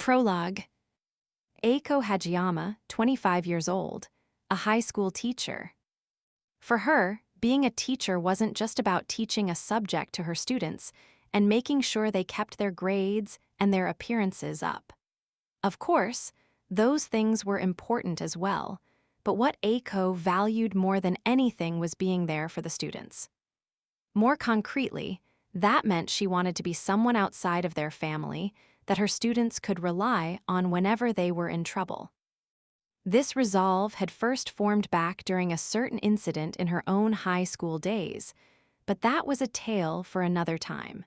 Prologue. Eiko Hajiyama, 25 years old, a high school teacher. For her, being a teacher wasn't just about teaching a subject to her students and making sure they kept their grades and their appearances up. Of course, those things were important as well, but what Eiko valued more than anything was being there for the students. More concretely, that meant she wanted to be someone outside of their family that her students could rely on whenever they were in trouble. This resolve had first formed back during a certain incident in her own high school days, but that was a tale for another time.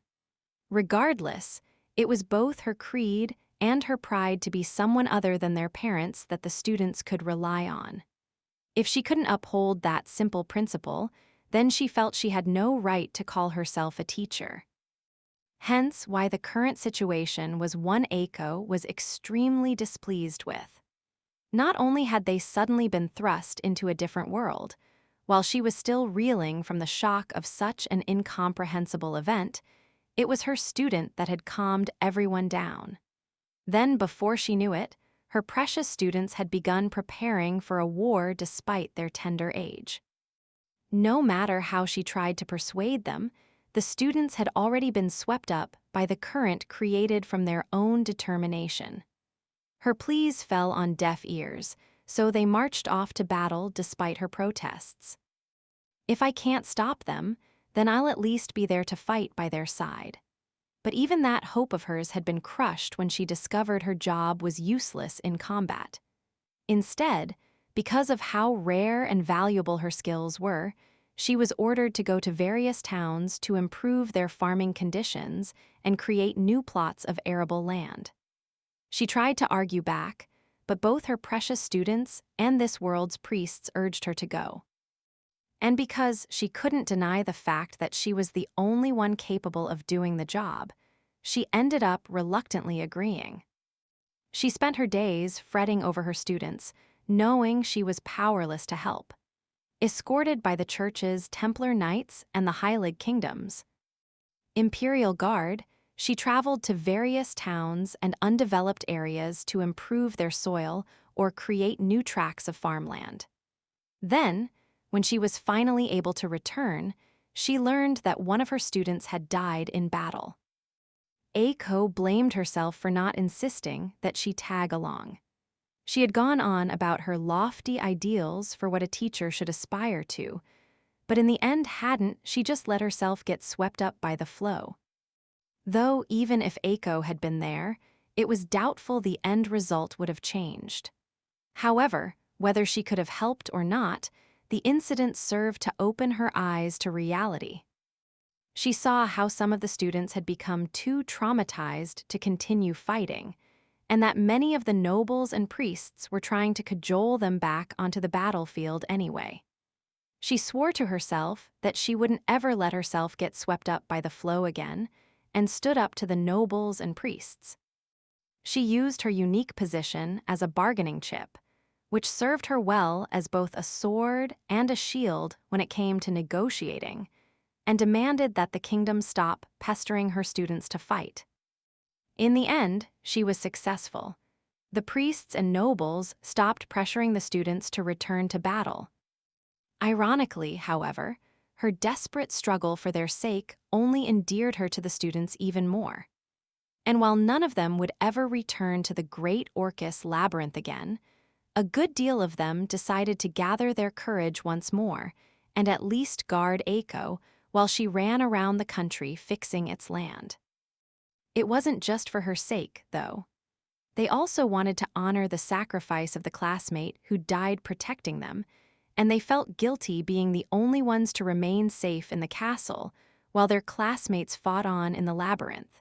Regardless, it was both her creed and her pride to be someone other than their parents that the students could rely on. If she couldn't uphold that simple principle, then she felt she had no right to call herself a teacher. Hence why the current situation was one Eiko was extremely displeased with. Not only had they suddenly been thrust into a different world, while she was still reeling from the shock of such an incomprehensible event, it was her student that had calmed everyone down. Then, before she knew it, her precious students had begun preparing for a war despite their tender age. No matter how she tried to persuade them, the students had already been swept up by the current created from their own determination. Her pleas fell on deaf ears, so they marched off to battle despite her protests. If I can't stop them, then I'll at least be there to fight by their side. But even that hope of hers had been crushed when she discovered her job was useless in combat. Instead, because of how rare and valuable her skills were, she was ordered to go to various towns to improve their farming conditions and create new plots of arable land. She tried to argue back, but both her precious students and this world's priests urged her to go. And because she couldn't deny the fact that she was the only one capable of doing the job, she ended up reluctantly agreeing. She spent her days fretting over her students, knowing she was powerless to help. Escorted by the church's Templar Knights and the Heilig Kingdoms, Imperial Guard, she traveled to various towns and undeveloped areas to improve their soil or create new tracts of farmland. Then, when she was finally able to return, she learned that one of her students had died in battle. Eiko blamed herself for not insisting that she tag along. She had gone on about her lofty ideals for what a teacher should aspire to, but in the end she just let herself get swept up by the flow. Though even if Eiko had been there, it was doubtful the end result would have changed. However, whether she could have helped or not, the incident served to open her eyes to reality. She saw how some of the students had become too traumatized to continue fighting, and that many of the nobles and priests were trying to cajole them back onto the battlefield anyway. She swore to herself that she wouldn't ever let herself get swept up by the flow again, and stood up to the nobles and priests. She used her unique position as a bargaining chip, which served her well as both a sword and a shield when it came to negotiating, and demanded that the kingdom stop pestering her students to fight. In the end, she was successful. The priests and nobles stopped pressuring the students to return to battle. Ironically, however, her desperate struggle for their sake only endeared her to the students even more. And while none of them would ever return to the Great Orcus Labyrinth again, a good deal of them decided to gather their courage once more and at least guard Eiko while she ran around the country fixing its land. It wasn't just for her sake, though. They also wanted to honor the sacrifice of the classmate who died protecting them, and they felt guilty being the only ones to remain safe in the castle while their classmates fought on in the labyrinth.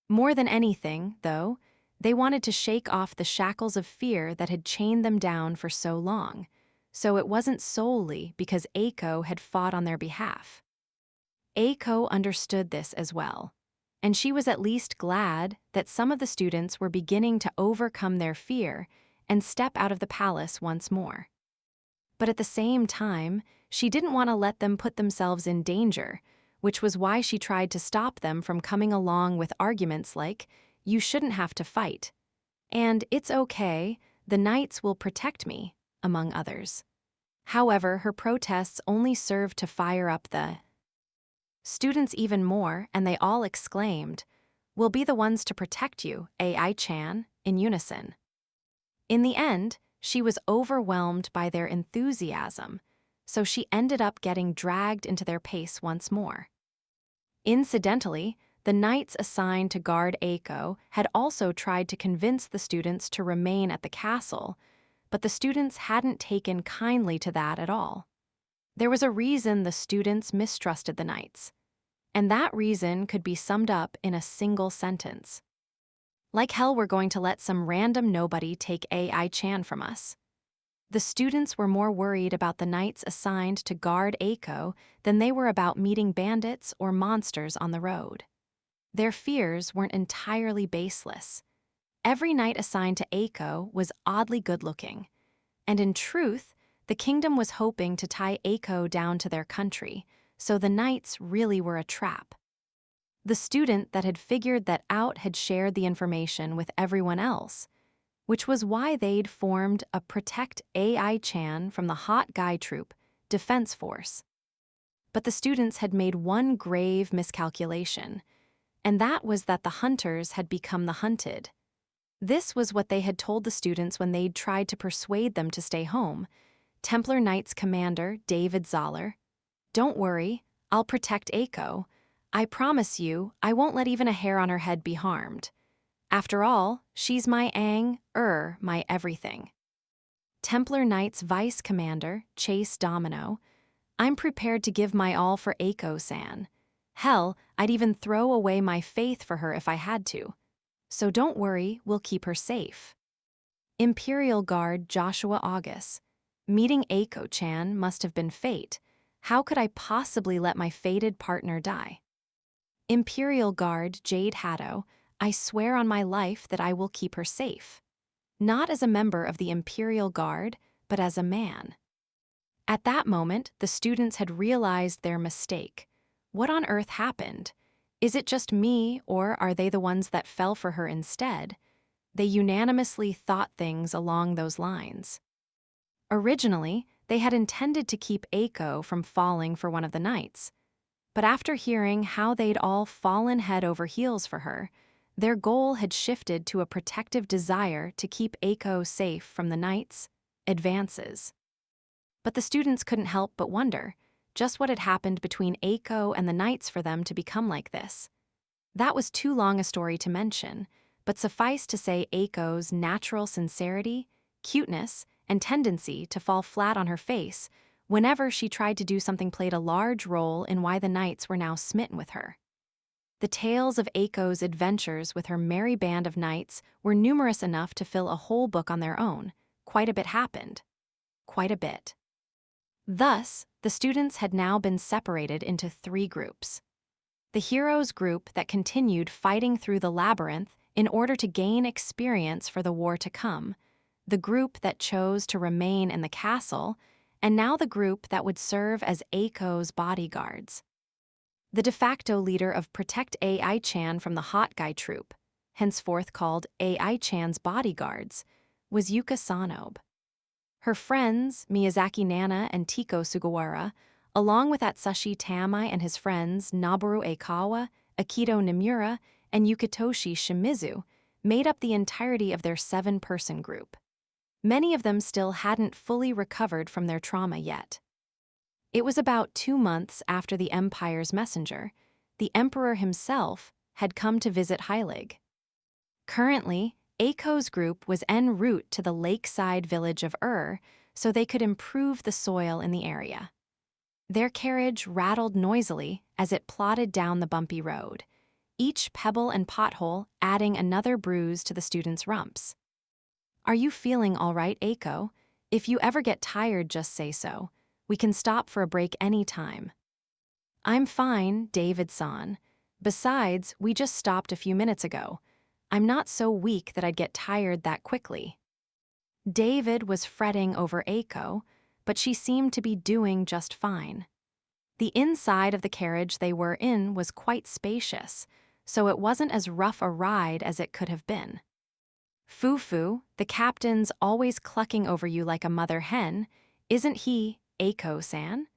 More than anything, though, they wanted to shake off the shackles of fear that had chained them down for so long, so it wasn't solely because Eiko had fought on their behalf. Eiko understood this as well, and she was at least glad that some of the students were beginning to overcome their fear and step out of the palace once more. But at the same time, she didn't want to let them put themselves in danger, which was why she tried to stop them from coming along with arguments like, "You shouldn't have to fight," And it's okay, the knights will protect me, among others. However, her protests only served to fire up the students even more, and they all exclaimed, "We'll be the ones to protect you, AI-chan," in unison. In the end, she was overwhelmed by their enthusiasm, so she ended up getting dragged into their pace once more. Incidentally, the knights assigned to guard Eiko had also tried to convince the students to remain at the castle, but the students hadn't taken kindly to that at all. There was a reason the students mistrusted the knights, and that reason could be summed up in a single sentence. Like hell, we're going to let some random nobody take AI-chan from us. The students were more worried about the knights assigned to guard Eiko than they were about meeting bandits or monsters on the road. Their fears weren't entirely baseless. Every knight assigned to Eiko was oddly good-looking, and in truth, the kingdom was hoping to tie Eiko down to their country, so the knights really were a trap. The student that had figured that out had shared the information with everyone else, which was why they'd formed a Protect AI-chan from the Hot Guy Troop defense force. But the students had made one grave miscalculation, and that was that the hunters had become the hunted. This was what they had told the students when they'd tried to persuade them to stay home. Templar Knights commander David Zoller, "Don't worry, I'll protect Eiko. I promise you, I won't let even a hair on her head be harmed. After all, she's my my everything." Templar Knights Vice Commander Chase Domino, "I'm prepared to give my all for Eiko-san. Hell, I'd even throw away my faith for her if I had to. So don't worry, we'll keep her safe." Imperial Guard Joshua August, "Meeting Eiko-chan must have been fate. How could I possibly let my fated partner die?" Imperial Guard Jade Hatto, "I swear on my life that I will keep her safe." Not as a member of the Imperial Guard, but as a man. At that moment, the students had realized their mistake. What on earth happened? Is it just me, or are they the ones that fell for her instead? They unanimously thought things along those lines. Originally, they had intended to keep Eiko from falling for one of the knights. But after hearing how they'd all fallen head over heels for her, their goal had shifted to a protective desire to keep Eiko safe from the knights' advances. But the students couldn't help but wonder just what had happened between Eiko and the knights for them to become like this. That was too long a story to mention, but suffice to say Eiko's natural sincerity, cuteness, and tendency to fall flat on her face whenever she tried to do something played a large role in why the knights were now smitten with her. The tales of Eiko's adventures with her merry band of knights were numerous enough to fill a whole book on their own. Quite a bit happened. Quite a bit. Thus, the students had now been separated into 3 groups. The heroes group that continued fighting through the labyrinth in order to gain experience for the war to come, the group that chose to remain in the castle, and now the group that would serve as Eiko's bodyguards. The de facto leader of Protect AI-chan from the Hot Guy Troop, henceforth called AI-chan's bodyguards, was Yuka Sanobe. Her friends, Miyazaki Nana and Tiko Sugawara, along with Atsushi Tamai and his friends Noboru Eikawa, Akito Nimura, and Yukitoshi Shimizu, made up the entirety of their 7-person group. Many of them still hadn't fully recovered from their trauma yet. It was about 2 months after the Empire's messenger, the Emperor himself, had come to visit Heilig. Currently, Eiko's group was en route to the lakeside village of so they could improve the soil in the area. Their carriage rattled noisily as it plodded down the bumpy road, each pebble and pothole adding another bruise to the students' rumps. "Are you feeling all right, Eiko? If you ever get tired, just say so. We can stop for a break any time." "I'm fine, David-san. Besides, we just stopped a few minutes ago. I'm not so weak that I'd get tired that quickly." David was fretting over Eiko, but she seemed to be doing just fine. The inside of the carriage they were in was quite spacious, so it wasn't as rough a ride as it could have been. Fufu, the captain's always clucking over you like a mother hen, isn't he, Eiko-san?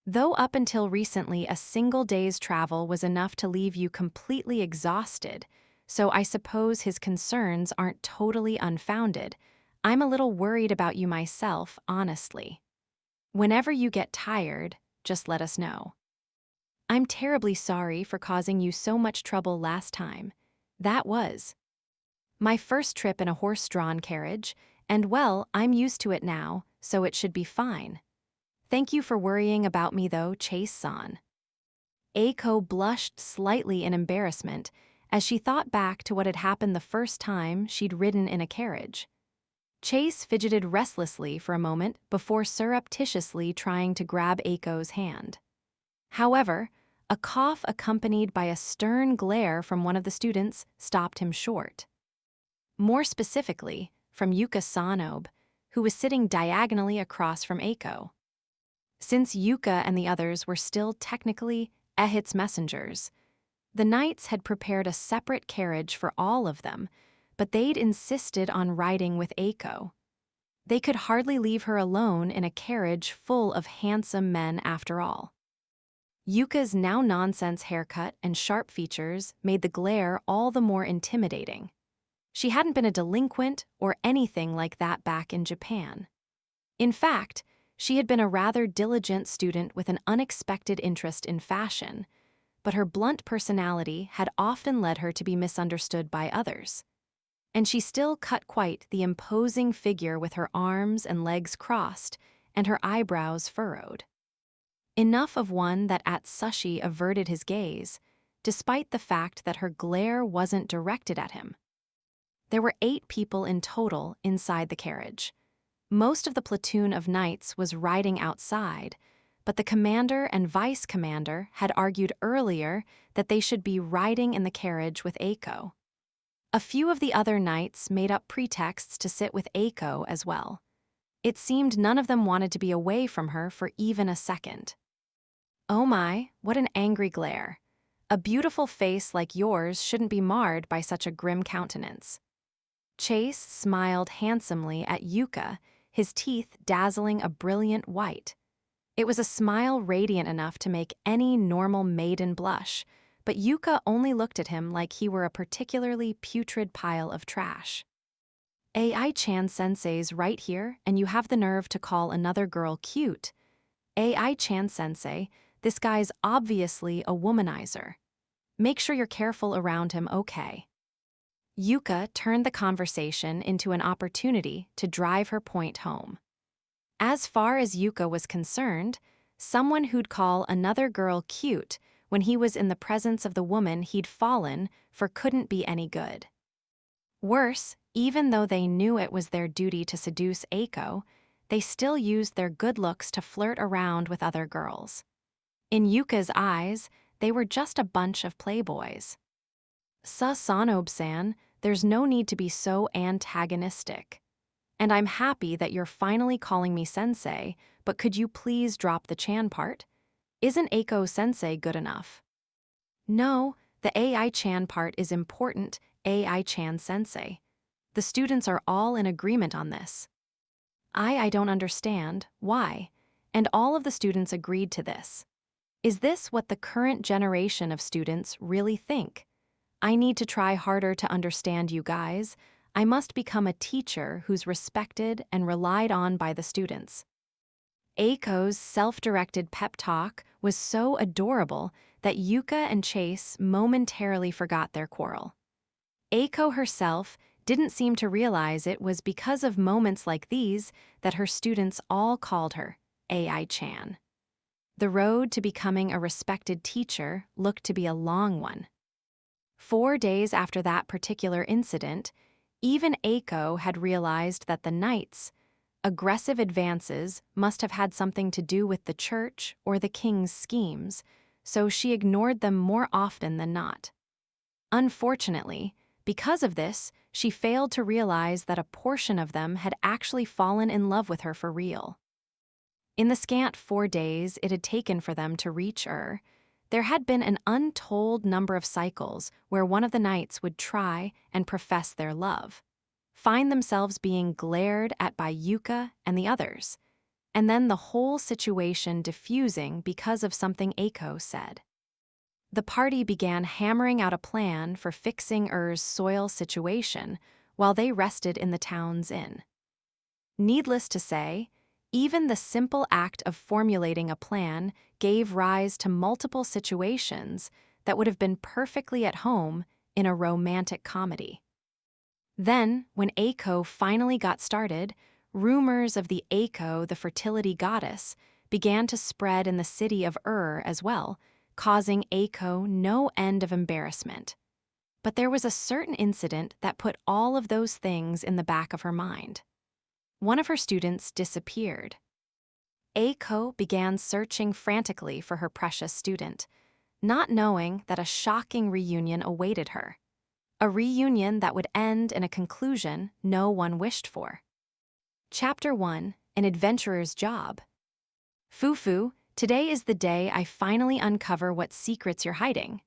Though up until recently a single day's travel was enough to leave you completely exhausted, so I suppose his concerns aren't totally unfounded. I'm a little worried about you myself, honestly. Whenever you get tired, just let us know. I'm terribly sorry for causing you so much trouble last time. That was my first trip in a horse-drawn carriage, and well, I'm used to it now, so it should be fine. Thank you for worrying about me though, Chase-san. Eiko blushed slightly in embarrassment as she thought back to what had happened the first time she'd ridden in a carriage. Chase fidgeted restlessly for a moment before surreptitiously trying to grab Eiko's hand. However, a cough accompanied by a stern glare from one of the students stopped him short. More specifically, from Yuka Sanobe, who was sitting diagonally across from Eiko. Since Yuka and the others were still technically Ehit's messengers, the knights had prepared a separate carriage for all of them, but they'd insisted on riding with Eiko. They could hardly leave her alone in a carriage full of handsome men after all. Yuka's now-nonsense haircut and sharp features made the glare all the more intimidating. She hadn't been a delinquent or anything like that back in Japan. In fact, she had been a rather diligent student with an unexpected interest in fashion, but her blunt personality had often led her to be misunderstood by others. And she still cut quite the imposing figure with her arms and legs crossed and her eyebrows furrowed. Enough of one that Atsushi averted his gaze, despite the fact that her glare wasn't directed at him. There were 8 people in total inside the carriage. Most of the platoon of knights was riding outside, but the commander and vice commander had argued earlier that they should be riding in the carriage with Eiko. A few of the other knights made up pretexts to sit with Eiko as well. It seemed none of them wanted to be away from her for even a second. Oh my, what an angry glare. A beautiful face like yours shouldn't be marred by such a grim countenance. Chase smiled handsomely at Yuka, his teeth dazzling a brilliant white. It was a smile radiant enough to make any normal maiden blush, but Yuka only looked at him like he were a particularly putrid pile of trash. AI-chan sensei's right here, and you have the nerve to call another girl cute. AI-chan sensei, this guy's obviously a womanizer. Make sure you're careful around him, okay? Yuka turned the conversation into an opportunity to drive her point home. As far as Yuka was concerned, someone who'd call another girl cute when he was in the presence of the woman he'd fallen for couldn't be any good. Worse, even though they knew it was their duty to seduce Eiko, they still used their good looks to flirt around with other girls. In Yuka's eyes, they were just a bunch of playboys. Sanobe-san, there's no need to be so antagonistic. And I'm happy that you're finally calling me sensei, but could you please drop the chan part? Isn't Eiko-sensei good enough? No, the AI-chan part is important, AI-chan sensei. The students are all in agreement on this. I don't understand, why? And all of the students agreed to this. Is this what the current generation of students really think? I need to try harder to understand you guys. I must become a teacher who's respected and relied on by the students. Eiko's self-directed pep talk was so adorable that Yuka and Chase momentarily forgot their quarrel. Eiko herself didn't seem to realize it was because of moments like these that her students all called her AI-chan. The road to becoming a respected teacher looked to be a long one. 4 days after that particular incident, even Eiko had realized that the knights' aggressive advances must have had something to do with the church or the king's schemes, so she ignored them more often than not. Unfortunately, because of this, she failed to realize that a portion of them had actually fallen in love with her for real. In the scant 4 days it had taken for them to reach there had been an untold number of cycles where one of the knights would try and profess their love. find themselves being glared at by Yuka and the others, and then the whole situation diffusing because of something Eiko said. The party began hammering out a plan for fixing Ur's soil situation while they rested in the town's inn. Needless to say, even the simple act of formulating a plan gave rise to multiple situations that would have been perfectly at home in a romantic comedy. Then, when Eiko finally got started, rumors of the Eiko, the fertility goddess, began to spread in the city of as well, causing Eiko no end of embarrassment. But there was a certain incident that put all of those things in the back of her mind. One of her students disappeared. Eiko began searching frantically for her precious student, not knowing that a shocking reunion awaited her. A reunion that would end in a conclusion no one wished for. Chapter 1: An Adventurer's Job. Fufu, today is the day I finally uncover what secrets you're hiding.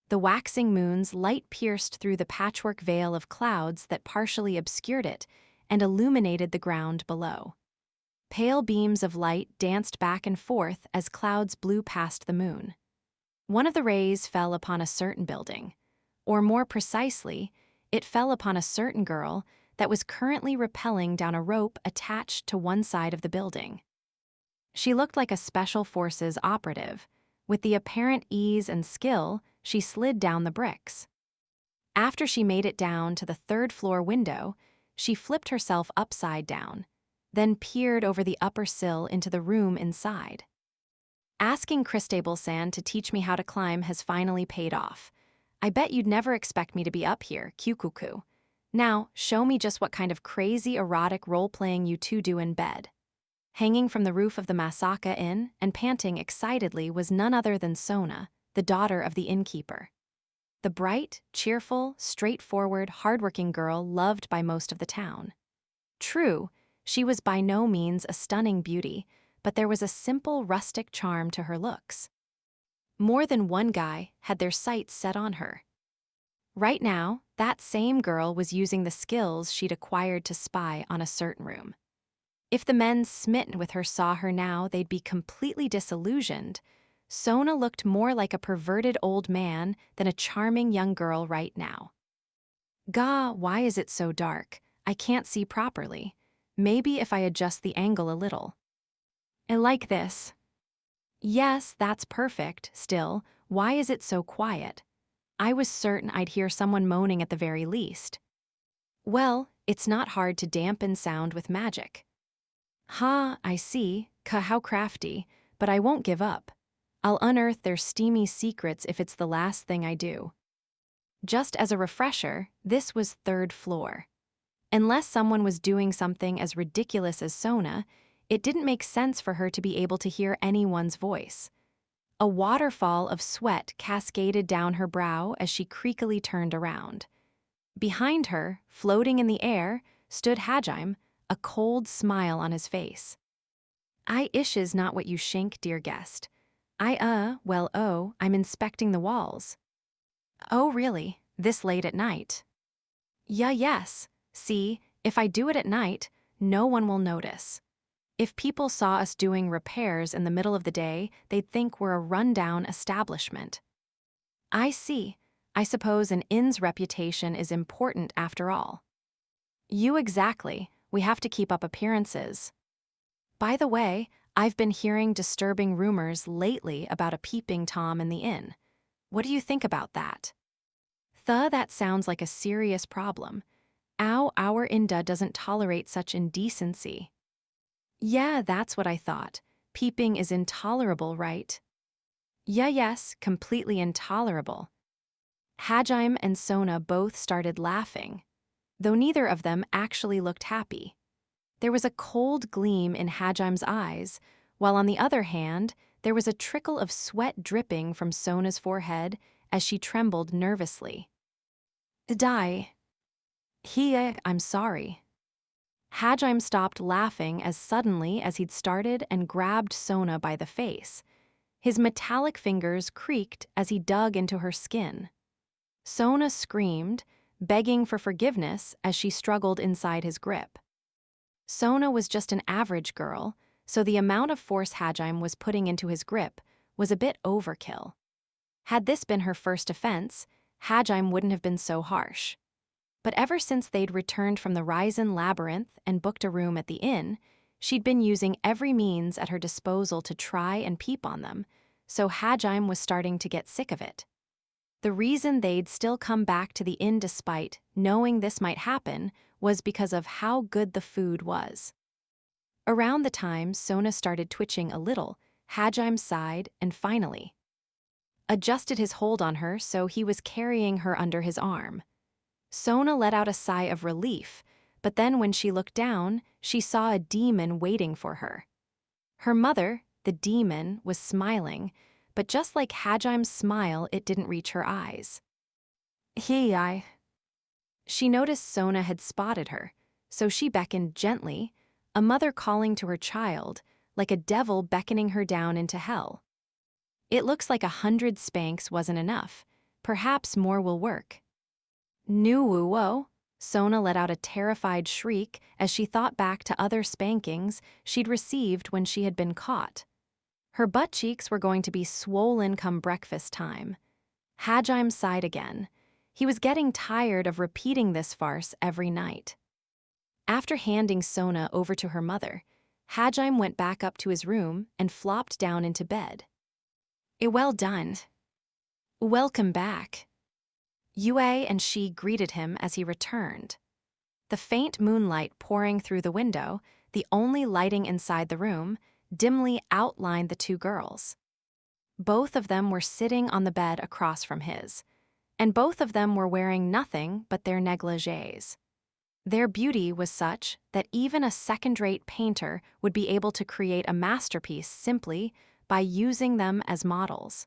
The waxing moon's light pierced through the patchwork veil of clouds that partially obscured it and illuminated the ground below. Pale beams of light danced back and forth as clouds blew past the moon. One of the rays fell upon a certain building, or more precisely, it fell upon a certain girl that was currently rappelling down a rope attached to one side of the building. She looked like a special forces operative. With the apparent ease and skill, she slid down the bricks. After she made it down to the third-floor window, she flipped herself upside down, then peered over the upper sill into the room inside. Asking Christable-san to teach me how to climb has finally paid off. I bet you'd never expect me to be up here, Kyukuku. Now, show me just what kind of crazy erotic role-playing you two do in bed. Hanging from the roof of the Masaka Inn and panting excitedly was none other than Sona, the daughter of the innkeeper. The bright, cheerful, straightforward, hardworking girl loved by most of the town. True, she was by no means a stunning beauty, but there was a simple rustic charm to her looks. More than one guy had their sights set on her. Right now, that same girl was using the skills she'd acquired to spy on a certain room. If the men smitten with her saw her now, they'd be completely disillusioned. Sona looked more like a perverted old man than a charming young girl right now. Gah, why is it so dark? I can't see properly. Maybe if I adjust the angle a little. I like this. Yes, that's perfect. Still, why is it so quiet? I was certain I'd hear someone moaning at the very least. Well, it's not hard to dampen sound with magic. I see. How crafty, but I won't give up. I'll unearth their steamy secrets if it's the last thing I do. Just as a refresher, this was third floor. Unless someone was doing something as ridiculous as Sona, it didn't make sense for her to be able to hear anyone's voice. A waterfall of sweat cascaded down her brow as she creakily turned around. Behind her, floating in the air, stood Hajime, a cold smile on his face. I is not what you shank, dear guest. I'm inspecting the walls. Oh, really? This late at night? Yes. See, if I do it at night, no one will notice. If people saw us doing repairs in the middle of the day, they'd think we're a run-down establishment. I see. I suppose an inn's reputation is important after all. You exactly. We have to keep up appearances. By the way, I've been hearing disturbing rumors lately about a peeping Tom in the inn. What do you think about that? That sounds like a serious problem. Our Inda doesn't tolerate such indecency. Yeah, that's what I thought. Peeping is intolerable, right? Yes, completely intolerable. Hajime and Sona both started laughing, though neither of them actually looked happy. There was a cold gleam in Hajime's eyes, while on the other hand, there was a trickle of sweat dripping from Sona's forehead as she trembled nervously. I'm sorry. Hajime stopped laughing as suddenly as he'd started and grabbed Sona by the face. His metallic fingers creaked as he dug into her skin. Sona screamed, begging for forgiveness as she struggled inside his grip. Sona was just an average girl, so the amount of force Hajime was putting into his grip was a bit overkill. Had this been her first offense, Hajime wouldn't have been so harsh. But ever since they'd returned from the Ryzen labyrinth and booked a room at the inn, she'd been using every means at her disposal to try and peep on them, so Hajime was starting to get sick of it. The reason they'd still come back to the inn despite knowing this might happen was because of how good the food was. Around the time Sona started twitching a little, Hajime sighed and finally adjusted his hold on her so he was carrying her under his arm. Sona let out a sigh of relief, but then when she looked down, she saw a demon waiting for her. Her mother, the demon, was smiling, but just like Hajime's smile, it didn't reach her eyes. She noticed Sona had spotted her, so she beckoned gently, a mother calling to her child, like a devil beckoning her down into hell. It looks like 100 spanks wasn't enough. Perhaps more will work. Nuwo, Sona let out a terrified shriek as she thought back to other spankings she'd received when she had been caught. Her butt cheeks were going to be swollen come breakfast time. Hajime sighed again. He was getting tired of repeating this farce every night. After handing Sona over to her mother, Hajime went back up to his room and flopped down into bed. Well done. Welcome back. Yue and she greeted him as he returned. The faint moonlight pouring through the window, the only lighting inside the room, dimly outlined the two girls. Both of them were sitting on the bed across from his, and both of them were wearing nothing but their negligées. Their beauty was such that even a second-rate painter would be able to create a masterpiece simply by using them as models.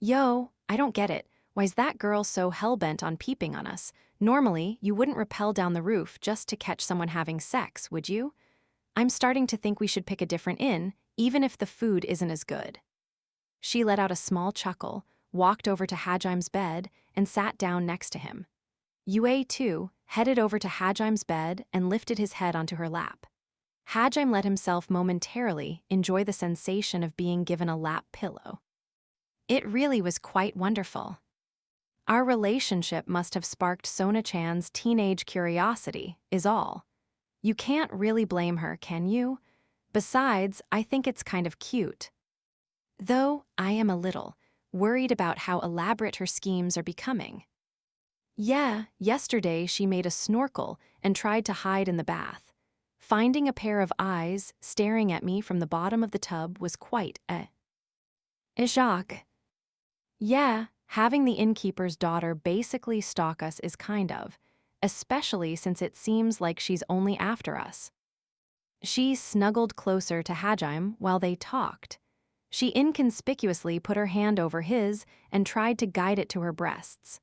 Yo, I don't get it. Why's that girl so hell-bent on peeping on us? Normally, you wouldn't rappel down the roof just to catch someone having sex, would you? I'm starting to think we should pick a different inn, even if the food isn't as good. She let out a small chuckle, walked over to Hajime's bed, and sat down next to him. Yue, too, headed over to Hajime's bed and lifted his head onto her lap. Hajime let himself momentarily enjoy the sensation of being given a lap pillow. It really was quite wonderful. Our relationship must have sparked Sona-chan's teenage curiosity, is all. You can't really blame her, can you? Besides, I think it's kind of cute. Though I am a little worried about how elaborate her schemes are becoming. Yeah, yesterday she made a snorkel and tried to hide in the bath. Finding a pair of eyes staring at me from the bottom of the tub was quite a shock. Yeah, having the innkeeper's daughter basically stalk us is kind of, especially since it seems like she's only after us. She snuggled closer to Hajime while they talked. She inconspicuously put her hand over his and tried to guide it to her breasts.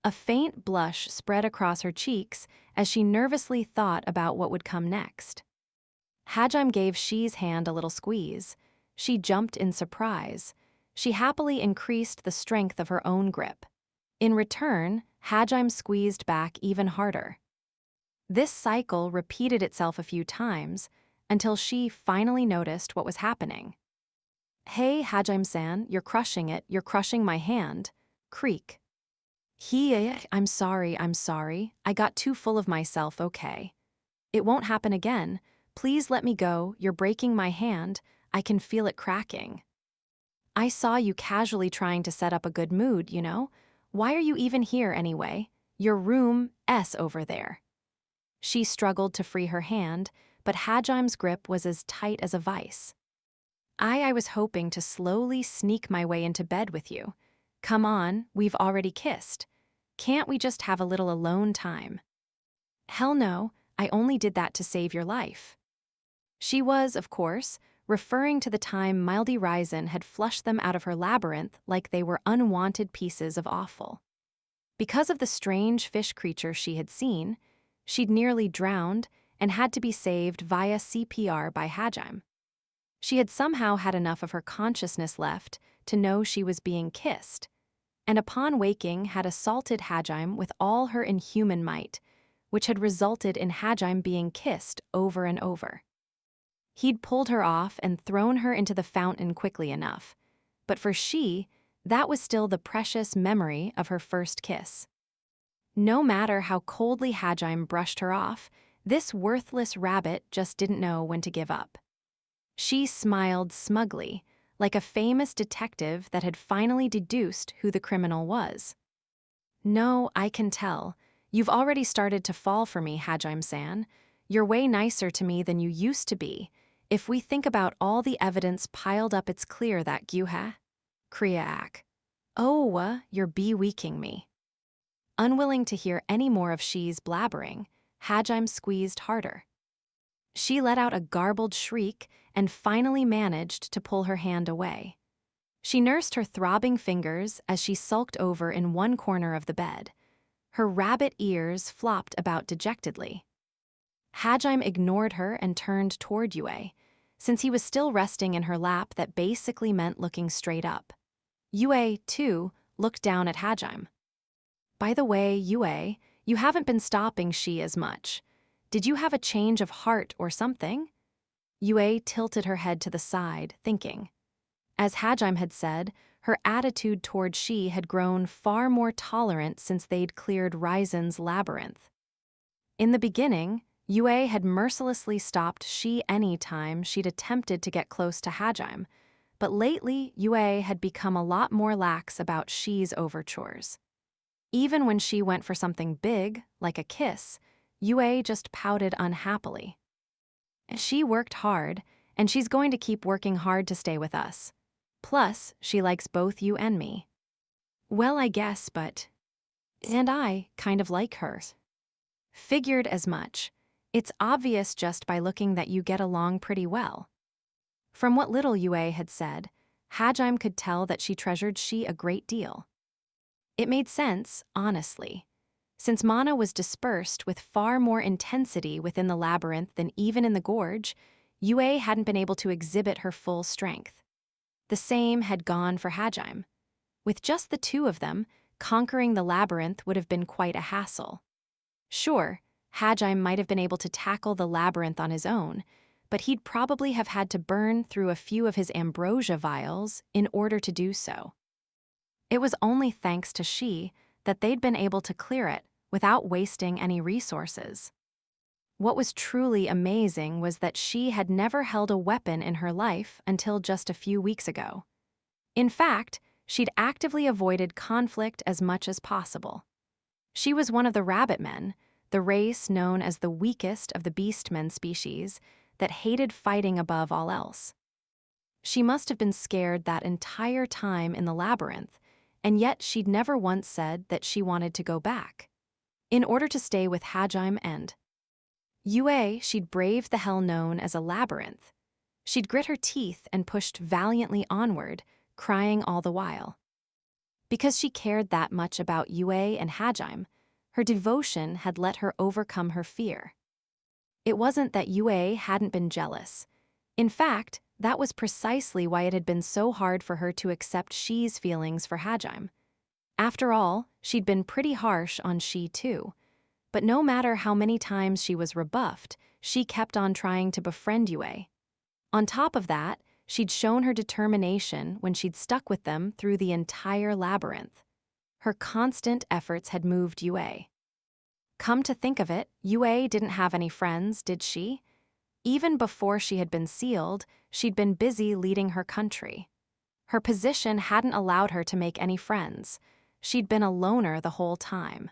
A faint blush spread across her cheeks as she nervously thought about what would come next. Hajime gave Shi's hand a little squeeze. She jumped in surprise. She happily increased the strength of her own grip. In return, Hajime squeezed back even harder. This cycle repeated itself a few times until she finally noticed what was happening. Hey, Hajime-san, you're crushing it. You're crushing my hand. Creak. I'm sorry. I got too full of myself, okay. It won't happen again. Please let me go. You're breaking my hand. I can feel it cracking. I saw you casually trying to set up a good mood, you know? Why are you even here anyway? Your room S over there. She struggled to free her hand, but Hajime's grip was as tight as a vice. I was hoping to slowly sneak my way into bed with you. Come on, we've already kissed. Can't we just have a little alone time? Hell no, I only did that to save your life. She was, of course, referring to the time Mildy Ryzen had flushed them out of her labyrinth like they were unwanted pieces of offal. Because of the strange fish creature she had seen, she'd nearly drowned and had to be saved via CPR by Hajime. She had somehow had enough of her consciousness left to know she was being kissed, and upon waking had assaulted Hajime with all her inhuman might, which had resulted in Hajime being kissed over and over. He'd pulled her off and thrown her into the fountain quickly enough, but for she, that was still the precious memory of her first kiss. No matter how coldly Hajime brushed her off, this worthless rabbit just didn't know when to give up. She smiled smugly, like a famous detective that had finally deduced who the criminal was. "No, I can tell. You've already started to fall for me, Hajime-san. You're way nicer to me than you used to be. If we think about all the evidence piled up, it's clear that Gyuha. Kriya-ak. Oh, you're be-weaking me." Unwilling to hear any more of Shi's blabbering, Hajime squeezed harder. She let out a garbled shriek and finally managed to pull her hand away. She nursed her throbbing fingers as she sulked over in one corner of the bed. Her rabbit ears flopped about dejectedly. Hajime ignored her and turned toward Yue. Since he was still resting in her lap, that basically meant looking straight up. Yue, too, looked down at Hajime. "By the way, Yue, you haven't been stopping Shi as much. Did you have a change of heart or something?" Yue tilted her head to the side, thinking. As Hajime had said, her attitude toward Shi had grown far more tolerant since they'd cleared Ryzen's labyrinth. In the beginning, Yue had mercilessly stopped Shi any time she'd attempted to get close to Hajime, but lately Yue had become a lot more lax about Shi's overtures. Even when she went for something big, like a kiss, Yue just pouted unhappily. "She worked hard, and she's going to keep working hard to stay with us. Plus, she likes both you and me." "Well, I guess, but... and I kind of like her." "Figured as much. It's obvious just by looking that you get along pretty well." From what little Yue had said, Hajime could tell that she treasured Shi a great deal. It made sense, honestly. Since mana was dispersed with far more intensity within the labyrinth than even in the gorge, Yue hadn't been able to exhibit her full strength. The same had gone for Hajime. With just the two of them, conquering the labyrinth would have been quite a hassle. Sure, Hajime might have been able to tackle the labyrinth on his own, but he'd probably have had to burn through a few of his ambrosia vials in order to do so. It was only thanks to Shi that they'd been able to clear it without wasting any resources. What was truly amazing was that Shi had never held a weapon in her life until just a few weeks ago. In fact, she'd actively avoided conflict as much as possible. She was one of the rabbit men, the race known as the weakest of the beastmen species, that hated fighting above all else. She must have been scared that entire time in the labyrinth, and yet she'd never once said that she wanted to go back. In order to stay with Hajime and Yue, she'd braved the hell known as a labyrinth. She'd grit her teeth and pushed valiantly onward, crying all the while. Because she cared that much about Yue and Hajime, her devotion had let her overcome her fear. It wasn't that Yue hadn't been jealous. In fact, that was precisely why it had been so hard for her to accept Shi's feelings for Hajime. After all, she'd been pretty harsh on Shi too. But no matter how many times she was rebuffed, she kept on trying to befriend Yue. On top of that, she'd shown her determination when she'd stuck with them through the entire labyrinth. Her constant efforts had moved Yue. Come to think of it, Yue didn't have any friends, did she? Even before she had been sealed, she'd been busy leading her country. Her position hadn't allowed her to make any friends. She'd been a loner the whole time.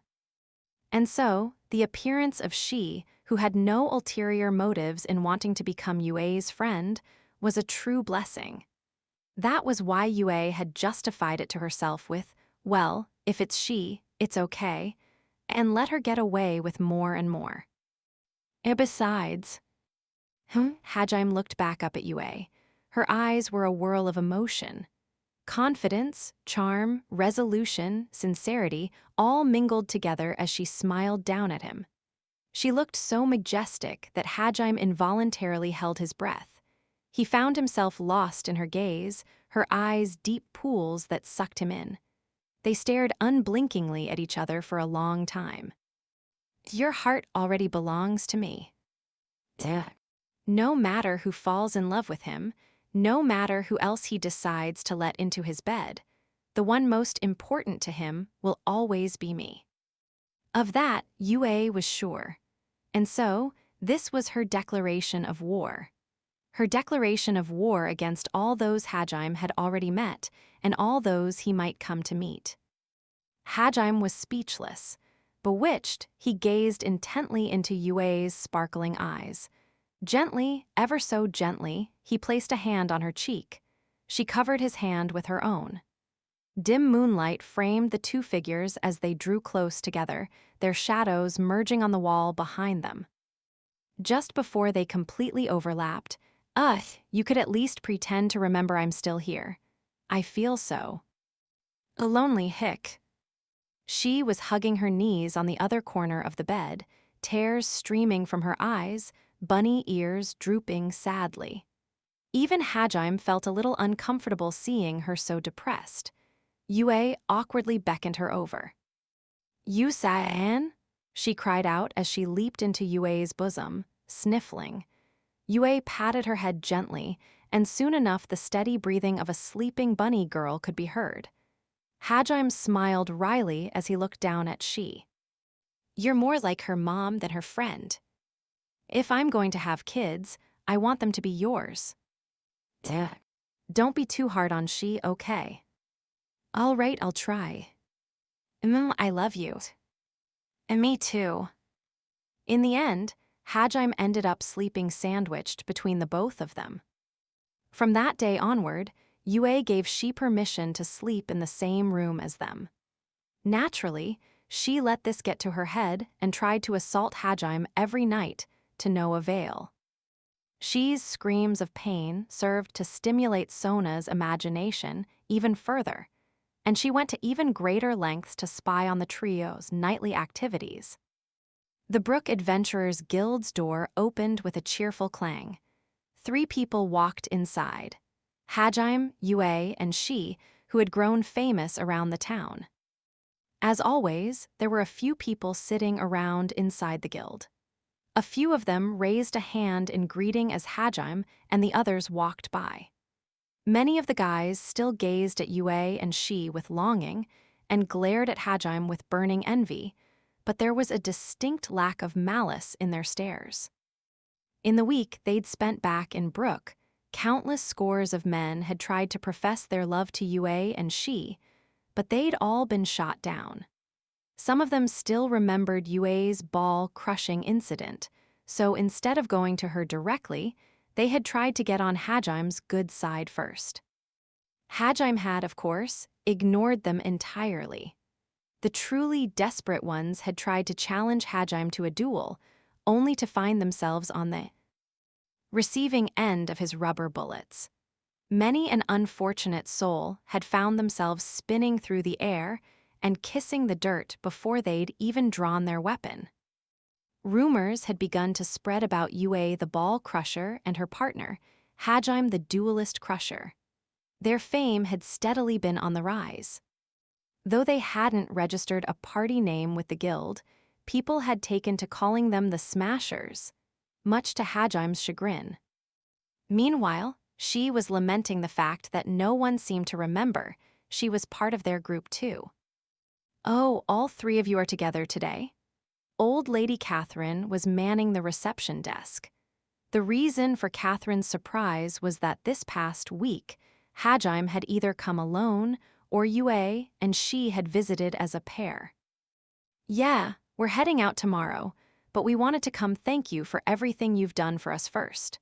And so, the appearance of Shi, who had no ulterior motives in wanting to become Yue's friend, was a true blessing. That was why Yue had justified it to herself with, well, if it's Shi, it's okay, and let her get away with more and more. And besides, Hajime looked back up at Yue. Her eyes were a whirl of emotion. Confidence, charm, resolution, sincerity, all mingled together as she smiled down at him. She looked so majestic that Hajime involuntarily held his breath. He found himself lost in her gaze, her eyes deep pools that sucked him in. They stared unblinkingly at each other for a long time. Your heart already belongs to me. No matter who falls in love with him, no matter who else he decides to let into his bed, the one most important to him will always be me. Of that, Yue was sure. And so, this was her declaration of war. Her declaration of war against all those Hajime had already met and all those he might come to meet. Hajime was speechless. Bewitched, he gazed intently into Yue's sparkling eyes. Gently, ever so gently, he placed a hand on her cheek. She covered his hand with her own. Dim moonlight framed the two figures as they drew close together, their shadows merging on the wall behind them. Just before they completely overlapped, you could at least pretend to remember I'm still here. I feel so. A lonely hick. She was hugging her knees on the other corner of the bed, tears streaming from her eyes, bunny ears drooping sadly. Even Hajime felt a little uncomfortable seeing her so depressed. Yue awkwardly beckoned her over. "Yu-san?" she cried out as she leaped into Yue's bosom, sniffling. Yue patted her head gently, and soon enough the steady breathing of a sleeping bunny girl could be heard. Hajime smiled wryly as he looked down at she. "You're more like her mom than her friend. If I'm going to have kids, I want them to be yours." "Don't be too hard on she, okay?" "All right, I'll try." I love you." "And me too." In the end, Hajime ended up sleeping sandwiched between the both of them. From that day onward, Yue gave she permission to sleep in the same room as them. Naturally, she let this get to her head and tried to assault Hajime every night, to no avail. She's screams of pain served to stimulate Sona's imagination even further, and she went to even greater lengths to spy on the trio's nightly activities. The Brook Adventurers Guild's door opened with a cheerful clang. 3 people walked inside: Hajime, Yue, and she, who had grown famous around the town. As always, there were a few people sitting around inside the guild. A few of them raised a hand in greeting as Hajime, and the others walked by. Many of the guys still gazed at Yue and she with longing, and glared at Hajime with burning envy, but there was a distinct lack of malice in their stares. In the week they'd spent back in Brook, countless scores of men had tried to profess their love to Yue and she, but they'd all been shot down. Some of them still remembered Yue's ball-crushing incident, so instead of going to her directly, they had tried to get on Hajime's good side first. Hajime had, of course, ignored them entirely. The truly desperate ones had tried to challenge Hajime to a duel, only to find themselves on the receiving end of his rubber bullets. Many an unfortunate soul had found themselves spinning through the air and kissing the dirt before they'd even drawn their weapon. Rumors had begun to spread about Yue the Ball Crusher and her partner, Hajime the Duelist Crusher. Their fame had steadily been on the rise. Though they hadn't registered a party name with the guild, people had taken to calling them the Smashers, much to Hajime's chagrin. Meanwhile, she was lamenting the fact that no one seemed to remember she was part of their group too. "Oh, all 3 of you are together today?" Old Lady Catherine was manning the reception desk. The reason for Catherine's surprise was that this past week, Hajime had either come alone or Yue and she had visited as a pair. "Yeah, we're heading out tomorrow, but we wanted to come thank you for everything you've done for us first.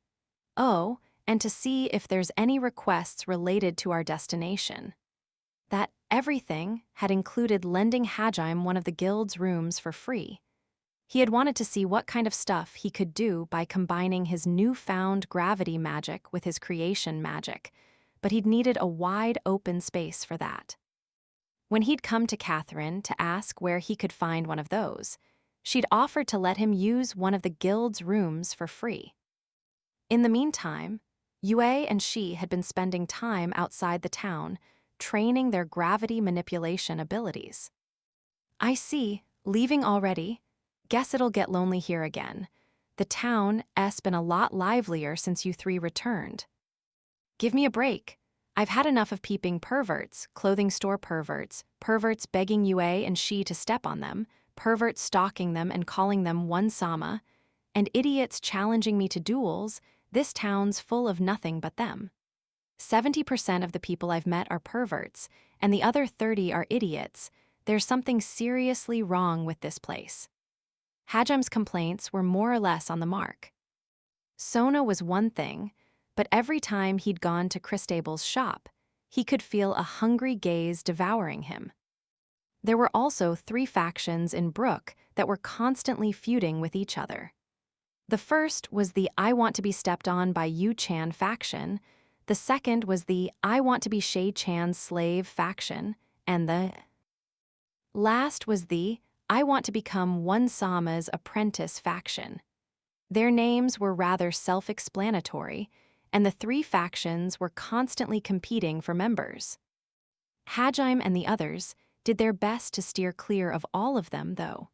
Oh, and to see if there's any requests related to our destination." That everything had included lending Hajime one of the guild's rooms for free. He had wanted to see what kind of stuff he could do by combining his newfound gravity magic with his creation magic, but he'd needed a wide open space for that. When he'd come to Catherine to ask where he could find one of those, she'd offered to let him use one of the guild's rooms for free. In the meantime, Yue and she had been spending time outside the town, training their gravity manipulation abilities. I see, leaving already? Guess it'll get lonely here again. The town's been a lot livelier since you three returned. Give me a break. I've had enough of peeping perverts, clothing store perverts, perverts begging Yue and she to step on them, perverts stalking them and calling them one sama, and idiots challenging me to duels. This town's full of nothing but them. 70% of the people I've met are perverts, and the other 30 are idiots. There's something seriously wrong with this place. Hajim's complaints were more or less on the mark. Sona was one thing, but every time he'd gone to Christabel's shop, he could feel a hungry gaze devouring him. There were also 3 factions in Brook that were constantly feuding with each other. The first was the I want to be stepped on by Yu-chan faction, the second was the I want to be Shay-chan's slave faction, and the last was the I want to become one Sama's apprentice faction. Their names were rather self-explanatory, and the 3 factions were constantly competing for members. Hajime and the others did their best to steer clear of all of them, though.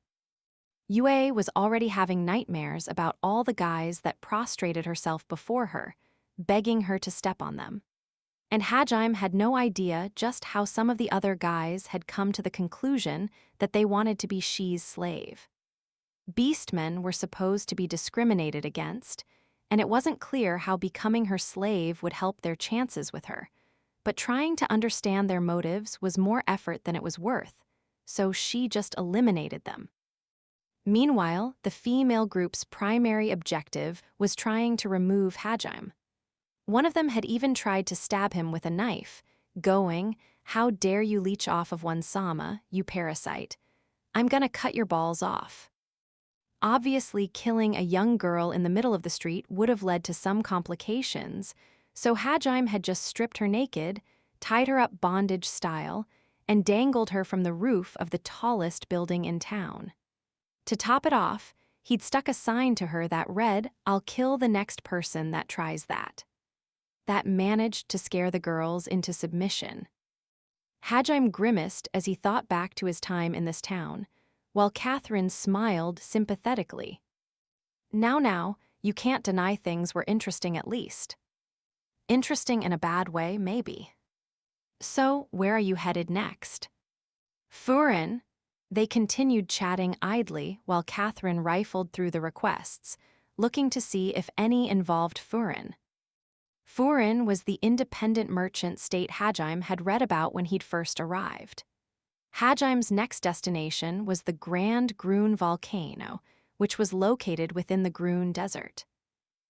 Yue was already having nightmares about all the guys that prostrated herself before her, begging her to step on them. And Hajime had no idea just how some of the other guys had come to the conclusion that they wanted to be Shi's slave. Beastmen were supposed to be discriminated against, and it wasn't clear how becoming her slave would help their chances with her. But trying to understand their motives was more effort than it was worth, so she just eliminated them. Meanwhile, the female group's primary objective was trying to remove Hajime. One of them had even tried to stab him with a knife, going, "How dare you leech off of one Sama, you parasite. I'm gonna cut your balls off." Obviously, killing a young girl in the middle of the street would have led to some complications, so Hajime had just stripped her naked, tied her up bondage style, and dangled her from the roof of the tallest building in town. To top it off, he'd stuck a sign to her that read, "I'll kill the next person that tries that." That managed to scare the girls into submission. Hajime grimaced as he thought back to his time in this town, while Catherine smiled sympathetically. Now, you can't deny things were interesting at least. Interesting in a bad way, maybe. So, where are you headed next? Furin. They continued chatting idly while Catherine rifled through the requests, looking to see if any involved Furin. Furin was the independent merchant state Hajime had read about when he'd first arrived. Hajime's next destination was the Grand Grun volcano, which was located within the Grun Desert.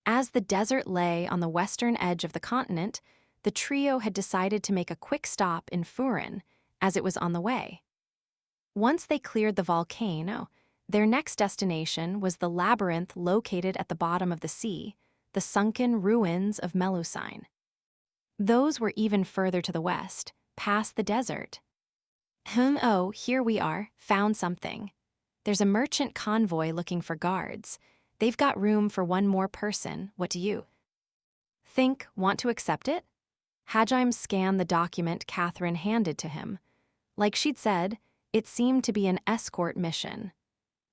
As the desert lay on the western edge of the continent, the trio had decided to make a quick stop in Furin, as it was on the way. Once they cleared the volcano, their next destination was the labyrinth located at the bottom of the sea, the sunken ruins of Melusine. Those were even further to the west, past the desert. Oh, here we are, found something. There's a merchant convoy looking for guards. They've got room for one more person. What do you think? Want to accept it? Hajime scanned the document Catherine handed to him. Like she'd said, it seemed to be an escort mission.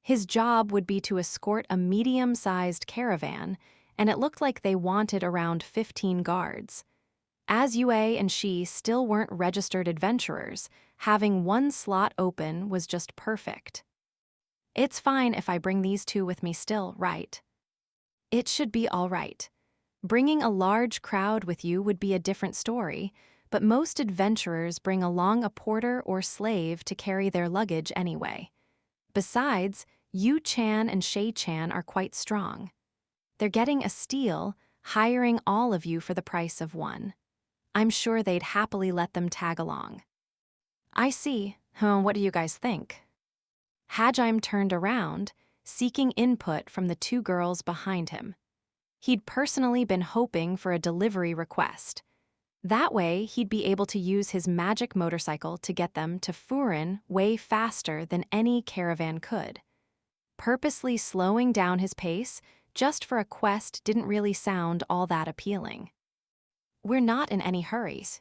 His job would be to escort a medium-sized caravan, and it looked like they wanted around 15 guards. As Yue and she still weren't registered adventurers, having one slot open was just perfect. It's fine if I bring these 2 with me still, right? It should be all right. Bringing a large crowd with you would be a different story, but most adventurers bring along a porter or slave to carry their luggage anyway. Besides, Yu-chan and Shay-chan are quite strong. They're getting a steal, hiring all of you for the price of one. I'm sure they'd happily let them tag along. I see. What do you guys think? Hajime turned around, seeking input from the 2 girls behind him. He'd personally been hoping for a delivery request. That way, he'd be able to use his magic motorcycle to get them to Furin way faster than any caravan could. Purposely slowing down his pace just for a quest didn't really sound all that appealing. We're not in any hurries.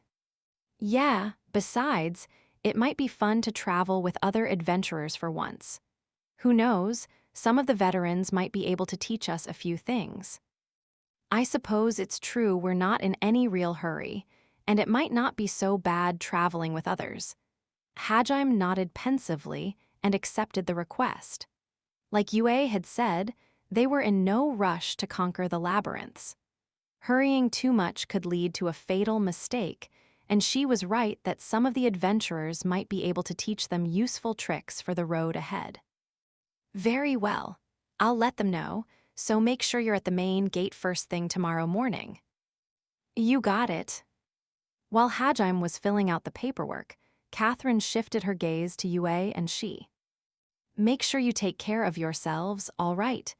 Yeah, Besides, it might be fun to travel with other adventurers for once. Who knows, some of the veterans might be able to teach us a few things. I suppose it's true we're not in any real hurry, and it might not be so bad traveling with others. Hajime nodded pensively and accepted the request. Like Yue had said, they were in no rush to conquer the labyrinths. Hurrying too much could lead to a fatal mistake, and she was right that some of the adventurers might be able to teach them useful tricks for the road ahead. Very well. I'll let them know, so make sure you're at the main gate first thing tomorrow morning. You got it. While Hajime was filling out the paperwork, Catherine shifted her gaze to Yue and she. Make sure you take care of yourselves, all right?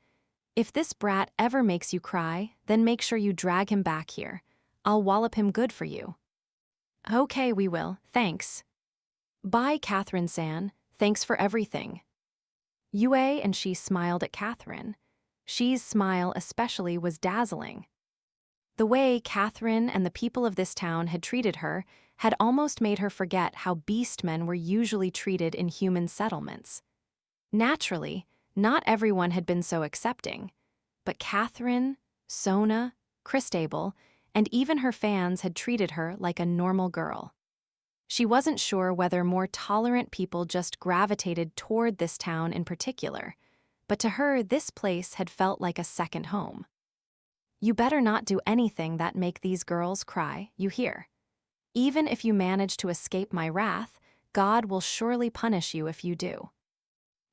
If this brat ever makes you cry, then make sure you drag him back here. I'll wallop him good for you. Okay, we will, thanks. Bye, Catherine-san, thanks for everything. Yue and she smiled at Catherine. She's smile especially was dazzling. The way Catherine and the people of this town had treated her had almost made her forget how beastmen were usually treated in human settlements. Naturally, not everyone had been so accepting, but Catherine, Sona, Christabel, and even her fans had treated her like a normal girl. She wasn't sure whether more tolerant people just gravitated toward this town in particular, but to her this place had felt like a second home. You better not do anything that make these girls cry, you hear? Even if you manage to escape my wrath, God will surely punish you if you do.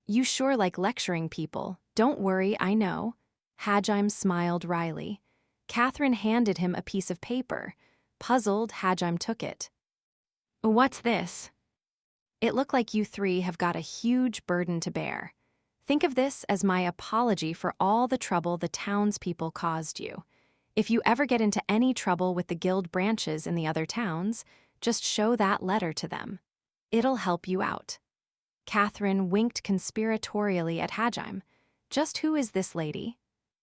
You sure like lecturing people, don't worry, I know. Hajime smiled wryly. Catherine handed him a piece of paper. Puzzled, Hajime took it. What's this? It looked like you three have got a huge burden to bear. Think of this as my apology for all the trouble the townspeople caused you. If you ever get into any trouble with the guild branches in the other towns, just show that letter to them. It'll help you out. Catherine winked conspiratorially at Hajime. Just who is this lady?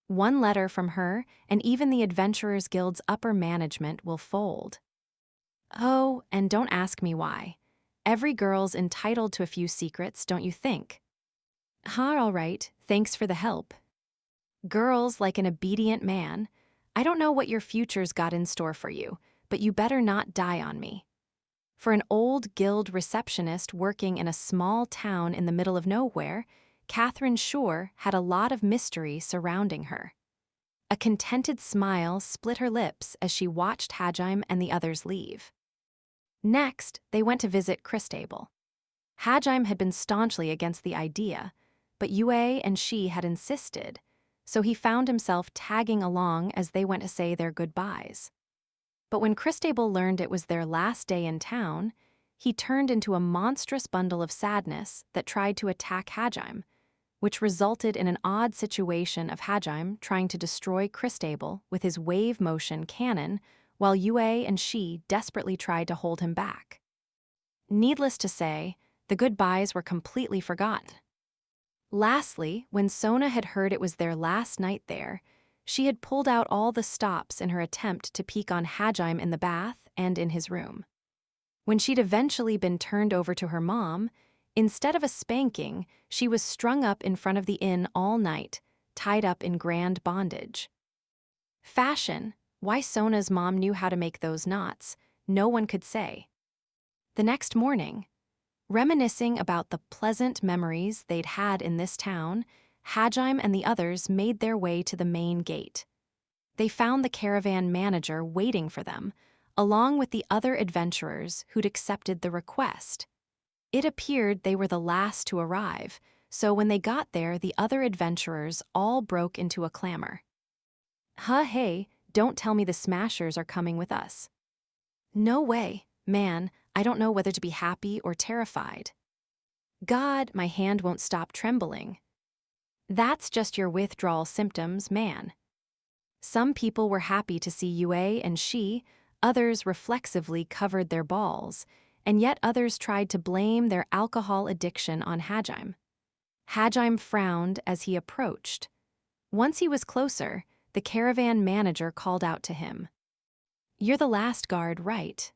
One letter from her, and even the Adventurers Guild's upper management will fold. Oh, and don't ask me why. Every girl's entitled to a few secrets, don't you think? All right, thanks for the help. Girls like an obedient man. I don't know what your future's got in store for you, but you better not die on me. For an old guild receptionist working in a small town in the middle of nowhere, Catherine sure had a lot of mystery surrounding her. A contented smile split her lips as she watched Hajime and the others leave. Next, they went to visit Christabel. Hajime had been staunchly against the idea, but Yue and she had insisted, so he found himself tagging along as they went to say their goodbyes. But when Christabel learned it was their last day in town, he turned into a monstrous bundle of sadness that tried to attack Hajime, which resulted in an odd situation of Hajime trying to destroy Christabel with his wave motion cannon, while Yue and she desperately tried to hold him back. Needless to say, the goodbyes were completely forgotten. Lastly, when Sona had heard it was their last night there, she had pulled out all the stops in her attempt to peek on Hajime in the bath and in his room. When she'd eventually been turned over to her mom, instead of a spanking, she was strung up in front of the inn all night, tied up in grand bondage. Fashion, why Sona's mom knew how to make those knots, no one could say. The next morning, reminiscing about the pleasant memories they'd had in this town, Hajime and the others made their way to the main gate. They found the caravan manager waiting for them, along with the other adventurers who'd accepted the request. It appeared they were the last to arrive, so when they got there, the other adventurers all broke into a clamor. Hey, don't tell me the Smashers are coming with us. No way, man, I don't know whether to be happy or terrified. God, my hand won't stop trembling. That's just your withdrawal symptoms, man. Some people were happy to see Yue and she, others reflexively covered their balls, and yet others tried to blame their alcohol addiction on Hajime. Hajime frowned as he approached. Once he was closer, the caravan manager called out to him. You're the last guard, right?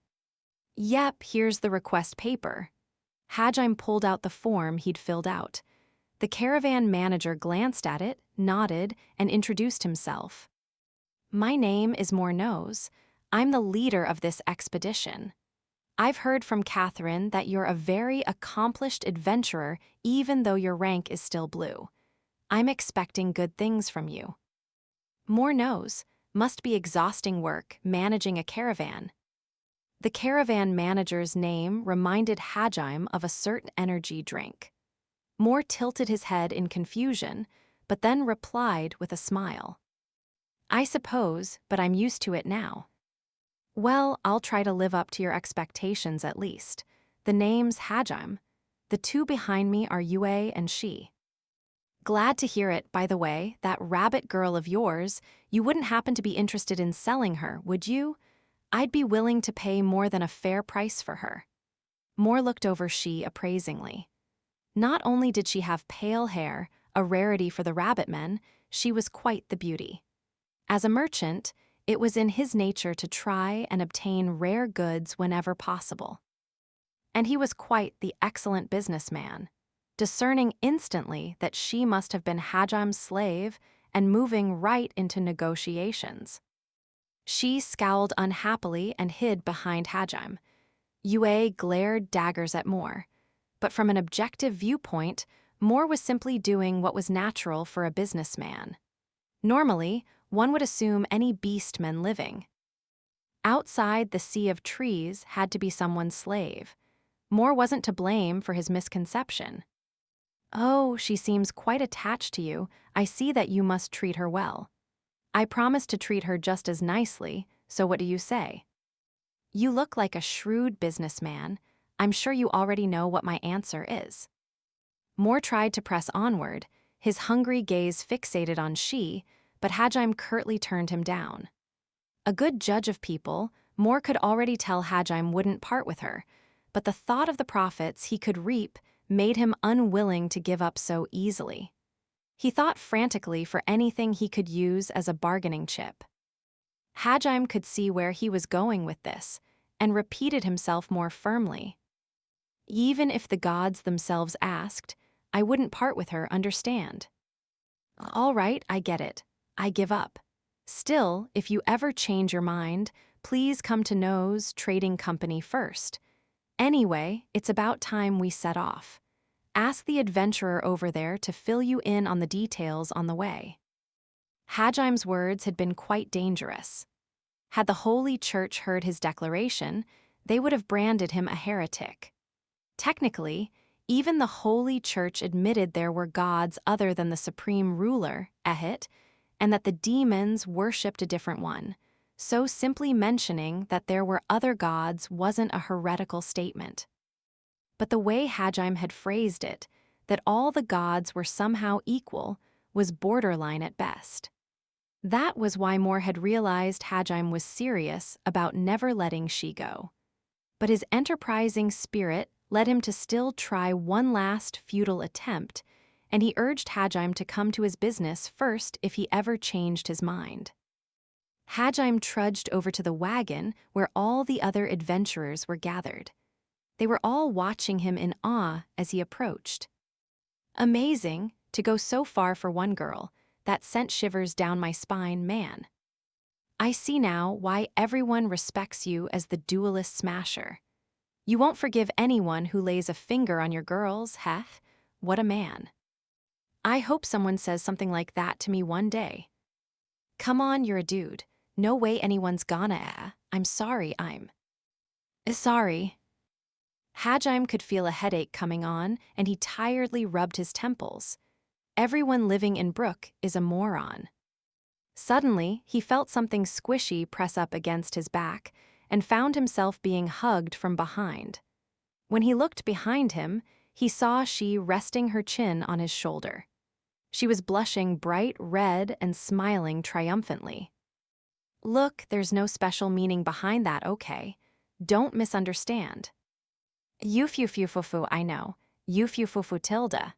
Yep, here's the request paper. Hajime pulled out the form he'd filled out. The caravan manager glanced at it, nodded, and introduced himself. My name is Mornose. I'm the leader of this expedition. I've heard from Catherine that you're a very accomplished adventurer even though your rank is still blue. I'm expecting good things from you. Mornose, must be exhausting work managing a caravan. The caravan manager's name reminded Hajime of a certain energy drink. Moore tilted his head in confusion, but then replied with a smile. I suppose, but I'm used to it now. Well, I'll try to live up to your expectations at least. The name's Hajime. The two behind me are Yue and she. Glad to hear it, by the way, that rabbit girl of yours, you wouldn't happen to be interested in selling her, would you? I'd be willing to pay more than a fair price for her. Moore looked over she appraisingly. Not only did she have pale hair, a rarity for the rabbit men, she was quite the beauty. As a merchant, it was in his nature to try and obtain rare goods whenever possible. And he was quite the excellent businessman, discerning instantly that she must have been Hajime's slave and moving right into negotiations. She scowled unhappily and hid behind Hajime. Yue glared daggers at Moore. But from an objective viewpoint, Moore was simply doing what was natural for a businessman. Normally, one would assume any beastman living. Outside the sea of trees had to be someone's slave. Moore wasn't to blame for his misconception. Oh, she seems quite attached to you. I see that you must treat her well. I promise to treat her just as nicely, so what do you say? You look like a shrewd businessman. I'm sure you already know what my answer is. Moore tried to press onward, his hungry gaze fixated on she, but Hajime curtly turned him down. A good judge of people, Moore could already tell Hajime wouldn't part with her, but the thought of the profits he could reap made him unwilling to give up so easily. He thought frantically for anything he could use as a bargaining chip. Hajime could see where he was going with this, and repeated himself more firmly. Even if the gods themselves asked, I wouldn't part with her, understand? All right, I get it. I give up. Still, if you ever change your mind, please come to Nose Trading Company first. Anyway, it's about time we set off. Ask the adventurer over there to fill you in on the details on the way. Hajime's words had been quite dangerous. Had the Holy Church heard his declaration, they would have branded him a heretic. Technically, even the Holy Church admitted there were gods other than the supreme ruler, Ehit, and that the demons worshipped a different one, so simply mentioning that there were other gods wasn't a heretical statement. But the way Hajime had phrased it, that all the gods were somehow equal, was borderline at best. That was why Moore had realized Hajime was serious about never letting she go. But his enterprising spirit led him to still try one last futile attempt, and he urged Hajime to come to his business first if he ever changed his mind. Hajime trudged over to the wagon where all the other adventurers were gathered. They were all watching him in awe as he approached. Amazing, to go so far for one girl, that sent shivers down my spine, man. I see now why everyone respects you as the duelist smasher. You won't forgive anyone who lays a finger on your girls, heh? What a man. I hope someone says something like that to me one day. Come on, you're a dude. No way anyone's gonna, I'm sorry, I'm sorry. Hajime could feel a headache coming on, and he tiredly rubbed his temples. Everyone living in Brook is a moron. Suddenly, he felt something squishy press up against his back and found himself being hugged from behind. When he looked behind him, he saw she resting her chin on his shoulder. She was blushing bright red and smiling triumphantly. Look, there's no special meaning behind that, okay? Don't misunderstand. Yufufufufu, I know. Yufufufu tilde.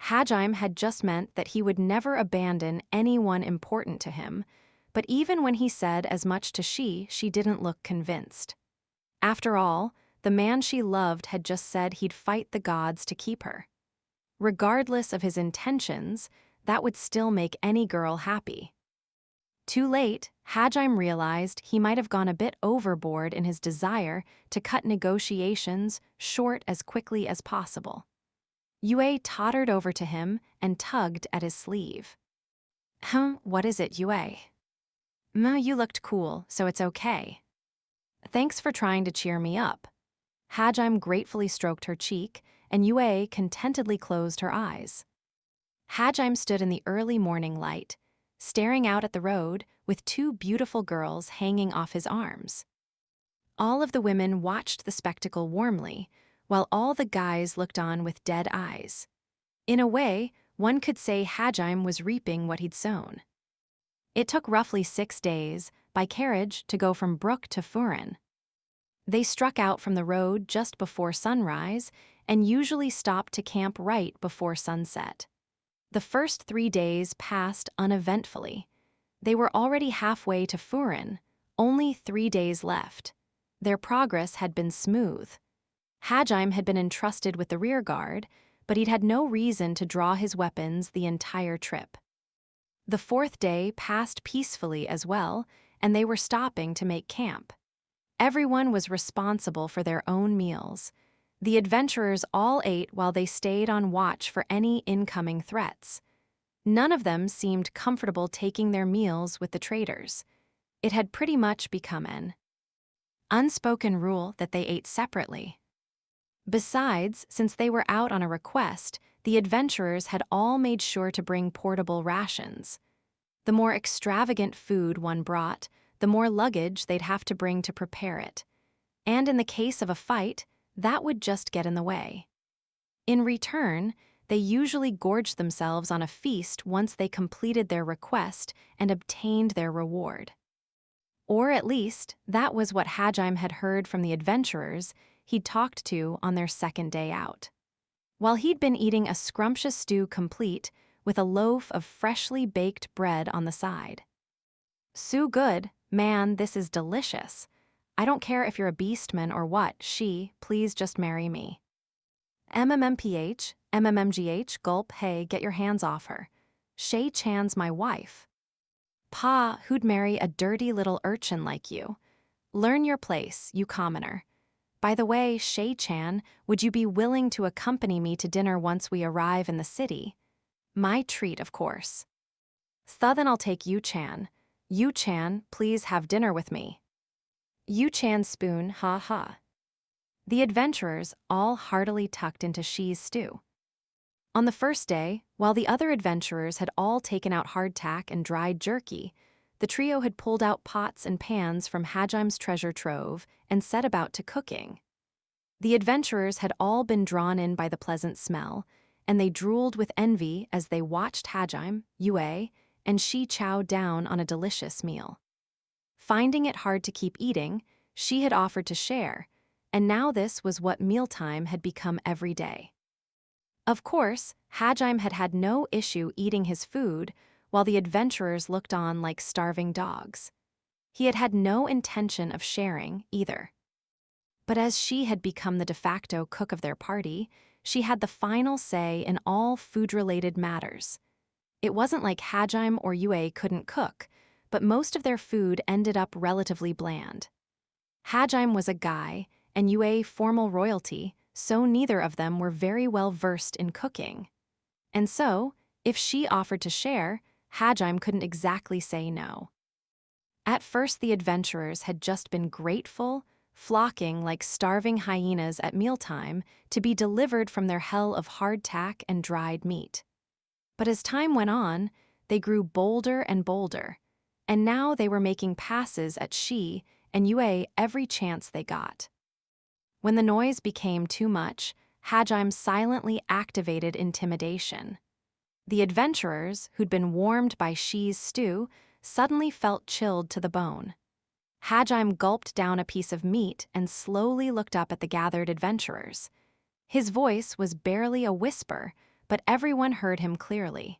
Hajime had just meant that he would never abandon anyone important to him, but even when he said as much to she didn't look convinced. After all, the man she loved had just said he'd fight the gods to keep her. Regardless of his intentions, that would still make any girl happy. Too late, Hajime realized he might have gone a bit overboard in his desire to cut negotiations short as quickly as possible. Yue tottered over to him and tugged at his sleeve. What is it, Yue? You looked cool, so it's okay. Thanks for trying to cheer me up. Hajime gratefully stroked her cheek, and Yue contentedly closed her eyes. Hajime stood in the early morning light, staring out at the road with two beautiful girls hanging off his arms. All of the women watched the spectacle warmly, while all the guys looked on with dead eyes. In a way, one could say Hajime was reaping what he'd sown. It took roughly 6 days, by carriage, to go from Brook to Furin. They struck out from the road just before sunrise and usually stopped to camp right before sunset. The first 3 days passed uneventfully. They were already halfway to Furin, only 3 days left. Their progress had been smooth. Hajime had been entrusted with the rear guard, but he'd had no reason to draw his weapons the entire trip. The 4th day passed peacefully as well, and they were stopping to make camp. Everyone was responsible for their own meals. The adventurers all ate while they stayed on watch for any incoming threats. None of them seemed comfortable taking their meals with the traders. It had pretty much become an unspoken rule that they ate separately. Besides, since they were out on a request, the adventurers had all made sure to bring portable rations. The more extravagant food one brought, the more luggage they'd have to bring to prepare it. And in the case of a fight, that would just get in the way. In return, they usually gorged themselves on a feast once they completed their request and obtained their reward. Or at least, that was what Hajime had heard from the adventurers he'd talked to on their 2nd day out. While he'd been eating a scrumptious stew complete with a loaf of freshly baked bread on the side. "So good, man, this is delicious. I don't care if you're a beastman or what, please just marry me." MMMGH, gulp, hey, get your hands off her. Shay-chan's my wife. Pa, who'd marry a dirty little urchin like you? Learn your place, you commoner. By the way, Shay-chan, would you be willing to accompany me to dinner once we arrive in the city? My treat, of course. Then I'll take Yu-chan. Yu-chan, please have dinner with me. Yu-chan spoon, ha ha. The adventurers all heartily tucked into Shi's stew. On the 1st day, while the other adventurers had all taken out hardtack and dried jerky, the trio had pulled out pots and pans from Hajime's treasure trove and set about to cooking. The adventurers had all been drawn in by the pleasant smell, and they drooled with envy as they watched Hajime, Yue, and Shi chow down on a delicious meal. Finding it hard to keep eating, Shi had offered to share, and now this was what mealtime had become every day. Of course, Hajime had had no issue eating his food while the adventurers looked on like starving dogs. He had had no intention of sharing, either. But as she had become the de facto cook of their party, she had the final say in all food-related matters. It wasn't like Hajime or Yue couldn't cook, but most of their food ended up relatively bland. Hajime was a guy, and Yue formal royalty, so neither of them were very well versed in cooking. And so, if she offered to share, Hajime couldn't exactly say no. At first, the adventurers had just been grateful, flocking like starving hyenas at mealtime to be delivered from their hell of hardtack and dried meat. But as time went on, they grew bolder and bolder, and now they were making passes at Shi and Yue every chance they got. When the noise became too much, Hajime silently activated intimidation. The adventurers, who'd been warmed by Shi's stew, suddenly felt chilled to the bone. Hajime gulped down a piece of meat and slowly looked up at the gathered adventurers. His voice was barely a whisper, but everyone heard him clearly.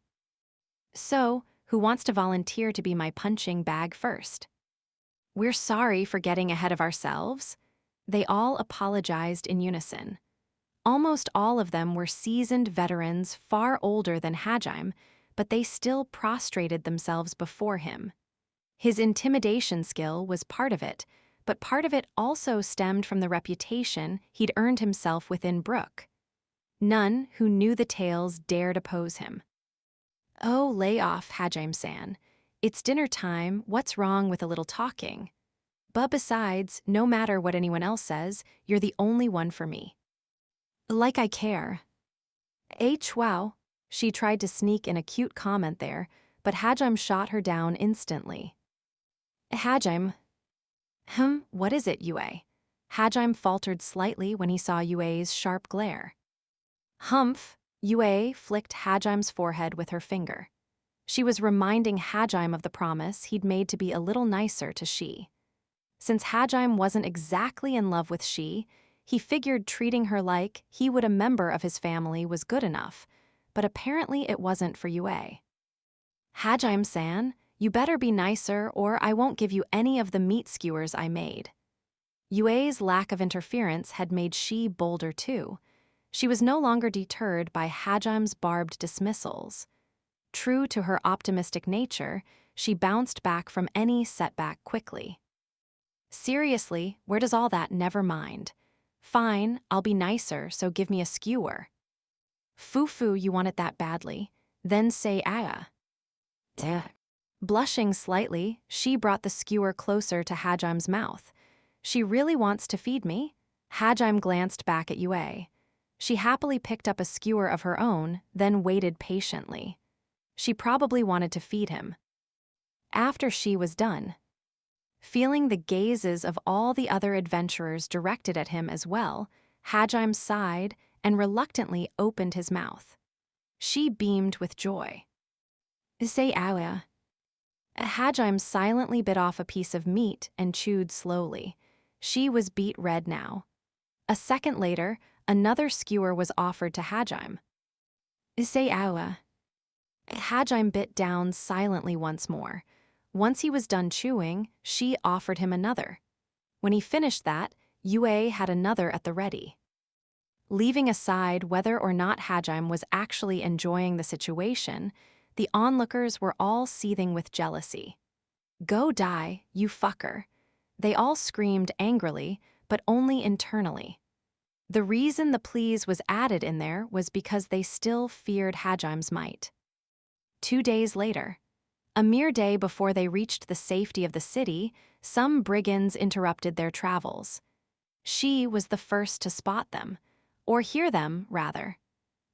"So, who wants to volunteer to be my punching bag first?" "We're sorry for getting ahead of ourselves." They all apologized in unison. Almost all of them were seasoned veterans far older than Hajime, but they still prostrated themselves before him. His intimidation skill was part of it, but part of it also stemmed from the reputation he'd earned himself within Brook. None who knew the tales dared oppose him. "Oh, lay off, Hajime-san. It's dinner time, what's wrong with a little talking? But besides, no matter what anyone else says, you're the only one for me." "Like I care." Wow. She tried to sneak in a cute comment there, but Hajime shot her down instantly. "Hajime." What is it, Yue?" Hajime faltered slightly when he saw Yue's sharp glare. "Humph." Yue flicked Hajime's forehead with her finger. She was reminding Hajime of the promise he'd made to be a little nicer to she. Since Hajime wasn't exactly in love with she, he figured treating her like he would a member of his family was good enough, but apparently it wasn't for Yue. "Hajime-san, you better be nicer or I won't give you any of the meat skewers I made." Yue's lack of interference had made she bolder too. She was no longer deterred by Hajime's barbed dismissals. True to her optimistic nature, she bounced back from any setback quickly. "Seriously, where does all that never mind? Fine, I'll be nicer, so give me a skewer." "Foo-foo, you want it that badly. Then say ah." Blushing slightly, she brought the skewer closer to Hajime's mouth. "She really wants to feed me?" Hajime glanced back at Yue. She happily picked up a skewer of her own, then waited patiently. She probably wanted to feed him. After she was done, feeling the gazes of all the other adventurers directed at him as well, Hajime sighed and reluctantly opened his mouth. She beamed with joy. "Say awa." Hajime silently bit off a piece of meat and chewed slowly. She was beet red now. A second later, another skewer was offered to Hajime. "Say awa." Hajime bit down silently once more. Once he was done chewing, she offered him another. When he finished that, Yue had another at the ready. Leaving aside whether or not Hajime was actually enjoying the situation, the onlookers were all seething with jealousy. "Go die, you fucker." They all screamed angrily, but only internally. The reason the please was added in there was because they still feared Hajime's might. 2 days later, a mere day before they reached the safety of the city, some brigands interrupted their travels. She was the first to spot them, or hear them, rather.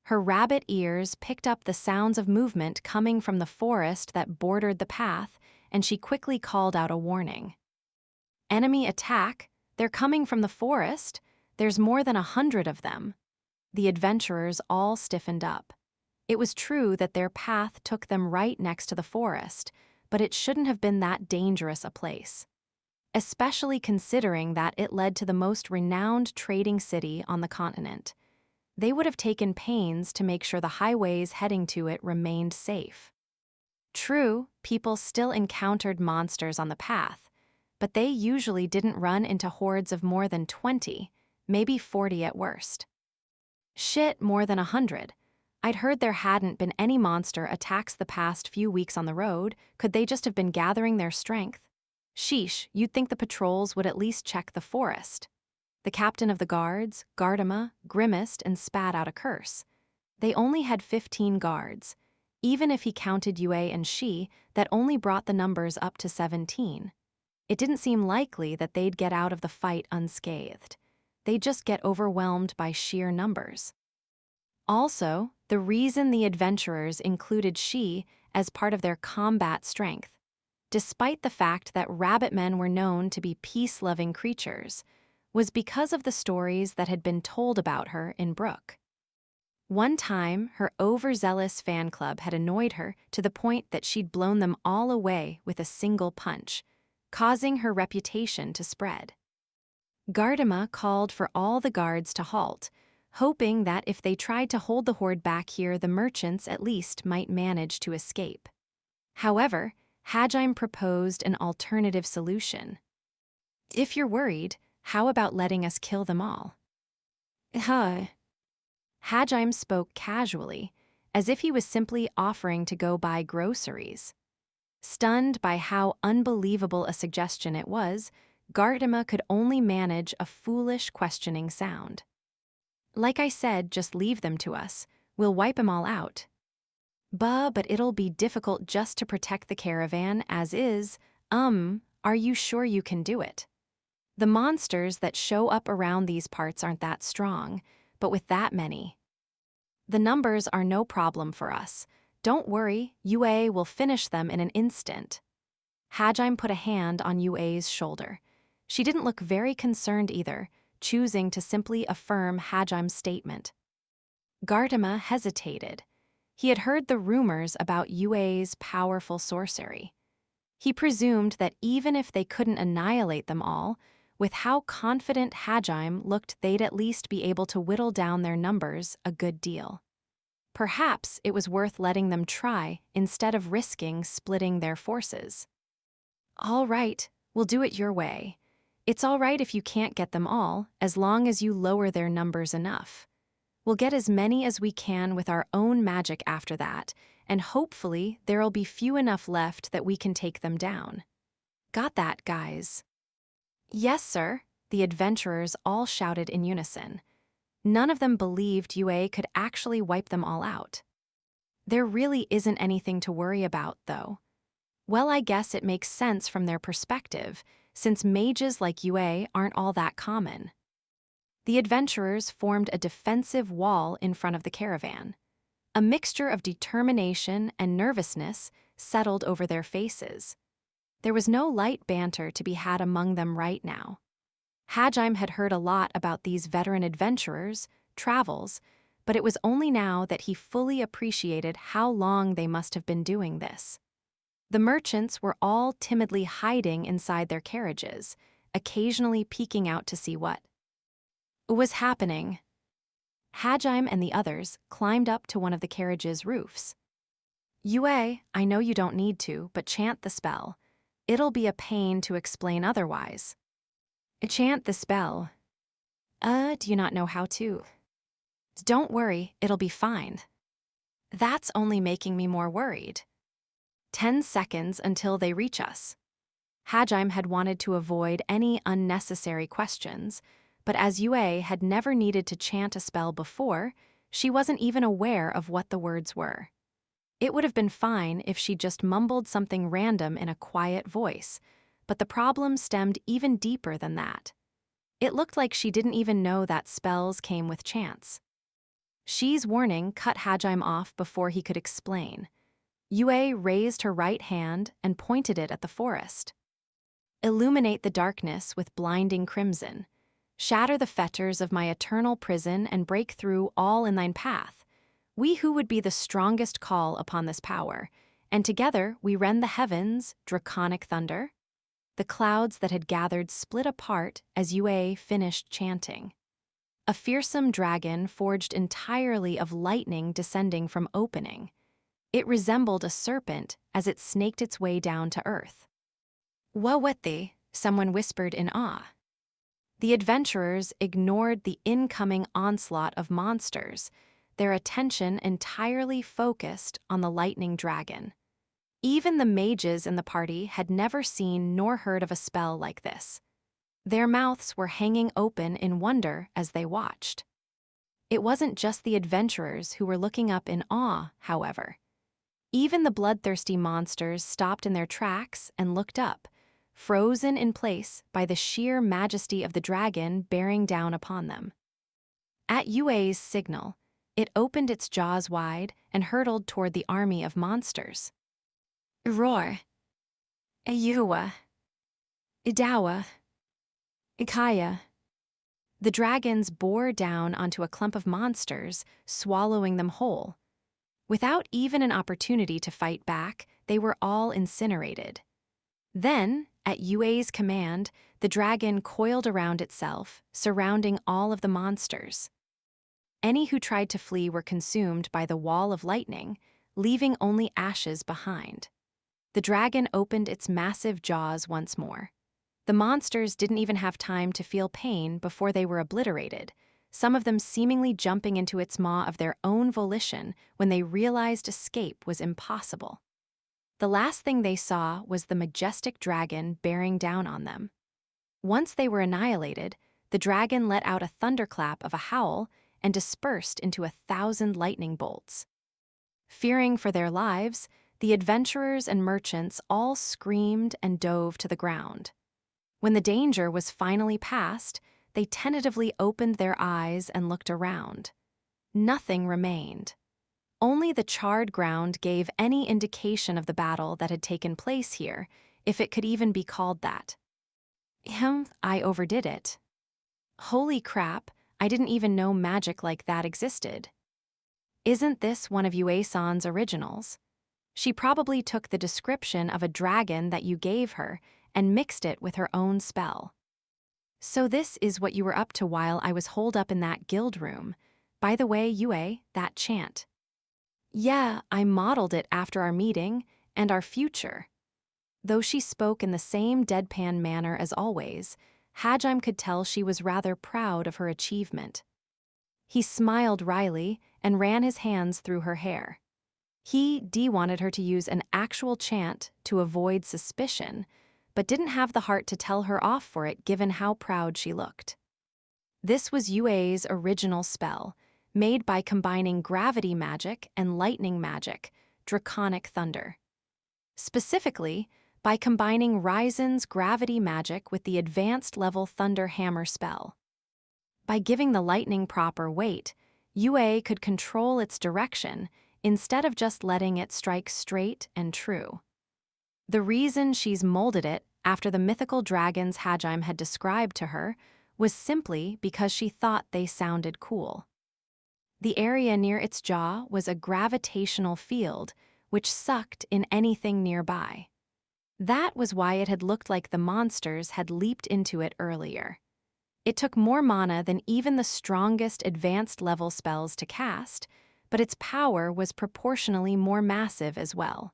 Her rabbit ears picked up the sounds of movement coming from the forest that bordered the path, and she quickly called out a warning. "Enemy attack! They're coming from the forest! There's more than 100 of them." The adventurers all stiffened up. It was true that their path took them right next to the forest, but it shouldn't have been that dangerous a place. Especially considering that it led to the most renowned trading city on the continent. They would have taken pains to make sure the highways heading to it remained safe. True, people still encountered monsters on the path, but they usually didn't run into hordes of more than 20, maybe 40 at worst. Shit, more than 100. I'd heard there hadn't been any monster attacks the past few weeks on the road. Could they just have been gathering their strength? Sheesh, you'd think the patrols would at least check the forest. The captain of the guards, Gardama, grimaced and spat out a curse. They only had 15 guards. Even if he counted Yue and she, that only brought the numbers up to 17. It didn't seem likely that they'd get out of the fight unscathed. They'd just get overwhelmed by sheer numbers. Also, the reason the adventurers included she as part of their combat strength, despite the fact that rabbit men were known to be peace-loving creatures, was because of the stories that had been told about her in Brook. One time, her overzealous fan club had annoyed her to the point that she'd blown them all away with a single punch, causing her reputation to spread. Gardama called for all the guards to halt, hoping that if they tried to hold the horde back here, the merchants at least might manage to escape. However, Hajime proposed an alternative solution. "If you're worried," How about letting us kill them all? Huh. Hajime spoke casually, as if he was simply offering to go buy groceries. Stunned by how unbelievable a suggestion it was, Gartama could only manage a foolish, questioning sound. Like I said, just leave them to us. We'll wipe 'em all out. But it'll be difficult just to protect the caravan as is. Are you sure you can do it? The monsters that show up around these parts aren't that strong, but with that many. The numbers are no problem for us. Don't worry, Yue will finish them in an instant. Hajime put a hand on Yue's shoulder. She didn't look very concerned either, choosing to simply affirm Hajime's statement. Gartama hesitated. He had heard the rumors about Yue's powerful sorcery. He presumed that even if they couldn't annihilate them all, with how confident Hajime looked, they'd at least be able to whittle down their numbers a good deal. Perhaps it was worth letting them try instead of risking splitting their forces. All right, we'll do it your way. It's all right if you can't get them all, as long as you lower their numbers enough. We'll get as many as we can with our own magic after that, and hopefully there'll be few enough left that we can take them down. Got that, guys? Yes, sir, the adventurers all shouted in unison. None of them believed Yue could actually wipe them all out. There really isn't anything to worry about, though. Well, I guess it makes sense from their perspective, since mages like Yue aren't all that common. The adventurers formed a defensive wall in front of the caravan. A mixture of determination and nervousness settled over their faces. There was no light banter to be had among them right now. Hajime had heard a lot about these veteran adventurers' travels, but it was only now that he fully appreciated how long they must have been doing this. The merchants were all timidly hiding inside their carriages, occasionally peeking out to see what was happening. Hajime and the others climbed up to one of the carriage's roofs. Yue, I know you don't need to, but chant the spell. It'll be a pain to explain otherwise. Chant the spell. Do you not know how to? Don't worry, it'll be fine. That's only making me more worried. 10 seconds until they reach us. Hajime had wanted to avoid any unnecessary questions, but as Yue had never needed to chant a spell before, she wasn't even aware of what the words were. It would have been fine if she just mumbled something random in a quiet voice, but the problem stemmed even deeper than that. It looked like she didn't even know that spells came with chants. Shi's warning cut Hajime off before he could explain. Yue raised her right hand and pointed it at the forest. Illuminate the darkness with blinding crimson. Shatter the fetters of my eternal prison and break through all in thine path. We who would be the strongest call upon this power, and together we rend the heavens, draconic thunder. The clouds that had gathered split apart as Yue finished chanting. A fearsome dragon forged entirely of lightning descending from opening. It resembled a serpent as it snaked its way down to earth. Wawete, someone whispered in awe. The adventurers ignored the incoming onslaught of monsters, their attention entirely focused on the lightning dragon. Even the mages in the party had never seen nor heard of a spell like this. Their mouths were hanging open in wonder as they watched. It wasn't just the adventurers who were looking up in awe, however. Even the bloodthirsty monsters stopped in their tracks and looked up, frozen in place by the sheer majesty of the dragon bearing down upon them. At Yue's signal, it opened its jaws wide and hurtled toward the army of monsters. Roar. Ayuwa. Idawa. Ikaya. The dragons bore down onto a clump of monsters, swallowing them whole. Without even an opportunity to fight back, they were all incinerated. Then, at Yue's command, the dragon coiled around itself, surrounding all of the monsters. Any who tried to flee were consumed by the wall of lightning, leaving only ashes behind. The dragon opened its massive jaws once more. The monsters didn't even have time to feel pain before they were obliterated, some of them seemingly jumping into its maw of their own volition when they realized escape was impossible. The last thing they saw was the majestic dragon bearing down on them. Once they were annihilated, the dragon let out a thunderclap of a howl and dispersed into 1,000 lightning bolts. Fearing for their lives, the adventurers and merchants all screamed and dove to the ground. When the danger was finally past, they tentatively opened their eyes and looked around. Nothing remained. Only the charred ground gave any indication of the battle that had taken place here, if it could even be called that. I overdid it. Holy crap, I didn't even know magic like that existed. Isn't this one of Yue-san's originals? She probably took the description of a dragon that you gave her and mixed it with her own spell. So this is what you were up to while I was holed up in that guild room. By the way, Yue, that chant. Yeah, I modeled it after our meeting and our future. Though she spoke in the same deadpan manner as always, Hajime could tell she was rather proud of her achievement. He smiled wryly and ran his hands through her hair. He wanted her to use an actual chant to avoid suspicion, but didn't have the heart to tell her off for it given how proud she looked. This was Yue's original spell, made by combining gravity magic and lightning magic, draconic thunder. Specifically, by combining Ryzen's gravity magic with the advanced level Thunder Hammer spell. By giving the lightning proper weight, Yue could control its direction instead of just letting it strike straight and true. The reason she's molded it after the mythical dragons Hajime had described to her was simply because she thought they sounded cool. The area near its jaw was a gravitational field which sucked in anything nearby. That was why it had looked like the monsters had leaped into it earlier. It took more mana than even the strongest advanced level spells to cast, but its power was proportionally more massive as well.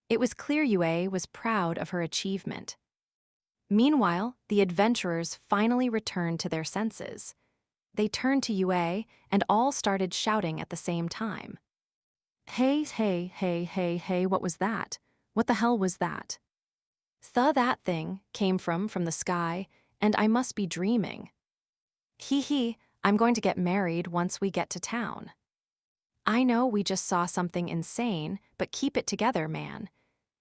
It was clear Yue was proud of her achievement. Meanwhile, the adventurers finally returned to their senses. They turned to Yue and all started shouting at the same time. Hey, what was that? What the hell was that? That thing came from the sky, and I must be dreaming. I'm going to get married once we get to town. I know we just saw something insane, but keep it together, man.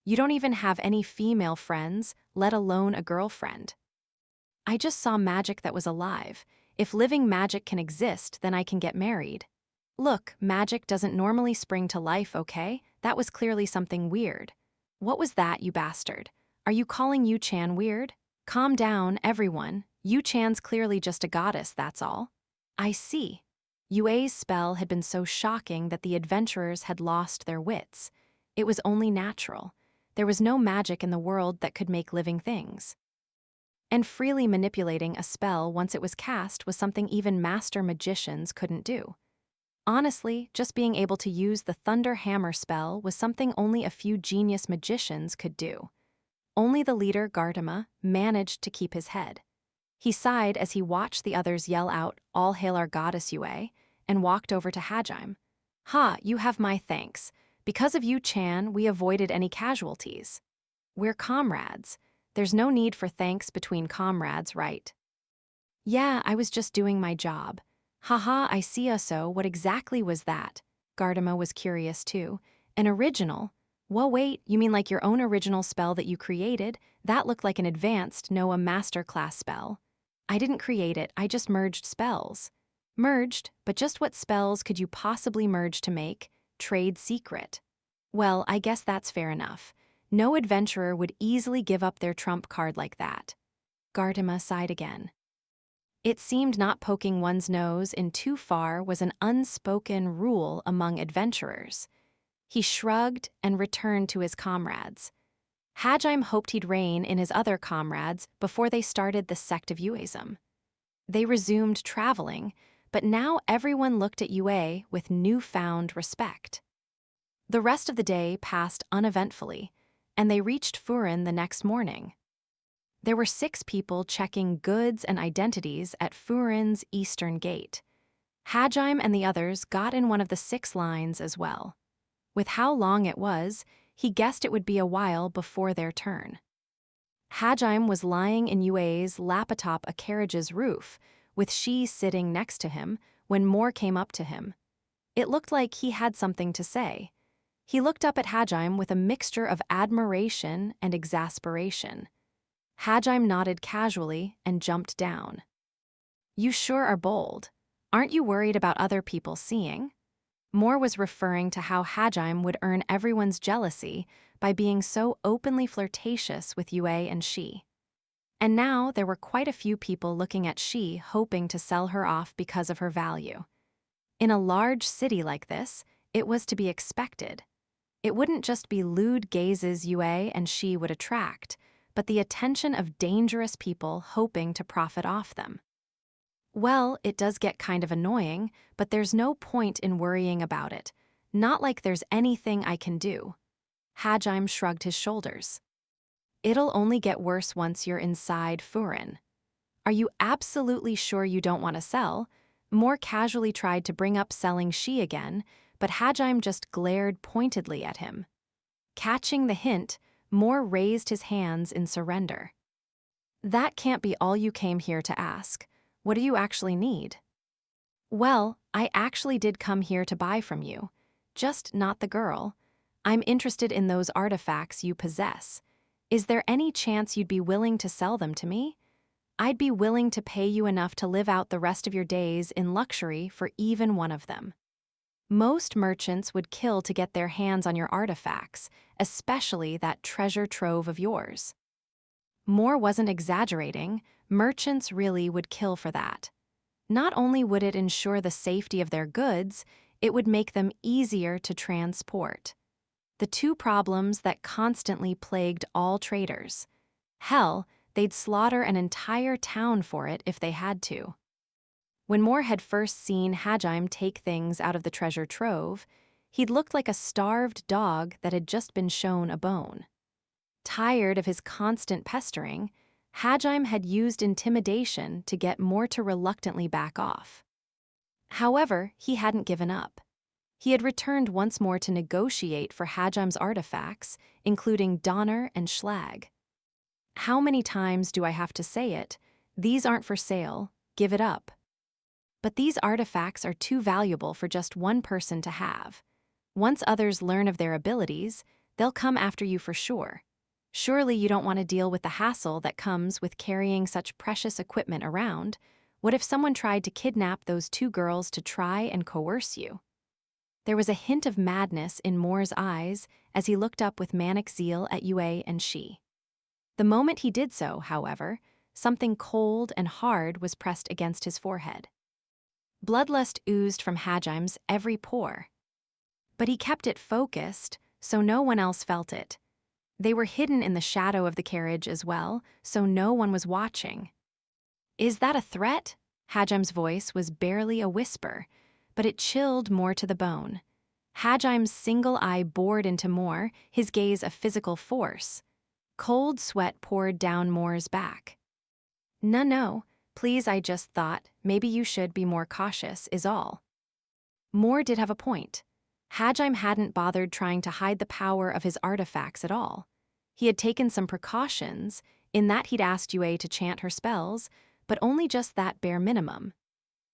You don't even have any female friends, let alone a girlfriend. I just saw magic that was alive. If living magic can exist, then I can get married. Look, magic doesn't normally spring to life, okay? That was clearly something weird. What was that, you bastard? Are you calling Yu-chan weird? Calm down, everyone. Yu-chan's clearly just a goddess, that's all. I see. Yue's spell had been so shocking that the adventurers had lost their wits. It was only natural. There was no magic in the world that could make living things. And freely manipulating a spell once it was cast was something even master magicians couldn't do. Honestly, just being able to use the Thunder Hammer spell was something only a few genius magicians could do. Only the leader, Gardama, managed to keep his head. He sighed as he watched the others yell out, "All hail our goddess Yue," and walked over to Hajime. You have my thanks. Because of you, Chan, we avoided any casualties. We're comrades. There's no need for thanks between comrades, right? Yeah, I was just doing my job. I see. So what exactly was that? Gardama was curious too. An original? Well, wait, you mean like your own original spell that you created? That looked like an advanced, no, a masterclass spell. I didn't create it, I just merged spells. Merged, but just what spells could you possibly merge to make? Trade secret. Well, I guess that's fair enough. No adventurer would easily give up their trump card like that. Gardama sighed again. It seemed not poking one's nose in too far was an unspoken rule among adventurers. He shrugged and returned to his comrades. Hajime hoped he'd rein in his other comrades before they started the sect of Yueism. They resumed traveling, but now everyone looked at Yue with newfound respect. The rest of the day passed uneventfully, and they reached Furin the next morning. There were 6 people checking goods and identities at Furin's eastern gate. Hajime and the others got in one of the 6 lines as well. With how long it was, he guessed it would be a while before their turn. Hajime was lying in Yue's lap atop a carriage's roof, with she sitting next to him, when Moore came up to him. It looked like he had something to say. He looked up at Hajime with a mixture of admiration and exasperation. Hajime nodded casually and jumped down. "You sure are bold. Aren't you worried about other people seeing?" Moore was referring to how Hajime would earn everyone's jealousy by being so openly flirtatious with Yue and she. And now there were quite a few people looking at she, hoping to sell her off because of her value. In a large city like this, it was to be expected. It wouldn't just be lewd gazes Yue and she would attract, but the attention of dangerous people hoping to profit off them. Well, it does get kind of annoying, but there's no point in worrying about it. Not like there's anything I can do. Hajime shrugged his shoulders. It'll only get worse once you're inside Furin. Are you absolutely sure you don't want to sell? Moore casually tried to bring up selling she again, but Hajime just glared pointedly at him. Catching the hint, Moore raised his hands in surrender. That can't be all you came here to ask. What do you actually need? Well, I actually did come here to buy from you. Just not the girl. I'm interested in those artifacts you possess. Is there any chance you'd be willing to sell them to me? I'd be willing to pay you enough to live out the rest of your days in luxury for even one of them. Most merchants would kill to get their hands on your artifacts, especially that treasure trove of yours. Moore wasn't exaggerating. Merchants really would kill for that. Not only would it ensure the safety of their goods, it would make them easier to transport. The 2 problems that constantly plagued all traders. Hell, they'd slaughter an entire town for it if they had to. When Moore had first seen Hajime take things out of the treasure trove, he'd looked like a starved dog that had just been shown a bone. Tired of his constant pestering, Hajime had used intimidation to get Moore to reluctantly back off. However, he hadn't given up. He had returned once more to negotiate for Hajime's artifacts, including Donner and Schlag. How many times do I have to say it? These aren't for sale, give it up. But these artifacts are too valuable for just one person to have. Once others learn of their abilities, they'll come after you for sure. Surely you don't want to deal with the hassle that comes with carrying such precious equipment around. What if someone tried to kidnap those 2 girls to try and coerce you? There was a hint of madness in Moore's eyes as he looked up with manic zeal at Yue and she. The moment he did so, however, something cold and hard was pressed against his forehead. Bloodlust oozed from Hajime's every pore. But he kept it focused, so no one else felt it. They were hidden in the shadow of the carriage as well, so no one was watching. "Is that a threat?" Hajime's voice was barely a whisper, but it chilled Moore to the bone. Hajime's single eye bored into Moore, his gaze a physical force. Cold sweat poured down Moore's back. No, please, I just thought maybe you should be more cautious is all." Moore did have a point. Hajime hadn't bothered trying to hide the power of his artifacts at all. He had taken some precautions, in that he'd asked Yue to chant her spells, but only just that bare minimum.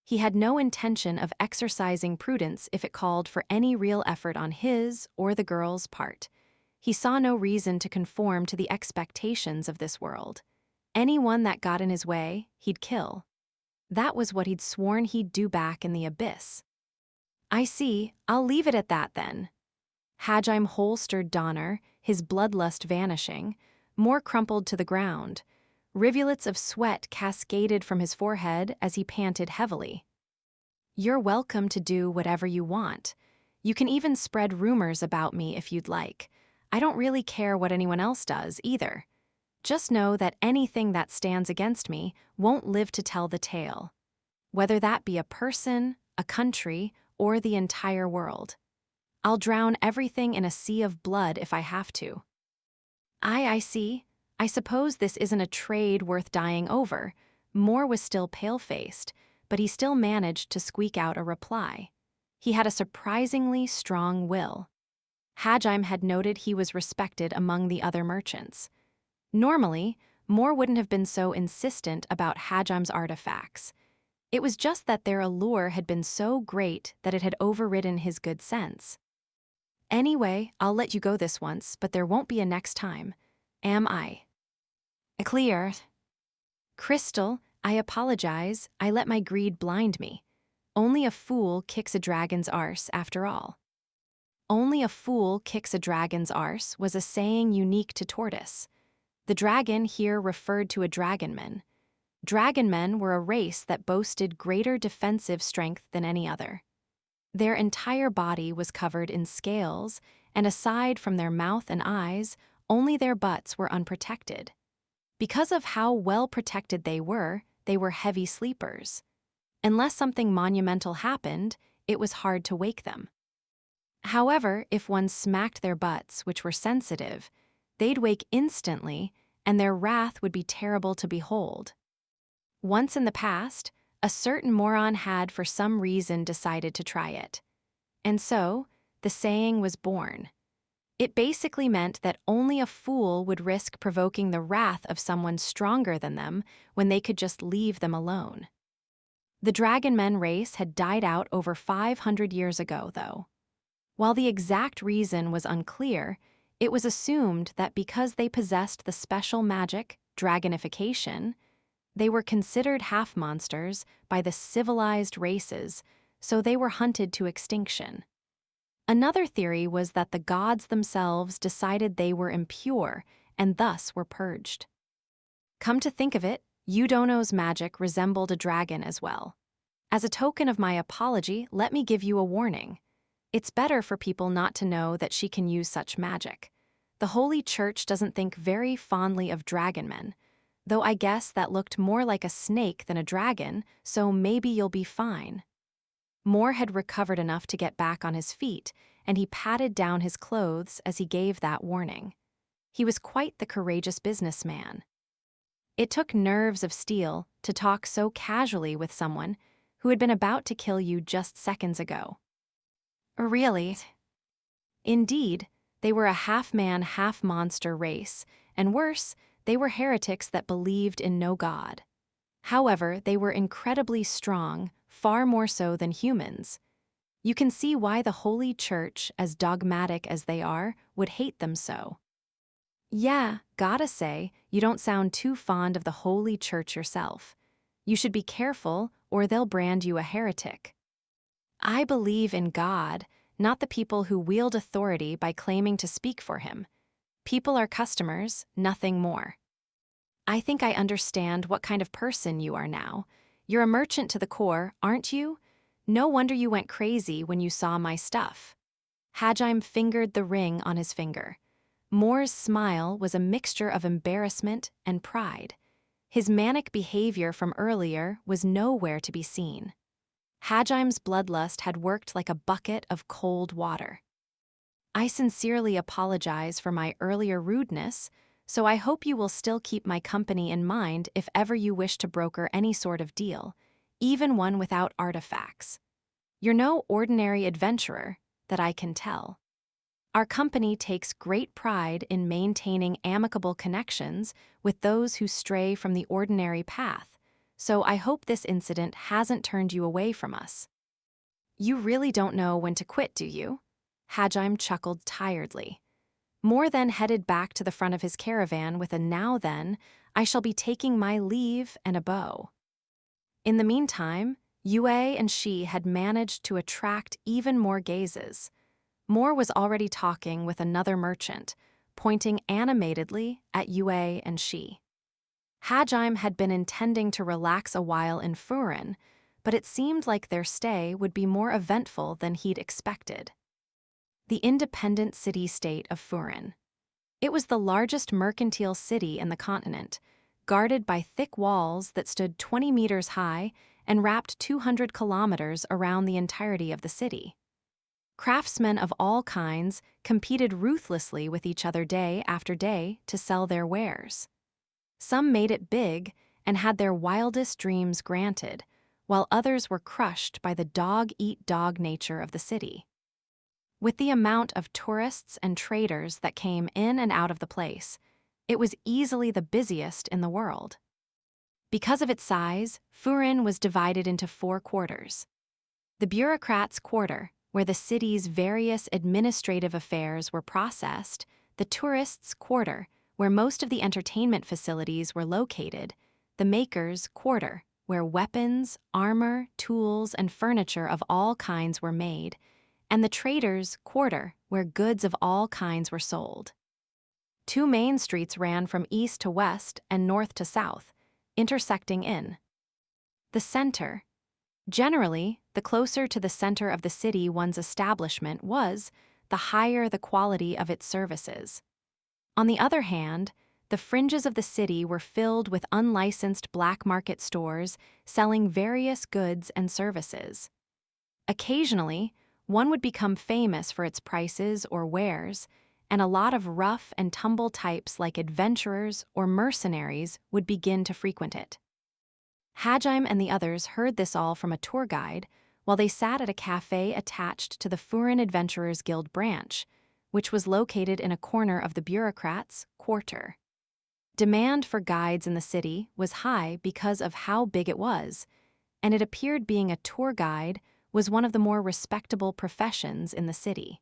He had no intention of exercising prudence if it called for any real effort on his or the girl's part. He saw no reason to conform to the expectations of this world. Anyone that got in his way, he'd kill. That was what he'd sworn he'd do back in the abyss. "I see, I'll leave it at that then." Hajime holstered Donner, his bloodlust vanishing. Moore crumpled to the ground. Rivulets of sweat cascaded from his forehead as he panted heavily. "You're welcome to do whatever you want. You can even spread rumors about me if you'd like. I don't really care what anyone else does, either. Just know that anything that stands against me won't live to tell the tale. Whether that be a person, a country, or the entire world. I'll drown everything in a sea of blood if I have to." I see. I suppose this isn't a trade worth dying over. Moore was still pale-faced, but he still managed to squeak out a reply. He had a surprisingly strong will. Hajime had noted he was respected among the other merchants. Normally, Moore wouldn't have been so insistent about Hajime's artifacts. It was just that their allure had been so great that it had overridden his good sense. Anyway, I'll let you go this once, but there won't be a next time. Am I? Clear. Crystal, I apologize, I let my greed blind me. Only a fool kicks a dragon's arse, after all. Only a fool kicks a dragon's arse was a saying unique to Tortoise. The dragon here referred to a dragonman. Dragonmen were a race that boasted greater defensive strength than any other. Their entire body was covered in scales, and aside from their mouth and eyes, only their butts were unprotected. Because of how well protected they were heavy sleepers. Unless something monumental happened, it was hard to wake them. However, if one smacked their butts, which were sensitive, they'd wake instantly, and their wrath would be terrible to behold. Once in the past, a certain moron had for some reason decided to try it. And so, the saying was born. It basically meant that only a fool would risk provoking the wrath of someone stronger than them when they could just leave them alone. The Dragonmen race had died out over 500 years ago, though. While the exact reason was unclear, it was assumed that because they possessed the special magic, dragonification, they were considered half-monsters by the civilized races, so they were hunted to extinction. Another theory was that the gods themselves decided they were impure and thus were purged. Come to think of it, Eudono's magic resembled a dragon as well. As a token of my apology, let me give you a warning. It's better for people not to know that she can use such magic. The Holy Church doesn't think very fondly of dragonmen, though I guess that looked more like a snake than a dragon, so maybe you'll be fine. Moore had recovered enough to get back on his feet, and he patted down his clothes as he gave that warning. He was quite the courageous businessman. It took nerves of steel to talk so casually with someone who had been about to kill you just seconds ago. Really? Indeed, they were a half-man, half-monster race, and worse, they were heretics that believed in no god. However, they were incredibly strong, far more so than humans. You can see why the Holy Church, as dogmatic as they are, would hate them so. Yeah, gotta say, you don't sound too fond of the Holy Church yourself. You should be careful, or they'll brand you a heretic. I believe in God, not the people who wield authority by claiming to speak for him. People are customers, nothing more. I think I understand what kind of person you are now. You're a merchant to the core, aren't you? No wonder you went crazy when you saw my stuff. Hajime fingered the ring on his finger. Moore's smile was a mixture of embarrassment and pride. His manic behavior from earlier was nowhere to be seen. Hajime's bloodlust had worked like a bucket of cold water. I sincerely apologize for my earlier rudeness, so I hope you will still keep my company in mind if ever you wish to broker any sort of deal, even one without artifacts. You're no ordinary adventurer, that I can tell. Our company takes great pride in maintaining amicable connections with those who stray from the ordinary path, so I hope this incident hasn't turned you away from us. You really don't know when to quit, do you? Hajime chuckled tiredly. Moore then headed back to the front of his caravan with a "now then, I shall be taking my leave" and a bow. In the meantime, Yue and she had managed to attract even more gazes. Moore was already talking with another merchant, pointing animatedly at Yue and she. Hajime had been intending to relax a while in Furin, but it seemed like their stay would be more eventful than he'd expected. The independent city-state of Furin. It was the largest mercantile city in the continent, guarded by thick walls that stood 20 meters high and wrapped 200 kilometers around the entirety of the city. Craftsmen of all kinds competed ruthlessly with each other day after day to sell their wares. Some made it big and had their wildest dreams granted, while others were crushed by the dog-eat-dog nature of the city. With the amount of tourists and traders that came in and out of the place, it was easily the busiest in the world. Because of its size, Furin was divided into 4 quarters. The bureaucrats' quarter, where the city's various administrative affairs were processed, the tourists' quarter, where most of the entertainment facilities were located, the makers' quarter, where weapons, armor, tools, and furniture of all kinds were made, and the traders' quarter, where goods of all kinds were sold. 2 main streets ran from east to west and north to south, intersecting in the center. Generally, the closer to the center of the city one's establishment was, the higher the quality of its services. On the other hand, the fringes of the city were filled with unlicensed black market stores selling various goods and services. Occasionally, one would become famous for its prices or wares, and a lot of rough and tumble types like adventurers or mercenaries would begin to frequent it. Hajime and the others heard this all from a tour guide while they sat at a cafe attached to the Furin Adventurers Guild branch, which was located in a corner of the bureaucrats' quarter. Demand for guides in the city was high because of how big it was, and it appeared being a tour guide was one of the more respectable professions in the city.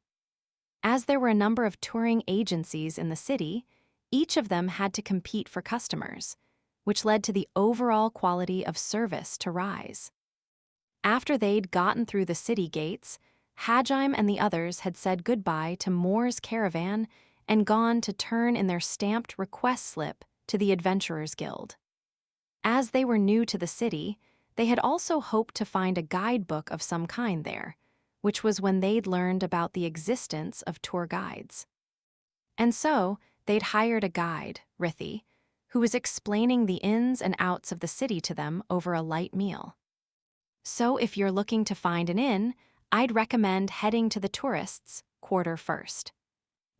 As there were a number of touring agencies in the city, each of them had to compete for customers, which led to the overall quality of service to rise. After they'd gotten through the city gates, Hajime and the others had said goodbye to Moore's caravan and gone to turn in their stamped request slip to the Adventurers Guild. As they were new to the city, they had also hoped to find a guidebook of some kind there, which was when they'd learned about the existence of tour guides. And so, they'd hired a guide, Rithi, who was explaining the ins and outs of the city to them over a light meal. So if you're looking to find an inn, I'd recommend heading to the tourists' quarter first.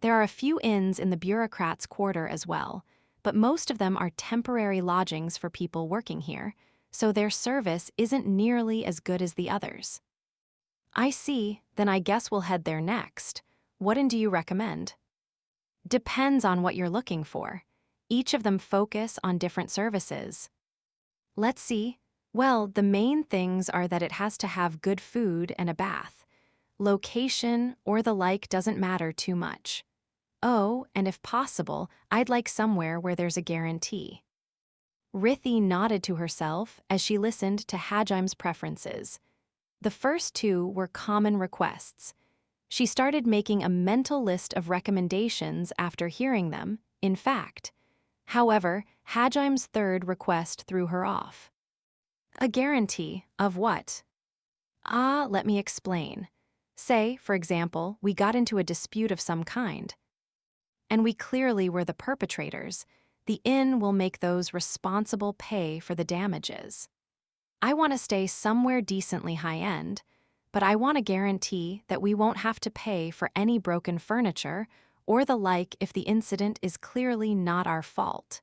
There are a few inns in the bureaucrats' quarter as well, but most of them are temporary lodgings for people working here, so their service isn't nearly as good as the others. I see, then I guess we'll head there next. What inn do you recommend? Depends on what you're looking for. Each of them focus on different services. Let's see. Well, the main things are that it has to have good food and a bath. Location or the like doesn't matter too much. Oh, and if possible, I'd like somewhere where there's a guarantee. Rithi nodded to herself as she listened to Hajime's preferences. The first 2 were common requests. She started making a mental list of recommendations after hearing them, in fact. However, Hajime's 3rd request threw her off. A guarantee of what? Let me explain. Say, for example, we got into a dispute of some kind, and we clearly were the perpetrators. The inn will make those responsible pay for the damages. I want to stay somewhere decently high-end, but I want a guarantee that we won't have to pay for any broken furniture or the like if the incident is clearly not our fault.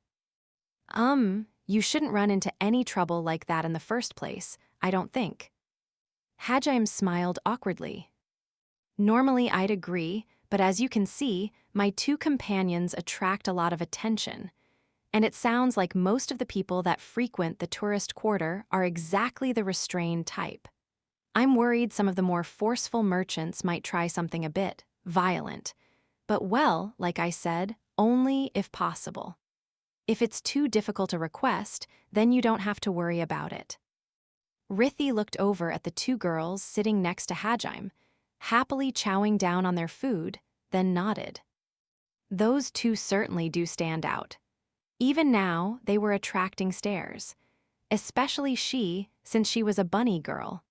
You shouldn't run into any trouble like that in the first place, I don't think. Hajime smiled awkwardly. Normally I'd agree, but as you can see, my 2 companions attract a lot of attention, and it sounds like most of the people that frequent the tourist quarter are exactly the restrained type. I'm worried some of the more forceful merchants might try something a bit violent, but well, like I said, only if possible. If it's too difficult a request, then you don't have to worry about it. Rithi looked over at the 2 girls sitting next to Hajime, happily chowing down on their food, then nodded. Those 2 certainly do stand out. Even now, they were attracting stares, especially she, since she was a bunny girl.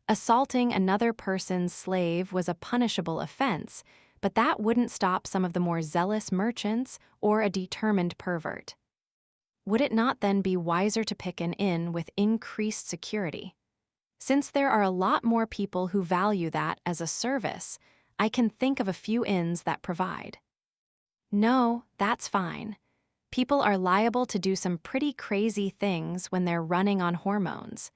Assaulting another person's slave was a punishable offense, but that wouldn't stop some of the more zealous merchants or a determined pervert. Would it not then be wiser to pick an inn with increased security? Since there are a lot more people who value that as a service, I can think of a few inns that provide. No, that's fine. People are liable to do some pretty crazy things when they're running on hormones.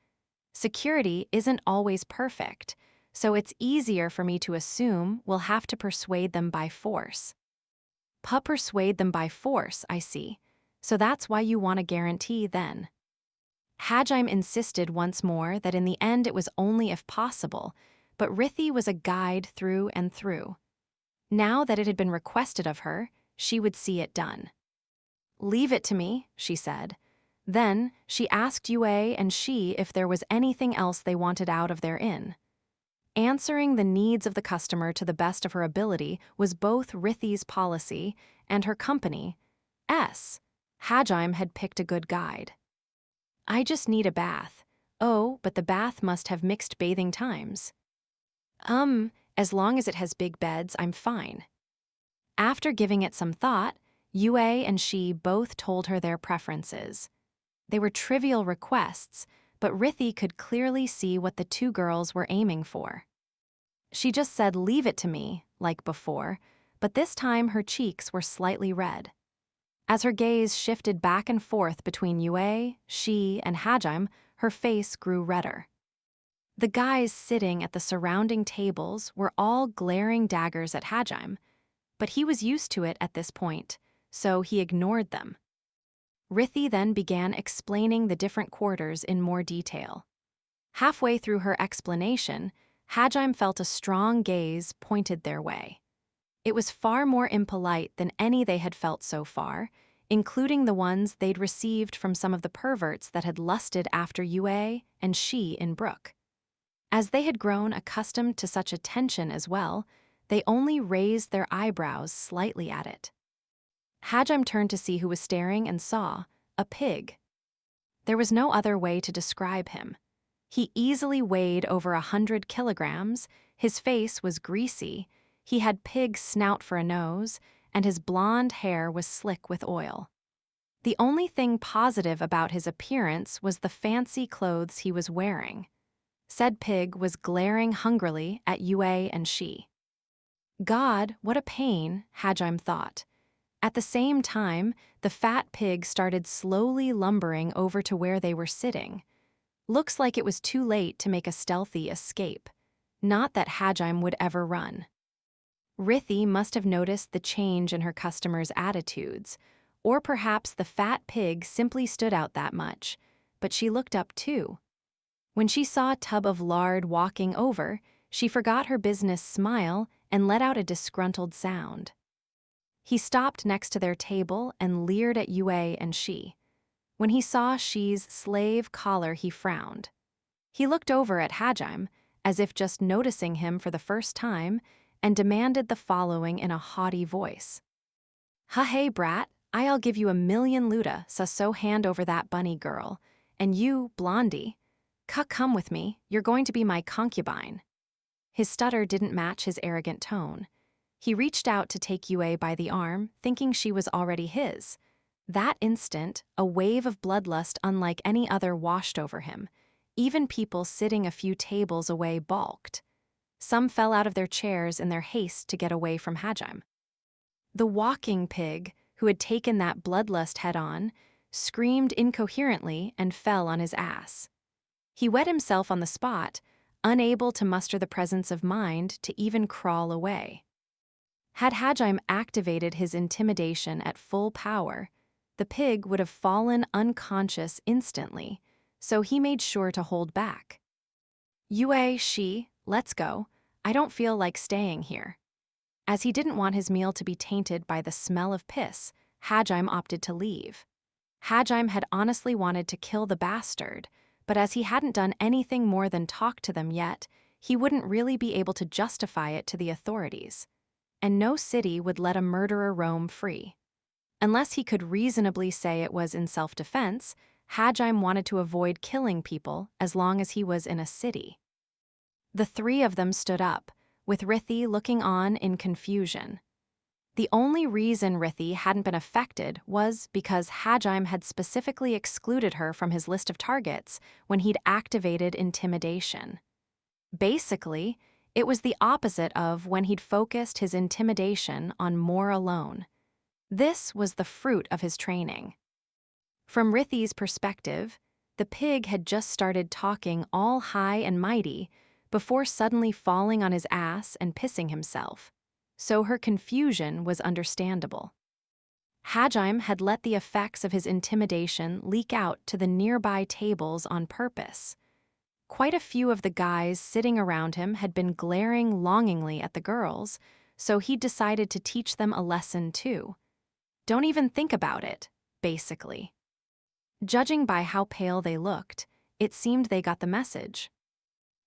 Security isn't always perfect, so it's easier for me to assume we'll have to persuade them by force. Persuade them by force, I see. So that's why you want a guarantee then. Hajime insisted once more that in the end it was only if possible, but Rithi was a guide through and through. Now that it had been requested of her, she would see it done. "Leave it to me," she said. Then she asked Yue and she if there was anything else they wanted out of their inn. Answering the needs of the customer to the best of her ability was both Rithi's policy and her company's. Hajime had picked a good guide. "I just need a bath. Oh, but the bath must have mixed bathing times." As long as it has big beds, I'm fine." After giving it some thought, Yue and she both told her their preferences. They were trivial requests, but Rithi could clearly see what the two girls were aiming for. She just said, "Leave it to me," like before, but this time her cheeks were slightly red. As her gaze shifted back and forth between Yue, she, and Hajime, her face grew redder. The guys sitting at the surrounding tables were all glaring daggers at Hajime, but he was used to it at this point, so he ignored them. Rithi then began explaining the different quarters in more detail. Halfway through her explanation, Hajime felt a strong gaze pointed their way. It was far more impolite than any they had felt so far, including the ones they'd received from some of the perverts that had lusted after Yue and she in Brook. As they had grown accustomed to such attention as well, they only raised their eyebrows slightly at it. Hajime turned to see who was staring and saw a pig. There was no other way to describe him. He easily weighed over 100 kilograms, his face was greasy, he had pig's snout for a nose, and his blonde hair was slick with oil. The only thing positive about his appearance was the fancy clothes he was wearing. Said pig was glaring hungrily at Yue and she. God, what a pain, Hajime thought. At the same time, the fat pig started slowly lumbering over to where they were sitting. Looks like it was too late to make a stealthy escape. Not that Hajime would ever run. Rithi must have noticed the change in her customers' attitudes, or perhaps the fat pig simply stood out that much, but she looked up too. When she saw a tub of lard walking over, she forgot her business smile and let out a disgruntled sound. He stopped next to their table and leered at Yue and she. When he saw she's slave collar, he frowned. He looked over at Hajime, as if just noticing him for the first time, and demanded the following in a haughty voice. "Hey, brat, I'll give you 1,000,000 luta, so hand over that bunny girl. And you, blondie, come with me, you're going to be my concubine." His stutter didn't match his arrogant tone. He reached out to take Yue by the arm, thinking she was already his. That instant, a wave of bloodlust unlike any other washed over him. Even people sitting a few tables away balked. Some fell out of their chairs in their haste to get away from Hajime. The walking pig, who had taken that bloodlust head-on, screamed incoherently and fell on his ass. He wet himself on the spot, unable to muster the presence of mind to even crawl away. Had Hajime activated his intimidation at full power, the pig would have fallen unconscious instantly, so he made sure to hold back. "Yue, she, let's go. I don't feel like staying here." As he didn't want his meal to be tainted by the smell of piss, Hajime opted to leave. Hajime had honestly wanted to kill the bastard, but as he hadn't done anything more than talk to them yet, he wouldn't really be able to justify it to the authorities. And no city would let a murderer roam free. Unless he could reasonably say it was in self-defense, Hajime wanted to avoid killing people as long as he was in a city. The three of them stood up, with Rithi looking on in confusion. The only reason Rithi hadn't been affected was because Hajime had specifically excluded her from his list of targets when he'd activated intimidation. Basically, it was the opposite of when he'd focused his intimidation on more alone. This was the fruit of his training. From Rithi's perspective, the pig had just started talking all high and mighty before suddenly falling on his ass and pissing himself, so her confusion was understandable. Hajime had let the effects of his intimidation leak out to the nearby tables on purpose. Quite a few of the guys sitting around him had been glaring longingly at the girls, so he decided to teach them a lesson too. Don't even think about it, basically. Judging by how pale they looked, it seemed they got the message.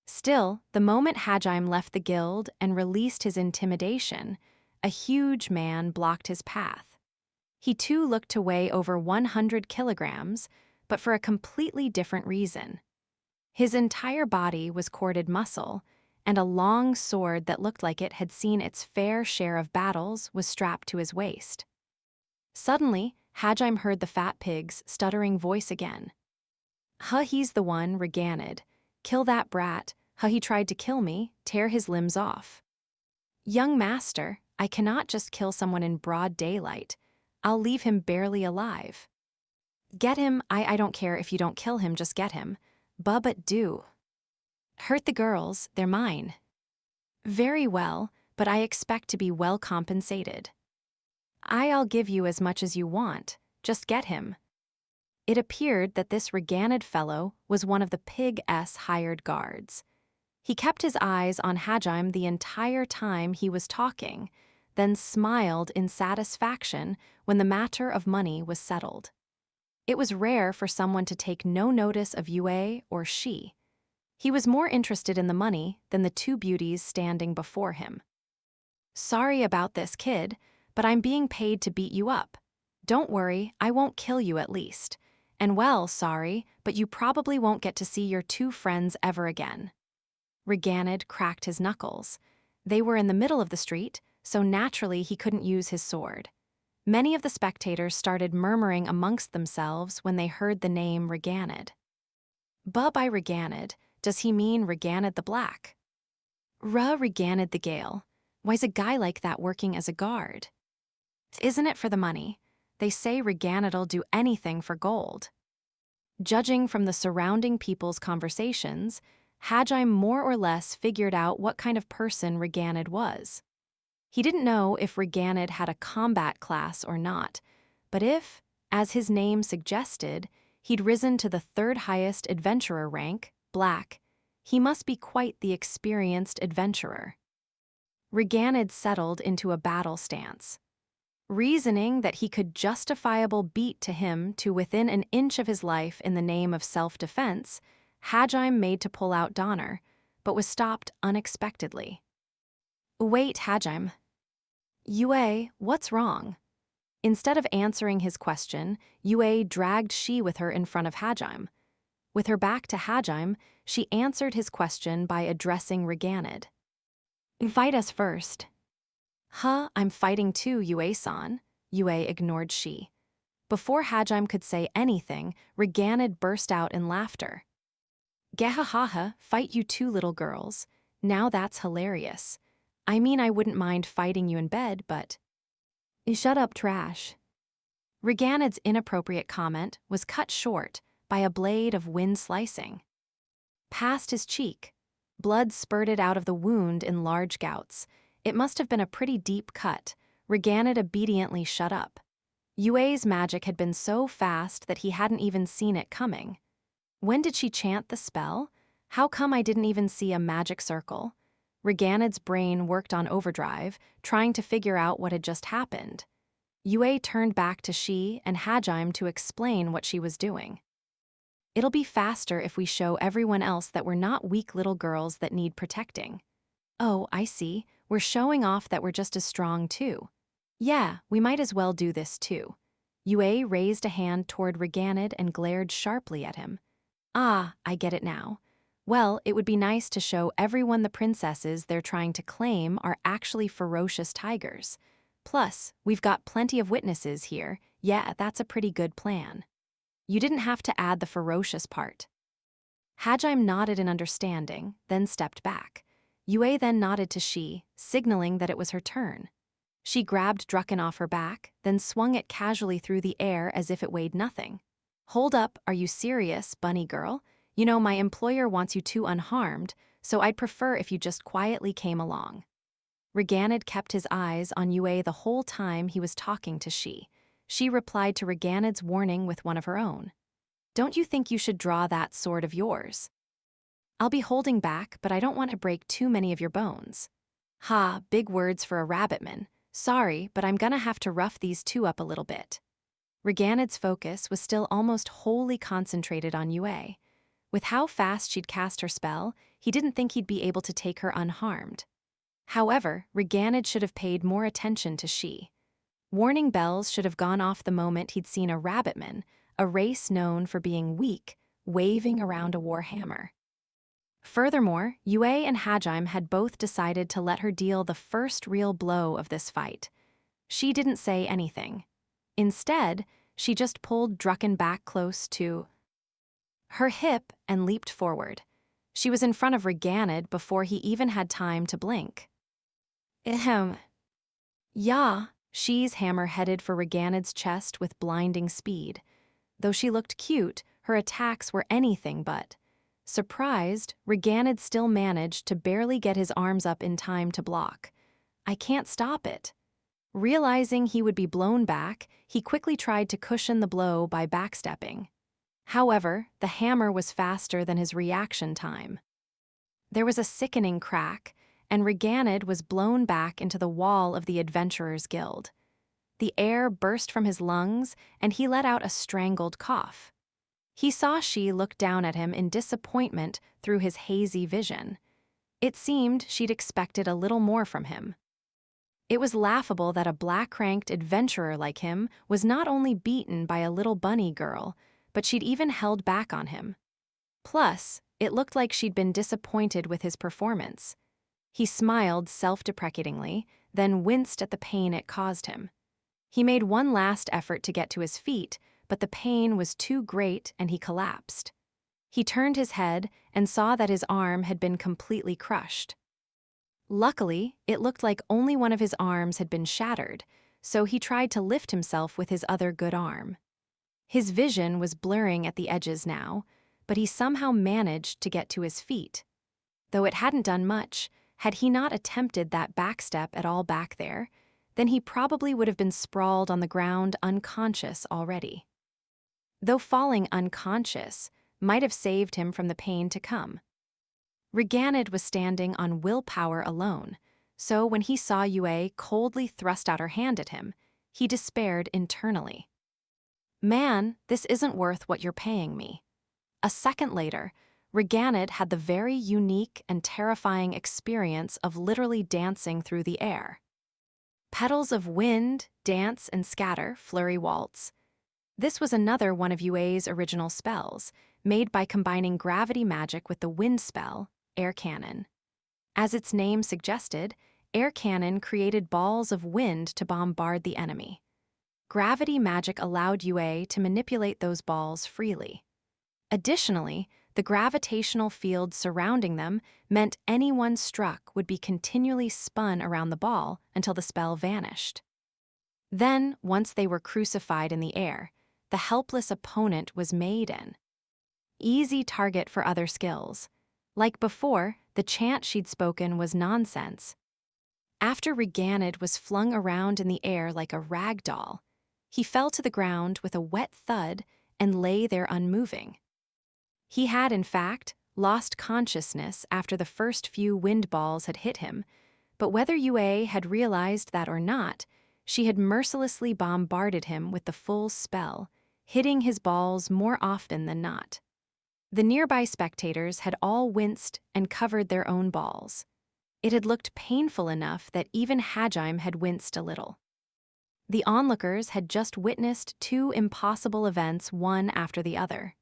Still, the moment Hajime left the guild and released his intimidation, a huge man blocked his path. He too looked to weigh over 100 kilograms, but for a completely different reason. His entire body was corded muscle, and a long sword that looked like it had seen its fair share of battles was strapped to his waist. Suddenly, Hajime heard the fat pig's stuttering voice again. "Huh, he's the one, Reganid. Kill that brat. Huh, he tried to kill me, tear his limbs off." "Young master, I cannot just kill someone in broad daylight. I'll leave him barely alive." "Get him, I don't care if you don't kill him, just get him. But do. Hurt the girls, they're mine." "Very well, but I expect to be well compensated." "I'll give you as much as you want, just get him." It appeared that this Reganid fellow was one of the pig-s hired guards. He kept his eyes on Hajime the entire time he was talking, then smiled in satisfaction when the matter of money was settled. It was rare for someone to take no notice of Yue or she. He was more interested in the money than the two beauties standing before him. "Sorry about this, kid, but I'm being paid to beat you up. Don't worry, I won't kill you at least. And well, sorry, but you probably won't get to see your two friends ever again." Reganid cracked his knuckles. They were in the middle of the street, so naturally he couldn't use his sword. Many of the spectators started murmuring amongst themselves when they heard the name Reganid. By Reganid, does he mean Reganid the Black? Reganid the Gale. Why's a guy like that working as a guard? Isn't it for the money? They say Reganid'll do anything for gold. Judging from the surrounding people's conversations, Hajime more or less figured out what kind of person Reganid was. He didn't know if Reganid had a combat class or not, but if, as his name suggested, he'd risen to the third highest adventurer rank, Black, he must be quite the experienced adventurer. Reganid settled into a battle stance. Reasoning that he could justifiable beat to him to within an inch of his life in the name of self-defense, Hajime made to pull out Donner, but was stopped unexpectedly. "Wait, Hajime." "Yue, what's wrong?" Instead of answering his question, Yue dragged she with her in front of Hajime. With her back to Hajime, she answered his question by addressing Reganid. "Fight us first." "Huh, I'm fighting too, Yue-san." Yue ignored she. Before Hajime could say anything, Reganid burst out in laughter. "Gahahaha, fight you two little girls. Now that's hilarious. I mean, I wouldn't mind fighting you in bed, but..." "Shut up, trash." Reganid's inappropriate comment was cut short by a blade of wind slicing. Past his cheek, blood spurted out of the wound in large gouts. It must have been a pretty deep cut. Reganid obediently shut up. Yue's magic had been so fast that he hadn't even seen it coming. When did she chant the spell? How come I didn't even see a magic circle? Reganid's brain worked on overdrive, trying to figure out what had just happened. Yue turned back to she and Hajime to explain what she was doing. "It'll be faster if we show everyone else that we're not weak little girls that need protecting." "Oh, I see. We're showing off that we're just as strong too." "Yeah, we might as well do this too." Yue raised a hand toward Reganid and glared sharply at him. "Ah, I get it now. Well, it would be nice to show everyone the princesses they're trying to claim are actually ferocious tigers. Plus, we've got plenty of witnesses here. Yeah, that's a pretty good plan. You didn't have to add the ferocious part. Hajime nodded in understanding, then stepped back. Yue then nodded to Shi, signaling that it was her turn. She grabbed Drucken off her back, then swung it casually through the air as if it weighed nothing. Hold up, are you serious, bunny girl? You know, my employer wants you two unharmed, so I'd prefer if you just quietly came along. Reganid kept his eyes on Yue the whole time he was talking to Shi. She replied to Reganid's warning with one of her own. Don't you think you should draw that sword of yours? I'll be holding back, but I don't want to break too many of your bones. Ha, big words for a rabbitman. Sorry, but I'm gonna have to rough these two up a little bit. Reganid's focus was still almost wholly concentrated on Yue. With how fast she'd cast her spell, he didn't think he'd be able to take her unharmed. However, Reganid should have paid more attention to Shi. Warning bells should have gone off the moment he'd seen a rabbitman, a race known for being weak, waving around a warhammer. Furthermore, Yue and Hajime had both decided to let her deal the first real blow of this fight. She didn't say anything. Instead, she just pulled Drucken back close to her hip and leaped forward. She was in front of Reganid before he even had time to blink. Ahem. Yeah, Shi's hammer headed for Reganid's chest with blinding speed. Though she looked cute, her attacks were anything but. Surprised, Reganid still managed to barely get his arms up in time to block. I can't stop it. Realizing he would be blown back, he quickly tried to cushion the blow by backstepping. However, the hammer was faster than his reaction time. There was a sickening crack, and Reganid was blown back into the wall of the Adventurers Guild. The air burst from his lungs, and he let out a strangled cough. He saw Shi look down at him in disappointment through his hazy vision. It seemed she'd expected a little more from him. It was laughable that a black-ranked adventurer like him was not only beaten by a little bunny girl, but she'd even held back on him. Plus, it looked like she'd been disappointed with his performance. He smiled self-deprecatingly, then winced at the pain it caused him. He made one last effort to get to his feet, but the pain was too great and he collapsed. He turned his head and saw that his arm had been completely crushed. Luckily, it looked like only one of his arms had been shattered, so he tried to lift himself with his other good arm. His vision was blurring at the edges now, but he somehow managed to get to his feet. Though it hadn't done much, had he not attempted that backstep at all back there, then he probably would have been sprawled on the ground unconscious already. Though falling unconscious might have saved him from the pain to come. Reganid was standing on willpower alone, so when he saw Yue coldly thrust out her hand at him, he despaired internally. Man, this isn't worth what you're paying me. A second later, Reganid had the very unique and terrifying experience of literally dancing through the air. Petals of wind, dance, and scatter, flurry waltz. This was another one of Yue's original spells, made by combining gravity magic with the wind spell, air cannon. As its name suggested, air cannon created balls of wind to bombard the enemy. Gravity magic allowed Yue to manipulate those balls freely. Additionally, the gravitational field surrounding them meant anyone struck would be continually spun around the ball until the spell vanished. Then, once they were crucified in the air, the helpless opponent was made an easy target for other skills. Like before, the chant she'd spoken was nonsense. After Reganid was flung around in the air like a rag doll, he fell to the ground with a wet thud and lay there unmoving. He had, in fact, lost consciousness after the first few wind balls had hit him, but whether Yue had realized that or not, she had mercilessly bombarded him with the full spell, hitting his balls more often than not. The nearby spectators had all winced and covered their own balls. It had looked painful enough that even Hajime had winced a little. The onlookers had just witnessed two impossible events one after the other.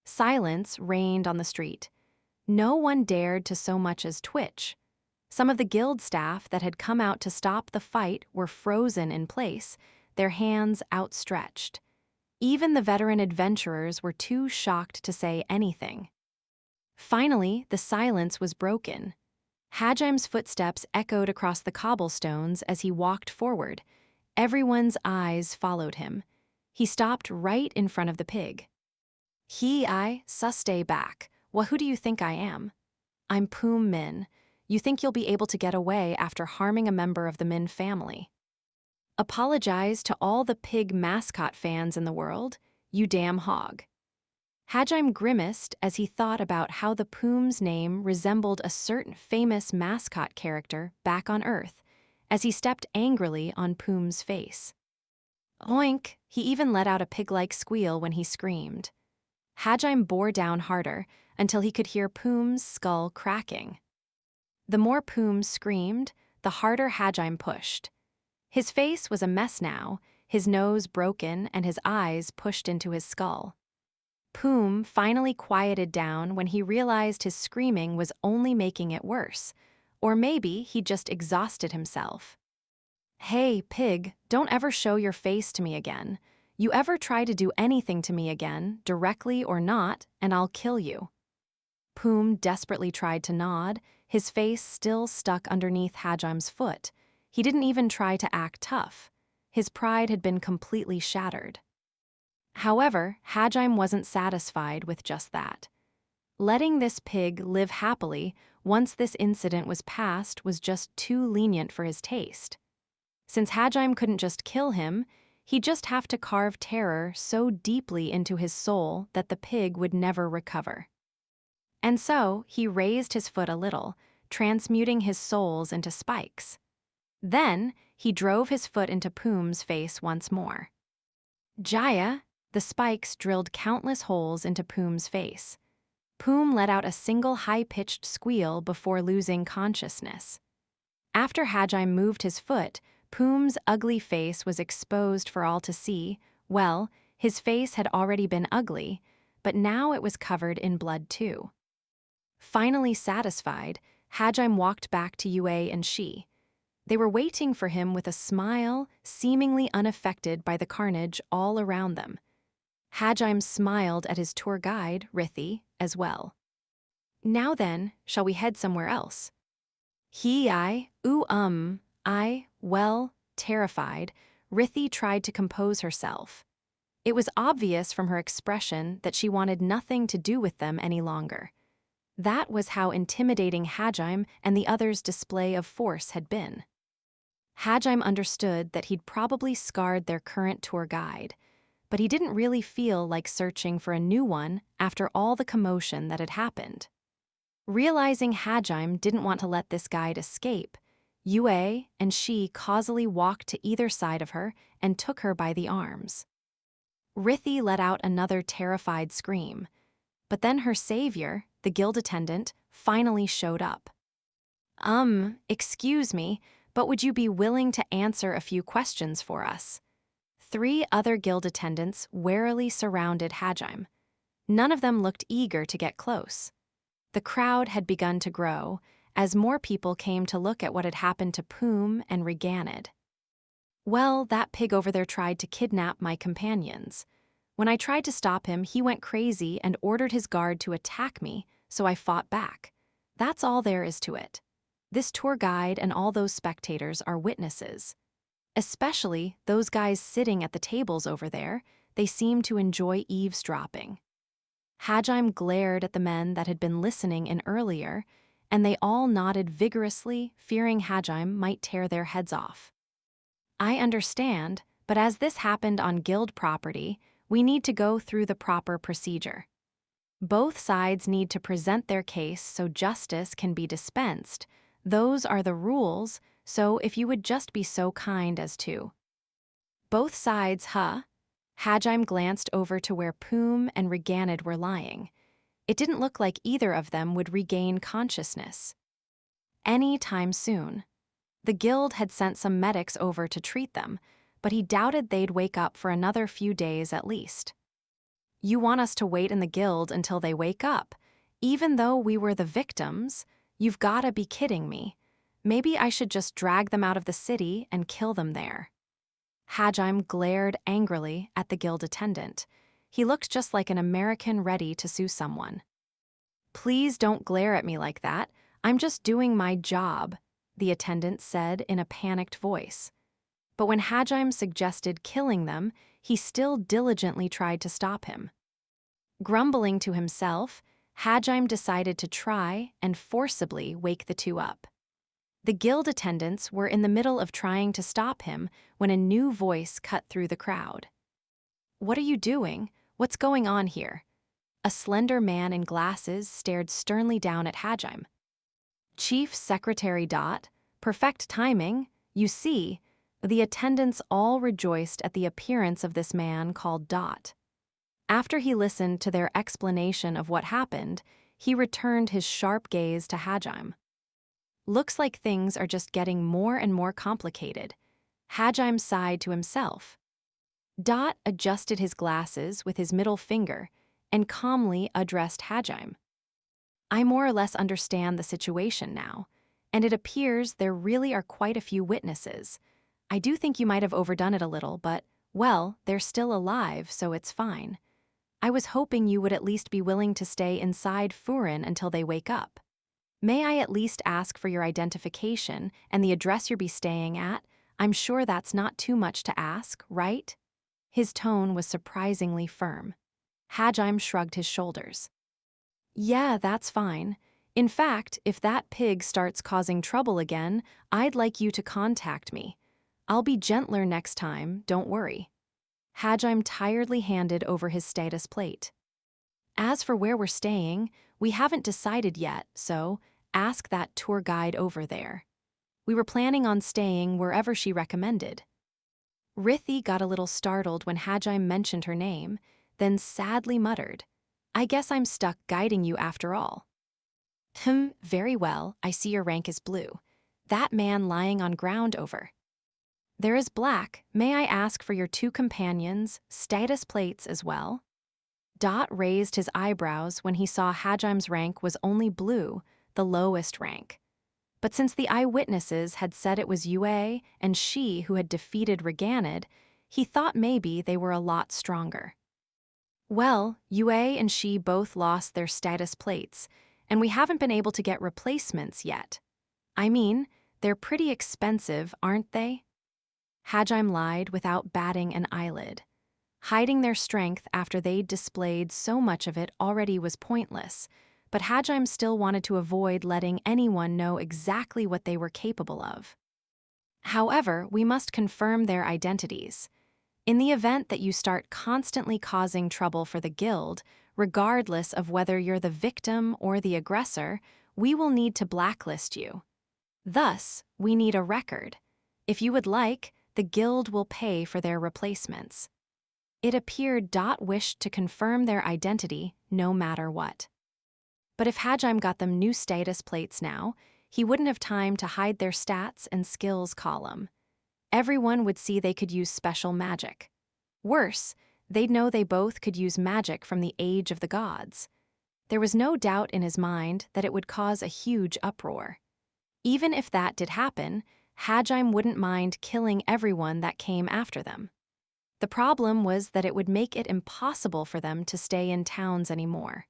Silence reigned on the street. No one dared to so much as twitch. Some of the guild staff that had come out to stop the fight were frozen in place, their hands outstretched. Even the veteran adventurers were too shocked to say anything. Finally, the silence was broken. Hajim's footsteps echoed across the cobblestones as he walked forward. Everyone's eyes followed him. He stopped right in front of the pig. Stay back. Who do you think I am? I'm Poom Min. You think you'll be able to get away after harming a member of the Min family. Apologize to all the pig mascot fans in the world, you damn hog. Hajim grimaced as he thought about how the Poom's name resembled a certain famous mascot character back on Earth, as he stepped angrily on Poom's face. Oink! He even let out a pig-like squeal when he screamed. Hajim bore down harder until he could hear Poom's skull cracking. The more Poom screamed, the harder Hajim pushed. His face was a mess now, his nose broken and his eyes pushed into his skull. Poom finally quieted down when he realized his screaming was only making it worse, or maybe he just exhausted himself. Hey, pig, don't ever show your face to me again. You ever try to do anything to me again, directly or not, and I'll kill you. Poom desperately tried to nod, his face still stuck underneath Hajim's foot. He didn't even try to act tough. His pride had been completely shattered. However, Hajim wasn't satisfied with just that. Letting this pig live happily once this incident was past was just too lenient for his taste. Since Hajim couldn't just kill him, he'd just have to carve terror so deeply into his soul that the pig would never recover. And so, he raised his foot a little, transmuting his souls into spikes. Then, he drove his foot into Poom's face once more. Jaya! The spikes drilled countless holes into Poom's face. Poom let out a single high-pitched squeal before losing consciousness. After Hajim moved his foot, Poom's ugly face was exposed for all to see. Well, his face had already been ugly, but now it was covered in blood too. Finally satisfied, Hajim walked back to Yue and Shi. They were waiting for him with a smile, seemingly unaffected by the carnage all around them. Hajim smiled at his tour guide, Rithi, as well. Now then, shall we head somewhere else? Terrified, Rithi tried to compose herself. It was obvious from her expression that she wanted nothing to do with them any longer. That was how intimidating Hajim and the others' display of force had been. Hajim understood that he'd probably scarred their current tour guide, but he didn't really feel like searching for a new one after all the commotion that had happened. Realizing Hajim didn't want to let this guide escape, Yue and Shi causally walked to either side of her and took her by the arms. Rithi let out another terrified scream, but then her savior, the guild attendant, finally showed up. Excuse me, but would you be willing to answer a few questions for us? 3 other guild attendants warily surrounded Hajim. None of them looked eager to get close. The crowd had begun to grow as more people came to look at what had happened to Poom and Reganid. Well, that pig over there tried to kidnap my companions. When I tried to stop him, he went crazy and ordered his guard to attack me, so I fought back. That's all there is to it. This tour guide and all those spectators are witnesses. Especially those guys sitting at the tables over there, they seem to enjoy eavesdropping. Hajim glared at the men that had been listening in earlier, and they all nodded vigorously, fearing Hajim might tear their heads off. I understand, but as this happened on guild property, we need to go through the proper procedure. Both sides need to present their case so justice can be dispensed. Those are the rules, so if you would just be so kind as to. Both sides, huh? Hajim glanced over to where Poom and Reganid were lying. It didn't look like either of them would regain consciousness any time soon. The guild had sent some medics over to treat them, but he doubted they'd wake up for another few days at least. You want us to wait in the guild until they wake up, even though we were the victims? You've gotta be kidding me. Maybe I should just drag them out of the city and kill them there. Hajime glared angrily at the guild attendant. He looked just like an American ready to sue someone. "Please don't glare at me like that. I'm just doing my job," the attendant said in a panicked voice. But when Hajime suggested killing them, he still diligently tried to stop him. Grumbling to himself, Hajime decided to try and forcibly wake the two up. The guild attendants were in the middle of trying to stop him when a new voice cut through the crowd. "What are you doing? What's going on here?" A slender man in glasses stared sternly down at Hajime. "Chief Secretary Dot, perfect timing, you see." The attendants all rejoiced at the appearance of this man called Dot. After he listened to their explanation of what happened, he returned his sharp gaze to Hajime. "Looks like things are just getting more and more complicated." Hajime sighed to himself. Dot adjusted his glasses with his middle finger and calmly addressed Hajime. "I more or less understand the situation now, and it appears there really are quite a few witnesses. I do think you might have overdone it a little, but, well, they're still alive, so it's fine. I was hoping you would at least be willing to stay inside Furin until they wake up. May I at least ask for your identification and the address you'll be staying at? I'm sure that's not too much to ask, right?" His tone was surprisingly firm. Hajime shrugged his shoulders. "Yeah, that's fine. In fact, if that pig starts causing trouble again, I'd like you to contact me. I'll be gentler next time, don't worry." Hajime tiredly handed over his status plate. "As for where we're staying, we haven't decided yet, so ask that tour guide over there. We were planning on staying wherever she recommended." Rithi got a little startled when Hajime mentioned her name, then sadly muttered, "I guess I'm stuck guiding you after all." Very well, I see your rank is blue. That man lying on ground over there is black. May I ask for your two companions' status plates as well?" Dot raised his eyebrows when he saw Hajime's rank was only blue, the lowest rank. But since the eyewitnesses had said it was Yue and she who had defeated Reganid, he thought maybe they were a lot stronger. "Well, Yue and she both lost their status plates, and we haven't been able to get replacements yet. I mean, they're pretty expensive, aren't they?" Hajime lied without batting an eyelid. Hiding their strength after they'd displayed so much of it already was pointless, but Hajime still wanted to avoid letting anyone know exactly what they were capable of. "However, we must confirm their identities. In the event that you start constantly causing trouble for the guild, regardless of whether you're the victim or the aggressor, we will need to blacklist you. Thus, we need a record. If you would like, the guild will pay for their replacements." It appeared Dot wished to confirm their identity no matter what. But if Hajime got them new status plates now, he wouldn't have time to hide their stats and skills column. Everyone would see they could use special magic. Worse, they'd know they both could use magic from the Age of the Gods. There was no doubt in his mind that it would cause a huge uproar. Even if that did happen, Hajime wouldn't mind killing everyone that came after them. The problem was that it would make it impossible for them to stay in towns anymore.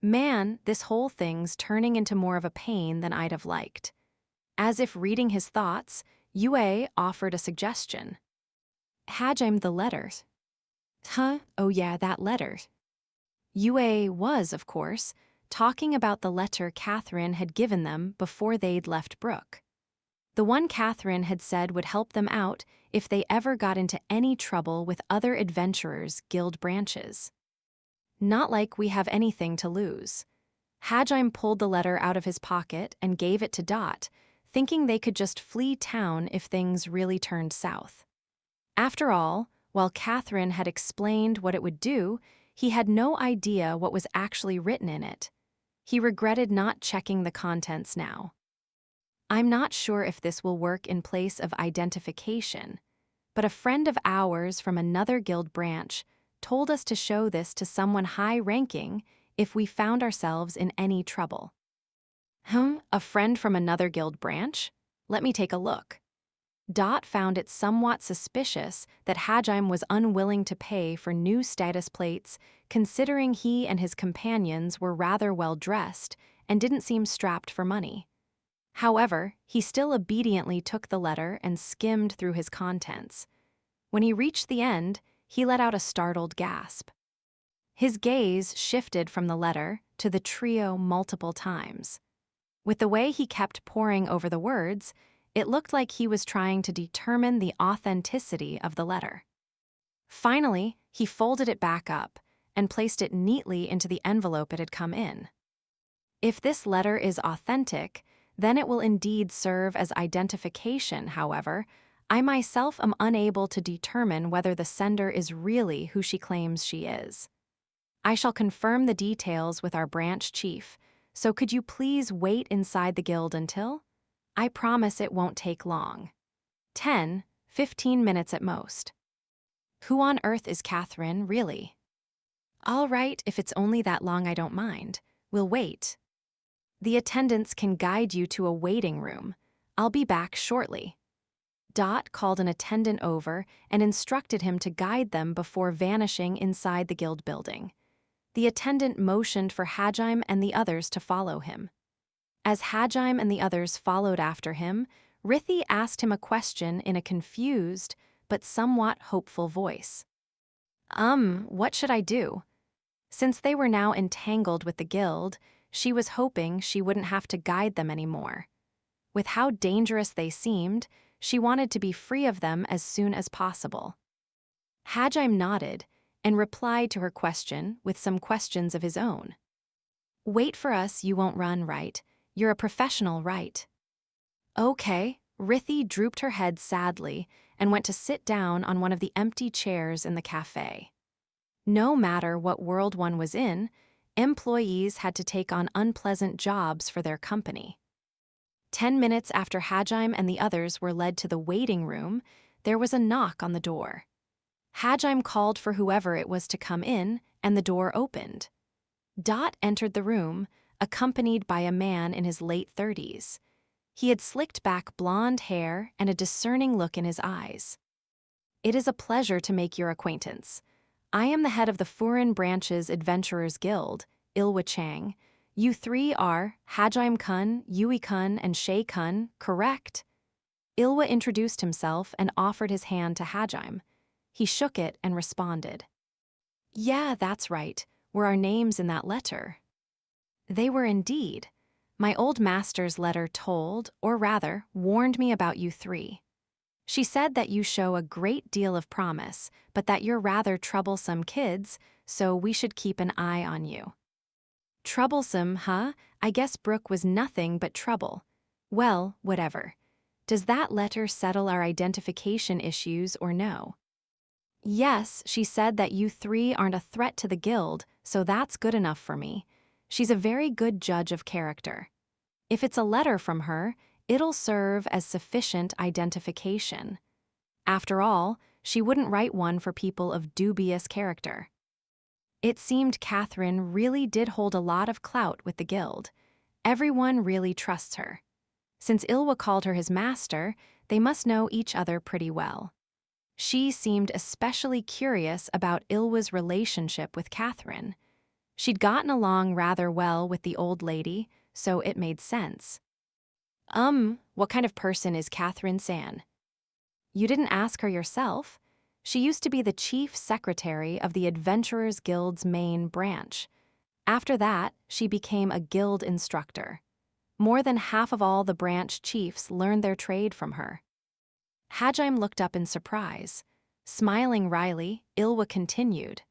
Man, this whole thing's turning into more of a pain than I'd have liked. As if reading his thoughts, Yue offered a suggestion. "Hajime, the letters." Oh yeah, that letter. Yue was, of course, talking about the letter Catherine had given them before they'd left Brook. The one Catherine had said would help them out if they ever got into any trouble with other adventurers' guild branches. Not like we have anything to lose. Hajime pulled the letter out of his pocket and gave it to Dot, thinking they could just flee town if things really turned south. After all, while Catherine had explained what it would do, he had no idea what was actually written in it. He regretted not checking the contents now. "I'm not sure if this will work in place of identification, but a friend of ours from another guild branch told us to show this to someone high-ranking if we found ourselves in any trouble." A friend from another guild branch? Let me take a look. Dot found it somewhat suspicious that Hajime was unwilling to pay for new status plates, considering he and his companions were rather well dressed and didn't seem strapped for money. However, he still obediently took the letter and skimmed through his contents. When he reached the end, he let out a startled gasp. His gaze shifted from the letter to the trio multiple times. With the way he kept poring over the words, it looked like he was trying to determine the authenticity of the letter. Finally, he folded it back up and placed it neatly into the envelope it had come in. If this letter is authentic, then it will indeed serve as identification. However, I myself am unable to determine whether the sender is really who she claims she is. I shall confirm the details with our branch chief, so could you please wait inside the guild until? I promise it won't take long. 10-15 minutes at most. Who on earth is Catherine, really? All right, if it's only that long, I don't mind. We'll wait. The attendants can guide you to a waiting room. I'll be back shortly. Dot called an attendant over and instructed him to guide them before vanishing inside the guild building. The attendant motioned for Hajime and the others to follow him. As Hajime and the others followed after him, Rithi asked him a question in a confused but somewhat hopeful voice. What should I do? Since they were now entangled with the guild, she was hoping she wouldn't have to guide them anymore. With how dangerous they seemed, she wanted to be free of them as soon as possible. Hajime nodded and replied to her question with some questions of his own. Wait for us, you won't run, right? You're a professional, right? Okay. Rithi drooped her head sadly and went to sit down on one of the empty chairs in the cafe. No matter what world one was in, employees had to take on unpleasant jobs for their company. 10 minutes after Hajime and the others were led to the waiting room, there was a knock on the door. Hajime called for whoever it was to come in, and the door opened. Dot entered the room, accompanied by a man in his late 30s. He had slicked back blonde hair and a discerning look in his eyes. It is a pleasure to make your acquaintance. I am the head of the Furin Branch's Adventurers Guild, Ilwa Chang. You three are Hajime-kun, Yui-kun, and Shay-kun, correct? Ilwa introduced himself and offered his hand to Hajime. He shook it and responded. Yeah, that's right. Were our names in that letter? They were indeed. My old master's letter told, or rather, warned me about you three. She said that you show a great deal of promise, but that you're rather troublesome kids, so we should keep an eye on you. Troublesome, huh? I guess Brooke was nothing but trouble. Well, whatever. Does that letter settle our identification issues or no? Yes, she said that you three aren't a threat to the guild, so that's good enough for me. She's a very good judge of character. If it's a letter from her, it'll serve as sufficient identification. After all, she wouldn't write one for people of dubious character. It seemed Catherine really did hold a lot of clout with the guild. Everyone really trusts her. Since Ilwa called her his master, they must know each other pretty well. She seemed especially curious about Ilwa's relationship with Catherine. She'd gotten along rather well with the old lady, so it made sense. What kind of person is Catherine San? You didn't ask her yourself? She used to be the chief secretary of the Adventurers Guild's main branch. After that, she became a guild instructor. More than half of all the branch chiefs learned their trade from her. Hajime looked up in surprise. Smiling wryly, Ilwa continued.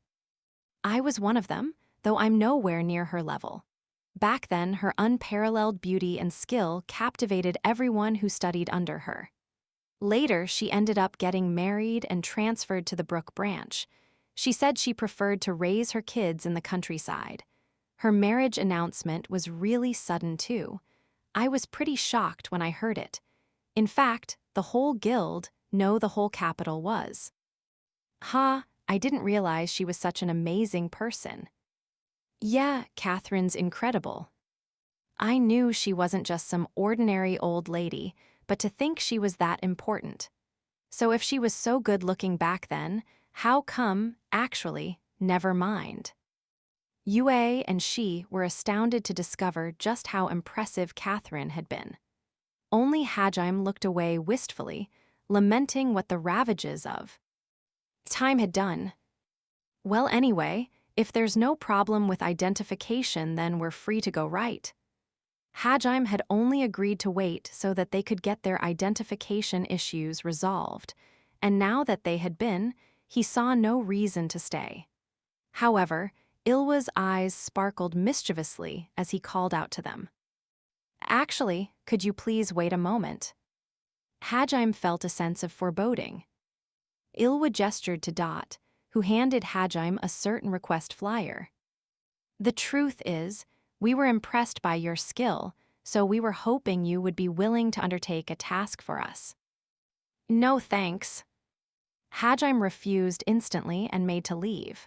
I was one of them, though I'm nowhere near her level. Back then, her unparalleled beauty and skill captivated everyone who studied under her. Later, she ended up getting married and transferred to the Brook branch. She said she preferred to raise her kids in the countryside. Her marriage announcement was really sudden, too. I was pretty shocked when I heard it. In fact, the whole guild, no, the whole capital was. I didn't realize she was such an amazing person. Yeah, Catherine's incredible. I knew she wasn't just some ordinary old lady, but to think she was that important. So if she was so good looking back then, how come, actually, never mind? Yue and she were astounded to discover just how impressive Catherine had been. Only Hajime looked away wistfully, lamenting what the ravages of time had done. Well, anyway, if there's no problem with identification, then we're free to go, right? Hajime had only agreed to wait so that they could get their identification issues resolved, and now that they had been, he saw no reason to stay. However, Ilwa's eyes sparkled mischievously as he called out to them. Actually, could you please wait a moment? Hajime felt a sense of foreboding. Ilwa gestured to Dot, who handed Hajime a certain request flyer. The truth is, we were impressed by your skill, so we were hoping you would be willing to undertake a task for us. No thanks. Hajime refused instantly and made to leave.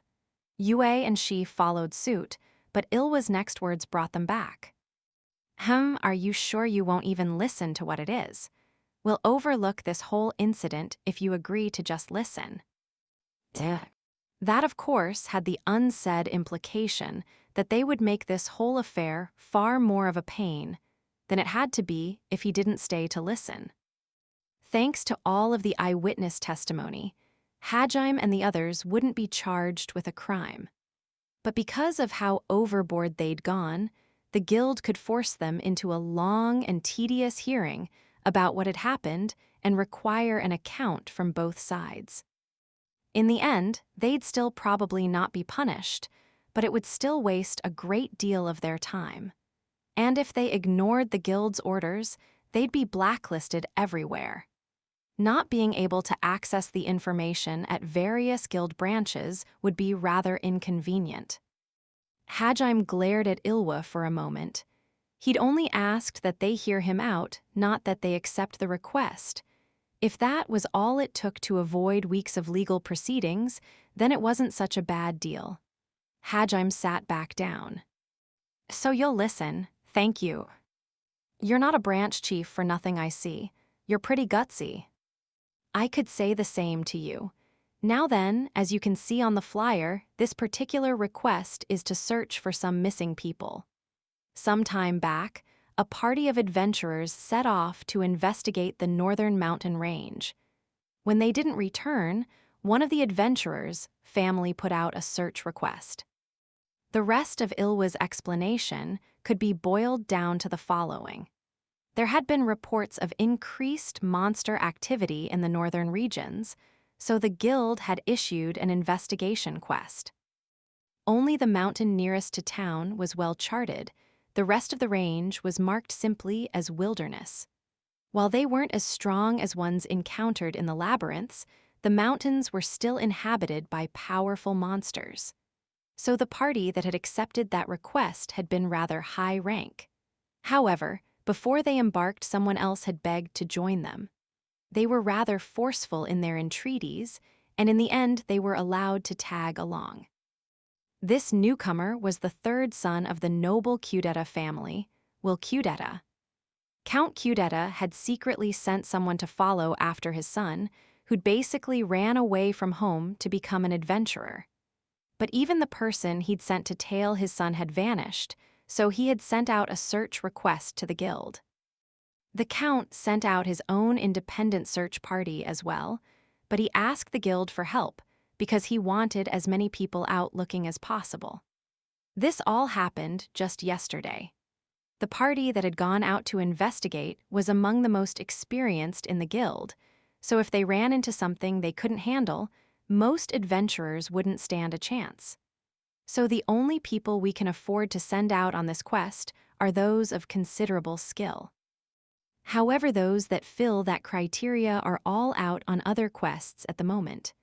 Yue and she followed suit, but Ilwa's next words brought them back. Are you sure you won't even listen to what it is? We'll overlook this whole incident if you agree to just listen. That, of course, had the unsaid implication that they would make this whole affair far more of a pain than it had to be if he didn't stay to listen. Thanks to all of the eyewitness testimony, Hajime and the others wouldn't be charged with a crime. But because of how overboard they'd gone, the guild could force them into a long and tedious hearing about what had happened and require an account from both sides. In the end, they'd still probably not be punished, but it would still waste a great deal of their time. And if they ignored the guild's orders, they'd be blacklisted everywhere. Not being able to access the information at various guild branches would be rather inconvenient. Hajime glared at Ilwa for a moment. He'd only asked that they hear him out, not that they accept the request. If that was all it took to avoid weeks of legal proceedings, then it wasn't such a bad deal. Hajime sat back down. So you'll listen, thank you. You're not a branch chief for nothing, I see. You're pretty gutsy. I could say the same to you. Now then, as you can see on the flyer, this particular request is to search for some missing people. Some time back, a party of adventurers set off to investigate the northern mountain range. When they didn't return, one of the adventurers' family put out a search request. The rest of Ilwa's explanation could be boiled down to the following. There had been reports of increased monster activity in the northern regions, so the guild had issued an investigation quest. Only the mountain nearest to town was well charted. The rest of the range was marked simply as wilderness. While they weren't as strong as ones encountered in the labyrinths, the mountains were still inhabited by powerful monsters. So the party that had accepted that request had been rather high rank. However, before they embarked, someone else had begged to join them. They were rather forceful in their entreaties, and in the end they were allowed to tag along. This newcomer was the third son of the noble Cudetta family, Will Cudetta. Count Cudetta had secretly sent someone to follow after his son, who'd basically ran away from home to become an adventurer. But even the person he'd sent to tail his son had vanished, so he had sent out a search request to the guild. The Count sent out his own independent search party as well, but he asked the guild for help because he wanted as many people out looking as possible. This all happened just yesterday. The party that had gone out to investigate was among the most experienced in the guild, so if they ran into something they couldn't handle, most adventurers wouldn't stand a chance. So the only people we can afford to send out on this quest are those of considerable skill. However, those that fill that criteria are all out on other quests at the moment.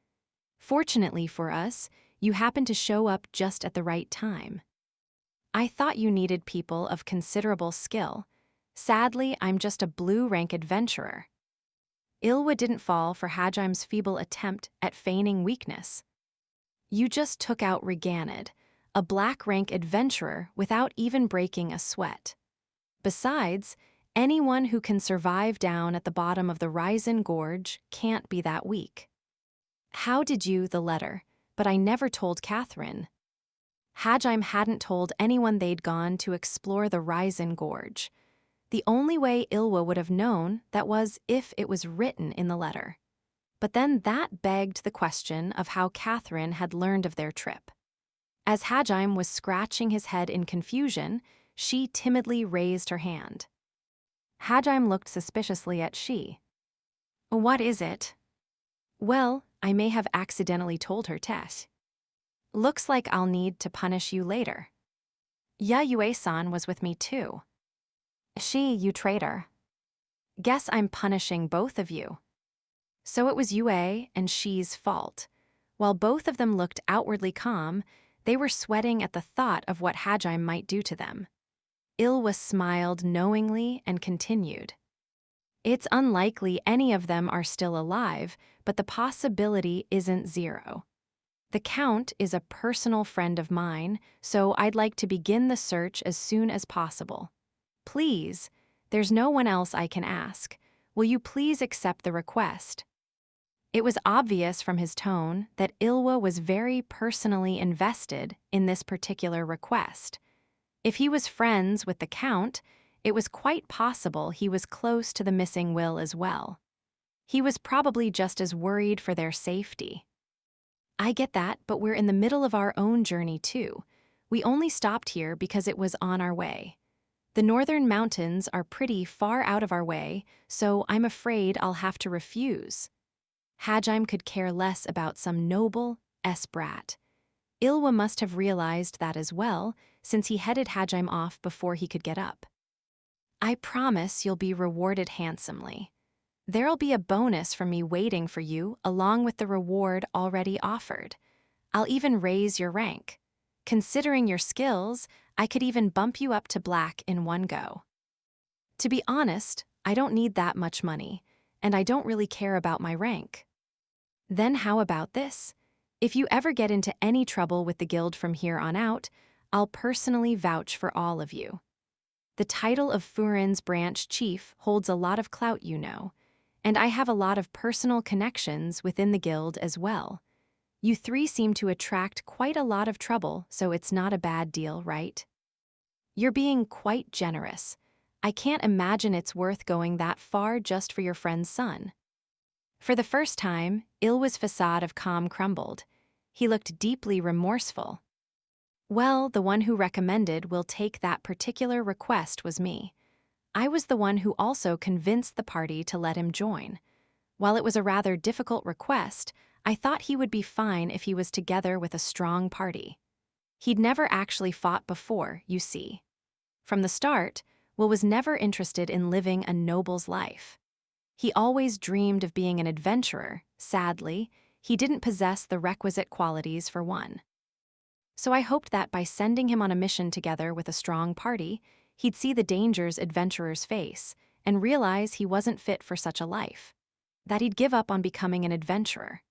Fortunately for us, you happen to show up just at the right time. I thought you needed people of considerable skill. Sadly, I'm just a blue-rank adventurer. Ilwa didn't fall for Hajime's feeble attempt at feigning weakness. You just took out Reganid, a black-rank adventurer, without even breaking a sweat. Besides, anyone who can survive down at the bottom of the Raisin Gorge can't be that weak. How did you, the letter, but I never told Catherine. Hajime hadn't told anyone they'd gone to explore the Raisin Gorge. The only way Ilwa would have known that was if it was written in the letter. But then that begged the question of how Catherine had learned of their trip. As Hajime was scratching his head in confusion, she timidly raised her hand. Hajime looked suspiciously at she. What is it? Well, I may have accidentally told her, Tess. Looks like I'll need to punish you later. Yayue-san was with me too. She, you traitor. Guess I'm punishing both of you. So it was Yue and she's fault. While both of them looked outwardly calm, they were sweating at the thought of what Hajime might do to them. Ilwa smiled knowingly and continued. It's unlikely any of them are still alive, but the possibility isn't zero. The Count is a personal friend of mine, so I'd like to begin the search as soon as possible. Please, there's no one else I can ask. Will you please accept the request? It was obvious from his tone that Ilwa was very personally invested in this particular request. If he was friends with the Count, it was quite possible he was close to the missing will as well. He was probably just as worried for their safety. I get that, but we're in the middle of our own journey too. We only stopped here because it was on our way. The northern mountains are pretty far out of our way, so I'm afraid I'll have to refuse. Hajime could care less about some noble brat. Ilwa must have realized that as well, since he headed Hajime off before he could get up. I promise you'll be rewarded handsomely. There'll be a bonus from me waiting for you along with the reward already offered. I'll even raise your rank. Considering your skills, I could even bump you up to black in one go. To be honest, I don't need that much money, and I don't really care about my rank. Then how about this? If you ever get into any trouble with the guild from here on out, I'll personally vouch for all of you. The title of Furin's branch chief holds a lot of clout, you know, and I have a lot of personal connections within the guild as well. You three seem to attract quite a lot of trouble, so it's not a bad deal, right? You're being quite generous. I can't imagine it's worth going that far just for your friend's son. For the first time, Ilwa's facade of calm crumbled. He looked deeply remorseful. Well, the one who recommended we'll take that particular request was me. I was the one who also convinced the party to let him join. While it was a rather difficult request, I thought he would be fine if he was together with a strong party. He'd never actually fought before, you see. From the start, Will was never interested in living a noble's life. He always dreamed of being an adventurer. Sadly, he didn't possess the requisite qualities for one. So I hoped that by sending him on a mission together with a strong party, he'd see the dangers adventurers face and realize he wasn't fit for such a life. That he'd give up on becoming an adventurer.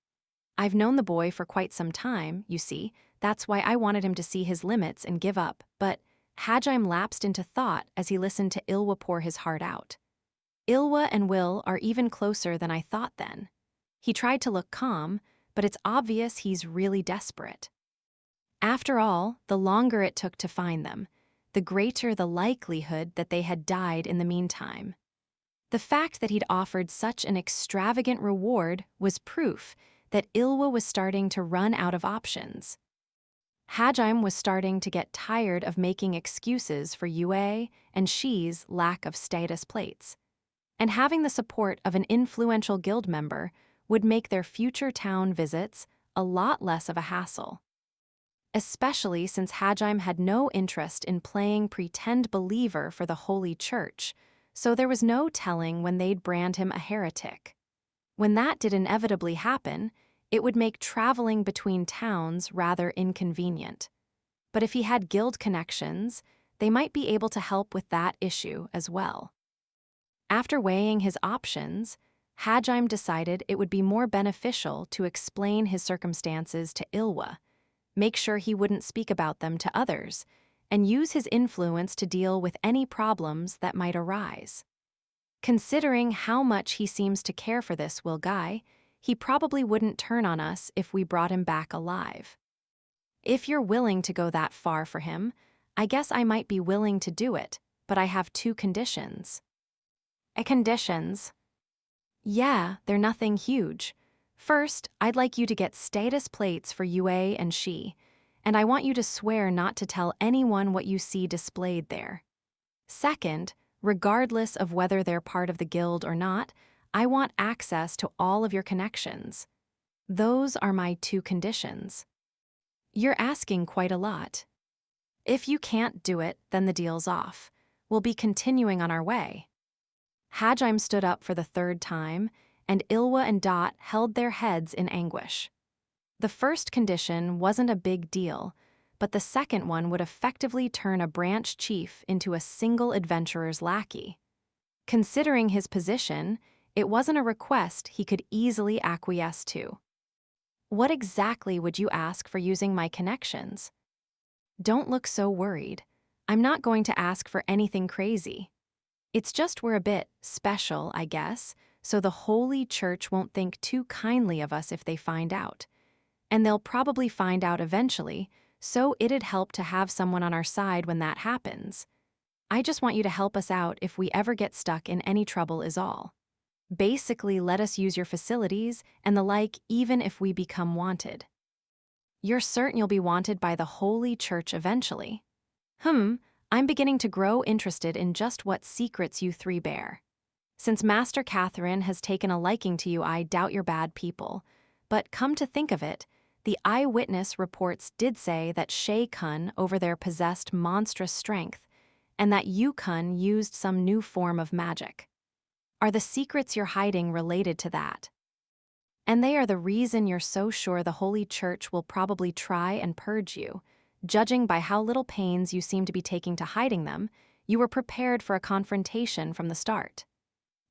I've known the boy for quite some time, you see, that's why I wanted him to see his limits and give up, but Hajime lapsed into thought as he listened to Ilwa pour his heart out. Ilwa and Will are even closer than I thought then. He tried to look calm, but it's obvious he's really desperate. After all, the longer it took to find them, the greater the likelihood that they had died in the meantime. The fact that he'd offered such an extravagant reward was proof that Ilwa was starting to run out of options. Hajime was starting to get tired of making excuses for Yue and Shi's lack of status plates, and having the support of an influential guild member would make their future town visits a lot less of a hassle. Especially since Hajime had no interest in playing pretend believer for the Holy Church, so there was no telling when they'd brand him a heretic. When that did inevitably happen, it would make traveling between towns rather inconvenient. But if he had guild connections, they might be able to help with that issue as well. After weighing his options, Hajime decided it would be more beneficial to explain his circumstances to Ilwa, make sure he wouldn't speak about them to others, and use his influence to deal with any problems that might arise. Considering how much he seems to care for this Will guy, he probably wouldn't turn on us if we brought him back alive. If you're willing to go that far for him, I guess I might be willing to do it, but I have 2 conditions. Conditions? Yeah, they're nothing huge. First, I'd like you to get status plates for Yue and she, and I want you to swear not to tell anyone what you see displayed there. Second, regardless of whether they're part of the guild or not, I want access to all of your connections. Those are my 2 conditions. You're asking quite a lot. If you can't do it, then the deal's off. We'll be continuing on our way. Hajime stood up for the 3rd time, and Ilwa and Dot held their heads in anguish. The first condition wasn't a big deal, but the second one would effectively turn a branch chief into a single adventurer's lackey. Considering his position, it wasn't a request he could easily acquiesce to. What exactly would you ask for using my connections? Don't look so worried. I'm not going to ask for anything crazy. It's just we're a bit special, I guess, so the Holy Church won't think too kindly of us if they find out. And they'll probably find out eventually, so it'd help to have someone on our side when that happens. I just want you to help us out if we ever get stuck in any trouble is all. Basically, let us use your facilities and the like even if we become wanted. You're certain you'll be wanted by the Holy Church eventually? I'm beginning to grow interested in just what secrets you 3 bear. Since Master Catherine has taken a liking to you, I doubt you're bad people. But come to think of it, the eyewitness reports did say that Shay-kun over there possessed monstrous strength, and that Yu-kun used some new form of magic. Are the secrets you're hiding related to that? And they are the reason you're so sure the Holy Church will probably try and purge you. Judging by how little pains you seem to be taking to hiding them, you were prepared for a confrontation from the start.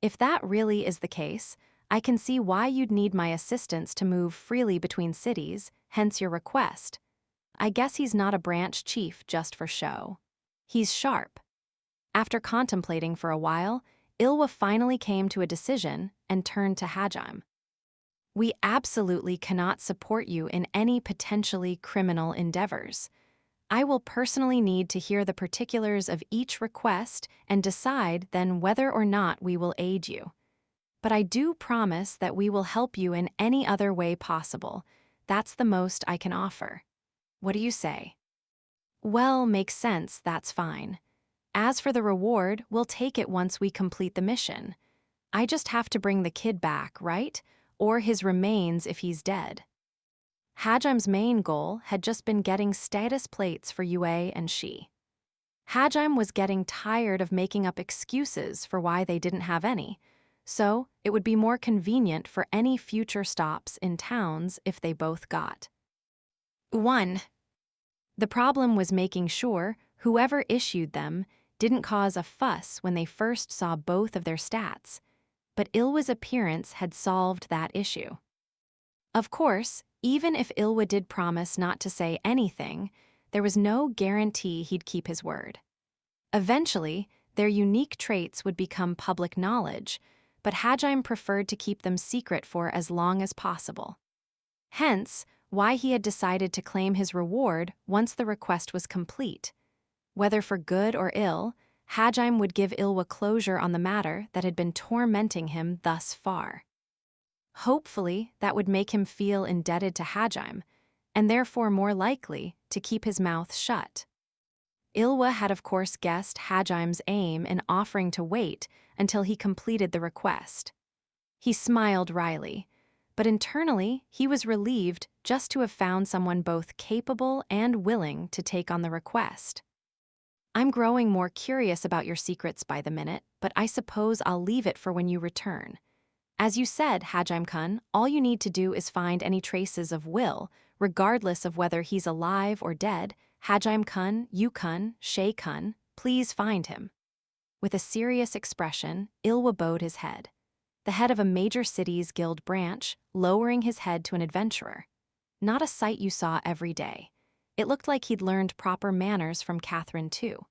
If that really is the case, I can see why you'd need my assistance to move freely between cities, hence your request. I guess he's not a branch chief just for show. He's sharp. After contemplating for a while, Ilwa finally came to a decision and turned to Hajime. We absolutely cannot support you in any potentially criminal endeavors. I will personally need to hear the particulars of each request and decide then whether or not we will aid you. But I do promise that we will help you in any other way possible. That's the most I can offer. What do you say? Well, makes sense, that's fine. As for the reward, we'll take it once we complete the mission. I just have to bring the kid back, right? Or his remains if he's dead. Hajime's main goal had just been getting status plates for Yue and she. Hajime was getting tired of making up excuses for why they didn't have any, so it would be more convenient for any future stops in towns if they both got 1. The problem was making sure whoever issued them didn't cause a fuss when they first saw both of their stats, but Ilwa's appearance had solved that issue. Of course, even if Ilwa did promise not to say anything, there was no guarantee he'd keep his word. Eventually, their unique traits would become public knowledge, but Hajime preferred to keep them secret for as long as possible. Hence, why he had decided to claim his reward once the request was complete. Whether for good or ill, Hajime would give Ilwa closure on the matter that had been tormenting him thus far. Hopefully, that would make him feel indebted to Hajime, and therefore more likely to keep his mouth shut. Ilwa had of course guessed Hajime's aim in offering to wait until he completed the request. He smiled wryly, but internally he was relieved just to have found someone both capable and willing to take on the request. I'm growing more curious about your secrets by the minute, but I suppose I'll leave it for when you return. As you said, Hajime-kun, all you need to do is find any traces of Will, regardless of whether he's alive or dead. Hajime-kun, Yu-kun, Shay-kun, please find him. With a serious expression, Ilwa bowed his head. The head of a major city's guild branch, lowering his head to an adventurer. Not a sight you saw every day. It looked like he'd learned proper manners from Catherine, too.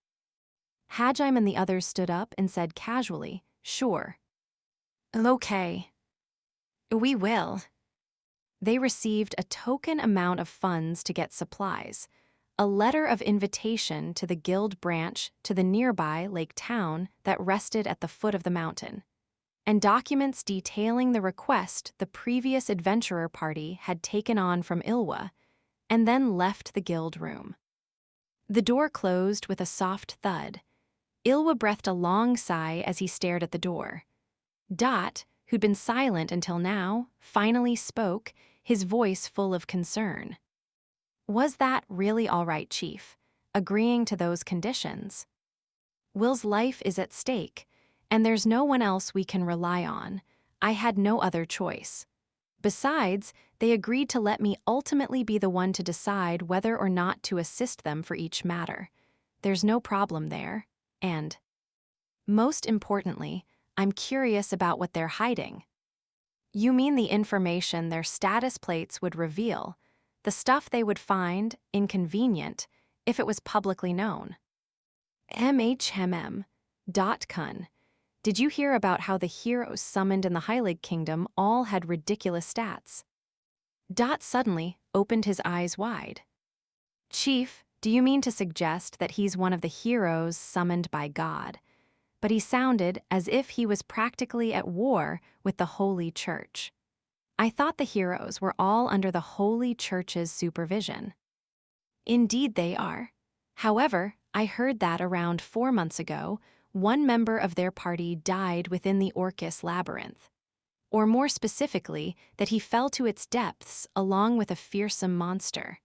Hajime and the others stood up and said casually, "Sure." "Okay. We will." They received a token amount of funds to get supplies, a letter of invitation to the guild branch to the nearby lake town that rested at the foot of the mountain, and documents detailing the request the previous adventurer party had taken on from Ilwa, and then left the guild room. The door closed with a soft thud. Ilwa breathed a long sigh as he stared at the door. Dot, who'd been silent until now, finally spoke, his voice full of concern. Was that really all right, Chief, agreeing to those conditions? Will's life is at stake, and there's no one else we can rely on. I had no other choice. Besides, they agreed to let me ultimately be the one to decide whether or not to assist them for each matter. There's no problem there, and most importantly, I'm curious about what they're hiding. You mean the information their status plates would reveal, the stuff they would find inconvenient if it was publicly known. MHMM. Kun. Did you hear about how the heroes summoned in the Heilig Kingdom all had ridiculous stats? Dot suddenly opened his eyes wide. Chief, do you mean to suggest that he's one of the heroes summoned by God? But he sounded as if he was practically at war with the Holy Church. I thought the heroes were all under the Holy Church's supervision. Indeed they are. However, I heard that around 4 months ago, one member of their party died within the Orcus labyrinth. Or more specifically, that he fell to its depths along with a fearsome monster.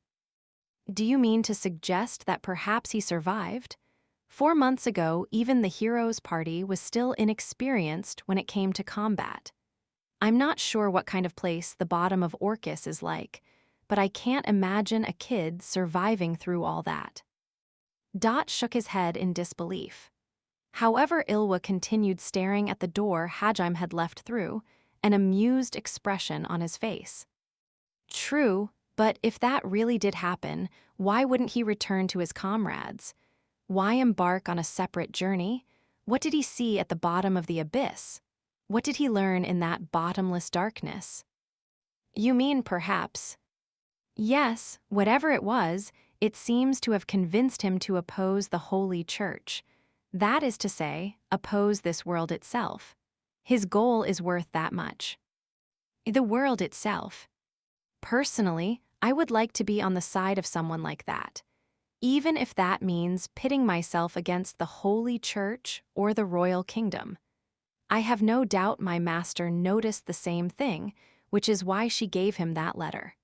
Do you mean to suggest that perhaps he survived? 4 months ago, even the heroes' party was still inexperienced when it came to combat. I'm not sure what kind of place the bottom of Orcus is like, but I can't imagine a kid surviving through all that. Dot shook his head in disbelief. However, Ilwa continued staring at the door Hajime had left through, an amused expression on his face. True, but if that really did happen, why wouldn't he return to his comrades? Why embark on a separate journey? What did he see at the bottom of the abyss? What did he learn in that bottomless darkness? You mean perhaps? Yes, whatever it was, it seems to have convinced him to oppose the Holy Church. That is to say, oppose this world itself. His goal is worth that much. The world itself. Personally, I would like to be on the side of someone like that, even if that means pitting myself against the Holy Church or the Royal Kingdom. I have no doubt my master noticed the same thing, which is why she gave him that letter.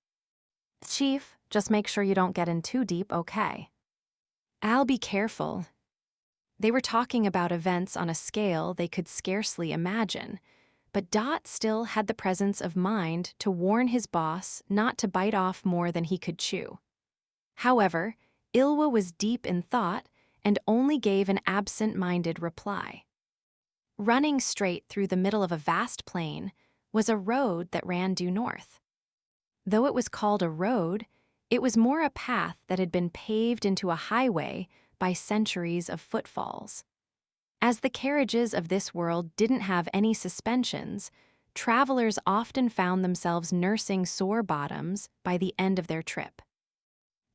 Chief, just make sure you don't get in too deep, okay? I'll be careful. They were talking about events on a scale they could scarcely imagine, but Dot still had the presence of mind to warn his boss not to bite off more than he could chew. However, Ilwa was deep in thought and only gave an absent-minded reply. Running straight through the middle of a vast plain was a road that ran due north. Though it was called a road, it was more a path that had been paved into a highway by centuries of footfalls. As the carriages of this world didn't have any suspensions, travelers often found themselves nursing sore bottoms by the end of their trip.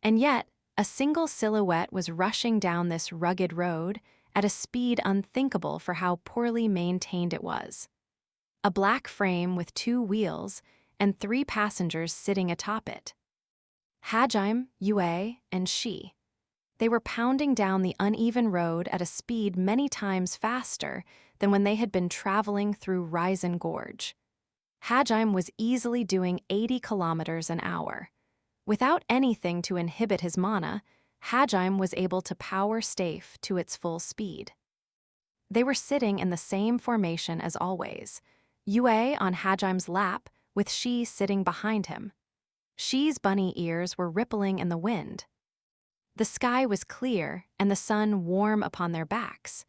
And yet, a single silhouette was rushing down this rugged road at a speed unthinkable for how poorly maintained it was. A black frame with 2 wheels and 3 passengers sitting atop it. Hajime, Yue, and she. They were pounding down the uneven road at a speed many times faster than when they had been traveling through Raizen Gorge. Hajime was easily doing 80 kilometers an hour. Without anything to inhibit his mana, Hajime was able to power Stafe to its full speed. They were sitting in the same formation as always, Yue on Hajime's lap with she sitting behind him. She's bunny ears were rippling in the wind. The sky was clear and the sun warm upon their backs.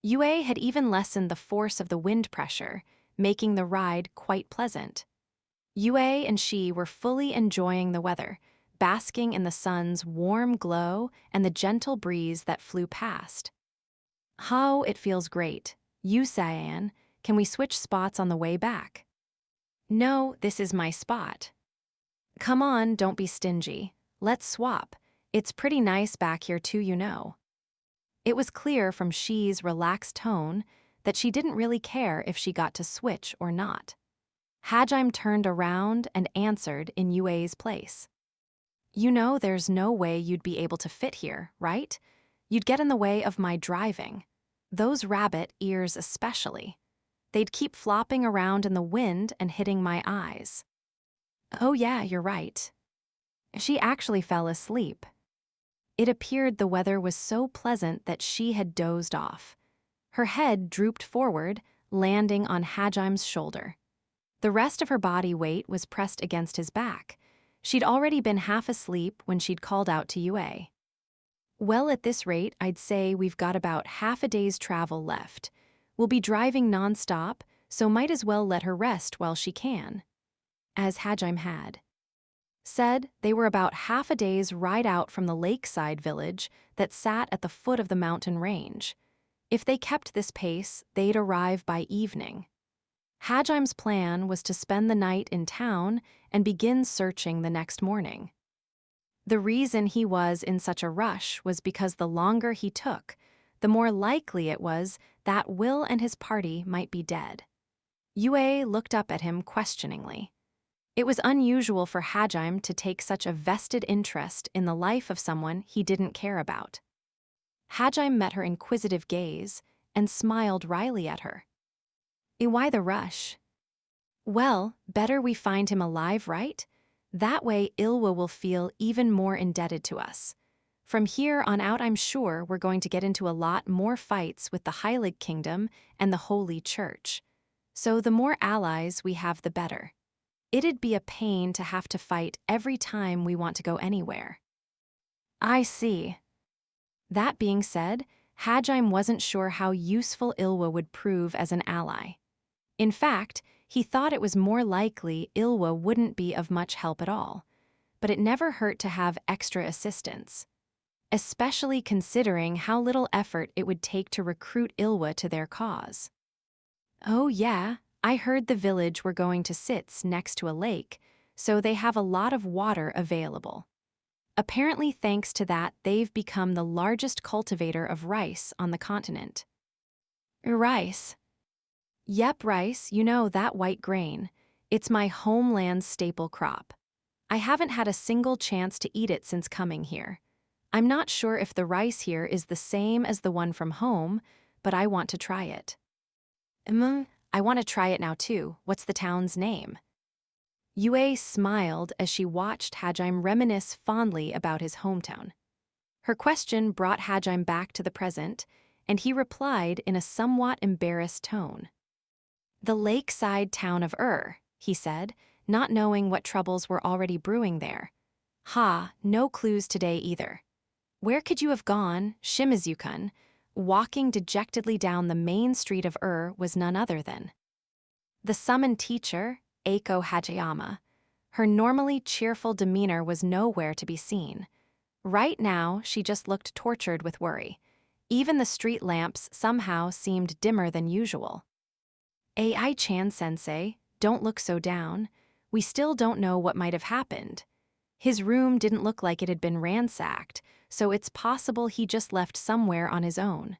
Yue had even lessened the force of the wind pressure, making the ride quite pleasant. Yue and she were fully enjoying the weather, basking in the sun's warm glow and the gentle breeze that flew past. "Oh, it feels great. You, Cyan, can we switch spots on the way back?" "No, this is my spot." "Come on, don't be stingy. Let's swap. It's pretty nice back here too, you know." It was clear from Xi's relaxed tone that she didn't really care if she got to switch or not. Hajime turned around and answered in Yue's place. "You know there's no way you'd be able to fit here, right? You'd get in the way of my driving. Those rabbit ears especially. They'd keep flopping around in the wind and hitting my eyes." "Oh yeah, you're right." She actually fell asleep. It appeared the weather was so pleasant that she had dozed off. Her head drooped forward, landing on Hajime's shoulder. The rest of her body weight was pressed against his back. She'd already been half asleep when she'd called out to Yue. "Well, at this rate, I'd say we've got about half a day's travel left. We'll be driving nonstop, so might as well let her rest while she can." As Hajime had said, they were about half a day's ride out from the lakeside village that sat at the foot of the mountain range. If they kept this pace, they'd arrive by evening. Hajime's plan was to spend the night in town and begin searching the next morning. The reason he was in such a rush was because the longer he took, the more likely it was that Will and his party might be dead. Yue looked up at him questioningly. It was unusual for Hajime to take such a vested interest in the life of someone he didn't care about. Hajime met her inquisitive gaze and smiled wryly at her. "Why the rush?" "Well, better we find him alive, right? That way Ilwa will feel even more indebted to us. From here on out, I'm sure we're going to get into a lot more fights with the Heilig Kingdom and the Holy Church. So the more allies we have, the better. It'd be a pain to have to fight every time we want to go anywhere." "I see." That being said, Hajime wasn't sure how useful Ilwa would prove as an ally. In fact, he thought it was more likely Ilwa wouldn't be of much help at all, but it never hurt to have extra assistance, especially considering how little effort it would take to recruit Ilwa to their cause. "Oh yeah, I heard the village were going to sit next to a lake, so they have a lot of water available. Apparently, thanks to that, they've become the largest cultivator of rice on the continent." "Rice?" "Yep, rice, you know, that white grain. It's my homeland's staple crop. I haven't had a single chance to eat it since coming here. I'm not sure if the rice here is the same as the one from home, but I want to try it." I want to try it now too. What's the town's name?" Yue smiled as she watched Hajime reminisce fondly about his hometown. Her question brought Hajime back to the present, and he replied in a somewhat embarrassed tone. "The lakeside town of he said, not knowing what troubles were already brewing there. "Ha, no clues today either. Where could you have gone, Shimizu-kun?" Walking dejectedly down the main street of was none other than the summoned teacher, Eiko Hajiyama. Her normally cheerful demeanor was nowhere to be seen. Right now, she just looked tortured with worry. Even the street lamps somehow seemed dimmer than usual. "Ai-chan sensei, don't look so down. We still don't know what might have happened. His room didn't look like it had been ransacked, so it's possible he just left somewhere on his own.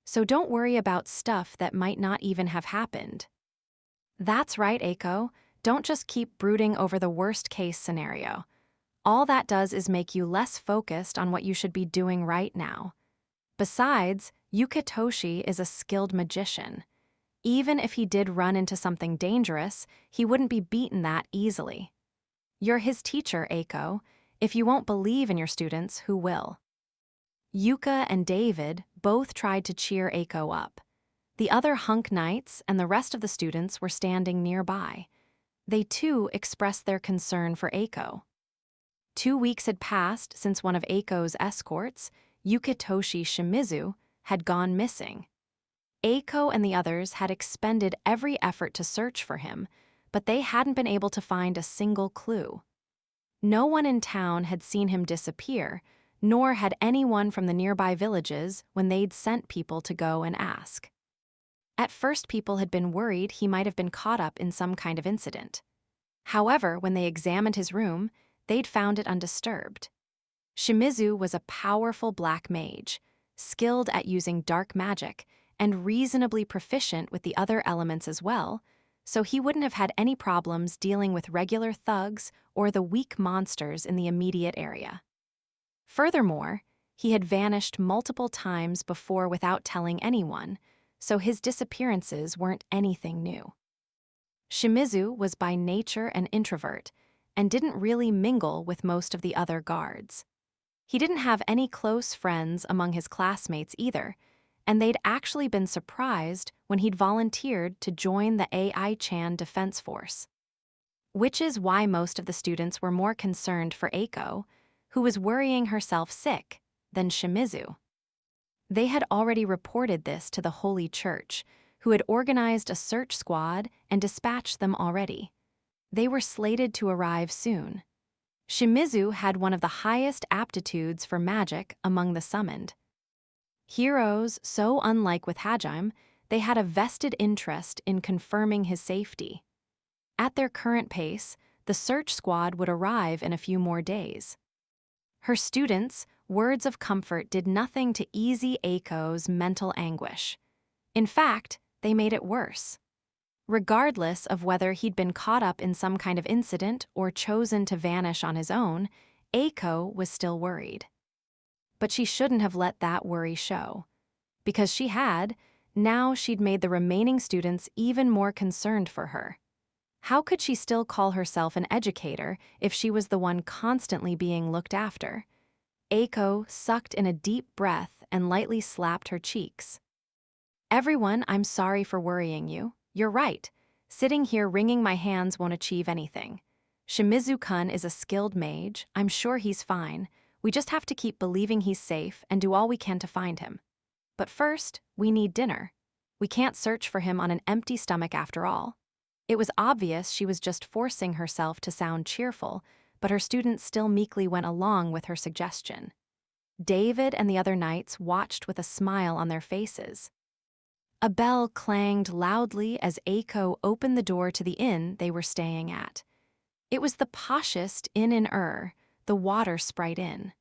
So don't worry about stuff that might not even have happened." "That's right, Eiko. Don't just keep brooding over the worst-case scenario. All that does is make you less focused on what you should be doing right now. Besides, Yukitoshi is a skilled magician. Even if he did run into something dangerous, he wouldn't be beaten that easily. You're his teacher, Eiko. If you won't believe in your students, who will?" Yuka and David both tried to cheer Eiko up. The other hunk knights and the rest of the students were standing nearby. They too expressed their concern for Eiko. 2 weeks had passed since one of Eiko's escorts, Yukitoshi Shimizu, had gone missing. Eiko and the others had expended every effort to search for him, but they hadn't been able to find a single clue. No one in town had seen him disappear, nor had anyone from the nearby villages when they'd sent people to go and ask. At first, people had been worried he might have been caught up in some kind of incident. However, when they examined his room, they'd found it undisturbed. Shimizu was a powerful black mage, skilled at using dark magic and reasonably proficient with the other elements as well, so he wouldn't have had any problems dealing with regular thugs or the weak monsters in the immediate area. Furthermore, he had vanished multiple times before without telling anyone, so his disappearances weren't anything new. Shimizu was by nature an introvert and didn't really mingle with most of the other guards. He didn't have any close friends among his classmates either, and they'd actually been surprised when he'd volunteered to join the AI-chan Defense Force. Which is why most of the students were more concerned for Eiko, who was worrying herself sick, than Shimizu. They had already reported this to the Holy Church, who had organized a search squad and dispatched them already. They were slated to arrive soon. Shimizu had one of the highest aptitudes for magic among the summoned. Heroes so unlike with Hajime, they had a vested interest in confirming his safety. At their current pace, the search squad would arrive in a few more days. Her students' words of comfort did nothing to ease Eiko's mental anguish. In fact, they made it worse. Regardless of whether he'd been caught up in some kind of incident or chosen to vanish on his own, Eiko was still worried. But she shouldn't have let that worry show. Because she had, now she'd made the remaining students even more concerned for her. How could she still call herself an educator if she was the one constantly being looked after? Eiko sucked in a deep breath and lightly slapped her cheeks. "Everyone, I'm sorry for worrying you. You're right. Sitting here wringing my hands won't achieve anything. Shimizu-kun is a skilled mage. I'm sure he's fine. We just have to keep believing he's safe and do all we can to find him. But first, we need dinner. We can't search for him on an empty stomach after all." It was obvious she was just forcing herself to sound cheerful, but her students still meekly went along with her suggestion. David and the other knights watched with a smile on their faces. A bell clanged loudly as Eiko opened the door to the inn they were staying at. It was the poshest inn in the Water Sprite Inn.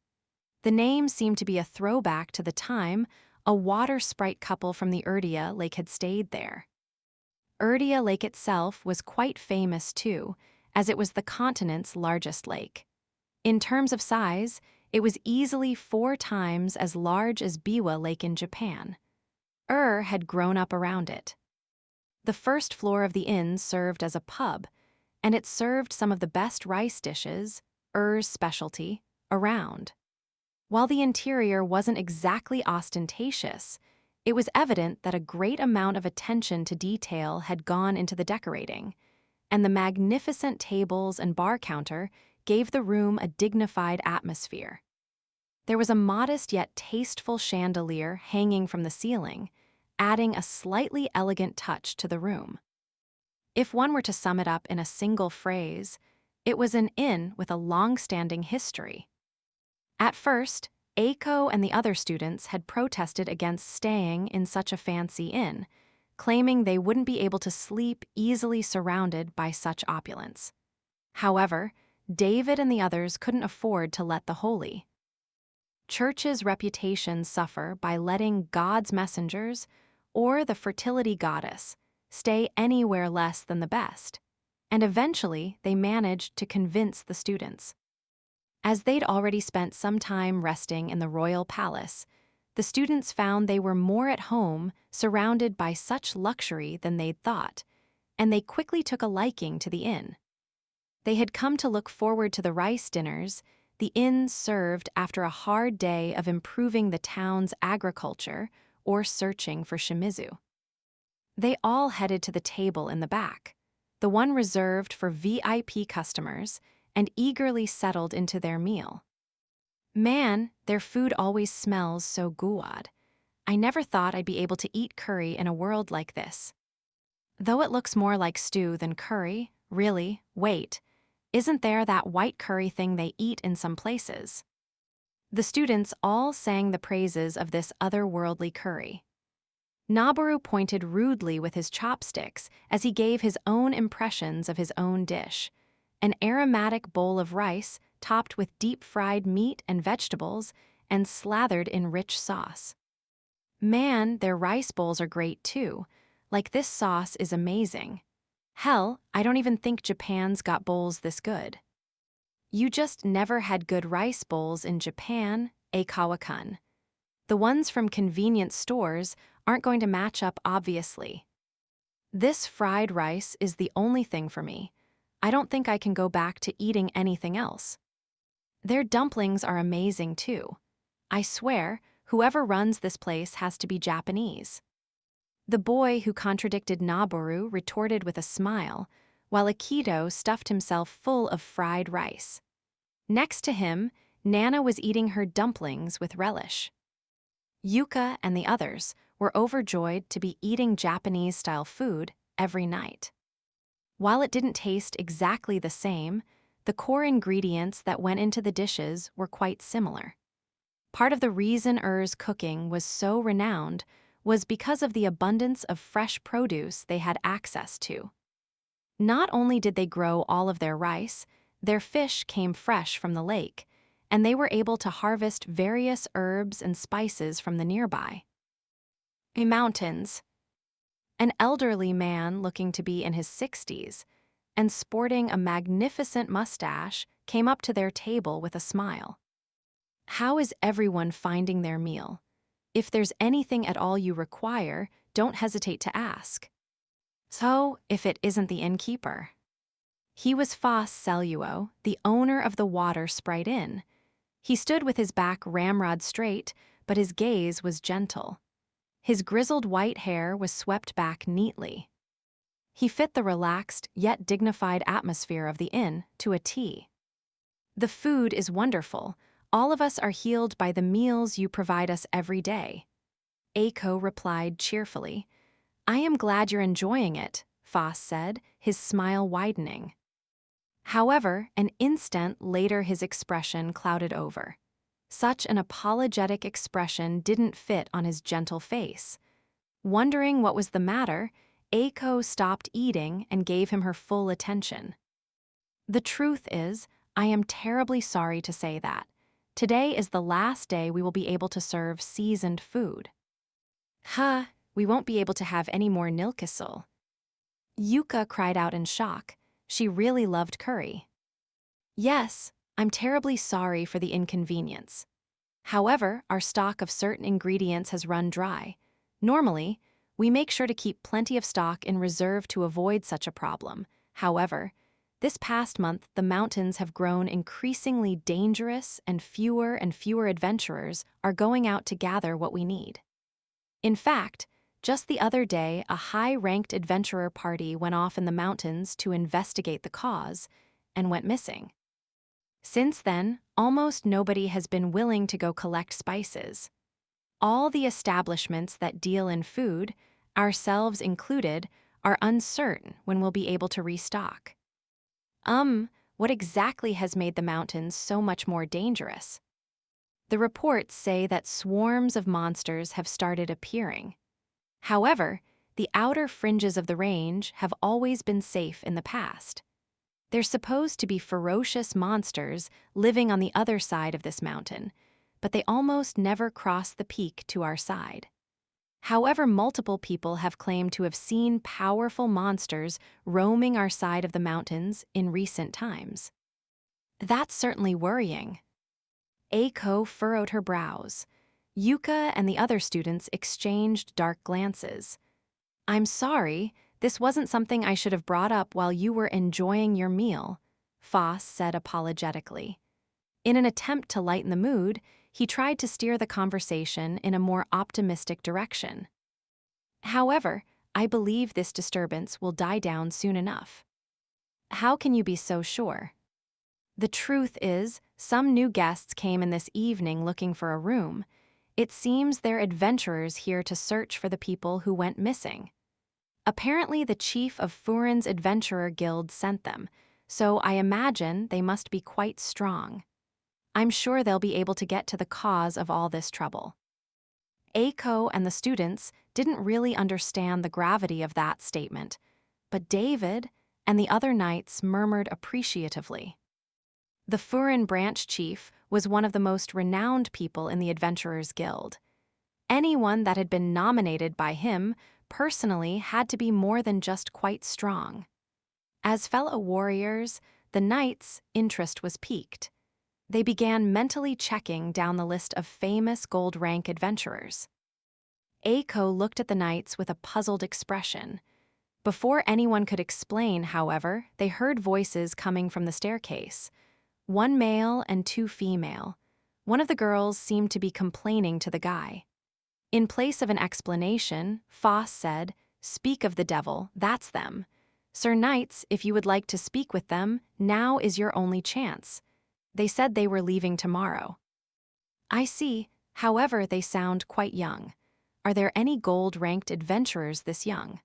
The name seemed to be a throwback to the time a water sprite couple from the Urdia Lake had stayed there. Urdia Lake itself was quite famous too, as it was the continent's largest lake. In terms of size, it was easily 4 times as large as Biwa Lake in Japan. Had grown up around it. The first floor of the inn served as a pub, and it served some of the best rice dishes, specialty, around. While the interior wasn't exactly ostentatious, it was evident that a great amount of attention to detail had gone into the decorating, and the magnificent tables and bar counter gave the room a dignified atmosphere. There was a modest yet tasteful chandelier hanging from the ceiling, adding a slightly elegant touch to the room. If one were to sum it up in a single phrase, it was an inn with a long-standing history. At first, Eiko and the other students had protested against staying in such a fancy inn, claiming they wouldn't be able to sleep easily surrounded by such opulence. However, David and the others couldn't afford to let the Holy Church's reputation suffer by letting God's messengers, or the fertility goddess, stay anywhere less than the best, and eventually they managed to convince the students. As they'd already spent some time resting in the royal palace, the students found they were more at home surrounded by such luxury than they'd thought, and they quickly took a liking to the inn. They had come to look forward to the rice dinners the inn served after a hard day of improving the town's agriculture or searching for Shimizu. They all headed to the table in the back, the one reserved for VIP customers, and eagerly settled into their meal. "Man, their food always smells so good. I never thought I'd be able to eat curry in a world like this. Though it looks more like stew than curry, really, wait. Isn't there that white curry thing they eat in some places? The students all sang the praises of this otherworldly curry. Naboru pointed rudely with his chopsticks as he gave his own impressions of his own dish, an aromatic bowl of rice topped with deep-fried meat and vegetables and slathered in rich sauce. Man, their rice bowls are great too. Like, this sauce is amazing. Hell, I don't even think Japan's got bowls this good. You just never had good rice bowls in Japan, Eikawa-kun. The ones from convenience stores aren't going to match up, obviously. This fried rice is the only thing for me. I don't think I can go back to eating anything else. Their dumplings are amazing too. I swear, whoever runs this place has to be Japanese. The boy who contradicted Naboru retorted with a smile, while Akito stuffed himself full of fried rice. Next to him, Nana was eating her dumplings with relish. Yuka and the others were overjoyed to be eating Japanese-style food every night. While it didn't taste exactly the same, the core ingredients that went into the dishes were quite similar. Part of the reason Ur's cooking was so renowned was because of the abundance of fresh produce they had access to. Not only did they grow all of their rice, their fish came fresh from the lake, and they were able to harvest various herbs and spices from the nearby mountains. An elderly man looking to be in his 60s and sporting a magnificent mustache came up to their table with a smile. How is everyone finding their meal? If there's anything at all you require, don't hesitate to ask. So, if it isn't the innkeeper. He was Foss Celluo, the owner of the Water Sprite Inn. He stood with his back ramrod straight, but his gaze was gentle. His grizzled white hair was swept back neatly. He fit the relaxed yet dignified atmosphere of the inn to a T. The food is wonderful. All of us are healed by the meals you provide us every day. Eiko replied cheerfully. I am glad you're enjoying it, Foss said, his smile widening. However, an instant later his expression clouded over. Such an apologetic expression didn't fit on his gentle face. Wondering what was the matter, Eiko stopped eating and gave him her full attention. The truth is, I am terribly sorry to say that. Today is the last day we will be able to serve seasoned food. We won't be able to have any more nilkisel. Yuka cried out in shock. She really loved curry. Yes, I'm terribly sorry for the inconvenience. However, our stock of certain ingredients has run dry. Normally, we make sure to keep plenty of stock in reserve to avoid such a problem. However, this past month, the mountains have grown increasingly dangerous and fewer adventurers are going out to gather what we need. In fact, just the other day, a high-ranked adventurer party went off in the mountains to investigate the cause and went missing. Since then, almost nobody has been willing to go collect spices. All the establishments that deal in food, ourselves included, are uncertain when we'll be able to restock. What exactly has made the mountains so much more dangerous? The reports say that swarms of monsters have started appearing. However, the outer fringes of the range have always been safe in the past. They're supposed to be ferocious monsters living on the other side of this mountain, but they almost never cross the peak to our side. However, multiple people have claimed to have seen powerful monsters roaming our side of the mountains in recent times. That's certainly worrying. Eiko furrowed her brows. Yuka and the other students exchanged dark glances. I'm sorry, this wasn't something I should have brought up while you were enjoying your meal, Foss said apologetically. In an attempt to lighten the mood, he tried to steer the conversation in a more optimistic direction. However, I believe this disturbance will die down soon enough. How can you be so sure? The truth is, some new guests came in this evening looking for a room. It seems they're adventurers here to search for the people who went missing. Apparently, the chief of Furin's Adventurer Guild sent them, so I imagine they must be quite strong. I'm sure they'll be able to get to the cause of all this trouble. Aiko and the students didn't really understand the gravity of that statement, but David and the other knights murmured appreciatively. The Furin branch chief was one of the most renowned people in the Adventurers Guild. Anyone that had been nominated by him personally had to be more than just quite strong. As fellow warriors, the knights' interest was piqued. They began mentally checking down the list of famous gold rank adventurers. Aiko looked at the knights with a puzzled expression. Before anyone could explain, however, they heard voices coming from the staircase. One male and two female. One of the girls seemed to be complaining to the guy. In place of an explanation, Foss said, "Speak of the devil, that's them. Sir Knights, if you would like to speak with them, now is your only chance. They said they were leaving tomorrow." "I see, however, they sound quite young. Are there any gold-ranked adventurers this young?"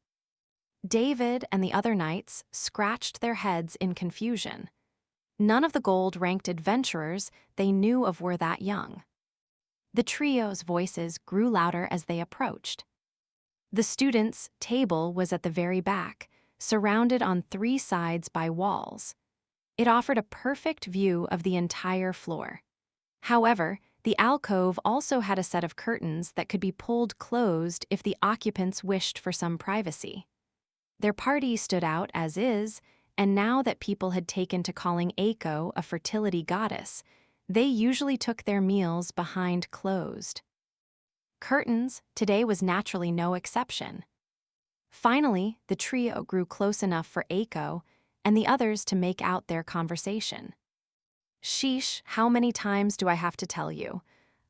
David and the other knights scratched their heads in confusion. None of the gold-ranked adventurers they knew of were that young. The trio's voices grew louder as they approached. The students' table was at the very back, surrounded on three sides by walls. It offered a perfect view of the entire floor. However, the alcove also had a set of curtains that could be pulled closed if the occupants wished for some privacy. Their party stood out as is, and now that people had taken to calling Aiko a fertility goddess, they usually took their meals behind closed curtains. Today was naturally no exception. Finally, the trio grew close enough for Aiko and the others to make out their conversation. "Sheesh, how many times do I have to tell you?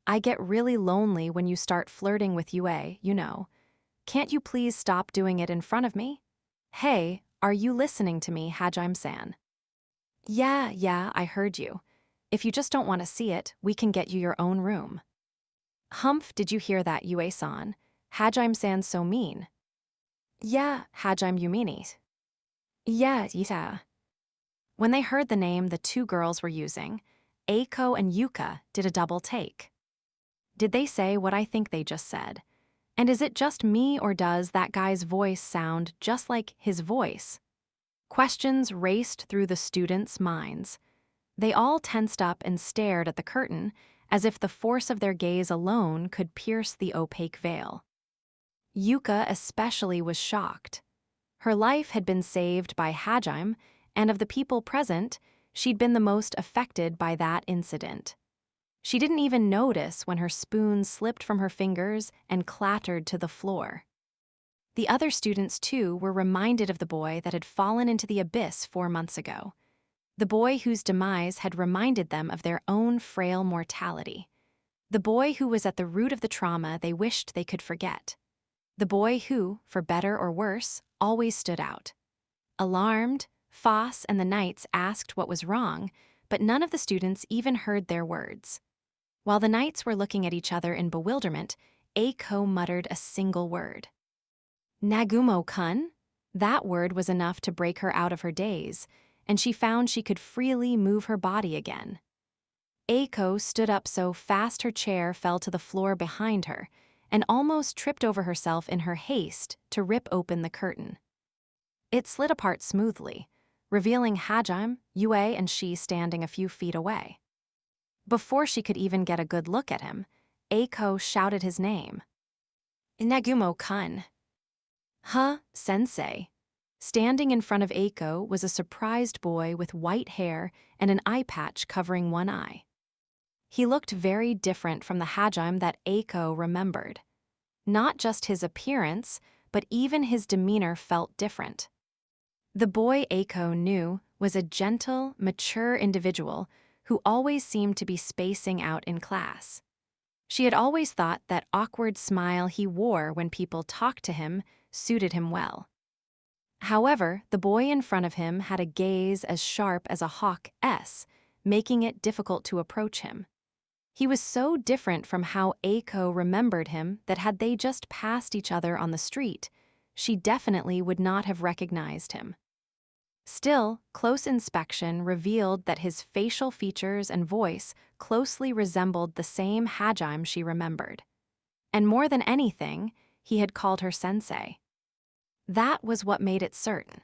I get really lonely when you start flirting with Yue, you know. Can't you please stop doing it in front of me? Hey, are you listening to me, Hajime-san?" Yeah, I heard you. If you just don't want to see it, we can get you your own room." "Humph, did you hear that, Yue-san? Hajime-san's so mean." "Yeah, Hajime Yumini." Yeah. When they heard the name the two girls were using, Aiko and Yuka did a double take. Did they say what I think they just said? And is it just me, or does that guy's voice sound just like his voice? Questions raced through the students' minds. They all tensed up and stared at the curtain, as if the force of their gaze alone could pierce the opaque veil. Yuka especially was shocked. Her life had been saved by Hajime, and of the people present, she'd been the most affected by that incident. She didn't even notice when her spoon slipped from her fingers and clattered to the floor. The other students, too, were reminded of the boy that had fallen into the abyss 4 months ago. The boy whose demise had reminded them of their own frail mortality. The boy who was at the root of the trauma they wished they could forget. The boy who, for better or worse, always stood out. Alarmed, Foss and the knights asked what was wrong, but none of the students even heard their words. While the knights were looking at each other in bewilderment, Aiko muttered a single word. "Nagumo-kun?" That word was enough to break her out of her daze, and she found she could freely move her body again. Aiko stood up so fast her chair fell to the floor behind her, and almost tripped over herself in her haste to rip open the curtain. It slid apart smoothly, revealing Hajime, Yue, and she standing a few feet away. Before she could even get a good look at him, Aiko shouted his name. "Nagumo-kun." "Huh, sensei." Standing in front of Aiko was a surprised boy with white hair and an eye patch covering one eye. He looked very different from the Hajime that Aiko remembered. Not just his appearance, but even his demeanor felt different. The boy Aiko knew was a gentle, mature individual who always seemed to be spacing out in class. She had always thought that awkward smile he wore when people talked to him suited him well. However, the boy in front of him had a gaze as sharp as a hawk's, making it difficult to approach him. He was so different from how Aiko remembered him that had they just passed each other on the street, she definitely would not have recognized him. Still, close inspection revealed that his facial features and voice closely resembled the same Hajime she remembered. And more than anything, he had called her sensei. That was what made it certain.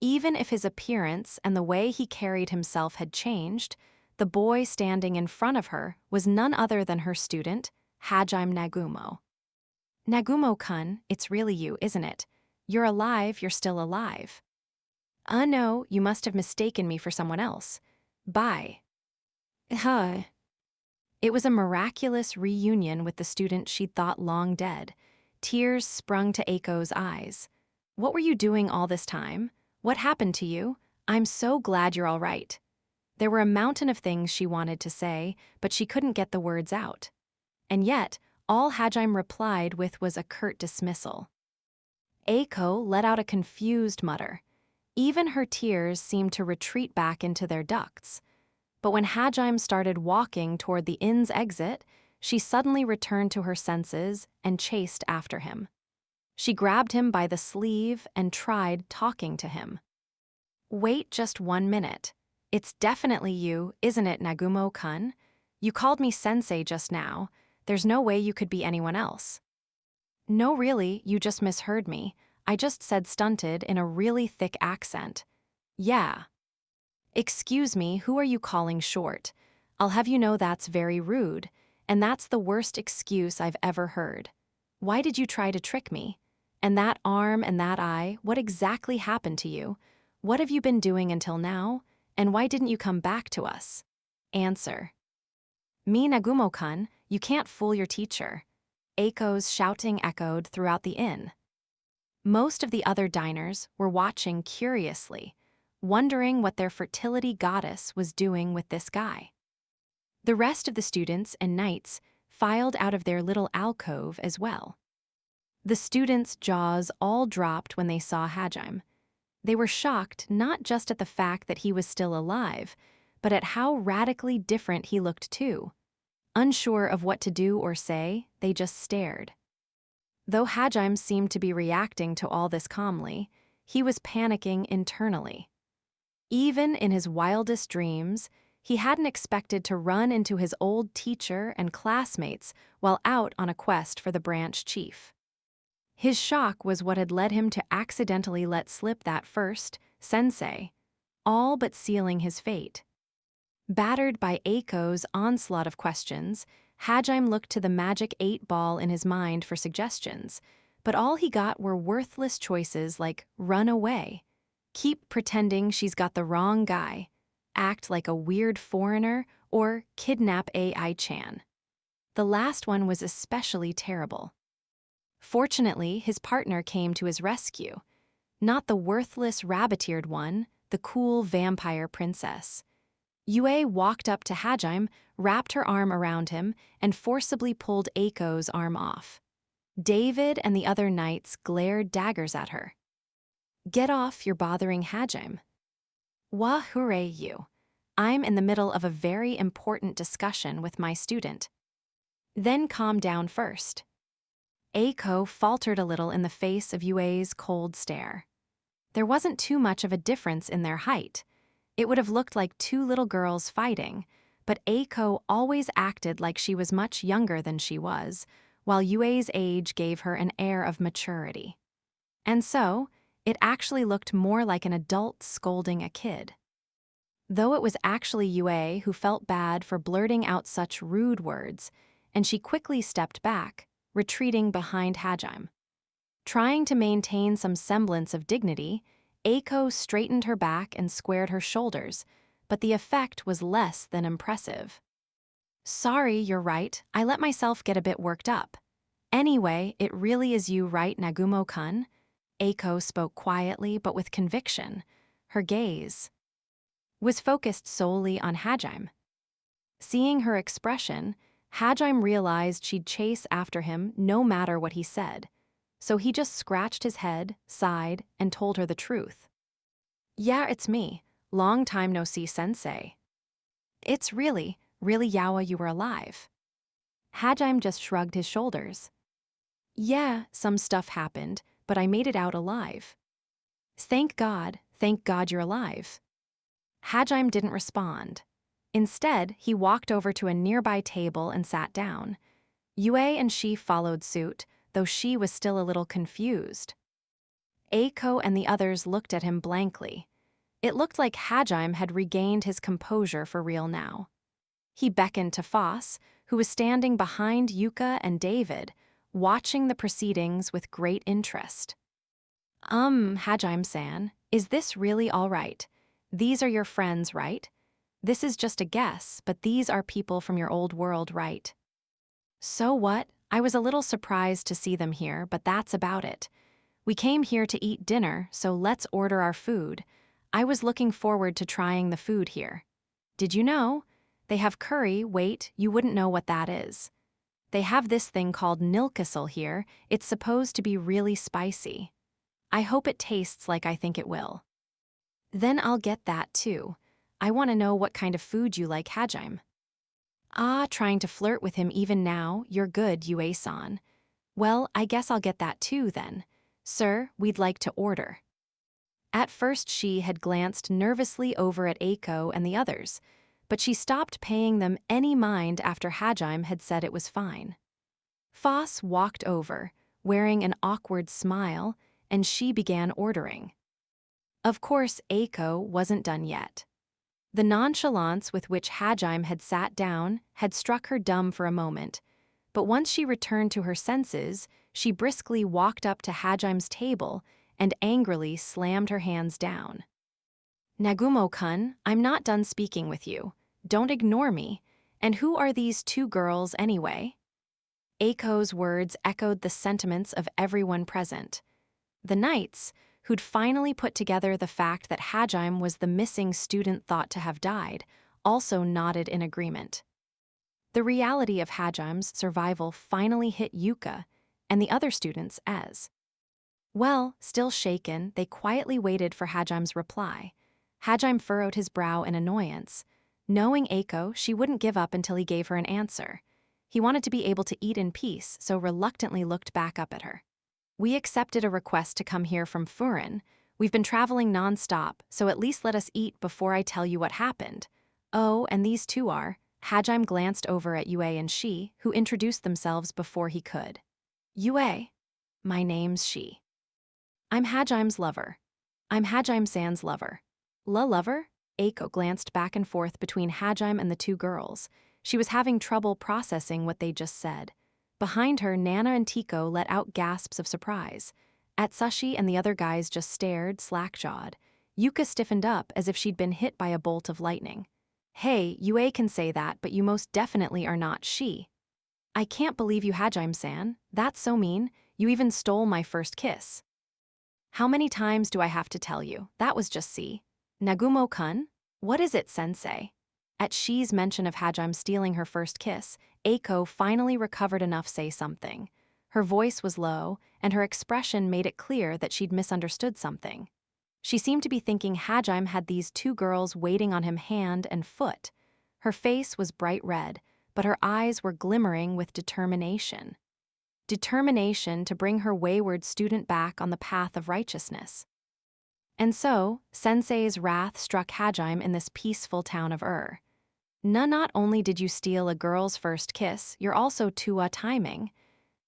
Even if his appearance and the way he carried himself had changed, the boy standing in front of her was none other than her student, Hajime Nagumo. Nagumo-kun, it's really you, isn't it? You're alive, you're still alive. No, you must have mistaken me for someone else. Bye. Huh. It was a miraculous reunion with the student she'd thought long dead. Tears sprung to Eiko's eyes. What were you doing all this time? What happened to you? I'm so glad you're all right. There were a mountain of things she wanted to say, but she couldn't get the words out. And yet, all Hajime replied with was a curt dismissal. Eiko let out a confused mutter. Even her tears seemed to retreat back into their ducts. But when Hajime started walking toward the inn's exit, she suddenly returned to her senses and chased after him. She grabbed him by the sleeve and tried talking to him. Wait just 1 minute. It's definitely you, isn't it, Nagumo-kun? You called me sensei just now. There's no way you could be anyone else. No, really, you just misheard me. I just said stunted in a really thick accent. Yeah. Excuse me, who are you calling short? I'll have you know that's very rude, and that's the worst excuse I've ever heard. Why did you try to trick me? And that arm and that eye, what exactly happened to you? What have you been doing until now? And why didn't you come back to us? Answer. Me, Nagumo-kun, you can't fool your teacher. Eiko's shouting echoed throughout the inn. Most of the other diners were watching curiously, wondering what their fertility goddess was doing with this guy. The rest of the students and knights filed out of their little alcove as well. The students' jaws all dropped when they saw Hajime. They were shocked not just at the fact that he was still alive, but at how radically different he looked too. Unsure of what to do or say, they just stared. Though Hajime seemed to be reacting to all this calmly, he was panicking internally. Even in his wildest dreams, he hadn't expected to run into his old teacher and classmates while out on a quest for the branch chief. His shock was what had led him to accidentally let slip that first, sensei, all but sealing his fate. Battered by Eiko's onslaught of questions, Hajime looked to the magic 8-ball in his mind for suggestions, but all he got were worthless choices like run away, keep pretending she's got the wrong guy, act like a weird foreigner, or kidnap AI-chan. The last one was especially terrible. Fortunately, his partner came to his rescue. Not the worthless rabbit-eared one, the cool vampire princess. Yue walked up to Hajime, wrapped her arm around him, and forcibly pulled Eiko's arm off. David and the other knights glared daggers at her. Get off, you're bothering Hajime. Wah hooray you. I'm in the middle of a very important discussion with my student. Then calm down first. Eiko faltered a little in the face of Yue's cold stare. There wasn't too much of a difference in their height. It would have looked like two little girls fighting, but Eiko always acted like she was much younger than she was, while Yue's age gave her an air of maturity. And so, it actually looked more like an adult scolding a kid. Though it was actually Yue who felt bad for blurting out such rude words, and she quickly stepped back, retreating behind Hajime. Trying to maintain some semblance of dignity, Eiko straightened her back and squared her shoulders, but the effect was less than impressive. Sorry, you're right, I let myself get a bit worked up. Anyway, it really is you, right, Nagumo-kun? Eiko spoke quietly but with conviction. Her gaze was focused solely on Hajime. Seeing her expression, Hajime realized she'd chase after him no matter what he said, so he just scratched his head, sighed, and told her the truth. Yeah, it's me. Long time no see, sensei. It's really Yawa you were alive. Hajime just shrugged his shoulders. Yeah, some stuff happened, but I made it out alive. Thank God, Thank God you're alive. Hajime didn't respond. Instead, he walked over to a nearby table and sat down. Yue and she followed suit, though she was still a little confused. Eiko and the others looked at him blankly. It looked like Hajime had regained his composure for real now. He beckoned to Foss, who was standing behind Yuka and David, watching the proceedings with great interest. Hajime-san, is this really all right? These are your friends, right? This is just a guess, but these are people from your old world, right? So what? I was a little surprised to see them here, but that's about it. We came here to eat dinner, so let's order our food. I was looking forward to trying the food here. Did you know? They have curry, wait, you wouldn't know what that is. They have this thing called nilkissel here, it's supposed to be really spicy. I hope it tastes like I think it will. Then I'll get that too. I want to know what kind of food you like, Hajime. Trying to flirt with him even now, you're good, Yue-san. Well, I guess I'll get that too then. Sir, we'd like to order. At first she had glanced nervously over at Eiko and the others, but she stopped paying them any mind after Hajime had said it was fine. Foss walked over, wearing an awkward smile, and she began ordering. Of course, Eiko wasn't done yet. The nonchalance with which Hajime had sat down had struck her dumb for a moment, but once she returned to her senses, she briskly walked up to Hajime's table and angrily slammed her hands down. Nagumo-kun, I'm not done speaking with you. Don't ignore me. And who are these two girls anyway? Eiko's words echoed the sentiments of everyone present. The knights, who'd finally put together the fact that Hajime was the missing student thought to have died, also nodded in agreement. The reality of Hajime's survival finally hit Yuka and the other students as. Well, still shaken, they quietly waited for Hajime's reply. Hajime furrowed his brow in annoyance. Knowing Eiko, she wouldn't give up until he gave her an answer. He wanted to be able to eat in peace, so reluctantly looked back up at her. We accepted a request to come here from Furin. We've been traveling non-stop, so at least let us eat before I tell you what happened. Oh, and these two are. Hajime glanced over at Yue and she, who introduced themselves before he could. Yue. My name's she. I'm Hajime's lover. I'm Hajime-san's lover. Lover? Eiko glanced back and forth between Hajime and the two girls. She was having trouble processing what they just said. Behind her, Nana and Tiko let out gasps of surprise. Atsushi and the other guys just stared, slack-jawed. Yuka stiffened up as if she'd been hit by a bolt of lightning. Hey, Yue can say that, but you most definitely are not she. I can't believe you, Hajime-san. That's so mean. You even stole my first kiss. How many times do I have to tell you? That was just C. Nagumo-kun? What is it, sensei? At Shi's mention of Hajime stealing her first kiss, Eiko finally recovered enough to say something. Her voice was low, and her expression made it clear that she'd misunderstood something. She seemed to be thinking Hajime had these two girls waiting on him hand and foot. Her face was bright red, but her eyes were glimmering with determination. Determination to bring her wayward student back on the path of righteousness. And so, Sensei's wrath struck Hajime in this peaceful town of Not only did you steal a girl's first kiss, you're also Tua timing.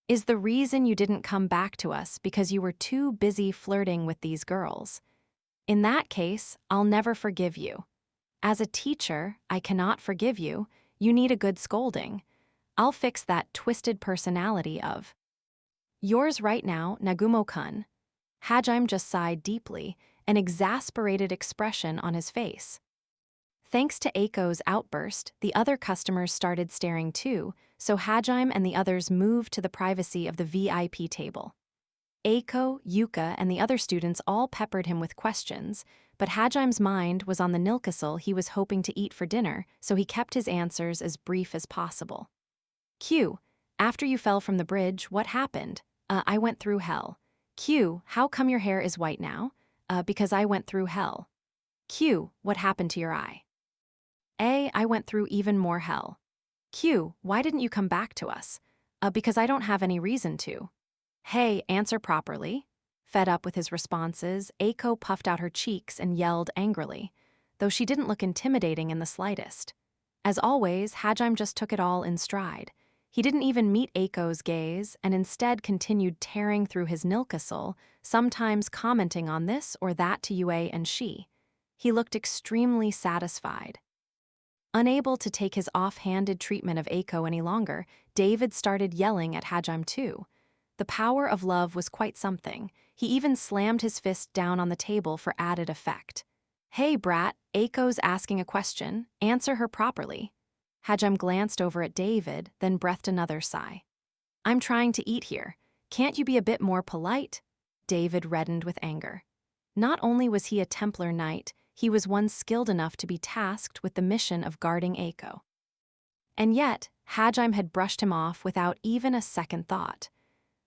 Is the reason you didn't come back to us because you were too busy flirting with these girls? In that case, I'll never forgive you. As a teacher, I cannot forgive you. You need a good scolding. I'll fix that twisted personality of yours right now, Nagumo-kun. Hajime just sighed deeply, an exasperated expression on his face. Thanks to Eiko's outburst, the other customers started staring too, so Hajime and the others moved to the privacy of the VIP table. Eiko, Yuka, and the other students all peppered him with questions, but Hajime's mind was on the nilkissel he was hoping to eat for dinner, so he kept his answers as brief as possible. Q. After you fell from the bridge, what happened? I went through hell. Q. How come your hair is white now? Because I went through hell. Q. What happened to your eye? A. I went through even more hell. Q. Why didn't you come back to us? Because I don't have any reason to. Hey, answer properly. Fed up with his responses, Eiko puffed out her cheeks and yelled angrily, though she didn't look intimidating in the slightest. As always, Hajime just took it all in stride. He didn't even meet Eiko's gaze and instead continued tearing through his nilkasul, sometimes commenting on this or that to Yue and she. He looked extremely satisfied. Unable to take his off-handed treatment of Eiko any longer, David started yelling at Hajime too. The power of love was quite something. He even slammed his fist down on the table for added effect. "Hey, brat, Eiko's asking a question. Answer her properly." Hajime glanced over at David, then breathed another sigh. "I'm trying to eat here. Can't you be a bit more polite?" David reddened with anger. Not only was he a Templar knight, he was one skilled enough to be tasked with the mission of guarding Eiko. And yet, Hajime had brushed him off without even a second thought.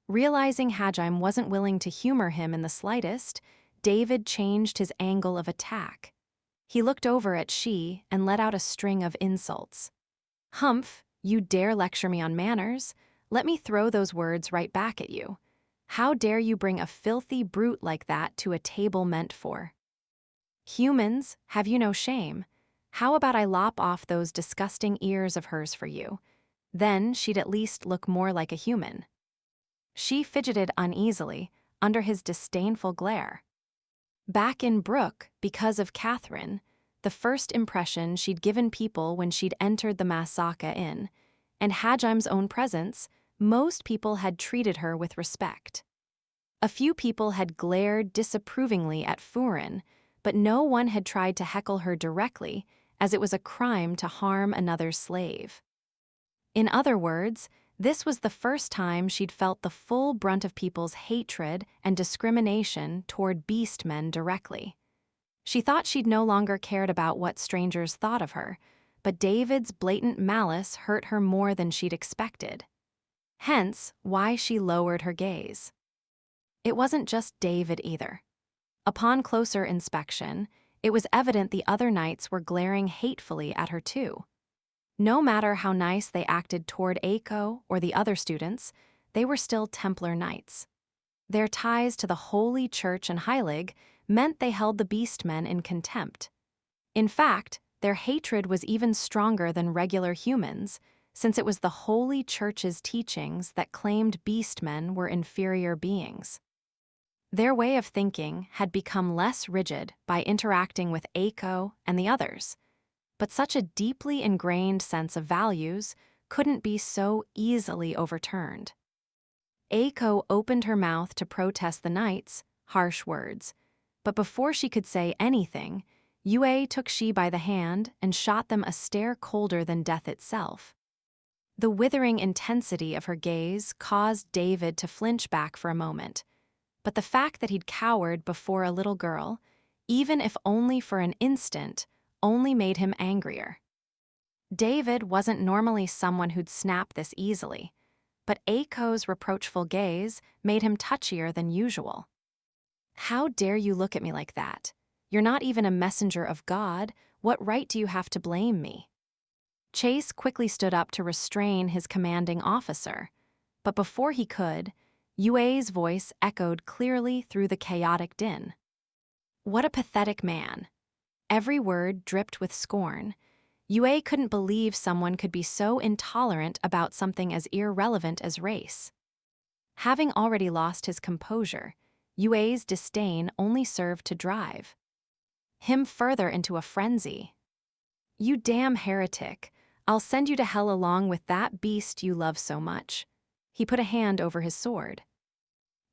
Realizing Hajime wasn't willing to humor him in the slightest, David changed his angle of attack. He looked over at she and let out a string of insults. "Humph, you dare lecture me on manners? Let me throw those words right back at you. How dare you bring a filthy brute like that to a table meant for? Humans, have you no shame? How about I lop off those disgusting ears of hers for you? Then she'd at least look more like a human." She fidgeted uneasily under his disdainful glare. Back in Brook, because of Catherine, the first impression she'd given people when she'd entered the Masaka Inn, and Hajime's own presence, most people had treated her with respect. A few people had glared disapprovingly at Furin, but no one had tried to heckle her directly, as it was a crime to harm another's slave. In other words, this was the first time she'd felt the full brunt of people's hatred and discrimination toward beastmen directly. She thought she'd no longer cared about what strangers thought of her, but David's blatant malice hurt her more than she'd expected. Hence, why she lowered her gaze. It wasn't just David either. Upon closer inspection, it was evident the other knights were glaring hatefully at her too. No matter how nice they acted toward Eiko or the other students, they were still Templar knights. Their ties to the Holy Church and Heilig meant they held the beastmen in contempt. In fact, their hatred was even stronger than regular humans, since it was the Holy Church's teachings that claimed beastmen were inferior beings. Their way of thinking had become less rigid by interacting with Eiko and the others, but such a deeply ingrained sense of values couldn't be so easily overturned. Eiko opened her mouth to protest the knights, harsh words, but before she could say anything, Yue took she by the hand and shot them a stare colder than death itself. The withering intensity of her gaze caused David to flinch back for a moment, but the fact that he'd cowered before a little girl, even if only for an instant, only made him angrier. David wasn't normally someone who'd snap this easily, but Eiko's reproachful gaze made him touchier than usual. "How dare you look at me like that? You're not even a messenger of God. What right do you have to blame me?" Chase quickly stood up to restrain his commanding officer, but before he could, Yue's voice echoed clearly through the chaotic din. What a pathetic man. Every word dripped with scorn. Yue couldn't believe someone could be so intolerant about something as irrelevant as race. Having already lost his composure, Yue's disdain only served to drive him further into a frenzy. "You damn heretic, I'll send you to hell along with that beast you love so much." He put a hand over his sword.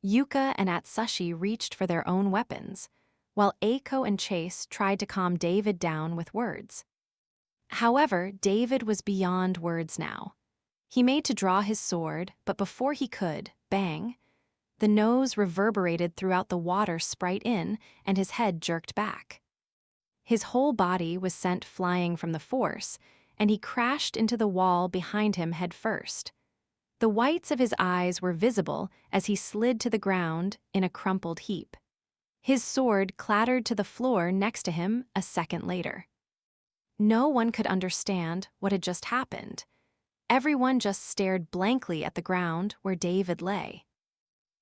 Yuka and Atsushi reached for their own weapons, while Eiko and Chase tried to calm David down with words. However, David was beyond words now. He made to draw his sword, but before he could, bang, the nose reverberated throughout the water Sprite Inn, and his head jerked back. His whole body was sent flying from the force, and he crashed into the wall behind him head first. The whites of his eyes were visible as he slid to the ground in a crumpled heap. His sword clattered to the floor next to him a second later. No one could understand what had just happened. Everyone just stared blankly at the ground where David lay.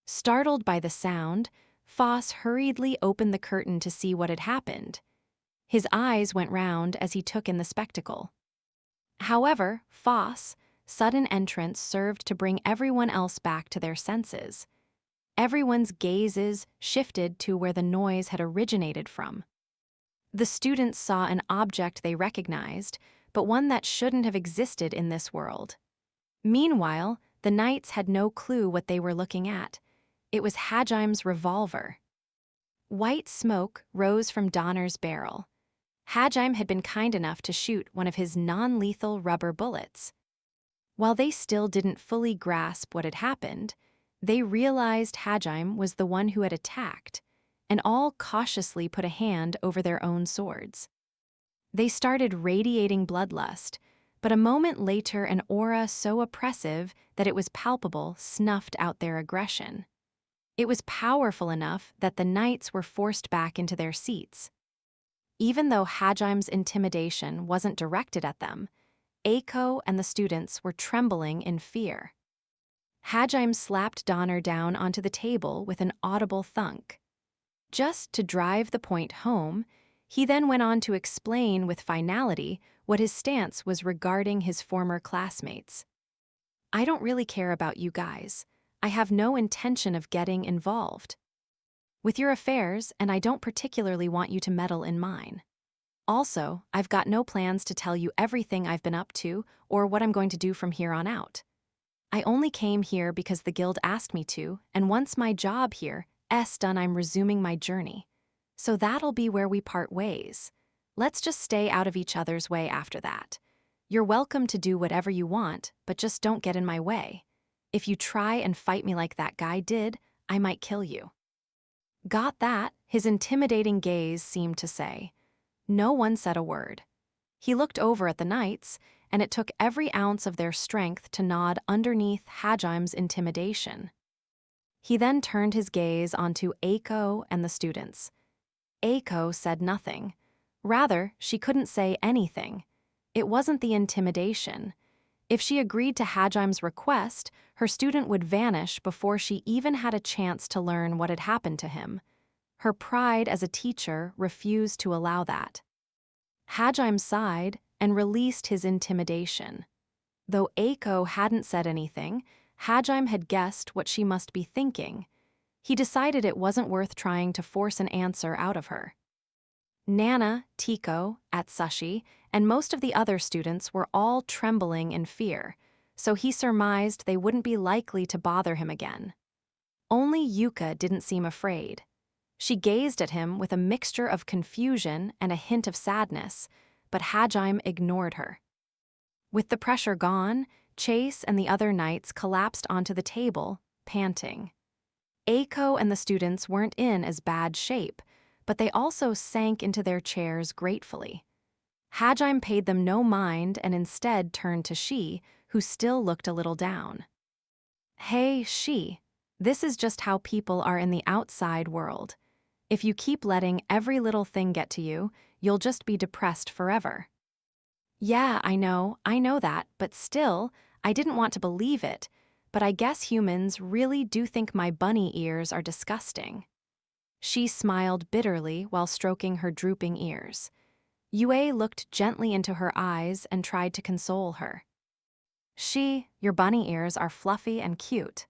Startled by the sound, Foss hurriedly opened the curtain to see what had happened. His eyes went round as he took in the spectacle. However, Foss' sudden entrance served to bring everyone else back to their senses. Everyone's gazes shifted to where the noise had originated from. The students saw an object they recognized, but one that shouldn't have existed in this world. Meanwhile, the knights had no clue what they were looking at. It was Hajim's revolver. White smoke rose from Donner's barrel. Hajime had been kind enough to shoot one of his non-lethal rubber bullets. While they still didn't fully grasp what had happened, they realized Hajime was the one who had attacked, and all cautiously put a hand over their own swords. They started radiating bloodlust, but a moment later an aura so oppressive that it was palpable snuffed out their aggression. It was powerful enough that the knights were forced back into their seats. Even though Hajime's intimidation wasn't directed at them, Eiko and the students were trembling in fear. Hajime slapped Donner down onto the table with an audible thunk. Just to drive the point home, he then went on to explain with finality what his stance was regarding his former classmates. "I don't really care about you guys. I have no intention of getting involved with your affairs, and I don't particularly want you to meddle in mine. Also, I've got no plans to tell you everything I've been up to or what I'm going to do from here on out. I only came here because the guild asked me to, and once my job here is done, I'm resuming my journey. So that'll be where we part ways. Let's just stay out of each other's way after that. You're welcome to do whatever you want, but just don't get in my way. If you try and fight me like that guy did, I might kill you." Got that? His intimidating gaze seemed to say. No one said a word. He looked over at the knights, and it took every ounce of their strength to nod underneath Hajime's intimidation. He then turned his gaze onto Eiko and the students. Eiko said nothing. Rather, she couldn't say anything. It wasn't the intimidation. If she agreed to Hajime's request, her student would vanish before she even had a chance to learn what had happened to him. Her pride as a teacher refused to allow that. Hajime sighed and released his intimidation. Though Eiko hadn't said anything, Hajime had guessed what she must be thinking. He decided it wasn't worth trying to force an answer out of her. Nana, Tiko, Atsushi, and most of the other students were all trembling in fear, so he surmised they wouldn't be likely to bother him again. Only Yuka didn't seem afraid. She gazed at him with a mixture of confusion and a hint of sadness, but Hajime ignored her. With the pressure gone, Chase and the other knights collapsed onto the table, panting. Eiko and the students weren't in as bad shape, but they also sank into their chairs gratefully. Hajime paid them no mind and instead turned to Shi, who still looked a little down. "Hey, Shi, this is just how people are in the outside world. If you keep letting every little thing get to you, you'll just be depressed forever." "Yeah, I know that, but still, I didn't want to believe it, but I guess humans really do think my bunny ears are disgusting." She smiled bitterly while stroking her drooping ears. Yue looked gently into her eyes and tried to console her. Your bunny ears are fluffy and cute."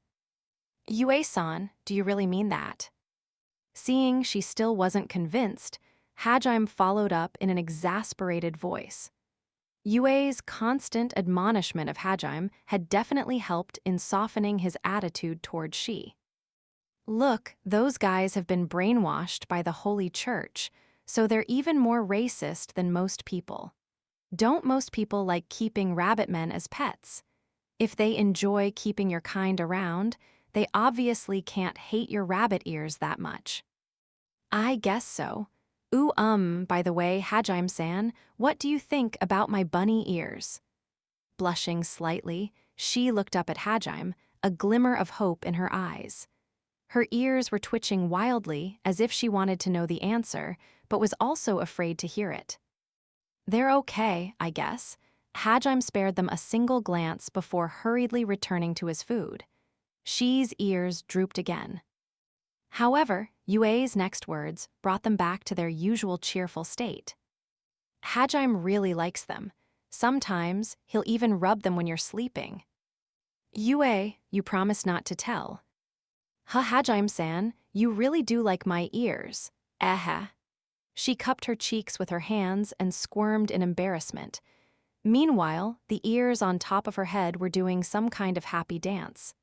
"Yue-san, do you really mean that?" Seeing she still wasn't convinced, Hajime followed up in an exasperated voice. Yue's constant admonishment of Hajime had definitely helped in softening his attitude toward Shi. "Look, those guys have been brainwashed by the Holy Church, so they're even more racist than most people. Don't most people like keeping rabbit men as pets? If they enjoy keeping your kind around, they obviously can't hate your rabbit ears that much." "I guess so. By the way, Hajime-san, what do you think about my bunny ears?" Blushing slightly, she looked up at Hajime, a glimmer of hope in her eyes. Her ears were twitching wildly as if she wanted to know the answer, but was also afraid to hear it. "They're okay, I guess." Hajime spared them a single glance before hurriedly returning to his food. Shi's ears drooped again. However, Yue's next words brought them back to their usual cheerful state. Hajime really likes them. Sometimes he'll even rub them when you're sleeping. Yue, you promise not to tell. Hajime-san, you really do like my ears. She cupped her cheeks with her hands and squirmed in embarrassment. Meanwhile, the ears on top of her head were doing some kind of happy dance.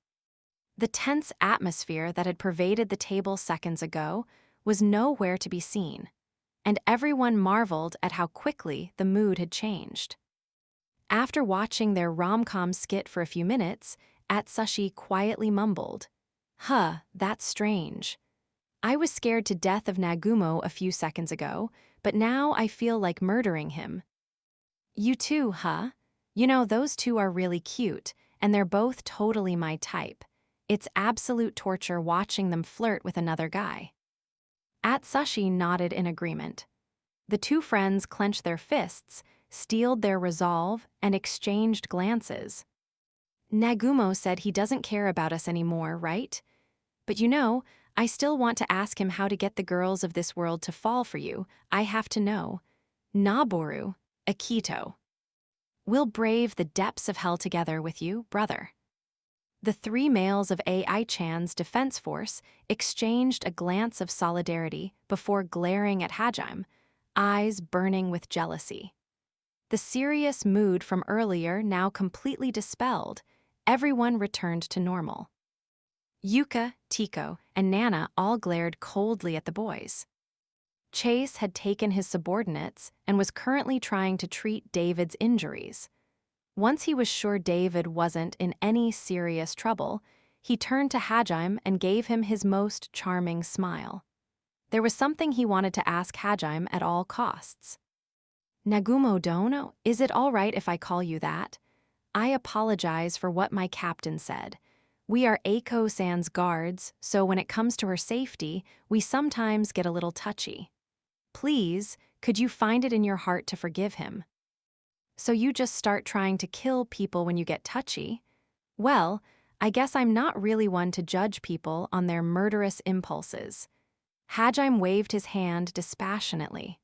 The tense atmosphere that had pervaded the table seconds ago was nowhere to be seen, and everyone marveled at how quickly the mood had changed. After watching their rom-com skit for a few minutes, Atsushi quietly mumbled, that's strange. I was scared to death of Nagumo a few seconds ago, but now I feel like murdering him. You too, huh? You know, those two are really cute, and they're both totally my type. It's absolute torture watching them flirt with another guy. Atsushi nodded in agreement. The two friends clenched their fists, steeled their resolve, and exchanged glances. Nagumo said he doesn't care about us anymore, right? But you know, I still want to ask him how to get the girls of this world to fall for you. I have to know. Naboru, Akito. We'll brave the depths of hell together with you, brother. The three males of AI-chan's defense force exchanged a glance of solidarity before glaring at Hajime, eyes burning with jealousy. The serious mood from earlier now completely dispelled. Everyone returned to normal. Yuka, Tiko, and Nana all glared coldly at the boys. Chase had taken his subordinates and was currently trying to treat David's injuries. Once he was sure David wasn't in any serious trouble, he turned to Hajime and gave him his most charming smile. There was something he wanted to ask Hajime at all costs. Nagumo Dono, is it all right if I call you that? I apologize for what my captain said. We are Eiko-san's guards, so when it comes to her safety, we sometimes get a little touchy. Please, could you find it in your heart to forgive him? So you just start trying to kill people when you get touchy? Well, I guess I'm not really one to judge people on their murderous impulses. Hajime waved his hand dispassionately.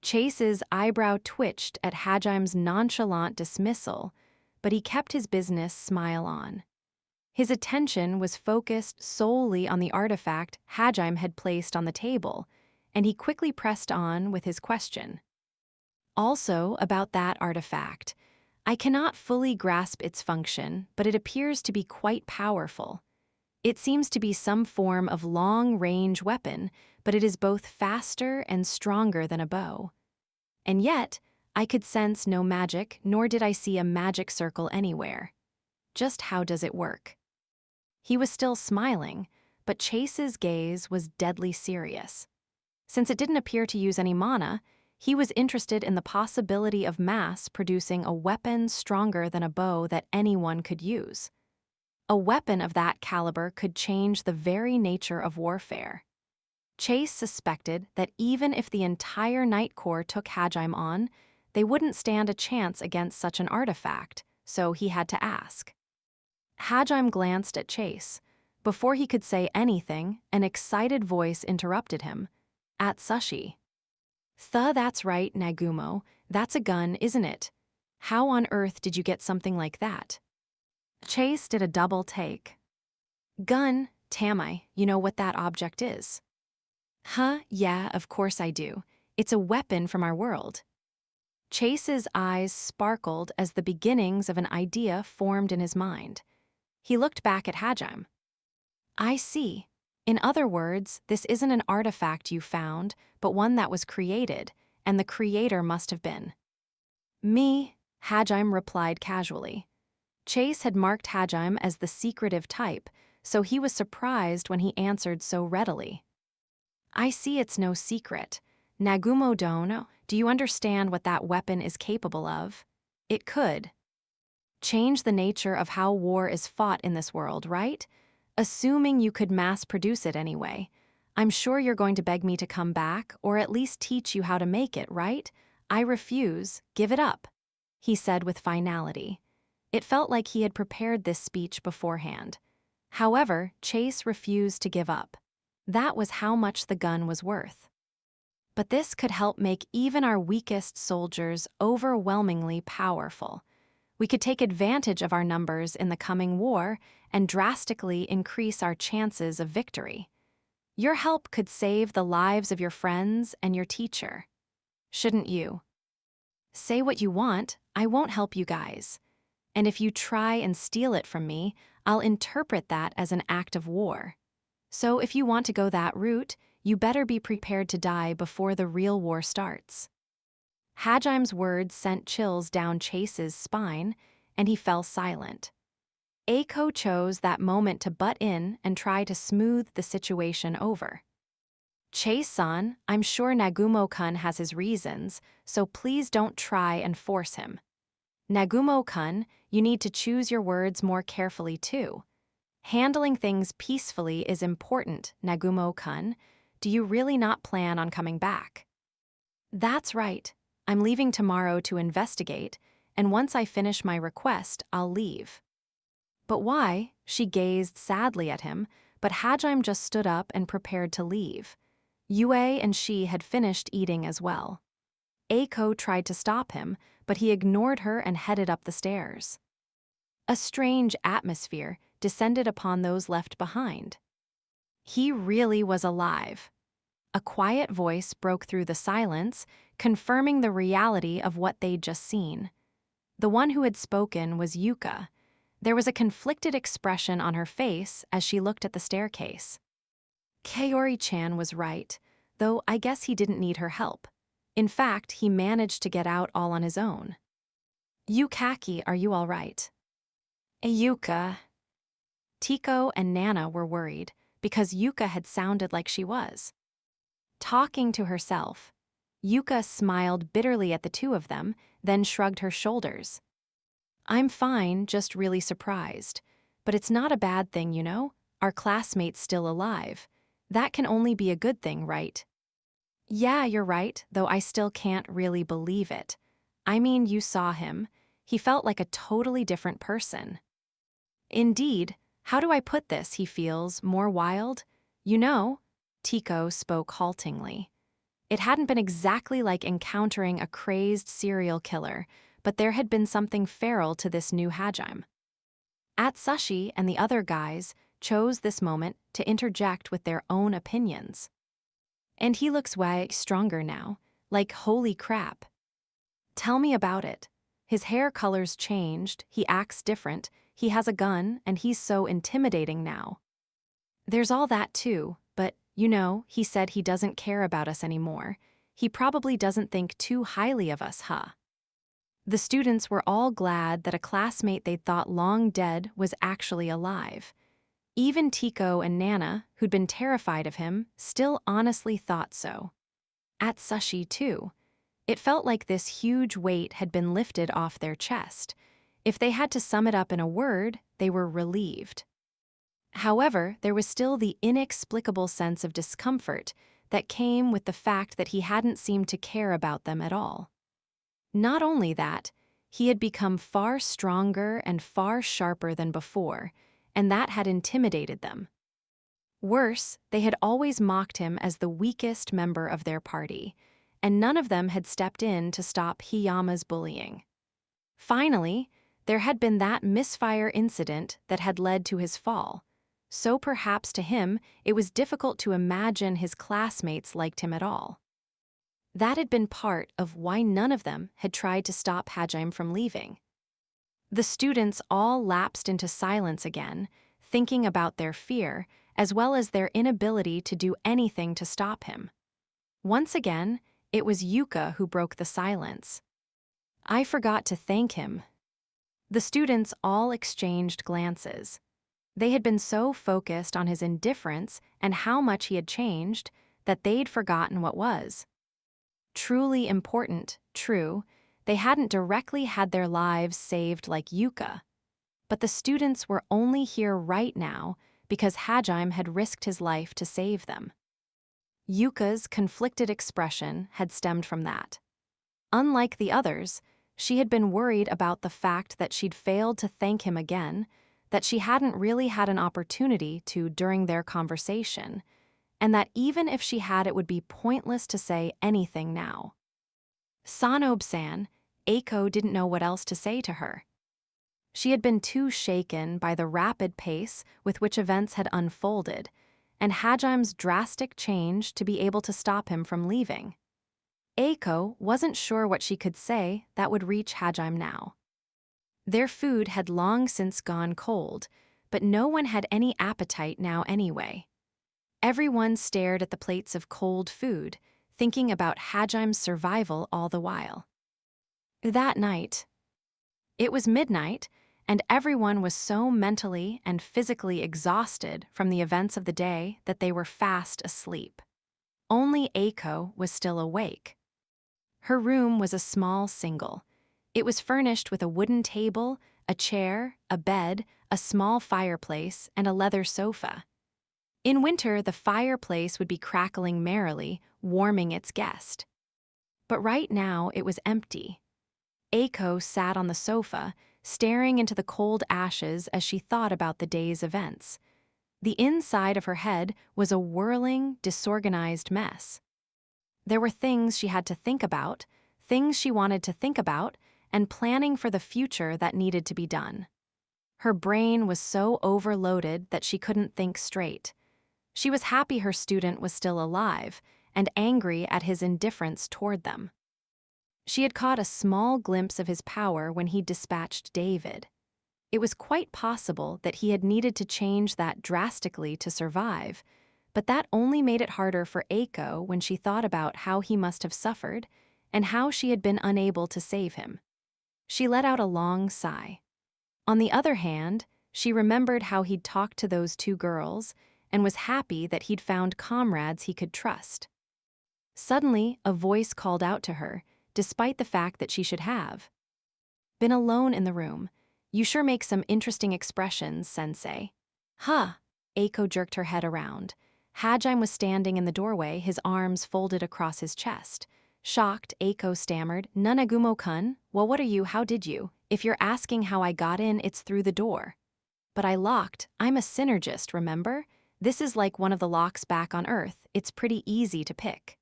Chase's eyebrow twitched at Hajime's nonchalant dismissal, but he kept his business smile on. His attention was focused solely on the artifact Hajime had placed on the table, and he quickly pressed on with his question. Also, about that artifact, I cannot fully grasp its function, but it appears to be quite powerful. It seems to be some form of long-range weapon, but it is both faster and stronger than a bow. And yet, I could sense no magic, nor did I see a magic circle anywhere. Just how does it work? He was still smiling, but Chase's gaze was deadly serious. Since it didn't appear to use any mana, he was interested in the possibility of mass producing a weapon stronger than a bow that anyone could use. A weapon of that caliber could change the very nature of warfare. Chase suspected that even if the entire Night Corps took Hajime on, they wouldn't stand a chance against such an artifact, so he had to ask. Hajime glanced at Chase. Before he could say anything, an excited voice interrupted him. Atsushi. That's right, Nagumo. That's a gun, isn't it? How on earth did you get something like that? Chase did a double take. Gun, Tamai, you know what that object is? Yeah, of course I do. It's a weapon from our world. Chase's eyes sparkled as the beginnings of an idea formed in his mind. He looked back at Hajime. I see. In other words, this isn't an artifact you found, but one that was created, and the creator must have been. Me, Hajime replied casually. Chase had marked Hajime as the secretive type, so he was surprised when he answered so readily. I see it's no secret. Nagumo Dono, do you understand what that weapon is capable of? It could change the nature of how war is fought in this world, right? Assuming you could mass produce it anyway. I'm sure you're going to beg me to come back, or at least teach you how to make it, right? I refuse, give it up, he said with finality. It felt like he had prepared this speech beforehand. However, Chase refused to give up. That was how much the gun was worth. But this could help make even our weakest soldiers overwhelmingly powerful. We could take advantage of our numbers in the coming war and drastically increase our chances of victory. Your help could save the lives of your friends and your teacher. Shouldn't you? Say what you want, I won't help you guys. And if you try and steal it from me, I'll interpret that as an act of war. So if you want to go that route, you better be prepared to die before the real war starts. Hajim's words sent chills down Chase's spine, and he fell silent. Eiko chose that moment to butt in and try to smooth the situation over. Chase-san, I'm sure Nagumo-kun has his reasons, so please don't try and force him. Nagumo-kun, you need to choose your words more carefully too. Handling things peacefully is important, Nagumo-kun. Do you really not plan on coming back? That's right. I'm leaving tomorrow to investigate, and once I finish my request, I'll leave. But why? She gazed sadly at him, but Hajime just stood up and prepared to leave. Yue and she had finished eating as well. Eiko tried to stop him, but he ignored her and headed up the stairs. A strange atmosphere descended upon those left behind. He really was alive. A quiet voice broke through the silence, confirming the reality of what they'd just seen. The one who had spoken was Yuka. There was a conflicted expression on her face as she looked at the staircase. Kaori-chan was right, though I guess he didn't need her help. In fact, he managed to get out all on his own. Yukaki, are you all right? Yuka. Tiko and Nana were worried, because Yuka had sounded like she was. Talking to herself, Yuka smiled bitterly at the two of them, then shrugged her shoulders. I'm fine, just really surprised. But it's not a bad thing, you know? Our classmate's still alive. That can only be a good thing, right? Yeah, you're right, though I still can't really believe it. I mean, you saw him. He felt like a totally different person. Indeed, how do I put this, he feels, more wild? You know, Tiko spoke haltingly. It hadn't been exactly like encountering a crazed serial killer, but there had been something feral to this new Hajime. Atsushi and the other guys chose this moment to interject with their own opinions. And he looks way stronger now, like holy crap. Tell me about it. His hair color's changed, he acts different, he has a gun, and he's so intimidating now. There's all that too, but, you know, he said he doesn't care about us anymore. He probably doesn't think too highly of us, huh? The students were all glad that a classmate they'd thought long dead was actually alive. Even Tiko and Nana, who'd been terrified of him, still honestly thought so. Atsushi, too. It felt like this huge weight had been lifted off their chest. If they had to sum it up in a word, they were relieved. However, there was still the inexplicable sense of discomfort that came with the fact that he hadn't seemed to care about them at all. Not only that, he had become far stronger and far sharper than before, and that had intimidated them. Worse, they had always mocked him as the weakest member of their party, and none of them had stepped in to stop Hiyama's bullying. Finally, there had been that misfire incident that had led to his fall, so perhaps to him it was difficult to imagine his classmates liked him at all. That had been part of why none of them had tried to stop Hajime from leaving. The students all lapsed into silence again, thinking about their fear, as well as their inability to do anything to stop him. Once again, it was Yuka who broke the silence. I forgot to thank him. The students all exchanged glances. They had been so focused on his indifference and how much he had changed that they'd forgotten what was. Truly important, true, they hadn't directly had their lives saved like Yuka. But the students were only here right now because Hajime had risked his life to save them. Yuka's conflicted expression had stemmed from that. Unlike the others, she had been worried about the fact that she'd failed to thank him again, that she hadn't really had an opportunity to during their conversation, and that even if she had, it would be pointless to say anything now. Sanob-san, Eiko didn't know what else to say to her. She had been too shaken by the rapid pace with which events had unfolded, and Hajim's drastic change to be able to stop him from leaving. Eiko wasn't sure what she could say that would reach Hajime now. Their food had long since gone cold, but no one had any appetite now anyway. Everyone stared at the plates of cold food, thinking about Hajime's survival all the while. That night, it was midnight, and everyone was so mentally and physically exhausted from the events of the day that they were fast asleep. Only Eiko was still awake. Her room was a small single. It was furnished with a wooden table, a chair, a bed, a small fireplace, and a leather sofa. In winter, the fireplace would be crackling merrily, warming its guest. But right now, it was empty. Eiko sat on the sofa, staring into the cold ashes as she thought about the day's events. The inside of her head was a whirling, disorganized mess. There were things she had to think about, things she wanted to think about, and planning for the future that needed to be done. Her brain was so overloaded that she couldn't think straight. She was happy her student was still alive, and angry at his indifference toward them. She had caught a small glimpse of his power when he dispatched David. It was quite possible that he had needed to change that drastically to survive, but that only made it harder for Eiko when she thought about how he must have suffered and how she had been unable to save him. She let out a long sigh. On the other hand, she remembered how he'd talked to those two girls and was happy that he'd found comrades he could trust. Suddenly, a voice called out to her, despite the fact that she should have been alone in the room. "You sure make some interesting expressions, sensei." "Huh." Eiko jerked her head around. Hajime was standing in the doorway, his arms folded across his chest. Shocked, Eiko stammered, "Nanagumo-kun? Well, what are you? How did you? If you're asking how I got in, it's through the door." "But I locked. I'm a synergist, remember? This is like one of the locks back on Earth. It's pretty easy to pick."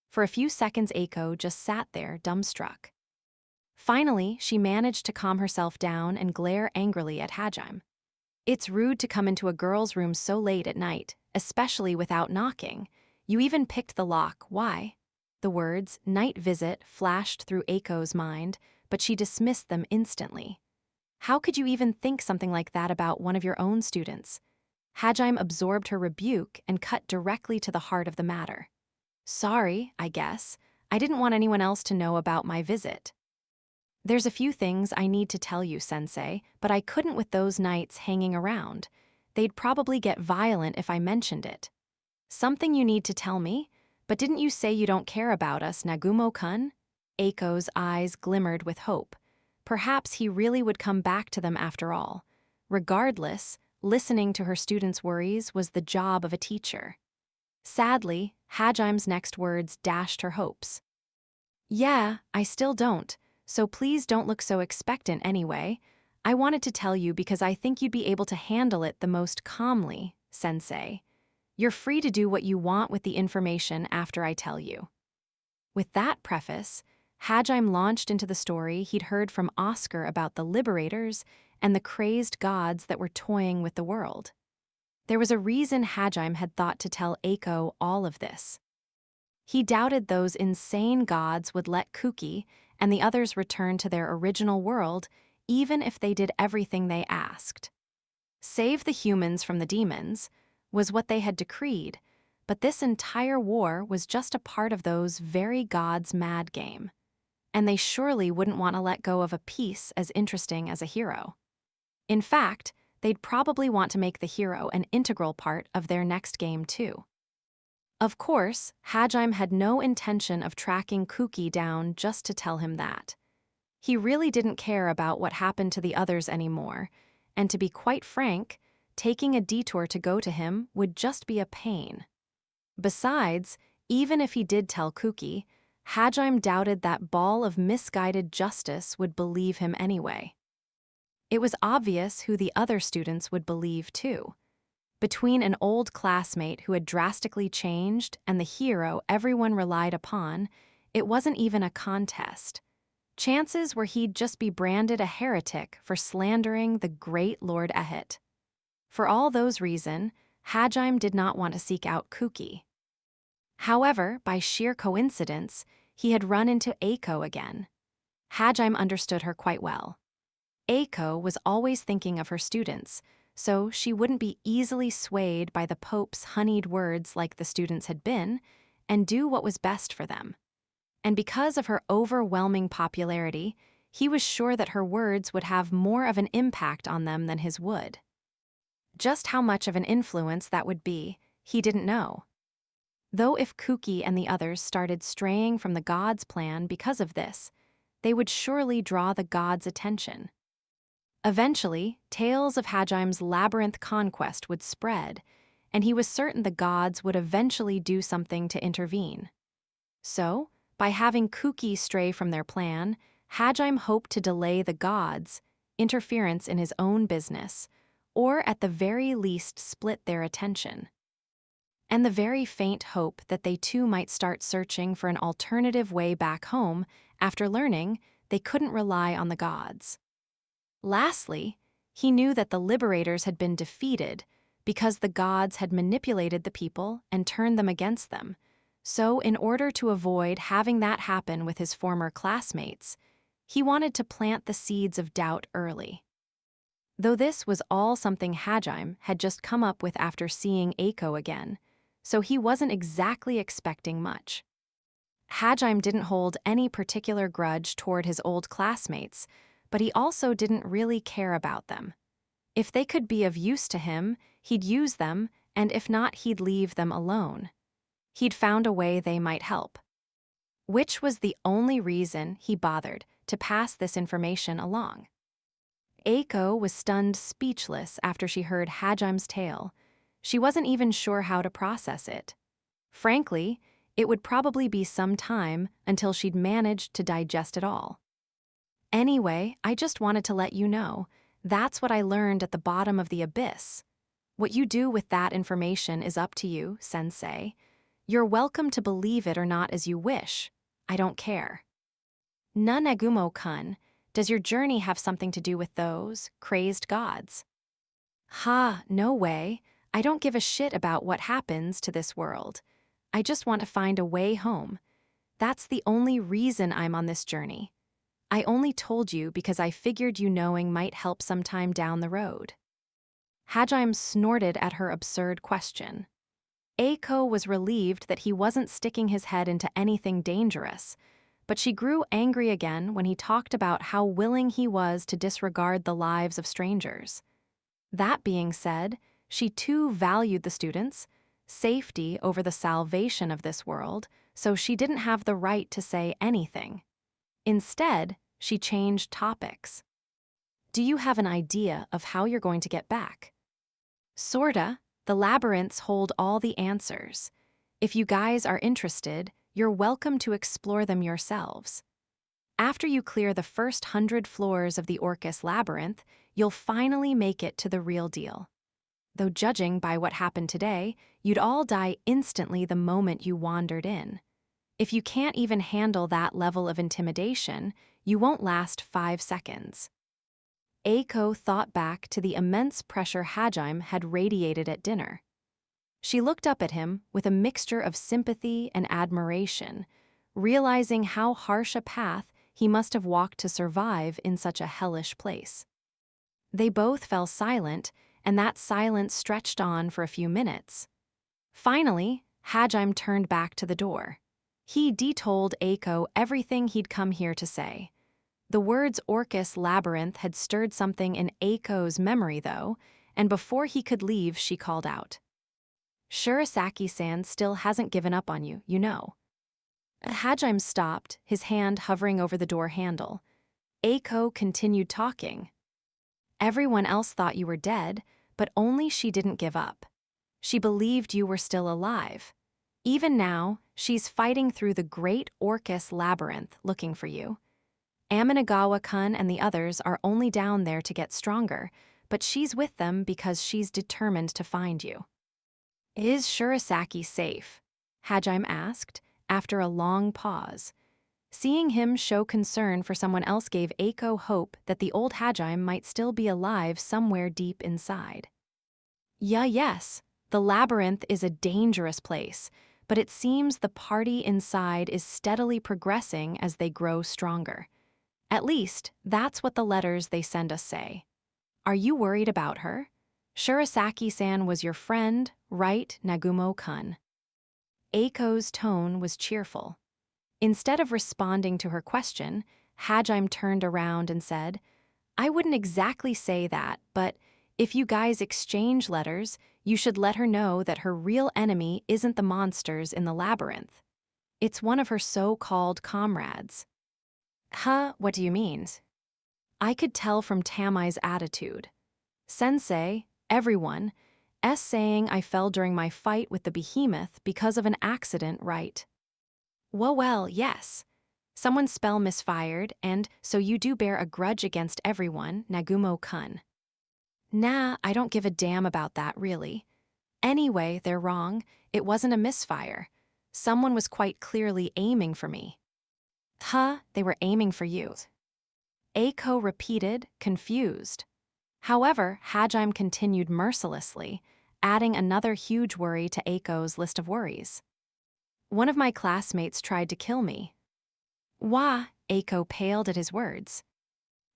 For a few seconds, Eiko just sat there, dumbstruck. Finally, she managed to calm herself down and glare angrily at Hajime. "It's rude to come into a girl's room so late at night, especially without knocking. You even picked the lock. Why?" The words, "night visit," flashed through Eiko's mind, but she dismissed them instantly. How could you even think something like that about one of your own students? Hajime absorbed her rebuke and cut directly to the heart of the matter. "Sorry, I guess. I didn't want anyone else to know about my visit. There's a few things I need to tell you, sensei, but I couldn't with those nights hanging around. They'd probably get violent if I mentioned it." "Something you need to tell me? But didn't you say you don't care about us, Nagumo-kun?" Eiko's eyes glimmered with hope. Perhaps he really would come back to them after all. Regardless, listening to her students' worries was the job of a teacher. Sadly, Hajime's next words dashed her hopes. "Yeah, I still don't, so please don't look so expectant anyway. I wanted to tell you because I think you'd be able to handle it the most calmly, sensei. You're free to do what you want with the information after I tell you." With that preface, Hajime launched into the story he'd heard from Oscar about the liberators and the crazed gods that were toying with the world. There was a reason Hajime had thought to tell Eiko all of this. He doubted those insane gods would let Kuki and the others return to their original world, even if they did everything they asked. Save the humans from the demons was what they had decreed, but this entire war was just a part of those very gods' mad game. And they surely wouldn't want to let go of a piece as interesting as a hero. In fact, they'd probably want to make the hero an integral part of their next game too. Of course, Hajime had no intention of tracking Kuki down just to tell him that. He really didn't care about what happened to the others anymore, and to be quite frank, taking a detour to go to him would just be a pain. Besides, even if he did tell Kuki, Hajime doubted that ball of misguided justice would believe him anyway. It was obvious who the other students would believe too. Between an old classmate who had drastically changed and the hero everyone relied upon, it wasn't even a contest. Chances were he'd just be branded a heretic for slandering the great Lord Ehet. For all those reasons, Hajime did not want to seek out Kuki. However, by sheer coincidence, he had run into Eiko again. Hajime understood her quite well. Eiko was always thinking of her students, so she wouldn't be easily swayed by the Pope's honeyed words like the students had been, and do what was best for them. And because of her overwhelming popularity, he was sure that her words would have more of an impact on them than his would. Just how much of an influence that would be, he didn't know. Though if Kuki and the others started straying from the gods' plan because of this, they would surely draw the gods' attention. Eventually, tales of Hajime's labyrinth conquest would spread, and he was certain the gods would eventually do something to intervene. So, by having Kuki stray from their plan, Hajime hoped to delay the gods' interference in his own business, or at the very least split their attention. And the very faint hope that they too might start searching for an alternative way back home after learning they couldn't rely on the gods. Lastly, he knew that the liberators had been defeated because the gods had manipulated the people and turned them against them. So, in order to avoid having that happen with his former classmates, he wanted to plant the seeds of doubt early. Though this was all something Hajime had just come up with after seeing Eiko again, so he wasn't exactly expecting much. Hajime didn't hold any particular grudge toward his old classmates, but he also didn't really care about them. If they could be of use to him, he'd use them, and if not, he'd leave them alone. He'd found a way they might help. Which was the only reason he bothered to pass this information along. Eiko was stunned speechless after she heard Hajime's tale. She wasn't even sure how to process it. Frankly, it would probably be some time until she'd managed to digest it all. Anyway, I just wanted to let you know, that's what I learned at the bottom of the abyss. What you do with that information is up to you, sensei. You're welcome to believe it or not as you wish. I don't care. Nanegumo-kun, does your journey have something to do with those crazed gods? Ha, no way. I don't give a shit about what happens to this world. I just want to find a way home. That's the only reason I'm on this journey. I only told you because I figured you knowing might help sometime down the road. Hajime snorted at her absurd question. Eiko was relieved that he wasn't sticking his head into anything dangerous, but she grew angry again when he talked about how willing he was to disregard the lives of strangers. That being said, she too valued the students' safety over the salvation of this world, so she didn't have the right to say anything. Instead, she changed topics. Do you have an idea of how you're going to get back? Sorta. The labyrinths hold all the answers. If you guys are interested, you're welcome to explore them yourselves. After you clear the first 100 floors of the Orcus labyrinth, you'll finally make it to the real deal. Though judging by what happened today, you'd all die instantly the moment you wandered in. If you can't even handle that level of intimidation, you won't last 5 seconds. Eiko thought back to the immense pressure Hajime had radiated at dinner. She looked up at him with a mixture of sympathy and admiration, realizing how harsh a path he must have walked to survive in such a hellish place. They both fell silent, and that silence stretched on for a few minutes. Finally, Hajime turned back to the door. He detold Eiko everything he'd come here to say. The words Orcus Labyrinth had stirred something in Eiko's memory, though, and before he could leave, she called out. Shirasaki-san still hasn't given up on you, you know. Hajime stopped, his hand hovering over the door handle. Eiko continued talking. Everyone else thought you were dead, but only she didn't give up. She believed you were still alive. Even now, she's fighting through the great Orcus Labyrinth looking for you. Aminagawa-kun and the others are only down there to get stronger, but she's with them because she's determined to find you." "Is Shurasaki safe?" Hajime asked, after a long pause. Seeing him show concern for someone else gave Eiko hope that the old Hajime might still be alive somewhere deep inside. Yes, the labyrinth is a dangerous place, but it seems the party inside is steadily progressing as they grow stronger. At least, that's what the letters they send us say. Are you worried about her? Shurasaki-san was your friend, right, Nagumo-kun? Eiko's tone was cheerful. Instead of responding to her question, Hajime turned around and said, "I wouldn't exactly say that, but if you guys exchange letters, you should let her know that her real enemy isn't the monsters in the labyrinth. It's one of her so-called comrades." "Huh, what do you mean?" I could tell from Tamai's attitude. Sensei, everyone, saying I fell during my fight with the behemoth because of an accident, right? Well, yes. Someone's spell misfired, and so you do bear a grudge against everyone, Nagumo-kun. Nah, I don't give a damn about that, really. Anyway, they're wrong. It wasn't a misfire. Someone was quite clearly aiming for me. Huh, they were aiming for you. Eiko repeated, confused. However, Hajime continued mercilessly, adding another huge worry to Eiko's list of worries. "One of my classmates tried to kill me." "Wah," Eiko paled at his words.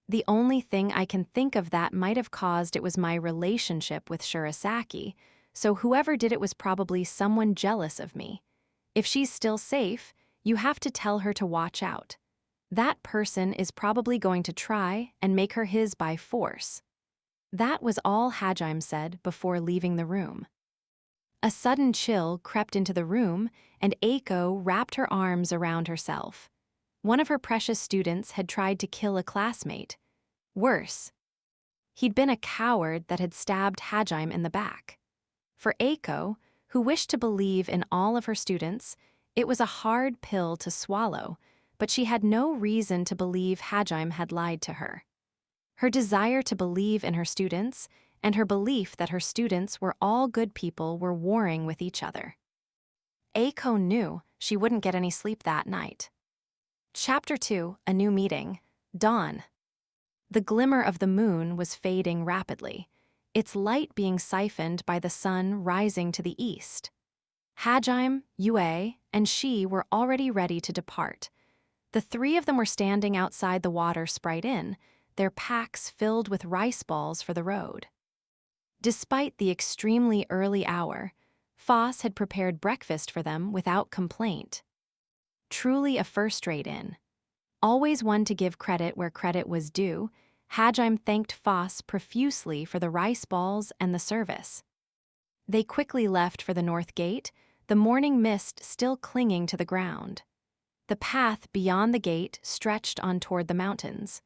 "The only thing I can think of that might have caused it was my relationship with Shurasaki, so whoever did it was probably someone jealous of me. If she's still safe, you have to tell her to watch out. That person is probably going to try and make her his by force." That was all Hajime said before leaving the room. A sudden chill crept into the room, and Eiko wrapped her arms around herself. One of her precious students had tried to kill a classmate. Worse, he'd been a coward that had stabbed Hajime in the back. For Eiko, who wished to believe in all of her students, it was a hard pill to swallow, but she had no reason to believe Hajime had lied to her. Her desire to believe in her students and her belief that her students were all good people were warring with each other. Eiko knew she wouldn't get any sleep that night. Chapter 2, A New Meeting, Dawn. The glimmer of the moon was fading rapidly, its light being siphoned by the sun rising to the east. Hajime, Yue, and she were already ready to depart. The three of them were standing outside the Water Sprite Inn, their packs filled with rice balls for the road. Despite the extremely early hour, Foss had prepared breakfast for them without complaint. Truly a first-rate inn. Always one to give credit where credit was due, Hajime thanked Foss profusely for the rice balls and the service. They quickly left for the north gate, the morning mist still clinging to the ground. The path beyond the gate stretched on toward the mountains.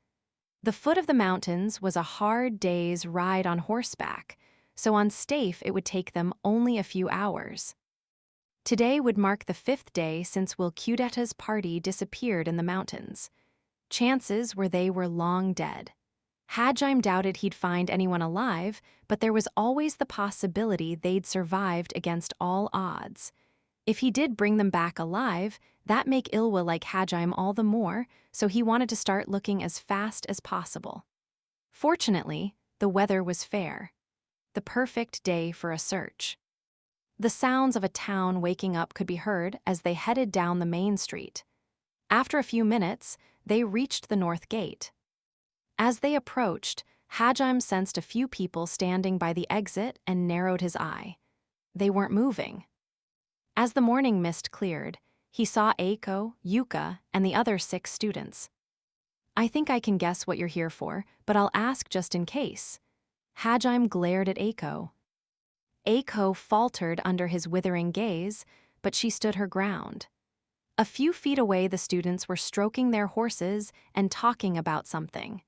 The foot of the mountains was a hard day's ride on horseback, so on Staife it would take them only a few hours. Today would mark the 5th day since Will Cudeta's party disappeared in the mountains. Chances were they were long dead. Hajime doubted he'd find anyone alive, but there was always the possibility they'd survived against all odds. If he did bring them back alive, that make Ilwa like Hajime all the more, so he wanted to start looking as fast as possible. Fortunately, the weather was fair. The perfect day for a search. The sounds of a town waking up could be heard as they headed down the main street. After a few minutes, they reached the north gate. As they approached, Hajime sensed a few people standing by the exit and narrowed his eye. They weren't moving. As the morning mist cleared, he saw Eiko, Yuka, and the other 6 students. "I think I can guess what you're here for, but I'll ask just in case." Hajime glared at Eiko. Eiko faltered under his withering gaze, but she stood her ground. A few feet away, the students were stroking their horses and talking about something.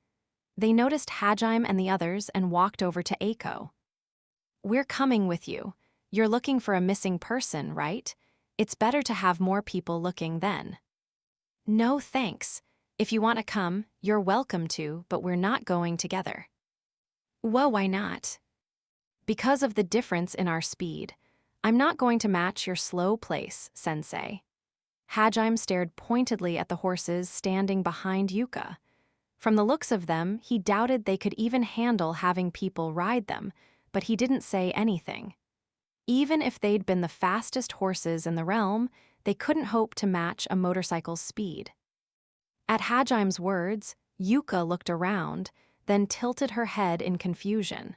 They noticed Hajime and the others and walked over to Eiko. "We're coming with you. You're looking for a missing person, right? It's better to have more people looking then." "No, thanks. If you want to come, you're welcome to, but we're not going together." Well, why not? Because of the difference in our speed. I'm not going to match your slow pace, sensei. Hajime stared pointedly at the horses standing behind Yuka. From the looks of them, he doubted they could even handle having people ride them, but he didn't say anything. Even if they'd been the fastest horses in the realm, they couldn't hope to match a motorcycle's speed. At Hajime's words, Yuka looked around, then tilted her head in confusion.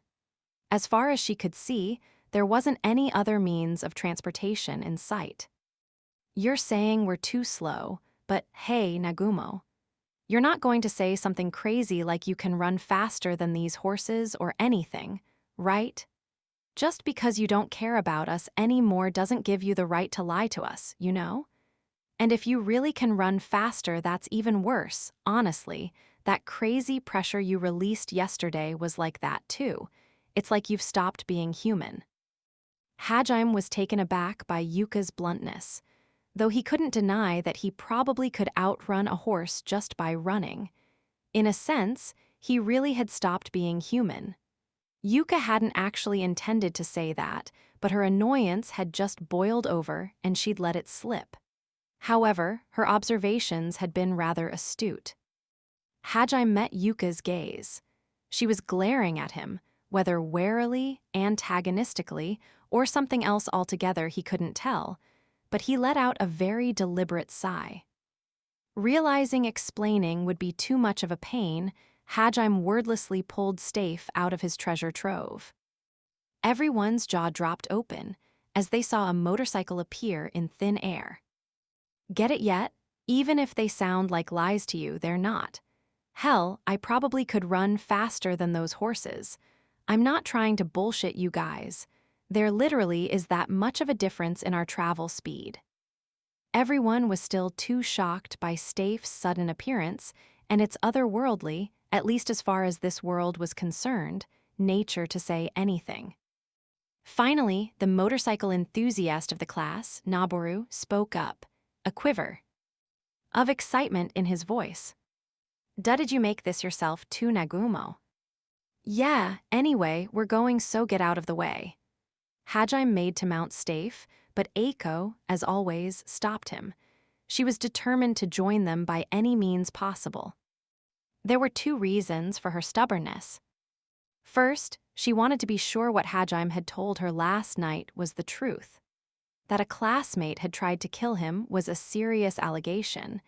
As far as she could see, there wasn't any other means of transportation in sight. You're saying we're too slow, but hey, Nagumo. You're not going to say something crazy like you can run faster than these horses or anything, right? Just because you don't care about us anymore doesn't give you the right to lie to us, you know? And if you really can run faster, that's even worse, honestly. That crazy pressure you released yesterday was like that too. It's like you've stopped being human. Hajime was taken aback by Yuka's bluntness, though he couldn't deny that he probably could outrun a horse just by running. In a sense, he really had stopped being human. Yuka hadn't actually intended to say that, but her annoyance had just boiled over and she'd let it slip. However, her observations had been rather astute. Hajime met Yuka's gaze. She was glaring at him, whether warily, antagonistically, or something else altogether he couldn't tell, but he let out a very deliberate sigh. Realizing explaining would be too much of a pain, Hajime wordlessly pulled Stafe out of his treasure trove. Everyone's jaw dropped open as they saw a motorcycle appear in thin air. Get it yet? Even if they sound like lies to you, they're not. Hell, I probably could run faster than those horses. I'm not trying to bullshit you guys. There literally is that much of a difference in our travel speed. Everyone was still too shocked by Stafe's sudden appearance and its otherworldly, at least as far as this world was concerned, nature to say anything. Finally, the motorcycle enthusiast of the class, Naboru, spoke up, a quiver of excitement in his voice. Did you make this yourself too, Nagumo? Yeah, anyway, we're going, so get out of the way. Hajime made to mount Stafe, but Eiko, as always, stopped him. She was determined to join them by any means possible. There were two reasons for her stubbornness. First, she wanted to be sure what Hajime had told her last night was the truth. That a classmate had tried to kill him was a serious allegation,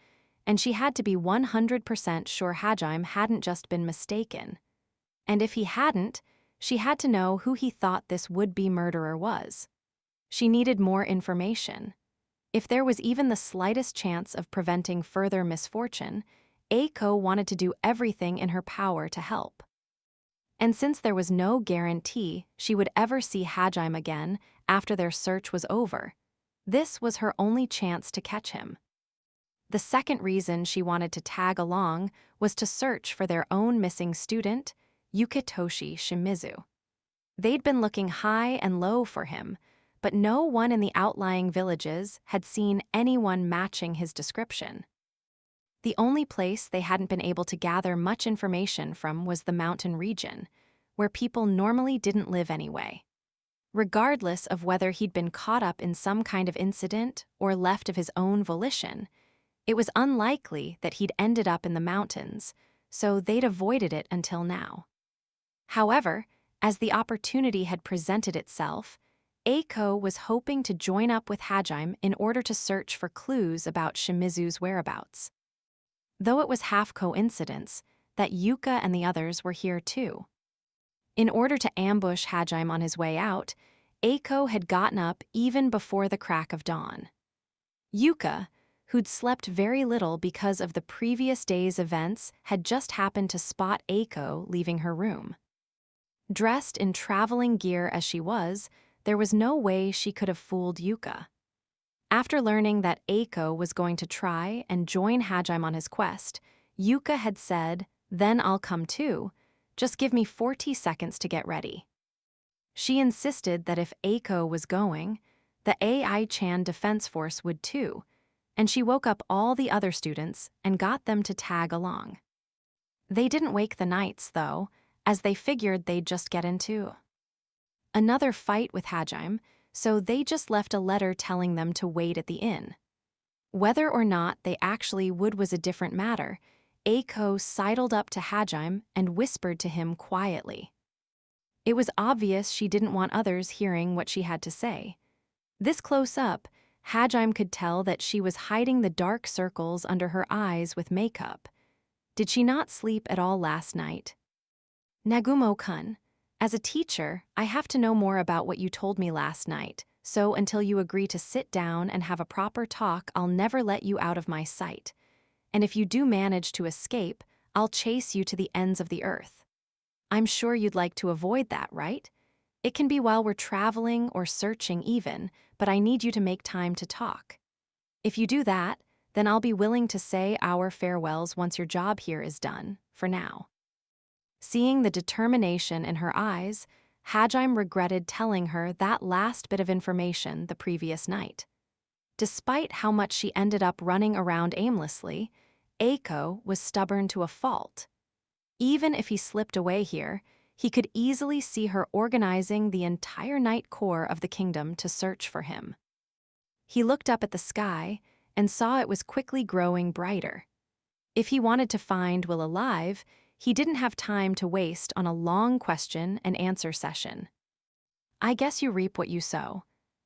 and she had to be 100% sure Hajime hadn't just been mistaken. And if he hadn't, she had to know who he thought this would-be murderer was. She needed more information. If there was even the slightest chance of preventing further misfortune, Eiko wanted to do everything in her power to help. And since there was no guarantee she would ever see Hajime again after their search was over, this was her only chance to catch him. The second reason she wanted to tag along was to search for their own missing student, Yukitoshi Shimizu. They'd been looking high and low for him, but no one in the outlying villages had seen anyone matching his description. The only place they hadn't been able to gather much information from was the mountain region, where people normally didn't live anyway. Regardless of whether he'd been caught up in some kind of incident or left of his own volition, it was unlikely that he'd ended up in the mountains, so they'd avoided it until now. However, as the opportunity had presented itself, Eiko was hoping to join up with Hajime in order to search for clues about Shimizu's whereabouts. Though it was half coincidence that Yuka and the others were here too. In order to ambush Hajime on his way out, Eiko had gotten up even before the crack of dawn. Yuka, who'd slept very little because of the previous day's events, had just happened to spot Eiko leaving her room. Dressed in traveling gear as she was, there was no way she could have fooled Yuka. After learning that Eiko was going to try and join Hajime on his quest, Yuka had said, "Then I'll come too. Just give me 40 seconds to get ready." She insisted that if Eiko was going, the AI-chan Defense Force would too, and she woke up all the other students and got them to tag along. They didn't wake the knights, though, as they figured they'd just get into another fight with Hajime, so they just left a letter telling them to wait at the inn. Whether or not they actually would was a different matter. Eiko sidled up to Hajime and whispered to him quietly. It was obvious she didn't want others hearing what she had to say. This close up, Hajime could tell that she was hiding the dark circles under her eyes with makeup. Did she not sleep at all last night? Nagumo-kun, as a teacher, I have to know more about what you told me last night, so until you agree to sit down and have a proper talk, I'll never let you out of my sight. And if you do manage to escape, I'll chase you to the ends of the earth. I'm sure you'd like to avoid that, right? It can be while we're traveling or searching even, but I need you to make time to talk. If you do that, then I'll be willing to say our farewells once your job here is done, for now. Seeing the determination in her eyes, Hajime regretted telling her that last bit of information the previous night. Despite how much she ended up running around aimlessly, Eiko was stubborn to a fault. Even if he slipped away here, he could easily see her organizing the entire night core of the kingdom to search for him. He looked up at the sky and saw it was quickly growing brighter. If he wanted to find Will alive, he didn't have time to waste on a long question and answer session. I guess you reap what you sow.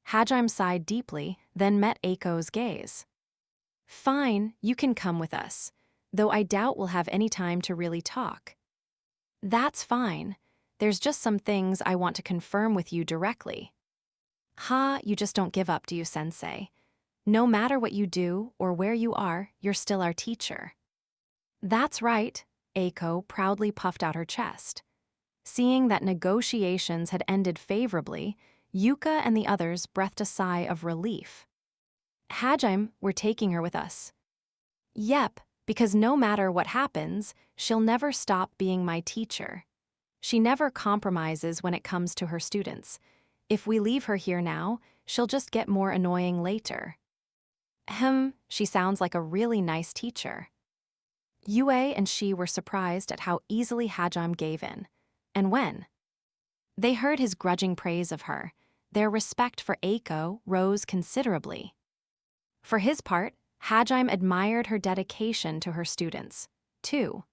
Hajime sighed deeply, then met Eiko's gaze. Fine, you can come with us, though I doubt we'll have any time to really talk. That's fine. There's just some things I want to confirm with you directly. Ha, you just don't give up, do you, sensei? No matter what you do or where you are, you're still our teacher. That's right, Eiko proudly puffed out her chest. Seeing that negotiations had ended favorably, Yuka and the others breathed a sigh of relief. Hajime, we're taking her with us. Yep, because no matter what happens, she'll never stop being my teacher. She never compromises when it comes to her students. If we leave her here now, she'll just get more annoying later. She sounds like a really nice teacher. Yue and she were surprised at how easily Hajime gave in. And when they heard his grudging praise of her, their respect for Eiko rose considerably. For his part, Hajime admired her dedication to her students, too.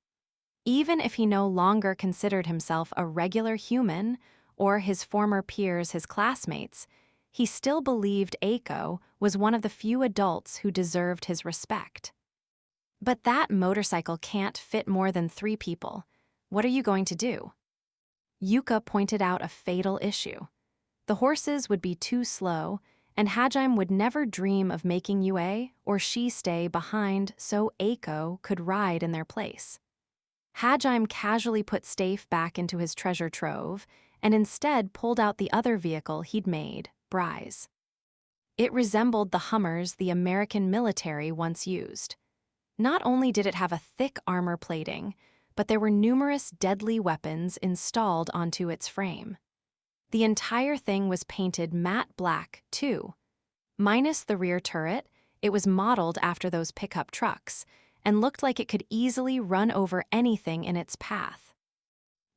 Even if he no longer considered himself a regular human or his former peers his classmates, he still believed Eiko was one of the few adults who deserved his respect. But that motorcycle can't fit more than 3 people. What are you going to do? Yuka pointed out a fatal issue. The horses would be too slow, and Hajime would never dream of making Yue or she stay behind so Eiko could ride in their place. Hajime casually put Stafe back into his treasure trove and instead pulled out the other vehicle he'd made, Bry's. It resembled the Hummers the American military once used. Not only did it have a thick armor plating, but there were numerous deadly weapons installed onto its frame. The entire thing was painted matte black, too. Minus the rear turret, it was modeled after those pickup trucks and looked like it could easily run over anything in its path.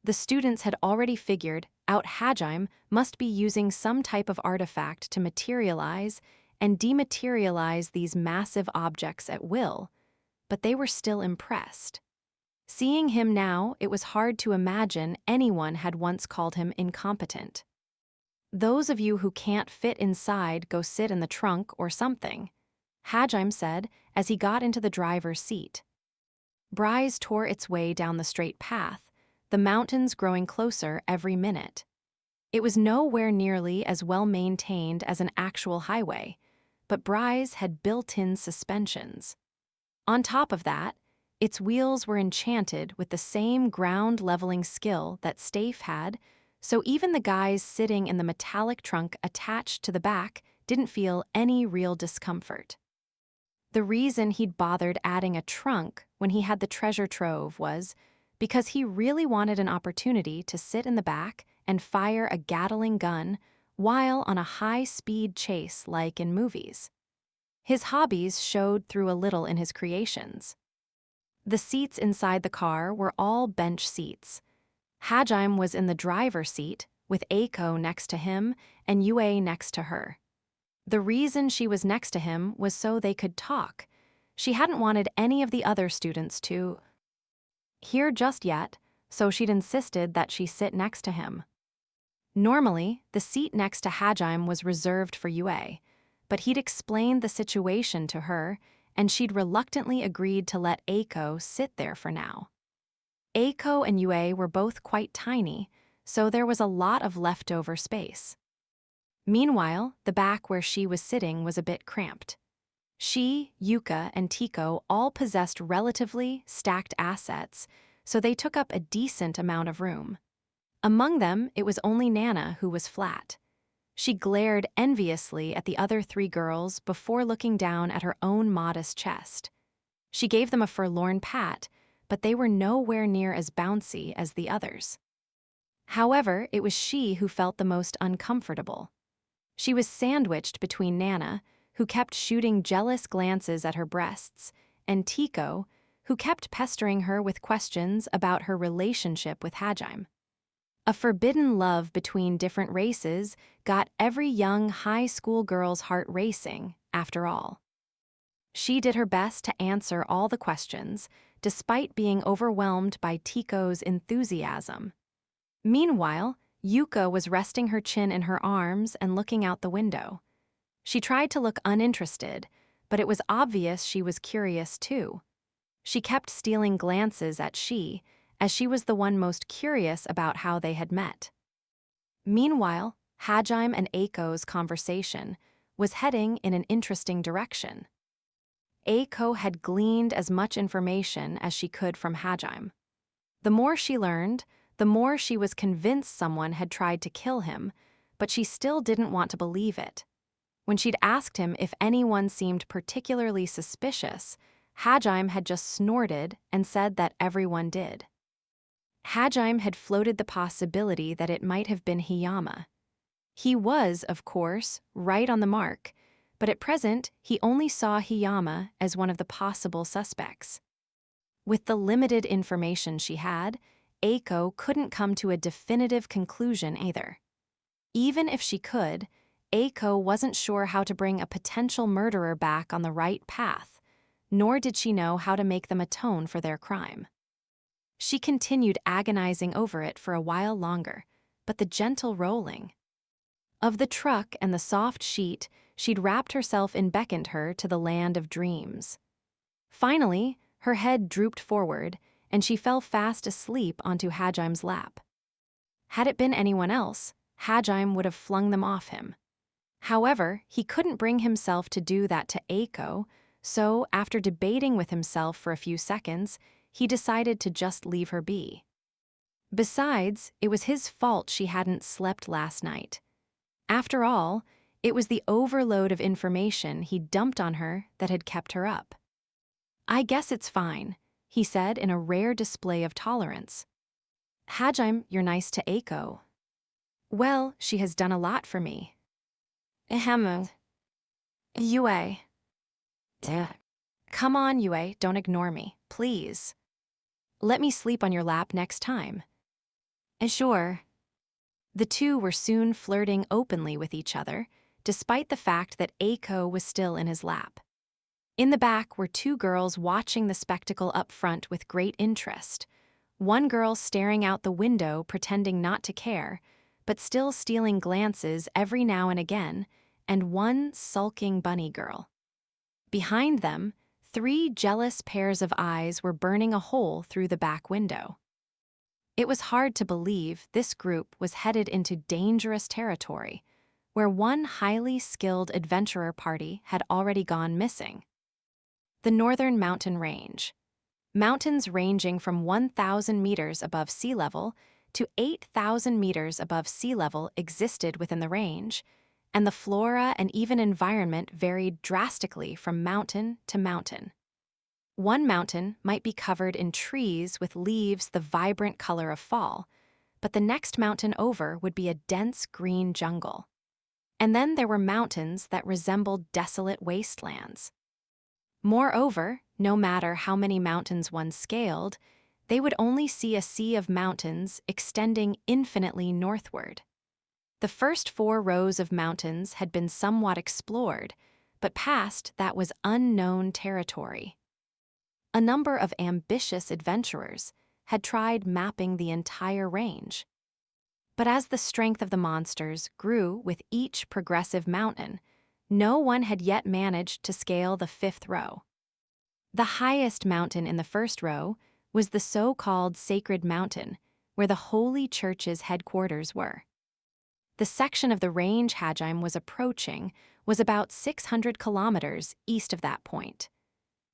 The students had already figured out Hajime must be using some type of artifact to materialize and dematerialize these massive objects at will, but they were still impressed. Seeing him now, it was hard to imagine anyone had once called him incompetent. Those of you who can't fit inside go sit in the trunk or something, Hajime said as he got into the driver's seat. Bry's tore its way down the straight path, the mountains growing closer every minute. It was nowhere nearly as well maintained as an actual highway, but Bry's had built-in suspensions. On top of that, its wheels were enchanted with the same ground-leveling skill that Stafe had, so even the guys sitting in the metallic trunk attached to the back didn't feel any real discomfort. The reason he'd bothered adding a trunk when he had the treasure trove was because he really wanted an opportunity to sit in the back and fire a Gatling gun while on a high-speed chase like in movies. His hobbies showed through a little in his creations. The seats inside the car were all bench seats. Hajime was in the driver's seat, with Eiko next to him and Yue next to her. The reason she was next to him was so they could talk. She hadn't wanted any of the other students to hear just yet, so she'd insisted that she sit next to him. Normally, the seat next to Hajime was reserved for Yue, but he'd explained the situation to her, and she'd reluctantly agreed to let Eiko sit there for now. Eiko and Yue were both quite tiny, so there was a lot of leftover space. Meanwhile, the back where she was sitting was a bit cramped. She, Yuka, and Tiko all possessed relatively stacked assets, so they took up a decent amount of room. Among them, it was only Nana who was flat. She glared enviously at the other three girls before looking down at her own modest chest. She gave them a forlorn pat, but they were nowhere near as bouncy as the others. However, it was she who felt the most uncomfortable. She was sandwiched between Nana, who kept shooting jealous glances at her breasts, and Tiko, who kept pestering her with questions about her relationship with Hajime. A forbidden love between different races got every young high school girl's heart racing, after all. She did her best to answer all the questions, despite being overwhelmed by Tiko's enthusiasm. Meanwhile, Yuka was resting her chin in her arms and looking out the window. She tried to look uninterested, but it was obvious she was curious too. She kept stealing glances at Shi, as she was the one most curious about how they had met. Meanwhile, Hajime and Eiko's conversation was heading in an interesting direction. Eiko had gleaned as much information as she could from Hajime. The more she learned, the more she was convinced someone had tried to kill him, but she still didn't want to believe it. When she'd asked him if anyone seemed particularly suspicious, Hajime had just snorted and said that everyone did. Hajime had floated the possibility that it might have been Hiyama. He was, of course, right on the mark, but at present he only saw Hiyama as one of the possible suspects. With the limited information she had, Eiko couldn't come to a definitive conclusion either. Even if she could, Eiko wasn't sure how to bring a potential murderer back on the right path, nor did she know how to make them atone for their crime. She continued agonizing over it for a while longer, but the gentle rolling of the truck and the soft sheet she'd wrapped herself in beckoned her to the land of dreams. Finally, her head drooped forward, and she fell fast asleep onto Hajime's lap. Had it been anyone else, Hajime would have flung them off him. However, he couldn't bring himself to do that to Eiko, so after debating with himself for a few seconds, he decided to just leave her be. Besides, it was his fault she hadn't slept last night. After all, it was the overload of information he dumped on her that had kept her up. "I guess it's fine," he said in a rare display of tolerance. "Hajime, you're nice to Eiko." "Well, she has done a lot for me." "Ahem. Yue." "Come on, Yue, don't ignore me, please. Let me sleep on your lap next time." "Sure." The two were soon flirting openly with each other, despite the fact that Eiko was still in his lap. In the back were two girls watching the spectacle up front with great interest. One girl staring out the window pretending not to care, but still stealing glances every now and again, and one sulking bunny girl. Behind them, three jealous pairs of eyes were burning a hole through the back window. It was hard to believe this group was headed into dangerous territory, where one highly skilled adventurer party had already gone missing. The Northern Mountain Range. Mountains ranging from 1,000 meters above sea level to 8,000 meters above sea level existed within the range, and the flora and even environment varied drastically from mountain to mountain. One mountain might be covered in trees with leaves the vibrant color of fall, but the next mountain over would be a dense green jungle. And then there were mountains that resembled desolate wastelands. Moreover, no matter how many mountains one scaled, they would only see a sea of mountains extending infinitely northward. The first 4 rows of mountains had been somewhat explored, but past that was unknown territory. A number of ambitious adventurers had tried mapping the entire range. But as the strength of the monsters grew with each progressive mountain, no one had yet managed to scale the 5th row. The highest mountain in the first row was the so-called Sacred Mountain, where the Holy Church's headquarters were. The section of the range Hajime was approaching was about 600 kilometers east of that point.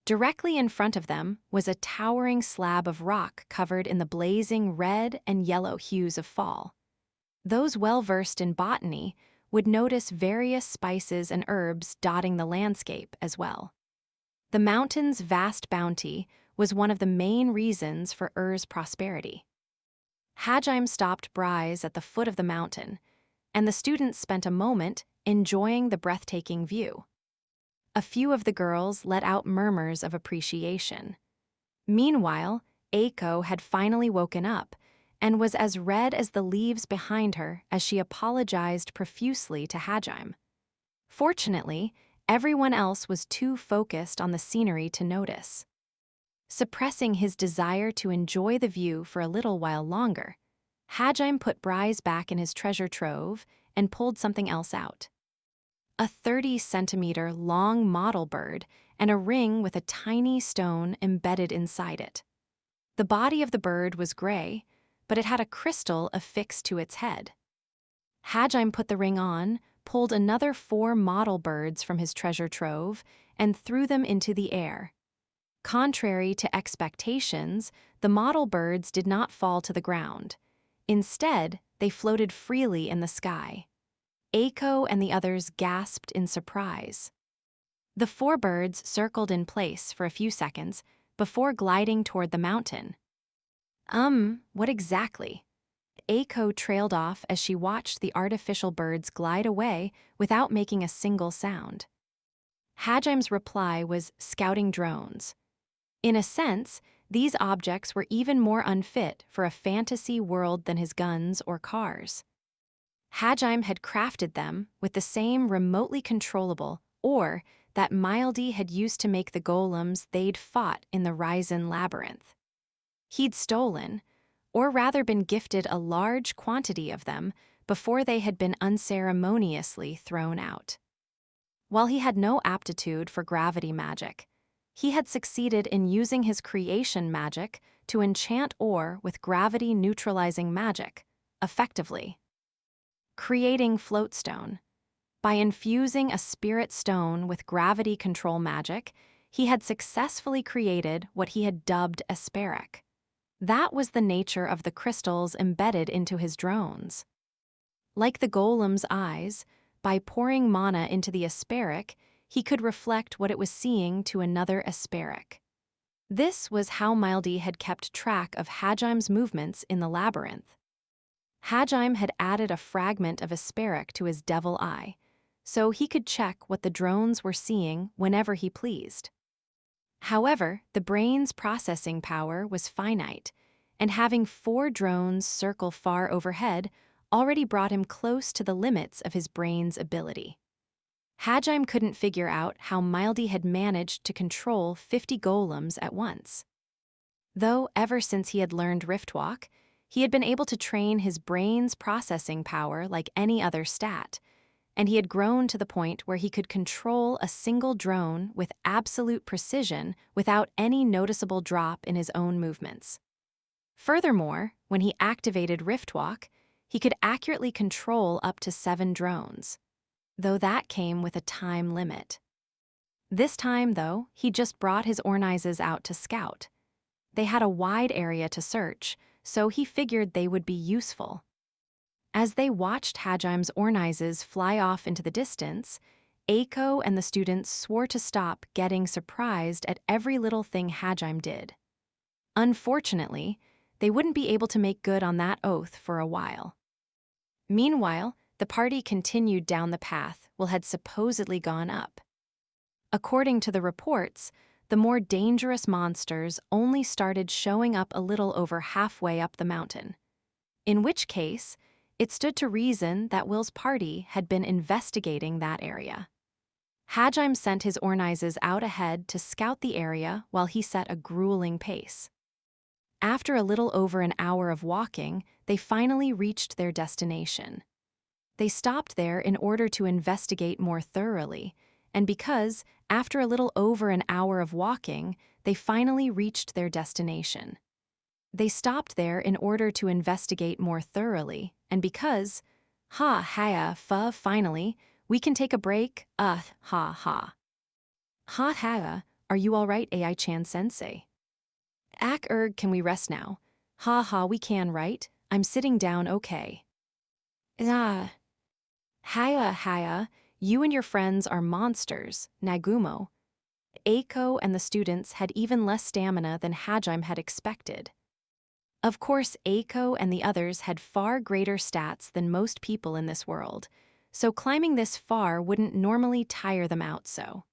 Directly in front of them was a towering slab of rock covered in the blazing red and yellow hues of fall. Those well-versed in botany would notice various spices and herbs dotting the landscape as well. The mountain's vast bounty was one of the main reasons for Ur's prosperity. Hajime stopped Bryce at the foot of the mountain, and the students spent a moment enjoying the breathtaking view. A few of the girls let out murmurs of appreciation. Meanwhile, Eiko had finally woken up and was as red as the leaves behind her as she apologized profusely to Hajime. Fortunately, everyone else was too focused on the scenery to notice. Suppressing his desire to enjoy the view for a little while longer, Hajime put Bryce back in his treasure trove and pulled something else out. A 30-centimeter long model bird and a ring with a tiny stone embedded inside it. The body of the bird was gray, but it had a crystal affixed to its head. Hajime put the ring on, pulled another 4 model birds from his treasure trove, and threw them into the air. Contrary to expectations, the model birds did not fall to the ground. Instead, they floated freely in the sky. Eiko and the others gasped in surprise. The 4 birds circled in place for a few seconds before gliding toward the mountain. What exactly? Eiko trailed off as she watched the artificial birds glide away without making a single sound. Hajime's reply was scouting drones. In a sense, these objects were even more unfit for a fantasy world than his guns or cars. Hajime had crafted them with the same remotely controllable ore that Mildy had used to make the golems they'd fought in the Ryzen labyrinth. He'd stolen, or rather been gifted a large quantity of them before they had been unceremoniously thrown out. While he had no aptitude for gravity magic, he had succeeded in using his creation magic to enchant ore with gravity-neutralizing magic, effectively. Creating floatstone. By infusing a spirit stone with gravity control magic, he had successfully created what he had dubbed Asperic. That was the nature of the crystals embedded into his drones. Like the golem's eyes, by pouring mana into the Asperic, he could reflect what it was seeing to another Asperic. This was how Mildy had kept track of Hajime's movements in the labyrinth. Hajime had added a fragment of Asperic to his devil eye, so he could check what the drones were seeing whenever he pleased. However, the brain's processing power was finite, and having 4 drones circle far overhead already brought him close to the limits of his brain's ability. Hajime couldn't figure out how Mildy had managed to control 50 golems at once. Though ever since he had learned Riftwalk, he had been able to train his brain's processing power like any other stat, and he had grown to the point where he could control a single drone with absolute precision without any noticeable drop in his own movements. Furthermore, when he activated Riftwalk, he could accurately control up to 7 drones, though that came with a time limit. This time, though, he just brought his Ornizes out to scout. They had a wide area to search, so he figured they would be useful. As they watched Hajime's Ornizes fly off into the distance, Eiko and the students swore to stop getting surprised at every little thing Hajime did. Unfortunately, they wouldn't be able to make good on that oath for a while. Meanwhile, the party continued down the path Will had supposedly gone up. According to the reports, the more dangerous monsters only started showing up a little over halfway up the mountain. In which case, it stood to reason that Will's party had been investigating that area. Hajime sent his Ornizes out ahead to scout the area while he set a grueling pace. After a little over an hour of walking, they finally reached their destination. They stopped there in order to investigate more thoroughly, and because, after a little over an hour of walking, they finally reached their destination. They stopped there in order to investigate more thoroughly, and because, finally, we can take a break, ha. Are you all right, AI-chan sensei? Can we rest now? We can, right? I'm sitting down okay. You and your friends are monsters, Nagumo. Eiko and the students had even less stamina than Hajime had expected. Of course, Eiko and the others had far greater stats than most people in this world, so climbing this far wouldn't normally tire them out so.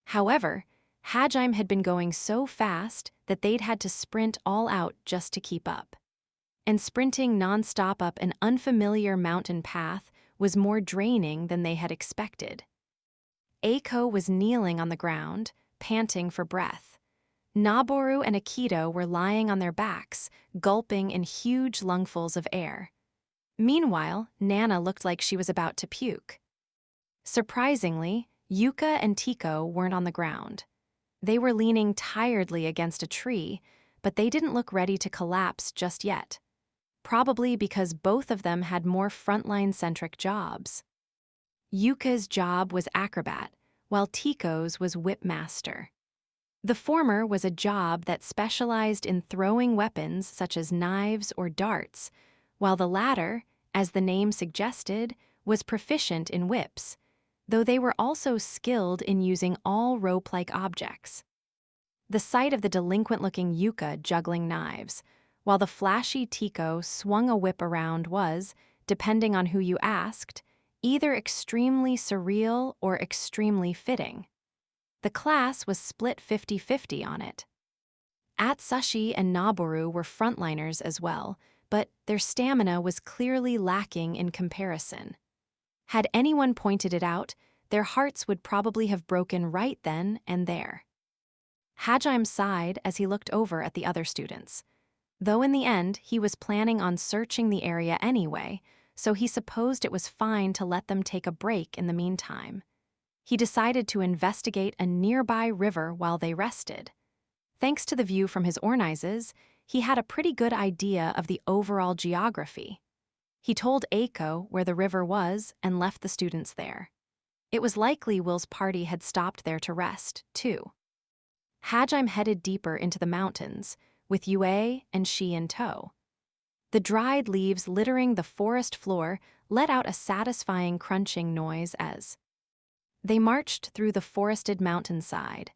However, Hajime had been going so fast that they'd had to sprint all out just to keep up. And sprinting nonstop up an unfamiliar mountain path was more draining than they had expected. Eiko was kneeling on the ground, panting for breath. Naboru and Akito were lying on their backs, gulping in huge lungfuls of air. Meanwhile, Nana looked like she was about to puke. Surprisingly, Yuka and Tiko weren't on the ground. They were leaning tiredly against a tree, but they didn't look ready to collapse just yet. Probably because both of them had more frontline-centric jobs. Yuka's job was acrobat, while Tiko's was whipmaster. The former was a job that specialized in throwing weapons such as knives or darts, while the latter, as the name suggested, was proficient in whips, though they were also skilled in using all rope-like objects. The sight of the delinquent-looking Yuka juggling knives, while the flashy Tiko swung a whip around was, depending on who you asked, either extremely surreal or extremely fitting. The class was split 50-50 on it. Atsushi and Naboru were frontliners as well, but their stamina was clearly lacking in comparison. Had anyone pointed it out, their hearts would probably have broken right then and there. Hajime sighed as he looked over at the other students. Though in the end he was planning on searching the area anyway, so he supposed it was fine to let them take a break in the meantime. He decided to investigate a nearby river while they rested. Thanks to the view from his Ornizes, he had a pretty good idea of the overall geography. He told Eiko where the river was and left the students there. It was likely Will's party had stopped there to rest, too. Hajime headed deeper into the mountains, with Yue and she in tow. The dried leaves littering the forest floor let out a satisfying crunching noise as they marched through the forested mountainside.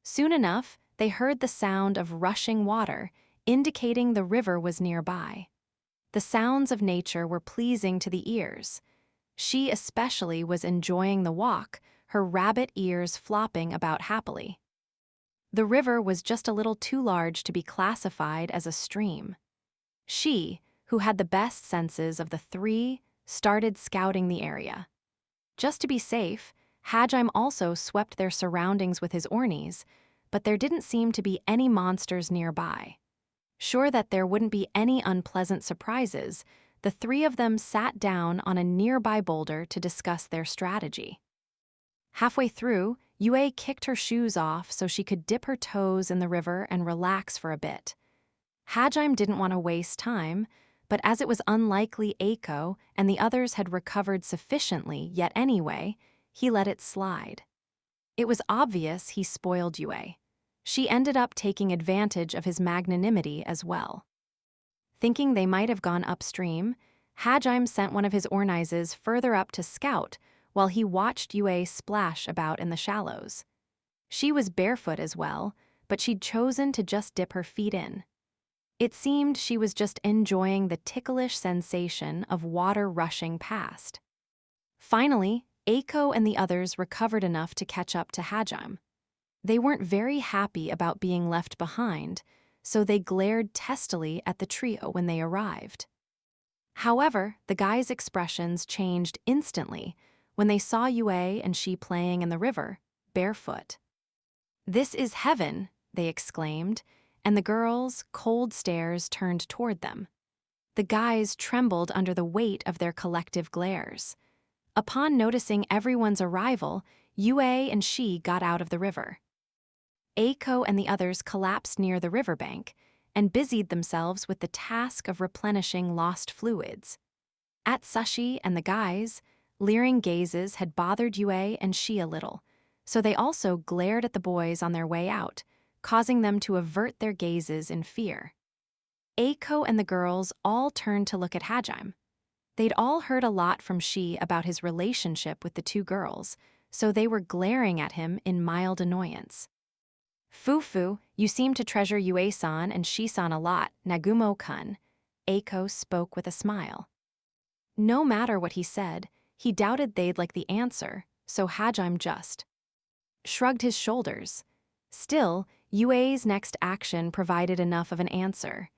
Soon enough, they heard the sound of rushing water, indicating the river was nearby. The sounds of nature were pleasing to the ears. She especially was enjoying the walk, her rabbit ears flopping about happily. The river was just a little too large to be classified as a stream. She, who had the best senses of the three, started scouting the area. Just to be safe, Hajime also swept their surroundings with his Ornies, but there didn't seem to be any monsters nearby. Sure that there wouldn't be any unpleasant surprises, the three of them sat down on a nearby boulder to discuss their strategy. Halfway through, Yue kicked her shoes off so she could dip her toes in the river and relax for a bit. Hajime didn't want to waste time, but as it was unlikely Eiko and the others had recovered sufficiently yet anyway, he let it slide. It was obvious he spoiled Yue. She ended up taking advantage of his magnanimity as well. Thinking they might have gone upstream, Hajime sent one of his Ornizes further up to scout while he watched Yue splash about in the shallows. She was barefoot as well, but she'd chosen to just dip her feet in. It seemed she was just enjoying the ticklish sensation of water rushing past. Finally, Eiko and the others recovered enough to catch up to Hajime. They weren't very happy about being left behind, so they glared testily at the trio when they arrived. However, the guys' expressions changed instantly when they saw Yue and she playing in the river, barefoot. "This is heaven," they exclaimed, and the girls' cold stares turned toward them. The guys trembled under the weight of their collective glares. Upon noticing everyone's arrival, Yue and she got out of the river. Eiko and the others collapsed near the riverbank and busied themselves with the task of replenishing lost fluids. At Sashi and the guys, leering gazes had bothered Yue and she a little, so they also glared at the boys on their way out, causing them to avert their gazes in fear. Eiko and the girls all turned to look at Hajime. They'd all heard a lot from she about his relationship with the two girls, so they were glaring at him in mild annoyance. "Fufu, you seem to treasure Yue-san and Shi-san a lot, Nagumo-kun," Eiko spoke with a smile. No matter what he said, he doubted they'd like the answer, so Hajime just shrugged his shoulders. Still, Yue's next action provided enough of an answer.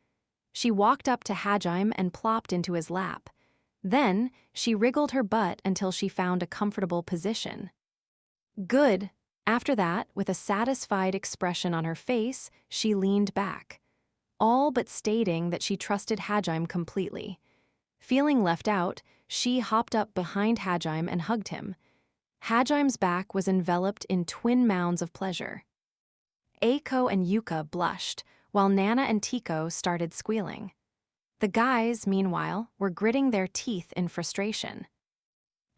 She walked up to Hajime and plopped into his lap. Then, she wriggled her butt until she found a comfortable position. "Good." After that, with a satisfied expression on her face, she leaned back, all but stating that she trusted Hajime completely. Feeling left out, she hopped up behind Hajime and hugged him. Hajime's back was enveloped in twin mounds of pleasure. Eiko and Yuka blushed, while Nana and Tico started squealing. The guys, meanwhile, were gritting their teeth in frustration.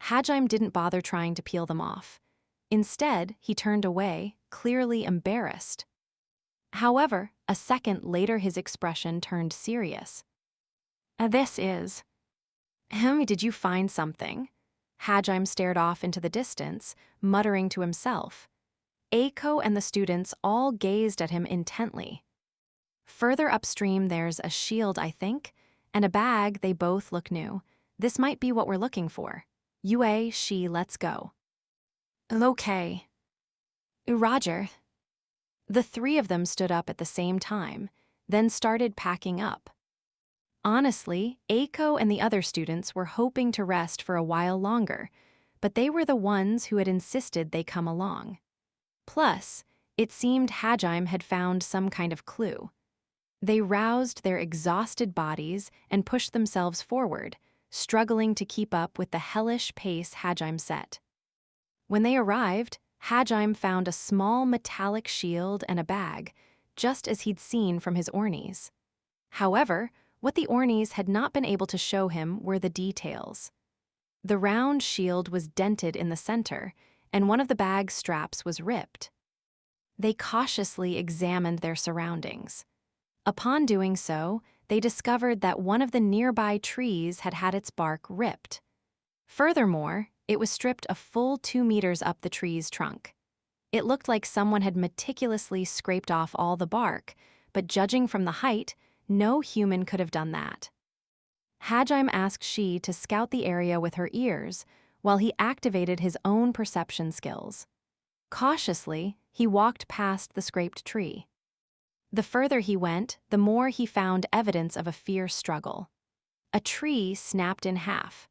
Hajime didn't bother trying to peel them off. Instead, he turned away, clearly embarrassed. However, a second later his expression turned serious. This is... Did you find something?" Hajime stared off into the distance, muttering to himself. Eiko and the students all gazed at him intently. "Further upstream there's a shield, I think, and a bag. They both look new. This might be what we're looking for. Yue, she, let's go." "Okay." "Roger." The three of them stood up at the same time, then started packing up. Honestly, Eiko and the other students were hoping to rest for a while longer, but they were the ones who had insisted they come along. Plus, it seemed Hajime had found some kind of clue. They roused their exhausted bodies and pushed themselves forward, struggling to keep up with the hellish pace Hajime set. When they arrived, Hajime found a small metallic shield and a bag, just as he'd seen from his ornies. However, what the ornies had not been able to show him were the details. The round shield was dented in the center, and one of the bag's straps was ripped. They cautiously examined their surroundings. Upon doing so, they discovered that one of the nearby trees had had its bark ripped. Furthermore, it was stripped a full 2 meters up the tree's trunk. It looked like someone had meticulously scraped off all the bark, but judging from the height, no human could have done that. Hajime asked she to scout the area with her ears, while he activated his own perception skills. Cautiously, he walked past the scraped tree. The further he went, the more he found evidence of a fierce struggle. A tree snapped in half.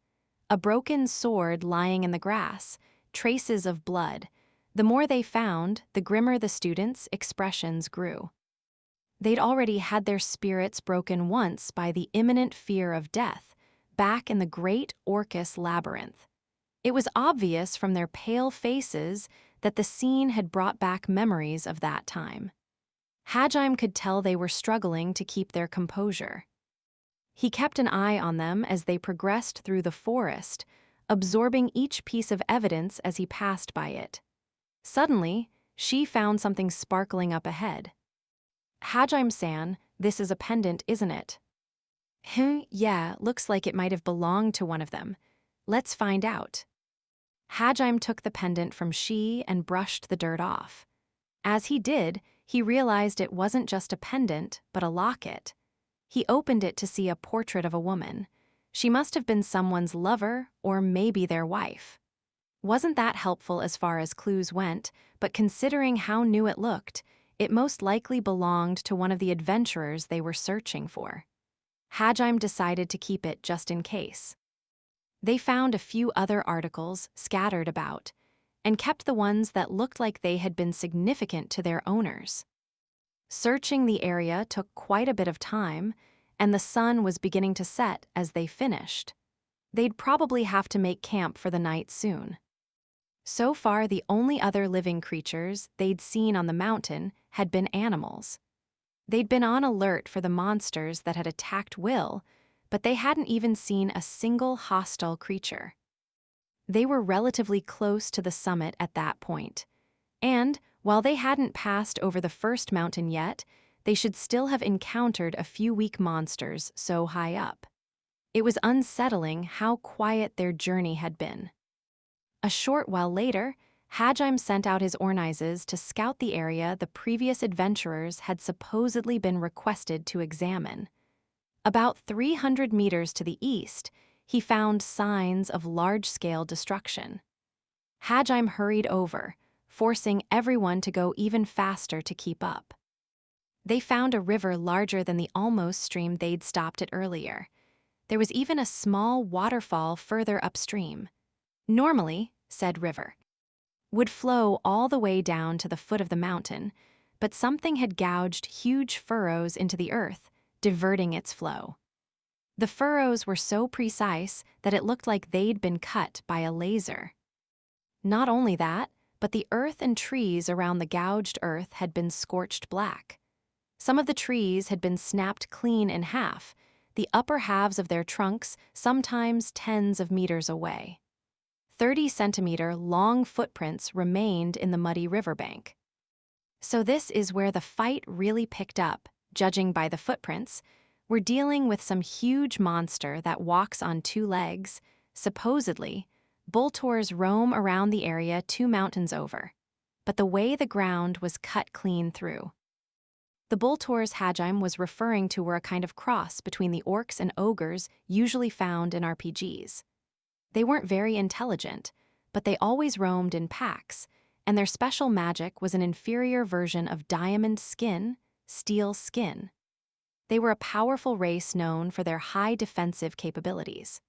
A broken sword lying in the grass, traces of blood. The more they found, the grimmer the students' expressions grew. They'd already had their spirits broken once by the imminent fear of death, back in the great Orcus labyrinth. It was obvious from their pale faces that the scene had brought back memories of that time. Hajime could tell they were struggling to keep their composure. He kept an eye on them as they progressed through the forest, absorbing each piece of evidence as he passed by it. Suddenly, she found something sparkling up ahead. "Hajime-san, this is a pendant, isn't it?" Yeah, looks like it might have belonged to one of them. Let's find out." Hajime took the pendant from she and brushed the dirt off. As he did, he realized it wasn't just a pendant, but a locket. He opened it to see a portrait of a woman. She must have been someone's lover or maybe their wife. Wasn't that helpful as far as clues went, but considering how new it looked, it most likely belonged to one of the adventurers they were searching for. Hajime decided to keep it just in case. They found a few other articles scattered about, and kept the ones that looked like they had been significant to their owners. Searching the area took quite a bit of time, and the sun was beginning to set as they finished. They'd probably have to make camp for the night soon. So far, the only other living creatures they'd seen on the mountain had been animals. They'd been on alert for the monsters that had attacked Will, but they hadn't even seen a single hostile creature. They were relatively close to the summit at that point, and while they hadn't passed over the first mountain yet, they should still have encountered a few weak monsters so high up. It was unsettling how quiet their journey had been. A short while later, Hajime sent out his Ornizes to scout the area the previous adventurers had supposedly been requested to examine. About 300 meters to the east, he found signs of large-scale destruction. Hajime hurried over, forcing everyone to go even faster to keep up. They found a river larger than the almost stream they'd stopped at earlier. There was even a small waterfall further upstream. Normally, said river, would flow all the way down to the foot of the mountain, but something had gouged huge furrows into the earth, diverting its flow. The furrows were so precise that it looked like they'd been cut by a laser. Not only that, but the earth and trees around the gouged earth had been scorched black. Some of the trees had been snapped clean in half, the upper halves of their trunks sometimes tens of meters away. 30-centimeter long footprints remained in the muddy riverbank. So this is where the fight really picked up, judging by the footprints. We're dealing with some huge monster that walks on two legs. Supposedly, Boltors roam around the area 2 mountains over, but the way the ground was cut clean through. The Boltors Hajime was referring to were a kind of cross between the orcs and ogres usually found in RPGs. They weren't very intelligent, but they always roamed in packs, and their special magic was an inferior version of diamond skin, steel skin. They were a powerful race known for their high defensive capabilities.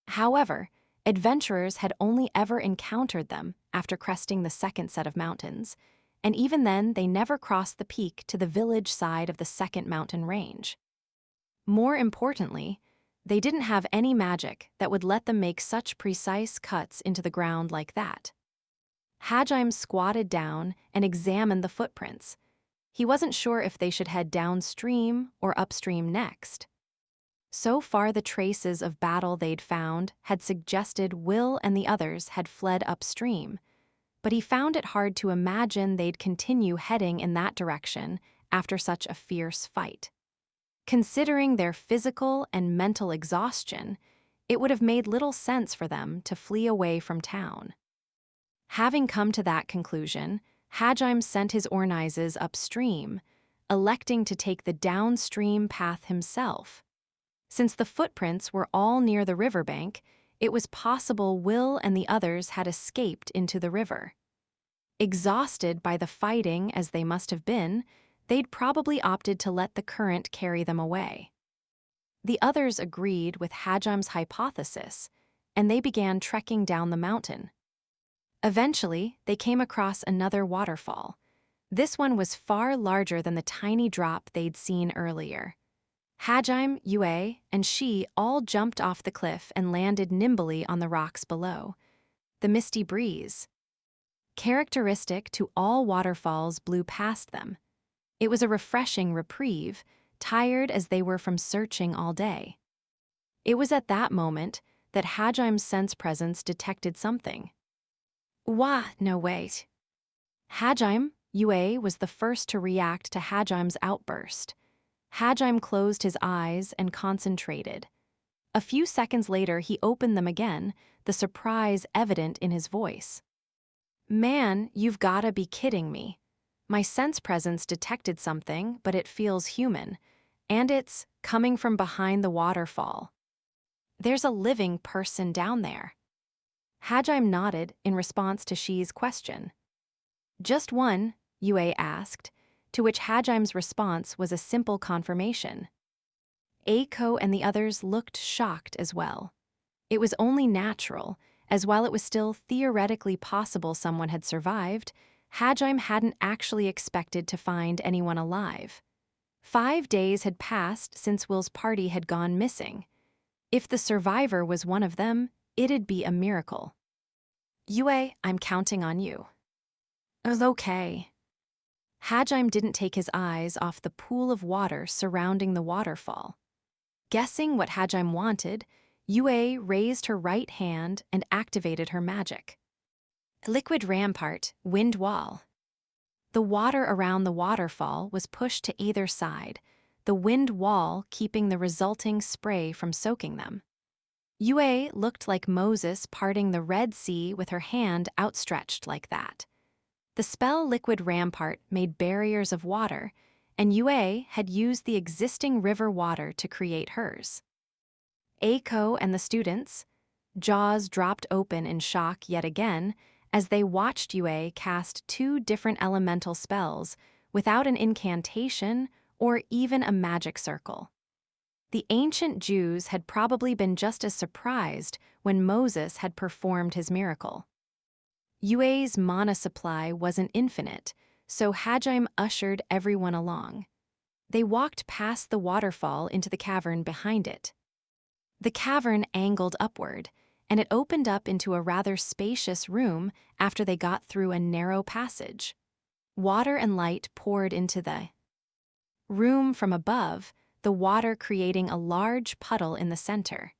However, adventurers had only ever encountered them after cresting the second set of mountains, and even then they never crossed the peak to the village side of the second mountain range. More importantly, they didn't have any magic that would let them make such precise cuts into the ground like that. Hajime squatted down and examined the footprints. He wasn't sure if they should head downstream or upstream next. So far, the traces of battle they'd found had suggested Will and the others had fled upstream, but he found it hard to imagine they'd continue heading in that direction after such a fierce fight. Considering their physical and mental exhaustion, it would have made little sense for them to flee away from town. Having come to that conclusion, Hajime sent his Ornizes upstream, electing to take the downstream path himself. Since the footprints were all near the riverbank, it was possible Will and the others had escaped into the river. Exhausted by the fighting as they must have been, they'd probably opted to let the current carry them away. The others agreed with Hajime's hypothesis, and they began trekking down the mountain. Eventually, they came across another waterfall. This one was far larger than the tiny drop they'd seen earlier. Hajime, Yue, and she all jumped off the cliff and landed nimbly on the rocks below. The misty breeze, characteristic to all waterfalls, blew past them. It was a refreshing reprieve, tired as they were from searching all day. It was at that moment that Hajime's sense presence detected something. Wah, no wait. Hajime, Yue, was the first to react to Hajime's outburst. Hajime closed his eyes and concentrated. A few seconds later, he opened them again, the surprise evident in his voice. Man, you've gotta be kidding me. My sense presence detected something, but it feels human, and it's coming from behind the waterfall. There's a living person down there. Hajime nodded in response to Shi's question. Just one, Yue asked, to which Hajime's response was a simple confirmation. Eiko and the others looked shocked as well. It was only natural, as while it was still theoretically possible someone had survived, Hajime hadn't actually expected to find anyone alive. 5 days had passed since Will's party had gone missing. If the survivor was one of them, it'd be a miracle. Yue, I'm counting on you. Okay. Hajime didn't take his eyes off the pool of water surrounding the waterfall. Guessing what Hajime wanted, Yue raised her right hand and activated her magic. Liquid rampart, wind wall. The water around the waterfall was pushed to either side, the wind wall keeping the resulting spray from soaking them. Yue looked like Moses parting the Red Sea with her hand outstretched like that. The spell Liquid Rampart made barriers of water, and Yue had used the existing river water to create hers. Eiko and the students, jaws dropped open in shock yet again, as they watched Yue cast 2 different elemental spells without an incantation or even a magic circle. The ancient Jews had probably been just as surprised when Moses had performed his miracle. Yue's mana supply wasn't infinite, so Hajime ushered everyone along. They walked past the waterfall into the cavern behind it. The cavern angled upward, and it opened up into a rather spacious room after they got through a narrow passage. Water and light poured into the room from above, the water creating a large puddle in the center.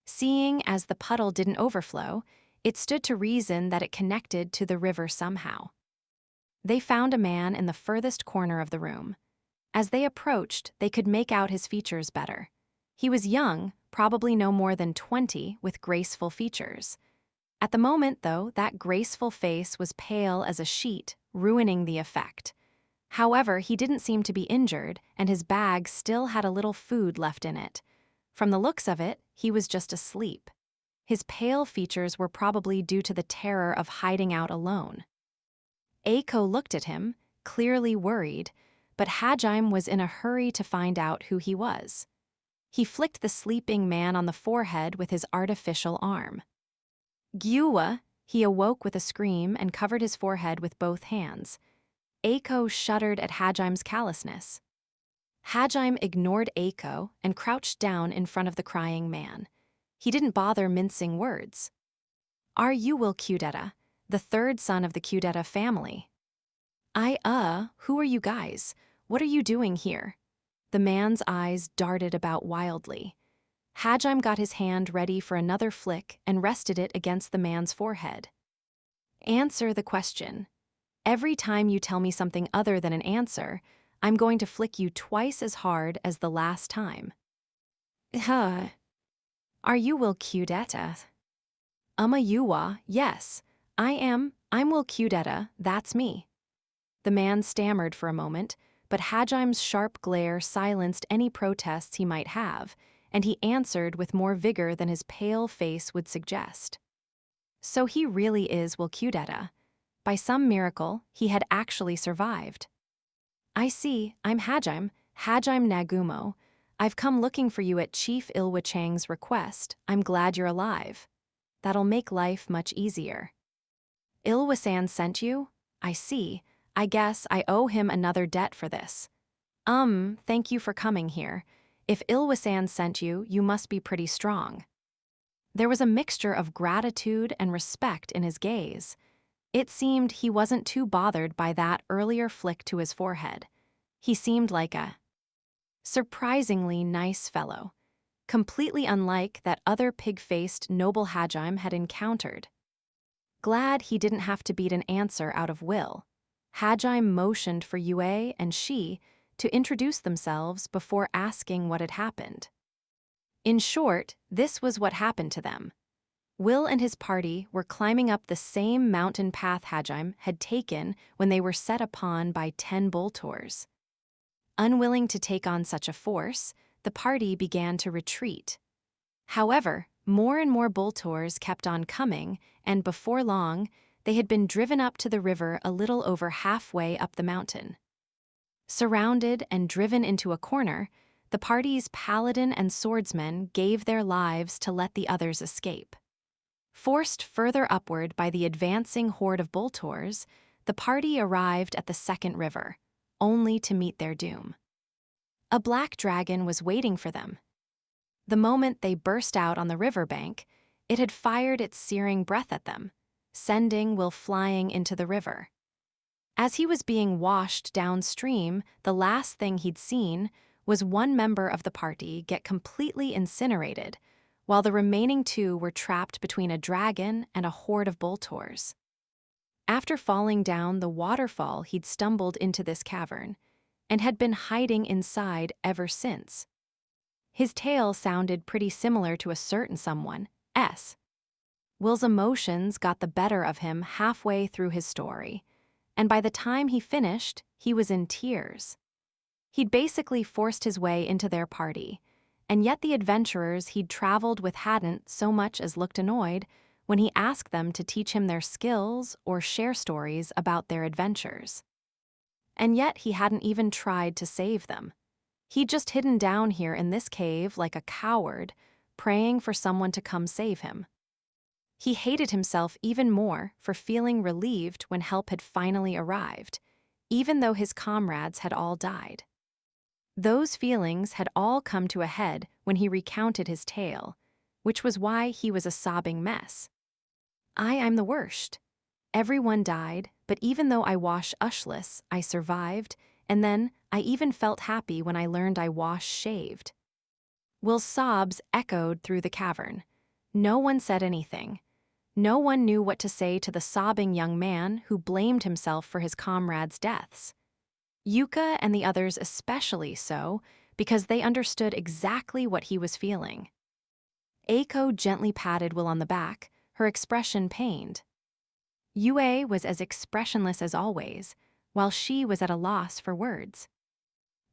Seeing as the puddle didn't overflow, it stood to reason that it connected to the river somehow. They found a man in the furthest corner of the room. As they approached, they could make out his features better. He was young, probably no more than 20, with graceful features. At the moment, though, that graceful face was pale as a sheet, ruining the effect. However, he didn't seem to be injured, and his bag still had a little food left in it. From the looks of it, he was just asleep. His pale features were probably due to the terror of hiding out alone. Eiko looked at him, clearly worried, but Hajime was in a hurry to find out who he was. He flicked the sleeping man on the forehead with his artificial arm. Gyua, he awoke with a scream and covered his forehead with both hands. Eiko shuddered at Hajime's callousness. Hajime ignored Eiko and crouched down in front of the crying man. He didn't bother mincing words. Are you Will Kyudeta, the 3rd son of the Kyudeta family? Who are you guys? What are you doing here? The man's eyes darted about wildly. Hajime got his hand ready for another flick and rested it against the man's forehead. Answer the question. Every time you tell me something other than an answer, I'm going to flick you twice as hard as the last time. Are you Will Kyudeta? Yuwa, yes. I'm Will Kyudeta, that's me. The man stammered for a moment, but Hajime's sharp glare silenced any protests he might have, and he answered with more vigor than his pale face would suggest. So he really is Will Kyudeta. By some miracle, he had actually survived. I see, I'm Hajime Nagumo. I've come looking for you at Chief Ilwa Chang's request. I'm glad you're alive. That'll make life much easier. Ilwa-san sent you? I see. I guess I owe him another debt for this. Thank you for coming here. If Ilwa-san sent you, you must be pretty strong. There was a mixture of gratitude and respect in his gaze. It seemed he wasn't too bothered by that earlier flick to his forehead. He seemed like a surprisingly nice fellow, completely unlike that other pig-faced noble Hajime had encountered. Glad he didn't have to beat an answer out of Will, Hajime motioned for Yue and Shi to introduce themselves before asking what had happened. In short, this was what happened to them. Will and his party were climbing up the same mountain path Hajime had taken when they were set upon by 10 Boltors. Unwilling to take on such a force, the party began to retreat. However, More and more Boltors kept on coming, and before long, they had been driven up to the river a little over halfway up the mountain. Surrounded and driven into a corner, the party's paladin and swordsmen gave their lives to let the others escape. Forced further upward by the advancing horde of Boltors, the party arrived at the second river, only to meet their doom. A black dragon was waiting for them. The moment they burst out on the riverbank, it had fired its searing breath at them, sending Will flying into the river. As he was being washed downstream, the last thing he'd seen was one member of the party get completely incinerated, while the remaining two were trapped between a dragon and a horde of Boltors. After falling down the waterfall, he'd stumbled into this cavern, and had been hiding inside ever since. His tale sounded pretty similar to a certain someone's. Will's emotions got the better of him halfway through his story, and by the time he finished, he was in tears. He'd basically forced his way into their party, and yet the adventurers he'd traveled with hadn't so much as looked annoyed when he asked them to teach him their skills or share stories about their adventures. And yet he hadn't even tried to save them. He'd just hidden down here in this cave like a coward, praying for someone to come save him. He hated himself even more for feeling relieved when help had finally arrived, even though his comrades had all died. Those feelings had all come to a head when he recounted his tale, which was why he was a sobbing mess. I'm the worst. Everyone died, but even though I wash ushless, I survived, and then I even felt happy when I learned I wash shaved. Will's sobs echoed through the cavern. No one said anything. No one knew what to say to the sobbing young man who blamed himself for his comrades' deaths. Yuka and the others especially so, because they understood exactly what he was feeling. Eiko gently patted Will on the back, her expression pained. Yue was as expressionless as always, while she was at a loss for words.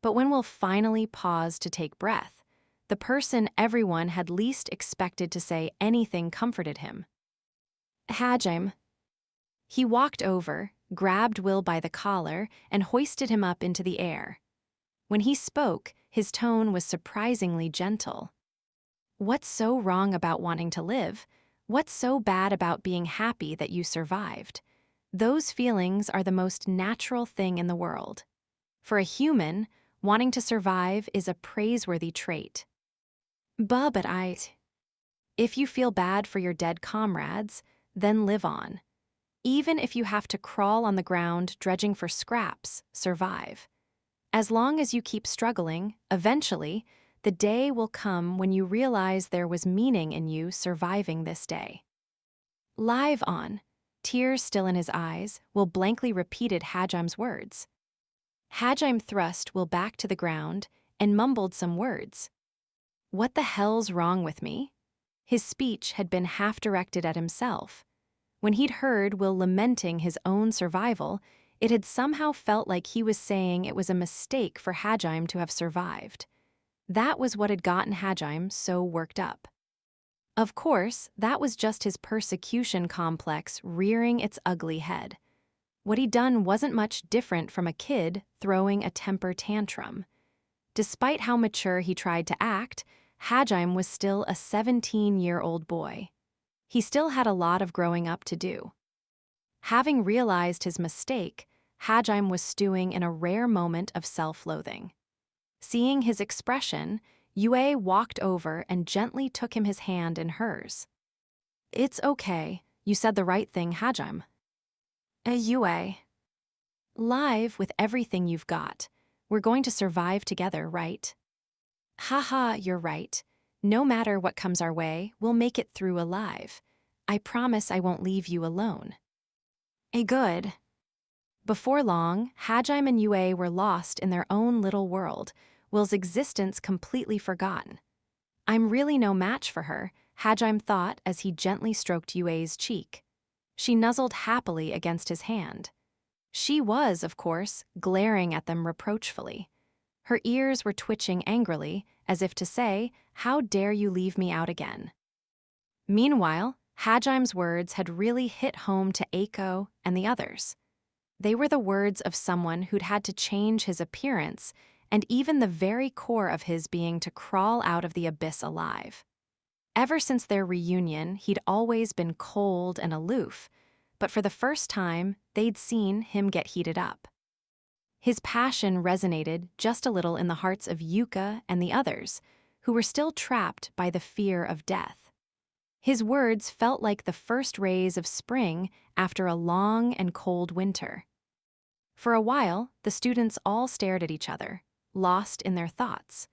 But when Will finally paused to take breath, the person everyone had least expected to say anything comforted him. Hajime. He walked over, grabbed Will by the collar, and hoisted him up into the air. When he spoke, his tone was surprisingly gentle. What's so wrong about wanting to live? What's so bad about being happy that you survived? Those feelings are the most natural thing in the world. For a human, wanting to survive is a praiseworthy trait. But if you feel bad for your dead comrades, then live on. Even if you have to crawl on the ground dredging for scraps, survive. As long as you keep struggling, eventually, the day will come when you realize there was meaning in you surviving this day. Live on, tears still in his eyes, Will blankly repeated Hajime's words. Hajime thrust Will back to the ground and mumbled some words. What the hell's wrong with me? His speech had been half directed at himself. When he'd heard Will lamenting his own survival, it had somehow felt like he was saying it was a mistake for Hajime to have survived. That was what had gotten Hajime so worked up. Of course, that was just his persecution complex rearing its ugly head. What he'd done wasn't much different from a kid throwing a temper tantrum. Despite how mature he tried to act, Hajime was still a 17-year-old boy. He still had a lot of growing up to do. Having realized his mistake, Hajime was stewing in a rare moment of self-loathing. Seeing his expression, Yue walked over and gently took his hand in hers. It's okay, you said the right thing, Hajime. Yue. Live with everything you've got. We're going to survive together, right? Haha, you're right. No matter what comes our way, we'll make it through alive. I promise I won't leave you alone. Good. Before long, Hajime and Yue were lost in their own little world, Will's existence completely forgotten. I'm really no match for her, Hajime thought as he gently stroked Yue's cheek. She nuzzled happily against his hand. She was, of course, glaring at them reproachfully. Her ears were twitching angrily, as if to say, "How dare you leave me out again?" Meanwhile, Hajim's words had really hit home to Eiko and the others. They were the words of someone who'd had to change his appearance and even the very core of his being to crawl out of the abyss alive. Ever since their reunion, he'd always been cold and aloof, but for the first time, they'd seen him get heated up. His passion resonated just a little in the hearts of Yuka and the others, who were still trapped by the fear of death. His words felt like the first rays of spring after a long and cold winter. For a while, the students all stared at each other, lost in their thoughts.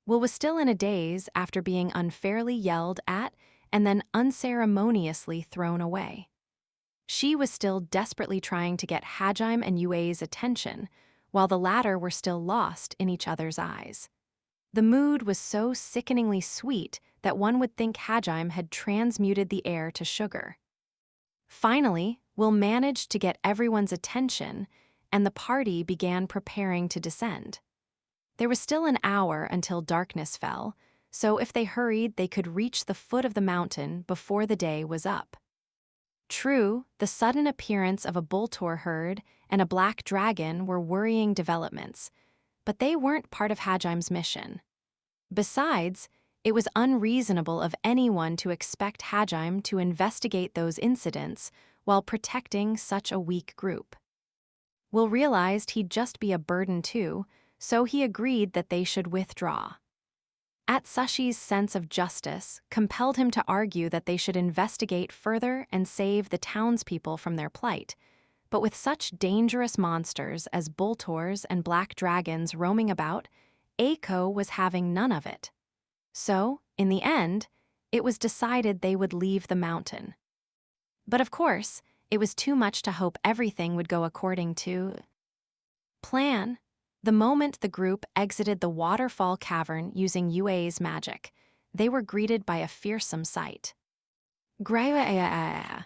Will was still in a daze after being unfairly yelled at and then unceremoniously thrown away. She was still desperately trying to get Hajime and Yue's attention, while the latter were still lost in each other's eyes. The mood was so sickeningly sweet that one would think Hajime had transmuted the air to sugar. Finally, Will managed to get everyone's attention, and the party began preparing to descend. There was still an hour until darkness fell, so if they hurried, they could reach the foot of the mountain before the day was up. True, the sudden appearance of a Boltor herd and a black dragon were worrying developments, but they weren't part of Hajime's mission. Besides, it was unreasonable of anyone to expect Hajime to investigate those incidents while protecting such a weak group. Will realized he'd just be a burden too, so he agreed that they should withdraw. Atsashi's sense of justice compelled him to argue that they should investigate further and save the townspeople from their plight, but with such dangerous monsters as Boltors and black dragons roaming about, Eiko was having none of it. So, in the end, it was decided they would leave the mountain. But of course, it was too much to hope everything would go according to plan. The moment the group exited the waterfall cavern using Yue's magic, they were greeted by a fearsome sight. A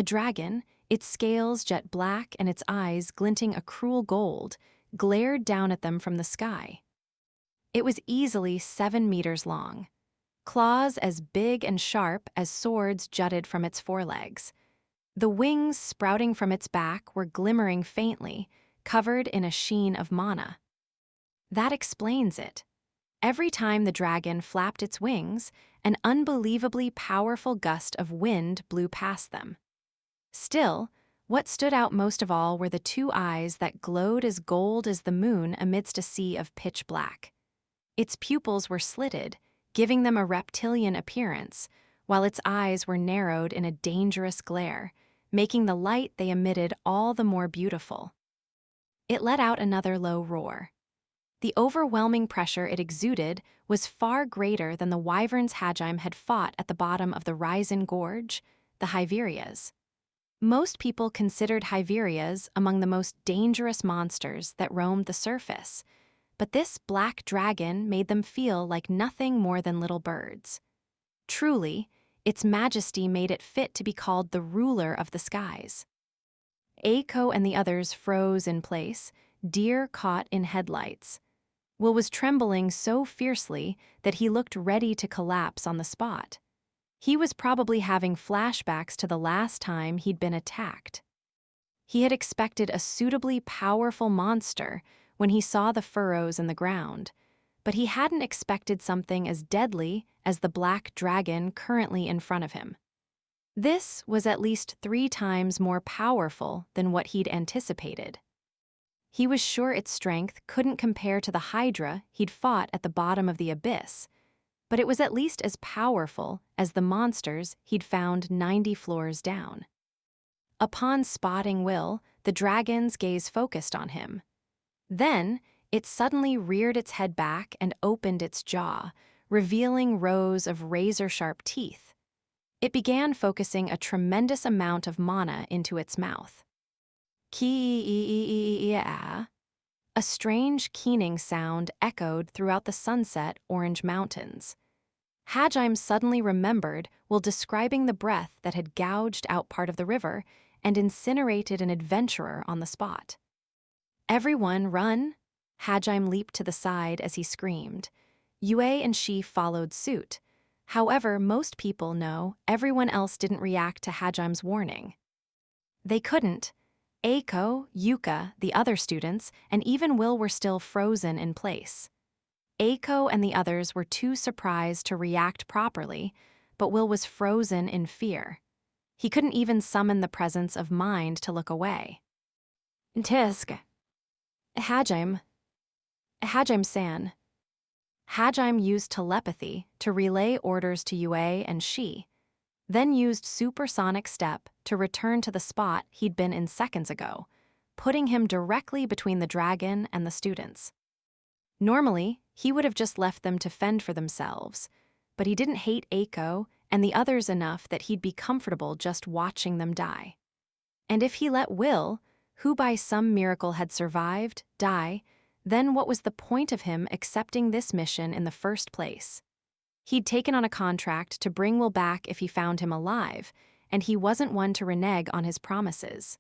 dragon, its scales jet black and its eyes glinting a cruel gold, glared down at them from the sky. It was easily 7 meters long. Claws as big and sharp as swords jutted from its forelegs. The wings sprouting from its back were glimmering faintly, covered in a sheen of mana. That explains it. Every time the dragon flapped its wings, an unbelievably powerful gust of wind blew past them. Still, what stood out most of all were the 2 eyes that glowed as gold as the moon amidst a sea of pitch black. Its pupils were slitted, giving them a reptilian appearance, while its eyes were narrowed in a dangerous glare, making the light they emitted all the more beautiful. It let out another low roar. The overwhelming pressure it exuded was far greater than the wyverns Hajime had fought at the bottom of the Ryzen Gorge, the Hyverias. Most people considered Hyverias among the most dangerous monsters that roamed the surface, but this black dragon made them feel like nothing more than little birds. Truly, its majesty made it fit to be called the ruler of the skies. Eiko and the others froze in place, deer caught in headlights. Will was trembling so fiercely that he looked ready to collapse on the spot. He was probably having flashbacks to the last time he'd been attacked. He had expected a suitably powerful monster when he saw the furrows in the ground, but he hadn't expected something as deadly as the black dragon currently in front of him. This was at least 3 times more powerful than what he'd anticipated. He was sure its strength couldn't compare to the Hydra he'd fought at the bottom of the abyss, but it was at least as powerful as the monsters he'd found 90 floors down. Upon spotting Will, the dragon's gaze focused on him. Then, it suddenly reared its head back and opened its jaw, revealing rows of razor-sharp teeth. It began focusing a tremendous amount of mana into its mouth. Ki-e-e-e-e-e-a. A strange keening sound echoed throughout the sunset orange mountains. Hajime suddenly remembered while describing the breath that had gouged out part of the river and incinerated an adventurer on the spot. "Everyone, run!" Hajime leaped to the side as he screamed. Yue and she followed suit. However, most people know everyone else didn't react to Hajim's warning. They couldn't. Eiko, Yuka, the other students, and even Will were still frozen in place. Eiko and the others were too surprised to react properly, but Will was frozen in fear. He couldn't even summon the presence of mind to look away. Tisk. Hajime-san. Hajime used telepathy to relay orders to Yue and Shi, then used supersonic step to return to the spot he'd been in seconds ago, putting him directly between the dragon and the students. Normally, he would have just left them to fend for themselves, but he didn't hate Eiko and the others enough that he'd be comfortable just watching them die. And if he let Will, who by some miracle had survived, die, then what was the point of him accepting this mission in the first place? He'd taken on a contract to bring Will back if he found him alive, and he wasn't one to renege on his promises.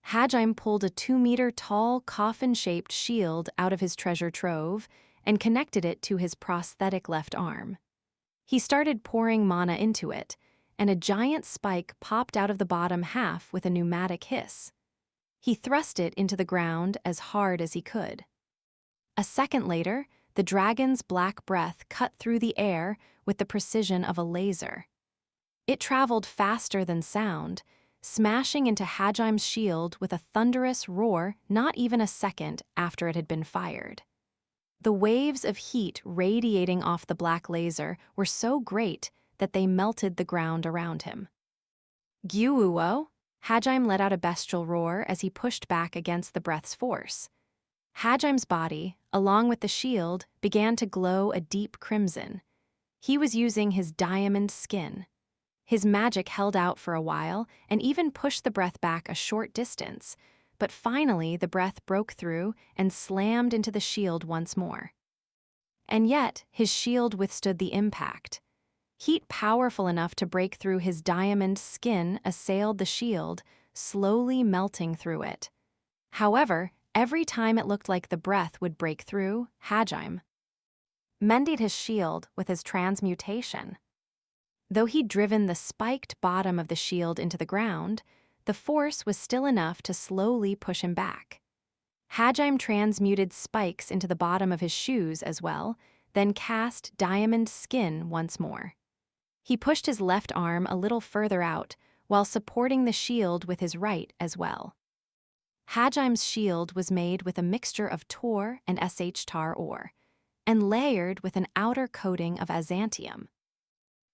Hajime pulled a 2-meter-tall, coffin-shaped shield out of his treasure trove and connected it to his prosthetic left arm. He started pouring mana into it, and a giant spike popped out of the bottom half with a pneumatic hiss. He thrust it into the ground as hard as he could. A second later, the dragon's black breath cut through the air with the precision of a laser. It traveled faster than sound, smashing into Hajime's shield with a thunderous roar not even a second after it had been fired. The waves of heat radiating off the black laser were so great that they melted the ground around him. Gyuuo! Hajime let out a bestial roar as he pushed back against the breath's force. Hajime's body, along with the shield, began to glow a deep crimson. He was using his diamond skin. His magic held out for a while and even pushed the breath back a short distance, but finally the breath broke through and slammed into the shield once more. And yet, his shield withstood the impact. Heat powerful enough to break through his diamond skin assailed the shield, slowly melting through it. However, every time it looked like the breath would break through, Hajime mended his shield with his transmutation. Though he'd driven the spiked bottom of the shield into the ground, the force was still enough to slowly push him back. Hajime transmuted spikes into the bottom of his shoes as well, then cast diamond skin once more. He pushed his left arm a little further out while supporting the shield with his right as well. Hajime's shield was made with a mixture of Tor and sh-tar ore, and layered with an outer coating of azantium.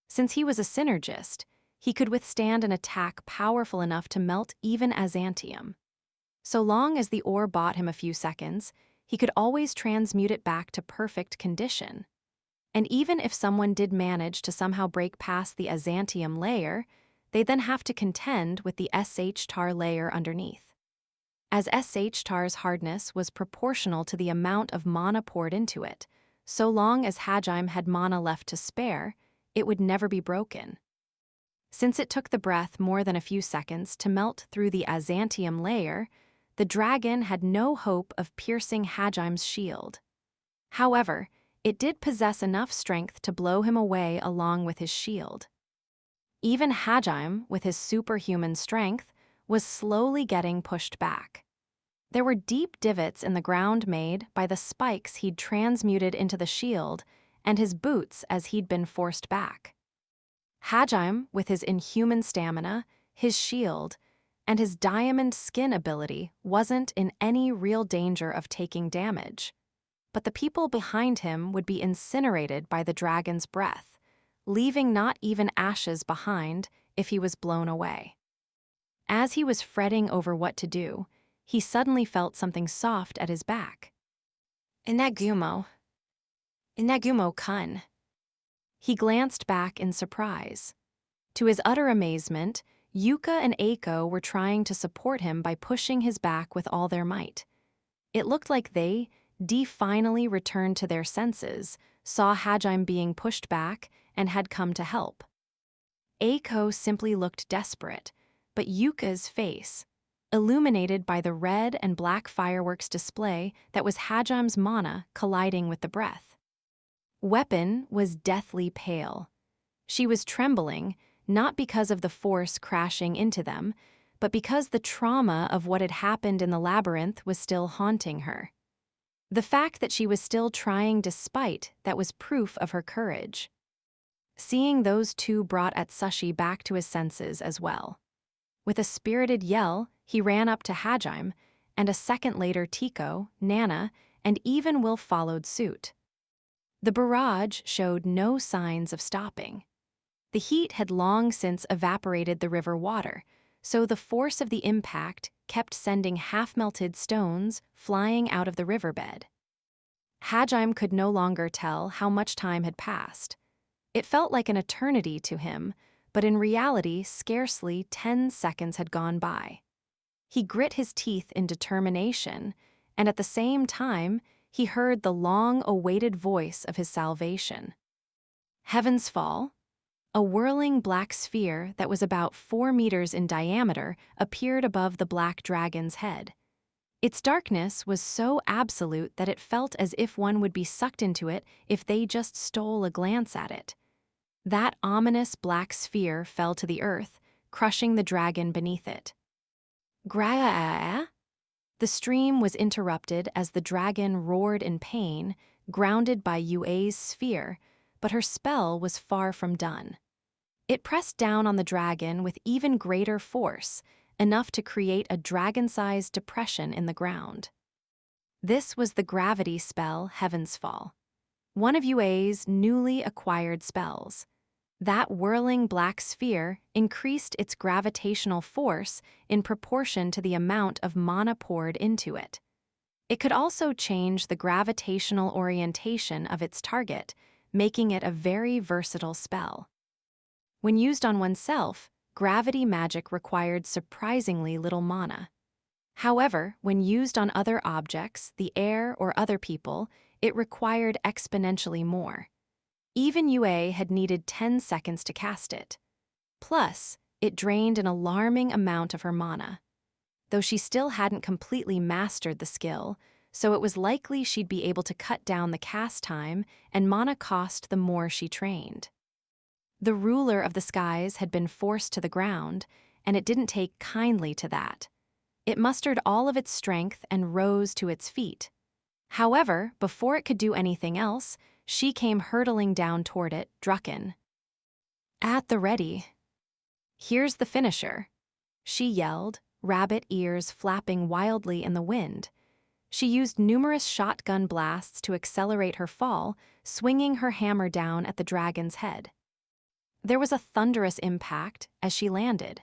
Since he was a synergist, he could withstand an attack powerful enough to melt even azantium. So long as the ore bought him a few seconds, he could always transmute it back to perfect condition. And even if someone did manage to somehow break past the azantium layer, they'd then have to contend with the sh-tar layer underneath. As sh-tar's hardness was proportional to the amount of mana poured into it, so long as Hajime had mana left to spare, it would never be broken. Since it took the breath more than a few seconds to melt through the azantium layer, the dragon had no hope of piercing Hajime's shield. However, it did possess enough strength to blow him away along with his shield. Even Hajime, with his superhuman strength, was slowly getting pushed back. There were deep divots in the ground made by the spikes he'd transmuted into the shield and his boots as he'd been forced back. Hajime, with his inhuman stamina, his shield, and his diamond skin ability, wasn't in any real danger of taking damage. But the people behind him would be incinerated by the dragon's breath, leaving not even ashes behind if he was blown away. As he was fretting over what to do, he suddenly felt something soft at his back. Inagumo. Inagumo-kun. He glanced back in surprise. To his utter amazement, Yuka and Eiko were trying to support him by pushing his back with all their might. It looked like they, finally returned to their senses, saw Hajime being pushed back, and had come to help. Eiko simply looked desperate, but Yuka's face, illuminated by the red and black fireworks display that was Hajime's mana colliding with the breath. Weapon was deathly pale, She was trembling, not because of the force crashing into them, but because the trauma of what had happened in the labyrinth was still haunting her. The fact that she was still trying despite that was proof of her courage. Seeing those two brought Atsushi back to his senses as well. With a spirited yell, he ran up to Hajime, and a second later Tiko, Nana, and even Will followed suit. The barrage showed no signs of stopping. The heat had long since evaporated the river water, so the force of the impact kept sending half-melted stones flying out of the riverbed. Hajime could no longer tell how much time had passed. It felt like an eternity to him, but in reality scarcely 10 seconds had gone by. He grit his teeth in determination, and at the same time, he heard the long-awaited voice of his salvation. Heaven's Fall? A whirling black sphere that was about 4 meters in diameter appeared above the black dragon's head. Its darkness was so absolute that it felt as if one would be sucked into it if they just stole a glance at it. That ominous black sphere fell to the earth, crushing the dragon beneath it. Gra. The stream was interrupted as the dragon roared in pain, grounded by Yue's sphere, but her spell was far from done. It pressed down on the dragon with even greater force, enough to create a dragon-sized depression in the ground. This was the gravity spell Heaven's Fall, one of Yue's newly acquired spells. That whirling black sphere increased its gravitational force in proportion to the amount of mana poured into it. It could also change the gravitational orientation of its target, making it a very versatile spell. When used on oneself, gravity magic required surprisingly little mana. However, when used on other objects, the air or other people, it required exponentially more. Even Yue had needed 10 seconds to cast it. Plus, it drained an alarming amount of her mana. Though she still hadn't completely mastered the skill, so it was likely she'd be able to cut down the cast time and mana cost the more she trained. The ruler of the skies had been forced to the ground, and it didn't take kindly to that. It mustered all of its strength and rose to its feet. However, before it could do anything else, she came hurtling down toward it, Drucken. At the ready. Here's the finisher, she yelled, rabbit ears flapping wildly in the wind. She used numerous shotgun blasts to accelerate her fall, swinging her hammer down at the dragon's head. There was a thunderous impact as she landed.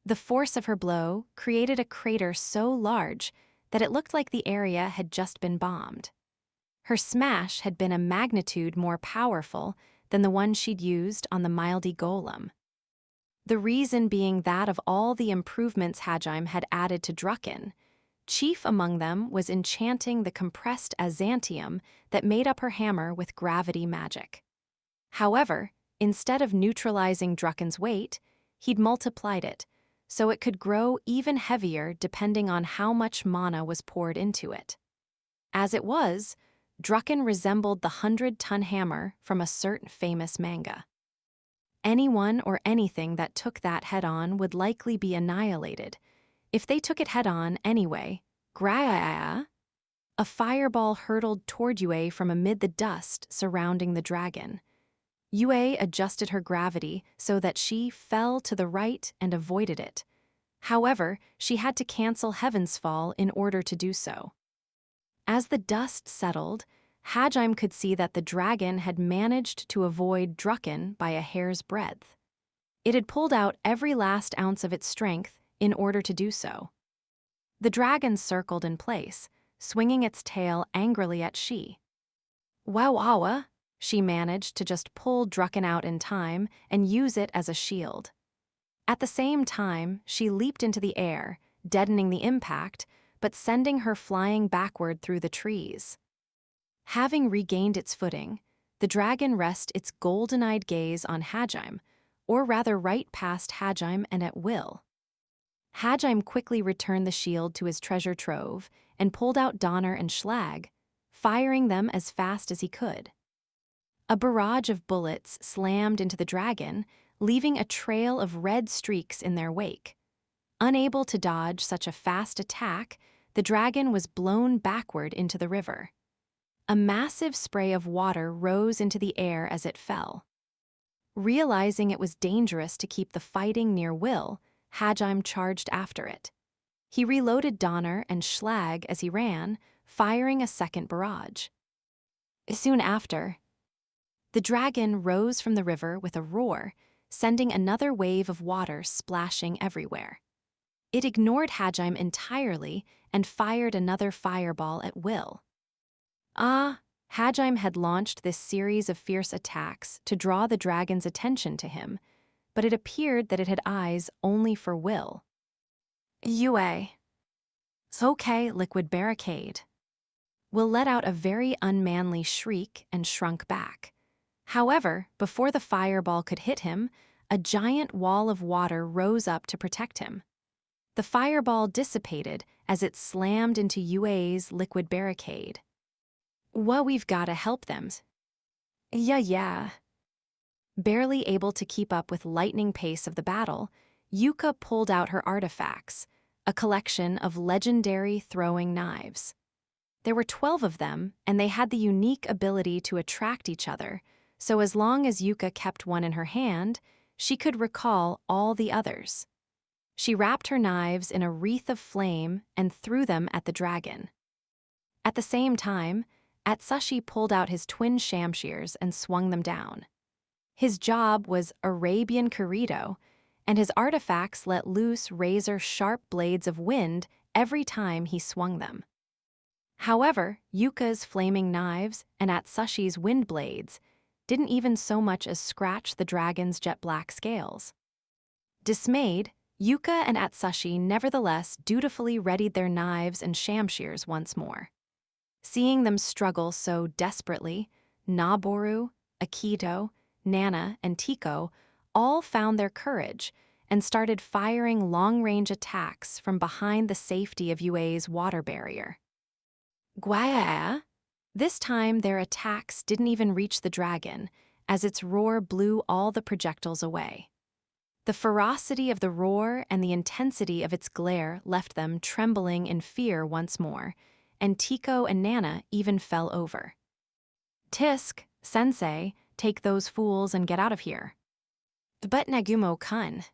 The force of her blow created a crater so large that it looked like the area had just been bombed. Her smash had been a magnitude more powerful than the one she'd used on the Mildy Golem. The reason being that of all the improvements Hajime had added to Drucken, chief among them was enchanting the compressed azantium that made up her hammer with gravity magic. However, instead of neutralizing Drucken's weight, he'd multiplied it, so it could grow even heavier depending on how much mana was poured into it. As it was, Drucken resembled the 100-ton hammer from a certain famous manga. Anyone or anything that took that head-on would likely be annihilated. If they took it head-on anyway, a fireball hurtled toward Yue from amid the dust surrounding the dragon. Yue adjusted her gravity so that she fell to the right and avoided it. However, she had to cancel Heaven's Fall in order to do so. As the dust settled, Hajime could see that the dragon had managed to avoid Drucken by a hair's breadth. It had pulled out every last ounce of its strength in order to do so. The dragon circled in place, swinging its tail angrily at she. Wow, she managed to just pull Drucken out in time and use it as a shield. At the same time, she leaped into the air, deadening the impact, but sending her flying backward through the trees. Having regained its footing, the dragon rested its golden-eyed gaze on Hajime, or rather right past Hajime and at will. Hajime quickly returned the shield to his treasure trove and pulled out Donner and Schlag, firing them as fast as he could. A barrage of bullets slammed into the dragon, leaving a trail of red streaks in their wake. Unable to dodge such a fast attack, the dragon was blown backward into the river. A massive spray of water rose into the air as it fell. Realizing it was dangerous to keep the fighting near Will, Hajime charged after it. He reloaded Donner and Schlag as he ran, firing a second barrage. Soon after, the dragon rose from the river with a roar, sending another wave of water splashing everywhere. It ignored Hajime entirely and fired another fireball at Will. Hajime had launched this series of fierce attacks to draw the dragon's attention to him, but it appeared that it had eyes only for Will. Yue. Okay, liquid barricade. Will let out a very unmanly shriek and shrunk back. However, before the fireball could hit him, a giant wall of water rose up to protect him. The fireball dissipated as it slammed into Yue's liquid barricade. Well, we've gotta help them. Yeah. Barely able to keep up with lightning pace of the battle, Yuka pulled out her artifacts, a collection of legendary throwing knives. There were 12 of them, and they had the unique ability to attract each other, so as long as Yuka kept one in her hand, she could recall all the others. She wrapped her knives in a wreath of flame and threw them at the dragon. At the same time, Atsushi pulled out his twin shamshears and swung them down. His job was Arabian Corrido, and his artifacts let loose razor-sharp blades of wind every time he swung them. However, Yuka's flaming knives and Atsushi's wind blades didn't even so much as scratch the dragon's jet-black scales. Dismayed, Yuka and Atsushi nevertheless dutifully readied their knives and shamshears once more. Seeing them struggle so desperately, Naboru, Akito, Nana, and Tiko all found their courage and started firing long-range attacks from behind the safety of Yue's water barrier. Gwaya! This time their attacks didn't even reach the dragon, as its roar blew all the projectiles away. The ferocity of the roar and the intensity of its glare left them trembling in fear once more, and Tiko and Nana even fell over. Tisk, sensei, take those fools and get out of here. But Nagumo-kun.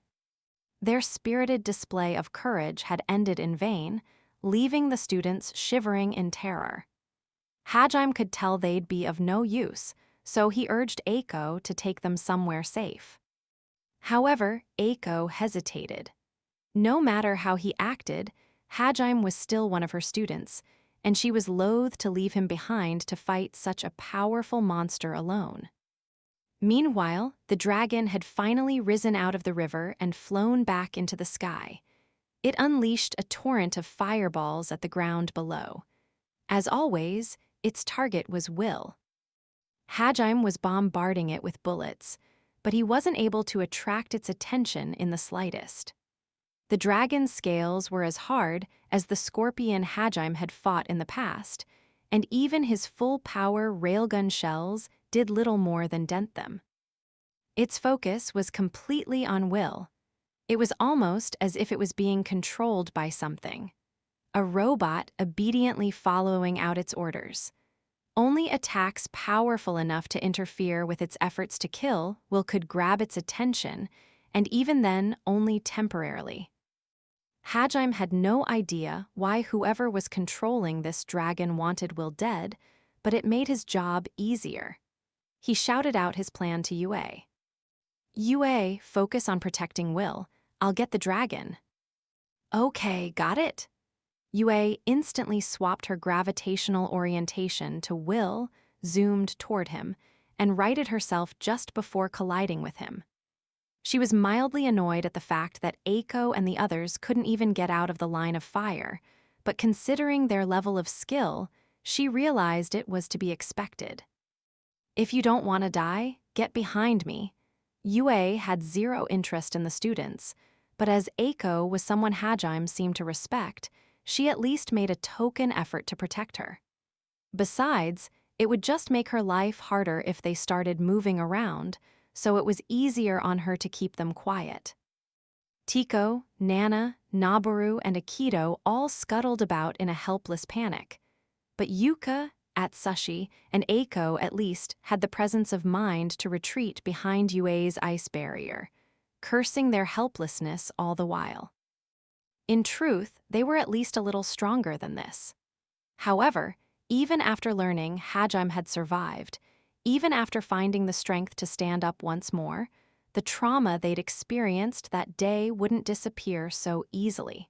Their spirited display of courage had ended in vain, leaving the students shivering in terror. Hajime could tell they'd be of no use, so he urged Eiko to take them somewhere safe. However, Eiko hesitated. No matter how he acted, Hajime was still one of her students, and she was loath to leave him behind to fight such a powerful monster alone. Meanwhile, the dragon had finally risen out of the river and flown back into the sky. It unleashed a torrent of fireballs at the ground below. As always, its target was Will. Hajime was bombarding it with bullets, but he wasn't able to attract its attention in the slightest. The dragon's scales were as hard as the scorpion Hajime had fought in the past, and even his full-power railgun shells did little more than dent them. Its focus was completely on Will. It was almost as if it was being controlled by something. A robot obediently following out its orders. Only attacks powerful enough to interfere with its efforts to kill Will could grab its attention, and even then only temporarily. Hajime had no idea why whoever was controlling this dragon wanted Will dead, but it made his job easier. He shouted out his plan to Yue. Yue, focus on protecting Will. I'll get the dragon. Okay, got it. Yue instantly swapped her gravitational orientation to Will, zoomed toward him, and righted herself just before colliding with him. She was mildly annoyed at the fact that Eiko and the others couldn't even get out of the line of fire, but considering their level of skill, she realized it was to be expected. If you don't want to die, get behind me. Yue had zero interest in the students, but as Eiko was someone Hajime seemed to respect, she at least made a token effort to protect her. Besides, It would just make her life harder if they started moving around, so it was easier on her to keep them quiet. Tiko, Nana, Nabaru, and Akito all scuttled about in a helpless panic. But Yuka, Atsushi, and Eiko at least had the presence of mind to retreat behind Yue's ice barrier, cursing their helplessness all the while. In truth, they were at least a little stronger than this. However, even after learning Hajime had survived, even after finding the strength to stand up once more, the trauma they'd experienced that day wouldn't disappear so easily.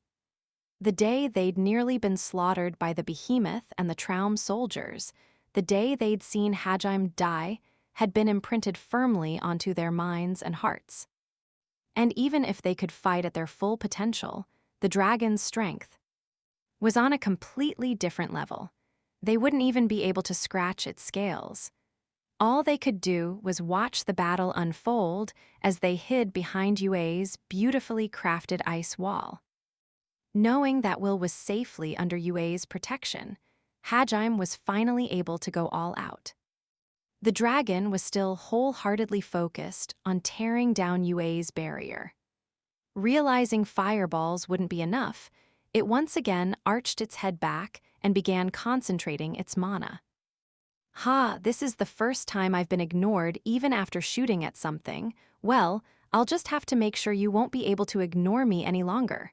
The day they'd nearly been slaughtered by the behemoth and the Traum soldiers, the day they'd seen Hajime die, had been imprinted firmly onto their minds and hearts. And even if they could fight at their full potential, the dragon's strength was on a completely different level. They wouldn't even be able to scratch its scales. All they could do was watch the battle unfold as they hid behind Yue's beautifully crafted ice wall. Knowing that Will was safely under Yue's protection, Hajime was finally able to go all out. The dragon was still wholeheartedly focused on tearing down Yue's barrier. Realizing fireballs wouldn't be enough, it once again arched its head back and began concentrating its mana. This is the first time I've been ignored even after shooting at something. Well, I'll just have to make sure you won't be able to ignore me any longer.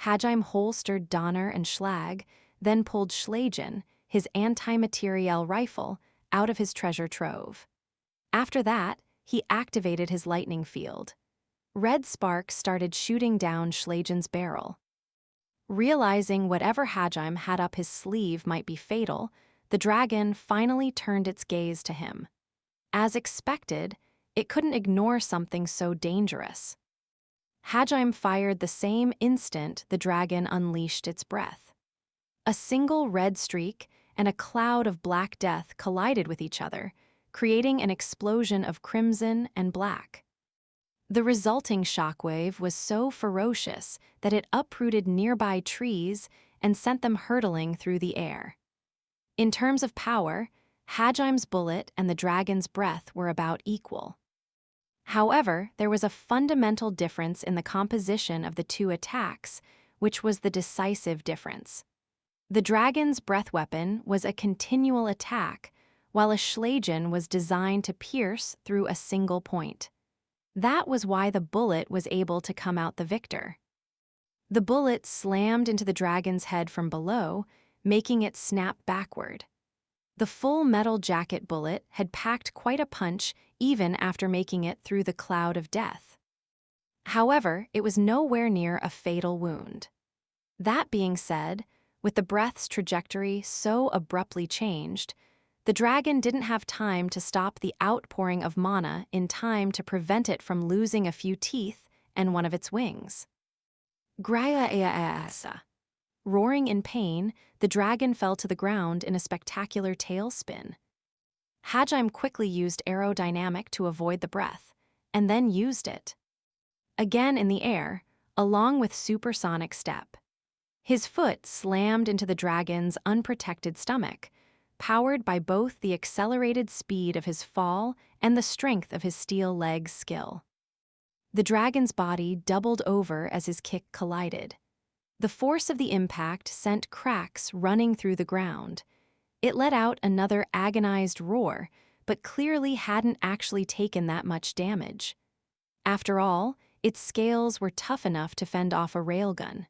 Hajime holstered Donner and Schlag, then pulled Schlagen, his anti-materiel rifle, out of his treasure trove. After that, he activated his lightning field. Red sparks started shooting down Schlagen's barrel. Realizing whatever Hajime had up his sleeve might be fatal, the dragon finally turned its gaze to him. As expected, it couldn't ignore something so dangerous. Hajime fired the same instant the dragon unleashed its breath. A single red streak and a cloud of black death collided with each other, creating an explosion of crimson and black. The resulting shockwave was so ferocious that it uprooted nearby trees and sent them hurtling through the air. In terms of power, Hajime's bullet and the dragon's breath were about equal. However, there was a fundamental difference in the composition of the two attacks, which was the decisive difference. The dragon's breath weapon was a continual attack, while a Schlagen was designed to pierce through a single point. That was why the bullet was able to come out the victor. The bullet slammed into the dragon's head from below, making it snap backward. The full metal jacket bullet had packed quite a punch even after making it through the cloud of death. However, it was nowhere near a fatal wound. That being said, with the breath's trajectory so abruptly changed, the dragon didn't have time to stop the outpouring of mana in time to prevent it from losing a few teeth and one of its wings. Graya-ea-asa. Roaring in pain, the dragon fell to the ground in a spectacular tailspin. Hajime quickly used aerodynamic to avoid the breath, and then used it again in the air, along with supersonic step. His foot slammed into the dragon's unprotected stomach, powered by both the accelerated speed of his fall and the strength of his steel leg's skill. The dragon's body doubled over as his kick collided. The force of the impact sent cracks running through the ground. It let out another agonized roar, but clearly hadn't actually taken that much damage. After all, its scales were tough enough to fend off a railgun.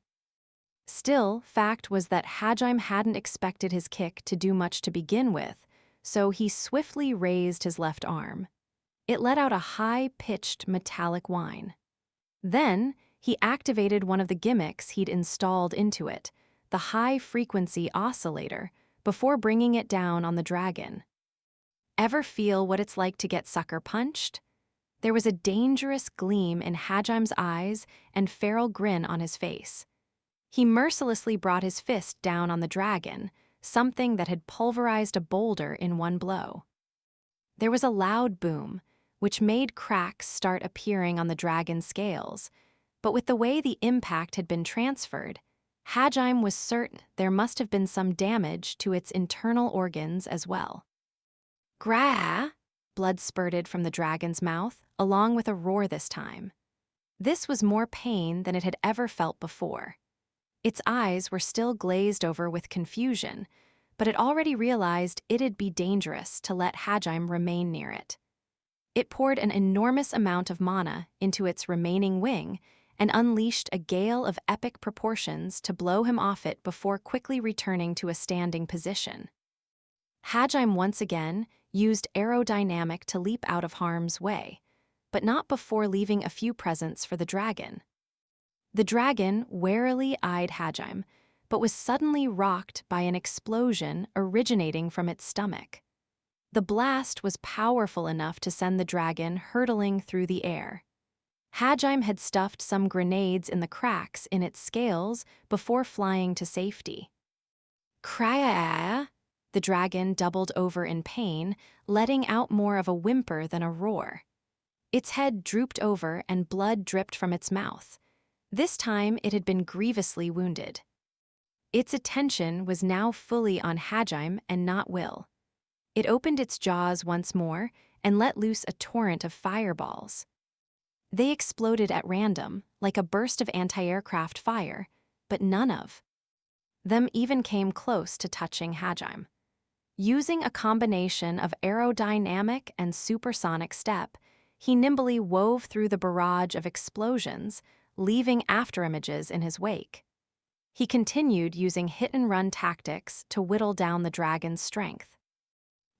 Still, fact was that Hajime hadn't expected his kick to do much to begin with, so he swiftly raised his left arm. It let out a high-pitched metallic whine. Then, he activated one of the gimmicks he'd installed into it, the high-frequency oscillator, before bringing it down on the dragon. Ever feel what it's like to get sucker punched? There was a dangerous gleam in Hajime's eyes and feral grin on his face. He mercilessly brought his fist down on the dragon, something that had pulverized a boulder in one blow. There was a loud boom, which made cracks start appearing on the dragon's scales, but with the way the impact had been transferred, Hajime was certain there must have been some damage to its internal organs as well. Gra! Blood spurted from the dragon's mouth, along with a roar this time. This was more pain than it had ever felt before. Its eyes were still glazed over with confusion, but it already realized it'd be dangerous to let Hajime remain near it. It poured an enormous amount of mana into its remaining wing and unleashed a gale of epic proportions to blow him off it before quickly returning to a standing position. Hajime once again used aerodynamic to leap out of harm's way, but not before leaving a few presents for the dragon. The dragon warily eyed Hajime, but was suddenly rocked by an explosion originating from its stomach. The blast was powerful enough to send the dragon hurtling through the air. Hajime had stuffed some grenades in the cracks in its scales before flying to safety. Krya! The dragon doubled over in pain, letting out more of a whimper than a roar. Its head drooped over and blood dripped from its mouth. This time it had been grievously wounded. Its attention was now fully on Hajime and not Will. It opened its jaws once more and let loose a torrent of fireballs. They exploded at random, like a burst of anti-aircraft fire, but none of them even came close to touching Hajime. Using a combination of aerodynamic and supersonic step, he nimbly wove through the barrage of explosions, leaving afterimages in his wake. He continued using hit-and-run tactics to whittle down the dragon's strength.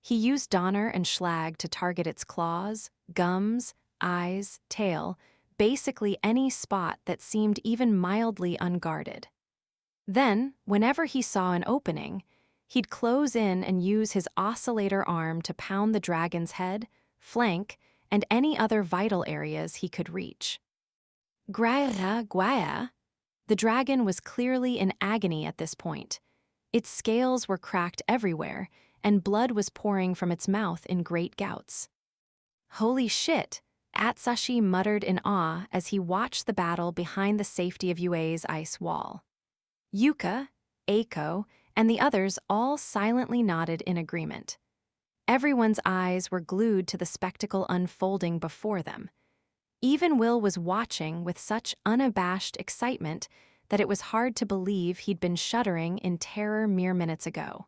He used Donner and Schlag to target its claws, gums, eyes, tail, basically any spot that seemed even mildly unguarded. Then, whenever he saw an opening, he'd close in and use his oscillator arm to pound the dragon's head, flank, and any other vital areas he could reach. Gwaya! The dragon was clearly in agony at this point. Its scales were cracked everywhere, and blood was pouring from its mouth in great gouts. Holy shit! Atsushi muttered in awe as he watched the battle behind the safety of Yue's ice wall. Yuka, Eiko, and the others all silently nodded in agreement. Everyone's eyes were glued to the spectacle unfolding before them. Even Will was watching with such unabashed excitement that it was hard to believe he'd been shuddering in terror mere minutes ago.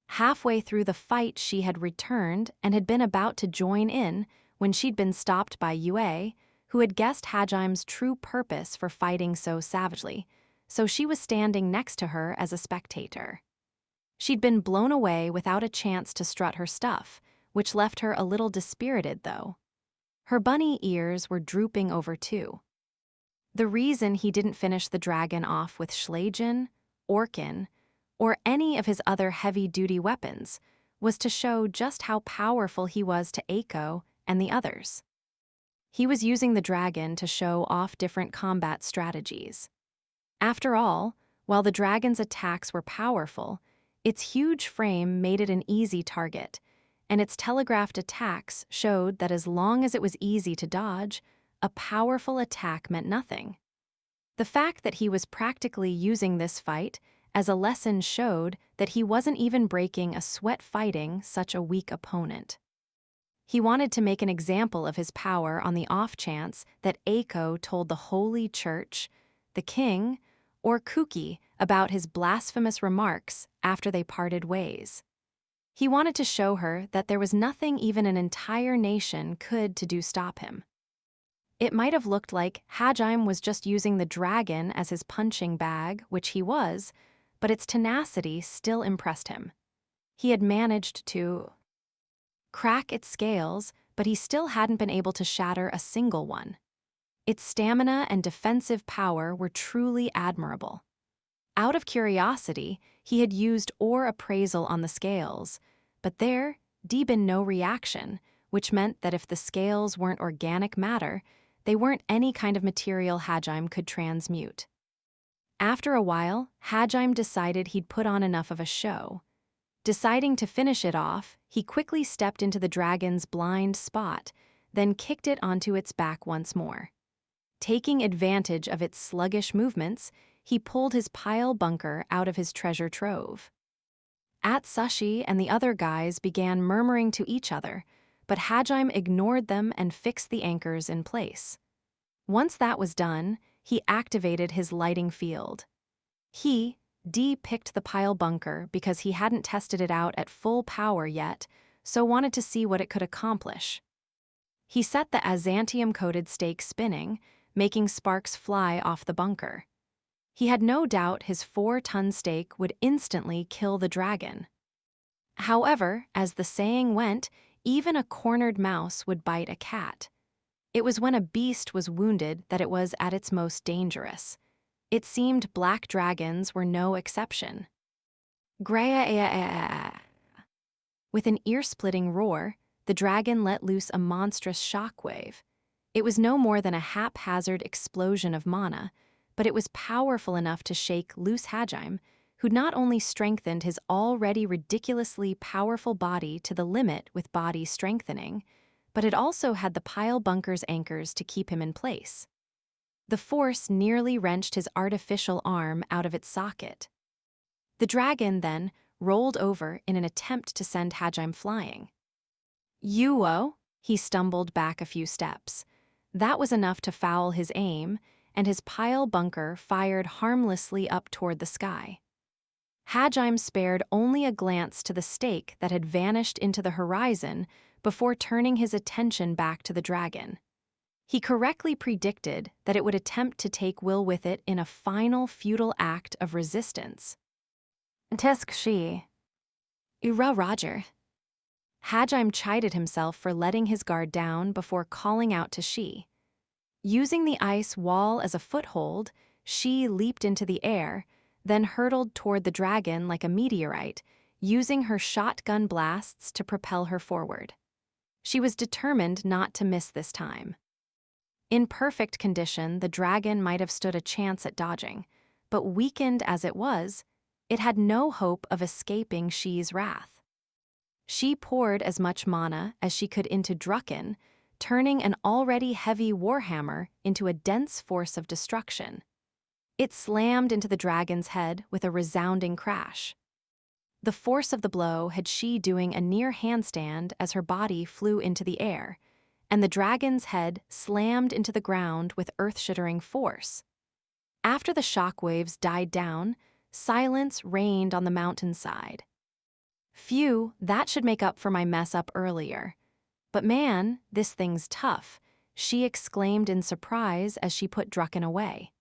Halfway through the fight, she had returned and had been about to join in when she'd been stopped by Yue, who had guessed Hajime's true purpose for fighting so savagely, so she was standing next to her as a spectator. She'd been blown away without a chance to strut her stuff, which left her a little dispirited, though. Her bunny ears were drooping over too. The reason he didn't finish the dragon off with Schlagen, Orkin, or any of his other heavy-duty weapons was to show just how powerful he was to Eiko and the others. He was using the dragon to show off different combat strategies. After all, while the dragon's attacks were powerful, its huge frame made it an easy target, and its telegraphed attacks showed that as long as it was easy to dodge, a powerful attack meant nothing. The fact that he was practically using this fight as a lesson showed that he wasn't even breaking a sweat fighting such a weak opponent. He wanted to make an example of his power on the off chance that Eiko told the Holy Church, the king, or Kuki about his blasphemous remarks after they parted ways. He wanted to show her that there was nothing even an entire nation could to do stop him. It might have looked like Hajime was just using the dragon as his punching bag, which he was, but its tenacity still impressed him. He had managed to crack its scales, but he still hadn't been able to shatter a single one. Its stamina and defensive power were truly admirable. Out of curiosity, he had used ore appraisal on the scales, but there'd been no reaction, which meant that if the scales weren't organic matter, they weren't any kind of material Hajime could transmute. After a while, Hajime decided he'd put on enough of a show. Deciding to finish it off, he quickly stepped into the dragon's blind spot, then kicked it onto its back once more. Taking advantage of its sluggish movements, he pulled his pile bunker out of his treasure trove. Atsushi and the other guys began murmuring to each other, but Hajime ignored them and fixed the anchors in place. Once that was done, he activated his lighting field. D picked the pile bunker because he hadn't tested it out at full power yet, so wanted to see what it could accomplish. He set the azantium-coated stake spinning, making sparks fly off the bunker. He had no doubt his 4-ton stake would instantly kill the dragon. However, as the saying went, even a cornered mouse would bite a cat. It was when a beast was wounded that it was at its most dangerous. It seemed black dragons were no exception. With an ear-splitting roar, the dragon let loose a monstrous shockwave. It was no more than a haphazard explosion of mana, but it was powerful enough to shake loose Hajime, who not only strengthened his already ridiculously powerful body to the limit with body strengthening, but it also had the pile bunker's anchors to keep him in place. The force nearly wrenched his artificial arm out of its socket. The dragon then rolled over in an attempt to send Hajime flying. Yuo, he stumbled back a few steps. That was enough to foul his aim, and his pile bunker fired harmlessly up toward the sky. Hajime spared only a glance to the stake that had vanished into the horizon before turning his attention back to the dragon. He correctly predicted that it would attempt to take Will with it in a final futile act of resistance. Tisk she. Ura Roger. Hajime chided himself for letting his guard down before calling out to Shi. Using the ice wall as a foothold, Shi leaped into the air, then hurtled toward the dragon like a meteorite, using her shotgun blasts to propel her forward. She was determined not to miss this time. In perfect condition, the dragon might have stood a chance at dodging, but weakened as it was, it had no hope of escaping Shi's wrath. She poured as much mana as she could into Drucken, turning an already heavy warhammer into a dense force of destruction. It slammed into the dragon's head with a resounding crash. The force of the blow had Shi doing a near handstand as her body flew into the air, and the dragon's head slammed into the ground with earth-shattering force. After the shockwaves died down, silence reigned on the mountainside. Phew, that should make up for my mess up earlier. But man, this thing's tough, she exclaimed in surprise as she put Drucken away.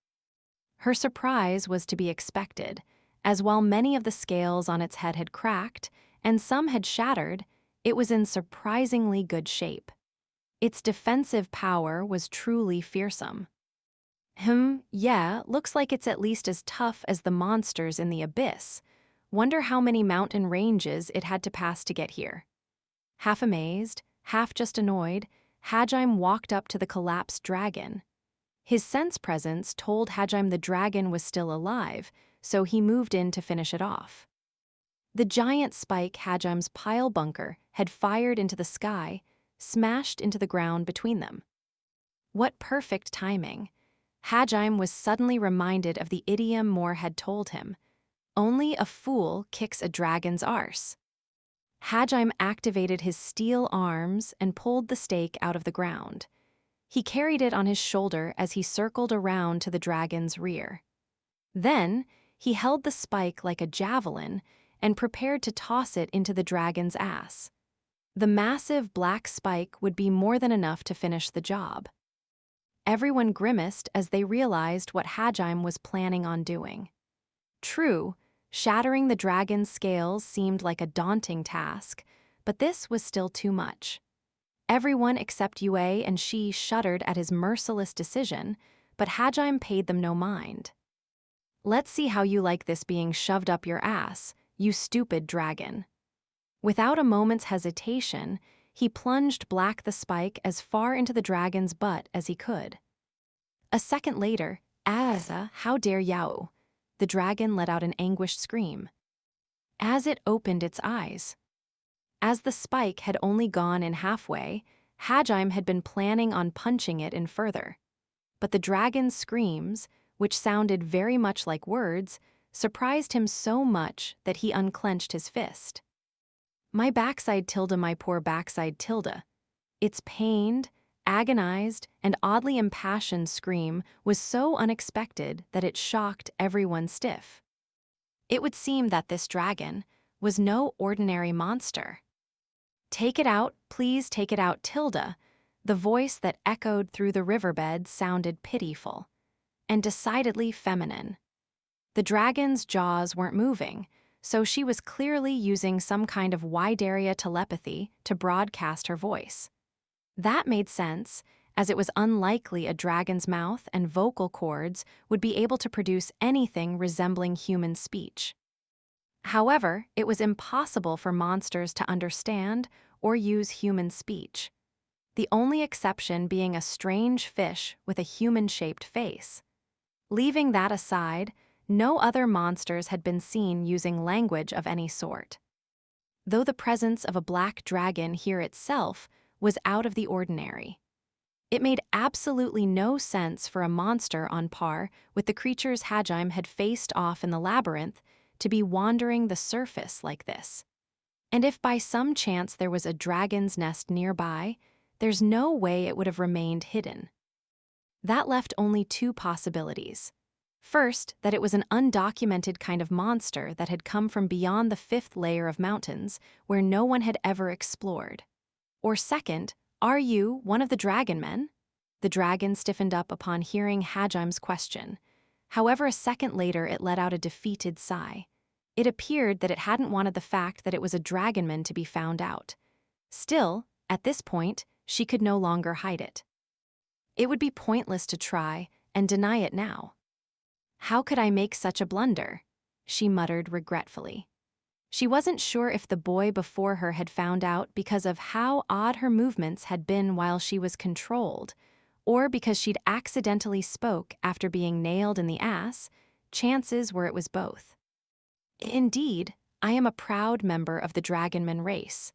Her surprise was to be expected, as while many of the scales on its head had cracked and some had shattered, it was in surprisingly good shape. Its defensive power was truly fearsome. Yeah, looks like it's at least as tough as the monsters in the abyss. Wonder how many mountain ranges it had to pass to get here. Half amazed, half just annoyed, Hajime walked up to the collapsed dragon. His sense presence told Hajime the dragon was still alive, so he moved in to finish it off. The giant spike Hajime's pile bunker had fired into the sky, smashed into the ground between them. What perfect timing! Hajime was suddenly reminded of the idiom Moore had told him, "Only a fool kicks a dragon's arse." Hajime activated his steel arms and pulled the stake out of the ground. He carried it on his shoulder as he circled around to the dragon's rear. Then, he held the spike like a javelin and prepared to toss it into the dragon's ass. The massive black spike would be more than enough to finish the job. Everyone grimaced as they realized what Hajime was planning on doing. True, shattering the dragon's scales seemed like a daunting task, but this was still too much. Everyone except Yue and Shi shuddered at his merciless decision, but Hajime paid them no mind. "Let's see how you like this being shoved up your ass, you stupid dragon." Without a moment's hesitation, he plunged Black the Spike as far into the dragon's butt as he could. A second later, "Asa, how dare Yao!" The dragon let out an anguished scream. As it opened its eyes. As the spike had only gone in halfway, Hajime had been planning on punching it in further. But the dragon's screams, which sounded very much like words, surprised him so much that he unclenched his fist. My backside tilde, my poor backside tilde. Its pained, agonized, and oddly impassioned scream was so unexpected that it shocked everyone stiff. It would seem that this dragon was no ordinary monster. "Take it out, please take it out, Tilda." The voice that echoed through the riverbed sounded pitiful and decidedly feminine. The dragon's jaws weren't moving, so she was clearly using some kind of wide-area telepathy to broadcast her voice. That made sense, as it was unlikely a dragon's mouth and vocal cords would be able to produce anything resembling human speech. However, it was impossible for monsters to understand or use human speech, the only exception being a strange fish with a human-shaped face. Leaving that aside, no other monsters had been seen using language of any sort. Though the presence of a black dragon here itself was out of the ordinary. It made absolutely no sense for a monster on par with the creatures Hajime had faced off in the labyrinth to be wandering the surface like this. And if by some chance there was a dragon's nest nearby, there's no way it would have remained hidden. That left only two possibilities. First, that it was an undocumented kind of monster that had come from beyond the fifth layer of mountains where no one had ever explored. Or second, are you one of the dragon men? The dragon stiffened up upon hearing Hajime's question. However, a second later it let out a defeated sigh. It appeared that it hadn't wanted the fact that it was a dragonman to be found out. Still, at this point, she could no longer hide it. It would be pointless to try and deny it now. "How could I make such a blunder?" she muttered regretfully. She wasn't sure if the boy before her had found out because of how odd her movements had been while she was controlled, or because she'd accidentally spoke after being nailed in the ass. Chances were it was both. "Indeed, I am a proud member of the Dragonman race.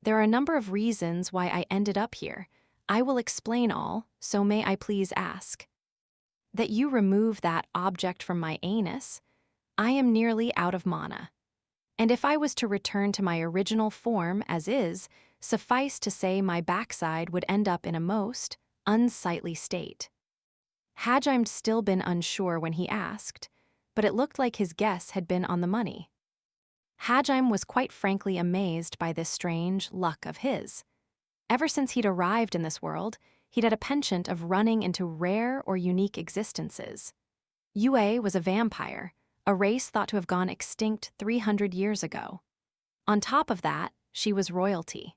There are a number of reasons why I ended up here. I will explain all, so may I please ask?" "That you remove that object from my anus? I am nearly out of mana. And if I was to return to my original form as is, suffice to say my backside would end up in a most unsightly state." Hajime'd still been unsure when he asked, but it looked like his guess had been on the money. Hajime was quite frankly amazed by this strange luck of his. Ever since he'd arrived in this world, he'd had a penchant of running into rare or unique existences. Yue was a vampire, a race thought to have gone extinct 300 years ago. On top of that, she was royalty.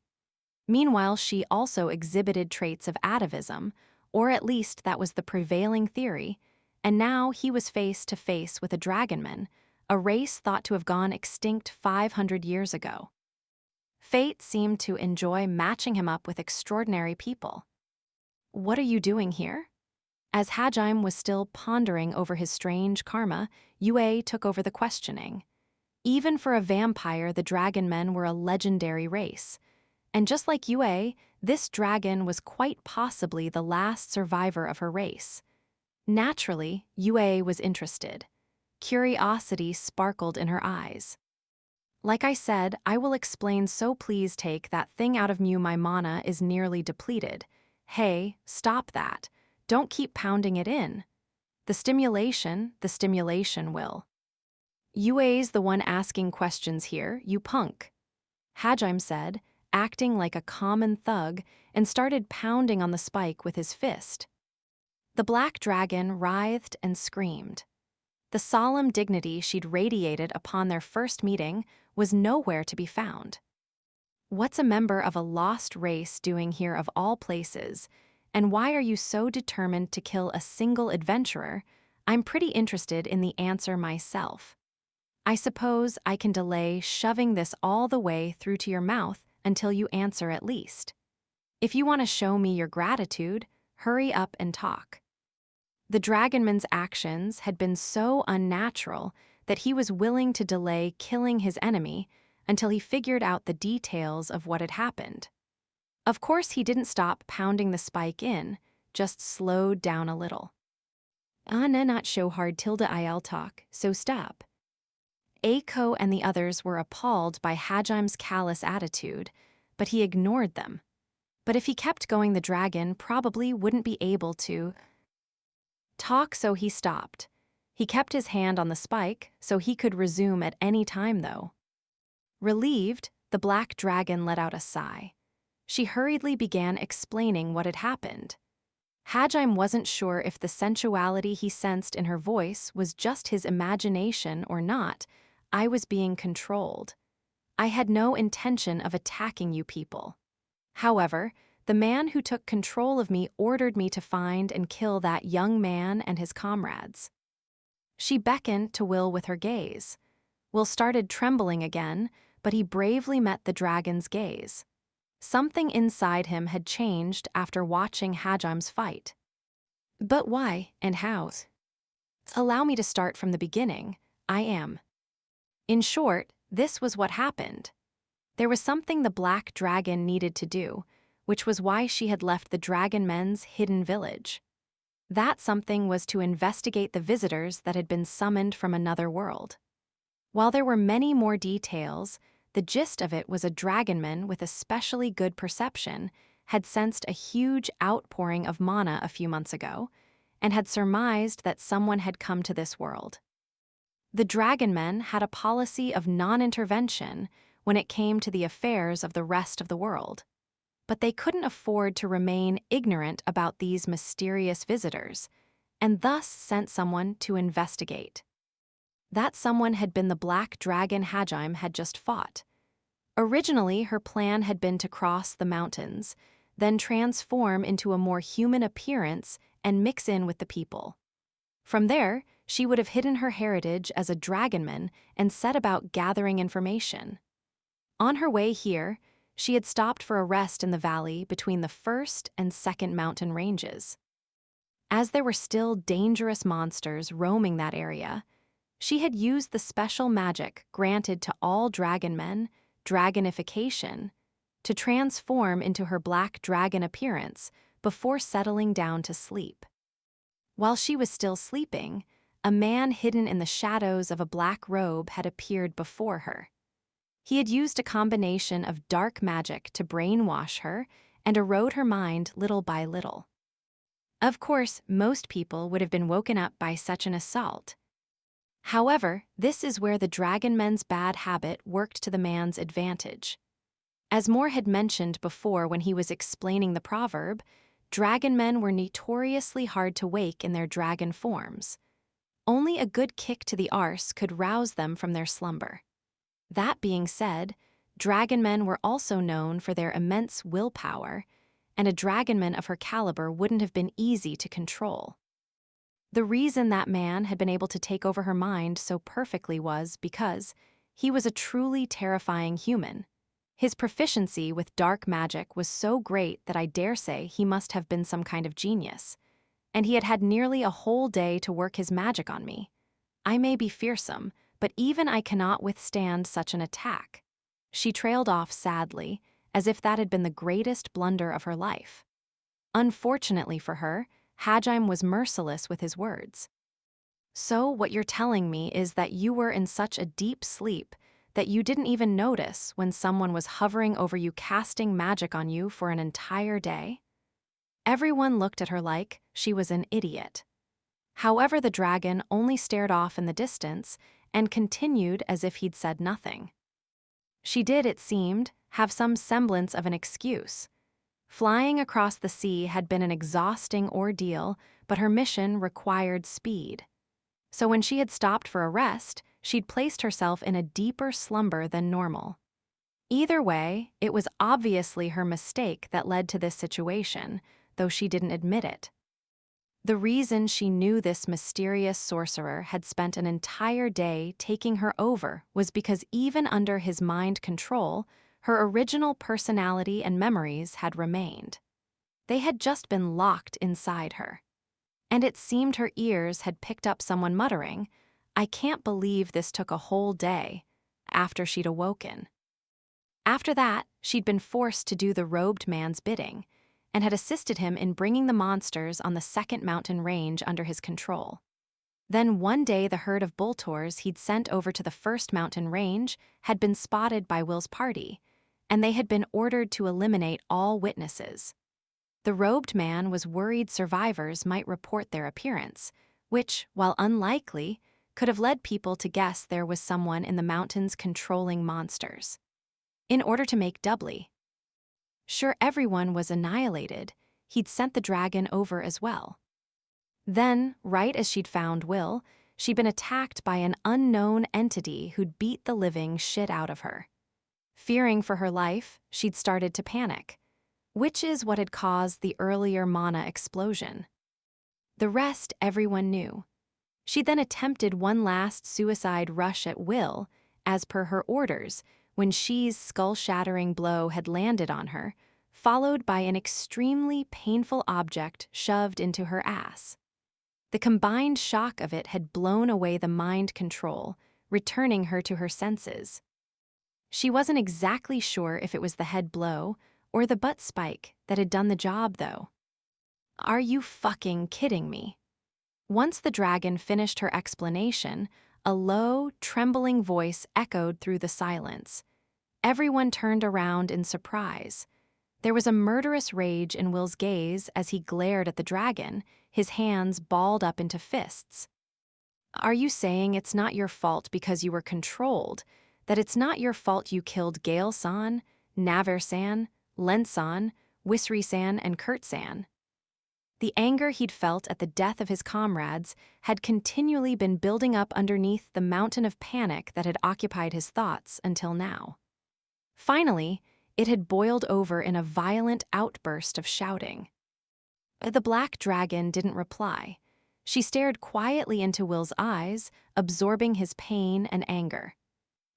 Meanwhile, she also exhibited traits of atavism, or at least that was the prevailing theory, and now he was face to face with a dragonman, a race thought to have gone extinct 500 years ago. Fate seemed to enjoy matching him up with extraordinary people. "What are you doing here?" As Hajime was still pondering over his strange karma, Yue took over the questioning. Even for a vampire, the dragon men were a legendary race. And just like Yue, this dragon was quite possibly the last survivor of her race. Naturally, Yue was interested. Curiosity sparkled in her eyes. "Like I said, I will explain, so please take that thing out of you. My mana is nearly depleted. Hey, stop that. Don't keep pounding it in. The stimulation will." "Yue's the one asking questions here, you punk," Hajime said, acting like a common thug, and started pounding on the spike with his fist. The black dragon writhed and screamed. The solemn dignity she'd radiated upon their first meeting was nowhere to be found. "What's a member of a lost race doing here of all places? And why are you so determined to kill a single adventurer? I'm pretty interested in the answer myself. I suppose I can delay shoving this all the way through to your mouth until you answer at least. If you want to show me your gratitude, hurry up and talk." The dragonman's actions had been so unnatural that he was willing to delay killing his enemy until he figured out the details of what had happened. Of course, he didn't stop pounding the spike in, just slowed down a little. "Not so hard, Tilda, I'll talk, so stop. Eiko and the others were appalled by Hajim's callous attitude, but he ignored them. But if he kept going, the dragon probably wouldn't be able to talk, so he stopped. He kept his hand on the spike so he could resume at any time, though. Relieved, the black dragon let out a sigh. She hurriedly began explaining what had happened. Hajime wasn't sure if the sensuality he sensed in her voice was just his imagination or not. I was being controlled. I had no intention of attacking you people. However, the man who took control of me ordered me to find and kill that young man and his comrades. She beckoned to Will with her gaze. Will started trembling again, but he bravely met the dragon's gaze. Something inside him had changed after watching Hajime's fight. But why and how? Allow me to start from the beginning. I am. In short, this was what happened. There was something the black dragon needed to do, which was why she had left the dragon men's hidden village. That something was to investigate the visitors that had been summoned from another world. While there were many more details, the gist of it was a dragonman with especially good perception had sensed a huge outpouring of mana a few months ago and had surmised that someone had come to this world. The dragonmen had a policy of non-intervention when it came to the affairs of the rest of the world, but they couldn't afford to remain ignorant about these mysterious visitors, and thus sent someone to investigate. That someone had been the black dragon Hajime had just fought. Originally, her plan had been to cross the mountains, then transform into a more human appearance and mix in with the people. From there, she would have hidden her heritage as a dragonman and set about gathering information. On her way here, she had stopped for a rest in the valley between the first and second mountain ranges. As there were still dangerous monsters roaming that area, she had used the special magic granted to all dragonmen, dragonification, to transform into her black dragon appearance before settling down to sleep. While she was still sleeping, a man hidden in the shadows of a black robe had appeared before her. He had used a combination of dark magic to brainwash her and erode her mind little by little. Of course, most people would have been woken up by such an assault. However, this is where the dragonmen's bad habit worked to the man's advantage. As Moore had mentioned before when he was explaining the proverb, dragonmen were notoriously hard to wake in their dragon forms. Only a good kick to the arse could rouse them from their slumber. That being said, dragonmen were also known for their immense willpower, and a dragonman of her caliber wouldn't have been easy to control. The reason that man had been able to take over her mind so perfectly was because he was a truly terrifying human. His proficiency with dark magic was so great that I dare say he must have been some kind of genius, and he had had nearly a whole day to work his magic on me. I may be fearsome, but even I cannot withstand such an attack. She trailed off sadly, as if that had been the greatest blunder of her life. Unfortunately for her, Hajime was merciless with his words. So what you're telling me is that you were in such a deep sleep that you didn't even notice when someone was hovering over you casting magic on you for an entire day? Everyone looked at her like she was an idiot. However, the dragon only stared off in the distance and continued as if he'd said nothing. She did, it seemed, have some semblance of an excuse. Flying across the sea had been an exhausting ordeal, but her mission required speed. So when she had stopped for a rest, she'd placed herself in a deeper slumber than normal. Either way, it was obviously her mistake that led to this situation, though she didn't admit it. The reason she knew this mysterious sorcerer had spent an entire day taking her over was because even under his mind control, her original personality and memories had remained. They had just been locked inside her. And it seemed her ears had picked up someone muttering, "I can't believe this took a whole day," after she'd awoken. After that, she'd been forced to do the robed man's bidding, and had assisted him in bringing the monsters on the second mountain range under his control. Then one day the herd of bulltours he'd sent over to the first mountain range had been spotted by Will's party, and they had been ordered to eliminate all witnesses. The robed man was worried survivors might report their appearance, which, while unlikely, could have led people to guess there was someone in the mountains controlling monsters. In order to make doubly sure everyone was annihilated, he'd sent the dragon over as well. Then, right as she'd found Will, she'd been attacked by an unknown entity who'd beat the living shit out of her. Fearing for her life, she'd started to panic, which is what had caused the earlier mana explosion. The rest everyone knew. She then attempted one last suicide rush at Will, as per her orders, when She's skull-shattering blow had landed on her, followed by an extremely painful object shoved into her ass. The combined shock of it had blown away the mind control, returning her to her senses. She wasn't exactly sure if it was the head blow or the butt spike that had done the job, though. Are you fucking kidding me? Once the dragon finished her explanation, a low, trembling voice echoed through the silence. Everyone turned around in surprise. There was a murderous rage in Will's gaze as he glared at the dragon, his hands balled up into fists. Are you saying it's not your fault because you were controlled, that it's not your fault you killed Gale-san, Naver-san, Len-san, Wisri-san, and Kurt-san? The anger he'd felt at the death of his comrades had continually been building up underneath the mountain of panic that had occupied his thoughts until now. Finally, it had boiled over in a violent outburst of shouting. The black dragon didn't reply. She stared quietly into Will's eyes, absorbing his pain and anger.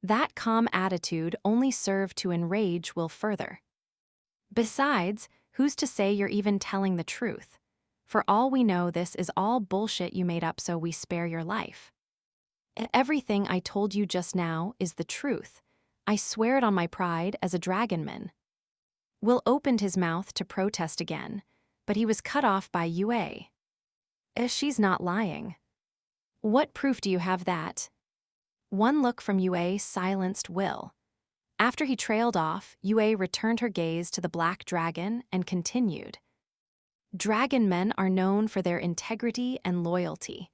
That calm attitude only served to enrage Will further. Besides, who's to say you're even telling the truth? For all we know, this is all bullshit you made up so we spare your life. Everything I told you just now is the truth. I swear it on my pride as a dragonman. Will opened his mouth to protest again, but he was cut off by Yue. She's not lying. What proof do you have that? One look from Yue silenced Will. After he trailed off, Yue returned her gaze to the black dragon and continued. Dragon men are known for their integrity and loyalty.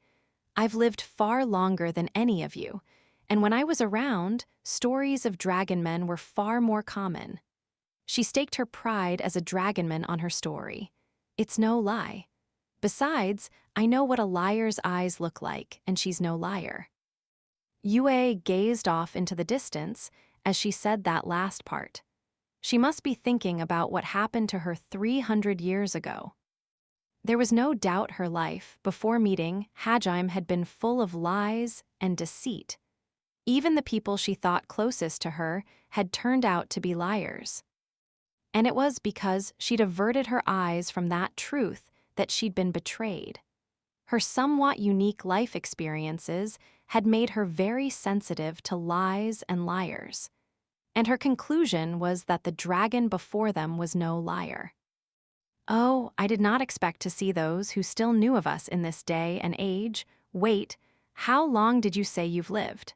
I've lived far longer than any of you, and when I was around, stories of dragon men were far more common. She staked her pride as a dragonman on her story. It's no lie. Besides, I know what a liar's eyes look like, and she's no liar. Yue gazed off into the distance as she said that last part. She must be thinking about what happened to her 300 years ago. There was no doubt her life, before meeting Hajime, had been full of lies and deceit. Even the people she thought closest to her had turned out to be liars. And it was because she'd averted her eyes from that truth that she'd been betrayed. Her somewhat unique life experiences had made her very sensitive to lies and liars. And her conclusion was that the dragon before them was no liar. Oh, I did not expect to see those who still knew of us in this day and age. Wait, how long did you say you've lived?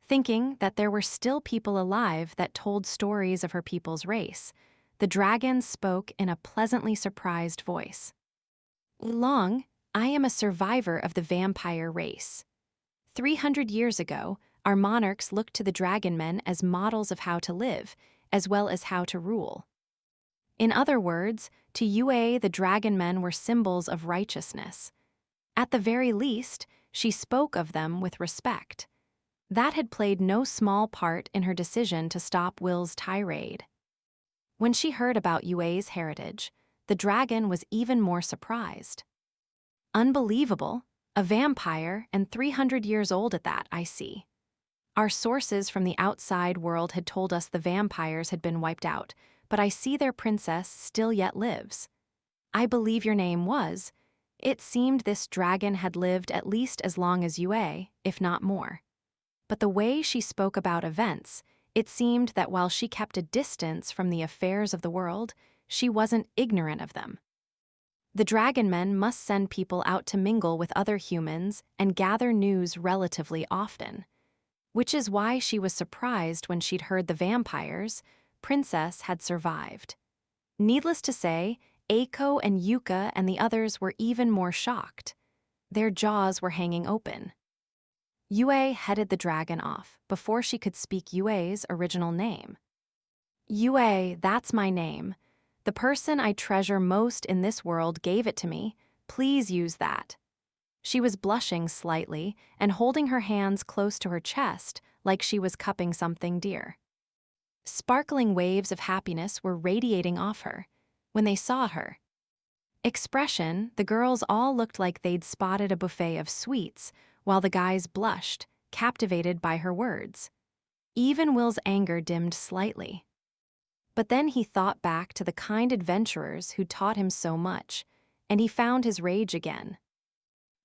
Thinking that there were still people alive that told stories of her people's race, the dragon spoke in a pleasantly surprised voice. Long, I am a survivor of the vampire race. 300 years ago, our monarchs looked to the dragon men as models of how to live, as well as how to rule. In other words, to Yue, the dragon men were symbols of righteousness. At the very least, she spoke of them with respect. That had played no small part in her decision to stop Will's tirade. When she heard about Yue's heritage, the dragon was even more surprised. Unbelievable, a vampire and 300 years old at that, I see. Our sources from the outside world had told us the vampires had been wiped out, but I see their princess still yet lives. I believe your name was. It seemed this dragon had lived at least as long as Yue, if not more. But the way she spoke about events, it seemed that while she kept a distance from the affairs of the world, she wasn't ignorant of them. The dragon men must send people out to mingle with other humans and gather news relatively often. Which is why she was surprised when she'd heard the vampires, Princess, had survived. Needless to say, Eiko and Yuka and the others were even more shocked. Their jaws were hanging open. Yue headed the dragon off before she could speak Yue's original name. Yue, that's my name. The person I treasure most in this world gave it to me. Please use that. She was blushing slightly and holding her hands close to her chest like she was cupping something dear. Sparkling waves of happiness were radiating off her when they saw her. Expression, the girls all looked like they'd spotted a buffet of sweets, while the guys blushed, captivated by her words. Even Will's anger dimmed slightly. But then he thought back to the kind adventurers who taught him so much, and he found his rage again.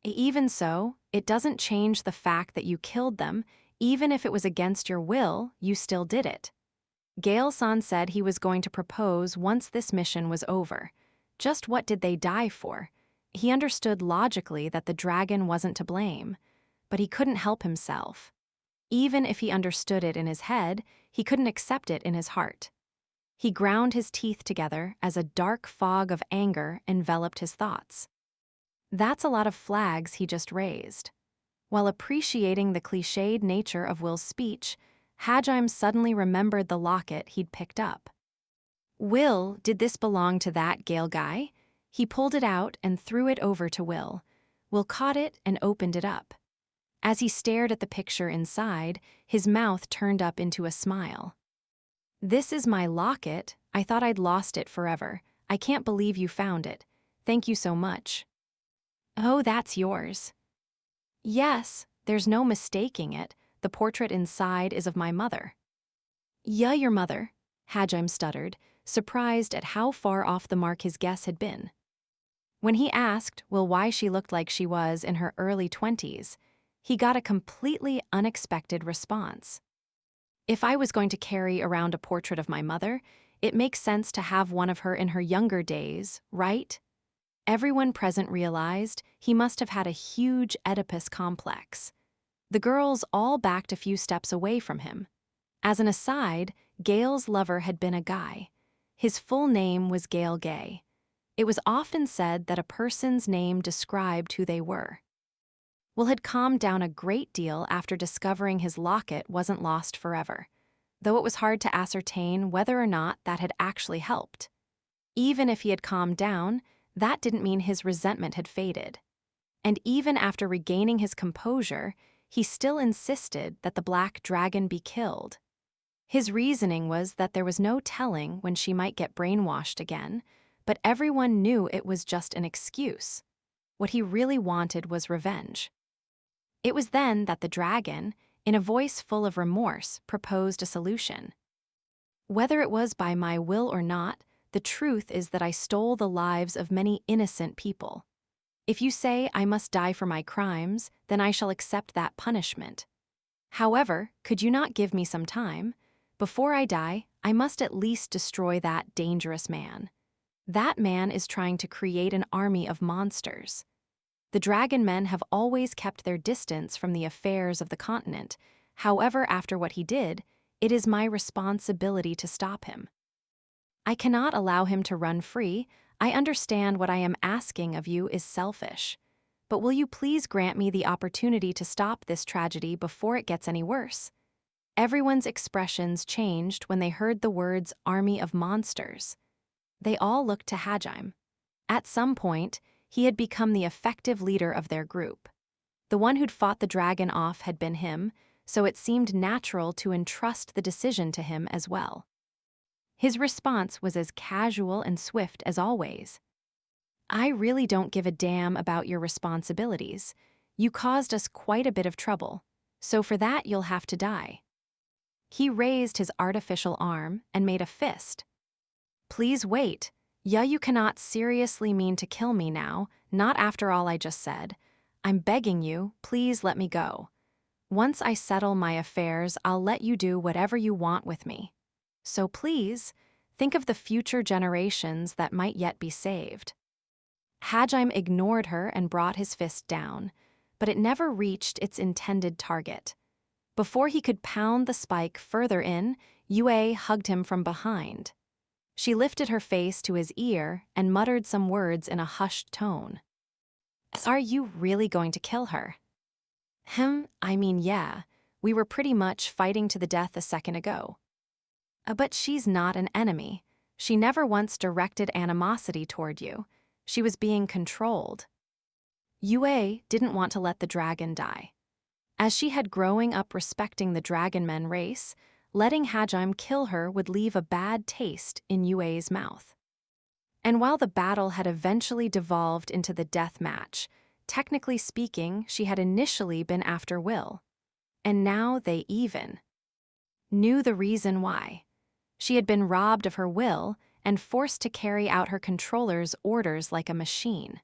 Even so, it doesn't change the fact that you killed them. Even if it was against your will, you still did it. Gale-san said he was going to propose once this mission was over. Just what did they die for? He understood logically that the dragon wasn't to blame, but he couldn't help himself. Even if he understood it in his head, he couldn't accept it in his heart. He ground his teeth together as a dark fog of anger enveloped his thoughts. That's a lot of flags he just raised. While appreciating the cliched nature of Will's speech, Hajime suddenly remembered the locket he'd picked up. Will, did this belong to that Gale guy? He pulled it out and threw it over to Will. Will caught it and opened it up. As he stared at the picture inside, his mouth turned up into a smile. This is my locket. I thought I'd lost it forever. I can't believe you found it. Thank you so much. Oh, that's yours. Yes, there's no mistaking it. The portrait inside is of my mother. Yeah, your mother, Hajime stuttered, surprised at how far off the mark his guess had been. When he asked Will why she looked like she was in her early 20s, he got a completely unexpected response. If I was going to carry around a portrait of my mother, it makes sense to have one of her in her younger days, right? Everyone present realized he must have had a huge Oedipus complex. The girls all backed a few steps away from him. As an aside, Gale's lover had been a guy. His full name was Gale Gay. It was often said that a person's name described who they were. Will had calmed down a great deal after discovering his locket wasn't lost forever, though it was hard to ascertain whether or not that had actually helped. Even if he had calmed down, that didn't mean his resentment had faded. And even after regaining his composure, he still insisted that the black dragon be killed. His reasoning was that there was no telling when she might get brainwashed again, but everyone knew it was just an excuse. What he really wanted was revenge. It was then that the dragon, in a voice full of remorse, proposed a solution. Whether it was by my will or not, the truth is that I stole the lives of many innocent people. If you say I must die for my crimes, then I shall accept that punishment. However, could you not give me some time? Before I die, I must at least destroy that dangerous man. That man is trying to create an army of monsters. The dragon men have always kept their distance from the affairs of the continent. However, after what he did, it is my responsibility to stop him. I cannot allow him to run free. I understand what I am asking of you is selfish. But will you please grant me the opportunity to stop this tragedy before it gets any worse? Everyone's expressions changed when they heard the words army of monsters. They all looked to Hajime. At some point, he had become the effective leader of their group. The one who'd fought the dragon off had been him, so it seemed natural to entrust the decision to him as well. His response was as casual and swift as always. I really don't give a damn about your responsibilities. You caused us quite a bit of trouble, so for that you'll have to die. He raised his artificial arm and made a fist. Please wait. Yeah, you cannot seriously mean to kill me now, not after all I just said. I'm begging you, please let me go. Once I settle my affairs, I'll let you do whatever you want with me. So please, think of the future generations that might yet be saved. Hajime ignored her and brought his fist down, but it never reached its intended target. Before he could pound the spike further in, Yue hugged him from behind. She lifted her face to his ear and muttered some words in a hushed tone. "Are you really going to kill her?" I mean, yeah. We were pretty much fighting to the death a second ago." But she's not an enemy. She never once directed animosity toward you. She was being controlled." Yue didn't want to let the dragon die. As she had growing up respecting the dragon men race, letting Hajime kill her would leave a bad taste in Yue's mouth. And while the battle had eventually devolved into the death match, technically speaking, she had initially been after Will. And now they even knew the reason why. She had been robbed of her will and forced to carry out her controller's orders like a machine.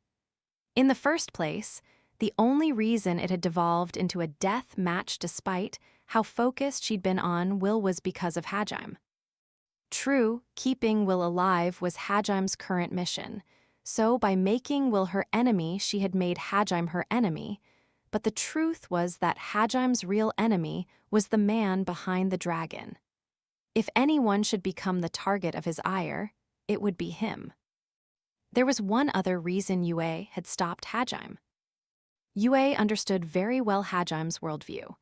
In the first place, the only reason it had devolved into a death match despite how focused she'd been on Will was because of Hajime. True, keeping Will alive was Hajime's current mission, so by making Will her enemy she had made Hajime her enemy, but the truth was that Hajime's real enemy was the man behind the dragon. If anyone should become the target of his ire, it would be him. There was one other reason Yue had stopped Hajime. Yue understood very well Hajime's worldview,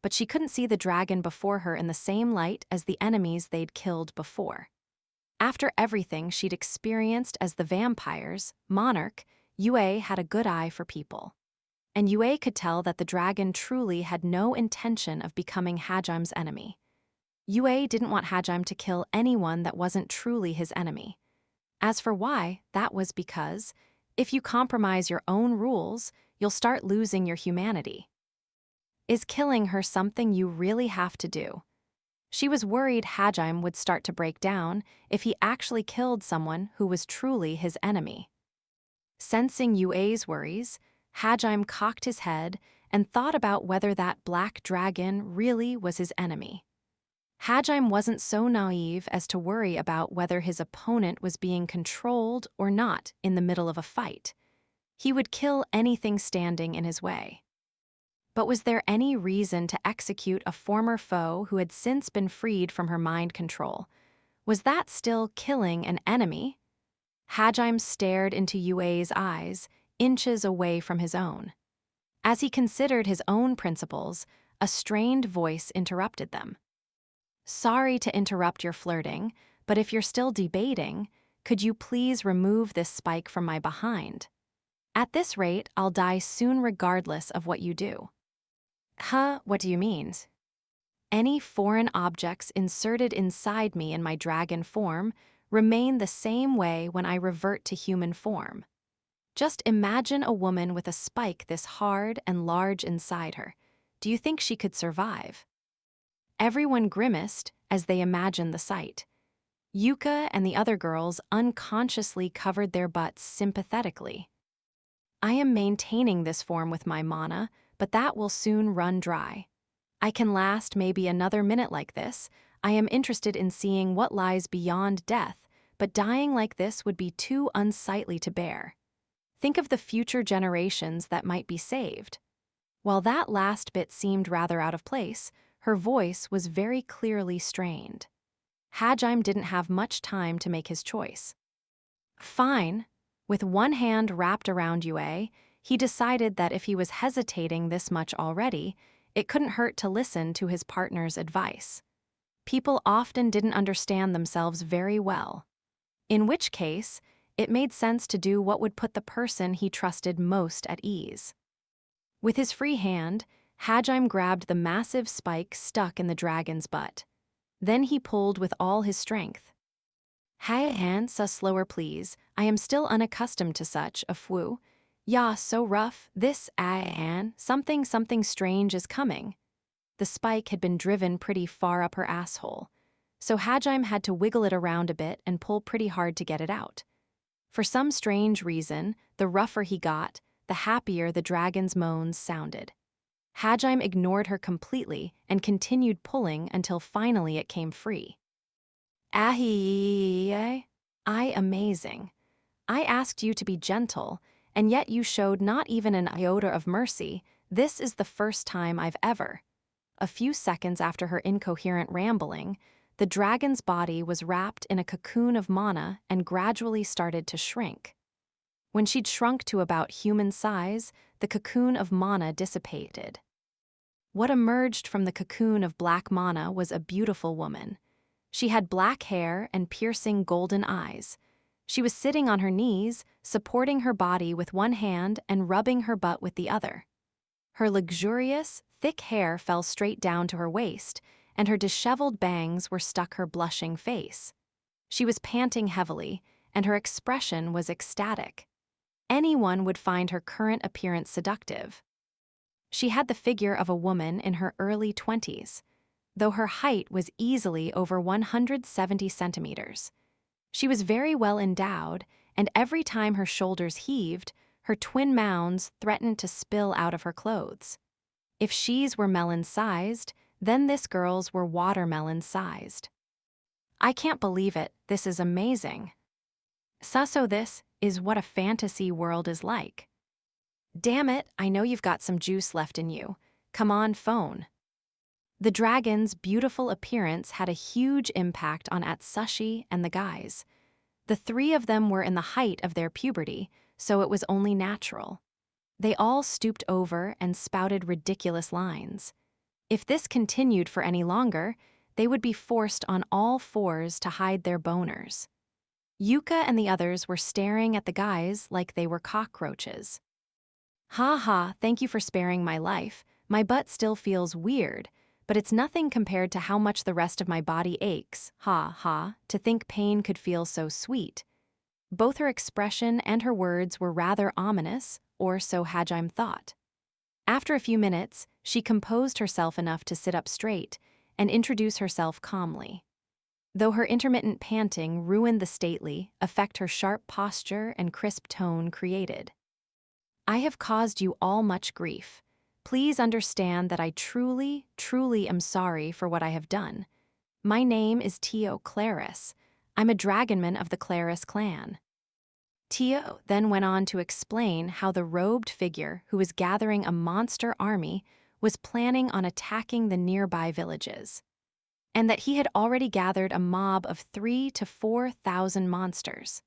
but she couldn't see the dragon before her in the same light as the enemies they'd killed before. After everything she'd experienced as the vampire's monarch, Yue had a good eye for people. And Yue could tell that the dragon truly had no intention of becoming Hajime's enemy. Yue didn't want Hajime to kill anyone that wasn't truly his enemy. As for why, that was because, if you compromise your own rules, you'll start losing your humanity. Is killing her something you really have to do? She was worried Hajime would start to break down if he actually killed someone who was truly his enemy. Sensing Yue's worries, Hajime cocked his head and thought about whether that black dragon really was his enemy. Hajime wasn't so naive as to worry about whether his opponent was being controlled or not in the middle of a fight. He would kill anything standing in his way. But was there any reason to execute a former foe who had since been freed from her mind control? Was that still killing an enemy? Hajime stared into Yue's eyes, inches away from his own. As he considered his own principles, a strained voice interrupted them. "Sorry to interrupt your flirting, but if you're still debating, could you please remove this spike from my behind? At this rate, I'll die soon regardless of what you do." What do you mean? "Any foreign objects inserted inside me in my dragon form remain the same way when I revert to human form. Just imagine a woman with a spike this hard and large inside her. Do you think she could survive?" Everyone grimaced as they imagined the sight. Yuka and the other girls unconsciously covered their butts sympathetically. "I am maintaining this form with my mana, but that will soon run dry. I can last maybe another minute like this. I am interested in seeing what lies beyond death, but dying like this would be too unsightly to bear. Think of the future generations that might be saved." While that last bit seemed rather out of place, her voice was very clearly strained. Hajime didn't have much time to make his choice. Fine. With one hand wrapped around Yue, he decided that if he was hesitating this much already, it couldn't hurt to listen to his partner's advice. People often didn't understand themselves very well. In which case, it made sense to do what would put the person he trusted most at ease. With his free hand, Hajime grabbed the massive spike stuck in the dragon's butt. Then he pulled with all his strength. "Hand, slower please. I am still unaccustomed to such a fwu. Ya, so rough. This, something strange is coming." The spike had been driven pretty far up her asshole, so Hajime had to wiggle it around a bit and pull pretty hard to get it out. For some strange reason, the rougher he got, the happier the dragon's moans sounded. Hajime ignored her completely and continued pulling until finally it came free. Amazing. I asked you to be gentle, and yet you showed not even an iota of mercy. This is the first time I've ever. A few seconds after her incoherent rambling, the dragon's body was wrapped in a cocoon of mana and gradually started to shrink. When she'd shrunk to about human size, the cocoon of mana dissipated. What emerged from the cocoon of black mana was a beautiful woman. She had black hair and piercing golden eyes. She was sitting on her knees, supporting her body with one hand and rubbing her butt with the other. Her luxurious, thick hair fell straight down to her waist, and her disheveled bangs were stuck her blushing face. She was panting heavily, and her expression was ecstatic. Anyone would find her current appearance seductive. She had the figure of a woman in her early 20s, though her height was easily over 170 centimeters. She was very well endowed, and every time her shoulders heaved, her twin mounds threatened to spill out of her clothes. If she's were melon-sized, then this girl's were watermelon-sized. I can't believe it, this is amazing. So this is what a fantasy world is like. Damn it, I know you've got some juice left in you. Come on, phone. The dragon's beautiful appearance had a huge impact on Atsushi and the guys. The three of them were in the height of their puberty, so it was only natural. They all stooped over and spouted ridiculous lines. If this continued for any longer, they would be forced on all fours to hide their boners. Yuka and the others were staring at the guys like they were cockroaches. Ha ha, thank you for sparing my life. My butt still feels weird, but it's nothing compared to how much the rest of my body aches. Ha ha, to think pain could feel so sweet. Both her expression and her words were rather ominous, or so Hajime thought. After a few minutes, she composed herself enough to sit up straight and introduce herself calmly. Though her intermittent panting ruined the stately effect her sharp posture and crisp tone created. I have caused you all much grief. Please understand that I truly, truly am sorry for what I have done. My name is Tio Claris. I'm a dragonman of the Claris clan. Tio then went on to explain how the robed figure who was gathering a monster army was planning on attacking the nearby villages, and that he had already gathered a mob of 3,000 to 4,000 monsters.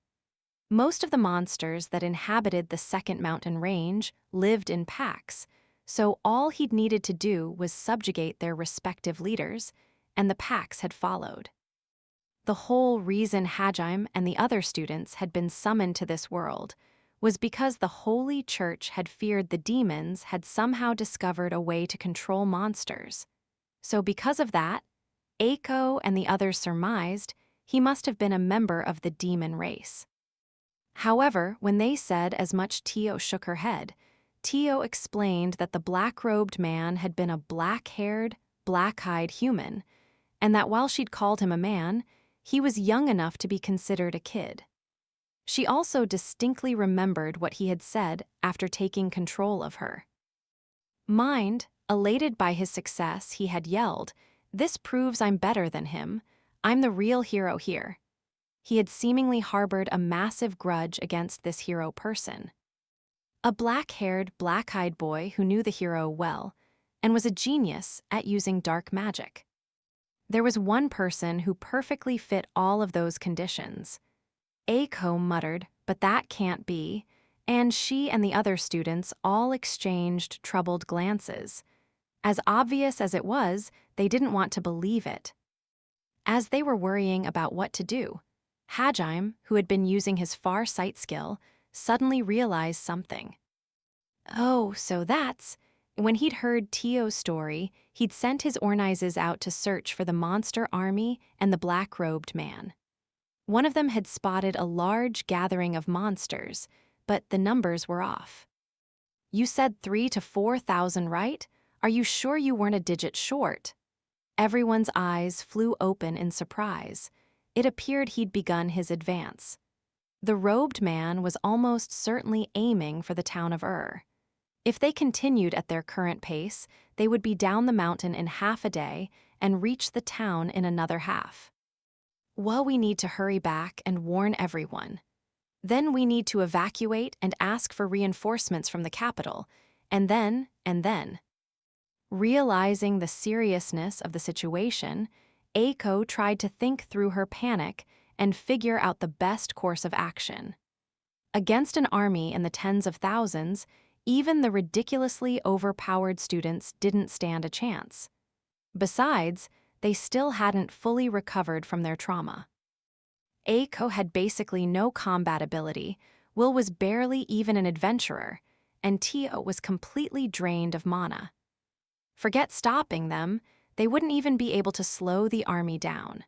Most of the monsters that inhabited the second mountain range lived in packs, so all he'd needed to do was subjugate their respective leaders, and the packs had followed. The whole reason Hajime and the other students had been summoned to this world was because the Holy Church had feared the demons had somehow discovered a way to control monsters. So because of that, Eiko and the others surmised he must have been a member of the demon race. However, when they said as much, Tio shook her head. Tio explained that the black-robed man had been a black-haired, black-eyed human, and that while she'd called him a man, he was young enough to be considered a kid. She also distinctly remembered what he had said after taking control of her. Mind, elated by his success, he had yelled, "This proves I'm better than him. I'm the real hero here." He had seemingly harbored a massive grudge against this hero person. A black-haired, black-eyed boy who knew the hero well and was a genius at using dark magic. There was one person who perfectly fit all of those conditions. Eiko muttered, "But that can't be," and she and the other students all exchanged troubled glances. As obvious as it was, they didn't want to believe it. As they were worrying about what to do, Hajime, who had been using his far sight skill, suddenly realized something. Oh, so that's... When he'd heard Tio's story, he'd sent his Ornizes out to search for the monster army and the black-robed man. One of them had spotted a large gathering of monsters, but the numbers were off. You said 3,000 to 4,000, right? Are you sure you weren't a digit short? Everyone's eyes flew open in surprise. It appeared he'd begun his advance. The robed man was almost certainly aiming for the town of If they continued at their current pace, they would be down the mountain in half a day and reach the town in another half. Well, we need to hurry back and warn everyone. Then we need to evacuate and ask for reinforcements from the capital, and then. Realizing the seriousness of the situation, Eiko tried to think through her panic and figure out the best course of action. Against an army in the tens of thousands, even the ridiculously overpowered students didn't stand a chance. Besides, they still hadn't fully recovered from their trauma. Eiko had basically no combat ability, Will was barely even an adventurer, and Tio was completely drained of mana. Forget stopping them, they wouldn't even be able to slow the army down.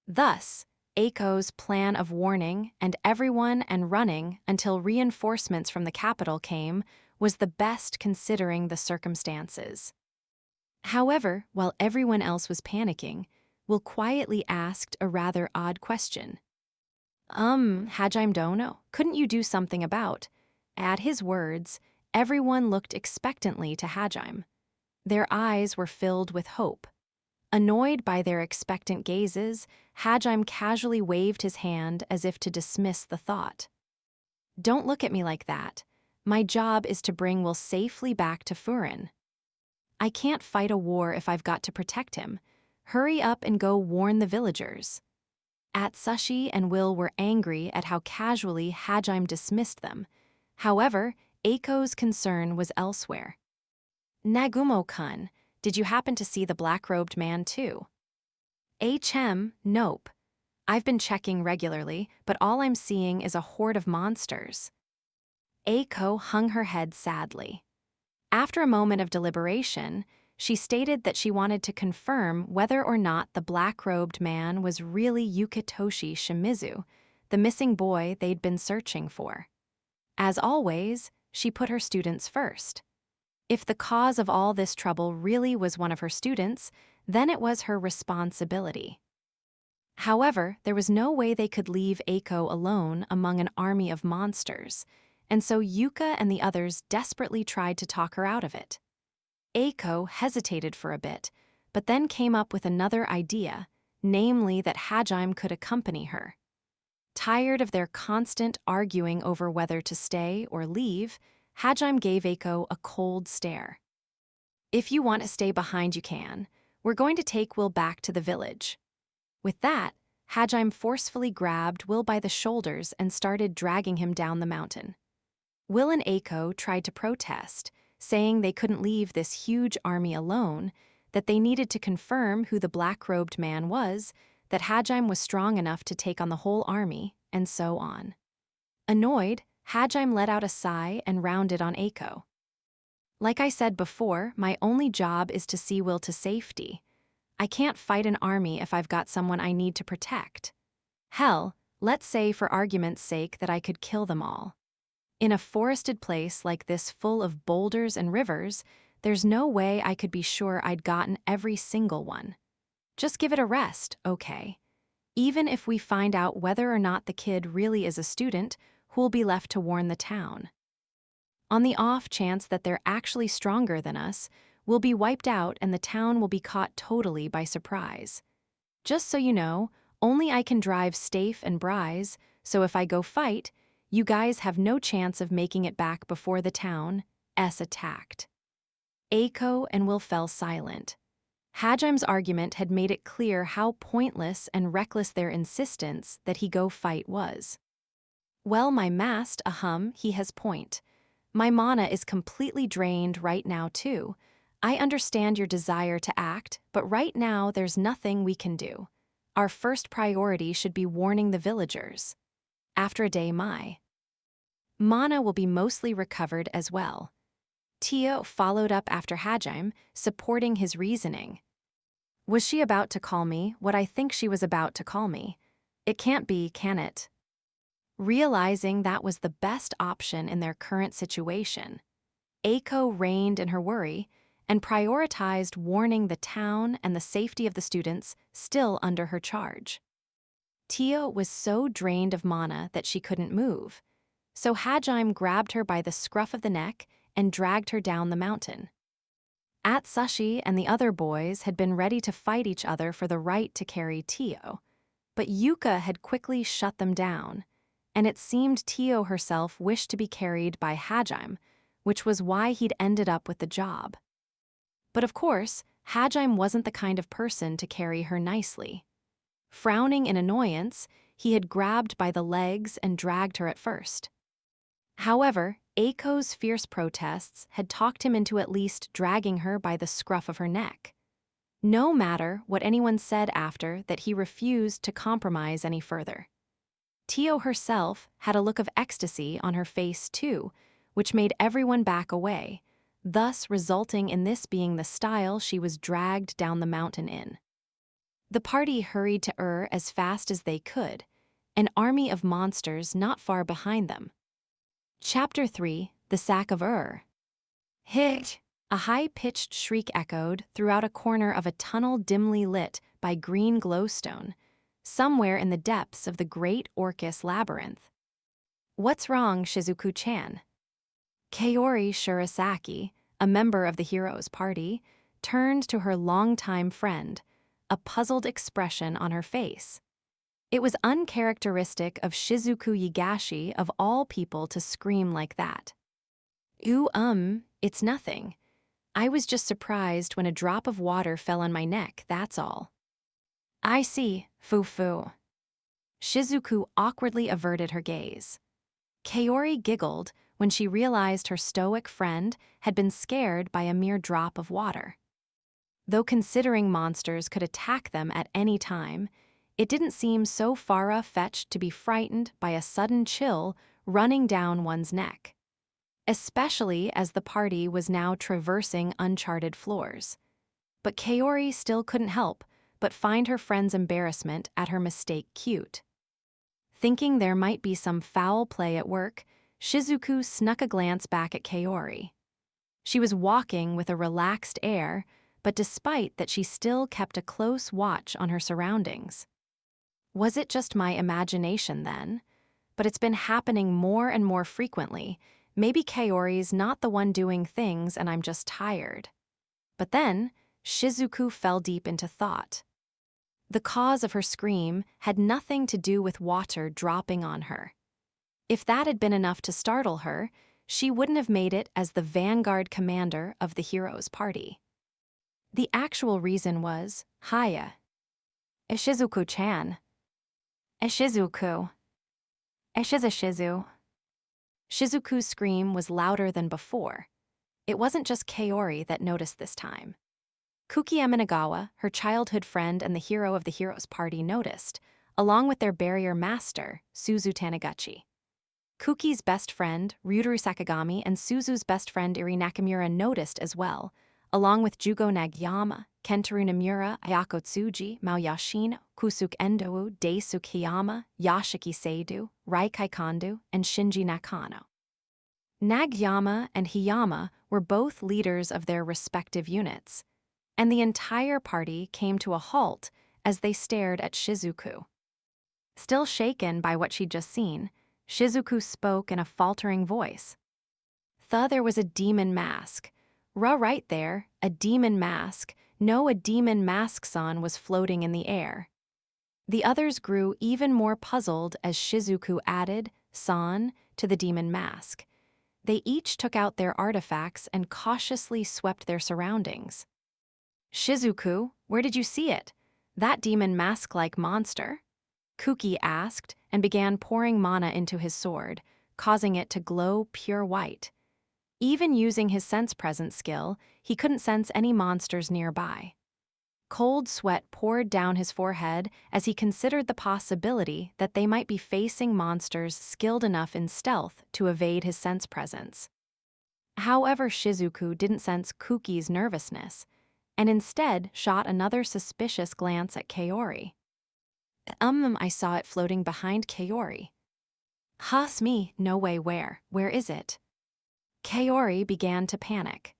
Thus, Eiko's plan of warning and everyone and running until reinforcements from the capital came was the best considering the circumstances. However, while everyone else was panicking, Will quietly asked a rather odd question. Hajime Dono, couldn't you do something about? At his words, everyone looked expectantly to Hajime. Their eyes were filled with hope. Annoyed by their expectant gazes, Hajime casually waved his hand as if to dismiss the thought. Don't look at me like that. My job is to bring Will safely back to Furin. I can't fight a war if I've got to protect him. Hurry up and go warn the villagers. Atsushi and Will were angry at how casually Hajime dismissed them. However, Eiko's concern was elsewhere. Nagumo-kun, did you happen to see the black-robed man too? Nope. I've been checking regularly, but all I'm seeing is a horde of monsters. Eiko hung her head sadly. After a moment of deliberation, she stated that she wanted to confirm whether or not the black-robed man was really Yukitoshi Shimizu, the missing boy they'd been searching for. As always, she put her students first. If the cause of all this trouble really was one of her students, then it was her responsibility. However, there was no way they could leave Eiko alone among an army of monsters, and so Yuka and the others desperately tried to talk her out of it. Eiko hesitated for a bit, but then came up with another idea, namely that Hajime could accompany her. Tired of their constant arguing over whether to stay or leave, Hajime gave Eiko a cold stare. If you want to stay behind, you can. We're going to take Will back to the village. With that, Hajime forcefully grabbed Will by the shoulders and started dragging him down the mountain. Will and Eiko tried to protest, saying they couldn't leave this huge army alone, that they needed to confirm who the black-robed man was, that Hajime was strong enough to take on the whole army, and so on. Annoyed, Hajime let out a sigh and rounded on Eiko. Like I said before, my only job is to see Will to safety. I can't fight an army if I've got someone I need to protect. Hell, let's say for argument's sake that I could kill them all. In a forested place like this full of boulders and rivers, there's no way I could be sure I'd gotten every single one. Just give it a rest, okay? Even if we find out whether or not the kid really is a student, who'll be left to warn the town? On the off chance that they're actually stronger than us, we'll be wiped out and the town will be caught totally by surprise. Just so you know, only I can drive Stafe and Bryce, so if I go fight, you guys have no chance of making it back before the town is attacked. Eiko and Will fell silent. Hajime's argument had made it clear how pointless and reckless their insistence that he go fight was. Well, my mast, he has point. My mana is completely drained right now too. I understand your desire to act, but right now there's nothing we can do. Our first priority should be warning the villagers. After a day, my mana will be mostly recovered as well. Tio followed up after Hajime, supporting his reasoning. Was she about to call me what I think she was about to call me? It can't be, can it? Realizing that was the best option in their current situation, Eiko reined in her worry and prioritized warning the town and the safety of the students still under her charge. Tio was so drained of mana that she couldn't move, so Hajime grabbed her by the scruff of the neck and dragged her down the mountain. Atsushi and the other boys had been ready to fight each other for the right to carry Tio, but Yuka had quickly shut them down, and it seemed Tio herself wished to be carried by Hajime, which was why he'd ended up with the job. But of course, Hajime wasn't the kind of person to carry her nicely. Frowning in annoyance, he had grabbed by the legs and dragged her at first. However, Eiko's fierce protests had talked him into at least dragging her by the scruff of her neck. No matter what anyone said after that, he refused to compromise any further. Tio herself had a look of ecstasy on her face too, which made everyone back away, thus resulting in this being the style she was dragged down the mountain in. The party hurried to as fast as they could, an army of monsters not far behind them. Chapter 3: The Sack of Hit! A high-pitched shriek echoed throughout a corner of a tunnel dimly lit by green glowstone, somewhere in the depths of the great Orcus labyrinth. "What's wrong, Shizuku-chan?" Kaori Shirasaki, a member of the hero's party, turned to her longtime friend, a puzzled expression on her face. It was uncharacteristic of Shizuku Yigashi of all people to scream like that. It's nothing. I was just surprised when a drop of water fell on my neck, that's all." "I see, foo-foo." Shizuku awkwardly averted her gaze. Kaori giggled when she realized her stoic friend had been scared by a mere drop of water. Though considering monsters could attack them at any time, it didn't seem so far-fetched to be frightened by a sudden chill running down one's neck, especially as the party was now traversing uncharted floors. But Kaori still couldn't help but find her friend's embarrassment at her mistake cute. Thinking there might be some foul play at work, Shizuku snuck a glance back at Kaori. She was walking with a relaxed air, but despite that she still kept a close watch on her surroundings. Was it just my imagination then? But it's been happening more and more frequently. Maybe Kaori's not the one doing things and I'm just tired. But then, Shizuku fell deep into thought. The cause of her scream had nothing to do with water dropping on her. If that had been enough to startle her, she wouldn't have made it as the vanguard commander of the hero's party. The actual reason was, "Hiya. Shizuku-chan. Shizuku. Shizu." Shizuku's scream was louder than before. It wasn't just Kaori that noticed this time. Kuki Eminagawa, her childhood friend and the hero of the hero's party, noticed, along with their barrier master, Suzu Taniguchi. Kuki's best friend, Ryutaru Sakagami, and Suzu's best friend, Iri Nakamura, noticed as well, along with Jugo Nagayama, Kentaro Nomura, Ayako Tsuji, Mao Yashino, Kusuke Endo, Daisuke Hiyama, Yashiki Seidu, Raikai Kondo, and Shinji Nakano. Nagayama and Hiyama were both leaders of their respective units, and the entire party came to a halt as they stared at Shizuku. Still shaken by what she'd just seen, Shizuku spoke in a faltering voice. There was a demon mask. Right there, a demon mask. No, a demon mask-san was floating in the air. The others grew even more puzzled as Shizuku added "san" to the demon mask. They each took out their artifacts and cautiously swept their surroundings. "Shizuku, where did you see it? That demon mask-like monster?" Kuki asked and began pouring mana into his sword, causing it to glow pure white. Even using his sense presence skill, he couldn't sense any monsters nearby. Cold sweat poured down his forehead as he considered the possibility that they might be facing monsters skilled enough in stealth to evade his sense presence. However, Shizuku didn't sense Kuki's nervousness, and instead shot another suspicious glance at Kaori. I saw it floating behind Kaori." "Huss me, no way where is it?" Kaori began to panic.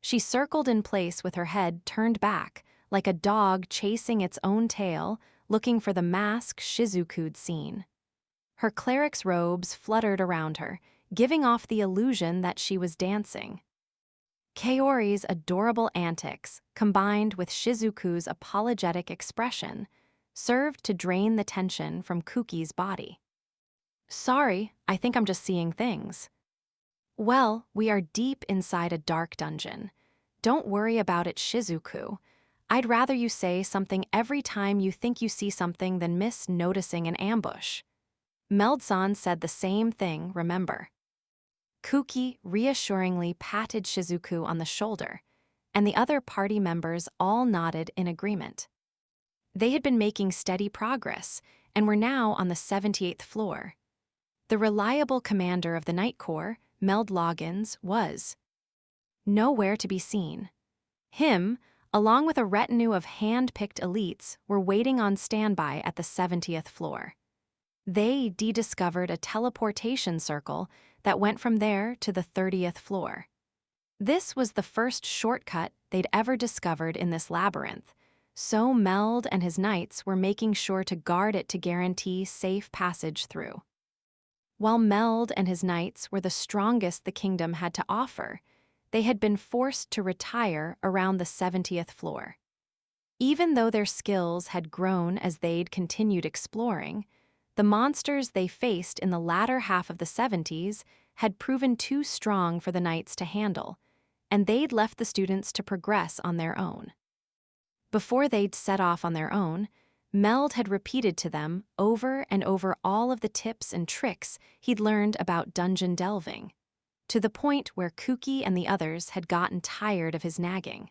She circled in place with her head turned back, like a dog chasing its own tail, looking for the mask Shizuku'd seen. Her cleric's robes fluttered around her, giving off the illusion that she was dancing. Kaori's adorable antics, combined with Shizuku's apologetic expression, served to drain the tension from Kuki's body. Sorry, I think I'm just seeing things. Well, we are deep inside a dark dungeon. Don't worry about it, Shizuku. I'd rather you say something every time you think you see something than miss noticing an ambush. Meld-san said the same thing, remember. Kuki reassuringly patted Shizuku on the shoulder, and the other party members all nodded in agreement. They had been making steady progress and were now on the 78th floor. The reliable commander of the Night Corps, Meld Loggins, was nowhere to be seen. Him, along with a retinue of hand-picked elites, were waiting on standby at the 70th floor. They discovered a teleportation circle that went from there to the 30th floor. This was the first shortcut they'd ever discovered in this labyrinth, so Meld and his knights were making sure to guard it to guarantee safe passage through. While Meld and his knights were the strongest the kingdom had to offer, they had been forced to retire around the 70th floor. Even though their skills had grown as they'd continued exploring, the monsters they faced in the latter half of the 70s had proven too strong for the knights to handle, and they'd left the students to progress on their own. Before they'd set off on their own, Meld had repeated to them over and over all of the tips and tricks he'd learned about dungeon delving, to the point where Kuki and the others had gotten tired of his nagging.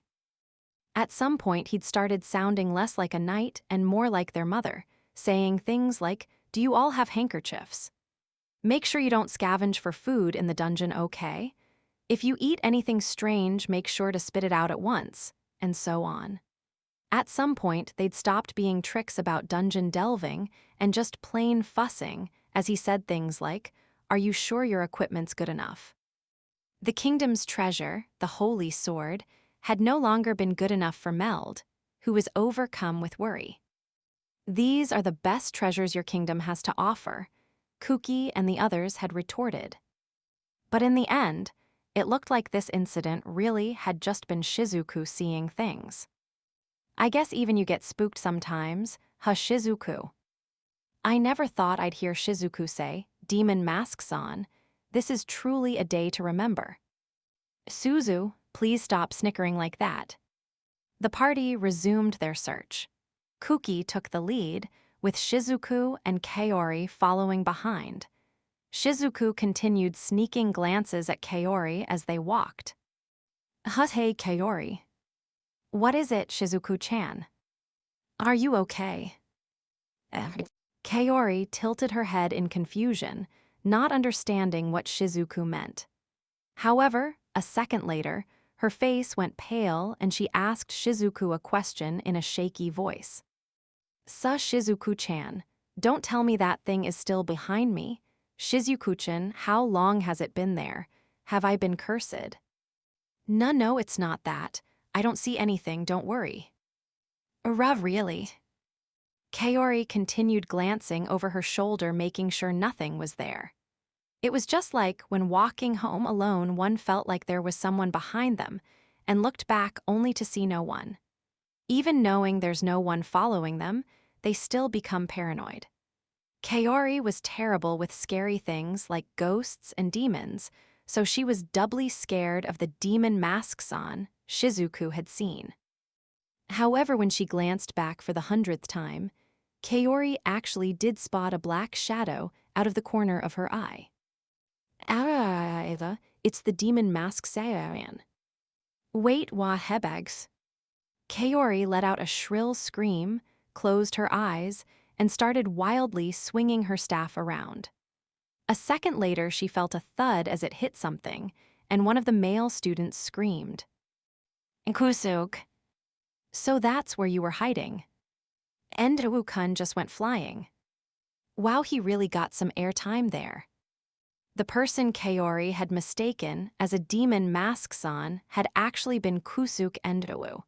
At some point, he'd started sounding less like a knight and more like their mother, saying things like, "Do you all have handkerchiefs? Make sure you don't scavenge for food in the dungeon, okay? If you eat anything strange, make sure to spit it out at once," and so on. At some point, they'd stopped being tricks about dungeon delving and just plain fussing, as he said things like, "Are you sure your equipment's good enough?" The kingdom's treasure, the holy sword, had no longer been good enough for Meld, who was overcome with worry. "These are the best treasures your kingdom has to offer," Kuki and the others had retorted. But in the end, it looked like this incident really had just been Shizuku seeing things. "I guess even you get spooked sometimes, huh, Shizuku?" I never thought I'd hear Shizuku say, "Demon masks on. This is truly a day to remember." "Suzu, please stop snickering like that." The party resumed their search. Kuki took the lead, with Shizuku and Kaori following behind. Shizuku continued sneaking glances at Kaori as they walked. "Hey, Kaori." "What is it, Shizuku-chan? Are you okay?" Kaori tilted her head in confusion, not understanding what Shizuku meant. However, a second later, her face went pale and she asked Shizuku a question in a shaky voice. Shizuku-chan, don't tell me that thing is still behind me. Shizuku-chan, how long has it been there? Have I been cursed?" No, it's not that. I don't see anything, don't worry." Really?" Kaori continued glancing over her shoulder, making sure nothing was there. It was just like when walking home alone, one felt like there was someone behind them and looked back only to see no one. Even knowing there's no one following them, they still become paranoid. Kaori was terrible with scary things like ghosts and demons, so she was doubly scared of the demon masks on Shizuku had seen. However, when she glanced back for the 100th time, Kaori actually did spot a black shadow out of the corner of her eye. It's the demon mask Saiyan. Wait, hebags. Kaori let out a shrill scream, closed her eyes, and started wildly swinging her staff around. A second later, she felt a thud as it hit something, and one of the male students screamed. "Kusuk. So that's where you were hiding." Enderu-kun just went flying. Wow, he really got some airtime there. The person Kaori had mistaken as a demon mask-san had actually been Kusuk Enderu,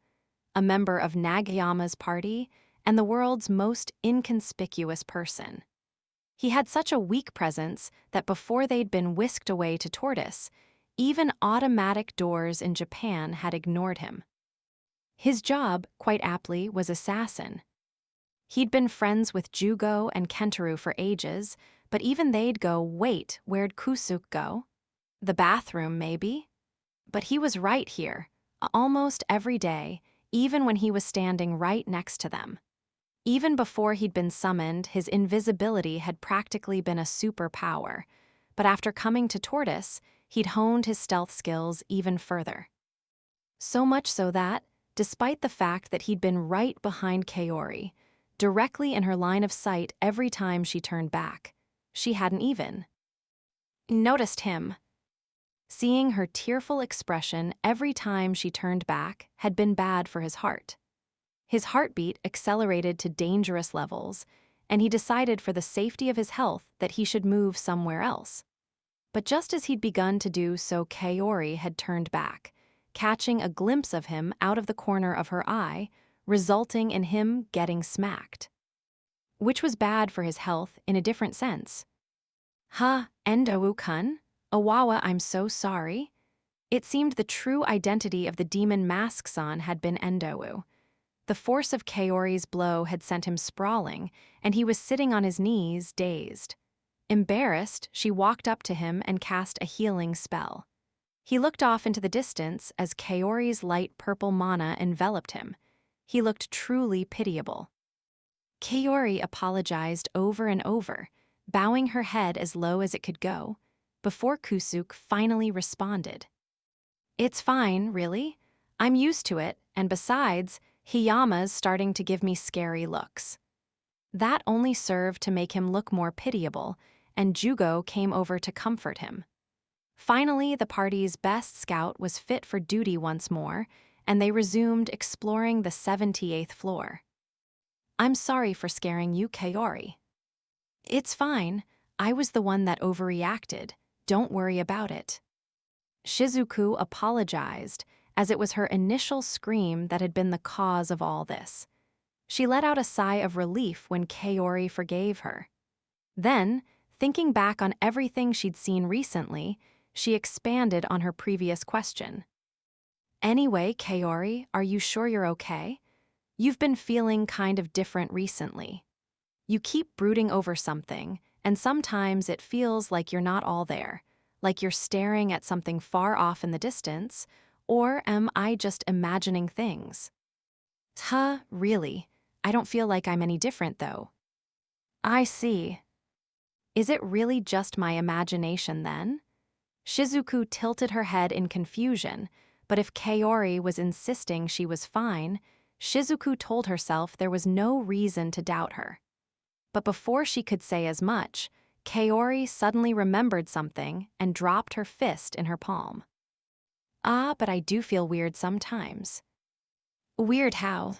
a member of Nagayama's party and the world's most inconspicuous person. He had such a weak presence that before they'd been whisked away to Tortoise, even automatic doors in Japan had ignored him. His job, quite aptly, was assassin. He'd been friends with Jugo and Kentaro for ages, but even they'd go, "Wait, where'd Kusuk go? The bathroom, maybe?" But he was right here, almost every day, even when he was standing right next to them. Even before he'd been summoned, his invisibility had practically been a superpower, but after coming to Tortoise, he'd honed his stealth skills even further. So much so that, despite the fact that he'd been right behind Kaori, directly in her line of sight every time she turned back, she hadn't even noticed him. Seeing her tearful expression every time she turned back had been bad for his heart. His heartbeat accelerated to dangerous levels, and he decided for the safety of his health that he should move somewhere else. But just as he'd begun to do so, Kaori had turned back, catching a glimpse of him out of the corner of her eye, resulting in him getting smacked. Which was bad for his health in a different sense. "Ha, Endo-kun? Awawa, I'm so sorry." It seemed the true identity of the demon mask-san had been Endo. The force of Kaori's blow had sent him sprawling, and he was sitting on his knees, dazed. Embarrassed, she walked up to him and cast a healing spell. He looked off into the distance as Kaori's light purple mana enveloped him. He looked truly pitiable. Kaori apologized over and over, bowing her head as low as it could go, before Kusuk finally responded. "It's fine, really. I'm used to it, and besides, Hiyama's starting to give me scary looks." That only served to make him look more pitiable, and Jugo came over to comfort him. Finally, the party's best scout was fit for duty once more, and they resumed exploring the 78th floor. "I'm sorry for scaring you, Kaori." "It's fine. I was the one that overreacted. Don't worry about it." Shizuku apologized, as it was her initial scream that had been the cause of all this. She let out a sigh of relief when Kaori forgave her. Then, thinking back on everything she'd seen recently, she expanded on her previous question. "Anyway, Kaori, are you sure you're okay? You've been feeling kind of different recently. You keep brooding over something, and sometimes it feels like you're not all there, like you're staring at something far off in the distance, or am I just imagining things?" Really? I don't feel like I'm any different, though." "I see. Is it really just my imagination, then?" Shizuku tilted her head in confusion, but if Kaori was insisting she was fine, Shizuku told herself there was no reason to doubt her. But before she could say as much, Kaori suddenly remembered something and dropped her fist in her palm. But I do feel weird sometimes." "Weird how?"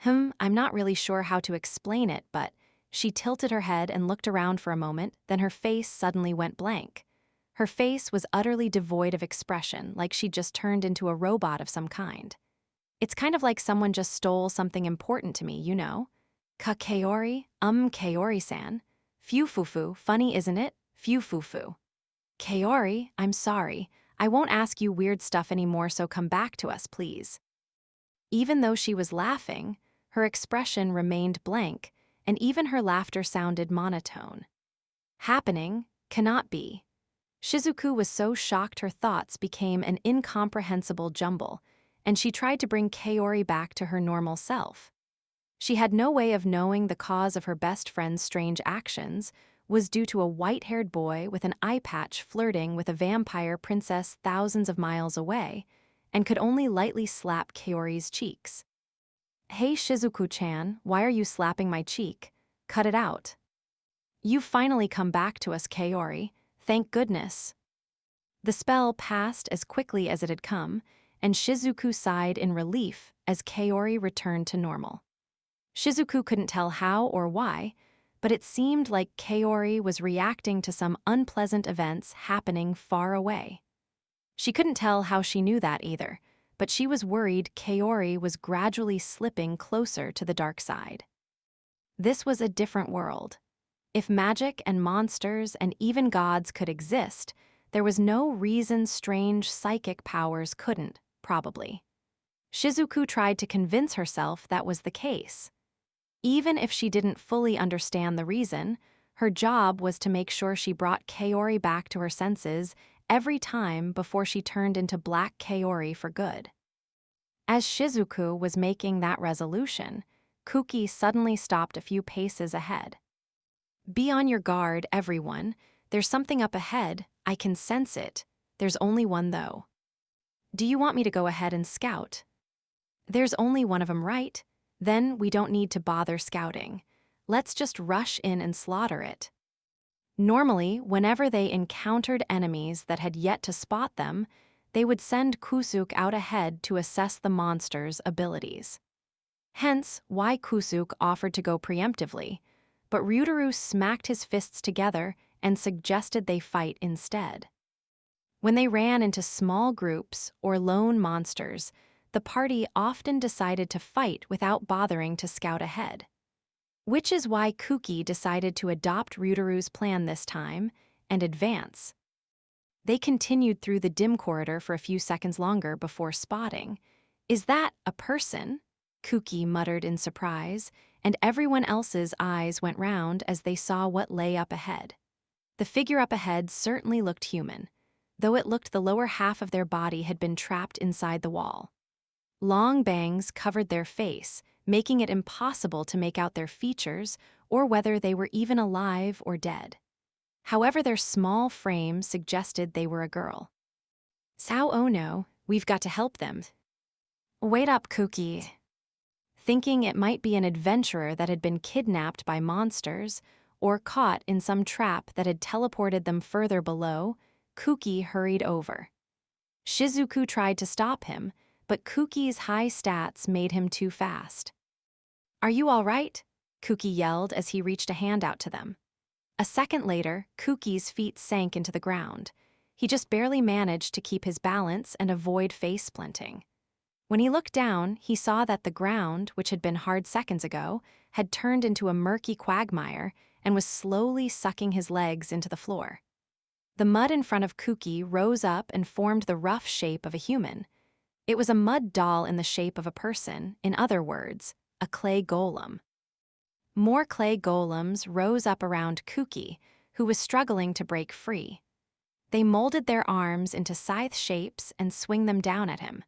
I'm not really sure how to explain it, but..." She tilted her head and looked around for a moment, then her face suddenly went blank. Her face was utterly devoid of expression, like she'd just turned into a robot of some kind. "It's kind of like someone just stole something important to me, you know? Kaori, Kaori-san. Fufufu, funny isn't it? Fufufu." "Kaori, I'm sorry. I won't ask you weird stuff anymore, so come back to us, please." Even though she was laughing, her expression remained blank, and even her laughter sounded monotone. Happening cannot be. Shizuku was so shocked her thoughts became an incomprehensible jumble, and she tried to bring Kaori back to her normal self. She had no way of knowing the cause of her best friend's strange actions was due to a white-haired boy with an eye patch flirting with a vampire princess thousands of miles away, and could only lightly slap Kaori's cheeks. "Hey Shizuku-chan, why are you slapping my cheek? Cut it out." "You've finally come back to us, Kaori. Thank goodness." The spell passed as quickly as it had come, and Shizuku sighed in relief as Kaori returned to normal. Shizuku couldn't tell how or why, but it seemed like Kaori was reacting to some unpleasant events happening far away. She couldn't tell how she knew that either, but she was worried Kaori was gradually slipping closer to the dark side. This was a different world. If magic and monsters and even gods could exist, there was no reason strange psychic powers couldn't, probably. Shizuku tried to convince herself that was the case. Even if she didn't fully understand the reason, Her job was to make sure she brought Kaori back to her senses every time before she turned into Black Kaori for good. As Shizuku was making that resolution, Kuki suddenly stopped a few paces ahead. "Be on your guard, everyone. There's something up ahead. I can sense it. There's only one, though. Do you want me to go ahead and scout?" "There's only one of them, right? Then we don't need to bother scouting. Let's just rush in and slaughter it." Normally, whenever they encountered enemies that had yet to spot them, they would send Kusuk out ahead to assess the monster's abilities. Hence, why Kusuk offered to go preemptively, but Ryutaru smacked his fists together and suggested they fight instead. When they ran into small groups or lone monsters, the party often decided to fight without bothering to scout ahead. Which is why Kuki decided to adopt Ryutaru's plan this time and advance. They continued through the dim corridor for a few seconds longer before spotting. "Is that a person?" Kuki muttered in surprise, and everyone else's eyes went round as they saw what lay up ahead. The figure up ahead certainly looked human, though it looked the lower half of their body had been trapped inside the wall. Long bangs covered their face, making it impossible to make out their features or whether they were even alive or dead. However, their small frame suggested they were a girl. "Sao Ono, we've got to help them." "Wait up, Kuki." Thinking it might be an adventurer that had been kidnapped by monsters or caught in some trap that had teleported them further below, Kuki hurried over. Shizuku tried to stop him, but Kuki's high stats made him too fast. "Are you all right?" Kuki yelled as he reached a hand out to them. A second later, Kuki's feet sank into the ground. He just barely managed to keep his balance and avoid face-planting. When he looked down, he saw that the ground, which had been hard seconds ago, had turned into a murky quagmire and was slowly sucking his legs into the floor. The mud in front of Kuki rose up and formed the rough shape of a human. It was a mud doll in the shape of a person, in other words, a clay golem. More clay golems rose up around Kuki, who was struggling to break free. They molded their arms into scythe shapes and swing them down at him.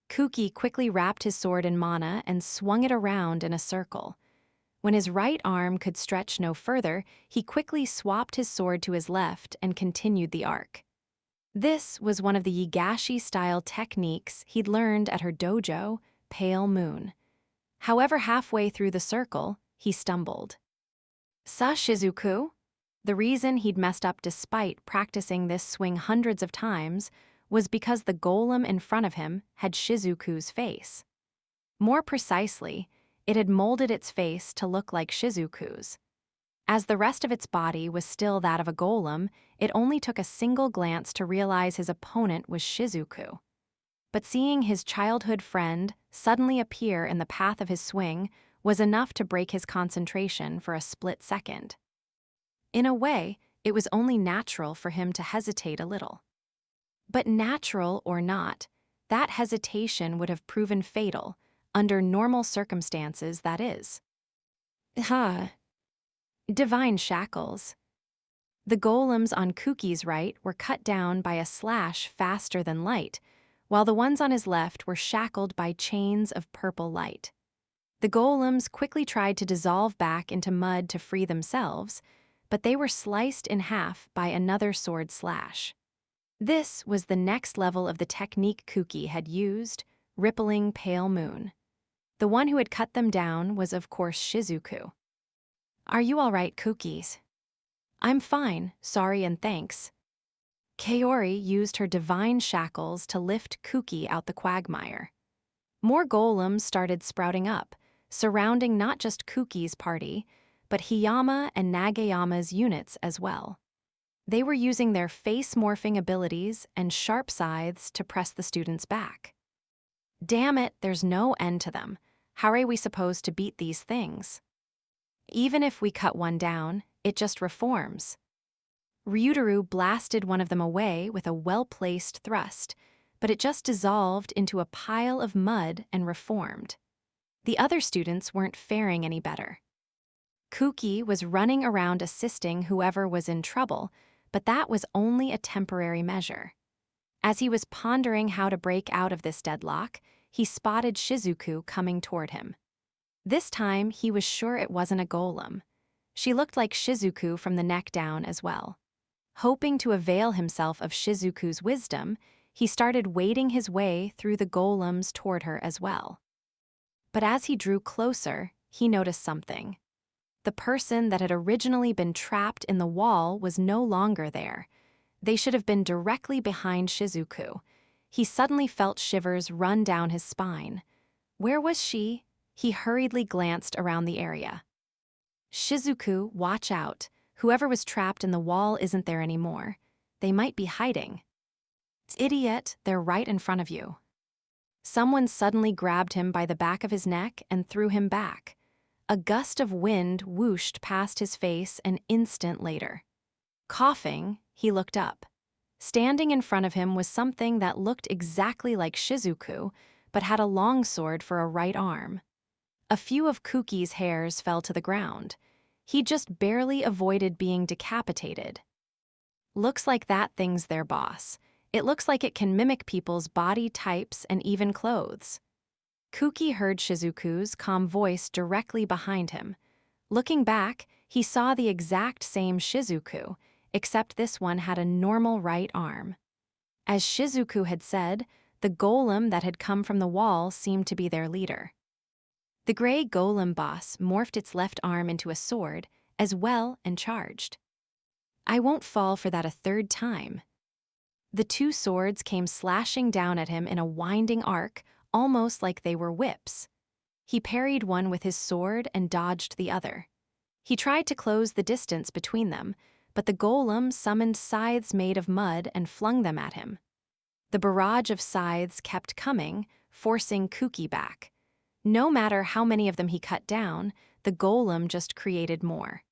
Kuki quickly wrapped his sword in mana and swung it around in a circle. When his right arm could stretch no further, he quickly swapped his sword to his left and continued the arc. This was one of the Yigashi-style techniques he'd learned at her dojo, Pale Moon. However, halfway through the circle, he stumbled. "Sa Shizuku?" The reason he'd messed up despite practicing this swing hundreds of times was because the golem in front of him had Shizuku's face. More precisely, it had molded its face to look like Shizuku's. As the rest of its body was still that of a golem, it only took a single glance to realize his opponent was Shizuku. But seeing his childhood friend suddenly appear in the path of his swing was enough to break his concentration for a split second. In a way, it was only natural for him to hesitate a little. But natural or not, that hesitation would have proven fatal, under normal circumstances, that is. Divine shackles. The golems on Kuki's right were cut down by a slash faster than light, while the ones on his left were shackled by chains of purple light. The golems quickly tried to dissolve back into mud to free themselves, but they were sliced in half by another sword slash. This was the next level of the technique Kuki had used, rippling Pale Moon. The one who had cut them down was, of course, Shizuku. "Are you all right, Kukis?" "I'm fine, sorry and thanks." Kaori used her divine shackles to lift Kuki out the quagmire. More golems started sprouting up, surrounding not just Kuki's party, but Hiyama and Nagayama's units as well. They were using their face-morphing abilities and sharp scythes to press the students back. Damn it, there's no end to them. How are we supposed to beat these things? Even if we cut one down, it just reforms. Ryutaru blasted one of them away with a well-placed thrust, but it just dissolved into a pile of mud and reformed. The other students weren't faring any better. Kuki was running around assisting whoever was in trouble, but that was only a temporary measure. As he was pondering how to break out of this deadlock, he spotted Shizuku coming toward him. This time, he was sure it wasn't a golem. She looked like Shizuku from the neck down as well. Hoping to avail himself of Shizuku's wisdom, he started wading his way through the golems toward her as well. But as he drew closer, he noticed something. The person that had originally been trapped in the wall was no longer there. They should have been directly behind Shizuku. He suddenly felt shivers run down his spine. Where was she? He hurriedly glanced around the area. Shizuku, watch out. Whoever was trapped in the wall isn't there anymore. They might be hiding. Idiot, they're right in front of you. Someone suddenly grabbed him by the back of his neck and threw him back. A gust of wind whooshed past his face an instant later. Coughing, he looked up. Standing in front of him was something that looked exactly like Shizuku, but had a longsword for a right arm. A few of Kuki's hairs fell to the ground. He just barely avoided being decapitated. Looks like that thing's their boss. It looks like it can mimic people's body types and even clothes. Kuki heard Shizuku's calm voice directly behind him. Looking back, he saw the exact same Shizuku, except this one had a normal right arm. As Shizuku had said, the golem that had come from the wall seemed to be their leader. The gray golem boss morphed its left arm into a sword as well and charged. I won't fall for that a third time. The two swords came slashing down at him in a winding arc, almost like they were whips. He parried one with his sword and dodged the other. He tried to close the distance between them, but the golem summoned scythes made of mud and flung them at him. The barrage of scythes kept coming, forcing Kuki back. No matter how many of them he cut down, the golem just created more.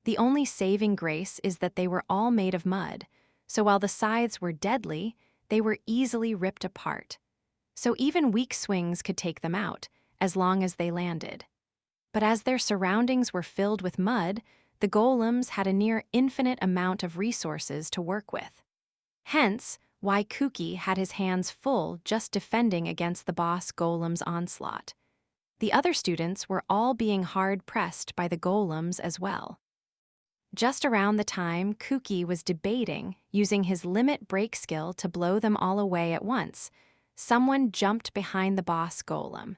The only saving grace is that they were all made of mud, so while the scythes were deadly, they were easily ripped apart. So even weak swings could take them out, as long as they landed. But as their surroundings were filled with mud, the golems had a near infinite amount of resources to work with. Hence, why Kuki had his hands full just defending against the boss golem's onslaught. The other students were all being hard-pressed by the golems as well. Just around the time Kuki was debating using his limit break skill to blow them all away at once, someone jumped behind the boss golem.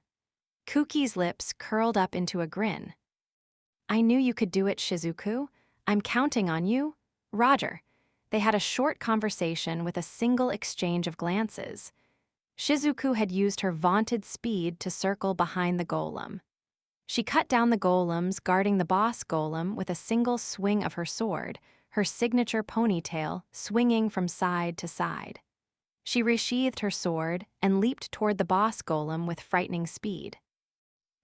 Kuki's lips curled up into a grin. I knew you could do it, Shizuku. I'm counting on you. Roger. They had a short conversation with a single exchange of glances. Shizuku had used her vaunted speed to circle behind the golem. She cut down the golems guarding the boss golem with a single swing of her sword, her signature ponytail swinging from side to side. She resheathed her sword and leaped toward the boss golem with frightening speed.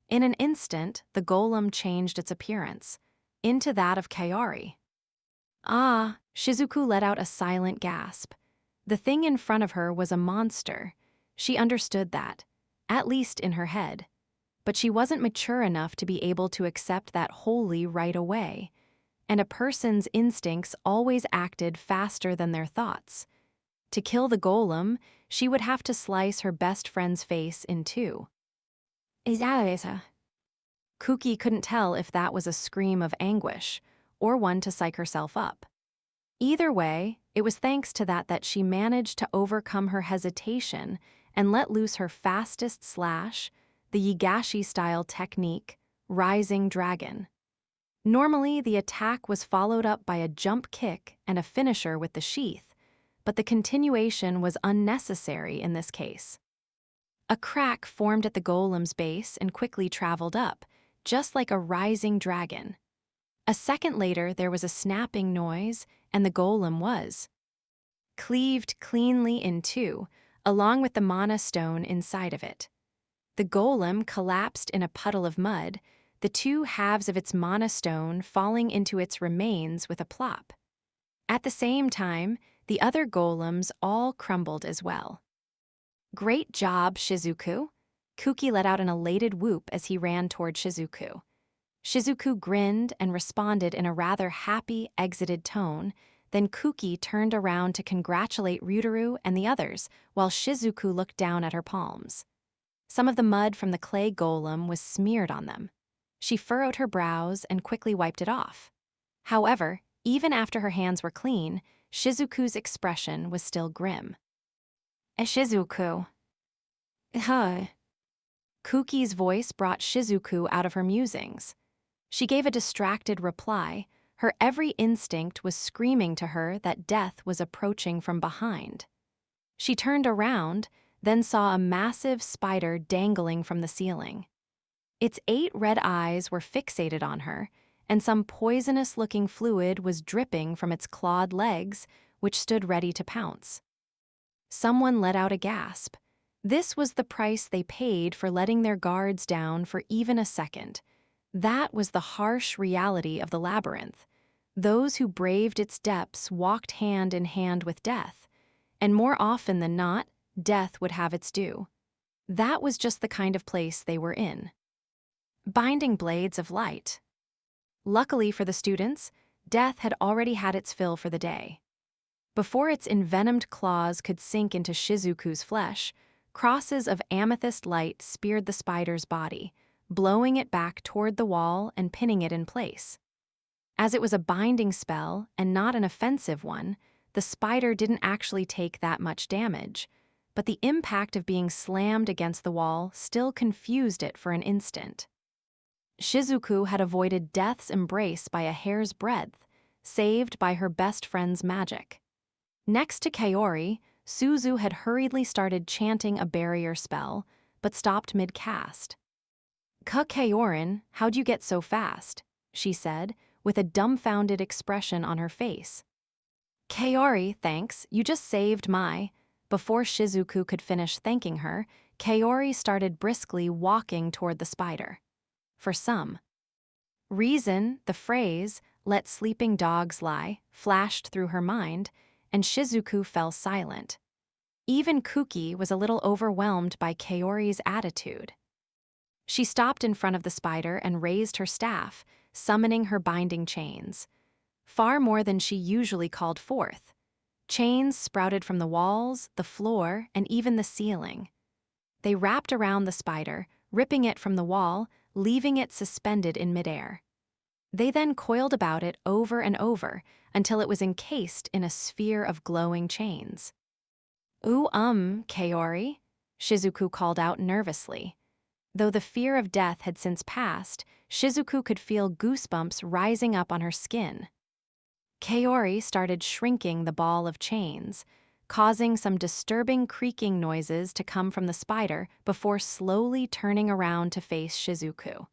In an instant, the golem changed its appearance, into that of Kaori. Ah, Shizuku let out a silent gasp. The thing in front of her was a monster. She understood that, at least in her head. But she wasn't mature enough to be able to accept that wholly right away. And a person's instincts always acted faster than their thoughts. To kill the golem, she would have to slice her best friend's face in two. Kuki couldn't tell if that was a scream of anguish or one to psych herself up. Either way, it was thanks to that she managed to overcome her hesitation and let loose her fastest slash, the Yigashi-style technique, Rising Dragon. Normally, the attack was followed up by a jump kick and a finisher with the sheath, but the continuation was unnecessary in this case. A crack formed at the golem's base and quickly traveled up, just like a rising dragon. A second later, there was a snapping noise, and the golem was cleaved cleanly in two, along with the mana stone inside of it. The golem collapsed in a puddle of mud, the two halves of its mana stone falling into its remains with a plop. At the same time, the other golems all crumbled as well. Great job, Shizuku! Kuki let out an elated whoop as he ran toward Shizuku. Shizuku grinned and responded in a rather happy, exited tone. Then Kuki turned around to congratulate Ryutaru and the others, while Shizuku looked down at her palms. Some of the mud from the clay golem was smeared on them. She furrowed her brows and quickly wiped it off. However, even after her hands were clean, Shizuku's expression was still grim. Shizuku. Huh. Kuki's voice brought Shizuku out of her musings. She gave a distracted reply. Her every instinct was screaming to her that death was approaching from behind. She turned around, then saw a massive spider dangling from the ceiling. Its 8 red eyes were fixated on her, and some poisonous-looking fluid was dripping from its clawed legs, which stood ready to pounce. Someone let out a gasp. This was the price they paid for letting their guards down for even a second. That was the harsh reality of the labyrinth. Those who braved its depths walked hand in hand with death, and more often than not, death would have its due. That was just the kind of place they were in. Binding blades of light. Luckily for the students, death had already had its fill for the day. Before its envenomed claws could sink into Shizuku's flesh, crosses of amethyst light speared the spider's body, blowing it back toward the wall and pinning it in place. As it was a binding spell and not an offensive one, the spider didn't actually take that much damage, but the impact of being slammed against the wall still confused it for an instant. Shizuku had avoided death's embrace by a hair's breadth, saved by her best friend's magic. Next to Kaori, Suzu had hurriedly started chanting a barrier spell, but stopped mid-cast. Kaorin, how'd you get so fast? She said, with a dumbfounded expression on her face. Kaori, thanks, you just saved my... Before Shizuku could finish thanking her, Kaori started briskly walking toward the spider. For some reason, the phrase, "let sleeping dogs lie," flashed through her mind, and Shizuku fell silent. Even Kuki was a little overwhelmed by Kaori's attitude. She stopped in front of the spider and raised her staff, summoning her binding chains. Far more than she usually called forth. Chains sprouted from the walls, the floor, and even the ceiling. They wrapped around the spider, ripping it from the wall, leaving it suspended in midair. They then coiled about it over and over until it was encased in a sphere of glowing chains. Kaori, Shizuku called out nervously. Though the fear of death had since passed, Shizuku could feel goosebumps rising up on her skin. Kaori started shrinking the ball of chains, causing some disturbing creaking noises to come from the spider before slowly turning around to face Shizuku.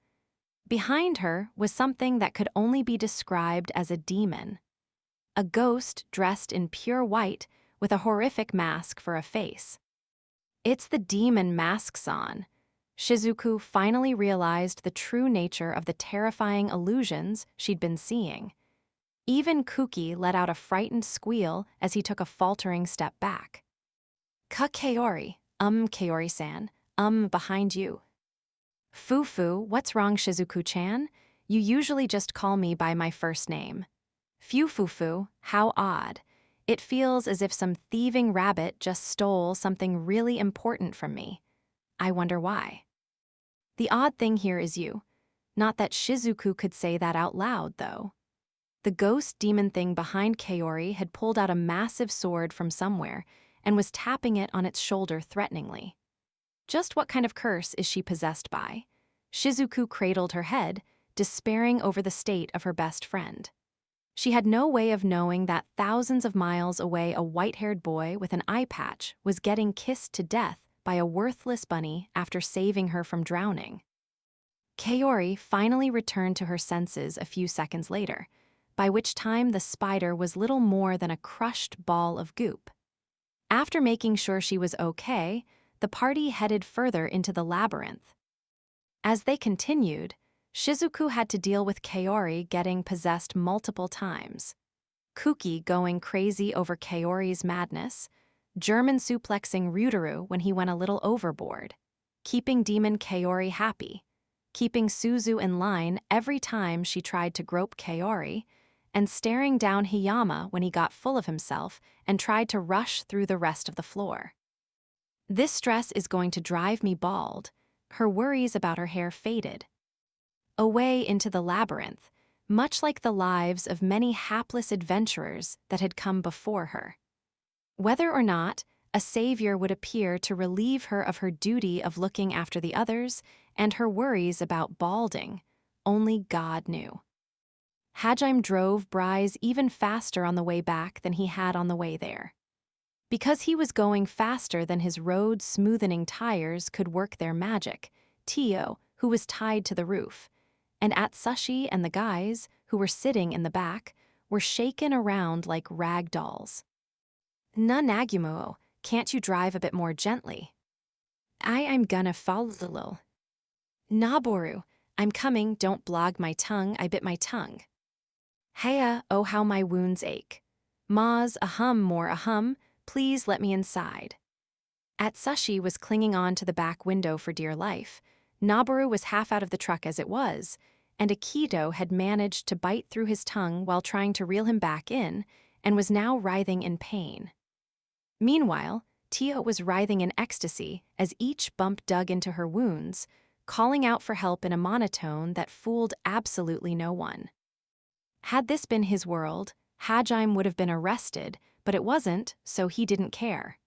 Behind her was something that could only be described as a demon. A ghost dressed in pure white with a horrific mask for a face. It's the demon masks on. Shizuku finally realized the true nature of the terrifying illusions she'd been seeing. Even Kuki let out a frightened squeal as he took a faltering step back. Kaori, Kaori-san, behind you. Fufu, what's wrong, Shizuku-chan? You usually just call me by my first name. Fufu, how odd. It feels as if some thieving rabbit just stole something really important from me. I wonder why. The odd thing here is you. Not that Shizuku could say that out loud, though. The ghost demon thing behind Kaori had pulled out a massive sword from somewhere and was tapping it on its shoulder threateningly. Just what kind of curse is she possessed by? Shizuku cradled her head, despairing over the state of her best friend. She had no way of knowing that thousands of miles away a white-haired boy with an eye patch was getting kissed to death by a worthless bunny after saving her from drowning. Kaori finally returned to her senses a few seconds later, by which time the spider was little more than a crushed ball of goop. After making sure she was okay, the party headed further into the labyrinth. As they continued, Shizuku had to deal with Kaori getting possessed multiple times, Kuki going crazy over Kaori's madness, German suplexing Ryutaru when he went a little overboard, keeping demon Kaori happy, keeping Suzu in line every time she tried to grope Kaori, and staring down Hiyama when he got full of himself and tried to rush through the rest of the floor. This stress is going to drive me bald. Her worries about her hair faded. Away into the labyrinth, much like the lives of many hapless adventurers that had come before her. Whether or not a savior would appear to relieve her of her duty of looking after the others and her worries about balding, only God knew. Hajime drove Bryce even faster on the way back than he had on the way there. Because he was going faster than his road-smoothening tires could work their magic, Tio, who was tied to the roof, and Atsushi and the guys, who were sitting in the back, were shaken around like rag dolls. "Na Nagumo, can't you drive a bit more gently?" I'm gonna fall a little." "Naboru, I'm coming, don't blog my tongue, I bit my tongue." "Heya, oh how my wounds ache." "Maz, ahum more ahum, please let me inside." Atsushi was clinging on to the back window for dear life. Naboru was half out of the truck as it was, and Akito had managed to bite through his tongue while trying to reel him back in, and was now writhing in pain. Meanwhile, Tio was writhing in ecstasy as each bump dug into her wounds, calling out for help in a monotone that fooled absolutely no one. Had this been his world, Hajime would have been arrested, but it wasn't, so he didn't care.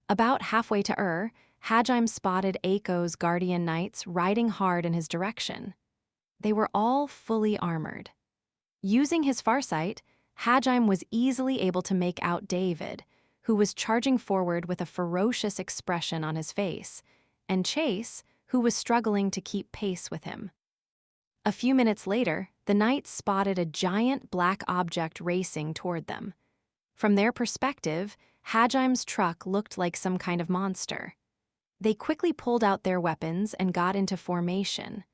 About halfway to Hajime spotted Eiko's guardian knights riding hard in his direction. They were all fully armored. Using his farsight, Hajime was easily able to make out David, who was charging forward with a ferocious expression on his face, and Chase, who was struggling to keep pace with him. A few minutes later, the knights spotted a giant black object racing toward them. From their perspective, Hajime's truck looked like some kind of monster. They quickly pulled out their weapons and got into formation.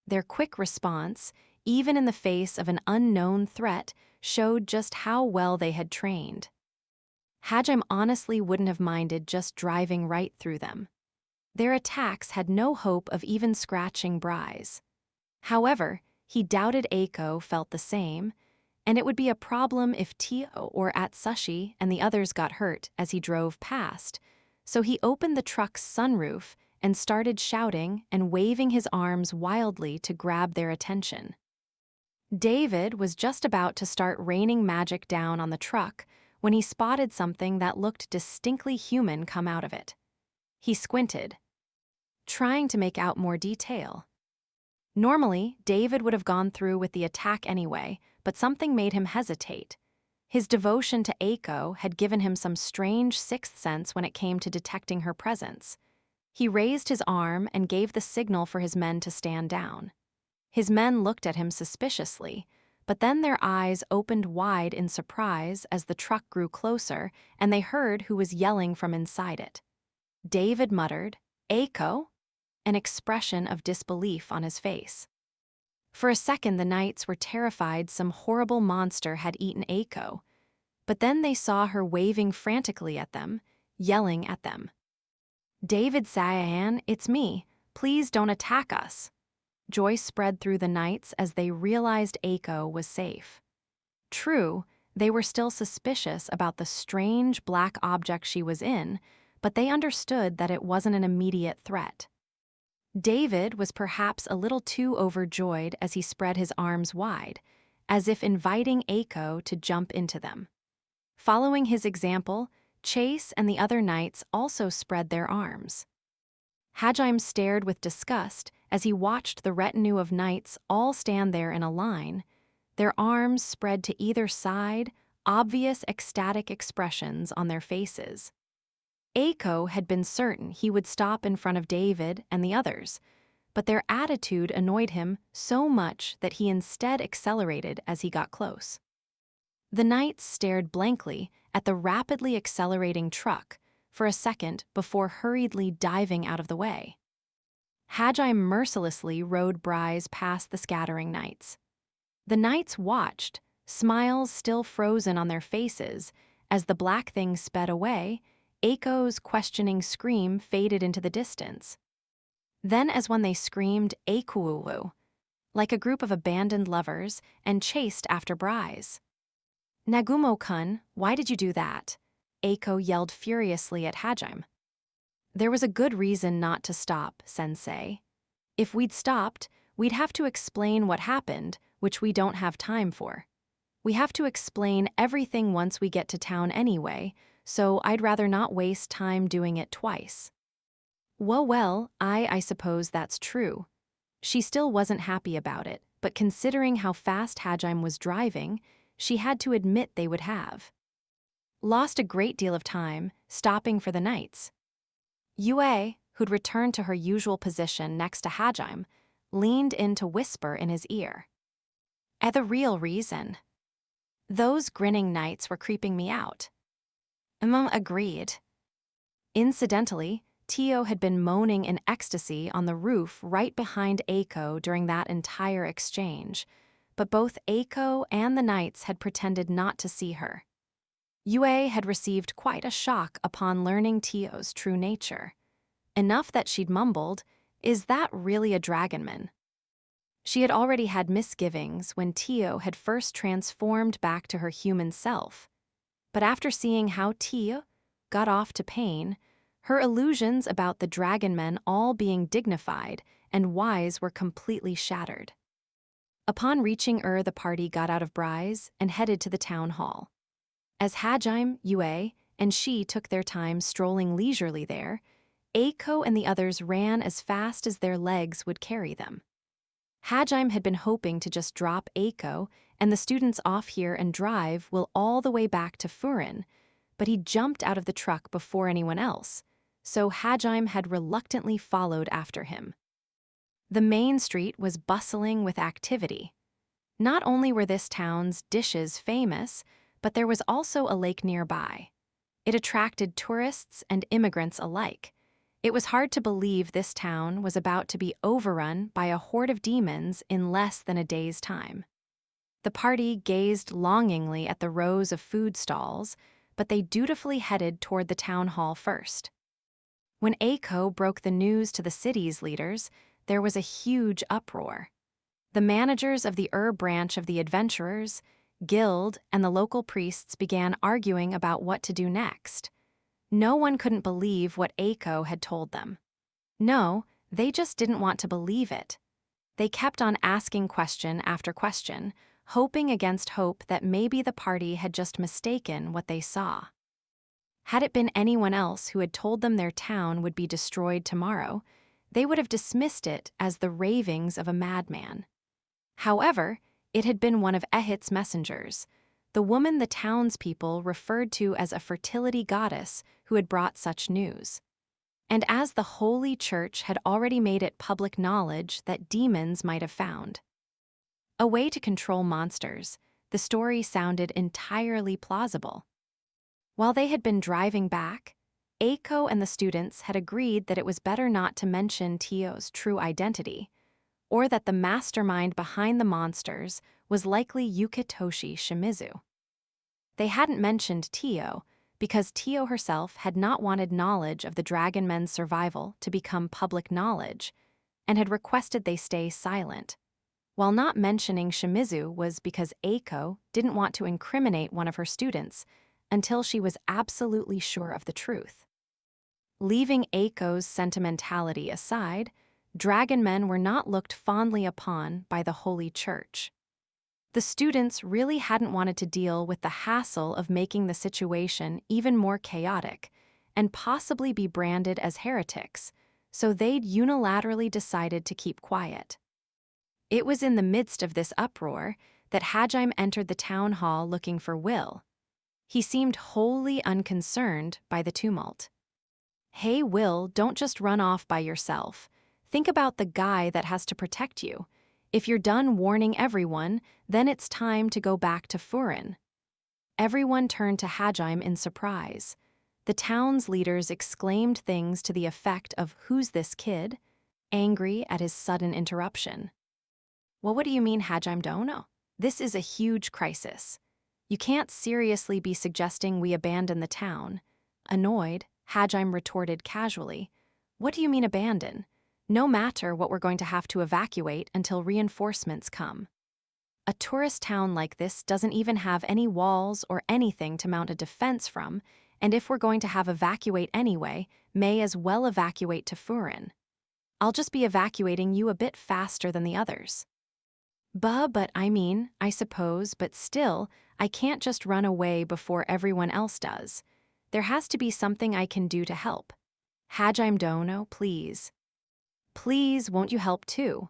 Their quick response, even in the face of an unknown threat, showed just how well they had trained. Hajime honestly wouldn't have minded just driving right through them. Their attacks had no hope of even scratching Bryce. However, he doubted Eiko felt the same, and it would be a problem if Tio or Atsushi and the others got hurt as he drove past, so he opened the truck's sunroof and started shouting and waving his arms wildly to grab their attention. David was just about to start raining magic down on the truck when he spotted something that looked distinctly human come out of it. He squinted, trying to make out more detail. Normally, David would have gone through with the attack anyway, but something made him hesitate. His devotion to Eiko had given him some strange sixth sense when it came to detecting her presence. He raised his arm and gave the signal for his men to stand down. His men looked at him suspiciously, but then their eyes opened wide in surprise as the truck grew closer and they heard who was yelling from inside it. David muttered, "Eiko?" An expression of disbelief on his face. For a second, the knights were terrified some horrible monster had eaten Eiko, but then they saw her waving frantically at them, yelling at them. "David Sayan, it's me. Please don't attack us." Joy spread through the knights as they realized Eiko was safe. True, they were still suspicious about the strange black object she was in, but they understood that it wasn't an immediate threat. David was perhaps a little too overjoyed as he spread his arms wide, as if inviting Eiko to jump into them. Following his example, Chase and the other knights also spread their arms. Hajime stared with disgust as he watched the retinue of knights all stand there in a line, their arms spread to either side, obvious ecstatic expressions on their faces. Eiko had been certain he would stop in front of David and the others, but their attitude annoyed him so much that he instead accelerated as he got close. The knights stared blankly at the rapidly accelerating truck for a second before hurriedly diving out of the way. Hajime mercilessly rode Bryce past the scattering knights. The knights watched, smiles still frozen on their faces, as the black thing sped away. Eiko's questioning scream faded into the distance. Then as when they screamed Akuulu, like a group of abandoned lovers, and chased after Bryce. Nagumo-kun, why did you do that? Eiko yelled furiously at Hajime. There was a good reason not to stop, sensei. If we'd stopped, we'd have to explain what happened, which we don't have time for. We have to explain everything once we get to town anyway, so I'd rather not waste time doing it twice. Well, I suppose that's true. She still wasn't happy about it, but considering how fast Hajime was driving, she had to admit they would have lost a great deal of time, stopping for the nights. Yue, who'd returned to her usual position next to Hajime, leaned in to whisper in his ear. The real reason. Those grinning nights were creeping me out. Agreed. Incidentally, Tio had been moaning in ecstasy on the roof right behind Eiko during that entire exchange, but both Eiko and the knights had pretended not to see her. Yue had received quite a shock upon learning Tio's true nature. Enough that she'd mumbled, "Is that really a dragonman?" She had already had misgivings when Tio had first transformed back to her human self. But after seeing how Tio got off to pain, her illusions about the dragonmen all being dignified and wise were completely shattered. Upon reaching the party got out of Bryce and headed to the town hall. As Hajime, Yue, and she took their time strolling leisurely there, Eiko and the others ran as fast as their legs would carry them. Hajime had been hoping to just drop Eiko and the students off here and drive all the way back to Furin, but he jumped out of the truck before anyone else, so Hajime had reluctantly followed after him. The main street was bustling with activity. Not only were this town's dishes famous, but there was also a lake nearby. It attracted tourists and immigrants alike. It was hard to believe this town was about to be overrun by a horde of demons in less than a day's time. The party gazed longingly at the rows of food stalls, but they dutifully headed toward the town hall first. When Eiko broke the news to the city's leaders, there was a huge uproar. The managers of the branch of the Adventurers, Guild, and the local priests began arguing about what to do next. No one couldn't believe what Eiko had told them. No, they just didn't want to believe it. They kept on asking question after question, hoping against hope that maybe the party had just mistaken what they saw. Had it been anyone else who had told them their town would be destroyed tomorrow, they would have dismissed it as the ravings of a madman. However, it had been one of Ehit's messengers, the woman the townspeople referred to as a fertility goddess who had brought such news. And as the Holy Church had already made it public knowledge that demons might have found a way to control monsters, the story sounded entirely plausible. While they had been driving back, Eiko and the students had agreed that it was better not to mention Tio's true identity, or that the mastermind behind the monsters was likely Yukitoshi Shimizu. They hadn't mentioned Tio because Tio herself had not wanted knowledge of the Dragonmen's survival to become public knowledge and had requested they stay silent. While not mentioning Shimizu was because Eiko didn't want to incriminate one of her students until she was absolutely sure of the truth. Leaving Eiko's sentimentality aside, Dragonmen were not looked fondly upon by the Holy Church. The students really hadn't wanted to deal with the hassle of making the situation even more chaotic and possibly be branded as heretics, so they'd unilaterally decided to keep quiet. It was in the midst of this uproar that Hajime entered the town hall looking for Will. He seemed wholly unconcerned by the tumult. "Hey, Will, don't just run off by yourself. Think about the guy that has to protect you. If you're done warning everyone, then it's time to go back to Furin." Everyone turned to Hajime in surprise. The town's leaders exclaimed things to the effect of "Who's this kid?" angry at his sudden interruption. "Well, what do you mean, Hajime Dono? This is a huge crisis. You can't seriously be suggesting we abandon the town." Annoyed, Hajime retorted casually, "What do you mean abandon? no matter what we're going to have to evacuate until reinforcements come. A tourist town like this doesn't even have any walls or anything to mount a defense from, and if we're going to have evacuate anyway, may as well evacuate to Furin. I'll just be evacuating you a bit faster than the others. But I suppose, but still, I can't just run away before everyone else does. There has to be something I can do to help. Hajime Dono, please. Please, won't you help too?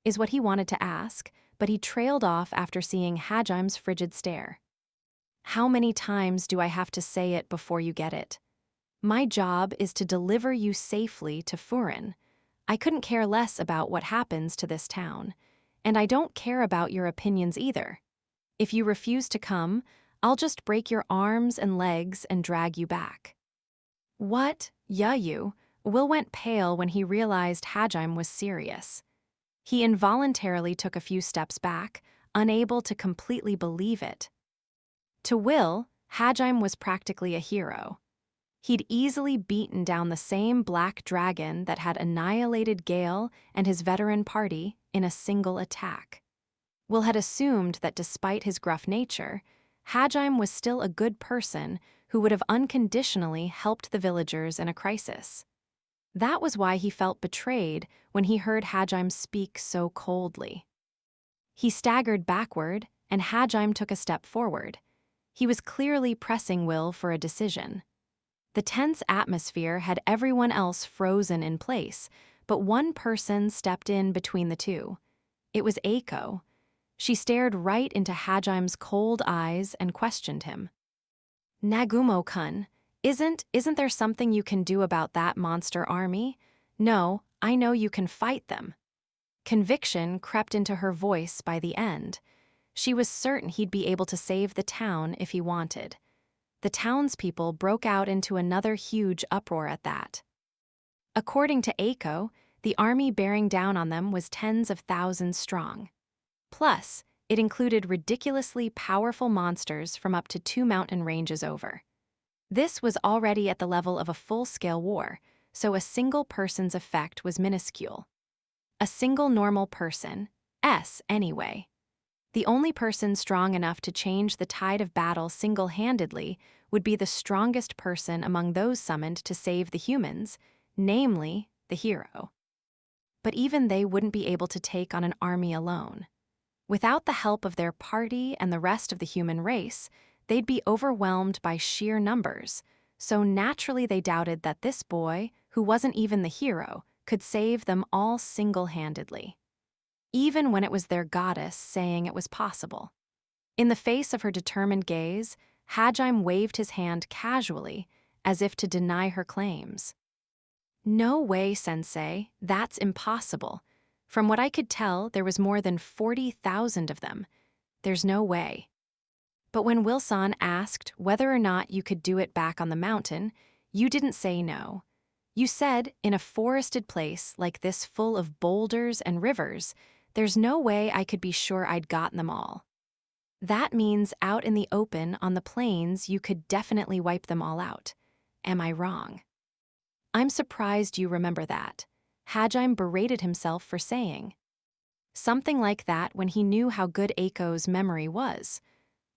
Is what he wanted to ask, but he trailed off after seeing Hajime's frigid stare. How many times do I have to say it before you get it? My job is to deliver you safely to Furin. I couldn't care less about what happens to this town. And I don't care about your opinions either. If you refuse to come, I'll just break your arms and legs and drag you back. What? You? Will went pale when he realized Hajime was serious. He involuntarily took a few steps back, unable to completely believe it. To Will, Hajime was practically a hero. He'd easily beaten down the same black dragon that had annihilated Gale and his veteran party in a single attack. Will had assumed that despite his gruff nature, Hajime was still a good person who would have unconditionally helped the villagers in a crisis. That was why he felt betrayed when he heard Hajime speak so coldly. He staggered backward, and Hajime took a step forward. He was clearly pressing Will for a decision. The tense atmosphere had everyone else frozen in place, but one person stepped in between the two. It was Eiko. She stared right into Hajime's cold eyes and questioned him. Nagumo-kun, isn't there something you can do about that monster army? No, I know you can fight them. Conviction crept into her voice by the end. She was certain he'd be able to save the town if he wanted. The townspeople broke out into another huge uproar at that. According to Eiko, the army bearing down on them was tens of thousands strong. Plus, it included ridiculously powerful monsters from up to 2 mountain ranges over. This was already at the level of a full-scale war, so a single person's effect was minuscule. A single normal person, anyway. The only person strong enough to change the tide of battle single-handedly would be the strongest person among those summoned to save the humans, namely, the hero. But even they wouldn't be able to take on an army alone. Without the help of their party and the rest of the human race, they'd be overwhelmed by sheer numbers, so naturally they doubted that this boy, who wasn't even the hero, could save them all single-handedly. Even when it was their goddess saying it was possible. In the face of her determined gaze, Hajime waved his hand casually, as if to deny her claims. No way, sensei, that's impossible. From what I could tell, there was more than 40,000 of them. There's no way. But when Wilson asked whether or not you could do it back on the mountain, you didn't say no. You said, in a forested place like this full of boulders and rivers, there's no way I could be sure I'd gotten them all. That means out in the open on the plains you could definitely wipe them all out. Am I wrong? I'm surprised you remember that. Hajime berated himself for saying something like that when he knew how good Eiko's memory was.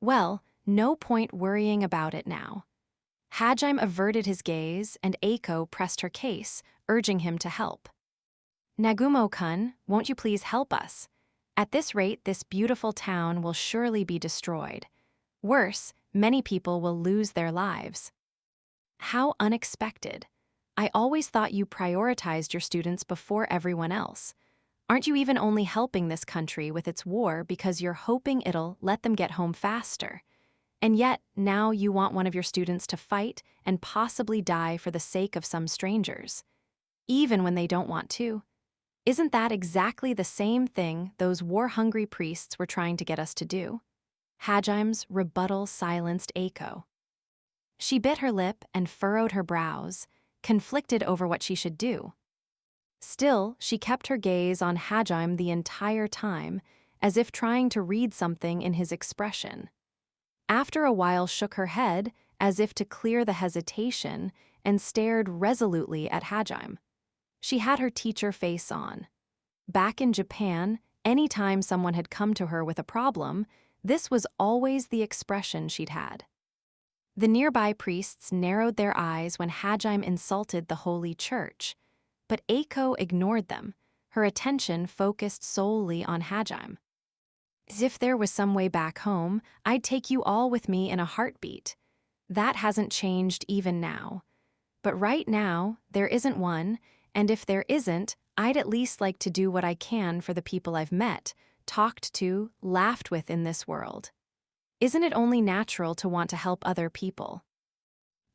Well, no point worrying about it now. Hajime averted his gaze and Eiko pressed her case, urging him to help. Nagumo-kun, won't you please help us? At this rate, this beautiful town will surely be destroyed. Worse, many people will lose their lives. How unexpected. I always thought you prioritized your students before everyone else. Aren't you even only helping this country with its war because you're hoping it'll let them get home faster? And yet, now you want one of your students to fight and possibly die for the sake of some strangers, even when they don't want to. Isn't that exactly the same thing those war-hungry priests were trying to get us to do? Hajime's rebuttal silenced Eiko. She bit her lip and furrowed her brows, conflicted over what she should do. Still, she kept her gaze on Hajime the entire time, as if trying to read something in his expression. After a while shook her head, as if to clear the hesitation, and stared resolutely at Hajime. She had her teacher face on. Back in Japan, anytime someone had come to her with a problem, this was always the expression she'd had. The nearby priests narrowed their eyes when Hajime insulted the holy church, but Eiko ignored them, her attention focused solely on Hajime. As if there was some way back home, I'd take you all with me in a heartbeat. That hasn't changed even now. But right now, there isn't one, and if there isn't, I'd at least like to do what I can for the people I've met, talked to, laughed with in this world. Isn't it only natural to want to help other people?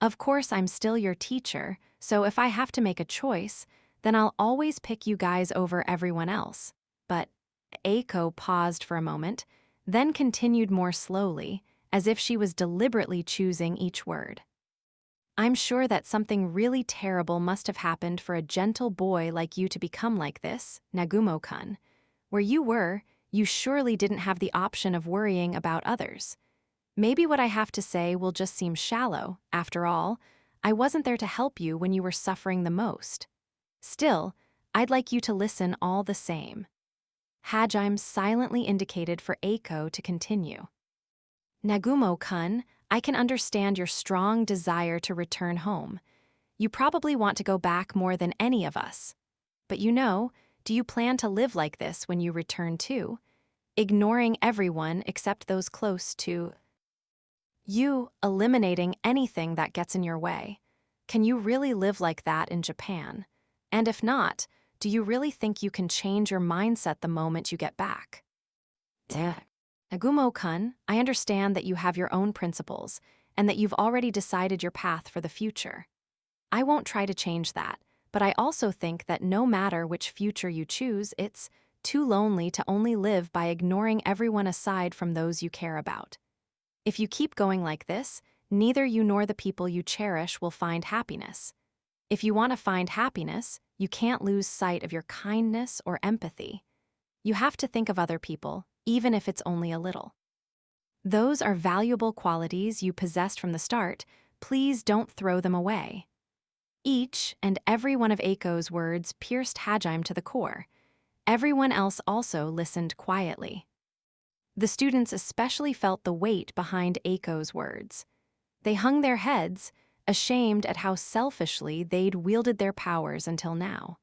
Of course, I'm still your teacher, so if I have to make a choice, then I'll always pick you guys over everyone else. But Eiko paused for a moment, then continued more slowly, as if she was deliberately choosing each word. I'm sure that something really terrible must have happened for a gentle boy like you to become like this, Nagumo-kun. Where you were, you surely didn't have the option of worrying about others. Maybe what I have to say will just seem shallow. After all, I wasn't there to help you when you were suffering the most. Still, I'd like you to listen all the same. Hajime silently indicated for Eiko to continue. Nagumo-kun, I can understand your strong desire to return home. You probably want to go back more than any of us. But do you plan to live like this when you return too? Ignoring everyone except those close to you, eliminating anything that gets in your way. Can you really live like that in Japan? And if not, do you really think you can change your mindset the moment you get back? Nagumo-kun, I understand that you have your own principles and that you've already decided your path for the future. I won't try to change that, but I also think that no matter which future you choose, it's too lonely to only live by ignoring everyone aside from those you care about. If you keep going like this, neither you nor the people you cherish will find happiness. If you want to find happiness, you can't lose sight of your kindness or empathy. You have to think of other people, even if it's only a little. Those are valuable qualities you possessed from the start. Please don't throw them away. Each and every one of Eiko's words pierced Hajime to the core. Everyone else also listened quietly. The students especially felt the weight behind Eiko's words. They hung their heads, ashamed at how selfishly they'd wielded their powers until now.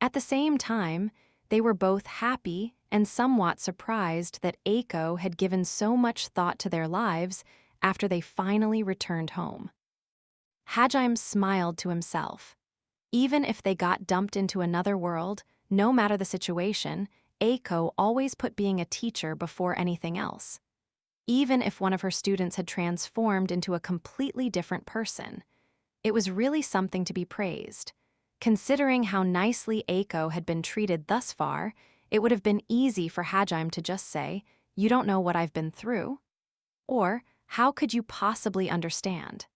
At the same time, they were both happy and somewhat surprised that Eiko had given so much thought to their lives after they finally returned home. Hajime smiled to himself. Even if they got dumped into another world, no matter the situation, Eiko always put being a teacher before anything else. Even if one of her students had transformed into a completely different person, it was really something to be praised. Considering how nicely Eiko had been treated thus far, it would have been easy for Hajime to just say, "You don't know what I've been through?" Or, "How could you possibly understand?"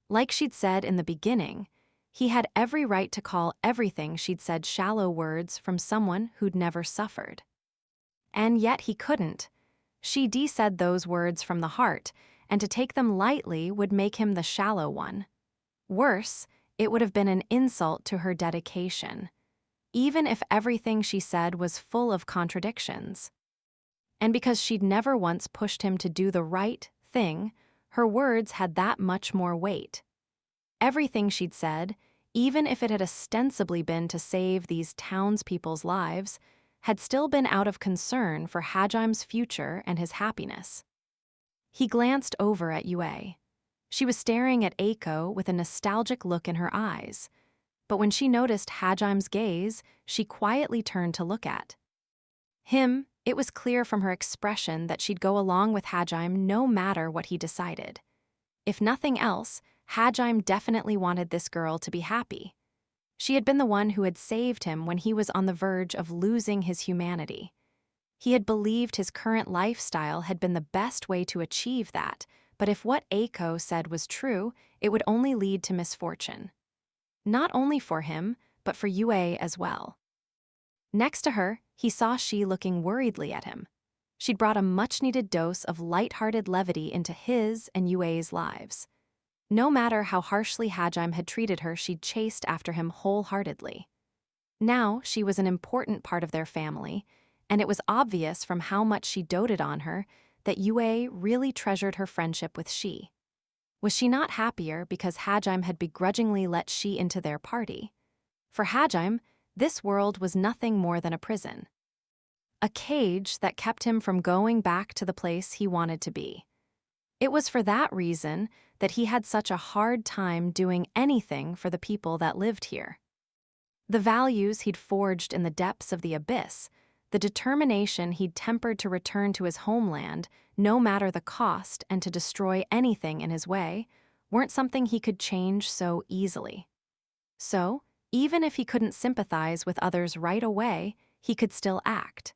Like she'd said in the beginning, he had every right to call everything she'd said shallow words from someone who'd never suffered. And yet he couldn't. She said those words from the heart, and to take them lightly would make him the shallow one. Worse, it would have been an insult to her dedication, even if everything she said was full of contradictions. And because she'd never once pushed him to do the right thing, her words had that much more weight. Everything she'd said, even if it had ostensibly been to save these townspeople's lives, had still been out of concern for Hajime's future and his happiness. He glanced over at Yue. She was staring at Eiko with a nostalgic look in her eyes, but when she noticed Hajime's gaze, she quietly turned to look at him. It was clear from her expression that she'd go along with Hajime no matter what he decided. If nothing else, Hajime definitely wanted this girl to be happy. She had been the one who had saved him when he was on the verge of losing his humanity. He had believed his current lifestyle had been the best way to achieve that, but if what Eiko said was true, it would only lead to misfortune. Not only for him, but for Yue as well. Next to her, he saw she looking worriedly at him. She'd brought a much-needed dose of light-hearted levity into his and Yue's lives. No matter how harshly Hajime had treated her, she'd chased after him wholeheartedly. Now she was an important part of their family, and it was obvious from how much she doted on her that Yue really treasured her friendship with Shi. Was she not happier because Hajime had begrudgingly let Shi into their party? For Hajime, this world was nothing more than a prison. A cage that kept him from going back to the place he wanted to be. It was for that reason that he had such a hard time doing anything for the people that lived here. The values he'd forged in the depths of the abyss, the determination he'd tempered to return to his homeland, no matter the cost, and to destroy anything in his way, weren't something he could change so easily. So, even if he couldn't sympathize with others right away, he could still act.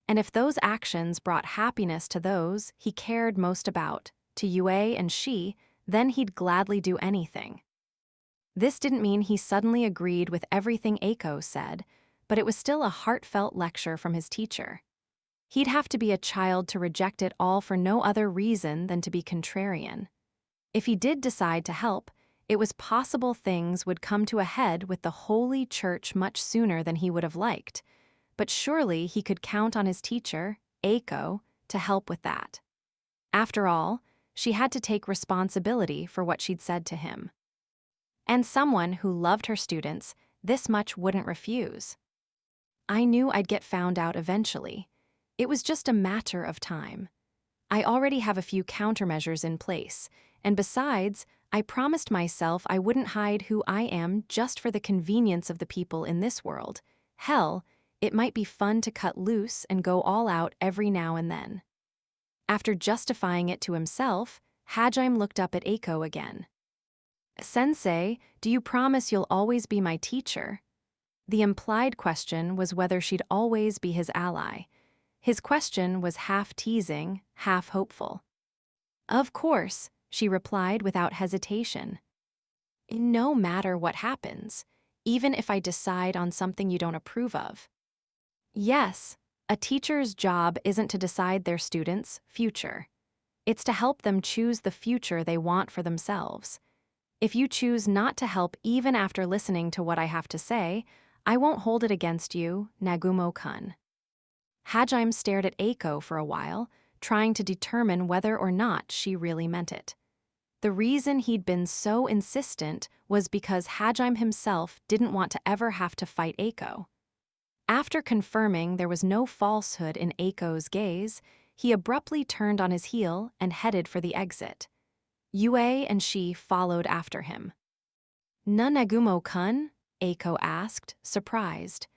And if those actions brought happiness to those he cared most about, to Yue and Shi, then he'd gladly do anything. This didn't mean he suddenly agreed with everything Eiko said, but it was still a heartfelt lecture from his teacher. He'd have to be a child to reject it all for no other reason than to be contrarian. If he did decide to help, it was possible things would come to a head with the Holy Church much sooner than he would have liked, but surely he could count on his teacher, Eiko, to help with that. After all, she had to take responsibility for what she'd said to him. And someone who loved her students this much wouldn't refuse. I knew I'd get found out eventually. It was just a matter of time. I already have a few countermeasures in place, and besides, I promised myself I wouldn't hide who I am just for the convenience of the people in this world. Hell, it might be fun to cut loose and go all out every now and then. After justifying it to himself, Hajime looked up at Eiko again. "Sensei, do you promise you'll always be my teacher?" The implied question was whether she'd always be his ally. His question was half teasing, half hopeful. "Of course," she replied without hesitation. "No matter what happens, even if I decide on something you don't approve of." Yes, a teacher's job isn't to decide their students' future. It's to help them choose the future they want for themselves. If you choose not to help even after listening to what I have to say, I won't hold it against you, Nagumo-kun. Hajime stared at Eiko for a while, trying to determine whether or not she really meant it. The reason he'd been so insistent was because Hajime himself didn't want to ever have to fight Eiko. After confirming there was no falsehood in Eiko's gaze, he abruptly turned on his heel and headed for the exit. Yue and Shi followed after him. "Na Nagumo-kun?" Eiko asked, surprised.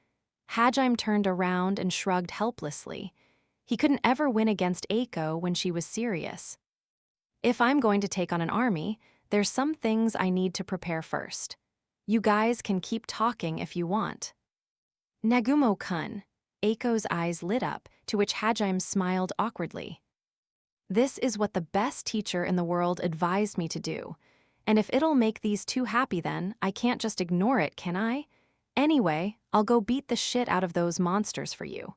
Hajime turned around and shrugged helplessly. He couldn't ever win against Eiko when she was serious. "If I'm going to take on an army, there's some things I need to prepare first. You guys can keep talking if you want." "Nagumo-kun," Eiko's eyes lit up, to which Hajime smiled awkwardly. "This is what the best teacher in the world advised me to do. And if it'll make these two happy then, I can't just ignore it, can I? Anyway, I'll go beat the shit out of those monsters for you."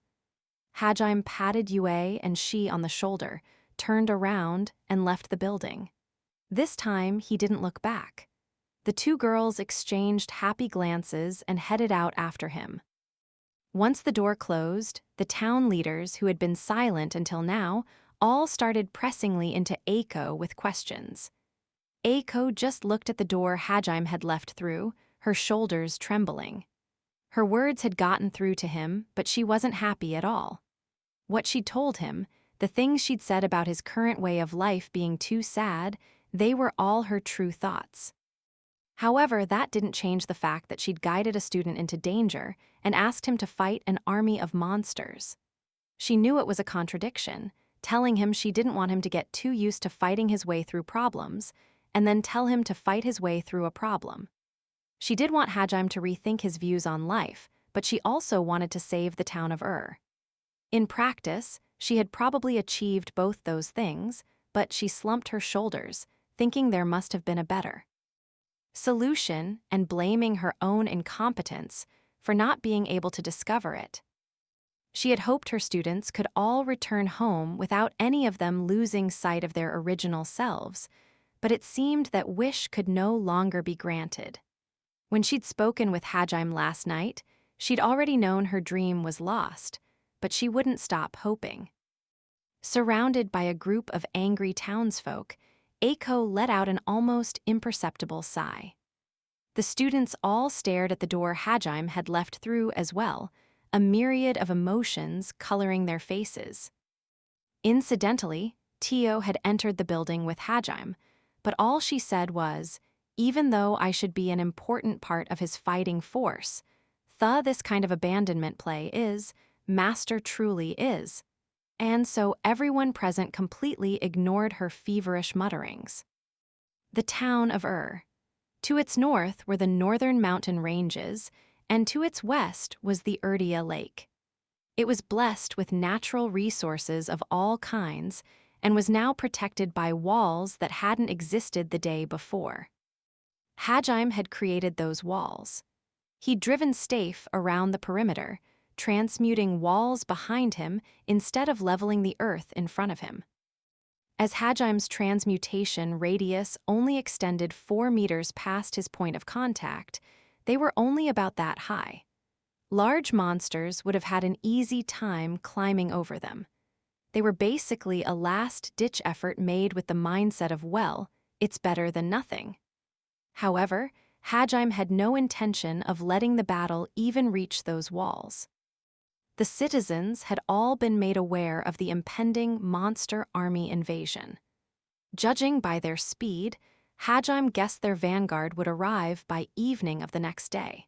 Hajime patted Yue and Shi on the shoulder, turned around, and left the building. This time, he didn't look back. The two girls exchanged happy glances and headed out after him. Once the door closed, the town leaders, who had been silent until now, all started pressingly into Eiko with questions. Eiko just looked at the door Hajime had left through, her shoulders trembling. Her words had gotten through to him, but she wasn't happy at all. What she'd told him, the things she'd said about his current way of life being too sad, they were all her true thoughts. However, that didn't change the fact that she'd guided a student into danger and asked him to fight an army of monsters. She knew it was a contradiction, telling him she didn't want him to get too used to fighting his way through problems, and then tell him to fight his way through a problem. She did want Hajime to rethink his views on life, but she also wanted to save the town of In practice, she had probably achieved both those things, but she slumped her shoulders, thinking there must have been a better solution and blaming her own incompetence for not being able to discover it. She had hoped her students could all return home without any of them losing sight of their original selves, but it seemed that wish could no longer be granted. When she'd spoken with Hajime last night, she'd already known her dream was lost, but she wouldn't stop hoping. Surrounded by a group of angry townsfolk, Eiko let out an almost imperceptible sigh. The students all stared at the door Hajime had left through as well, a myriad of emotions coloring their faces. Incidentally, Tio had entered the building with Hajime, but all she said was, "Even though I should be an important part of his fighting force, this kind of abandonment play is, master truly is." And so everyone present completely ignored her feverish mutterings. The town of To its north were the northern mountain ranges, and to its west was the Urdia Lake. It was blessed with natural resources of all kinds and was now protected by walls that hadn't existed the day before. Hajime had created those walls. He'd driven Stafe around the perimeter, transmuting walls behind him instead of leveling the earth in front of him. As Hajime's transmutation radius only extended 4 meters past his point of contact, they were only about that high. Large monsters would have had an easy time climbing over them. They were basically a last-ditch effort made with the mindset of, well, it's better than nothing. However, Hajime had no intention of letting the battle even reach those walls. The citizens had all been made aware of the impending monster army invasion. Judging by their speed, Hajime guessed their vanguard would arrive by evening of the next day.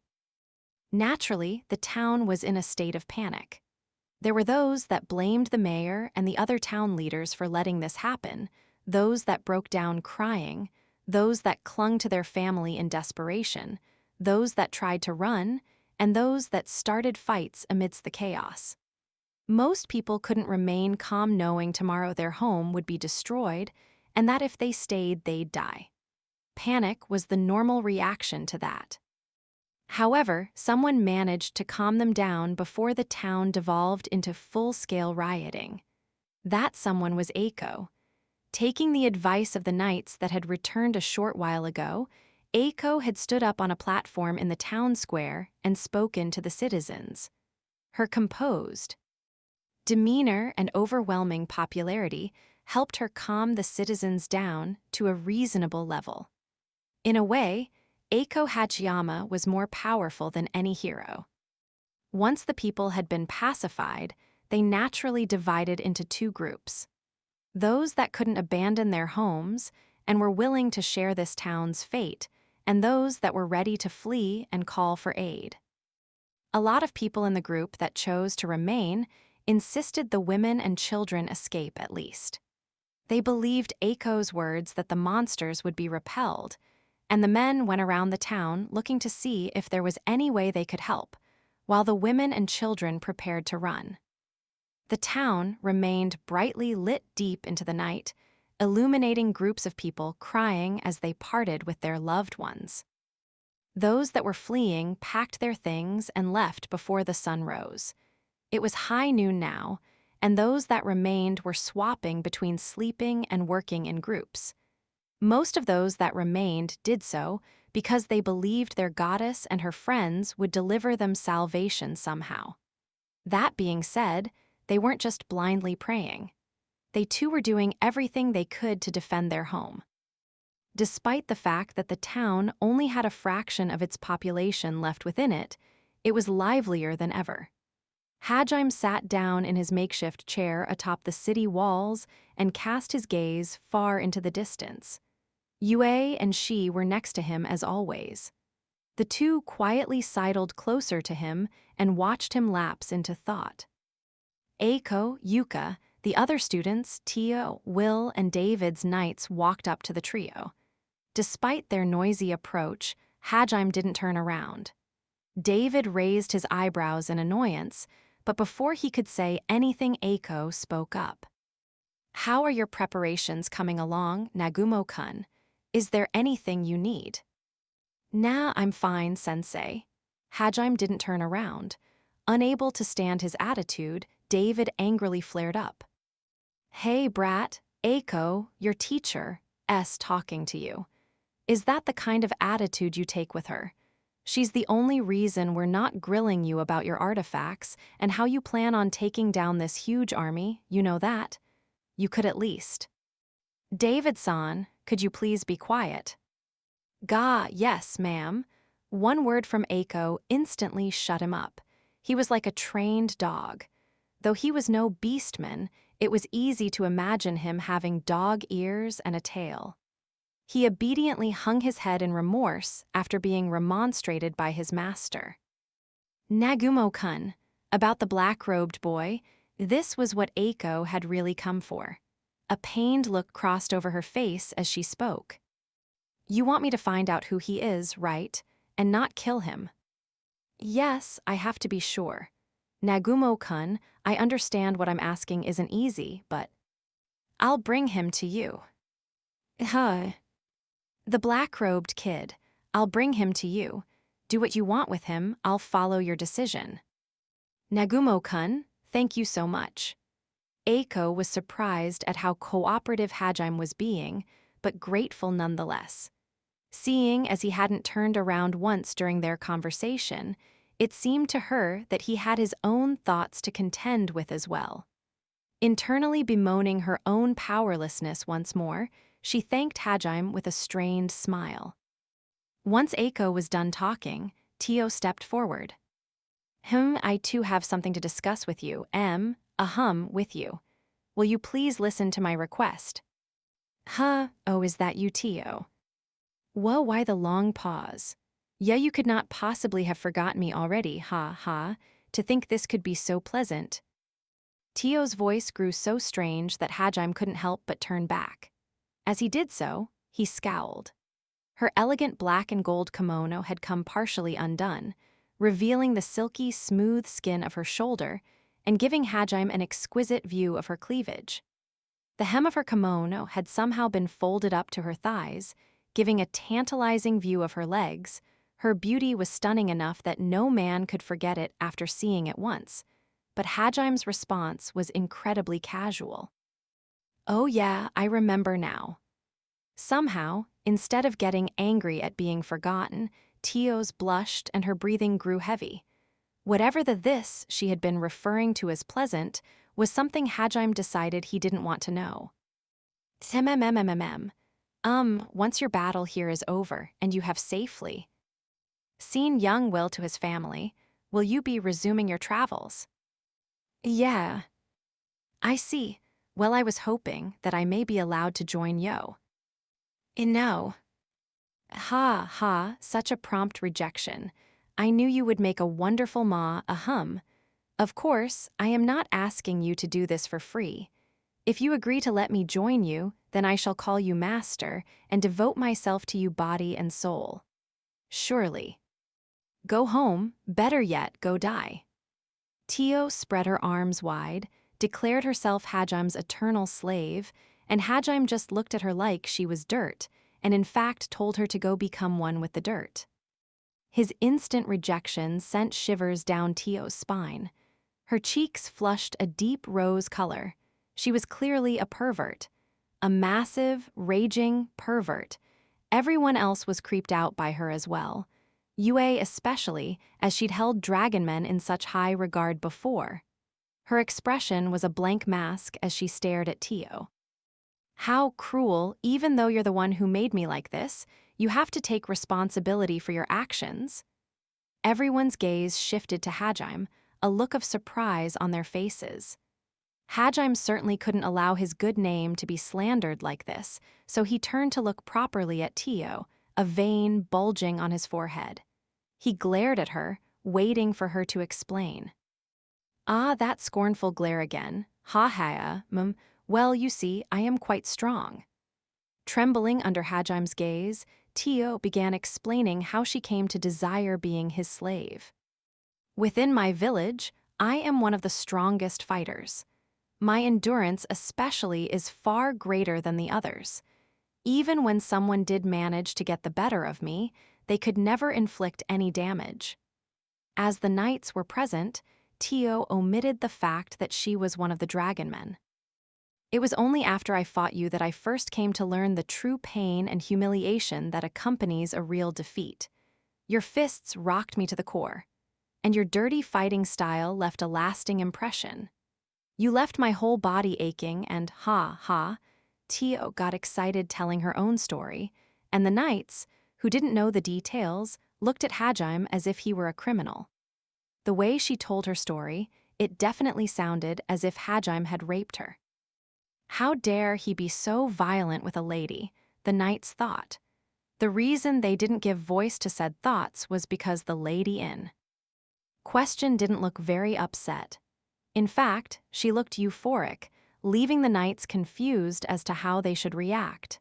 Naturally, the town was in a state of panic. There were those that blamed the mayor and the other town leaders for letting this happen, those that broke down crying, those that clung to their family in desperation, those that tried to run, and those that started fights amidst the chaos. Most people couldn't remain calm knowing tomorrow their home would be destroyed and that if they stayed, they'd die. Panic was the normal reaction to that. However, someone managed to calm them down before the town devolved into full-scale rioting. That someone was Eiko. Taking the advice of the knights that had returned a short while ago, Eiko had stood up on a platform in the town square and spoken to the citizens. Her composed demeanor and overwhelming popularity helped her calm the citizens down to a reasonable level. In a way, Eiko Hachiyama was more powerful than any hero. Once the people had been pacified, they naturally divided into 2 groups. Those that couldn't abandon their homes and were willing to share this town's fate, and those that were ready to flee and call for aid. A lot of people in the group that chose to remain insisted the women and children escape at least. They believed Eiko's words that the monsters would be repelled, and the men went around the town looking to see if there was any way they could help, while the women and children prepared to run. The town remained brightly lit deep into the night, illuminating groups of people crying as they parted with their loved ones. Those that were fleeing packed their things and left before the sun rose. It was high noon now, and those that remained were swapping between sleeping and working in groups. Most of those that remained did so because they believed their goddess and her friends would deliver them salvation somehow. That being said, they weren't just blindly praying. They too were doing everything they could to defend their home. Despite the fact that the town only had a fraction of its population left within it, it was livelier than ever. Hajime sat down in his makeshift chair atop the city walls and cast his gaze far into the distance. Yue and she were next to him as always. The two quietly sidled closer to him and watched him lapse into thought. Eiko, Yuka, the other students, Tio, Will, and David's knights walked up to the trio. Despite their noisy approach, Hajime didn't turn around. David raised his eyebrows in annoyance, but before he could say anything, Eiko spoke up. "How are your preparations coming along, Nagumo-kun? Is there anything you need?" "Nah, I'm fine, sensei." Hajime didn't turn around. Unable to stand his attitude, David angrily flared up. "Hey, brat, Eiko, your teacher, talking to you. Is that the kind of attitude you take with her? She's the only reason we're not grilling you about your artifacts and how you plan on taking down this huge army, you know that? You could at least. David-san, could you please be quiet? Yes, ma'am. One word from Eiko instantly shut him up. He was like a trained dog. Though he was no beastman, it was easy to imagine him having dog ears and a tail. He obediently hung his head in remorse after being remonstrated by his master. Nagumo-kun, about the black-robed boy, this was what Eiko had really come for. A pained look crossed over her face as she spoke. You want me to find out who he is, right, and not kill him? Yes, I have to be sure. Nagumo-kun, I understand what I'm asking isn't easy, but I'll bring him to you. The black-robed kid, I'll bring him to you. Do what you want with him, I'll follow your decision. Nagumo-kun, thank you so much. Eiko was surprised at how cooperative Hajime was being, but grateful nonetheless. Seeing as he hadn't turned around once during their conversation, it seemed to her that he had his own thoughts to contend with as well. Internally bemoaning her own powerlessness once more, she thanked Hajime with a strained smile. Once Eiko was done talking, Tio stepped forward. I too have something to discuss with you, with you. Will you please listen to my request? Oh, is that you, Tio? Whoa, why the long pause? Yeah, you could not possibly have forgotten me already, to think this could be so pleasant. Tio's voice grew so strange that Hajime couldn't help but turn back. As he did so, he scowled. Her elegant black and gold kimono had come partially undone, revealing the silky, smooth skin of her shoulder and giving Hajime an exquisite view of her cleavage. The hem of her kimono had somehow been folded up to her thighs, giving a tantalizing view of her legs. Her beauty was stunning enough that no man could forget it after seeing it once, but Hajime's response was incredibly casual. Oh yeah, I remember now. Somehow, instead of getting angry at being forgotten, Tio's blushed and her breathing grew heavy. Whatever the this she had been referring to as pleasant was something Hajime decided he didn't want to know. Once your battle here is over and you have safely seen young Will to his family, will you be resuming your travels? Yeah. I see. Well, I was hoping that I may be allowed to join Yo. No. Such a prompt rejection. I knew you would make a wonderful ma, Of course, I am not asking you to do this for free. If you agree to let me join you, then I shall call you master and devote myself to you body and soul. Surely. Go home, better yet, go die. Tio spread her arms wide, declared herself Hajime's eternal slave, and Hajime just looked at her like she was dirt, and in fact told her to go become one with the dirt. His instant rejection sent shivers down Tio's spine. Her cheeks flushed a deep rose color. She was clearly a pervert. A massive, raging pervert. Everyone else was creeped out by her as well. Yue especially, as she'd held dragon men in such high regard before. Her expression was a blank mask as she stared at Tio. How cruel, even though you're the one who made me like this, you have to take responsibility for your actions. Everyone's gaze shifted to Hajime, a look of surprise on their faces. Hajime certainly couldn't allow his good name to be slandered like this, so he turned to look properly at Tio, a vein bulging on his forehead. He glared at her, waiting for her to explain. That scornful glare again. Well, you see, I am quite strong. Trembling under Hajime's gaze, Tio began explaining how she came to desire being his slave. Within my village, I am one of the strongest fighters. My endurance especially is far greater than the others. Even when someone did manage to get the better of me, they could never inflict any damage. As the knights were present, Tio omitted the fact that she was one of the dragon men. It was only after I fought you that I first came to learn the true pain and humiliation that accompanies a real defeat. Your fists rocked me to the core, and your dirty fighting style left a lasting impression. You left my whole body aching and Tio got excited telling her own story, and the knights, who didn't know the details, looked at Hajime as if he were a criminal. The way she told her story, it definitely sounded as if Hajime had raped her. How dare he be so violent with a lady, the knights thought. The reason they didn't give voice to said thoughts was because the lady in question didn't look very upset. In fact, she looked euphoric, leaving the knights confused as to how they should react.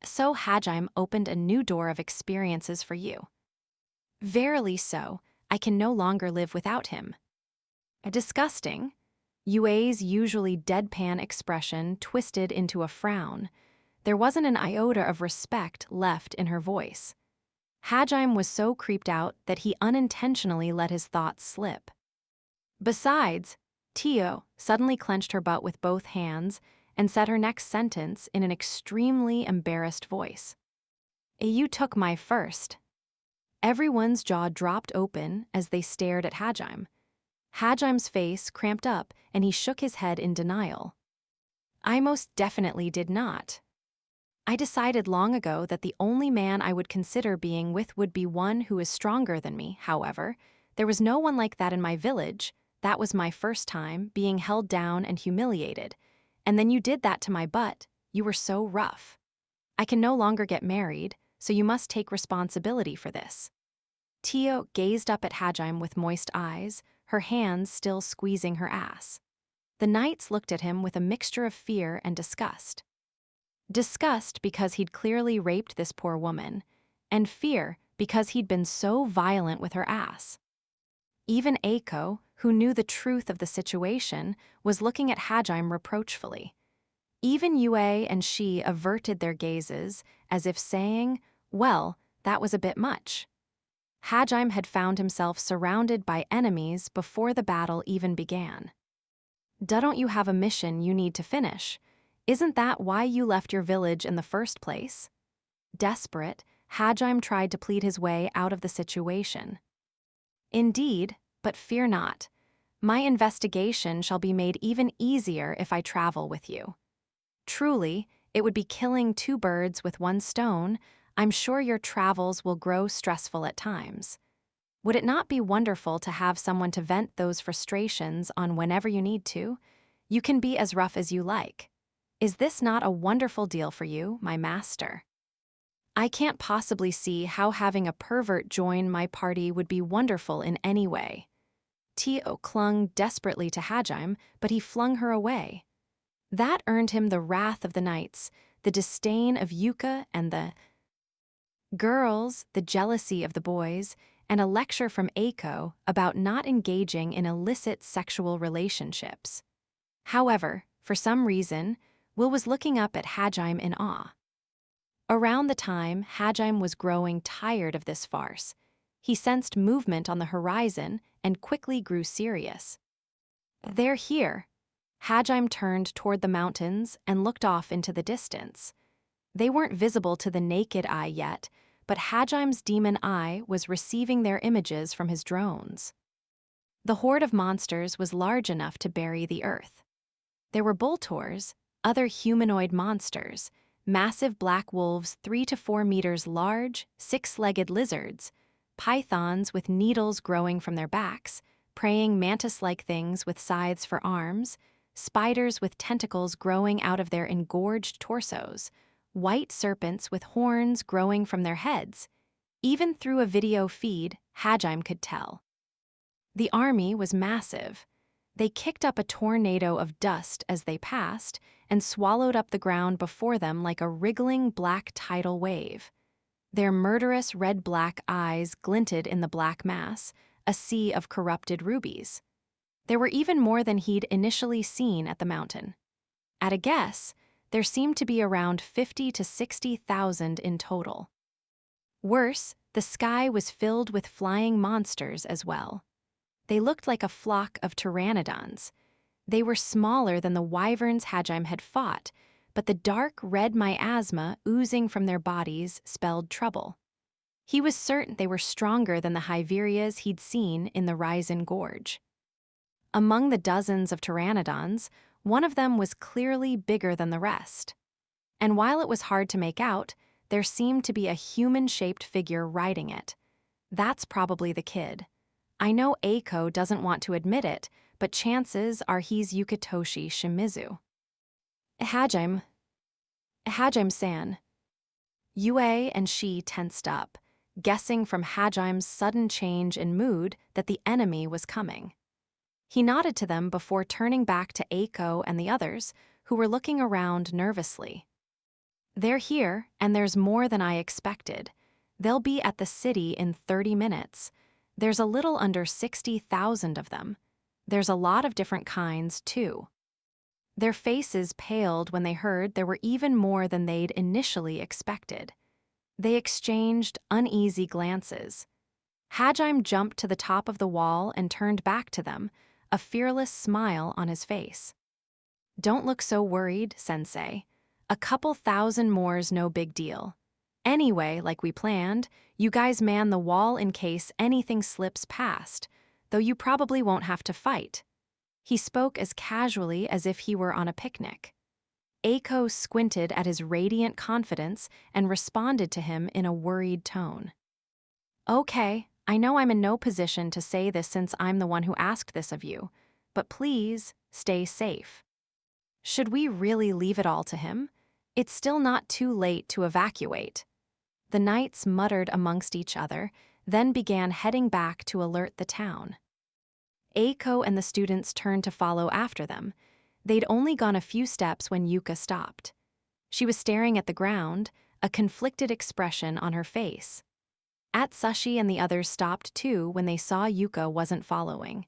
So Hajime opened a new door of experiences for you. Verily so, I can no longer live without him. Disgusting. Yue's usually deadpan expression twisted into a frown. There wasn't an iota of respect left in her voice. Hajime was so creeped out that he unintentionally let his thoughts slip. Besides, Tio suddenly clenched her butt with both hands and said her next sentence in an extremely embarrassed voice. You took my first. Everyone's jaw dropped open as they stared at Hajime. Hajime's face cramped up and he shook his head in denial. I most definitely did not. I decided long ago that the only man I would consider being with would be one who is stronger than me. However, there was no one like that in my village. That was my first time being held down and humiliated. And then you did that to my butt. You were so rough. I can no longer get married, so you must take responsibility for this. Tio gazed up at Hajime with moist eyes, her hands still squeezing her ass. The knights looked at him with a mixture of fear and disgust. Disgust because he'd clearly raped this poor woman, and fear because he'd been so violent with her ass. Even Eiko, who knew the truth of the situation, was looking at Hajime reproachfully. Even Yue and she averted their gazes, as if saying, well, that was a bit much. Hajime had found himself surrounded by enemies before the battle even began. Don't you have a mission you need to finish? Isn't that why you left your village in the first place? Desperate, Hajime tried to plead his way out of the situation. Indeed, but fear not. My investigation shall be made even easier if I travel with you. Truly, it would be killing two birds with one stone. I'm sure your travels will grow stressful at times. Would it not be wonderful to have someone to vent those frustrations on whenever you need to? You can be as rough as you like. Is this not a wonderful deal for you, my master? I can't possibly see how having a pervert join my party would be wonderful in any way. Tio clung desperately to Hajime, but he flung her away. That earned him the wrath of the knights, the disdain of Yuka and the girls, the jealousy of the boys, and a lecture from Eiko about not engaging in illicit sexual relationships. However, for some reason, Will was looking up at Hajime in awe. Around the time Hajime was growing tired of this farce, he sensed movement on the horizon and quickly grew serious. They're here. Hajime turned toward the mountains and looked off into the distance. They weren't visible to the naked eye yet, but Hajime's demon eye was receiving their images from his drones. The horde of monsters was large enough to bury the earth. There were Boltors, other humanoid monsters, massive black wolves 3 to 4 meters large, 6-legged lizards, pythons with needles growing from their backs, praying mantis-like things with scythes for arms, spiders with tentacles growing out of their engorged torsos, white serpents with horns growing from their heads. Even through a video feed, Hajime could tell. The army was massive. They kicked up a tornado of dust as they passed and swallowed up the ground before them like a wriggling black tidal wave. Their murderous red-black eyes glinted in the black mass, a sea of corrupted rubies. There were even more than he'd initially seen at the mountain. At a guess, there seemed to be around 50 to 60,000 in total. Worse, the sky was filled with flying monsters as well. They looked like a flock of pteranodons. They were smaller than the wyverns Hajime had fought, but the dark red miasma oozing from their bodies spelled trouble. He was certain they were stronger than the Hyverias he'd seen in the Ryzen Gorge. Among the dozens of pteranodons, one of them was clearly bigger than the rest. And while it was hard to make out, there seemed to be a human-shaped figure riding it. That's probably the kid. I know Eiko doesn't want to admit it, but chances are he's Yukitoshi Shimizu. Hajime-san. Yue and she tensed up, guessing from Hajime's sudden change in mood that the enemy was coming. He nodded to them before turning back to Eiko and the others, who were looking around nervously. They're here, and there's more than I expected. They'll be at the city in 30 minutes. There's a little under 60,000 of them. There's a lot of different kinds, too. Their faces paled when they heard there were even more than they'd initially expected. They exchanged uneasy glances. Hajime jumped to the top of the wall and turned back to them, a fearless smile on his face. Don't look so worried, Sensei. A couple thousand more's no big deal. Anyway, like we planned, you guys man the wall in case anything slips past, though you probably won't have to fight. He spoke as casually as if he were on a picnic. Eiko squinted at his radiant confidence and responded to him in a worried tone. Okay, I know I'm in no position to say this since I'm the one who asked this of you, but please stay safe. Should we really leave it all to him? It's still not too late to evacuate. The knights muttered amongst each other, then began heading back to alert the town. Eiko and the students turned to follow after them. They'd only gone a few steps when Yuka stopped. She was staring at the ground, a conflicted expression on her face. Atsushi and the others stopped too when they saw Yuka wasn't following.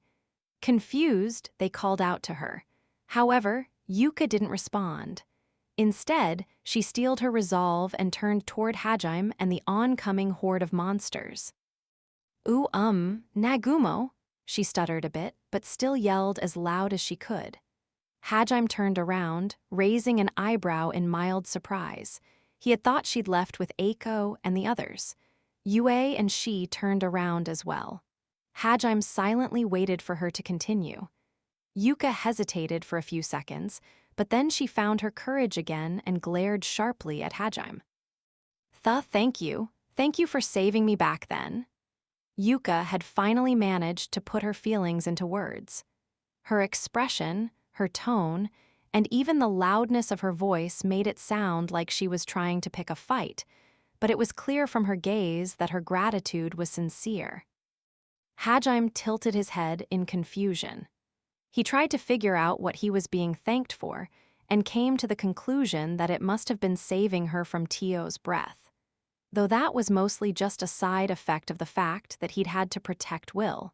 Confused, they called out to her. However, Yuka didn't respond. Instead, she steeled her resolve and turned toward Hajime and the oncoming horde of monsters. Nagumo, she stuttered a bit, but still yelled as loud as she could. Hajime turned around, raising an eyebrow in mild surprise. He had thought she'd left with Eiko and the others. Yue and she turned around as well. Hajime silently waited for her to continue. Yuka hesitated for a few seconds, but then she found her courage again and glared sharply at Hajime. Thank you. Thank you for saving me back then. Yuka had finally managed to put her feelings into words. Her expression, her tone, and even the loudness of her voice made it sound like she was trying to pick a fight, but it was clear from her gaze that her gratitude was sincere. Hajime tilted his head in confusion. He tried to figure out what he was being thanked for and came to the conclusion that it must have been saving her from Tio's breath, though that was mostly just a side effect of the fact that he'd had to protect Will.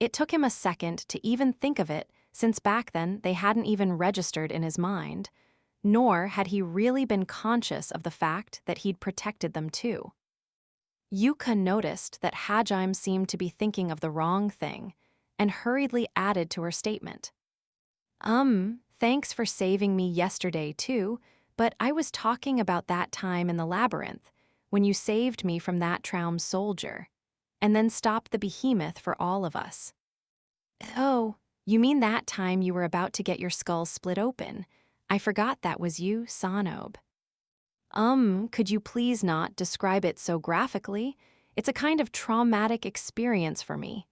It took him a second to even think of it, since back then they hadn't even registered in his mind, nor had he really been conscious of the fact that he'd protected them too. Yuka noticed that Hajime seemed to be thinking of the wrong thing, and hurriedly added to her statement. Thanks for saving me yesterday too, but I was talking about that time in the labyrinth, when you saved me from that Traum soldier, and then stopped the behemoth for all of us. Oh, you mean that time you were about to get your skull split open? I forgot that was you, Sanobe. Could you please not describe it so graphically? It's a kind of traumatic experience for me.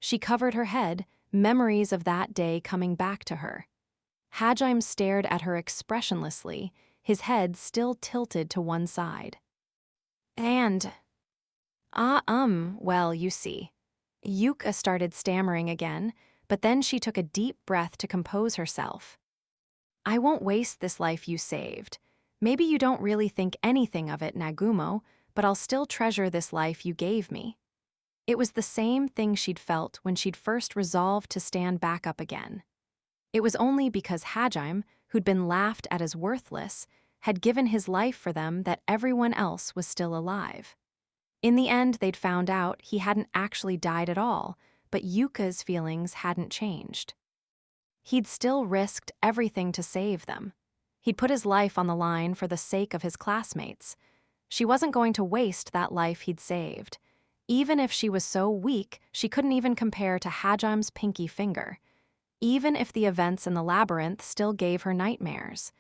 She covered her head, memories of that day coming back to her. Hajime stared at her expressionlessly, his head still tilted to one side. Well, you see. Yuka started stammering again, but then she took a deep breath to compose herself. I won't waste this life you saved. Maybe you don't really think anything of it, Nagumo, but I'll still treasure this life you gave me. It was the same thing she'd felt when she'd first resolved to stand back up again. It was only because Hajime, who'd been laughed at as worthless, had given his life for them that everyone else was still alive. In the end, they'd found out he hadn't actually died at all, but Yuka's feelings hadn't changed. He'd still risked everything to save them. He'd put his life on the line for the sake of his classmates. She wasn't going to waste that life he'd saved. Even if she was so weak, she couldn't even compare to Hajim's pinky finger. Even if the events in the labyrinth still gave her nightmares.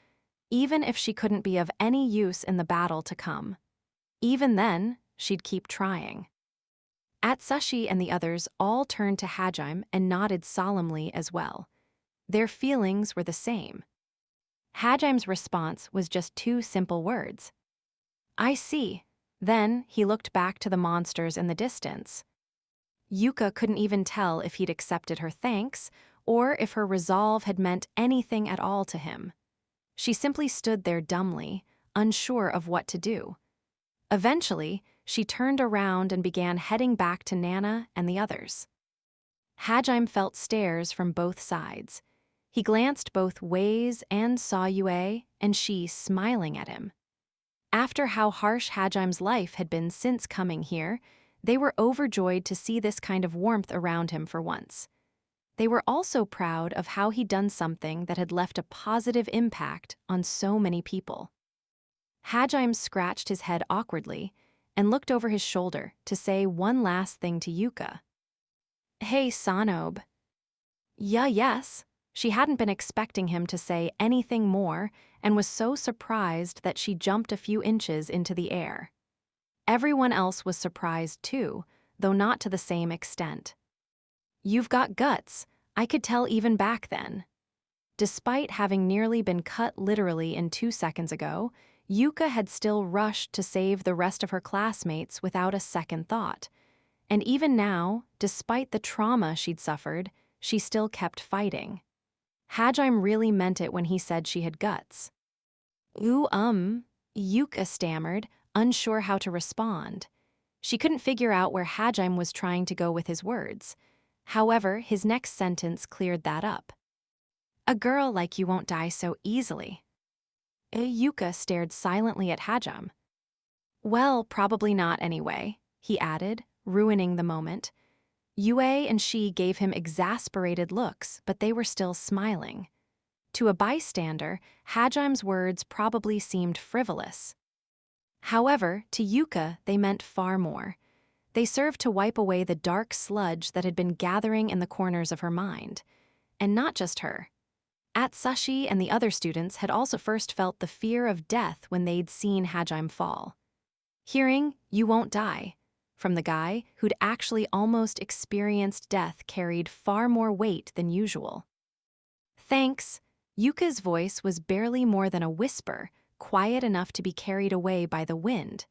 Even if she couldn't be of any use in the battle to come. Even then, she'd keep trying. Atsushi and the others all turned to Hajime and nodded solemnly as well. Their feelings were the same. Hajime's response was just two simple words. I see. Then he looked back to the monsters in the distance. Yuka couldn't even tell if he'd accepted her thanks or if her resolve had meant anything at all to him. She simply stood there dumbly, unsure of what to do. Eventually, she turned around and began heading back to Nana and the others. Hajime felt stares from both sides. He glanced both ways and saw Yue and she smiling at him. After how harsh Hajime's life had been since coming here, they were overjoyed to see this kind of warmth around him for once. They were also proud of how he'd done something that had left a positive impact on so many people. Hajime scratched his head awkwardly and looked over his shoulder to say one last thing to Yuka. Hey, Sanobe. Yes. She hadn't been expecting him to say anything more and was so surprised that she jumped a few inches into the air. Everyone else was surprised too, though not to the same extent. You've got guts, I could tell even back then. Despite having nearly been cut literally in 2 seconds ago, Yuka had still rushed to save the rest of her classmates without a second thought. And even now, despite the trauma she'd suffered, she still kept fighting. Hajime really meant it when he said she had guts. Yuka stammered, unsure how to respond. She couldn't figure out where Hajime was trying to go with his words. However, his next sentence cleared that up. A girl like you won't die so easily. Yuka stared silently at Hajime. Well, probably not anyway, he added, ruining the moment. Yue and she gave him exasperated looks, but they were still smiling. To a bystander, Hajime's words probably seemed frivolous. However, to Yuka, they meant far more. They served to wipe away the dark sludge that had been gathering in the corners of her mind. And not just her. Atsushi and the other students had also first felt the fear of death when they'd seen Hajime fall. Hearing, "You won't die," from the guy who'd actually almost experienced death carried far more weight than usual. Thanks. Yuka's voice was barely more than a whisper, quiet enough to be carried away by the wind.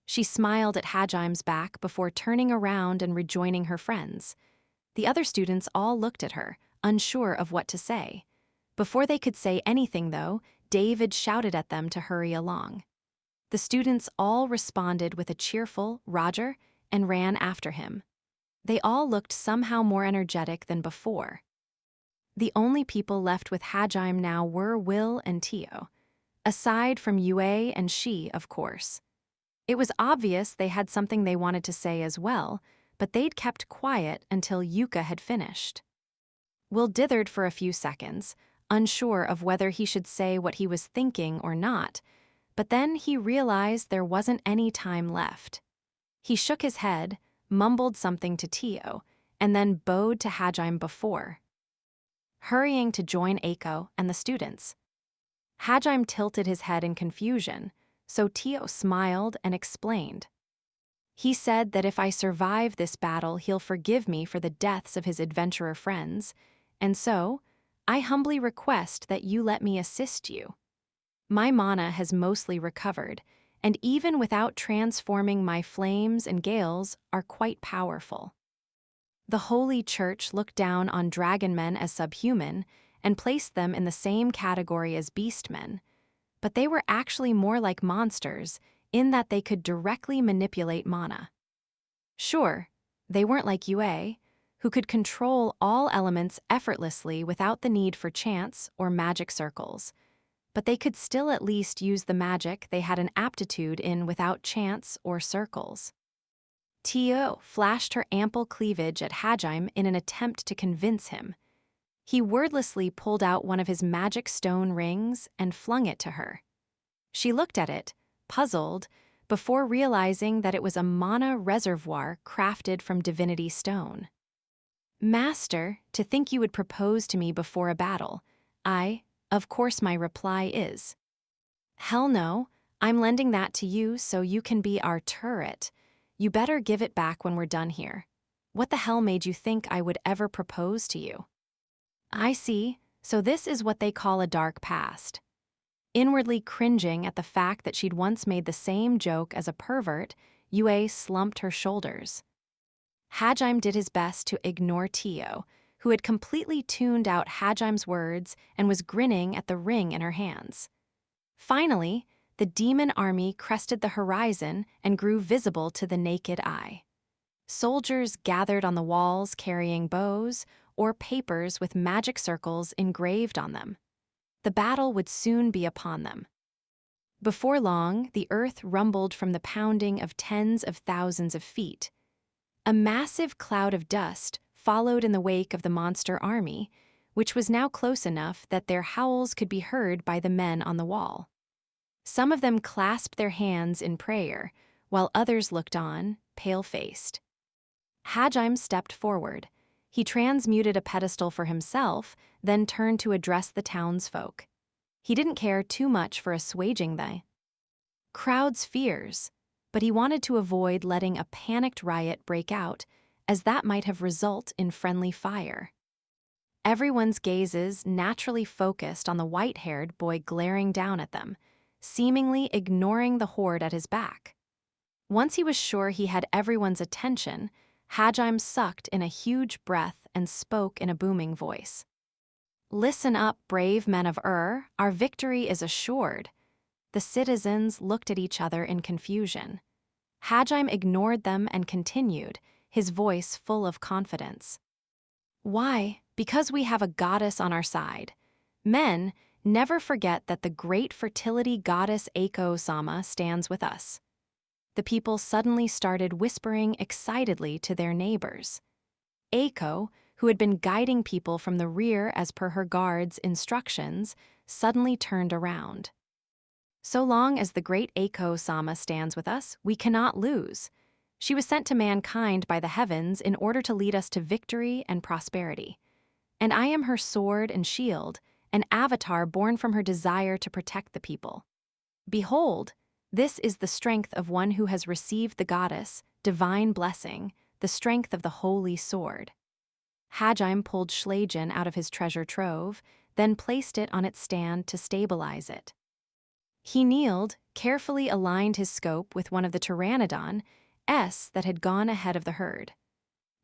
She smiled at Hajime's back before turning around and rejoining her friends. The other students all looked at her, unsure of what to say. Before they could say anything, though, David shouted at them to hurry along. The students all responded with a cheerful "Roger" and ran after him. They all looked somehow more energetic than before. The only people left with Hajime now were Will and Tio, aside from Yue and she, of course. It was obvious they had something they wanted to say as well, but they'd kept quiet until Yuka had finished. Will dithered for a few seconds, unsure of whether he should say what he was thinking or not, but then he realized there wasn't any time left. He shook his head, mumbled something to Tio, and then bowed to Hajime before hurrying to join Eiko and the students. Hajime tilted his head in confusion, so Tio smiled and explained. He said that if I survive this battle, he'll forgive me for the deaths of his adventurer friends, and so I humbly request that you let me assist you. My mana has mostly recovered, and even without transforming, my flames and gales are quite powerful. The Holy Church looked down on dragonmen as subhuman and placed them in the same category as beastmen, but they were actually more like monsters in that they could directly manipulate mana. Sure, they weren't like Yue, who could control all elements effortlessly without the need for chance or magic circles, but they could still at least use the magic they had an aptitude in without chance or circles. Tio flashed her ample cleavage at Hajime in an attempt to convince him. He wordlessly pulled out one of his magic stone rings and flung it to her. She looked at it, puzzled, before realizing that it was a mana reservoir crafted from divinity stone. "Master, to think you would propose to me before a battle. Of course my reply is, hell no, I'm lending that to you so you can be our turret. You better give it back when we're done here. What the hell made you think I would ever propose to you?" I see, so this is what they call a dark past. Inwardly cringing at the fact that she'd once made the same joke as a pervert, Yue slumped her shoulders. Hajime did his best to ignore Tio, who had completely tuned out Hajime's words and was grinning at the ring in her hands. Finally, the demon army crested the horizon and grew visible to the naked eye. Soldiers gathered on the walls carrying bows or papers with magic circles engraved on them. The battle would soon be upon them. Before long, the earth rumbled from the pounding of tens of thousands of feet. A massive cloud of dust followed in the wake of the monster army, which was now close enough that their howls could be heard by the men on the wall. Some of them clasped their hands in prayer, while others looked on, pale-faced. Hajime stepped forward. He transmuted a pedestal for himself, then turned to address the townsfolk. He didn't care too much for assuaging the crowd's fears, but he wanted to avoid letting a panicked riot break out, as that might have resulted in friendly fire. Everyone's gazes naturally focused on the white-haired boy glaring down at them, seemingly ignoring the horde at his back. Once he was sure he had everyone's attention, Hajime sucked in a huge breath and spoke in a booming voice. "Listen up, brave men of our victory is assured." The citizens looked at each other in confusion. Hajime ignored them and continued, his voice full of confidence. "Why? Because we have a goddess on our side. Men, never forget that the great fertility goddess Eiko-sama stands with us." The people suddenly started whispering excitedly to their neighbors. Eiko, who had been guiding people from the rear as per her guard's instructions, suddenly turned around. "So long as the great Eiko-sama stands with us, we cannot lose. She was sent to mankind by the heavens in order to lead us to victory and prosperity. And I am her sword and shield, an avatar born from her desire to protect the people. Behold, this is the strength of one who has received the goddess, divine blessing, the strength of the holy sword." Hajime pulled Schleien out of his treasure trove, then placed it on its stand to stabilize it. He kneeled, carefully aligned his scope with one of the pteranodons that had gone ahead of the herd.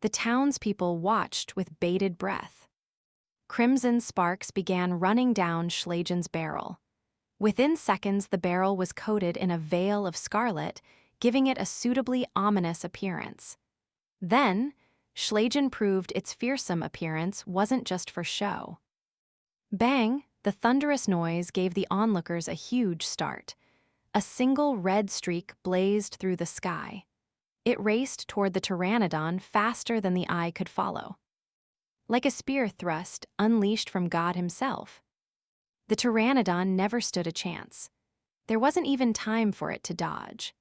The townspeople watched with bated breath. Crimson sparks began running down Schleien's barrel. Within seconds, the barrel was coated in a veil of scarlet, giving it a suitably ominous appearance. Then, Schleien proved its fearsome appearance wasn't just for show. Bang! The thunderous noise gave the onlookers a huge start. A single red streak blazed through the sky. It raced toward the pteranodon faster than the eye could follow. Like a spear thrust unleashed from God himself. The pteranodon never stood a chance. There wasn't even time for it to dodge.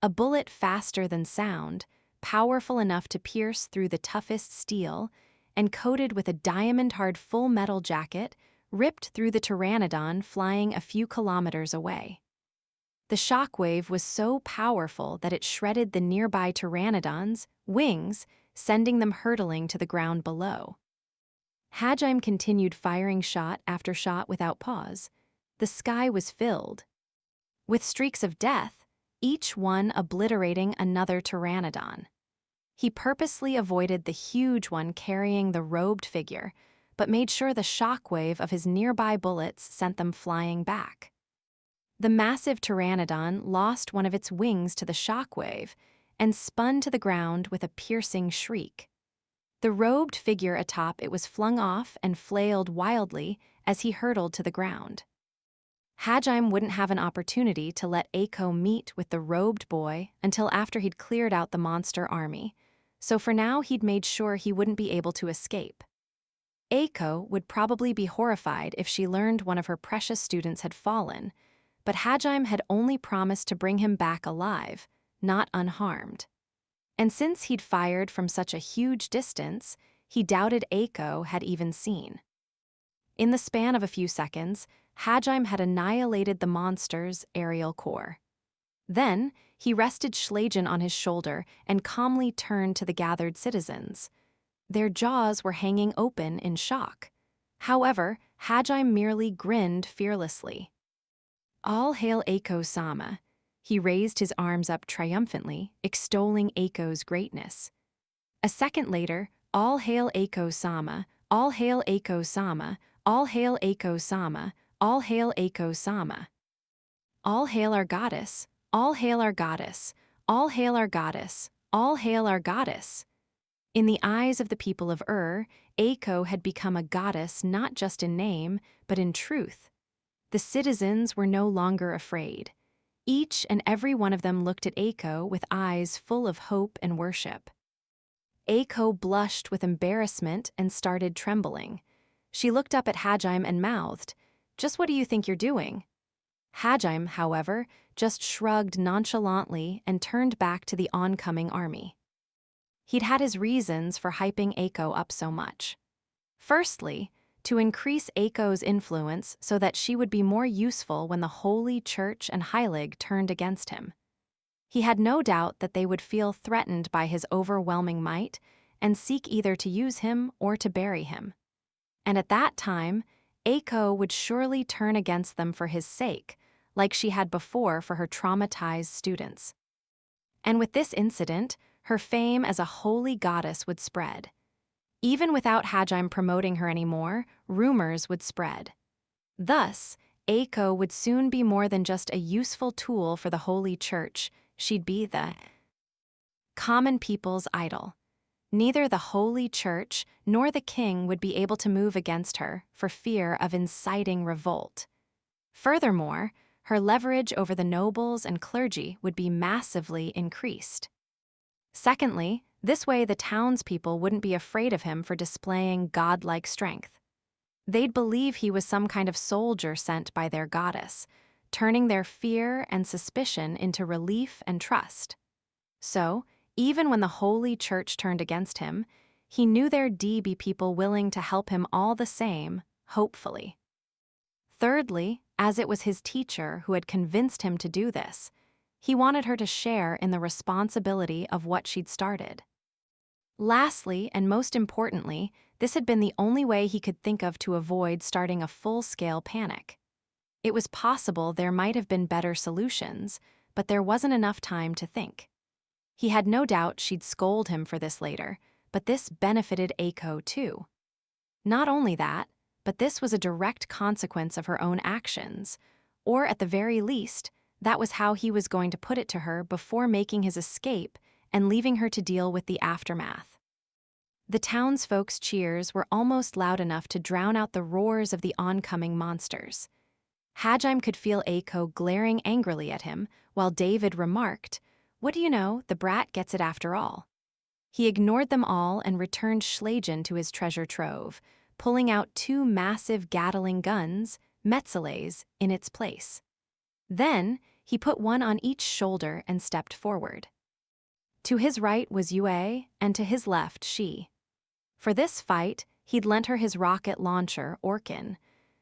A bullet faster than sound, powerful enough to pierce through the toughest steel, and coated with a diamond-hard full metal jacket, ripped through the pteranodon flying a few kilometers away. The shockwave was so powerful that it shredded the nearby pteranodon's wings, sending them hurtling to the ground below. Hajime continued firing shot after shot without pause. The sky was filled with streaks of death, each one obliterating another pteranodon. He purposely avoided the huge one carrying the robed figure, but made sure the shockwave of his nearby bullets sent them flying back. The massive pteranodon lost one of its wings to the shockwave and spun to the ground with a piercing shriek. The robed figure atop it was flung off and flailed wildly as he hurtled to the ground. Hajime wouldn't have an opportunity to let Eiko meet with the robed boy until after he'd cleared out the monster army, so for now he'd made sure he wouldn't be able to escape. Eiko would probably be horrified if she learned one of her precious students had fallen, but Hajime had only promised to bring him back alive, not unharmed. And since he'd fired from such a huge distance, he doubted Eiko had even seen. In the span of a few seconds, Hajime had annihilated the monster's aerial core. Then, he rested Schlegen on his shoulder and calmly turned to the gathered citizens. Their jaws were hanging open in shock. However, Hajime merely grinned fearlessly. All hail Eiko-sama. He raised his arms up triumphantly, extolling Eiko's greatness. A second later, all hail Eiko-sama, all hail Eiko-sama, all hail Eiko-sama, all hail Eiko-sama. All hail our goddess, all hail our goddess, all hail our goddess, all hail our goddess. In the eyes of the people of Eiko had become a goddess not just in name, but in truth. The citizens were no longer afraid. Each and every one of them looked at Eiko with eyes full of hope and worship. Eiko blushed with embarrassment and started trembling. She looked up at Hajime and mouthed, "Just what do you think you're doing?" Hajime, however, just shrugged nonchalantly and turned back to the oncoming army. He'd had his reasons for hyping Eiko up so much. Firstly, to increase Eiko's influence so that she would be more useful when the Holy Church and Heilig turned against him. He had no doubt that they would feel threatened by his overwhelming might and seek either to use him or to bury him. And at that time, Eiko would surely turn against them for his sake, like she had before for her traumatized students. And with this incident, her fame as a holy goddess would spread. Even without Hajime promoting her anymore, rumors would spread. Thus, Eiko would soon be more than just a useful tool for the Holy Church. She'd be the common people's idol. Neither the Holy Church nor the king would be able to move against her for fear of inciting revolt. Furthermore, her leverage over the nobles and clergy would be massively increased. Secondly, this way the townspeople wouldn't be afraid of him for displaying godlike strength. They'd believe he was some kind of soldier sent by their goddess, turning their fear and suspicion into relief and trust. So, even when the Holy Church turned against him, he knew there'd be people willing to help him all the same, hopefully. Thirdly, as it was his teacher who had convinced him to do this, he wanted her to share in the responsibility of what she'd started. Lastly, and most importantly, this had been the only way he could think of to avoid starting a full-scale panic. It was possible there might have been better solutions, but there wasn't enough time to think. He had no doubt she'd scold him for this later, but this benefited Eiko too. Not only that, but this was a direct consequence of her own actions, or at the very least, that was how he was going to put it to her before making his escape and leaving her to deal with the aftermath. The townsfolk's cheers were almost loud enough to drown out the roars of the oncoming monsters. Hajime could feel Eiko glaring angrily at him, while David remarked, "What do you know, the brat gets it after all." He ignored them all and returned Schlegen to his treasure trove, pulling out 2 massive Gatling guns, Metzele's, in its place. Then, he put one on each shoulder and stepped forward. To his right was Yue, and to his left she. For this fight, he'd lent her his rocket launcher, Orkin.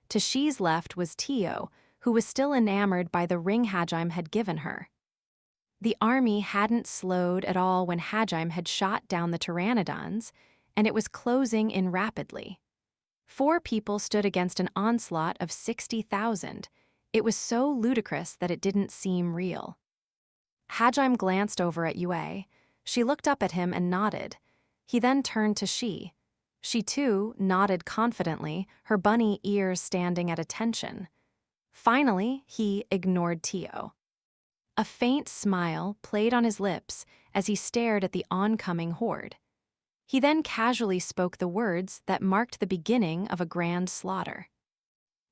To she's left was Tio, who was still enamored by the ring Hajime had given her. The army hadn't slowed at all when Hajime had shot down the pteranodons, and it was closing in rapidly. 4 people stood against an onslaught of 60,000. It was so ludicrous that it didn't seem real. Hajime glanced over at Yue. She looked up at him and nodded. He then turned to she. She too nodded confidently, her bunny ears standing at attention. Finally, he ignored Tio. A faint smile played on his lips as he stared at the oncoming horde. He then casually spoke the words that marked the beginning of a grand slaughter.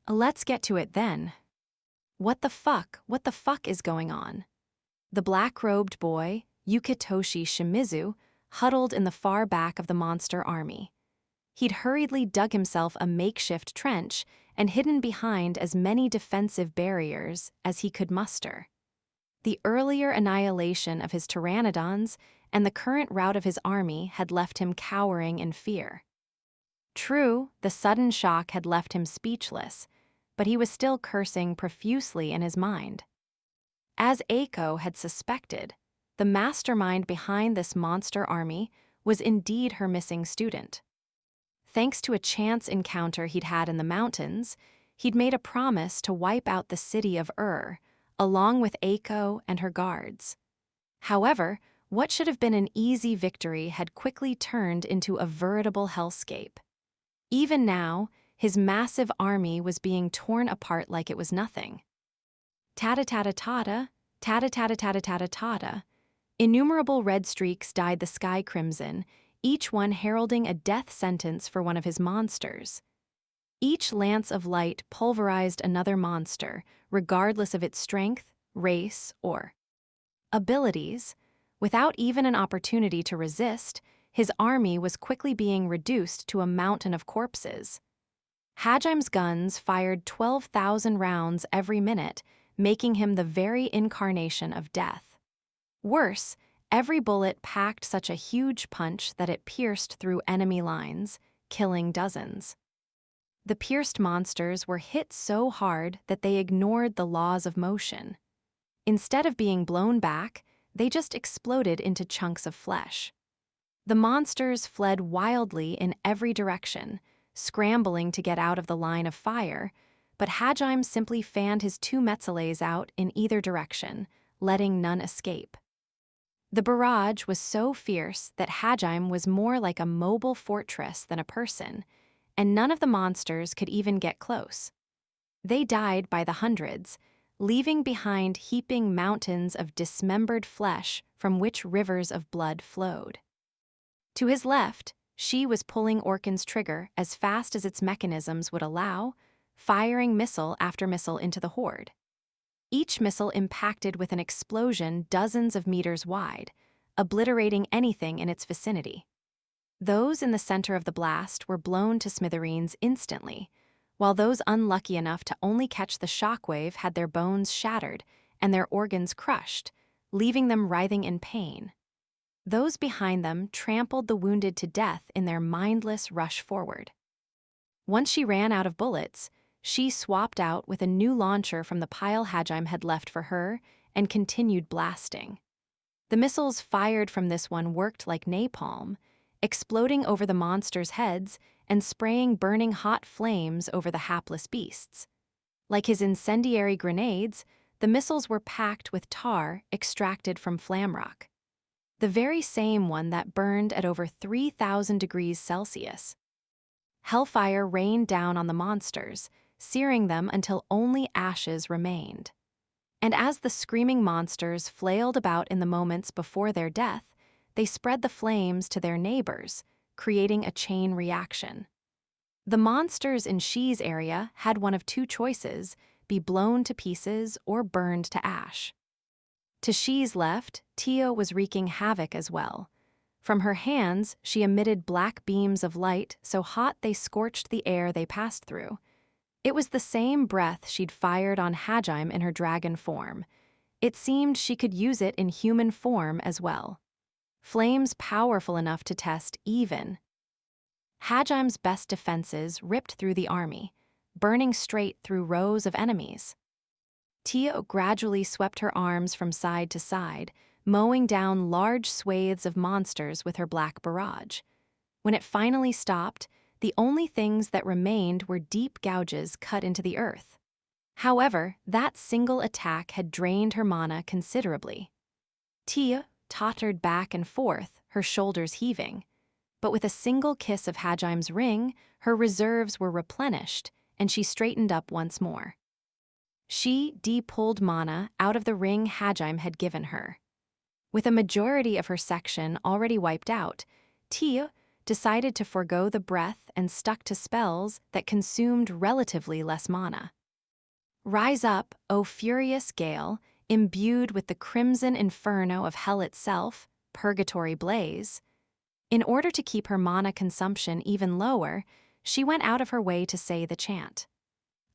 "Let's get to it then. What the fuck is going on?" The black-robed boy, Yukitoshi Shimizu, huddled in the far back of the monster army. He'd hurriedly dug himself a makeshift trench and hidden behind as many defensive barriers as he could muster. The earlier annihilation of his pteranodons and the current rout of his army had left him cowering in fear. True, the sudden shock had left him speechless, but he was still cursing profusely in his mind. As Eiko had suspected, the mastermind behind this monster army was indeed her missing student. Thanks to a chance encounter he'd had in the mountains, he'd made a promise to wipe out the city of along with Eiko and her guards. However, what should have been an easy victory had quickly turned into a veritable hellscape. Even now, his massive army was being torn apart like it was nothing. Tata-tata-tata, tata-tata-tata-tata-tata. Innumerable red streaks dyed the sky crimson, each one heralding a death sentence for one of his monsters. Each lance of light pulverized another monster, regardless of its strength, race, or abilities. Without even an opportunity to resist, his army was quickly being reduced to a mountain of corpses. Hajaim's guns fired 12,000 rounds every minute, making him the very incarnation of death. Worse, every bullet packed such a huge punch that it pierced through enemy lines, killing dozens. The pierced monsters were hit so hard that they ignored the laws of motion. Instead of being blown back, they just exploded into chunks of flesh. The monsters fled wildly in every direction, scrambling to get out of the line of fire, but Hajaim simply fanned his 2 Metzales out in either direction, letting none escape. The barrage was so fierce that Hajaim was more like a mobile fortress than a person, and none of the monsters could even get close. They died by the hundreds, leaving behind heaping mountains of dismembered flesh from which rivers of blood flowed. To his left, she was pulling Orkin's trigger as fast as its mechanisms would allow, firing missile after missile into the horde. Each missile impacted with an explosion dozens of meters wide, obliterating anything in its vicinity. Those in the center of the blast were blown to smithereens instantly, while those unlucky enough to only catch the shockwave had their bones shattered and their organs crushed, leaving them writhing in pain. Those behind them trampled the wounded to death in their mindless rush forward. Once she ran out of bullets, she swapped out with a new launcher from the pile Hajaim had left for her and continued blasting. The missiles fired from this one worked like napalm, exploding over the monsters' heads and spraying burning hot flames over the hapless beasts. Like his incendiary grenades, the missiles were packed with tar extracted from flamrock, the very same one that burned at over 3,000 degrees Celsius. Hellfire rained down on the monsters, searing them until only ashes remained. And as the screaming monsters flailed about in the moments before their death, they spread the flames to their neighbors, creating a chain reaction. The monsters in Shi's area had one of 2 choices: be blown to pieces or burned to ash. To Shi's left, Tio was wreaking havoc as well. From her hands, she emitted black beams of light so hot they scorched the air they passed through. It was the same breath she'd fired on Hajaim in her dragon form. It seemed she could use it in human form as well. Flames powerful enough to test even Hajaim's best defenses ripped through the army, burning straight through rows of enemies. Tio gradually swept her arms from side to side, mowing down large swathes of monsters with her black barrage. When it finally stopped, the only things that remained were deep gouges cut into the earth. However, that single attack had drained her mana considerably. Tia tottered back and forth, her shoulders heaving. But with a single kiss of Hajaim's ring, her reserves were replenished, and she straightened up once more. She pulled mana out of the ring Hajaim had given her. With a majority of her section already wiped out, Tia decided to forego the breath and stuck to spells that consumed relatively less mana. Rise up, O furious gale, imbued with the crimson inferno of hell itself, purgatory blaze. In order to keep her mana consumption even lower, she went out of her way to say the chant.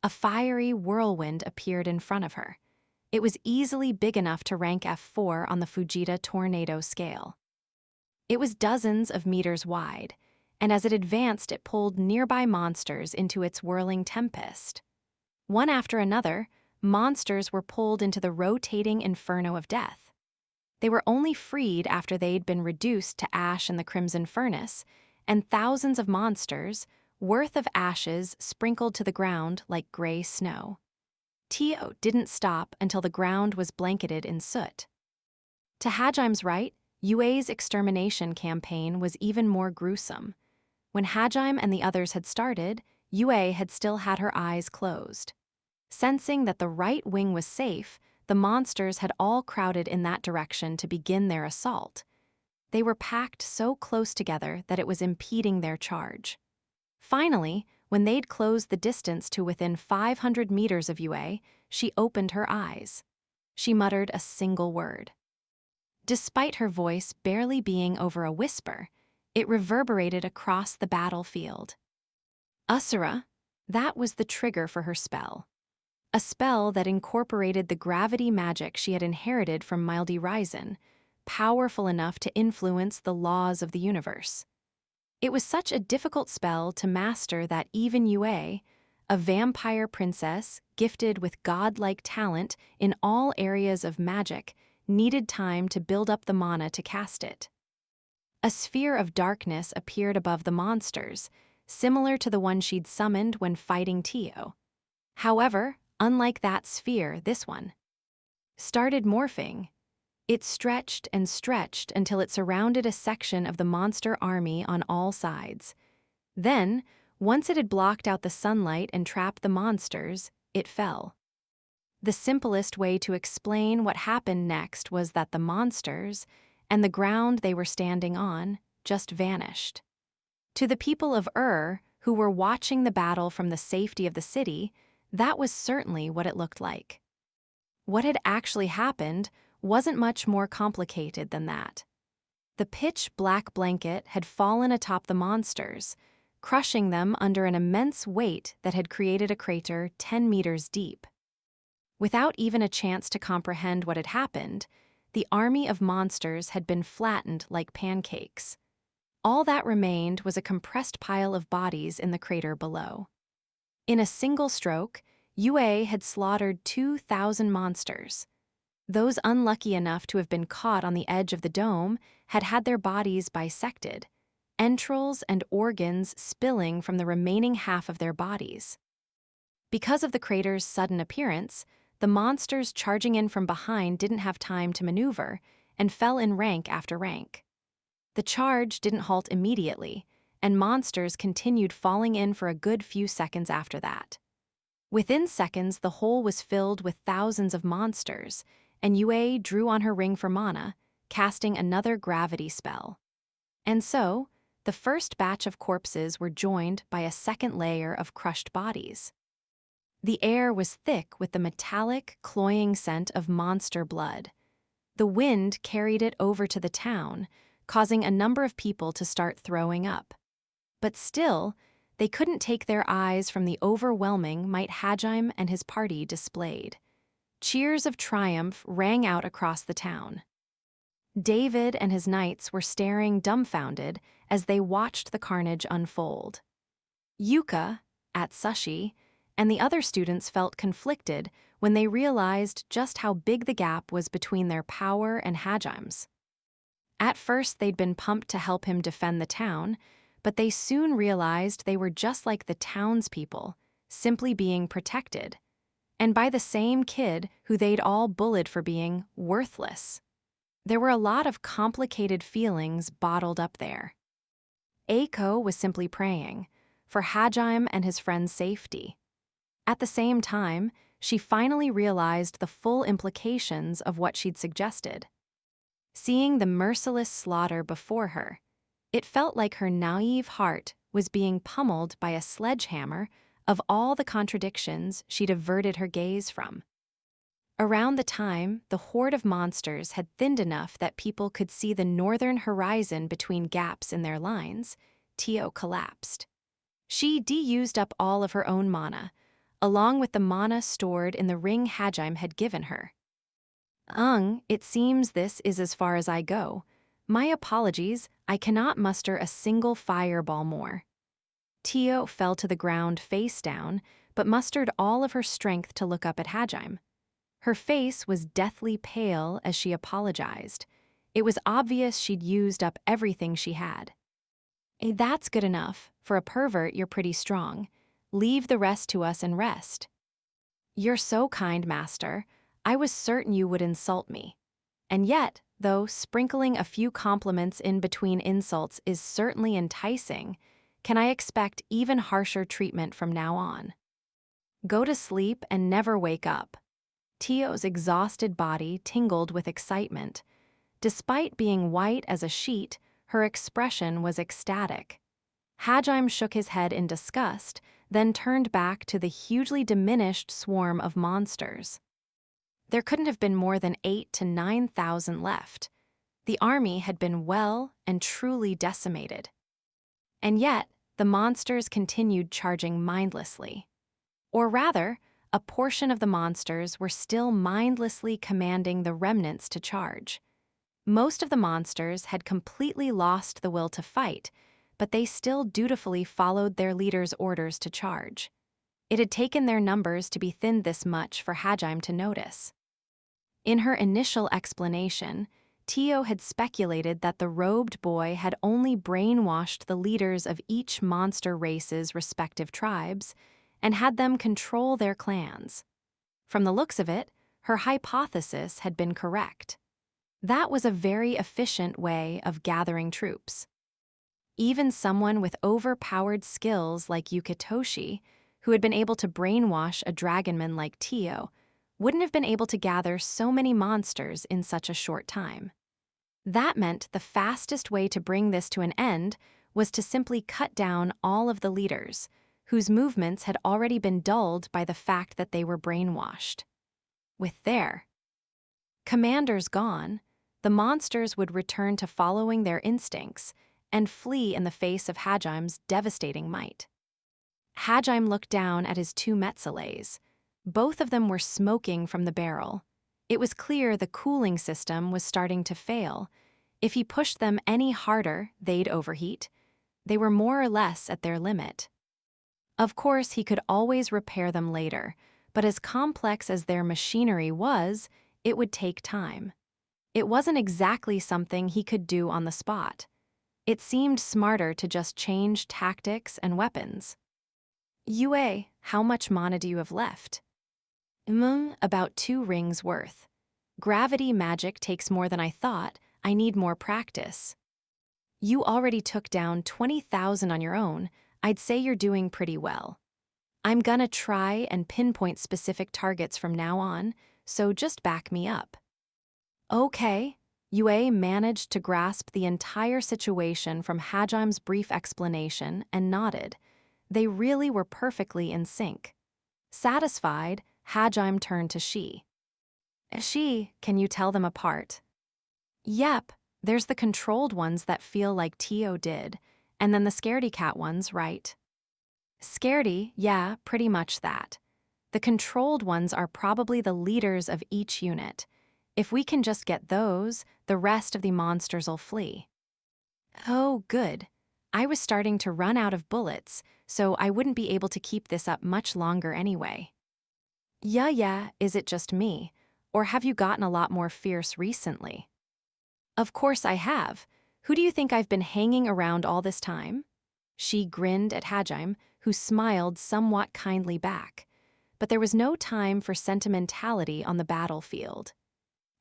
A fiery whirlwind appeared in front of her. It was easily big enough to rank F4 on the Fujita tornado scale. It was dozens of meters wide, and as it advanced, it pulled nearby monsters into its whirling tempest. One after another, monsters were pulled into the rotating inferno of death. They were only freed after they'd been reduced to ash in the crimson furnace, and thousands of monsters, worth of ashes sprinkled to the ground like gray snow. Tio didn't stop until the ground was blanketed in soot. To Hajim's right, Yue's extermination campaign was even more gruesome. When Hajime and the others had started, Yue had still had her eyes closed. Sensing that the right wing was safe, the monsters had all crowded in that direction to begin their assault. They were packed so close together that it was impeding their charge. Finally, when they'd closed the distance to within 500 meters of Yue, she opened her eyes. She muttered a single word. Despite her voice barely being over a whisper, it reverberated across the battlefield. Asura, that was the trigger for her spell. A spell that incorporated the gravity magic she had inherited from Mildy Raizen, powerful enough to influence the laws of the universe. It was such a difficult spell to master that even Yue, a vampire princess gifted with godlike talent in all areas of magic, needed time to build up the mana to cast it. A sphere of darkness appeared above the monsters, similar to the one she'd summoned when fighting Tio. However, unlike that sphere, this one started morphing. It stretched and stretched until it surrounded a section of the monster army on all sides. Then, once it had blocked out the sunlight and trapped the monsters, it fell. The simplest way to explain what happened next was that the monsters, and the ground they were standing on, just vanished. To the people of who were watching the battle from the safety of the city, that was certainly what it looked like. What had actually happened wasn't much more complicated than that. The pitch-black blanket had fallen atop the monsters, crushing them under an immense weight that had created a crater 10 meters deep. Without even a chance to comprehend what had happened, the army of monsters had been flattened like pancakes. All that remained was a compressed pile of bodies in the crater below. In a single stroke, Yue had slaughtered 2,000 monsters. Those unlucky enough to have been caught on the edge of the dome had had their bodies bisected, entrails and organs spilling from the remaining half of their bodies. Because of the crater's sudden appearance, the monsters charging in from behind didn't have time to maneuver and fell in rank after rank. The charge didn't halt immediately, and monsters continued falling in for a good few seconds after that. Within seconds, the hole was filled with thousands of monsters, and Yue drew on her ring for mana, casting another gravity spell. And so, the first batch of corpses were joined by a second layer of crushed bodies. The air was thick with the metallic, cloying scent of monster blood. The wind carried it over to the town, causing a number of people to start throwing up. But still, they couldn't take their eyes from the overwhelming might Hajime and his party displayed. Cheers of triumph rang out across the town. David and his knights were staring dumbfounded as they watched the carnage unfold. Yuka, Atsushi, and the other students felt conflicted when they realized just how big the gap was between their power and Hajime's. At first, they'd been pumped to help him defend the town, but they soon realized they were just like the townspeople, simply being protected, and by the same kid who they'd all bullied for being worthless. There were a lot of complicated feelings bottled up there. Eiko was simply praying for Hajime and his friend's safety. At the same time, she finally realized the full implications of what she'd suggested. Seeing the merciless slaughter before her, it felt like her naive heart was being pummeled by a sledgehammer of all the contradictions she'd averted her gaze from. Around the time, the horde of monsters had thinned enough that people could see the northern horizon between gaps in their lines, Tio collapsed. She de-used up all of her own mana, along with the mana stored in the ring Hajime had given her. It seems this is as far as I go. My apologies, I cannot muster a single fireball more. Tio fell to the ground face down, but mustered all of her strength to look up at Hajime. Her face was deathly pale as she apologized. It was obvious she'd used up everything she had. That's good enough. For a pervert, you're pretty strong. Leave the rest to us and rest. You're so kind, master. I was certain you would insult me. And yet, though sprinkling a few compliments in between insults is certainly enticing, can I expect even harsher treatment from now on? Go to sleep and never wake up. Tio's exhausted body tingled with excitement. Despite being white as a sheet, her expression was ecstatic. Hajime shook his head in disgust, then turned back to the hugely diminished swarm of monsters. There couldn't have been more than 8,000 to 9,000 left. The army had been well and truly decimated. And yet, the monsters continued charging mindlessly. Or rather, a portion of the monsters were still mindlessly commanding the remnants to charge. Most of the monsters had completely lost the will to fight, but they still dutifully followed their leader's orders to charge. It had taken their numbers to be thinned this much for Hajime to notice. In her initial explanation, Tio had speculated that the robed boy had only brainwashed the leaders of each monster race's respective tribes and had them control their clans. From the looks of it, her hypothesis had been correct. That was a very efficient way of gathering troops. Even someone with overpowered skills like Yukitoshi, who had been able to brainwash a dragonman like Tio, wouldn't have been able to gather so many monsters in such a short time. That meant the fastest way to bring this to an end was to simply cut down all of the leaders, whose movements had already been dulled by the fact that they were brainwashed. With their commanders gone, the monsters would return to following their instincts and flee in the face of Hajime's devastating might. Hajime looked down at his two Metzelays. Both of them were smoking from the barrel. It was clear the cooling system was starting to fail. If he pushed them any harder, they'd overheat. They were more or less at their limit. Of course, he could always repair them later, but as complex as their machinery was, it would take time. It wasn't exactly something he could do on the spot. It seemed smarter to just change tactics and weapons. Yue, how much mana do you have left? About 2 rings worth. Gravity magic takes more than I thought. I need more practice. You already took down 20,000 on your own. I'd say you're doing pretty well. I'm gonna try and pinpoint specific targets from now on, so just back me up. Okay. Yue managed to grasp the entire situation from Hajime's brief explanation and nodded. They really were perfectly in sync. Satisfied, Hajime turned to Shi. Shi, can you tell them apart? Yep, there's the controlled ones that feel like Tio did, and then the scaredy cat ones, right? Scaredy, yeah, pretty much that. The controlled ones are probably the leaders of each unit. If we can just get those, the rest of the monsters'll flee. Oh, good. I was starting to run out of bullets, so I wouldn't be able to keep this up much longer anyway. Yeah, is it just me? Or have you gotten a lot more fierce recently? Of course I have. Who do you think I've been hanging around all this time? She grinned at Hajime, who smiled somewhat kindly back. But there was no time for sentimentality on the battlefield.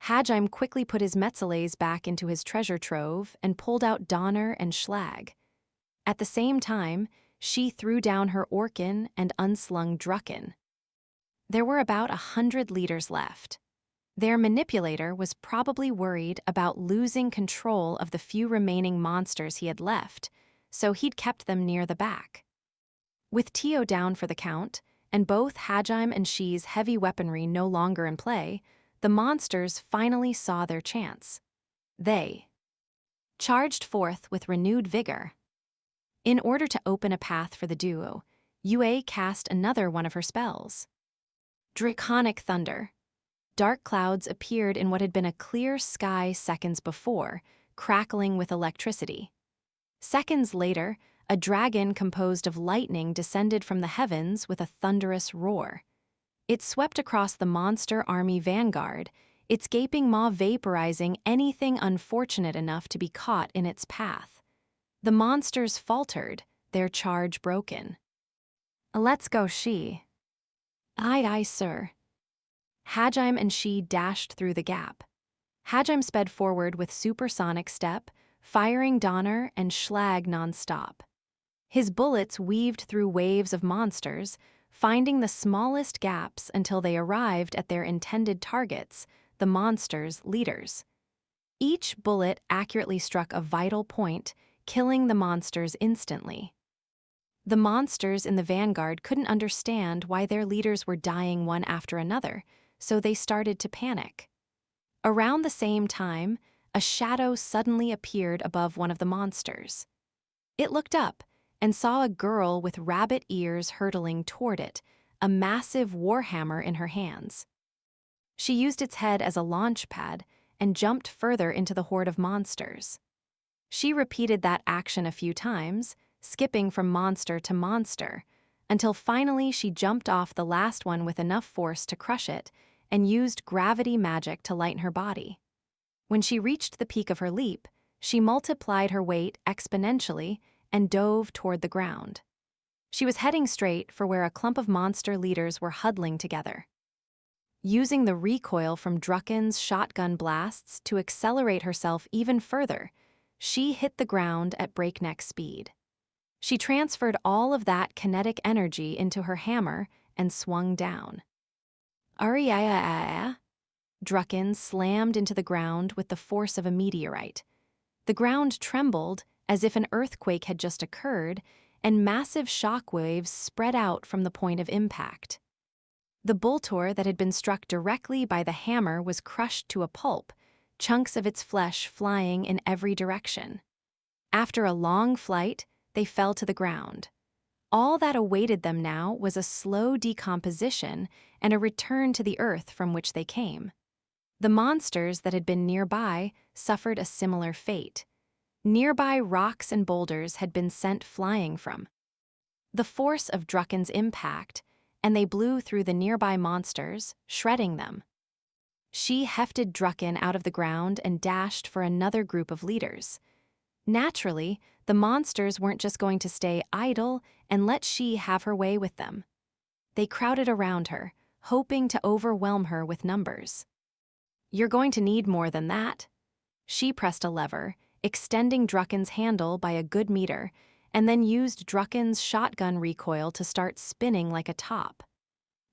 Hajime quickly put his Metzelays back into his treasure trove and pulled out Donner and Schlag. At the same time, she threw down her Orkin and unslung Drucken. There were about 100 leaders left. Their manipulator was probably worried about losing control of the few remaining monsters he had left, so he'd kept them near the back. With Tio down for the count, and both Hajime and Shi's heavy weaponry no longer in play, the monsters finally saw their chance. They charged forth with renewed vigor. In order to open a path for the duo, Yue cast another one of her spells. Draconic Thunder. Dark clouds appeared in what had been a clear sky seconds before, crackling with electricity. Seconds later, a dragon composed of lightning descended from the heavens with a thunderous roar. It swept across the monster army vanguard, its gaping maw vaporizing anything unfortunate enough to be caught in its path. The monsters faltered, their charge broken. "Let's go, Shi." "Aye, aye, sir." Hajime and Shi dashed through the gap. Hajime sped forward with supersonic step, firing Donner and Schlag non-stop. His bullets weaved through waves of monsters, finding the smallest gaps until they arrived at their intended targets, the monsters' leaders. Each bullet accurately struck a vital point, killing the monsters instantly. The monsters in the vanguard couldn't understand why their leaders were dying one after another, so they started to panic. Around the same time, a shadow suddenly appeared above one of the monsters. It looked up and saw a girl with rabbit ears hurtling toward it, a massive warhammer in her hands. She used its head as a launch pad and jumped further into the horde of monsters. She repeated that action a few times, skipping from monster to monster, until finally she jumped off the last one with enough force to crush it and used gravity magic to lighten her body. When she reached the peak of her leap, she multiplied her weight exponentially and dove toward the ground. She was heading straight for where a clump of monster leaders were huddling together. Using the recoil from Drucken's shotgun blasts to accelerate herself even further, she hit the ground at breakneck speed. She transferred all of that kinetic energy into her hammer and swung down. Ariaya! Drucken slammed into the ground with the force of a meteorite. The ground trembled as if an earthquake had just occurred, and massive shock waves spread out from the point of impact. The Boltor that had been struck directly by the hammer was crushed to a pulp, chunks of its flesh flying in every direction. After a long flight, they fell to the ground. All that awaited them now was a slow decomposition and a return to the earth from which they came. The monsters that had been nearby suffered a similar fate. Nearby rocks and boulders had been sent flying from the force of Drucken's impact, and they blew through the nearby monsters, shredding them. She hefted Drucken out of the ground and dashed for another group of leaders. Naturally, the monsters weren't just going to stay idle and let she have her way with them. They crowded around her, hoping to overwhelm her with numbers. "You're going to need more than that." She pressed a lever, extending Drucken's handle by a good meter, and then used Drucken's shotgun recoil to start spinning like a top.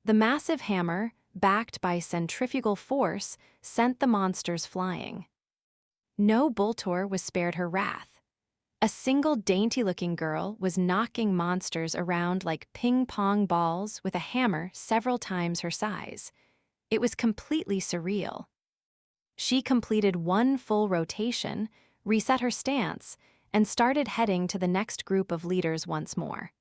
The massive hammer, backed by centrifugal force, sent the monsters flying. No Boltor was spared her wrath. A single dainty-looking girl was knocking monsters around like ping-pong balls with a hammer several times her size. It was completely surreal. She completed one full rotation, reset her stance, and started heading to the next group of leaders once more.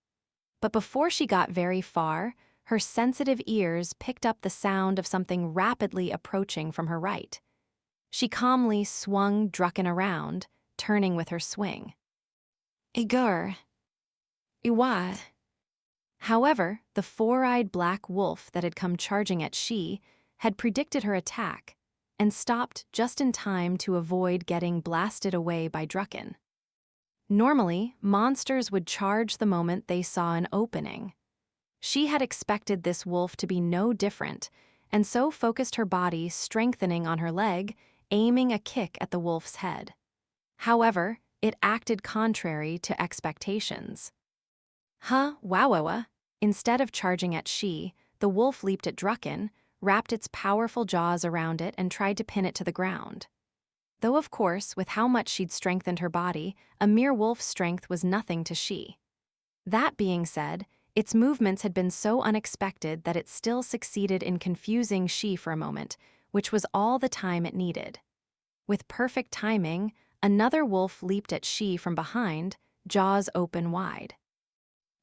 But before she got very far, her sensitive ears picked up the sound of something rapidly approaching from her right. She calmly swung Drucken around, turning with her swing. "Igur. Iwad." However, the four-eyed black wolf that had come charging at Shi had predicted her attack and stopped just in time to avoid getting blasted away by Drucken. Normally, monsters would charge the moment they saw an opening. She had expected this wolf to be no different, and so focused her body strengthening on her leg, aiming a kick at the wolf's head. However, it acted contrary to expectations. Wowowa! Instead of charging at Shi, the wolf leaped at Drucken, wrapped its powerful jaws around it, and tried to pin it to the ground. Though of course, with how much she'd strengthened her body, a mere wolf's strength was nothing to Shi. That being said, Its movements had been so unexpected that it still succeeded in confusing She for a moment, which was all the time it needed. With perfect timing, another wolf leaped at She from behind, jaws open wide.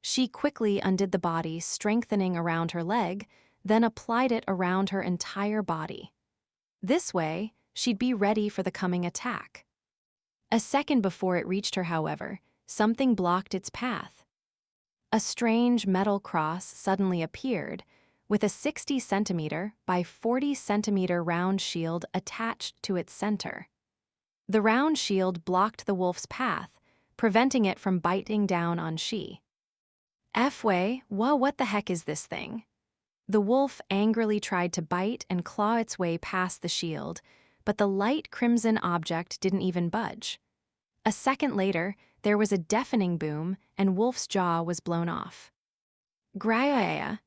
She quickly undid the body, strengthening around her leg, then applied it around her entire body. This way, she'd be ready for the coming attack. A second before it reached her, however, something blocked its path. A strange metal cross suddenly appeared, with a 60-centimeter by 40-centimeter round shield attached to its center. The round shield blocked the wolf's path, preventing it from biting down on She. F-way, whoa, what the heck is this thing? The wolf angrily tried to bite and claw its way past the shield, but the light crimson object didn't even budge. A second later, there was a deafening boom, and Wolf's jaw was blown off. Graya.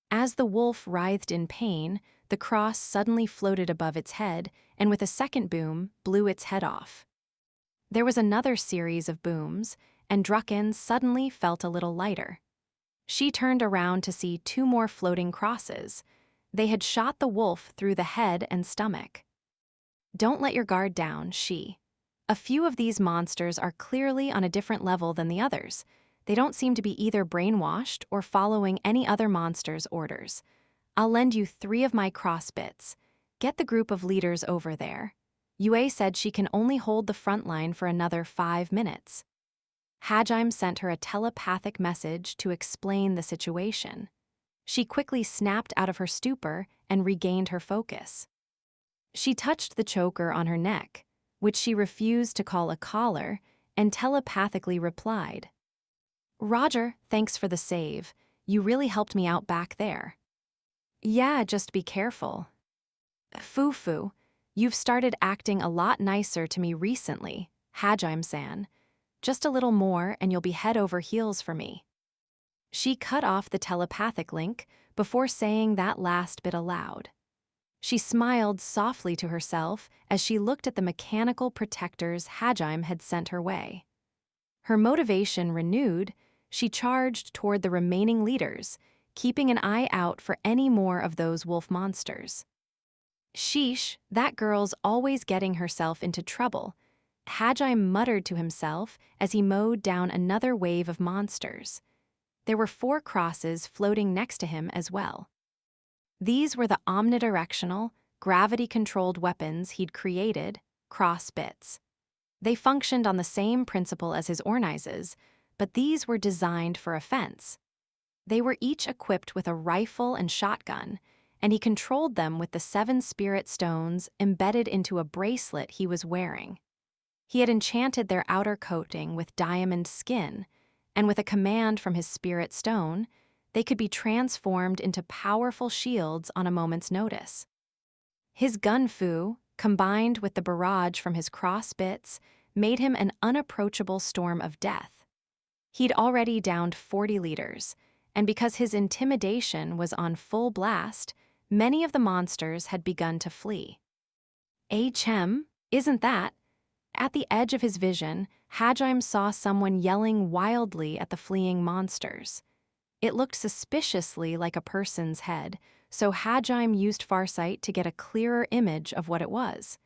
As the wolf writhed in pain, the cross suddenly floated above its head, and with a second boom, blew its head off. There was another series of booms, and Drucken suddenly felt a little lighter. She turned around to see two more floating crosses. They had shot the wolf through the head and stomach. Don't let your guard down, She. A few of these monsters are clearly on a different level than the others. They don't seem to be either brainwashed or following any other monster's orders. I'll lend you 3 of my crossbits. Get the group of leaders over there. Yue said she can only hold the front line for another 5 minutes. Hajime sent her a telepathic message to explain the situation. She quickly snapped out of her stupor and regained her focus. She touched the choker on her neck, which she refused to call a collar, and telepathically replied, "Roger, thanks for the save. You really helped me out back there." "Yeah, just be careful." "Fufu, you've started acting a lot nicer to me recently, Hajime-san. Just a little more and you'll be head over heels for me." She cut off the telepathic link before saying that last bit aloud. She smiled softly to herself as she looked at the mechanical protectors Hajime had sent her way. Her motivation renewed, she charged toward the remaining leaders, keeping an eye out for any more of those wolf monsters. "Sheesh, that girl's always getting herself into trouble," Hajime muttered to himself as he mowed down another wave of monsters. There were 4 crosses floating next to him as well. These were the omnidirectional, gravity-controlled weapons he'd created, crossbits. They functioned on the same principle as his Ornizes, but these were designed for offense. They were each equipped with a rifle and shotgun, and he controlled them with the 7 spirit stones embedded into a bracelet he was wearing. He had enchanted their outer coating with diamond skin, and with a command from his spirit stone, they could be transformed into powerful shields on a moment's notice. His gunfu, combined with the barrage from his crossbits, made him an unapproachable storm of death. He'd already downed 40 leaders, and because his intimidation was on full blast, many of the monsters had begun to flee. "Chem, isn't that?" At the edge of his vision, Hajime saw someone yelling wildly at the fleeing monsters. It looked suspiciously like a person's head, so Hajime used Farsight to get a clearer image of what it was.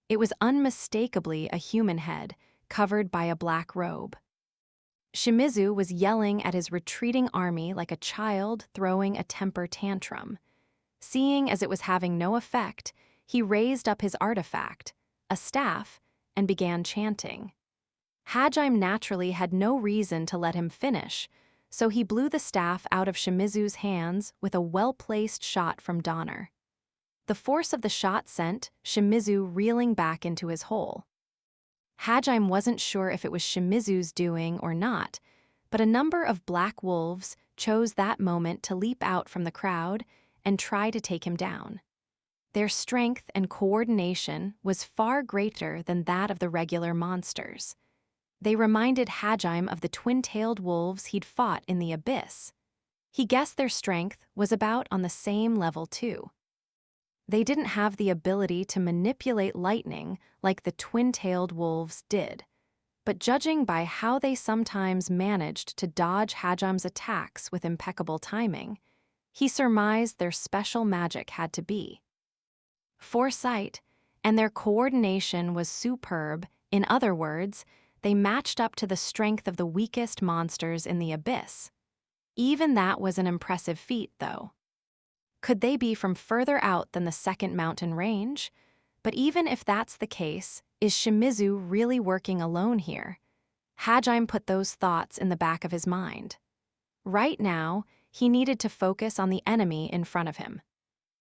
It was unmistakably a human head, covered by a black robe. Shimizu was yelling at his retreating army like a child throwing a temper tantrum. Seeing as it was having no effect, he raised up his artifact, a staff, and began chanting. Hajime naturally had no reason to let him finish, so he blew the staff out of Shimizu's hands with a well-placed shot from Donner. The force of the shot sent Shimizu reeling back into his hole. Hajime wasn't sure if it was Shimizu's doing or not, but a number of black wolves chose that moment to leap out from the crowd and try to take him down. Their strength and coordination was far greater than that of the regular monsters. They reminded Hajime of the twin-tailed wolves he'd fought in the abyss. He guessed their strength was about on the same level too. They didn't have the ability to manipulate lightning like the twin-tailed wolves did, but judging by how they sometimes managed to dodge Hajim's attacks with impeccable timing, he surmised their special magic had to be foresight, and their coordination was superb. In other words, they matched up to the strength of the weakest monsters in the abyss. Even that was an impressive feat, though. Could they be from further out than the second mountain range? But even if that's the case, is Shimizu really working alone here? Hajime put those thoughts in the back of his mind. Right now, he needed to focus on the enemy in front of him.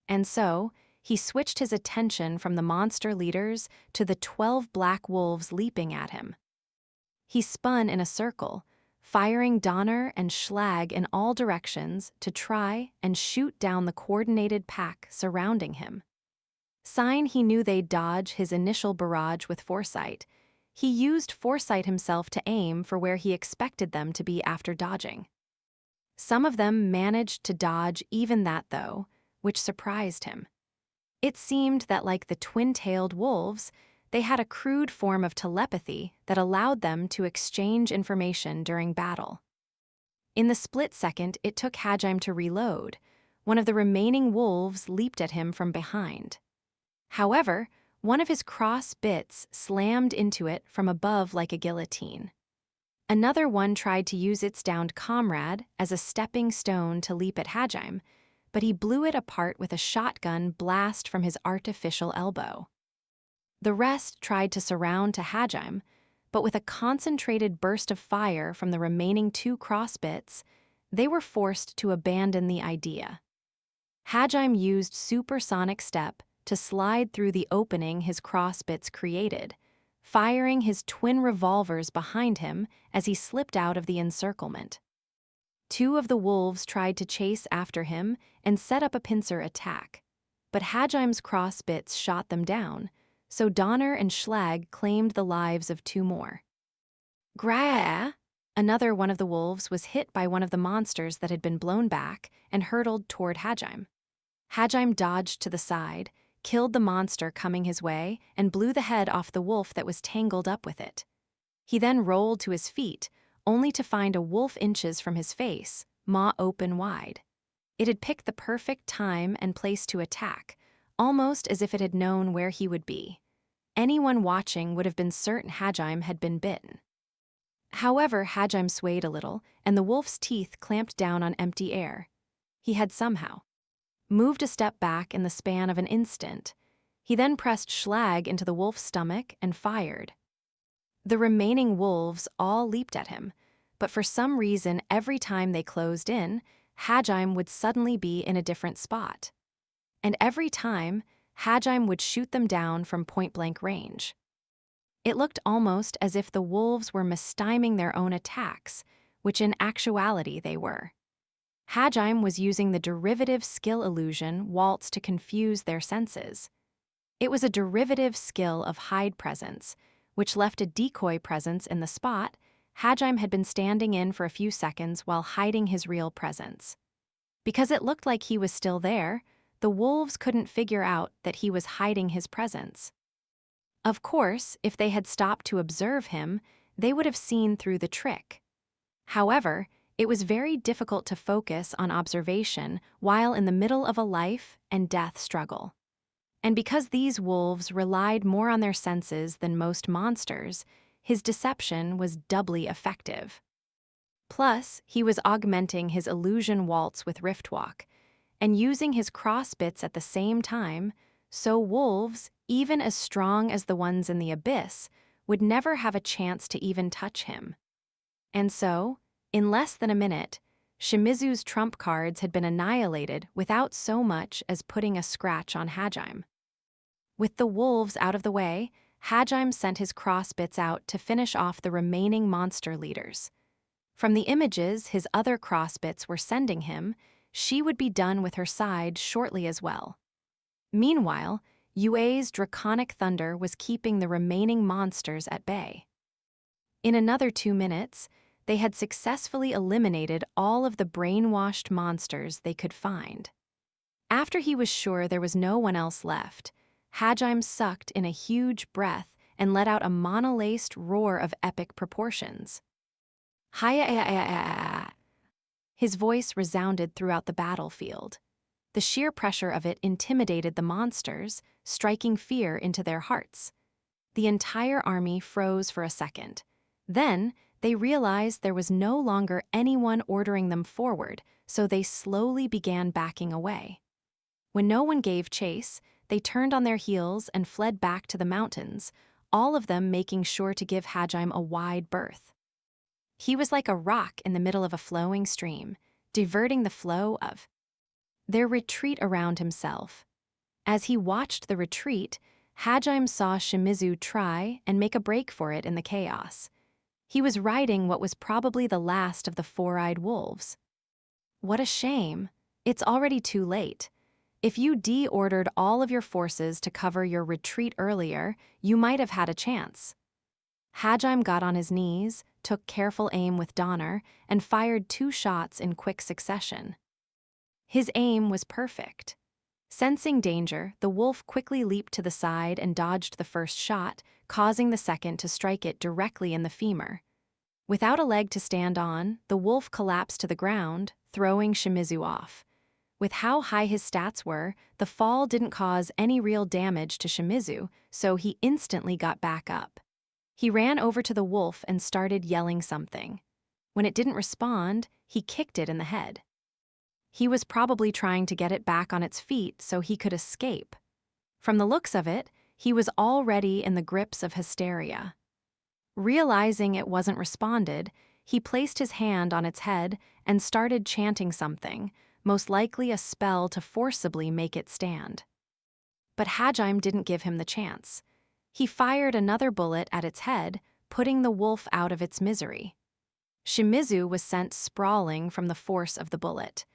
And so, he switched his attention from the monster leaders to the 12 black wolves leaping at him. He spun in a circle, firing Donner and Schlag in all directions to try and shoot down the coordinated pack surrounding him. Sign he knew they'd dodge his initial barrage with foresight, he used foresight himself to aim for where he expected them to be after dodging. Some of them managed to dodge even that, though, which surprised him. It seemed that, like the twin-tailed wolves, they had a crude form of telepathy that allowed them to exchange information during battle. In the split second it took Hajime to reload, one of the remaining wolves leaped at him from behind. However, one of his cross bits slammed into it from above like a guillotine. Another one tried to use its downed comrade as a stepping stone to leap at Hajime, but he blew it apart with a shotgun blast from his artificial elbow. The rest tried to surround to Hajime, but with a concentrated burst of fire from the remaining 2 crossbits, they were forced to abandon the idea. Hajime used supersonic step to slide through the opening his crossbits created, firing his twin revolvers behind him as he slipped out of the encirclement. 2 of the wolves tried to chase after him and set up a pincer attack, but Hajime's crossbits shot them down, so Donner and Schlag claimed the lives of 2 more. Grah! Another one of the wolves was hit by one of the monsters that had been blown back and hurtled toward Hajime. Hajime dodged to the side, killed the monster coming his way, and blew the head off the wolf that was tangled up with it. He then rolled to his feet, only to find a wolf inches from his face, maw open wide. It had picked the perfect time and place to attack, almost as if it had known where he would be. Anyone watching would have been certain Hajime had been bitten. However, Hajime swayed a little, and the wolf's teeth clamped down on empty air. He had somehow moved a step back in the span of an instant. He then pressed Schlag into the wolf's stomach and fired. The remaining wolves all leaped at him, but for some reason every time they closed in, Hajime would suddenly be in a different spot. And every time, Hajime would shoot them down from point-blank range. It looked almost as if the wolves were mistyming their own attacks, which in actuality they were. Hajime was using the derivative skill illusion waltz to confuse their senses. It was a derivative skill of hide presence, which left a decoy presence in the spot Hajime had been standing in for a few seconds while hiding his real presence. Because it looked like he was still there, the wolves couldn't figure out that he was hiding his presence. Of course, if they had stopped to observe him, they would have seen through the trick. However, it was very difficult to focus on observation while in the middle of a life and death struggle. And because these wolves relied more on their senses than most monsters, his deception was doubly effective. Plus, he was augmenting his illusion waltz with Riftwalk, and using his crossbits at the same time, so wolves, even as strong as the ones in the abyss, would never have a chance to even touch him. And so, in less than a minute, Shimizu's trump cards had been annihilated without so much as putting a scratch on Hajime. With the wolves out of the way, Hajime sent his crossbits out to finish off the remaining monster leaders. From the images his other crossbits were sending him, she would be done with her side shortly as well. Meanwhile, Yue's draconic thunder was keeping the remaining monsters at bay. In another 2 minutes, they had successfully eliminated all of the brainwashed monsters they could find. After he was sure there was no one else left, Hajime sucked in a huge breath and let out a monolaced roar of epic proportions. Hiya! His voice resounded throughout the battlefield. The sheer pressure of it intimidated the monsters, striking fear into their hearts. The entire army froze for a second. Then, they realized there was no longer anyone ordering them forward, so they slowly began backing away. When no one gave chase, they turned on their heels and fled back to the mountains, all of them making sure to give Hajime a wide berth. He was like a rock in the middle of a flowing stream, diverting the flow of their retreat around himself. As he watched the retreat, Hajime saw Shimizu try and make a break for it in the chaos. He was riding what was probably the last of the four-eyed wolves. What a shame. It's already too late. If you de-ordered all of your forces to cover your retreat earlier, you might have had a chance. Hajime got on his knees, took careful aim with Donner, and fired 2 shots in quick succession. His aim was perfect. Sensing danger, the wolf quickly leaped to the side and dodged the first shot, causing the second to strike it directly in the femur. Without a leg to stand on, the wolf collapsed to the ground, throwing Shimizu off. With how high his stats were, the fall didn't cause any real damage to Shimizu, so he instantly got back up. He ran over to the wolf and started yelling something. When it didn't respond, he kicked it in the head. He was probably trying to get it back on its feet so he could escape. From the looks of it, he was already in the grips of hysteria. Realizing it wasn't responded, he placed his hand on its head and started chanting something, most likely a spell to forcibly make it stand. But Hajime didn't give him the chance. He fired another bullet at its head, putting the wolf out of its misery. Shimizu was sent sprawling from the force of the bullet.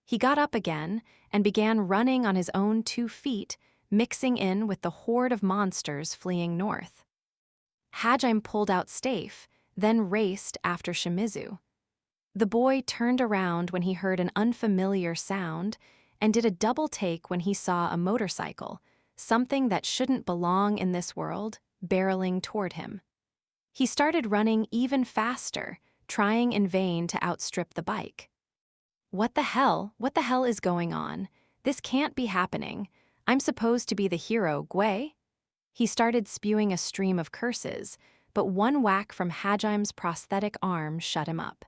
He got up again and began running on his own 2 feet, mixing in with the horde of monsters fleeing north. Hajime pulled out Stafe, then raced after Shimizu. The boy turned around when he heard an unfamiliar sound and did a double take when he saw a motorcycle, something that shouldn't belong in this world, barreling toward him. He started running even faster, trying in vain to outstrip the bike. What the hell is going on? This can't be happening. I'm supposed to be the hero, Gui? He started spewing a stream of curses, but one whack from Hajime's prosthetic arm shut him up.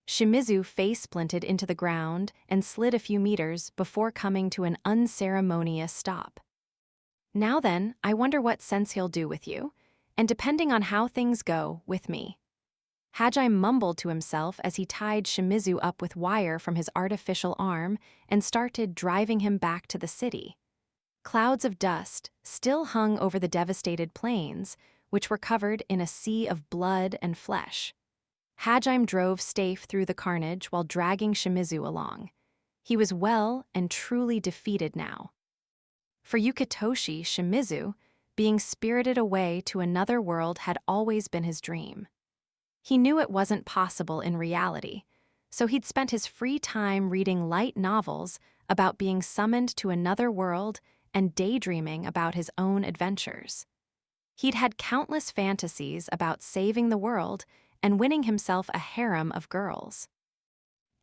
Shimizu face-splinted into the ground and slid a few meters before coming to an unceremonious stop. Now then, I wonder what sense he'll do with you, and depending on how things go, with me. Hajime mumbled to himself as he tied Shimizu up with wire from his artificial arm and started driving him back to the city. Clouds of dust still hung over the devastated plains, which were covered in a sea of blood and flesh. Hajime drove Stafe through the carnage while dragging Shimizu along. He was well and truly defeated now. For Yukitoshi, Shimizu, being spirited away to another world had always been his dream. He knew it wasn't possible in reality, so he'd spent his free time reading light novels about being summoned to another world and daydreaming about his own adventures. He'd had countless fantasies about saving the world and winning himself a harem of girls.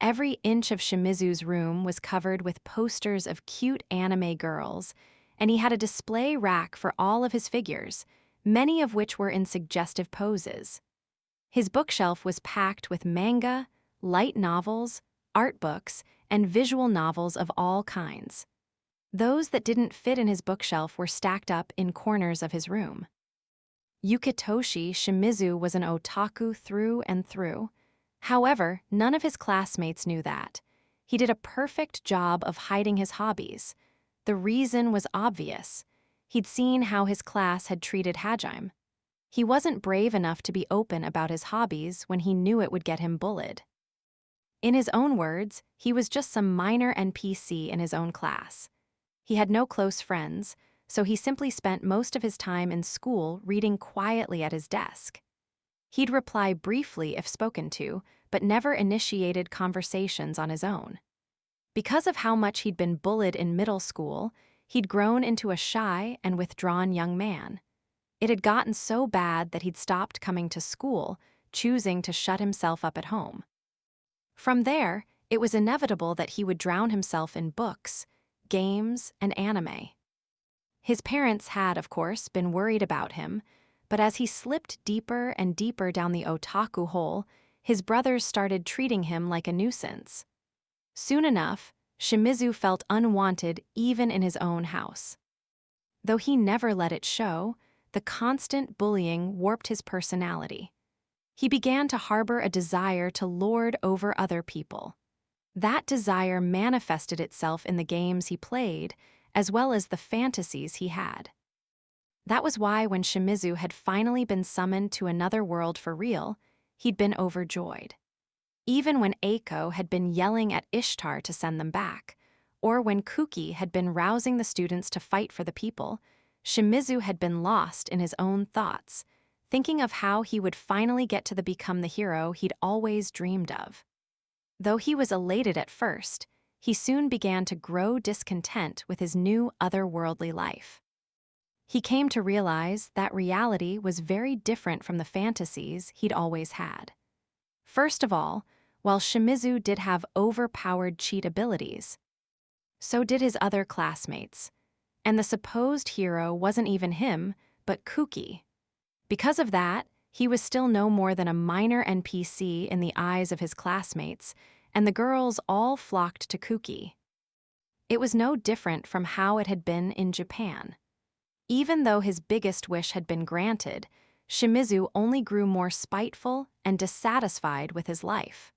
Every inch of Shimizu's room was covered with posters of cute anime girls, and he had a display rack for all of his figures, many of which were in suggestive poses. His bookshelf was packed with manga, light novels, art books, and visual novels of all kinds. Those that didn't fit in his bookshelf were stacked up in corners of his room. Yukitoshi Shimizu was an otaku through and through. However, none of his classmates knew that. He did a perfect job of hiding his hobbies. The reason was obvious. He'd seen how his class had treated Hajime. He wasn't brave enough to be open about his hobbies when he knew it would get him bullied. In his own words, he was just some minor NPC in his own class. He had no close friends, so he simply spent most of his time in school reading quietly at his desk. He'd reply briefly if spoken to, but never initiated conversations on his own. Because of how much he'd been bullied in middle school, he'd grown into a shy and withdrawn young man. It had gotten so bad that he'd stopped coming to school, choosing to shut himself up at home. From there, it was inevitable that he would drown himself in books, games, and anime. His parents had, of course, been worried about him, but as he slipped deeper and deeper down the otaku hole, his brothers started treating him like a nuisance. Soon enough, Shimizu felt unwanted even in his own house. Though he never let it show, the constant bullying warped his personality. He began to harbor a desire to lord over other people. That desire manifested itself in the games he played, as well as the fantasies he had. That was why when Shimizu had finally been summoned to another world for real, he'd been overjoyed. Even when Eiko had been yelling at Ishtar to send them back, or when Kuki had been rousing the students to fight for the people, Shimizu had been lost in his own thoughts, thinking of how he would finally get to become the hero he'd always dreamed of. Though he was elated at first, he soon began to grow discontent with his new otherworldly life. He came to realize that reality was very different from the fantasies he'd always had. First of all, while Shimizu did have overpowered cheat abilities, so did his other classmates, and the supposed hero wasn't even him, but Kuki. Because of that, he was still no more than a minor NPC in the eyes of his classmates, and the girls all flocked to Kuki. It was no different from how it had been in Japan. Even though his biggest wish had been granted, Shimizu only grew more spiteful and dissatisfied with his life.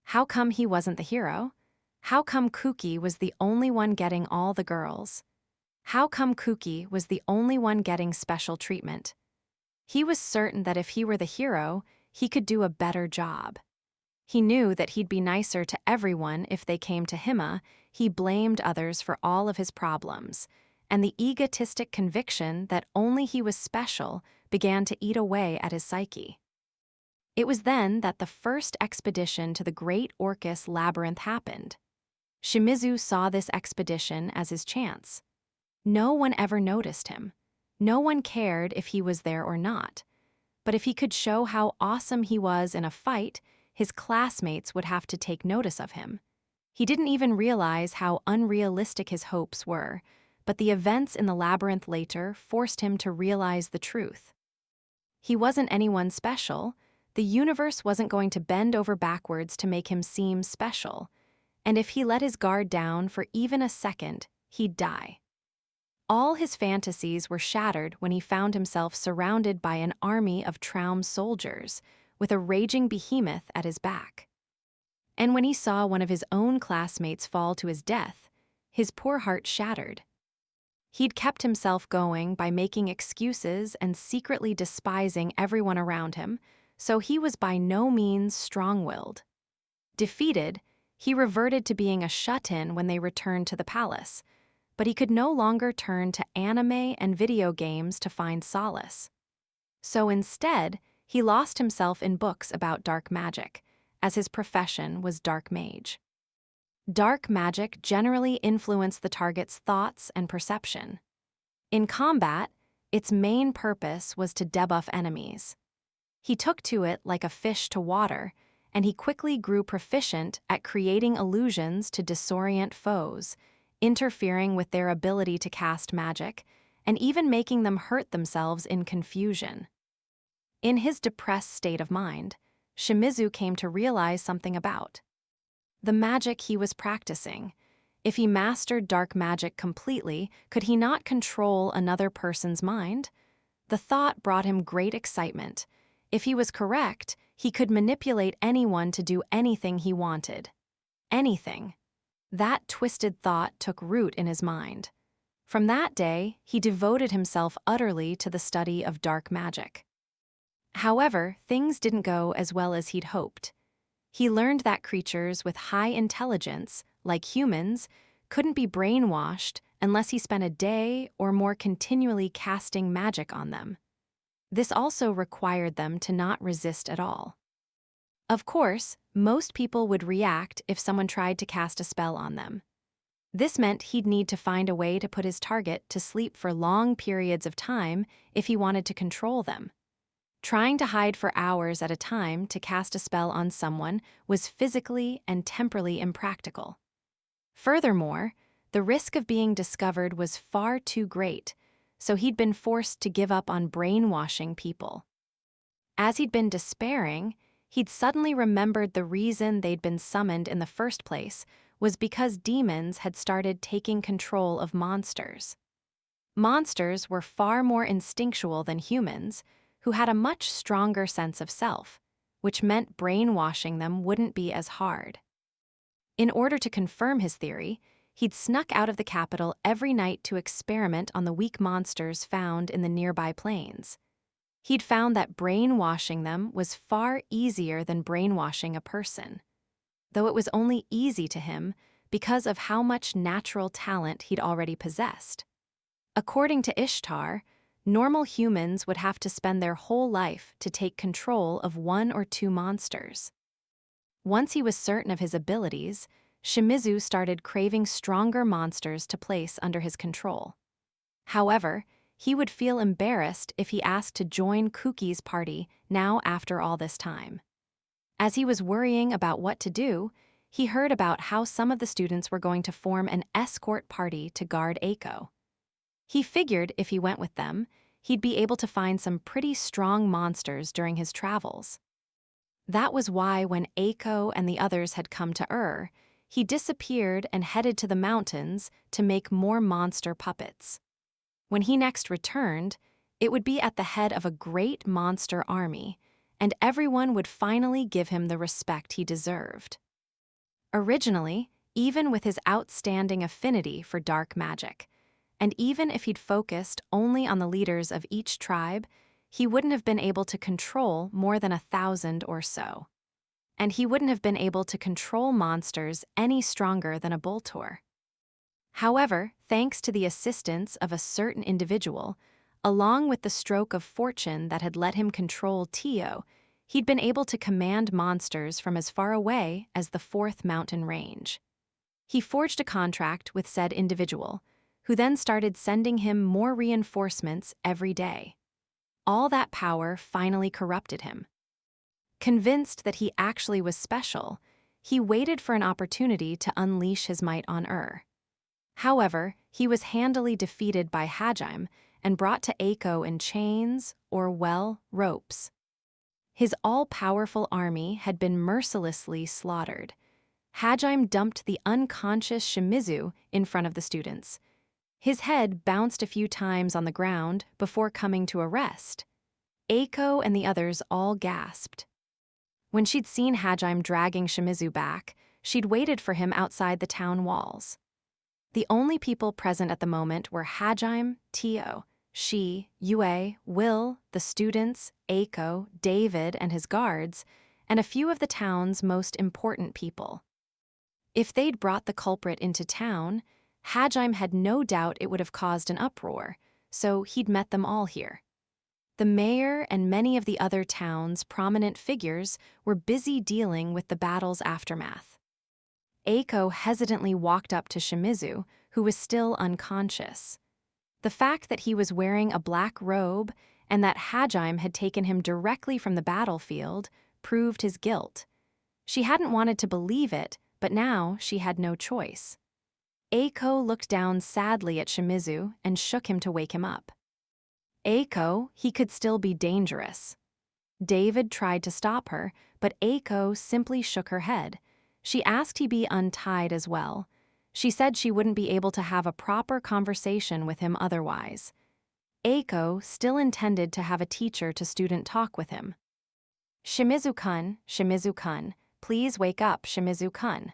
How come he wasn't the hero? How come Kuki was the only one getting all the girls? How come Kuki was the only one getting special treatment? He was certain that if he were the hero, he could do a better job. He knew that he'd be nicer to everyone if they came to him. He blamed others for all of his problems, and the egotistic conviction that only he was special began to eat away at his psyche. It was then that the first expedition to the Great Orcus Labyrinth happened. Shimizu saw this expedition as his chance. No one ever noticed him. No one cared if he was there or not. But if he could show how awesome he was in a fight, his classmates would have to take notice of him. He didn't even realize how unrealistic his hopes were, but the events in the labyrinth later forced him to realize the truth. He wasn't anyone special. The universe wasn't going to bend over backwards to make him seem special, and if he let his guard down for even a second, he'd die. All his fantasies were shattered when he found himself surrounded by an army of Traum's soldiers, with a raging behemoth at his back. And when he saw one of his own classmates fall to his death, his poor heart shattered. He'd kept himself going by making excuses and secretly despising everyone around him, so he was by no means strong-willed. Defeated, he reverted to being a shut-in when they returned to the palace, but he could no longer turn to anime and video games to find solace. So instead, he lost himself in books about dark magic, as his profession was dark mage. Dark magic generally influenced the target's thoughts and perception. In combat, its main purpose was to debuff enemies. He took to it like a fish to water, and he quickly grew proficient at creating illusions to disorient foes, interfering with their ability to cast magic, and even making them hurt themselves in confusion. In his depressed state of mind, Shimizu came to realize something about the magic he was practicing. If he mastered dark magic completely, could he not control another person's mind? The thought brought him great excitement. If he was correct, he could manipulate anyone to do anything he wanted. Anything. That twisted thought took root in his mind. From that day, he devoted himself utterly to the study of dark magic. However, things didn't go as well as he'd hoped. He learned that creatures with high intelligence, like humans, couldn't be brainwashed unless he spent a day or more continually casting magic on them. This also required them to not resist at all. Of course, most people would react if someone tried to cast a spell on them. This meant he'd need to find a way to put his target to sleep for long periods of time if he wanted to control them. Trying to hide for hours at a time to cast a spell on someone was physically and temporally impractical. Furthermore, the risk of being discovered was far too great, so he'd been forced to give up on brainwashing people. As he'd been despairing, he'd suddenly remembered the reason they'd been summoned in the first place was because demons had started taking control of monsters. Monsters were far more instinctual than humans, who had a much stronger sense of self, which meant brainwashing them wouldn't be as hard. In order to confirm his theory, he'd snuck out of the capital every night to experiment on the weak monsters found in the nearby plains. He'd found that brainwashing them was far easier than brainwashing a person, though it was only easy to him because of how much natural talent he'd already possessed. According to Ishtar, normal humans would have to spend their whole life to take control of one or two monsters. Once he was certain of his abilities, Shimizu started craving stronger monsters to place under his control. However, he would feel embarrassed if he asked to join Kuki's party now after all this time. As he was worrying about what to do, he heard about how some of the students were going to form an escort party to guard Eiko. He figured if he went with them, he'd be able to find some pretty strong monsters during his travels. That was why when Eiko and the others had come to he disappeared and headed to the mountains to make more monster puppets. When he next returned, it would be at the head of a great monster army, and everyone would finally give him the respect he deserved. Originally, even with his outstanding affinity for dark magic, and even if he'd focused only on the leaders of each tribe, he wouldn't have been able to control more than 1,000 or so. And he wouldn't have been able to control monsters any stronger than a Boltor. However, thanks to the assistance of a certain individual, along with the stroke of fortune that had let him control Tio, he'd been able to command monsters from as far away as the 4th mountain range. He forged a contract with said individual, who then started sending him more reinforcements every day. All that power finally corrupted him. Convinced that he actually was special, he waited for an opportunity to unleash his might on However, he was handily defeated by Hajime and brought to Eiko in chains or, well, ropes. His all-powerful army had been mercilessly slaughtered. Hajime dumped the unconscious Shimizu in front of the students. His head bounced a few times on the ground before coming to a rest. Eiko and the others all gasped. When she'd seen Hajime dragging Shimizu back, she'd waited for him outside the town walls. The only people present at the moment were Hajime, Tio, she, Yue, Will, the students, Eiko, David and his guards, and a few of the town's most important people. If they'd brought the culprit into town, Hajime had no doubt it would have caused an uproar, so he'd met them all here. The mayor and many of the other town's prominent figures were busy dealing with the battle's aftermath. Eiko hesitantly walked up to Shimizu, who was still unconscious. The fact that he was wearing a black robe and that Hajime had taken him directly from the battlefield proved his guilt. She hadn't wanted to believe it, but now she had no choice. Eiko looked down sadly at Shimizu and shook him to wake him up. Eiko, he could still be dangerous. David tried to stop her, but Eiko simply shook her head. She asked he be untied as well. She said she wouldn't be able to have a proper conversation with him otherwise. Eiko still intended to have a teacher-to-student talk with him. Shimizu-kun, please wake up, Shimizu-kun.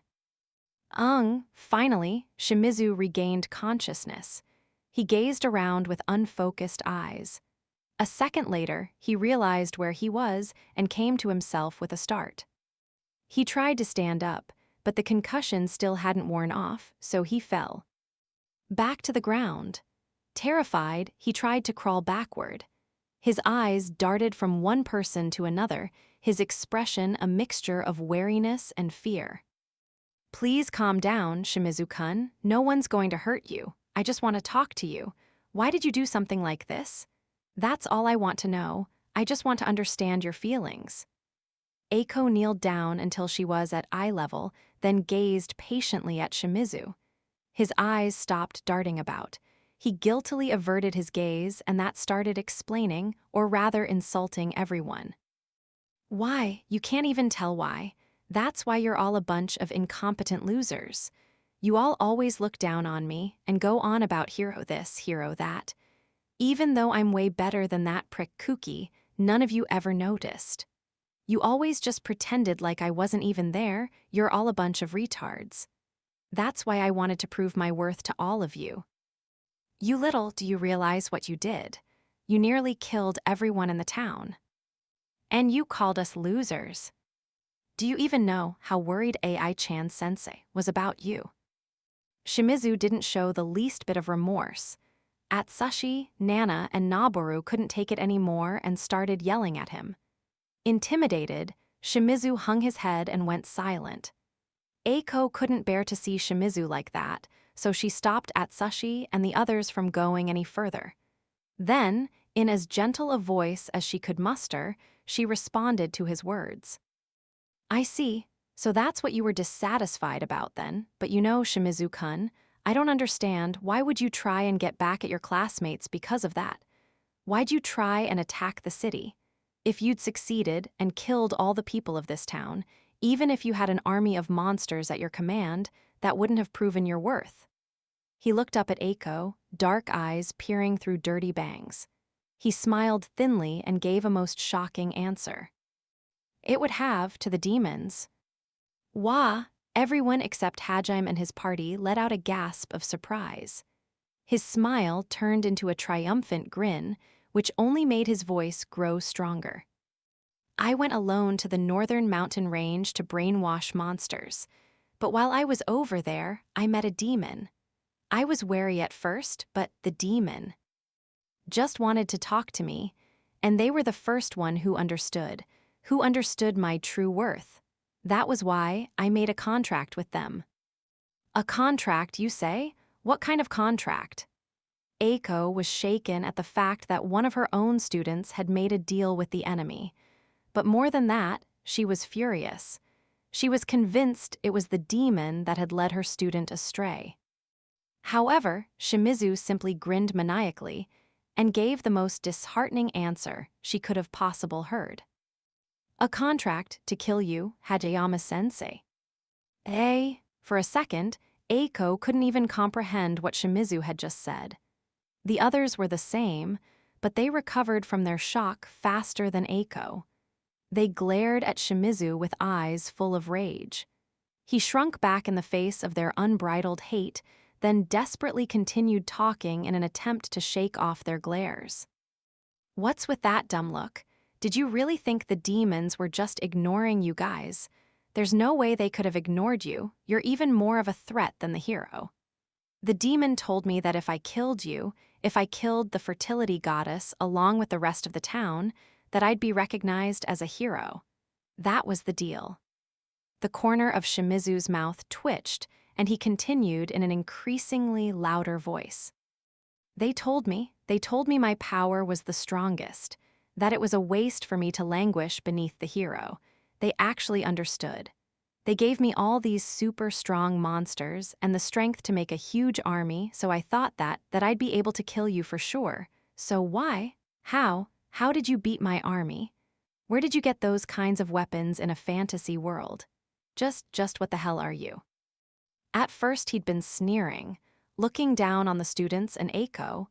Finally, Shimizu regained consciousness. He gazed around with unfocused eyes. A second later, he realized where he was and came to himself with a start. He tried to stand up, but the concussion still hadn't worn off, so he fell. Back to the ground. Terrified, he tried to crawl backward. His eyes darted from one person to another, his expression a mixture of wariness and fear. Please calm down, Shimizu-kun. No one's going to hurt you. I just want to talk to you. Why did you do something like this? That's all I want to know. I just want to understand your feelings. Eiko kneeled down until she was at eye level, then gazed patiently at Shimizu. His eyes stopped darting about. He guiltily averted his gaze, and that started explaining, or rather insulting, everyone. Why? You can't even tell why. That's why you're all a bunch of incompetent losers. You all always look down on me and go on about hero this, hero that. Even though I'm way better than that prick Kuki, none of you ever noticed. You always just pretended like I wasn't even there. You're all a bunch of retards. That's why I wanted to prove my worth to all of you. You little do you realize what you did. You nearly killed everyone in the town. And you called us losers. Do you even know how worried AI-chan sensei was about you? Shimizu didn't show the least bit of remorse. Atsushi, Nana, and Naboru couldn't take it anymore and started yelling at him. Intimidated, Shimizu hung his head and went silent. Eiko couldn't bear to see Shimizu like that, so she stopped Atsushi and the others from going any further. Then, in as gentle a voice as she could muster, she responded to his words. I see. So that's what you were dissatisfied about then, but you know, Shimizu-kun, I don't understand, why would you try and get back at your classmates because of that? Why'd you try and attack the city? If you'd succeeded and killed all the people of this town, even if you had an army of monsters at your command, that wouldn't have proven your worth. He looked up at Eiko, dark eyes peering through dirty bangs. He smiled thinly and gave a most shocking answer. It would have to the demons. Wah! Everyone except Hajime and his party let out a gasp of surprise. His smile turned into a triumphant grin, which only made his voice grow stronger. I went alone to the northern mountain range to brainwash monsters, but while I was over there, I met a demon. I was wary at first, but the demon just wanted to talk to me, and they were the first one who understood my true worth. That was why I made a contract with them. A contract, you say? What kind of contract? Eiko was shaken at the fact that one of her own students had made a deal with the enemy. But more than that, she was furious. She was convinced it was the demon that had led her student astray. However, Shimizu simply grinned maniacally and gave the most disheartening answer she could have possibly heard. A contract to kill you, Hajiyama-sensei. For a second, Eiko couldn't even comprehend what Shimizu had just said. The others were the same, but they recovered from their shock faster than Eiko. They glared at Shimizu with eyes full of rage. He shrunk back in the face of their unbridled hate, then desperately continued talking in an attempt to shake off their glares. What's with that dumb look? Did you really think the demons were just ignoring you guys? There's no way they could have ignored you. You're even more of a threat than the hero. The demon told me that if I killed you, if I killed the fertility goddess along with the rest of the town, that I'd be recognized as a hero. That was the deal. The corner of Shimizu's mouth twitched, and he continued in an increasingly louder voice. They told me my power was the strongest, that it was a waste for me to languish beneath the hero. They actually understood. They gave me all these super strong monsters and the strength to make a huge army, so I thought that I'd be able to kill you for sure. So why? How did you beat my army? Where did you get those kinds of weapons in a fantasy world? Just what the hell are you? At first he'd been sneering, looking down on the students and Eiko,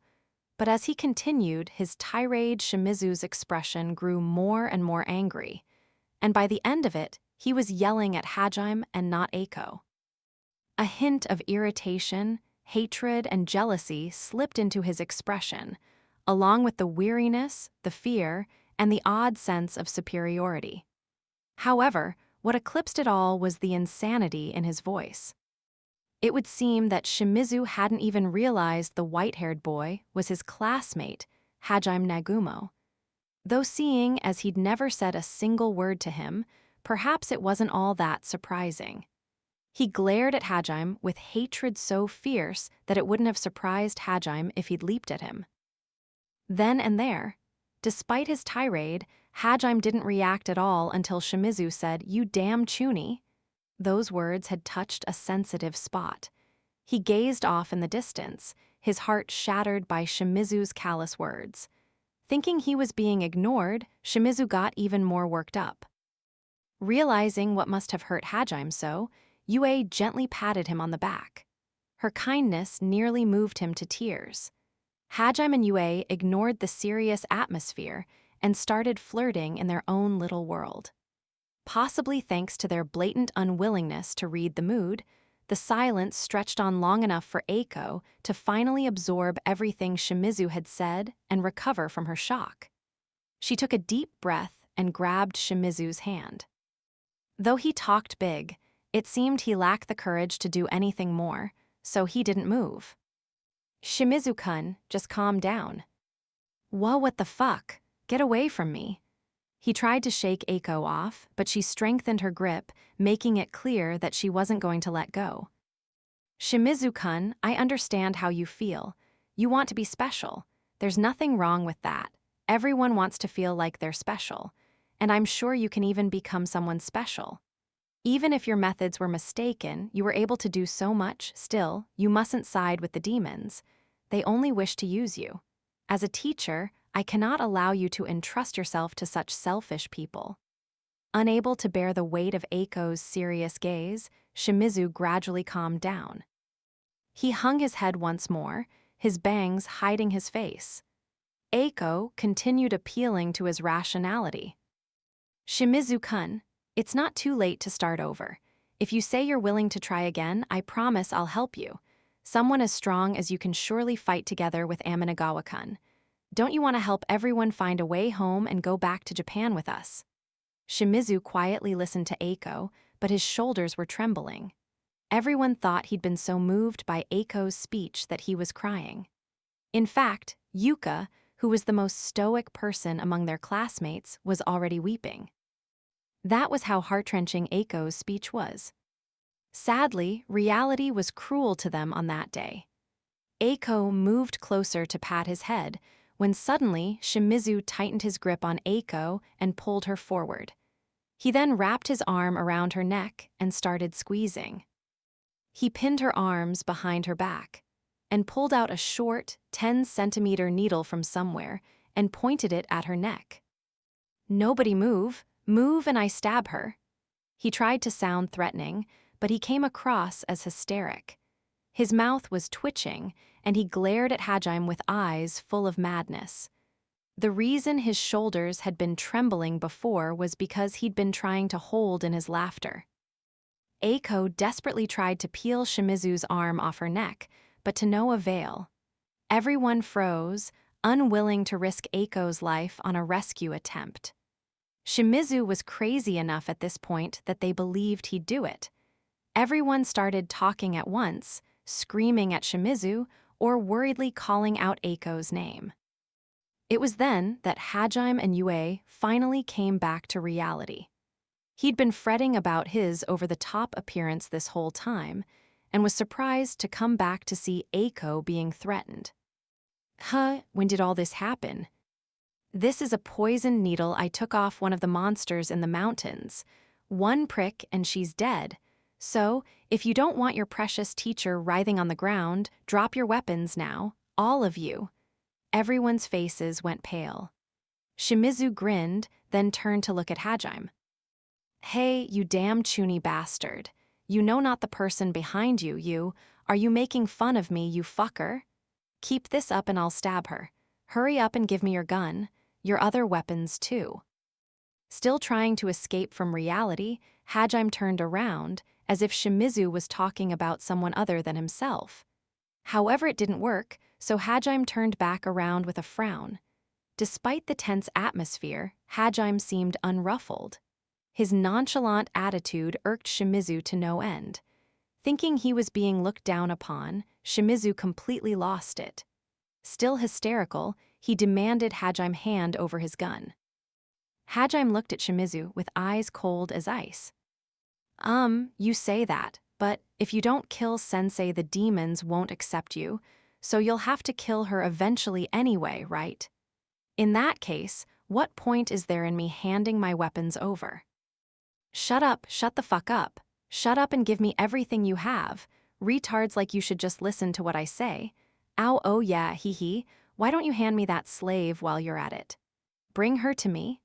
but as he continued, his tirade Shimizu's expression grew more and more angry, and by the end of it, he was yelling at Hajime and not Eiko. A hint of irritation, hatred, and jealousy slipped into his expression, along with the weariness, the fear, and the odd sense of superiority. However, what eclipsed it all was the insanity in his voice. It would seem that Shimizu hadn't even realized the white-haired boy was his classmate, Hajime Nagumo. Though seeing as he'd never said a single word to him, perhaps it wasn't all that surprising. He glared at Hajime with hatred so fierce that it wouldn't have surprised Hajime if he'd leaped at him. Then and there, despite his tirade, Hajime didn't react at all until Shimizu said, "You damn chuny." Those words had touched a sensitive spot. He gazed off in the distance, his heart shattered by Shimizu's callous words. Thinking he was being ignored, Shimizu got even more worked up. Realizing what must have hurt Hajime so, Yue gently patted him on the back. Her kindness nearly moved him to tears. Hajime and Yue ignored the serious atmosphere and started flirting in their own little world. Possibly thanks to their blatant unwillingness to read the mood, the silence stretched on long enough for Eiko to finally absorb everything Shimizu had said and recover from her shock. She took a deep breath and grabbed Shimizu's hand. Though he talked big, it seemed he lacked the courage to do anything more, so he didn't move. "Shimizu-kun, just calm down." "Whoa, what the fuck? Get away from me." He tried to shake Eiko off, but she strengthened her grip, making it clear that she wasn't going to let go. "Shimizu-kun, I understand how you feel. You want to be special. There's nothing wrong with that. Everyone wants to feel like they're special. And I'm sure you can even become someone special. Even if your methods were mistaken, you were able to do so much, still, you mustn't side with the demons. They only wish to use you. As a teacher, I cannot allow you to entrust yourself to such selfish people." Unable to bear the weight of Eiko's serious gaze, Shimizu gradually calmed down. He hung his head once more, his bangs hiding his face. Eiko continued appealing to his rationality. "Shimizu-kun, it's not too late to start over. If you say you're willing to try again, I promise I'll help you. Someone as strong as you can surely fight together with Aminagawa-kun. Don't you want to help everyone find a way home and go back to Japan with us?" Shimizu quietly listened to Eiko, but his shoulders were trembling. Everyone thought he'd been so moved by Eiko's speech that he was crying. In fact, Yuka, who was the most stoic person among their classmates, was already weeping. That was how heart-wrenching Eiko's speech was. Sadly, reality was cruel to them on that day. Eiko moved closer to pat his head, when suddenly Shimizu tightened his grip on Eiko and pulled her forward. He then wrapped his arm around her neck and started squeezing. He pinned her arms behind her back and pulled out a short, 10-centimeter needle from somewhere and pointed it at her neck. "Nobody move. Move and I stab her." He tried to sound threatening, but he came across as hysteric. His mouth was twitching, and he glared at Hajime with eyes full of madness. The reason his shoulders had been trembling before was because he'd been trying to hold in his laughter. Eiko desperately tried to peel Shimizu's arm off her neck, but to no avail. Everyone froze, unwilling to risk Eiko's life on a rescue attempt. Shimizu was crazy enough at this point that they believed he'd do it. Everyone started talking at once, screaming at Shimizu, or worriedly calling out Eiko's name. It was then that Hajime and Yue finally came back to reality. He'd been fretting about his over-the-top appearance this whole time, and was surprised to come back to see Eiko being threatened. When did all this happen?" "This is a poisoned needle I took off one of the monsters in the mountains. One prick and she's dead. So, if you don't want your precious teacher writhing on the ground, drop your weapons now, all of you." Everyone's faces went pale. Shimizu grinned, then turned to look at Hajime. "Hey, you damn chuny bastard. You know not the person behind you, are you making fun of me, you fucker? Keep this up and I'll stab her. Hurry up and give me your gun, your other weapons too." Still trying to escape from reality, Hajime turned around, as if Shimizu was talking about someone other than himself. However, it didn't work, so Hajime turned back around with a frown. Despite the tense atmosphere, Hajime seemed unruffled. His nonchalant attitude irked Shimizu to no end. Thinking he was being looked down upon, Shimizu completely lost it. Still hysterical, he demanded Hajime hand over his gun. Hajime looked at Shimizu with eyes cold as ice. You say that, But if you don't kill Sensei, the demons won't accept you, so you'll have to kill her eventually anyway, right? In that case, what point is there in me handing my weapons over? Shut up, shut the fuck up. Shut up and give me everything you have. Retards like you should just listen to what I say. Ow, oh yeah, hee hee. Why don't you hand me that slave while you're at it? Bring her to me.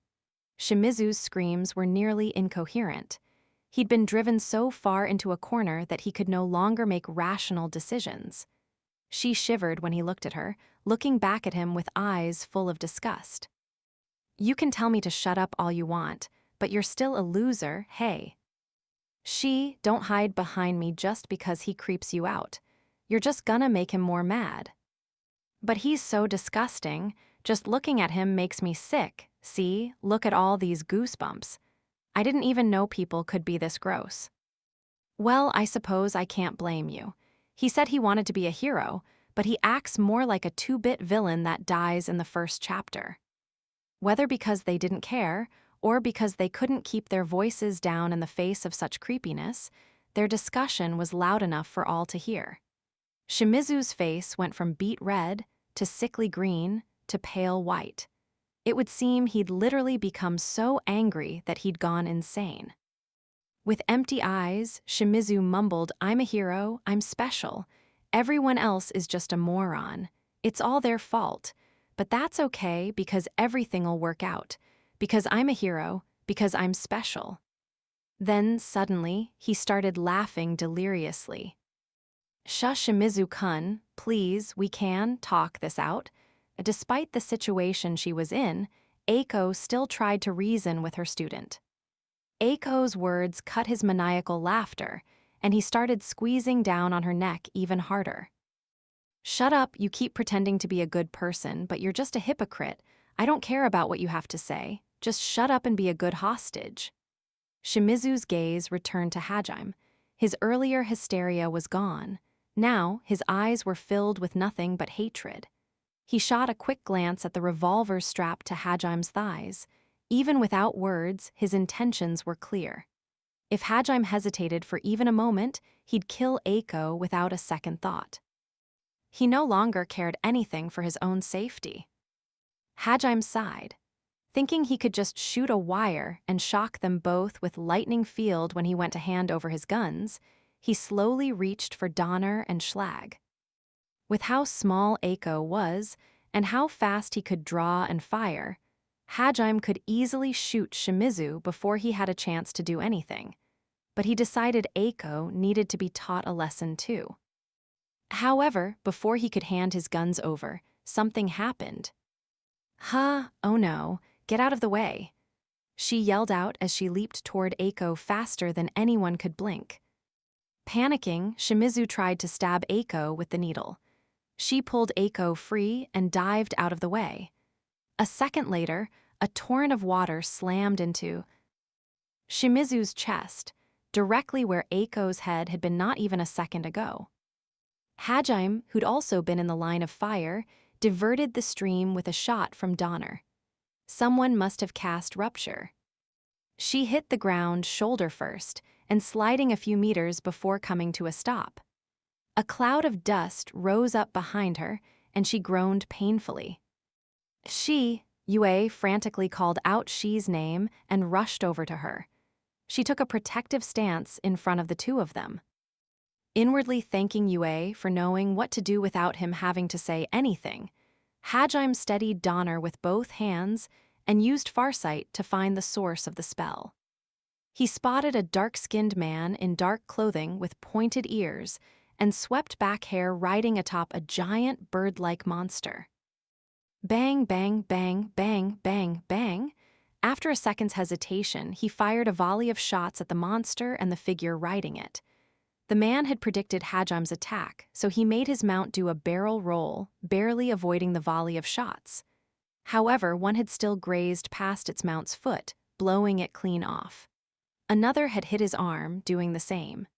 Shimizu's screams were nearly incoherent. He'd been driven so far into a corner that he could no longer make rational decisions. She shivered when he looked at her, looking back at him with eyes full of disgust. You can tell me to shut up all you want, but you're still a loser, hey. Don't hide behind me just because he creeps you out. You're just gonna make him more mad. But he's so disgusting, just looking at him makes me sick. See, look at all these goosebumps. I didn't even know people could be this gross. Well, I suppose I can't blame you. He said he wanted to be a hero, but he acts more like a 2-bit villain that dies in the first chapter. Whether because they didn't care, or because they couldn't keep their voices down in the face of such creepiness, their discussion was loud enough for all to hear. Shimizu's face went from beet red to sickly green to pale white. It would seem he'd literally become so angry that he'd gone insane. With empty eyes, Shimizu mumbled, I'm a hero, I'm special. Everyone else is just a moron. It's all their fault. But that's okay because everything'll work out. Because I'm a hero, because I'm special. Then, suddenly, he started laughing deliriously. Shimizu-kun, please, we can talk this out. Despite the situation she was in, Eiko still tried to reason with her student. Eiko's words cut his maniacal laughter, and he started squeezing down on her neck even harder. Shut up, you keep pretending to be a good person, but you're just a hypocrite. I don't care about what you have to say. Just shut up and be a good hostage. Shimizu's gaze returned to Hajime. His earlier hysteria was gone. Now, his eyes were filled with nothing but hatred. He shot a quick glance at the revolver strapped to Hajime's thighs. Even without words, his intentions were clear. If Hajime hesitated for even a moment, he'd kill Eiko without a second thought. He no longer cared anything for his own safety. Hajime sighed. Thinking he could just shoot a wire and shock them both with lightning field when he went to hand over his guns, he slowly reached for Donner and Schlag. With how small Eiko was, and how fast he could draw and fire, Hajime could easily shoot Shimizu before he had a chance to do anything. But he decided Eiko needed to be taught a lesson too. However, before he could hand his guns over, something happened. Oh no, get out of the way. She yelled out as she leaped toward Eiko faster than anyone could blink. Panicking, Shimizu tried to stab Eiko with the needle. She pulled Eiko free and dived out of the way. A second later, a torrent of water slammed into Shimizu's chest, directly where Eiko's head had been not even a second ago. Hajime, who'd also been in the line of fire, diverted the stream with a shot from Donner. Someone must have cast Rupture. She hit the ground shoulder first and sliding a few meters before coming to a stop. A cloud of dust rose up behind her, and she groaned painfully. Yue frantically called out Shi's name and rushed over to her. She took a protective stance in front of the two of them. Inwardly thanking Yue for knowing what to do without him having to say anything, Hajime steadied Donner with both hands and used Farsight to find the source of the spell. He spotted a dark-skinned man in dark clothing with pointed ears and swept back hair riding atop a giant bird-like monster. Bang, bang, bang, bang, bang, bang. After a second's hesitation, he fired a volley of shots at the monster and the figure riding it. The man had predicted Hajime's attack, so he made his mount do a barrel roll, barely avoiding the volley of shots. However, one had still grazed past its mount's foot, blowing it clean off. Another had hit his arm, doing the same.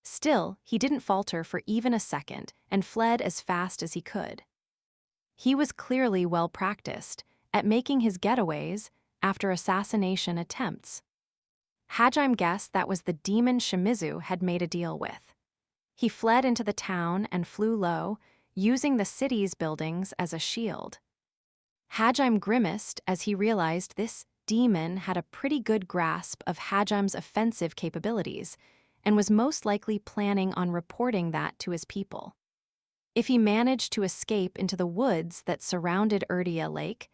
Still, he didn't falter for even a second and fled as fast as he could. He was clearly well practiced at making his getaways after assassination attempts. Hajime guessed that was the demon Shimizu had made a deal with. He fled into the town and flew low, using the city's buildings as a shield. Hajime grimaced as he realized this demon had a pretty good grasp of Hajime's offensive capabilities and was most likely planning on reporting that to his people. If he managed to escape into the woods that surrounded Urdia Lake,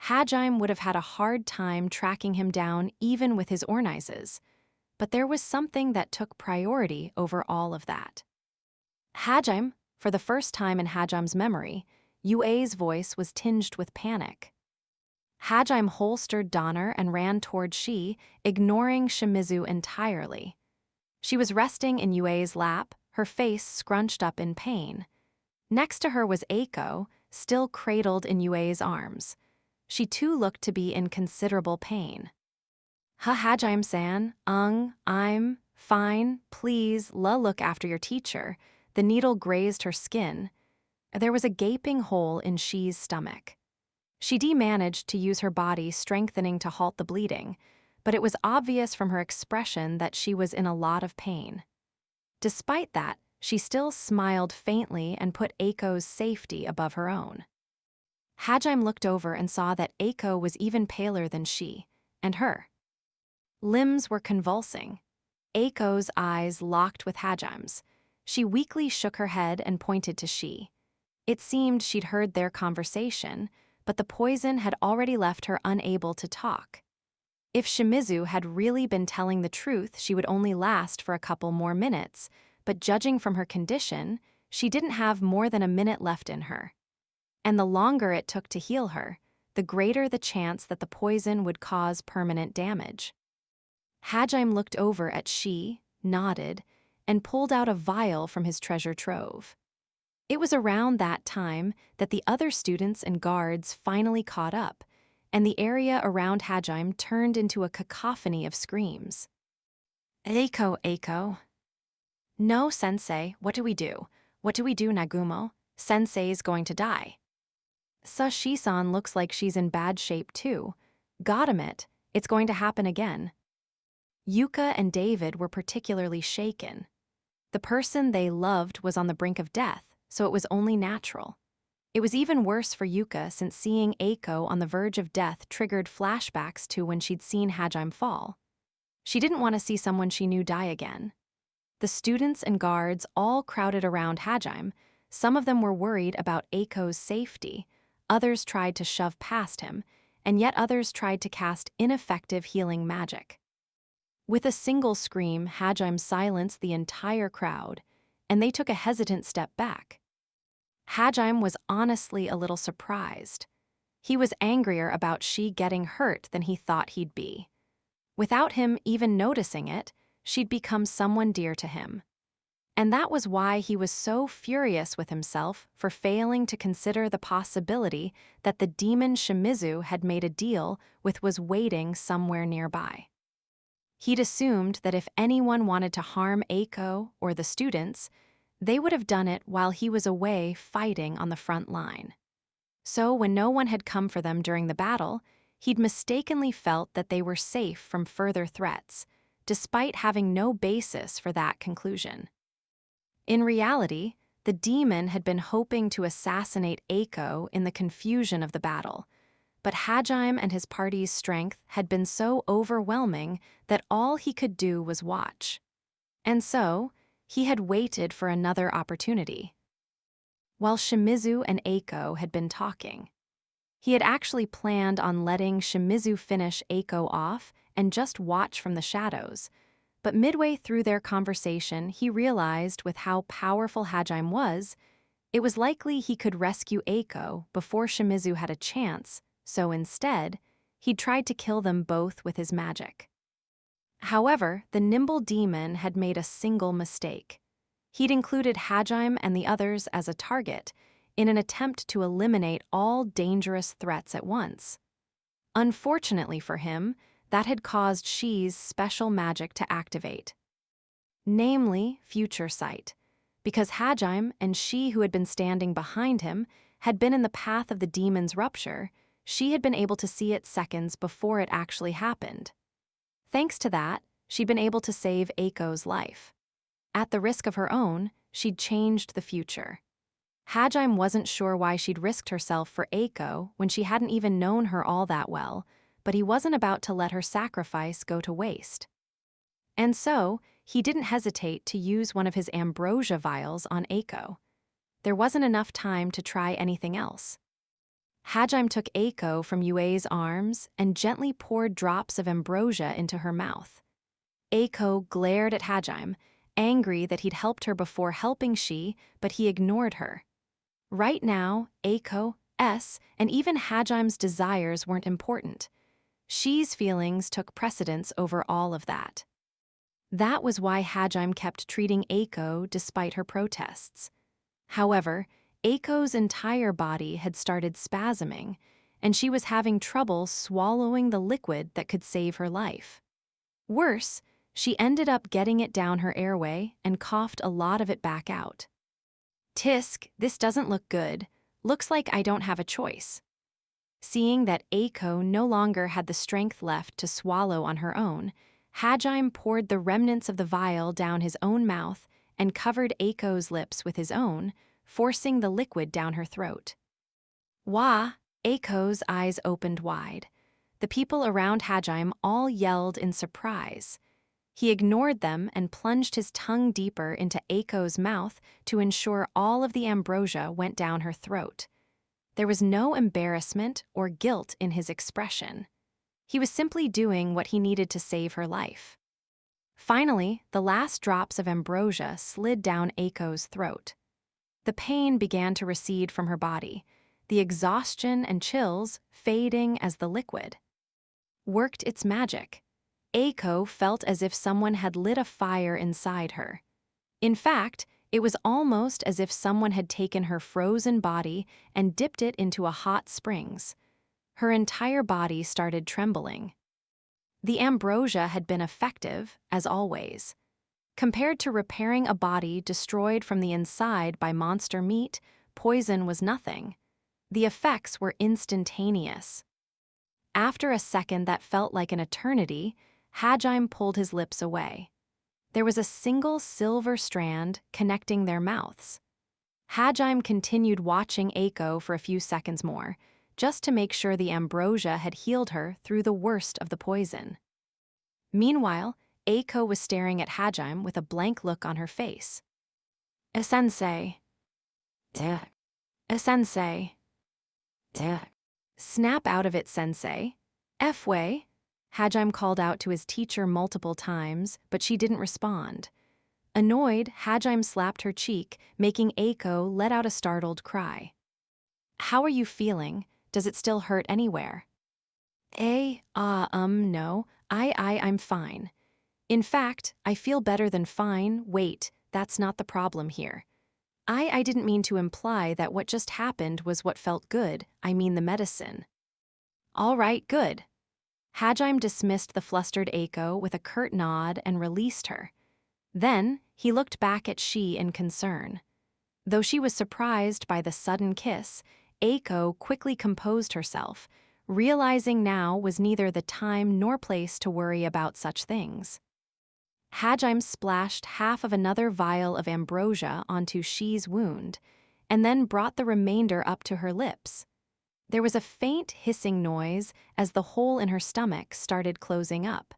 Hajime would have had a hard time tracking him down even with his ornises, but there was something that took priority over all of that. Hajime, for the first time in Hajime's memory, Yue's voice was tinged with panic. Hajime holstered Donner and ran toward Shi, ignoring Shimizu entirely. She was resting in Yue's lap, her face scrunched up in pain. Next to her was Eiko, still cradled in Yue's arms. She too looked to be in considerable pain. Hajime-san, I'm fine, please, look after your teacher. The needle grazed her skin. There was a gaping hole in Shi's stomach. Shi managed to use her body strengthening to halt the bleeding, but it was obvious from her expression that she was in a lot of pain. Despite that, she still smiled faintly and put Eiko's safety above her own. Hajime looked over and saw that Eiko was even paler than Shi, and her. Limbs were convulsing. Eiko's eyes locked with Hajime's. She weakly shook her head and pointed to Shi. It seemed she'd heard their conversation, but the poison had already left her unable to talk. If Shimizu had really been telling the truth, she would only last for a couple more minutes, but judging from her condition, she didn't have more than a minute left in her. And the longer it took to heal her, the greater the chance that the poison would cause permanent damage. Hajime looked over at Shi, nodded, and pulled out a vial from his treasure trove. It was around that time that the other students and guards finally caught up, and the area around Hajime turned into a cacophony of screams. Eiko. No, Sensei, what do we do? What do we do, Nagumo? Sensei's going to die. Shi-san looks like she's in bad shape too. Got him it. It's going to happen again. Yuka and David were particularly shaken. The person they loved was on the brink of death, so it was only natural. It was even worse for Yuka since seeing Eiko on the verge of death triggered flashbacks to when she'd seen Hajime fall. She didn't want to see someone she knew die again. The students and guards all crowded around Hajime. Some of them were worried about Eiko's safety, others tried to shove past him, and yet others tried to cast ineffective healing magic. With a single scream, Hajime silenced the entire crowd, and they took a hesitant step back. Hajime was honestly a little surprised. He was angrier about Shi getting hurt than he thought he'd be. Without him even noticing it, she'd become someone dear to him. And that was why he was so furious with himself for failing to consider the possibility that the demon Shimizu had made a deal with was waiting somewhere nearby. He'd assumed that if anyone wanted to harm Eiko or the students, they would have done it while he was away fighting on the front line. So when no one had come for them during the battle, he'd mistakenly felt that they were safe from further threats, despite having no basis for that conclusion. In reality, the demon had been hoping to assassinate Eiko in the confusion of the battle, but Hajime and his party's strength had been so overwhelming that all he could do was watch. And so, he had waited for another opportunity. While Shimizu and Eiko had been talking, he had actually planned on letting Shimizu finish Eiko off and just watch from the shadows, but midway through their conversation, he realized with how powerful Hajime was, it was likely he could rescue Eiko before Shimizu had a chance, so instead, he tried to kill them both with his magic. However, the nimble demon had made a single mistake. He'd included Hajime and the others as a target in an attempt to eliminate all dangerous threats at once. Unfortunately for him, that had caused Shi's special magic to activate, namely Future Sight, because Hajime and Shi, who had been standing behind him, had been in the path of the demon's rupture. She had been able to see it seconds before it actually happened. Thanks to that, she'd been able to save Eiko's life. At the risk of her own, she'd changed the future. Hajime wasn't sure why she'd risked herself for Eiko when she hadn't even known her all that well, but he wasn't about to let her sacrifice go to waste. And so, he didn't hesitate to use one of his ambrosia vials on Eiko. There wasn't enough time to try anything else. Hajime took Eiko from Yue's arms and gently poured drops of ambrosia into her mouth. Eiko glared at Hajime, angry that he'd helped her before helping she, but he ignored her. Right now, Eiko's and even Hajime's desires weren't important. She's feelings took precedence over all of that. That was why Hajime kept treating Eiko despite her protests. However, Eiko's entire body had started spasming, and she was having trouble swallowing the liquid that could save her life. Worse, she ended up getting it down her airway and coughed a lot of it back out. "Tisk, this doesn't look good. Looks like I don't have a choice." Seeing that Eiko no longer had the strength left to swallow on her own, Hajime poured the remnants of the vial down his own mouth and covered Eiko's lips with his own, forcing the liquid down her throat. Wah! Eiko's eyes opened wide. The people around Hajime all yelled in surprise. He ignored them and plunged his tongue deeper into Eiko's mouth to ensure all of the ambrosia went down her throat. There was no embarrassment or guilt in his expression. He was simply doing what he needed to save her life. Finally, the last drops of ambrosia slid down Eiko's throat. The pain began to recede from her body, the exhaustion and chills fading as the liquid worked its magic. Eiko felt as if someone had lit a fire inside her. In fact, it was almost as if someone had taken her frozen body and dipped it into a hot springs. Her entire body started trembling. The ambrosia had been effective, as always. Compared to repairing a body destroyed from the inside by monster meat, poison was nothing. The effects were instantaneous. After a second that felt like an eternity, Hajime pulled his lips away. There was a single silver strand connecting their mouths. Hajime continued watching Eiko for a few seconds more, just to make sure the ambrosia had healed her through the worst of the poison. Meanwhile, Eiko was staring at Hajime with a blank look on her face. "Sensei. Sensei. Snap out of it, Sensei. F-way." Hajime called out to his teacher multiple times, but she didn't respond. Annoyed, Hajime slapped her cheek, making Eiko let out a startled cry. "How are you feeling? Does it still hurt anywhere?" No, I'm fine. In fact, I feel better than fine. Wait, that's not the problem here. I didn't mean to imply that what just happened was what felt good. I mean the medicine." "All right, good." Hajime dismissed the flustered Eiko with a curt nod and released her. Then, he looked back at she in concern. Though she was surprised by the sudden kiss, Eiko quickly composed herself, realizing now was neither the time nor place to worry about such things. Hajime splashed half of another vial of ambrosia onto she's wound, and then brought the remainder up to her lips. There was a faint hissing noise as the hole in her stomach started closing up.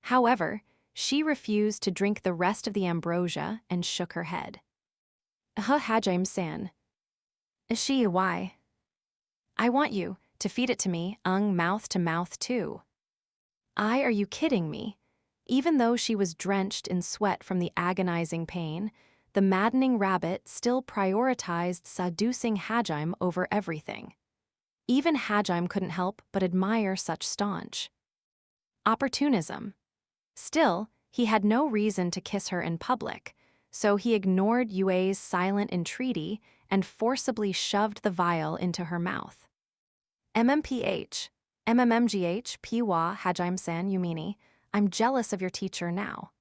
However, she refused to drink the rest of the ambrosia and shook her head. Hajime-san. Why? I want you to feed it to me, mouth to mouth too. Are you kidding me? Even though she was drenched in sweat from the agonizing pain, the maddening rabbit still prioritized seducing Hajime over everything. Even Hajime couldn't help but admire such staunch opportunism. Still, he had no reason to kiss her in public, so he ignored Yue's silent entreaty and forcibly shoved the vial into her mouth. MMPH, MMMGH, Pwa, Hajime-san, Yumini, I'm jealous of your teacher now.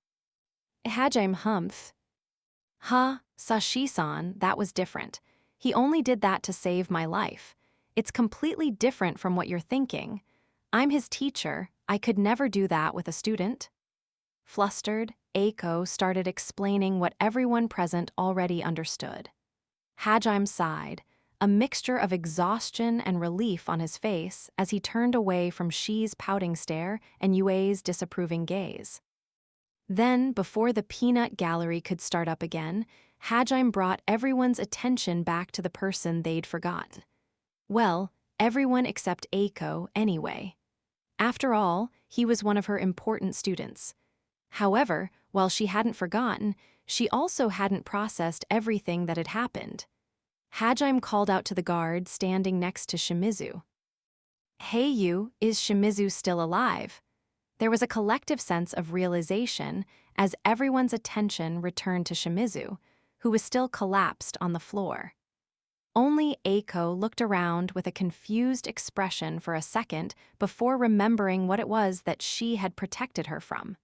Hajime humph. Sashi-san, that was different. He only did that to save my life. It's completely different from what you're thinking. I'm his teacher. I could never do that with a student. Flustered, Eiko started explaining what everyone present already understood. Hajime sighed, a mixture of exhaustion and relief on his face as he turned away from Shi's pouting stare and Yue's disapproving gaze. Then, before the peanut gallery could start up again, Hajime brought everyone's attention back to the person they'd forgotten. Well, everyone except Eiko, anyway. After all, he was one of her important students. However, while she hadn't forgotten, she also hadn't processed everything that had happened. Hajime called out to the guard standing next to Shimizu. "Hey you, is Shimizu still alive?" There was a collective sense of realization as everyone's attention returned to Shimizu, who was still collapsed on the floor. Only Eiko looked around with a confused expression for a second before remembering what it was that she had protected her from.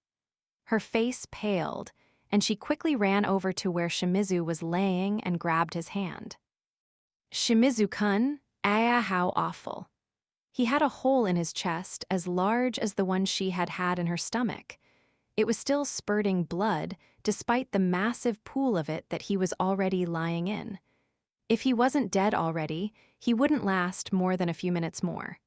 Her face paled, and she quickly ran over to where Shimizu was laying and grabbed his hand. "Shimizu-kun, how awful." He had a hole in his chest as large as the one she had had in her stomach. It was still spurting blood, despite the massive pool of it that he was already lying in. If he wasn't dead already, he wouldn't last more than a few minutes more.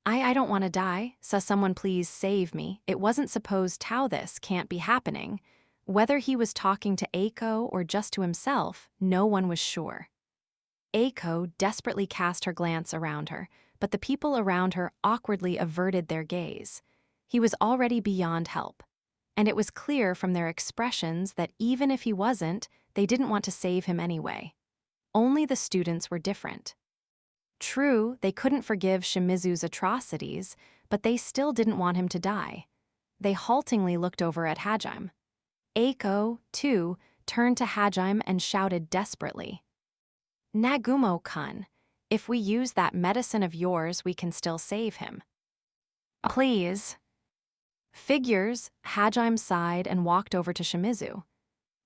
I don't want to die, so someone please save me. It wasn't supposed how this can't be happening." Whether he was talking to Eiko or just to himself, no one was sure. Eiko desperately cast her glance around her, but the people around her awkwardly averted their gaze. He was already beyond help, and it was clear from their expressions that even if he wasn't, they didn't want to save him anyway. Only the students were different. True, they couldn't forgive Shimizu's atrocities, but they still didn't want him to die. They haltingly looked over at Hajime. Eiko, too, turned to Hajime and shouted desperately, "Nagumo-kun, if we use that medicine of yours, we can still save him. Please." Figures, Hajime sighed and walked over to Shimizu.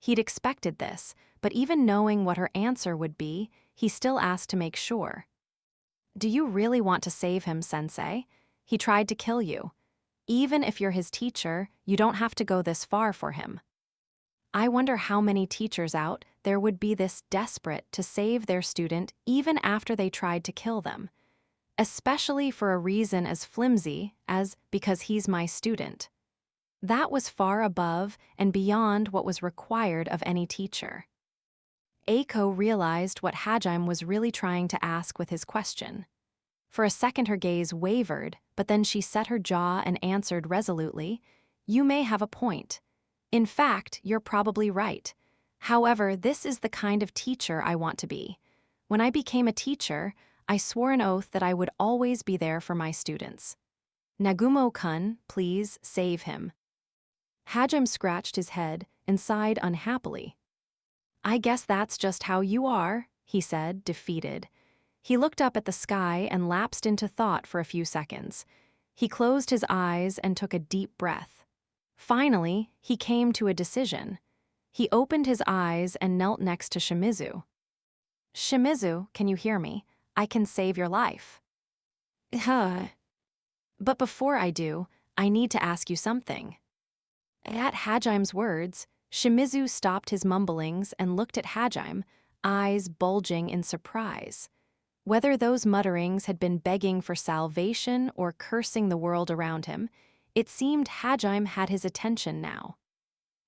He'd expected this, but even knowing what her answer would be, he still asked to make sure. "Do you really want to save him, sensei? He tried to kill you. Even if you're his teacher, you don't have to go this far for him." I wonder how many teachers out there would be this desperate to save their student even after they tried to kill them, especially for a reason as flimsy as because he's my student. That was far above and beyond what was required of any teacher. Eiko realized what Hajime was really trying to ask with his question. For a second her gaze wavered, but then she set her jaw and answered resolutely, "You may have a point. In fact, you're probably right. However, this is the kind of teacher I want to be. When I became a teacher, I swore an oath that I would always be there for my students. Nagumo-kun, please save him." Hajime scratched his head and sighed unhappily. "I guess that's just how you are," he said, defeated. He looked up at the sky and lapsed into thought for a few seconds. He closed his eyes and took a deep breath. Finally, he came to a decision. He opened his eyes and knelt next to Shimizu. "Shimizu, can you hear me? I can save your life." But before I do, I need to ask you something." At Hajime's words, Shimizu stopped his mumblings and looked at Hajime, eyes bulging in surprise. Whether those mutterings had been begging for salvation or cursing the world around him, it seemed Hajime had his attention now.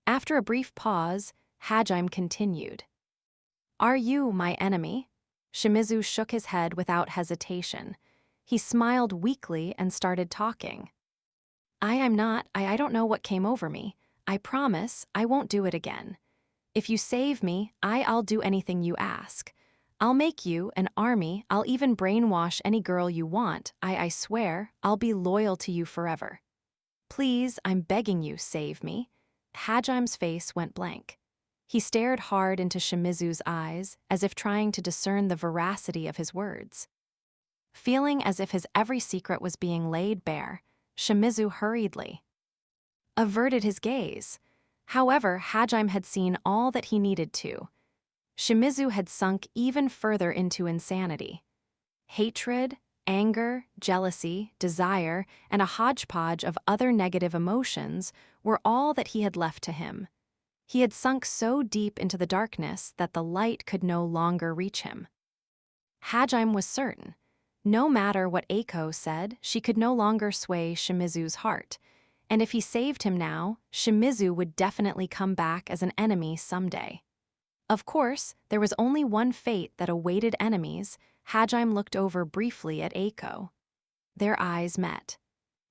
After a brief pause, Hajime continued. "Are you my enemy?" Shimizu shook his head without hesitation. He smiled weakly and started talking. I'm not. I don't know what came over me. I promise I won't do it again. If you save me, I'll do anything you ask. I'll make you an army. I'll even brainwash any girl you want. I swear I'll be loyal to you forever. Please, I'm begging you, save me." Hajime's face went blank. He stared hard into Shimizu's eyes, as if trying to discern the veracity of his words. Feeling as if his every secret was being laid bare, Shimizu hurriedly averted his gaze. However, Hajime had seen all that he needed to. Shimizu had sunk even further into insanity. Hatred, Anger, jealousy, desire, and a hodgepodge of other negative emotions were all that he had left to him. He had sunk so deep into the darkness that the light could no longer reach him. Hajime was certain. No matter what Eiko said, she could no longer sway Shimizu's heart, and if he saved him now, Shimizu would definitely come back as an enemy someday. Of course, there was only one fate that awaited enemies. Hajime looked over briefly at Eiko. Their eyes met.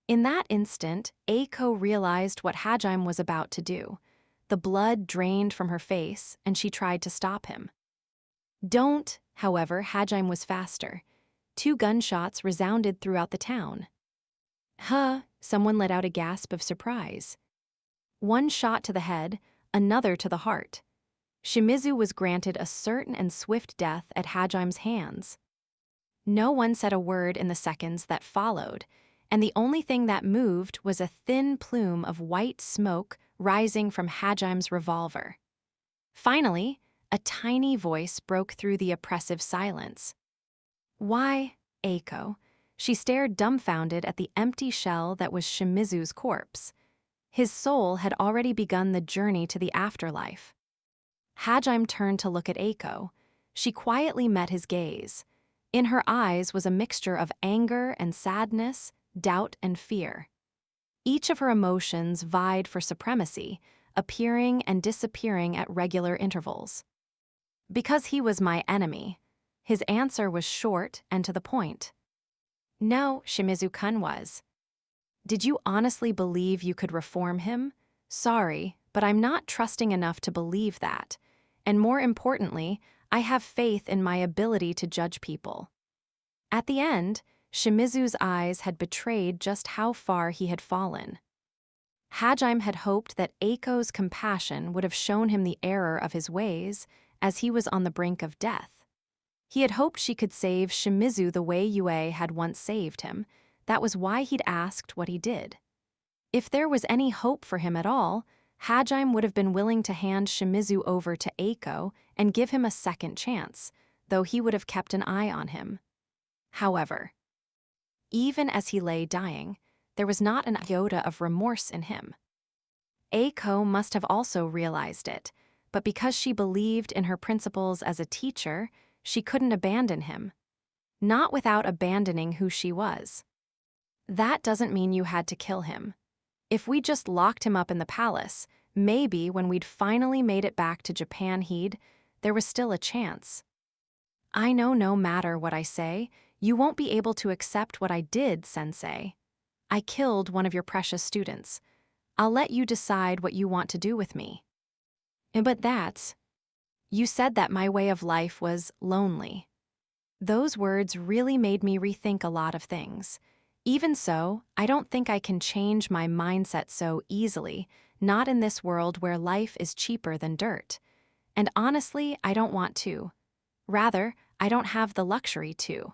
In that instant, Eiko realized what Hajime was about to do. The blood drained from her face, and she tried to stop him. Don't, however, Hajime was faster. 2 gunshots resounded throughout the town. Huh, someone let out a gasp of surprise. One shot to the head, another to the heart. Shimizu was granted a certain and swift death at Hajime's hands. No one said a word in the seconds that followed, and the only thing that moved was a thin plume of white smoke rising from Hajime's revolver. Finally, a tiny voice broke through the oppressive silence. Why, Eiko? She stared dumbfounded at the empty shell that was Shimizu's corpse. His soul had already begun the journey to the afterlife. Hajime turned to look at Eiko. She quietly met his gaze. In her eyes was a mixture of anger and sadness, doubt and fear. Each of her emotions vied for supremacy, appearing and disappearing at regular intervals. Because he was my enemy. His answer was short and to the point. No, Shimizu-kun was. Did you honestly believe you could reform him? Sorry, but I'm not trusting enough to believe that. And more importantly, I have faith in my ability to judge people. At the end, Shimizu's eyes had betrayed just how far he had fallen. Hajime had hoped that Eiko's compassion would have shown him the error of his ways as he was on the brink of death. He had hoped she could save Shimizu the way Yue had once saved him. That was why he'd asked what he did. If there was any hope for him at all, Hajime would have been willing to hand Shimizu over to Eiko and give him a second chance, though he would have kept an eye on him. However, even as he lay dying, there was not an iota of remorse in him. Eiko must have also realized it, but because she believed in her principles as a teacher, she couldn't abandon him. Not without abandoning who she was. That doesn't mean you had to kill him. If we just locked him up in the palace, maybe when we'd finally made it back to Japan there was still a chance. I know no matter what I say, you won't be able to accept what I did, Sensei. I killed one of your precious students. I'll let you decide what you want to do with me. But you said that my way of life was lonely. Those words really made me rethink a lot of things. Even so, I don't think I can change my mindset so easily, not in this world where life is cheaper than dirt. And honestly, I don't want to. Rather, I don't have the luxury to.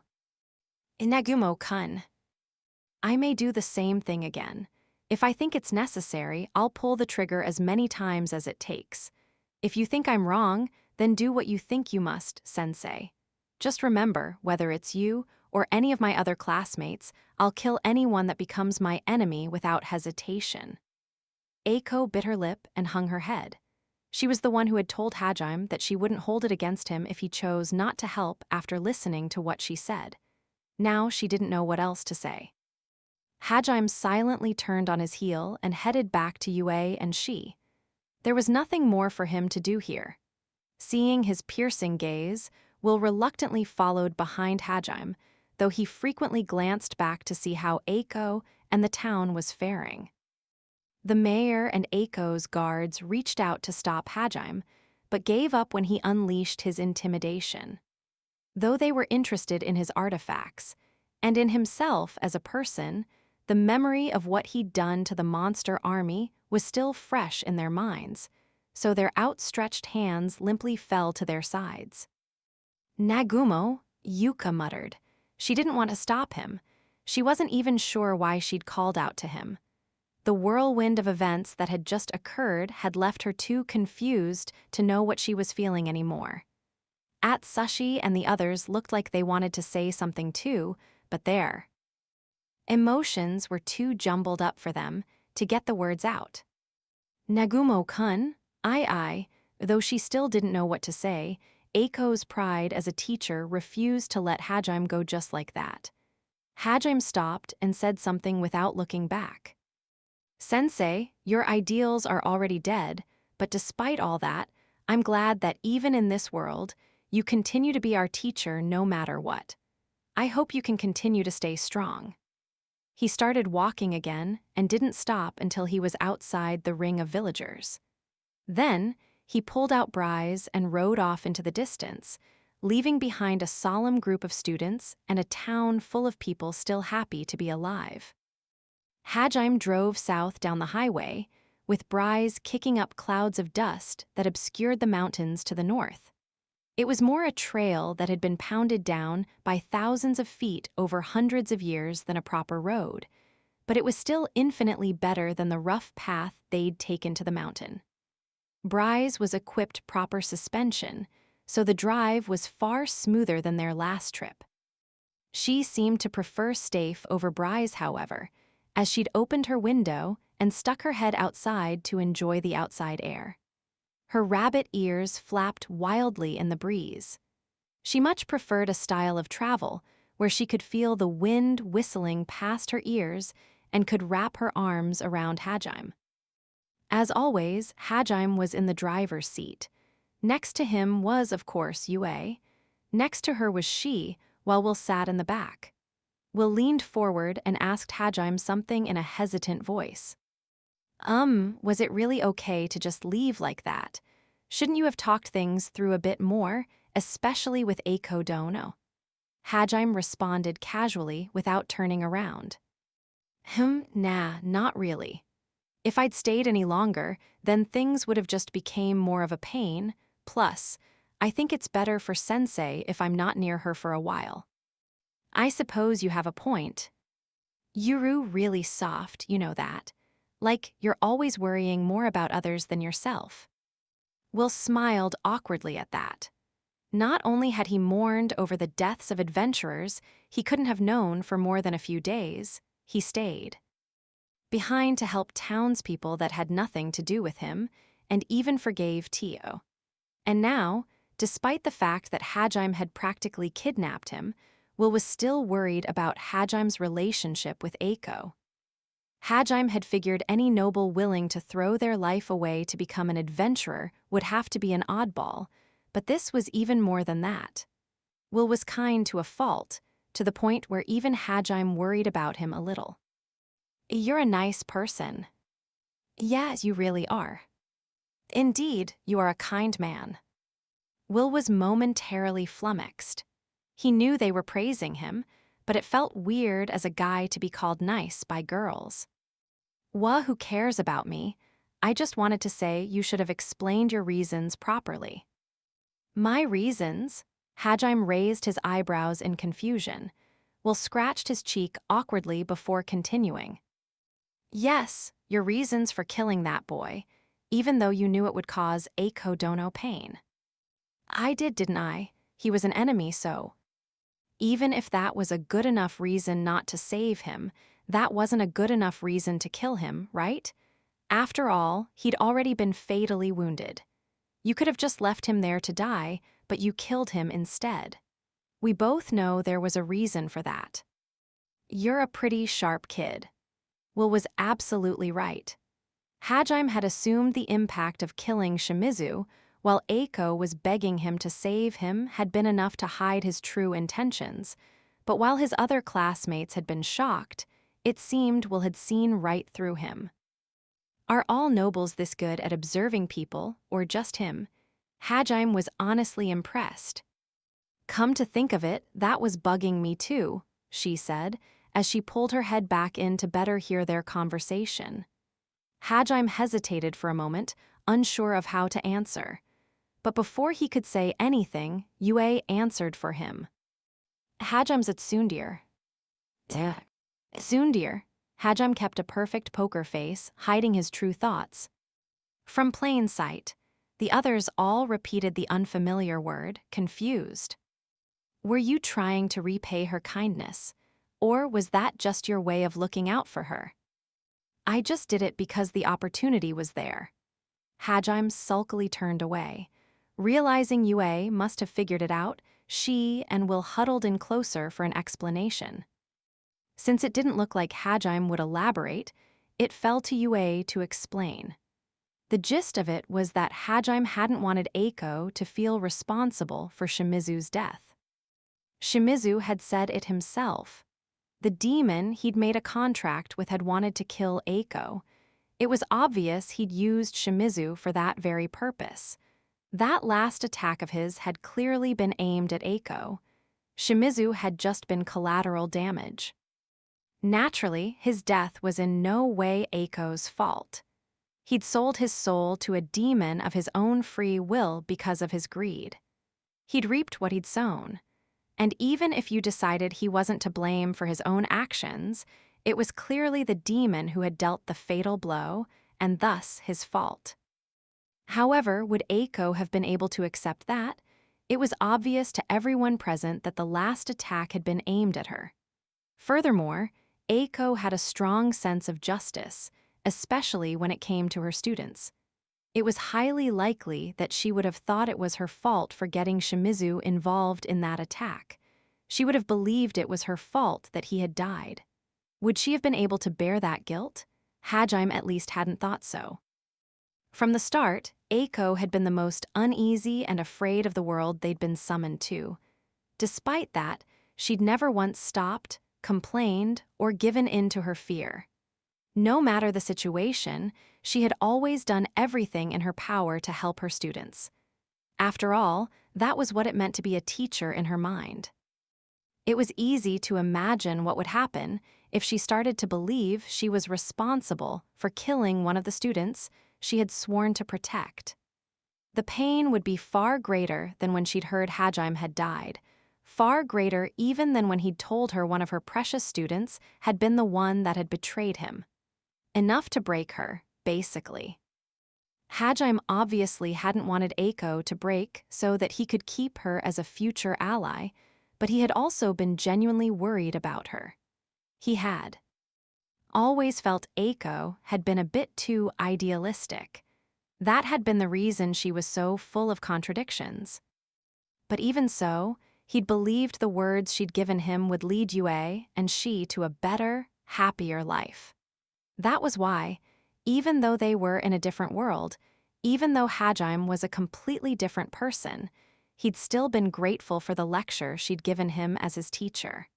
Inagumo-kun. I may do the same thing again. If I think it's necessary, I'll pull the trigger as many times as it takes. If you think I'm wrong, then do what you think you must, Sensei. Just remember, whether it's you or any of my other classmates, I'll kill anyone that becomes my enemy without hesitation. Eiko bit her lip and hung her head. She was the one who had told Hajime that she wouldn't hold it against him if he chose not to help after listening to what she said. Now she didn't know what else to say. Hajime silently turned on his heel and headed back to Yue and she. There was nothing more for him to do here. Seeing his piercing gaze, Will reluctantly followed behind Hajime, though he frequently glanced back to see how Eiko and the town was faring. The mayor and Eiko's guards reached out to stop Hajime, but gave up when he unleashed his intimidation. Though they were interested in his artifacts, and in himself as a person, the memory of what he'd done to the monster army was still fresh in their minds, so their outstretched hands limply fell to their sides. Nagumo, Yuka muttered. She didn't want to stop him. She wasn't even sure why she'd called out to him. The whirlwind of events that had just occurred had left her too confused to know what she was feeling anymore. Atsushi and the others looked like they wanted to say something too, but their emotions were too jumbled up for them to get the words out. Nagumo-kun, I, though she still didn't know what to say, Eiko's pride as a teacher refused to let Hajime go just like that. Hajime stopped and said something without looking back. Sensei, your ideals are already dead, but despite all that, I'm glad that even in this world, you continue to be our teacher no matter what. I hope you can continue to stay strong. He started walking again and didn't stop until he was outside the ring of villagers. Then, he pulled out Bryce and rode off into the distance, leaving behind a solemn group of students and a town full of people still happy to be alive. Hajime drove south down the highway, with Bryce kicking up clouds of dust that obscured the mountains to the north. It was more a trail that had been pounded down by thousands of feet over hundreds of years than a proper road, but it was still infinitely better than the rough path they'd taken to the mountain. Bryce was equipped proper suspension, so the drive was far smoother than their last trip. She seemed to prefer Stafe over Bryce, however, as she'd opened her window and stuck her head outside to enjoy the outside air. Her rabbit ears flapped wildly in the breeze. She much preferred a style of travel where she could feel the wind whistling past her ears and could wrap her arms around Hajime. As always, Hajime was in the driver's seat. Next to him was, of course, Yue. Next to her was she, while Will sat in the back. Will leaned forward and asked Hajime something in a hesitant voice. Was it really okay to just leave like that? Shouldn't you have talked things through a bit more, especially with Eiko Dono? Hajime responded casually without turning around. Nah, not really. If I'd stayed any longer, then things would have just became more of a pain. Plus, I think it's better for Sensei if I'm not near her for a while. I suppose you have a point. Yuru really soft, you know that. Like you're always worrying more about others than yourself. Will smiled awkwardly at that. Not only had he mourned over the deaths of adventurers he couldn't have known for more than a few days, he stayed behind to help townspeople that had nothing to do with him, and even forgave Tio. And now, despite the fact that Hajime had practically kidnapped him, Will was still worried about Hajime's relationship with Eiko. Hajime had figured any noble willing to throw their life away to become an adventurer would have to be an oddball, but this was even more than that. Will was kind to a fault, to the point where even Hajime worried about him a little. You're a nice person. Yes, you really are. Indeed, you are a kind man. Will was momentarily flummoxed. He knew they were praising him, but it felt weird as a guy to be called nice by girls. Who cares about me? I just wanted to say you should have explained your reasons properly. My reasons? Hajime raised his eyebrows in confusion. Will scratched his cheek awkwardly before continuing. Yes, your reasons for killing that boy, even though you knew it would cause Eiko Dono pain. I did, didn't I? He was an enemy, so. Even if that was a good enough reason not to save him, that wasn't a good enough reason to kill him, right? After all, he'd already been fatally wounded. You could have just left him there to die, but you killed him instead. We both know there was a reason for that. You're a pretty sharp kid. Will was absolutely right. Hajime had assumed the impact of killing Shimizu, while Eiko was begging him to save him had been enough to hide his true intentions, but while his other classmates had been shocked, it seemed Will had seen right through him. Are all nobles this good at observing people, or just him? Hajime was honestly impressed. Come to think of it, that was bugging me too, she said, as she pulled her head back in to better hear their conversation. Hajime hesitated for a moment, unsure of how to answer. But before he could say anything, Yue answered for him. Hajime's at Tsundir. Tsundir. Hajime kept a perfect poker face, hiding his true thoughts. From plain sight, the others all repeated the unfamiliar word, confused. Were you trying to repay her kindness? Or was that just your way of looking out for her? I just did it because the opportunity was there. Hajime sulkily turned away. Realizing Yue must have figured it out, she and Will huddled in closer for an explanation. Since it didn't look like Hajime would elaborate, it fell to Yue to explain. The gist of it was that Hajime hadn't wanted Eiko to feel responsible for Shimizu's death. Shimizu had said it himself. The demon he'd made a contract with had wanted to kill Eiko. It was obvious he'd used Shimizu for that very purpose. That last attack of his had clearly been aimed at Eiko. Shimizu had just been collateral damage. Naturally, his death was in no way Eiko's fault. He'd sold his soul to a demon of his own free will because of his greed. He'd reaped what he'd sown. And even if you decided he wasn't to blame for his own actions, it was clearly the demon who had dealt the fatal blow, and thus his fault. However, would Eiko have been able to accept that? It was obvious to everyone present that the last attack had been aimed at her. Furthermore, Eiko had a strong sense of justice, especially when it came to her students. It was highly likely that she would have thought it was her fault for getting Shimizu involved in that attack. She would have believed it was her fault that he had died. Would she have been able to bear that guilt? Hajime at least hadn't thought so. From the start, Eiko had been the most uneasy and afraid of the world they'd been summoned to. Despite that, she'd never once stopped, complained, or given in to her fear. No matter the situation, she had always done everything in her power to help her students. After all, that was what it meant to be a teacher in her mind. It was easy to imagine what would happen if she started to believe she was responsible for killing one of the students she had sworn to protect. The pain would be far greater than when she'd heard Hajime had died, far greater even than when he'd told her one of her precious students had been the one that had betrayed him. Enough to break her, basically. Hajime obviously hadn't wanted Eiko to break so that he could keep her as a future ally, but he had also been genuinely worried about her. He had always felt Eiko had been a bit too idealistic. That had been the reason she was so full of contradictions. But even so, he'd believed the words she'd given him would lead Yue and she to a better, happier life. That was why, even though they were in a different world, even though Hajime was a completely different person, he'd still been grateful for the lecture she'd given him as his teacher.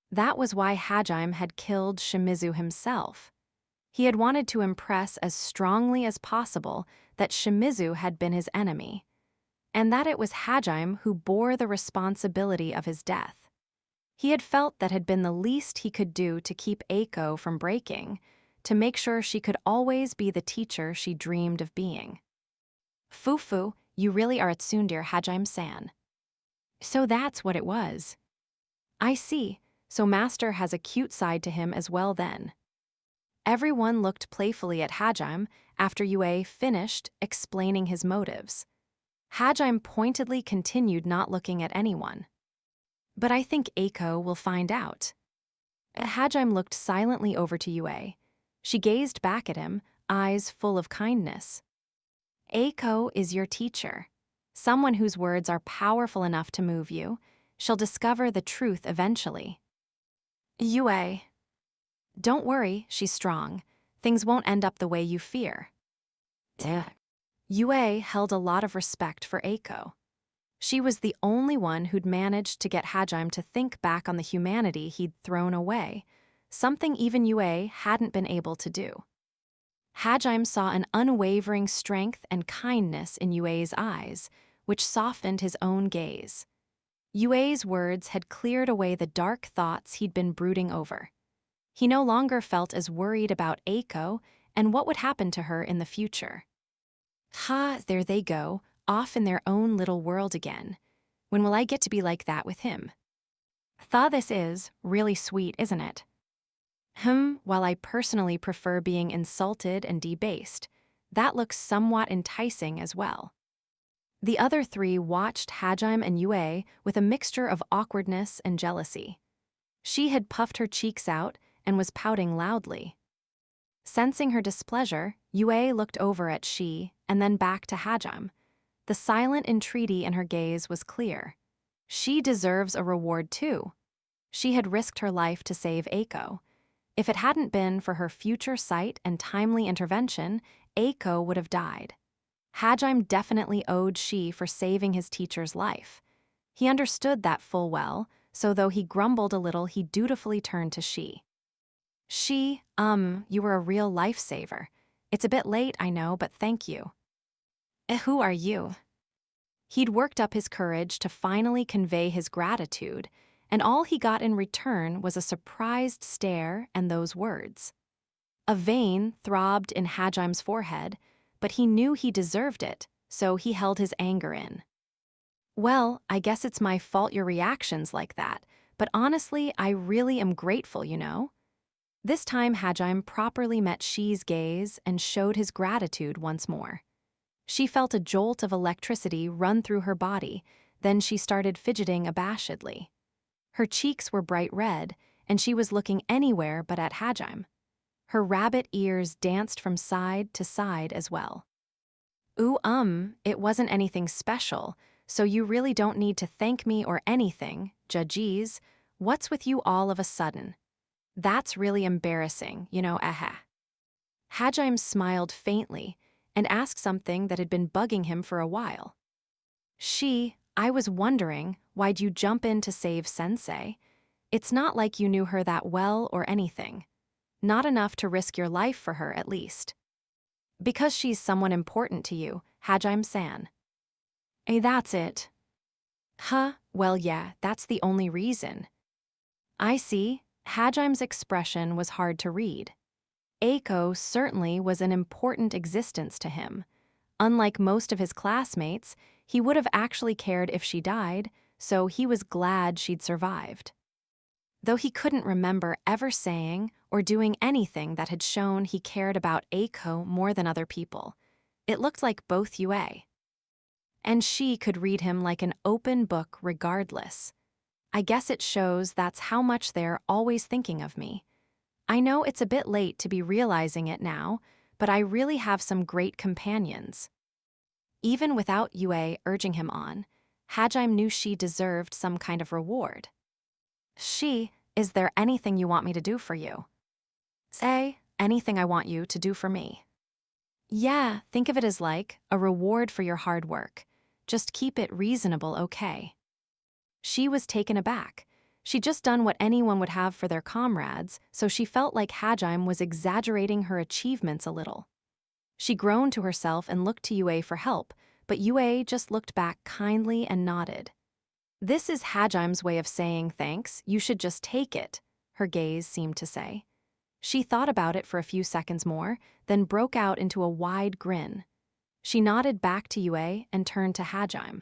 That was why Hajime had killed Shimizu himself. He had wanted to impress as strongly as possible that Shimizu had been his enemy, and that it was Hajime who bore the responsibility of his death. He had felt that had been the least he could do to keep Eiko from breaking, to make sure she could always be the teacher she dreamed of being. Fufu, you really are a tsundere, Hajime-san. So that's what it was. I see, so Master has a cute side to him as well then. Everyone looked playfully at Hajime after Yue finished explaining his motives. Hajime pointedly continued not looking at anyone. But I think Eiko will find out. Hajime looked silently over to Yue. She gazed back at him, eyes full of kindness. Eiko is your teacher, someone whose words are powerful enough to move you. She'll discover the truth eventually. Yue. Don't worry, she's strong. Things won't end up the way you fear. Yue held a lot of respect for Eiko. She was the only one who'd managed to get Hajime to think back on the humanity he'd thrown away, something even Yue hadn't been able to do. Hajime saw an unwavering strength and kindness in Yue's eyes, which softened his own gaze. Yue's words had cleared away the dark thoughts he'd been brooding over. He no longer felt as worried about Eiko and what would happen to her in the future. There they go, off in their own little world again. When will I get to be like that with him? This is really sweet, isn't it? While I personally prefer being insulted and debased, that looks somewhat enticing as well. The other three watched Hajime and Yue with a mixture of awkwardness and jealousy. She had puffed her cheeks out and was pouting loudly. Sensing her displeasure, Yue looked over at Shi and then back to Hajam. The silent entreaty in her gaze was clear. She deserves a reward too. She had risked her life to save Eiko. If it hadn't been for her future sight and timely intervention, Eiko would have died. Hajime definitely owed Shi for saving his teacher's life. He understood that full well, so though he grumbled a little, he dutifully turned to Shi. She, you were a real lifesaver. It's a bit late, I know, but thank you. Who are you? He'd worked up his courage to finally convey his gratitude, and all he got in return was a surprised stare and those words. A vein throbbed in Hajime's forehead, but he knew he deserved it, so he held his anger in. Well, I guess it's my fault your reaction's like that, but honestly, I really am grateful, you know? This time Hajime properly met Shi's gaze and showed his gratitude once more. She felt a jolt of electricity run through her body, then she started fidgeting abashedly. Her cheeks were bright red, and she was looking anywhere but at Hajime. Her rabbit ears danced from side to side as well. Ooh, it wasn't anything special, so you really don't need to thank me or anything, Jajiz. What's with you all of a sudden? That's really embarrassing, you know, Hajime smiled faintly and asked something that had been bugging him for a while. I was wondering, why'd you jump in to save Sensei? It's not like you knew her that well or anything. Not enough to risk your life for her, at least. Because she's someone important to you, Hajime-san. That's it. Huh, well yeah, that's the only reason. I see. Hajime's expression was hard to read. Eiko certainly was an important existence to him. Unlike most of his classmates, he would have actually cared if she died, so he was glad she'd survived. Though he couldn't remember ever saying or doing anything that had shown he cared about Eiko more than other people, it looked like both Yue and she could read him like an open book regardless. I guess it shows that's how much they're always thinking of me. I know it's a bit late to be realizing it now, but I really have some great companions. Even without Yue urging him on, Hajime knew she deserved some kind of reward. Is there anything you want me to do for you? Say, anything I want you to do for me. Yeah, think of it as like a reward for your hard work. Just keep it reasonable, okay? She was taken aback. She'd just done what anyone would have for their comrades, so she felt like Hajime was exaggerating her achievements a little. She groaned to herself and looked to Yue for help, but Yue just looked back kindly and nodded. This is Hajime's way of saying thanks, you should just take it, her gaze seemed to say. She thought about it for a few seconds more, then broke out into a wide grin. She nodded back to Yue and turned to Hajime.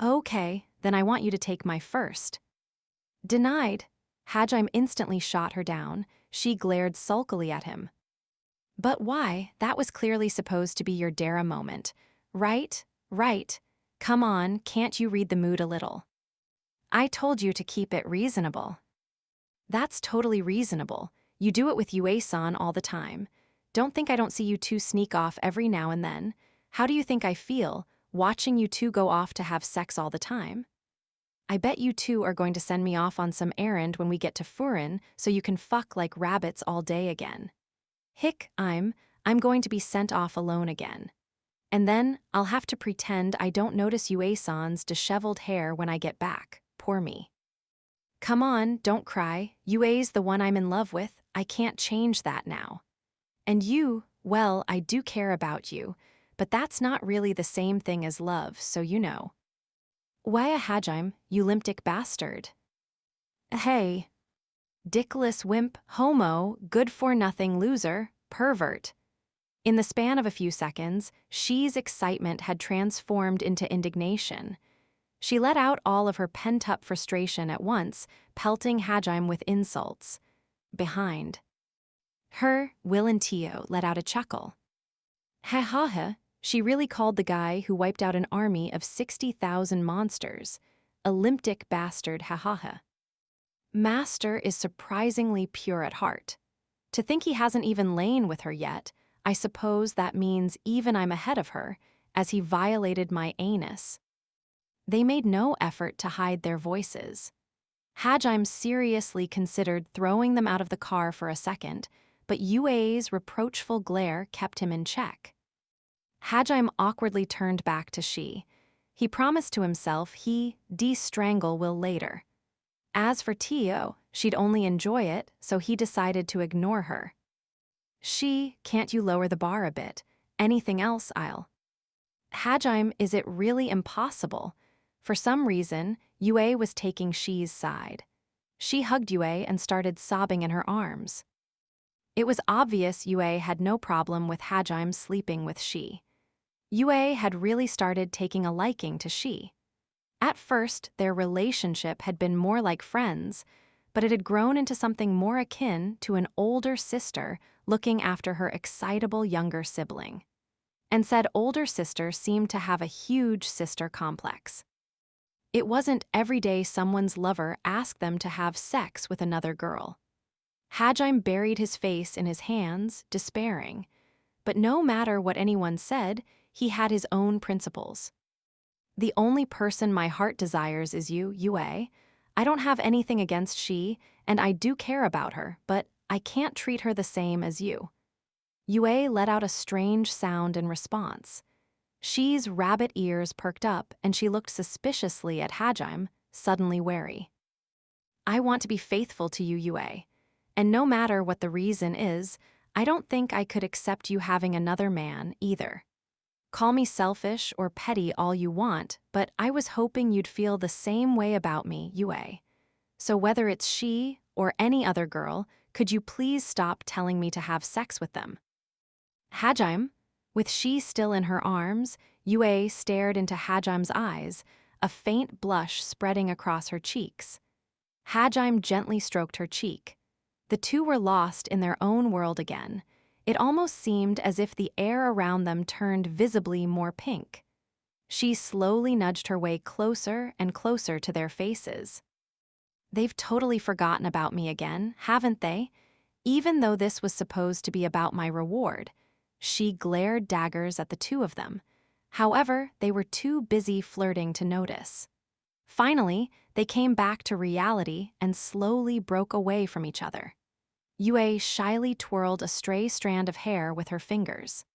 Okay, then I want you to take my first. Denied. Hajime instantly shot her down. She glared sulkily at him. But why? That was clearly supposed to be your Dara moment. Right? Right. Come on, can't you read the mood a little? I told you to keep it reasonable. That's totally reasonable. You do it with Yue-san all the time. Don't think I don't see you two sneak off every now and then. How do you think I feel, watching you two go off to have sex all the time? I bet you two are going to send me off on some errand when we get to Furin so you can fuck like rabbits all day again. I'm going to be sent off alone again. And then I'll have to pretend I don't notice Yue-san's disheveled hair when I get back. Poor me. Come on, don't cry. Yue's the one I'm in love with. I can't change that now. And you, well, I do care about you, but that's not really the same thing as love, so you know. Why Hajime, you limpdick bastard. Hey. Dickless wimp, homo, good-for-nothing loser, pervert. In the span of a few seconds, Shi's excitement had transformed into indignation. She let out all of her pent-up frustration at once, pelting Hajime with insults. Behind her, Will and Tio let out a chuckle. Ha ha ha, she really called the guy who wiped out an army of 60,000 monsters. A limpdick bastard, ha ha ha. Master is surprisingly pure at heart. To think he hasn't even lain with her yet, I suppose that means even I'm ahead of her, as he violated my anus. They made no effort to hide their voices. Hajime seriously considered throwing them out of the car for a second, but Yue's reproachful glare kept him in check. Hajime awkwardly turned back to Shi. He promised to himself he de-strangle Will later. As for Tio, she'd only enjoy it, so he decided to ignore her. Shi, can't you lower the bar a bit? Anything else, I'll. Hajime, is it really impossible? For some reason, Yue was taking Shi's side. She hugged Yue and started sobbing in her arms. It was obvious Yue had no problem with Hajime sleeping with Shi. Yue had really started taking a liking to Shi. At first, their relationship had been more like friends, but it had grown into something more akin to an older sister looking after her excitable younger sibling. And said older sister seemed to have a huge sister complex. It wasn't every day someone's lover asked them to have sex with another girl. Hajime buried his face in his hands, despairing. But no matter what anyone said, he had his own principles. The only person my heart desires is you, Yue. I don't have anything against Shi, and I do care about her, but I can't treat her the same as you. Yue let out a strange sound in response. Shi's rabbit ears perked up, and she looked suspiciously at Hajime, suddenly wary. I want to be faithful to you, Yue. And no matter what the reason is, I don't think I could accept you having another man, either. Call me selfish or petty all you want, but I was hoping you'd feel the same way about me, Yue. So whether it's Shi or any other girl, could you please stop telling me to have sex with them? Hajime, with Shi still in her arms, Yue stared into Hajime's eyes, a faint blush spreading across her cheeks. Hajime gently stroked her cheek. The two were lost in their own world again. It almost seemed as if the air around them turned visibly more pink. She slowly nudged her way closer and closer to their faces. They've totally forgotten about me again, haven't they? Even though this was supposed to be about my reward. She glared daggers at the two of them. However, they were too busy flirting to notice. Finally, they came back to reality and slowly broke away from each other. Yue shyly twirled a stray strand of hair with her fingers.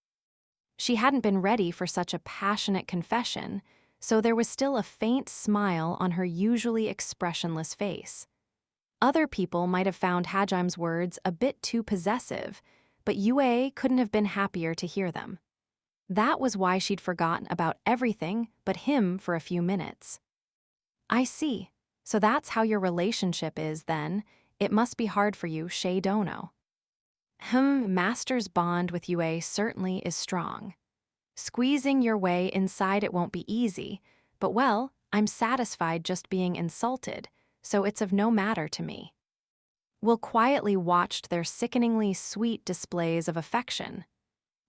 She hadn't been ready for such a passionate confession, so there was still a faint smile on her usually expressionless face. Other people might have found Hajime's words a bit too possessive, but Yue couldn't have been happier to hear them. That was why she'd forgotten about everything but him for a few minutes. I see. So that's how your relationship is, then. It must be hard for you, Shei Dono. Master's bond with Yue certainly is strong. Squeezing your way inside it won't be easy, but well, I'm satisfied just being insulted, so it's of no matter to me. Will quietly watched their sickeningly sweet displays of affection.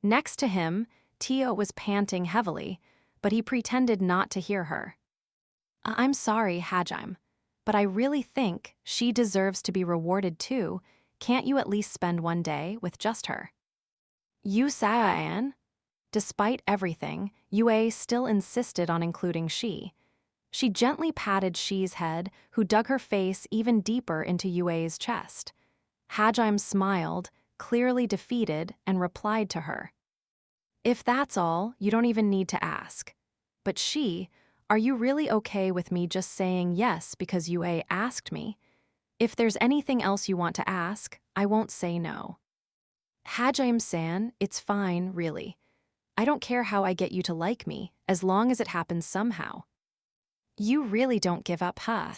Next to him, Tio was panting heavily, but he pretended not to hear her. I'm sorry, Hajime, but I really think she deserves to be rewarded too. Can't you at least spend one day with just her? You Sao-an? Despite everything, Yue still insisted on including Shi. She gently patted Shi's head, who dug her face even deeper into Yue's chest. Hajime smiled, clearly defeated, and replied to her. If that's all, you don't even need to ask. But Shi, are you really okay with me just saying yes because Yue asked me? If there's anything else you want to ask, I won't say no. Hajime-san, it's fine, really. I don't care how I get you to like me, as long as it happens somehow. You really don't give up, huh?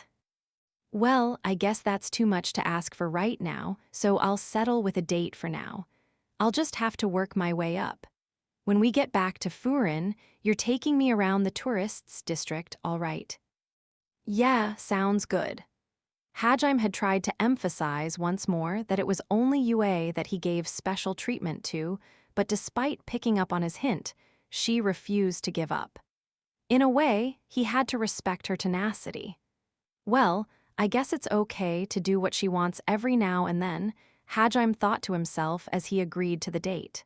Well, I guess that's too much to ask for right now, so I'll settle with a date for now. I'll just have to work my way up. When we get back to Furin, you're taking me around the tourists' district, all right? Yeah, sounds good. Hajime had tried to emphasize once more that it was only Yue that he gave special treatment to, but despite picking up on his hint, she refused to give up. In a way, he had to respect her tenacity. Well, I guess it's okay to do what she wants every now and then, Hajime thought to himself as he agreed to the date.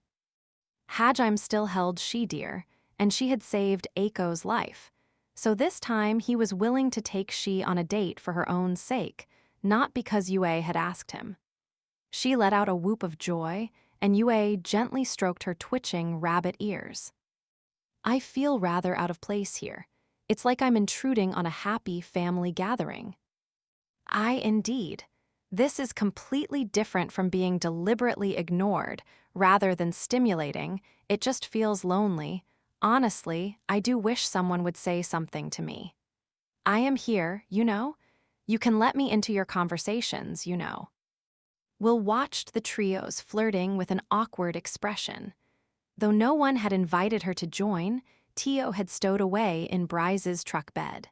Hajime still held she dear, and she had saved Eiko's life. So this time he was willing to take she on a date for her own sake, not because Yue had asked him. She let out a whoop of joy, and Yue gently stroked her twitching rabbit ears. I feel rather out of place here. It's like I'm intruding on a happy family gathering. Indeed. This is completely different from being deliberately ignored. Rather than stimulating, it just feels lonely. Honestly, I do wish someone would say something to me. I am here, you know? You can let me into your conversations, you know. Will watched the trios flirting with an awkward expression. Though no one had invited her to join, Tio had stowed away in Bryce's truck bed.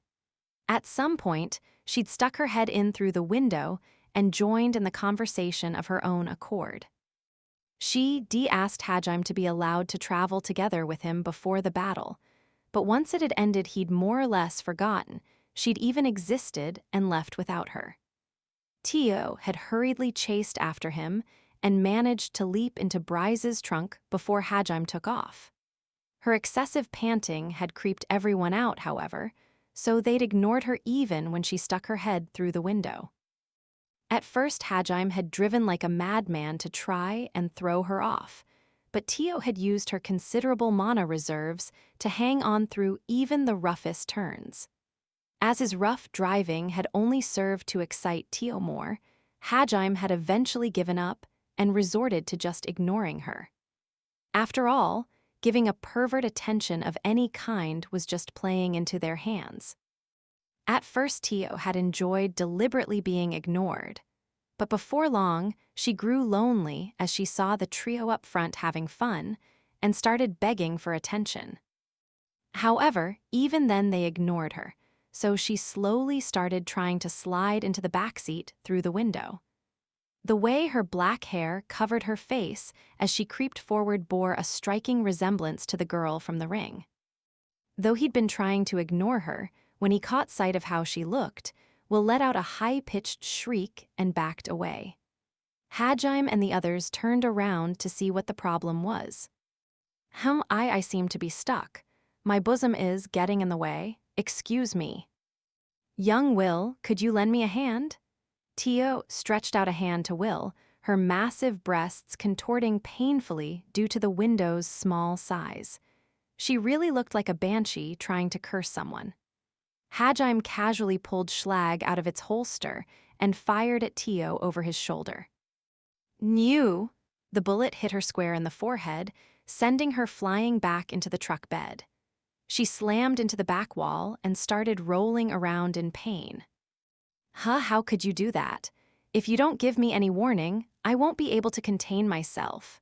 At some point, she'd stuck her head in through the window and joined in the conversation of her own accord. She asked Hajime to be allowed to travel together with him before the battle, but once it had ended he'd more or less forgotten she'd even existed and left without her. Tio had hurriedly chased after him and managed to leap into Bryce's trunk before Hajime took off. Her excessive panting had creeped everyone out, however, so they'd ignored her even when she stuck her head through the window. At first, Hajime had driven like a madman to try and throw her off, but Tio had used her considerable mana reserves to hang on through even the roughest turns. As his rough driving had only served to excite Tio more, Hajime had eventually given up and resorted to just ignoring her. After all, giving a pervert attention of any kind was just playing into their hands. At first, Tio had enjoyed deliberately being ignored, but before long, she grew lonely as she saw the trio up front having fun and started begging for attention. However, even then they ignored her, so she slowly started trying to slide into the backseat through the window. The way her black hair covered her face as she creeped forward bore a striking resemblance to the girl from the ring. Though he'd been trying to ignore her, when he caught sight of how she looked, Will let out a high-pitched shriek and backed away. Hajime and the others turned around to see what the problem was. I seem to be stuck. My bosom is getting in the way. Excuse me. Young Will, could you lend me a hand? Tio stretched out a hand to Will, her massive breasts contorting painfully due to the window's small size. She really looked like a banshee trying to curse someone. Hajime casually pulled Schlag out of its holster and fired at Tio over his shoulder. New! The bullet hit her square in the forehead, sending her flying back into the truck bed. She slammed into the back wall and started rolling around in pain. How could you do that? If you don't give me any warning, I won't be able to contain myself.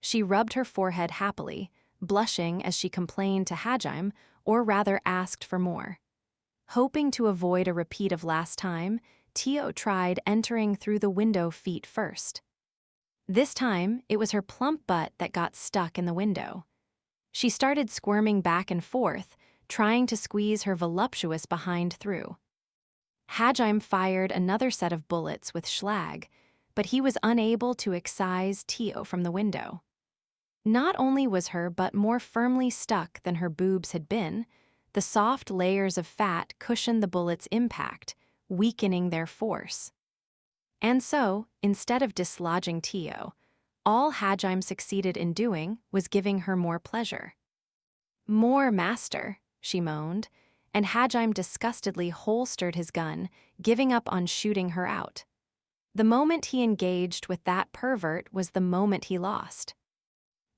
She rubbed her forehead happily, blushing as she complained to Hajime, or rather asked for more. Hoping to avoid a repeat of last time, Tio tried entering through the window feet first. This time, it was her plump butt that got stuck in the window. She started squirming back and forth, trying to squeeze her voluptuous behind through. Hajime fired another set of bullets with Schlag, but he was unable to excise Tio from the window. Not only was her butt more firmly stuck than her boobs had been, the soft layers of fat cushioned the bullet's impact, weakening their force. And so, instead of dislodging Tio, all Hajime succeeded in doing was giving her more pleasure. More, master, she moaned, and Hajime disgustedly holstered his gun, giving up on shooting her out. The moment he engaged with that pervert was the moment he lost.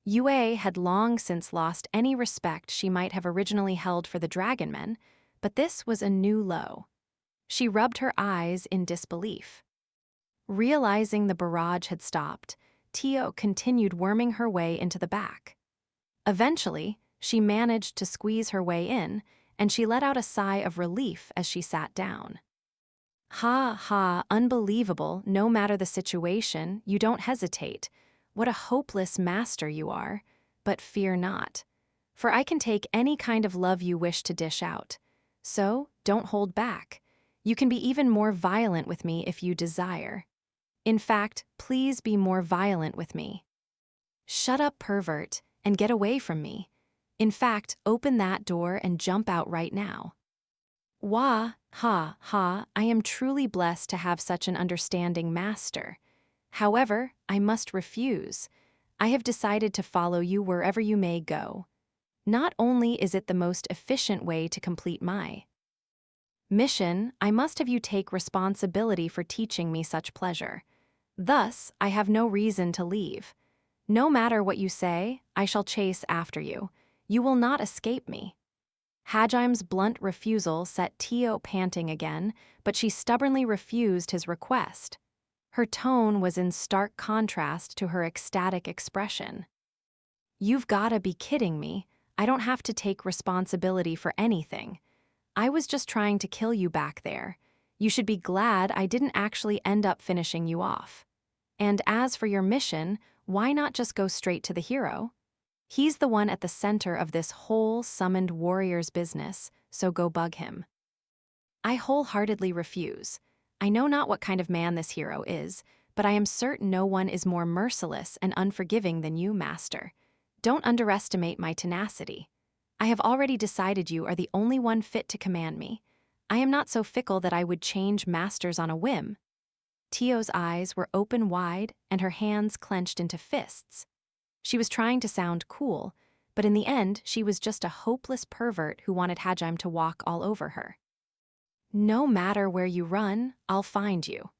Yue had long since lost any respect she might have originally held for the dragon men, but this was a new low. She rubbed her eyes in disbelief. Realizing the barrage had stopped, Tio continued worming her way into the back. Eventually, she managed to squeeze her way in, and she let out a sigh of relief as she sat down. Unbelievable, no matter the situation, you don't hesitate. What a hopeless master you are, but fear not. For I can take any kind of love you wish to dish out. So, don't hold back. You can be even more violent with me if you desire. In fact, please be more violent with me. Shut up, pervert, and get away from me. In fact, open that door and jump out right now. Wah, ha, ha, I am truly blessed to have such an understanding master. However, I must refuse. I have decided to follow you wherever you may go. Not only is it the most efficient way to complete my mission, I must have you take responsibility for teaching me such pleasure. Thus, I have no reason to leave. No matter what you say, I shall chase after you. You will not escape me. Hajim's blunt refusal set Tio panting again, but she stubbornly refused his request. Her tone was in stark contrast to her ecstatic expression. You've gotta be kidding me. I don't have to take responsibility for anything. I was just trying to kill you back there. You should be glad I didn't actually end up finishing you off. And as for your mission, why not just go straight to the hero? He's the one at the center of this whole summoned warrior's business, so go bug him. I wholeheartedly refuse. I know not what kind of man this hero is, but I am certain no one is more merciless and unforgiving than you, master. Don't underestimate my tenacity. I have already decided you are the only one fit to command me. I am not so fickle that I would change masters on a whim. Tio's eyes were open wide and her hands clenched into fists. She was trying to sound cool, but in the end, she was just a hopeless pervert who wanted Hajime to walk all over her. No matter where you run, I'll find you.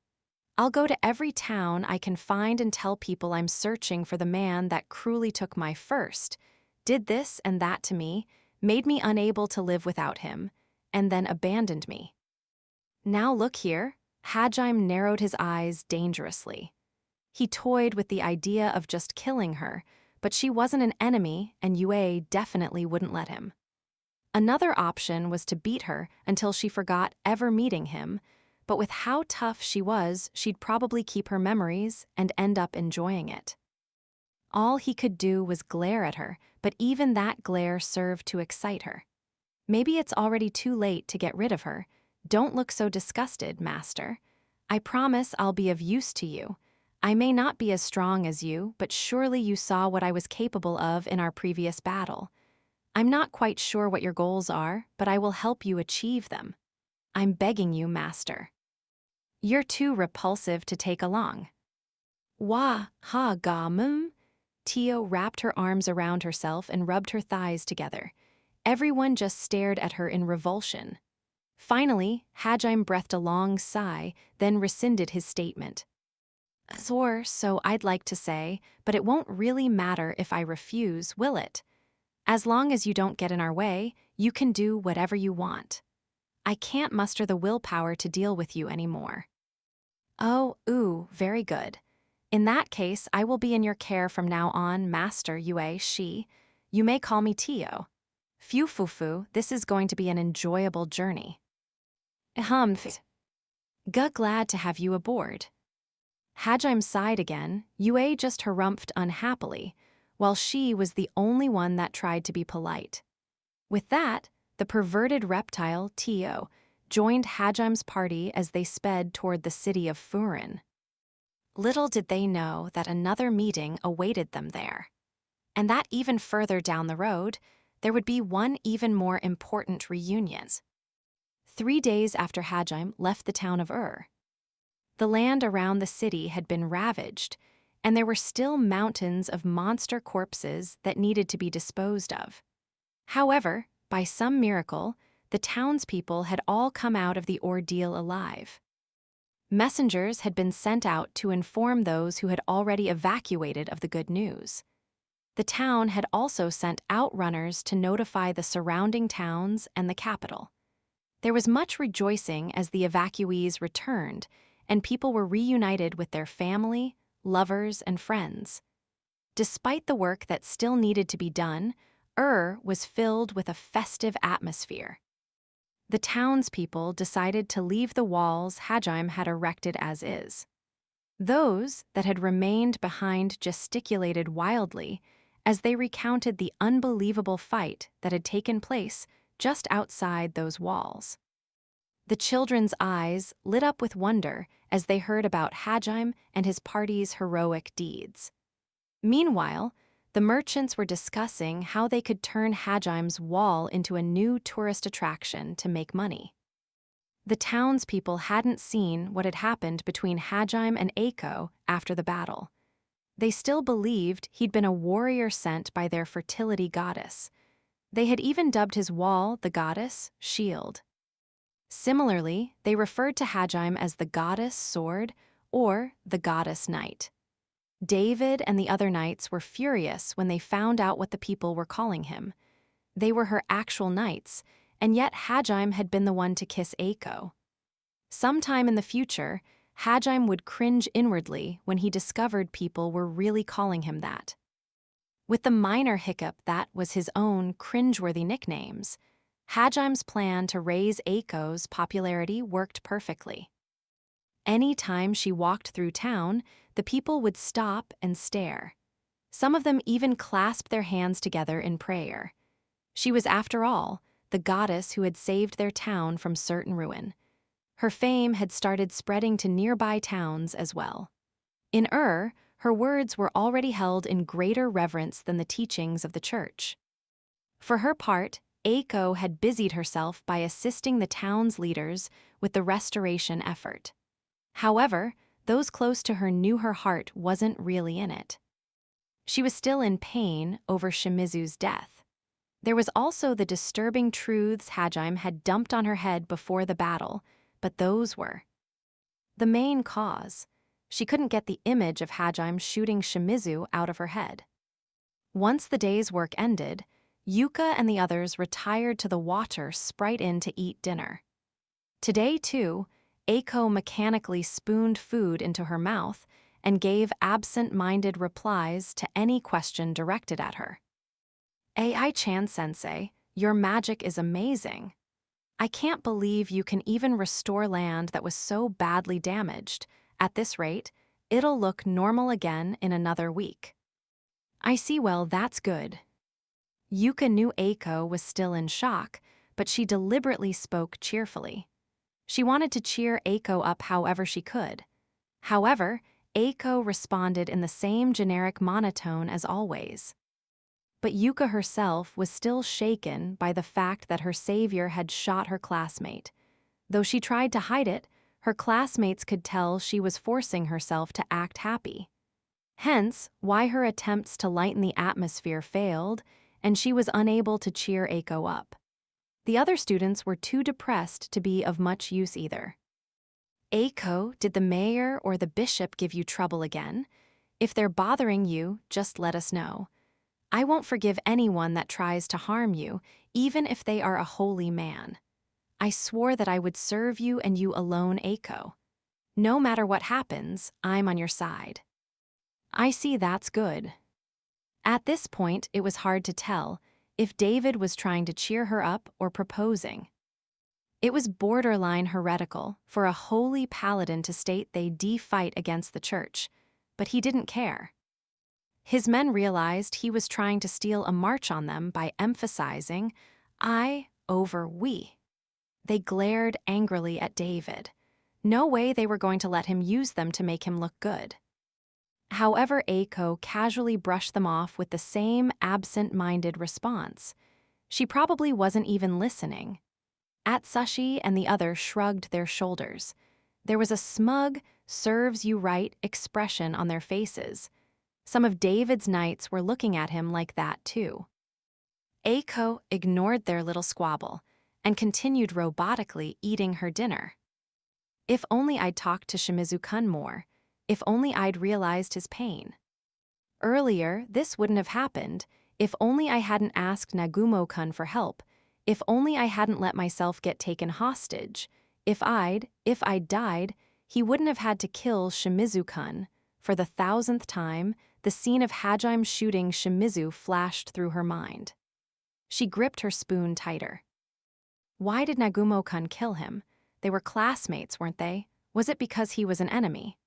I'll go to every town I can find and tell people I'm searching for the man that cruelly took my first, did this and that to me, made me unable to live without him, and then abandoned me. Now look here, Hajime narrowed his eyes dangerously. He toyed with the idea of just killing her, but she wasn't an enemy and Yue definitely wouldn't let him. Another option was to beat her until she forgot ever meeting him, but with how tough she was, she'd probably keep her memories and end up enjoying it. All he could do was glare at her, but even that glare served to excite her. Maybe it's already too late to get rid of her. Don't look so disgusted, master. I promise I'll be of use to you. I may not be as strong as you, but surely you saw what I was capable of in our previous battle. I'm not quite sure what your goals are, but I will help you achieve them. I'm begging you, master. You're too repulsive to take along. Wah, ha, ga, Tio wrapped her arms around herself and rubbed her thighs together. Everyone just stared at her in revulsion. Finally, Hajime breathed a long sigh, then rescinded his statement. Or so I'd like to say, but it won't really matter if I refuse, will it? As long as you don't get in our way, you can do whatever you want. I can't muster the willpower to deal with you anymore. Oh, very good. In that case, I will be in your care from now on, Master Yue Shi. You may call me Tio. Phew fufu, this is going to be an enjoyable journey. Glad to have you aboard. Hajime sighed again. Yue just harumphed unhappily, while she was the only one that tried to be polite. With that, the perverted reptile, Tio, joined Hajime's party as they sped toward the city of Furin. Little did they know that another meeting awaited them there, and that even further down the road, there would be one even more important reunion. 3 days after Hajime left the town of the land around the city had been ravaged, and there were still mountains of monster corpses that needed to be disposed of. However, by some miracle, the townspeople had all come out of the ordeal alive. Messengers had been sent out to inform those who had already evacuated of the good news. The town had also sent outrunners to notify the surrounding towns and the capital. There was much rejoicing as the evacuees returned, and people were reunited with their family, lovers, and friends. Despite the work that still needed to be done, was filled with a festive atmosphere. The townspeople decided to leave the walls Hajime had erected as is. Those that had remained behind gesticulated wildly as they recounted the unbelievable fight that had taken place just outside those walls. The children's eyes lit up with wonder as they heard about Hajime and his party's heroic deeds. Meanwhile, the merchants were discussing how they could turn Hajime's wall into a new tourist attraction to make money. The townspeople hadn't seen what had happened between Hajime and Eiko after the battle. They still believed he'd been a warrior sent by their fertility goddess. They had even dubbed his wall the goddess Shield. Similarly, they referred to Hajime as the goddess Sword or the goddess Knight. David and the other knights were furious when they found out what the people were calling him. They were her actual knights, and yet Hajime had been the one to kiss Eiko. Sometime in the future, Hajime would cringe inwardly when he discovered people were really calling him that. With the minor hiccup that was his own cringeworthy nicknames, Hajime's plan to raise Eiko's popularity worked perfectly. Any time she walked through town, the people would stop and stare. Some of them even clasped their hands together in prayer. She was, after all, the goddess who had saved their town from certain ruin. Her fame had started spreading to nearby towns as well. In her words were already held in greater reverence than the teachings of the church. For her part, Eiko had busied herself by assisting the town's leaders with the restoration effort. However, those close to her knew her heart wasn't really in it. She was still in pain over Shimizu's death. There was also the disturbing truths Hajime had dumped on her head before the battle, but those were the main cause. She couldn't get the image of Hajime shooting Shimizu out of her head. Once the day's work ended, Yuka and the others retired to the Water Sprite Inn to eat dinner. Today, too, Eiko mechanically spooned food into her mouth and gave absent-minded replies to any question directed at her. AI-chan sensei, your magic is amazing. I can't believe you can even restore land that was so badly damaged. At this rate, it'll look normal again in another week. I see, well, that's good. Yuka knew Eiko was still in shock, but she deliberately spoke cheerfully. She wanted to cheer Eiko up however she could. However, Eiko responded in the same generic monotone as always. But Yuka herself was still shaken by the fact that her savior had shot her classmate. Though she tried to hide it, her classmates could tell she was forcing herself to act happy. Hence, why her attempts to lighten the atmosphere failed, and she was unable to cheer Eiko up. The other students were too depressed to be of much use either. Eiko, did the mayor or the bishop give you trouble again? If they're bothering you, just let us know. I won't forgive anyone that tries to harm you, even if they are a holy man. I swore that I would serve you and you alone, Eiko. No matter what happens, I'm on your side. I see, that's good. At this point, it was hard to tell if David was trying to cheer her up or proposing. It was borderline heretical for a holy paladin to state they'd fight against the church, but he didn't care. His men realized he was trying to steal a march on them by emphasizing I over we. They glared angrily at David. No way they were going to let him use them to make him look good. However, Eiko casually brushed them off with the same absent-minded response. She probably wasn't even listening. Atsushi and the other shrugged their shoulders. There was a smug, serves you right expression on their faces. Some of David's knights were looking at him like that too. Eiko ignored their little squabble and continued robotically eating her dinner. If only I'd talked to Shimizu-kun more. If only I'd realized his pain. Earlier, this wouldn't have happened. If only I hadn't asked Nagumo-kun for help. If only I hadn't let myself get taken hostage. If I'd died, he wouldn't have had to kill Shimizu-kun. For the 1000th time, the scene of Hajime shooting Shimizu flashed through her mind. She gripped her spoon tighter. Why did Nagumo-kun kill him? They were classmates, weren't they? Was it because he was an enemy?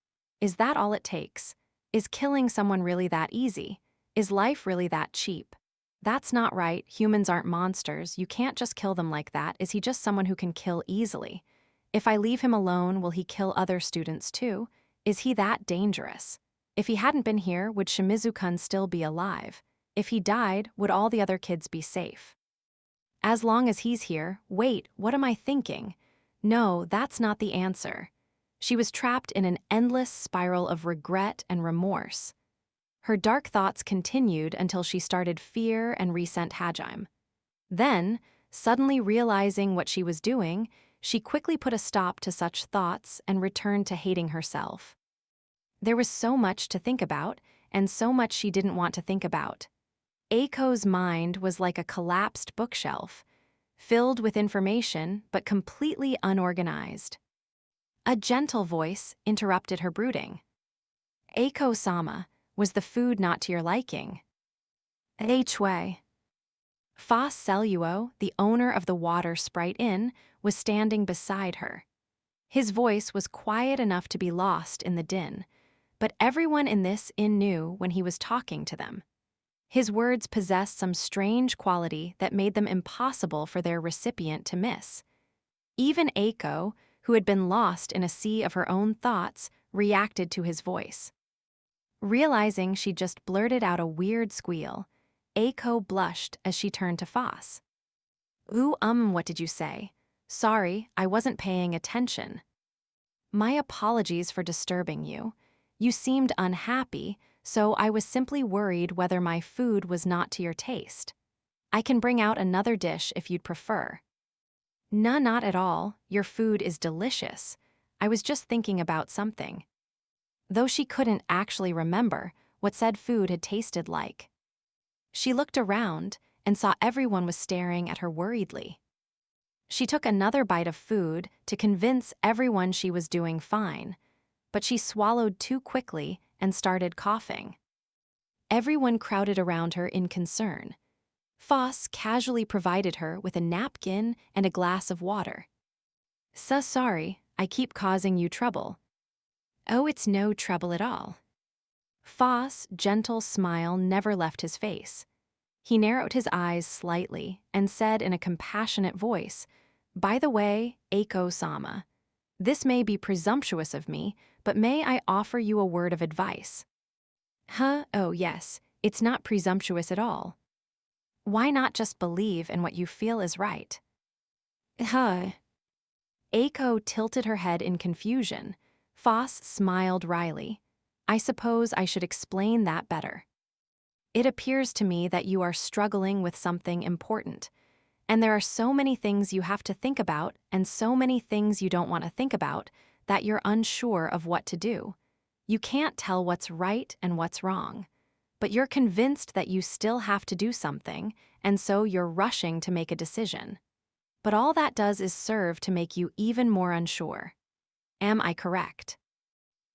Is that all it takes? Is killing someone really that easy? Is life really that cheap? That's not right. Humans aren't monsters. You can't just kill them like that. Is he just someone who can kill easily? If I leave him alone, will he kill other students too? Is he that dangerous? If he hadn't been here, would Shimizu-kun still be alive? If he died, would all the other kids be safe? As long as he's here, wait, what am I thinking? No, that's not the answer. She was trapped in an endless spiral of regret and remorse. Her dark thoughts continued until she started fear and resent Hajime. Then, suddenly realizing what she was doing, she quickly put a stop to such thoughts and returned to hating herself. There was so much to think about, and so much she didn't want to think about. Eiko's mind was like a collapsed bookshelf, filled with information but completely unorganized. A gentle voice interrupted her brooding. Eiko-sama, was the food not to your liking? Hui. Foss Celluo, the owner of the Water Sprite Inn, was standing beside her. His voice was quiet enough to be lost in the din, but everyone in this inn knew when he was talking to them. His words possessed some strange quality that made them impossible for their recipient to miss. Even Eiko, who had been lost in a sea of her own thoughts, reacted to his voice. Realizing she'd just blurted out a weird squeal, Eiko blushed as she turned to Foss. What did you say? Sorry, I wasn't paying attention. My apologies for disturbing you. You seemed unhappy, so I was simply worried whether my food was not to your taste. I can bring out another dish if you'd prefer. No, not at all. Your food is delicious. I was just thinking about something. Though she couldn't actually remember what said food had tasted like. She looked around and saw everyone was staring at her worriedly. She took another bite of food to convince everyone she was doing fine, but she swallowed too quickly and started coughing. Everyone crowded around her in concern. Foss casually provided her with a napkin and a glass of water. So sorry, I keep causing you trouble. Oh, it's no trouble at all. Foss' gentle smile never left his face. He narrowed his eyes slightly and said in a compassionate voice, By the way, Eiko-sama, this may be presumptuous of me, but may I offer you a word of advice? Oh yes, it's not presumptuous at all. Why not just believe in what you feel is right? Eiko tilted her head in confusion. Foss smiled wryly. I suppose I should explain that better. It appears to me that you are struggling with something important, and there are so many things you have to think about and so many things you don't want to think about that you're unsure of what to do. You can't tell what's right and what's wrong, but you're convinced that you still have to do something, and so you're rushing to make a decision. But all that does is serve to make you even more unsure. Am I correct?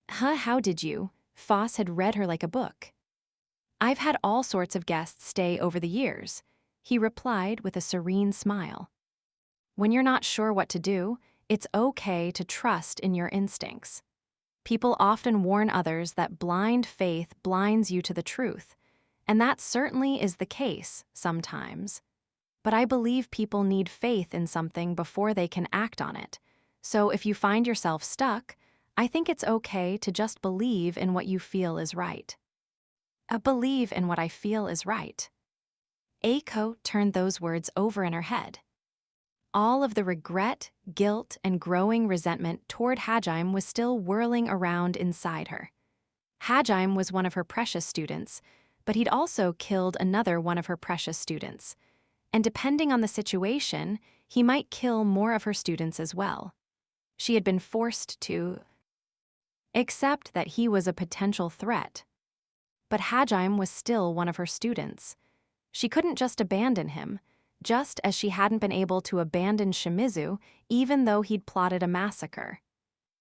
How did you? Foss had read her like a book. I've had all sorts of guests stay over the years, he replied with a serene smile. When you're not sure what to do, it's okay to trust in your instincts. People often warn others that blind faith blinds you to the truth, and that certainly is the case sometimes. But I believe people need faith in something before they can act on it. So if you find yourself stuck, I think it's okay to just believe in what you feel is right. Believe in what I feel is right. Eiko turned those words over in her head. All of the regret, guilt, and growing resentment toward Hajime was still whirling around inside her. Hajime was one of her precious students, but he'd also killed another one of her precious students. And depending on the situation, he might kill more of her students as well. She had been forced to accept that he was a potential threat. But Hajime was still one of her students. She couldn't just abandon him, just as she hadn't been able to abandon Shimizu even though he'd plotted a massacre.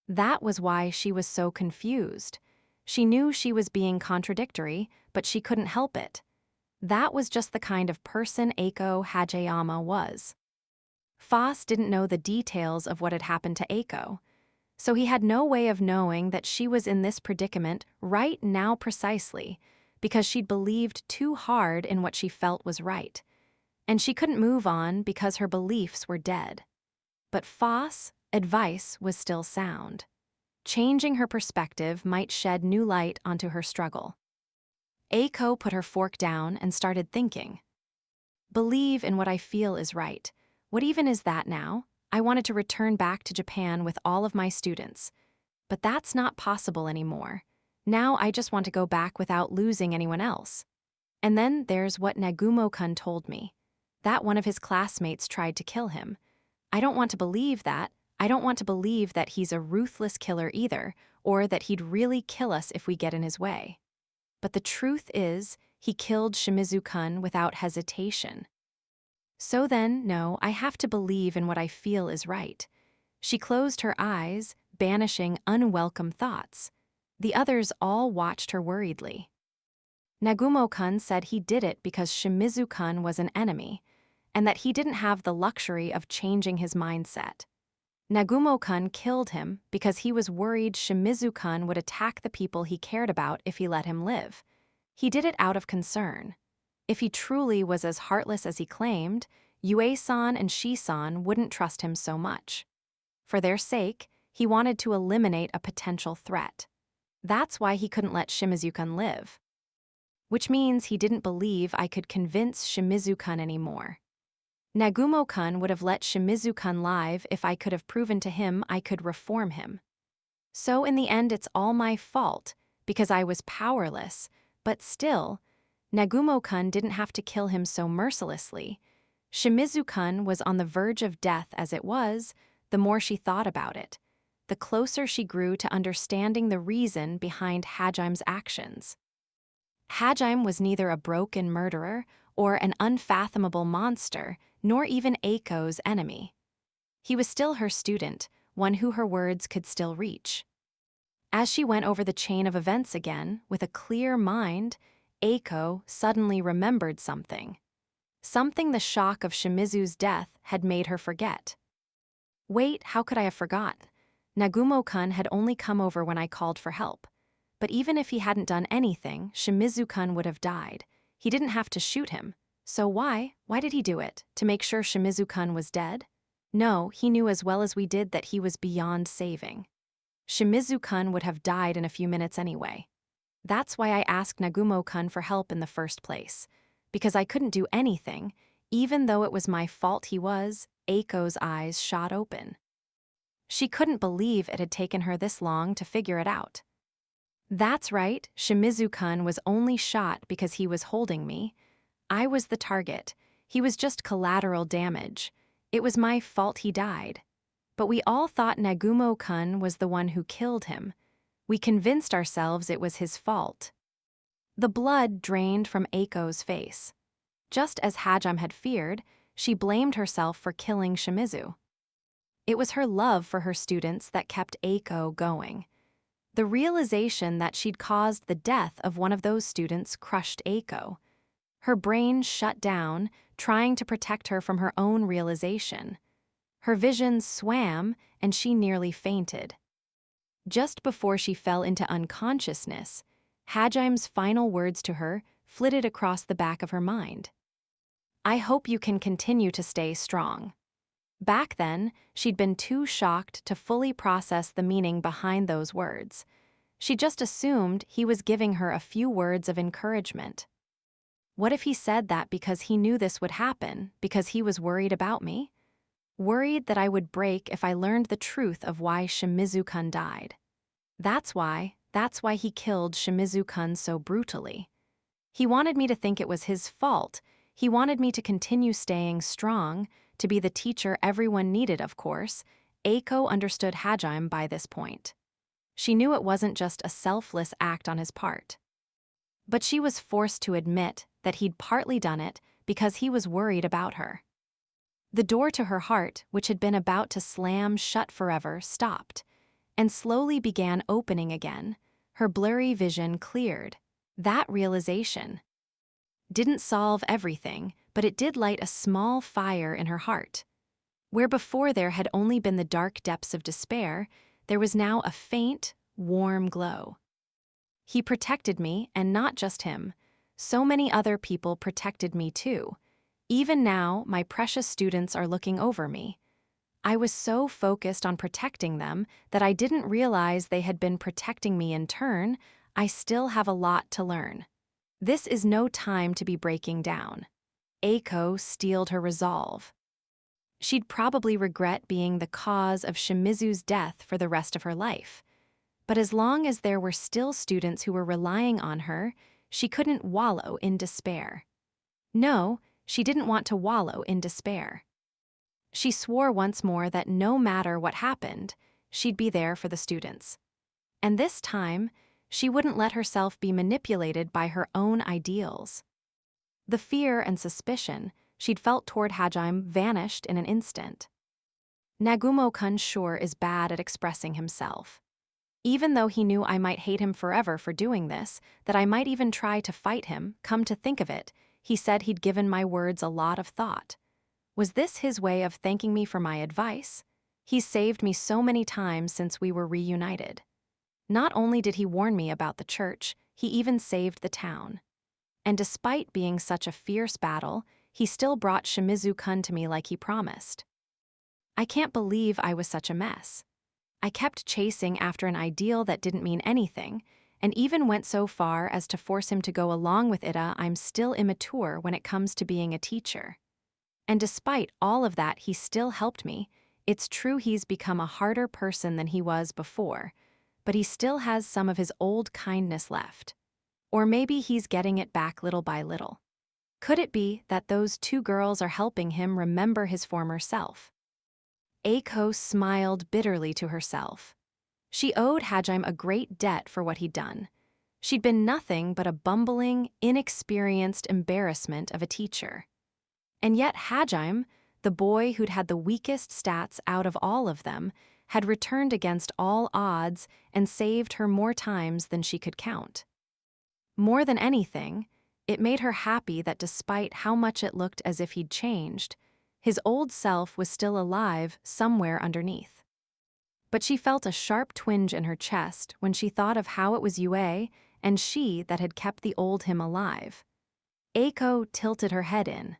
That was why she was so confused. She knew she was being contradictory, but she couldn't help it. That was just the kind of person Eiko Hajime was. Foss didn't know the details of what had happened to Eiko, so he had no way of knowing that she was in this predicament right now precisely because she'd believed too hard in what she felt was right, and she couldn't move on because her beliefs were dead. But Foss Advice was still sound. Changing her perspective might shed new light onto her struggle. Eiko put her fork down and started thinking. Believe in what I feel is right. What even is that now? I wanted to return back to Japan with all of my students. But that's not possible anymore. Now I just want to go back without losing anyone else. And then there's what Nagumo-kun told me. That one of his classmates tried to kill him. I don't want to believe that. I don't want to believe that he's a ruthless killer either, or that he'd really kill us if we get in his way. But the truth is, he killed Shimizu-kun without hesitation. So then, no, I have to believe in what I feel is right. She closed her eyes, banishing unwelcome thoughts. The others all watched her worriedly. Nagumo-kun said he did it because Shimizu-kun was an enemy, and that he didn't have the luxury of changing his mindset. Nagumo-kun killed him because he was worried Shimizu-kun would attack the people he cared about if he let him live. He did it out of concern. If he truly was as heartless as he claimed, Yue-san and Shi-san wouldn't trust him so much. For their sake, he wanted to eliminate a potential threat. That's why he couldn't let Shimizu-kun live. Which means he didn't believe I could convince Shimizu-kun anymore. Nagumo-kun would have let Shimizu-kun live if I could have proven to him I could reform him. So in the end it's all my fault, because I was powerless, but still, Nagumo-kun didn't have to kill him so mercilessly. Shimizu-kun was on the verge of death as it was, the more she thought about it, the closer she grew to understanding the reason behind Hajime's actions. Hajime was neither a broken murderer or an unfathomable monster, nor even Eiko's enemy. He was still her student, one who her words could still reach. As she went over the chain of events again, with a clear mind, Eiko suddenly remembered something. Something the shock of Shimizu's death had made her forget. Wait, how could I have forgot? Nagumo-kun had only come over when I called for help. But even if he hadn't done anything, Shimizu-kun would have died. He didn't have to shoot him. So why? Why did he do it? To make sure Shimizu-kun was dead? No, he knew as well as we did that he was beyond saving. Shimizu-kun would have died in a few minutes anyway. That's why I asked Nagumo-kun for help in the first place. Because I couldn't do anything, even though it was my fault he was, Eiko's eyes shot open. She couldn't believe it had taken her this long to figure it out. That's right, Shimizu-kun was only shot because he was holding me. I was the target. He was just collateral damage. It was my fault he died. But we all thought Nagumo-kun was the one who killed him. We convinced ourselves it was his fault. The blood drained from Eiko's face. Just as Hajime had feared, she blamed herself for killing Shimizu. It was her love for her students that kept Eiko going. The realization that she'd caused the death of one of those students crushed Eiko. Her brain shut down, trying to protect her from her own realization. Her vision swam, and she nearly fainted. Just before she fell into unconsciousness, Hajime's final words to her flitted across the back of her mind. I hope you can continue to stay strong. Back then, she'd been too shocked to fully process the meaning behind those words. She just assumed he was giving her a few words of encouragement. What if he said that because he knew this would happen, because he was worried about me? Worried that I would break if I learned the truth of why Shimizu-kun died. That's why he killed Shimizu-kun so brutally. He wanted me to think it was his fault. He wanted me to continue staying strong, to be the teacher everyone needed, of course. Eiko understood Hajime by this point. She knew it wasn't just a selfless act on his part. But she was forced to admit that he'd partly done it because he was worried about her. The door to her heart, which had been about to slam shut forever, stopped, and slowly began opening again. Her blurry vision cleared. That realization didn't solve everything, but it did light a small fire in her heart. Where before there had only been the dark depths of despair, there was now a faint, warm glow. He protected me, and not just him. So many other people protected me too. Even now, my precious students are looking over me. I was so focused on protecting them that I didn't realize they had been protecting me in turn. I still have a lot to learn. This is no time to be breaking down. Eiko steeled her resolve. She'd probably regret being the cause of Shimizu's death for the rest of her life. But as long as there were still students who were relying on her, she couldn't wallow in despair. No, she didn't want to wallow in despair. She swore once more that no matter what happened, she'd be there for the students. And this time, she wouldn't let herself be manipulated by her own ideals. The fear and suspicion she'd felt toward Hajime vanished in an instant. Nagumo-kun sure is bad at expressing himself. Even though he knew I might hate him forever for doing this, that I might even try to fight him, come to think of it, he said he'd given my words a lot of thought. Was this his way of thanking me for my advice? He's saved me so many times since we were reunited. Not only did he warn me about the church, he even saved the town. And despite being such a fierce battle, he still brought Shimizu-kun to me like he promised. I can't believe I was such a mess. I kept chasing after an ideal that didn't mean anything, and even went so far as to force him to go along with it. I'm still immature when it comes to being a teacher. And despite all of that, he still helped me. It's true he's become a harder person than he was before, but he still has some of his old kindness left. Or maybe he's getting it back little by little. Could it be that those two girls are helping him remember his former self? Eiko smiled bitterly to herself. She owed Hajime a great debt for what he'd done. She'd been nothing but a bumbling, inexperienced embarrassment of a teacher. And yet Hajime, the boy who'd had the weakest stats out of all of them, had returned against all odds and saved her more times than she could count. More than anything, it made her happy that despite how much it looked as if he'd changed, his old self was still alive somewhere underneath. But she felt a sharp twinge in her chest when she thought of how it was Yue and she that had kept the old him alive. Eiko tilted her head in.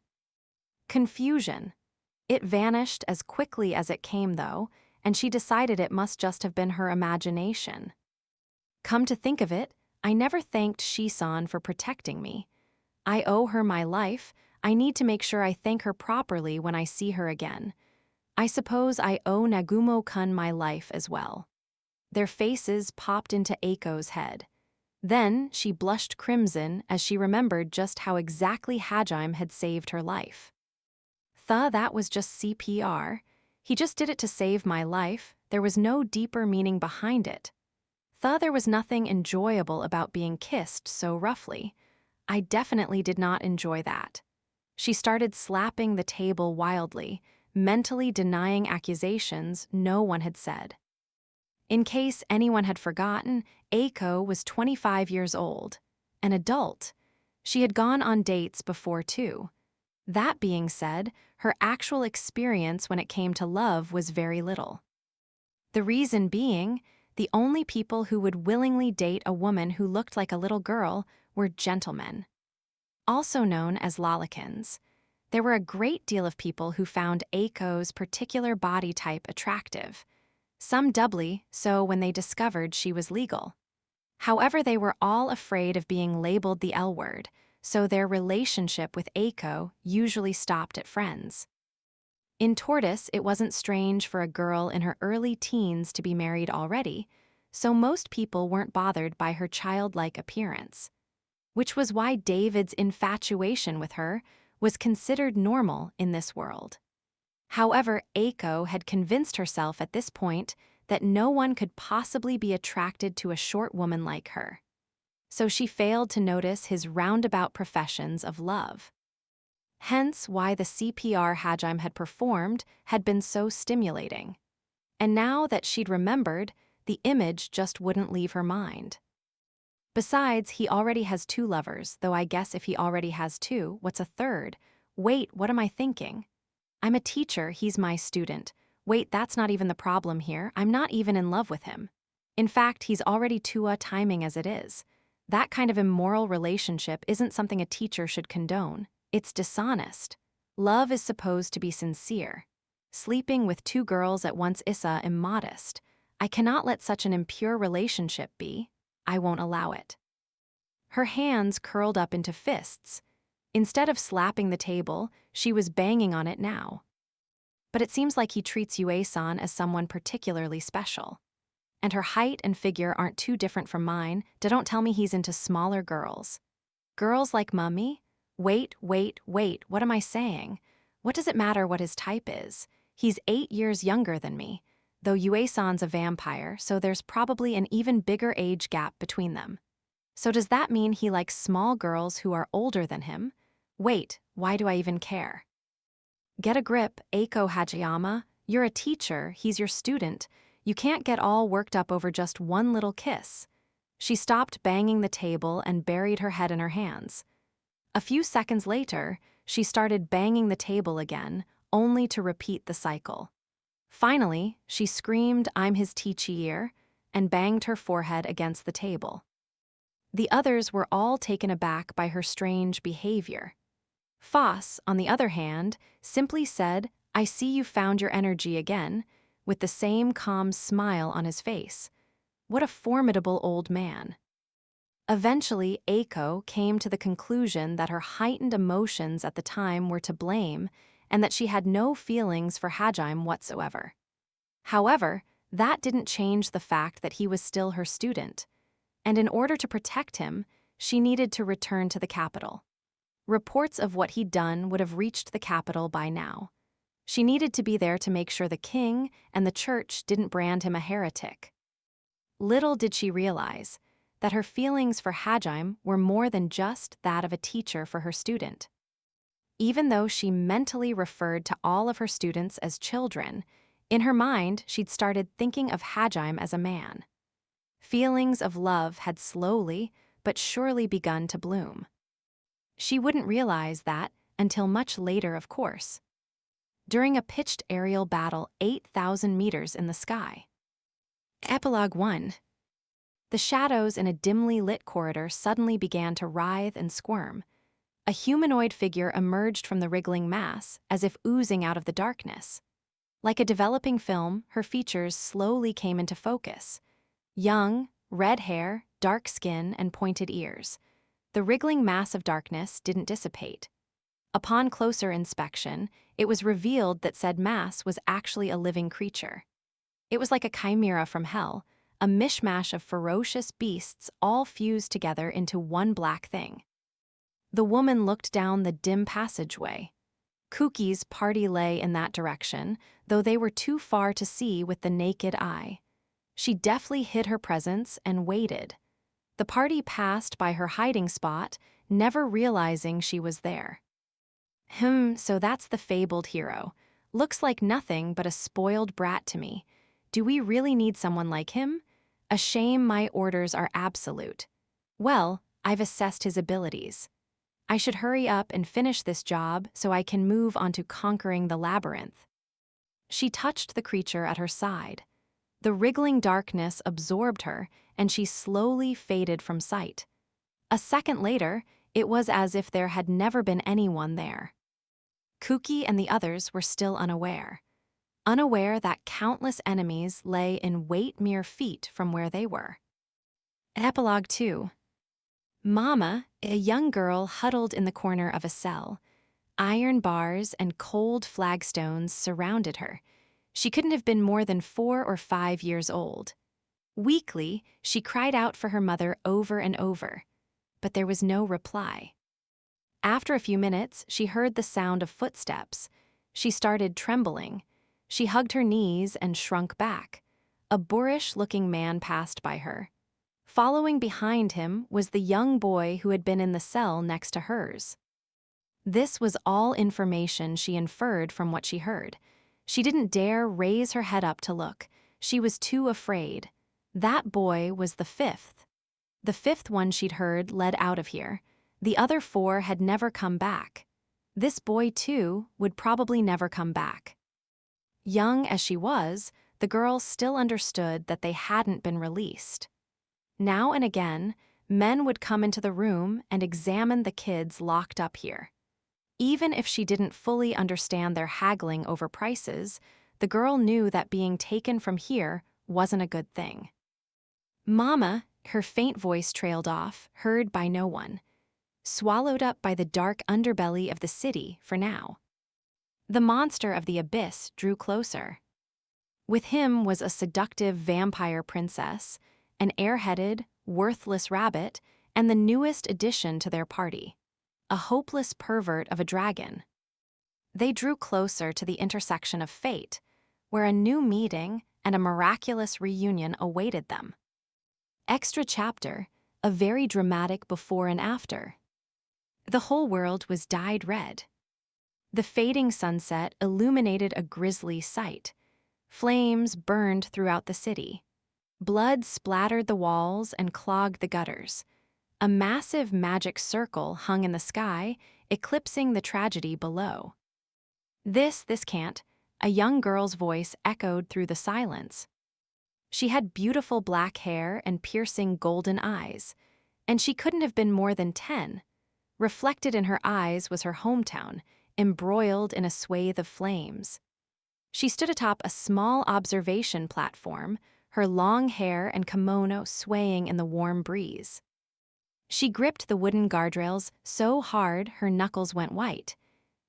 Confusion. It vanished as quickly as it came, though, and she decided it must just have been her imagination. Come to think of it, I never thanked Shisan for protecting me. I owe her my life. I need to make sure I thank her properly when I see her again. I suppose I owe Nagumo-kun my life as well. Their faces popped into Eiko's head. Then she blushed crimson as she remembered just how exactly Hajime had saved her life. That was just CPR. He just did it to save my life. There was no deeper meaning behind it. There was nothing enjoyable about being kissed so roughly. I definitely did not enjoy that. She started slapping the table wildly, mentally denying accusations no one had said. In case anyone had forgotten, Eiko was 25 years old, an adult. She had gone on dates before too. That being said, her actual experience when it came to love was very little. The reason being, the only people who would willingly date a woman who looked like a little girl were gentlemen, also known as lolicans. There were a great deal of people who found Eiko's particular body type attractive, some doubly so when they discovered she was legal. However, they were all afraid of being labeled the L word, so their relationship with Eiko usually stopped at friends. In Tortoise, it wasn't strange for a girl in her early teens to be married already, so most people weren't bothered by her childlike appearance. Which was why David's infatuation with her was considered normal in this world. However, Eiko had convinced herself at this point that no one could possibly be attracted to a short woman like her. So she failed to notice his roundabout professions of love. Hence why the CPR Hajime had performed had been so stimulating. And now that she'd remembered, the image just wouldn't leave her mind. Besides, he already has 2 lovers, though I guess if he already has 2, what's a third? Wait, what am I thinking? I'm a teacher, he's my student. Wait, that's not even the problem here. I'm not even in love with him. In fact, he's already timing as it is. That kind of immoral relationship isn't something a teacher should condone. It's dishonest. Love is supposed to be sincere. Sleeping with 2 girls at once is immodest. I cannot let such an impure relationship be. I won't allow it. Her hands curled up into fists. Instead of slapping the table, she was banging on it now. But it seems like he treats Yue-san as someone particularly special. And her height and figure aren't too different from mine. Don't tell me he's into smaller girls. Girls like Mummy? Wait, what am I saying? What does it matter what his type is? He's 8 years younger than me, though Yue-san's a vampire, so there's probably an even bigger age gap between them. So does that mean he likes small girls who are older than him? Wait, why do I even care? Get a grip, Eiko Hajiyama. You're a teacher, he's your student. You can't get all worked up over just one little kiss. She stopped banging the table and buried her head in her hands. A few seconds later, she started banging the table again, only to repeat the cycle. Finally, she screamed, "I'm his teacher," and banged her forehead against the table. The others were all taken aback by her strange behavior. Foss, on the other hand, simply said, "I see you found your energy again," with the same calm smile on his face. What a formidable old man. Eventually, Eiko came to the conclusion that her heightened emotions at the time were to blame and that she had no feelings for Hajime whatsoever. However, that didn't change the fact that he was still her student, and in order to protect him, she needed to return to the capital. Reports of what he'd done would have reached the capital by now. She needed to be there to make sure the king and the church didn't brand him a heretic. Little did she realize that her feelings for Hajime were more than just that of a teacher for her student. Even though she mentally referred to all of her students as children, in her mind she'd started thinking of Hajime as a man. Feelings of love had slowly but surely begun to bloom. She wouldn't realize that until much later, of course. During a pitched aerial battle 8,000 meters in the sky. Epilogue 1. The shadows in a dimly lit corridor suddenly began to writhe and squirm. A humanoid figure emerged from the wriggling mass, as if oozing out of the darkness. Like a developing film, her features slowly came into focus. Young, red hair, dark skin, and pointed ears. The wriggling mass of darkness didn't dissipate. Upon closer inspection, it was revealed that said mass was actually a living creature. It was like a chimera from hell, a mishmash of ferocious beasts all fused together into one black thing. The woman looked down the dim passageway. Kuki's party lay in that direction, though they were too far to see with the naked eye. She deftly hid her presence and waited. The party passed by her hiding spot, never realizing she was there. So that's the fabled hero. Looks like nothing but a spoiled brat to me. Do we really need someone like him? A shame my orders are absolute. Well, I've assessed his abilities. I should hurry up and finish this job so I can move on to conquering the labyrinth. She touched the creature at her side. The wriggling darkness absorbed her, and she slowly faded from sight. A second later, it was as if there had never been anyone there. Kuki and the others were still unaware that countless enemies lay in wait mere feet from where they were. Epilogue 2. Mama, a young girl huddled in the corner of a cell. Iron bars and cold flagstones surrounded her. She couldn't have been more than 4 or 5 years old. Weakly, she cried out for her mother over and over, but there was no reply. After a few minutes, she heard the sound of footsteps. She started trembling. She hugged her knees and shrunk back. A boorish-looking man passed by her. Following behind him was the young boy who had been in the cell next to hers. This was all information she inferred from what she heard. She didn't dare raise her head up to look. She was too afraid. That boy was the 5th. The 5th one she'd heard led out of here. The other 4 had never come back. This boy, too, would probably never come back. Young as she was, the girl still understood that they hadn't been released. Now and again, men would come into the room and examine the kids locked up here. Even if she didn't fully understand their haggling over prices, the girl knew that being taken from here wasn't a good thing. Mama, her faint voice trailed off, heard by no one, swallowed up by the dark underbelly of the city for now. The monster of the abyss drew closer. With him was a seductive vampire princess, an airheaded, worthless rabbit, and the newest addition to their party, a hopeless pervert of a dragon. They drew closer to the intersection of fate, where a new meeting and a miraculous reunion awaited them. Extra chapter, a very dramatic before and after. The whole world was dyed red. The fading sunset illuminated a grisly sight. Flames burned throughout the city. Blood splattered the walls and clogged the gutters. A massive magic circle hung in the sky, eclipsing the tragedy below. This can't," a young girl's voice echoed through the silence. She had beautiful black hair and piercing golden eyes, and she couldn't have been more than 10. Reflected in her eyes was her hometown, embroiled in a swathe of flames. She stood atop a small observation platform, her long hair and kimono swaying in the warm breeze. She gripped the wooden guardrails so hard her knuckles went white.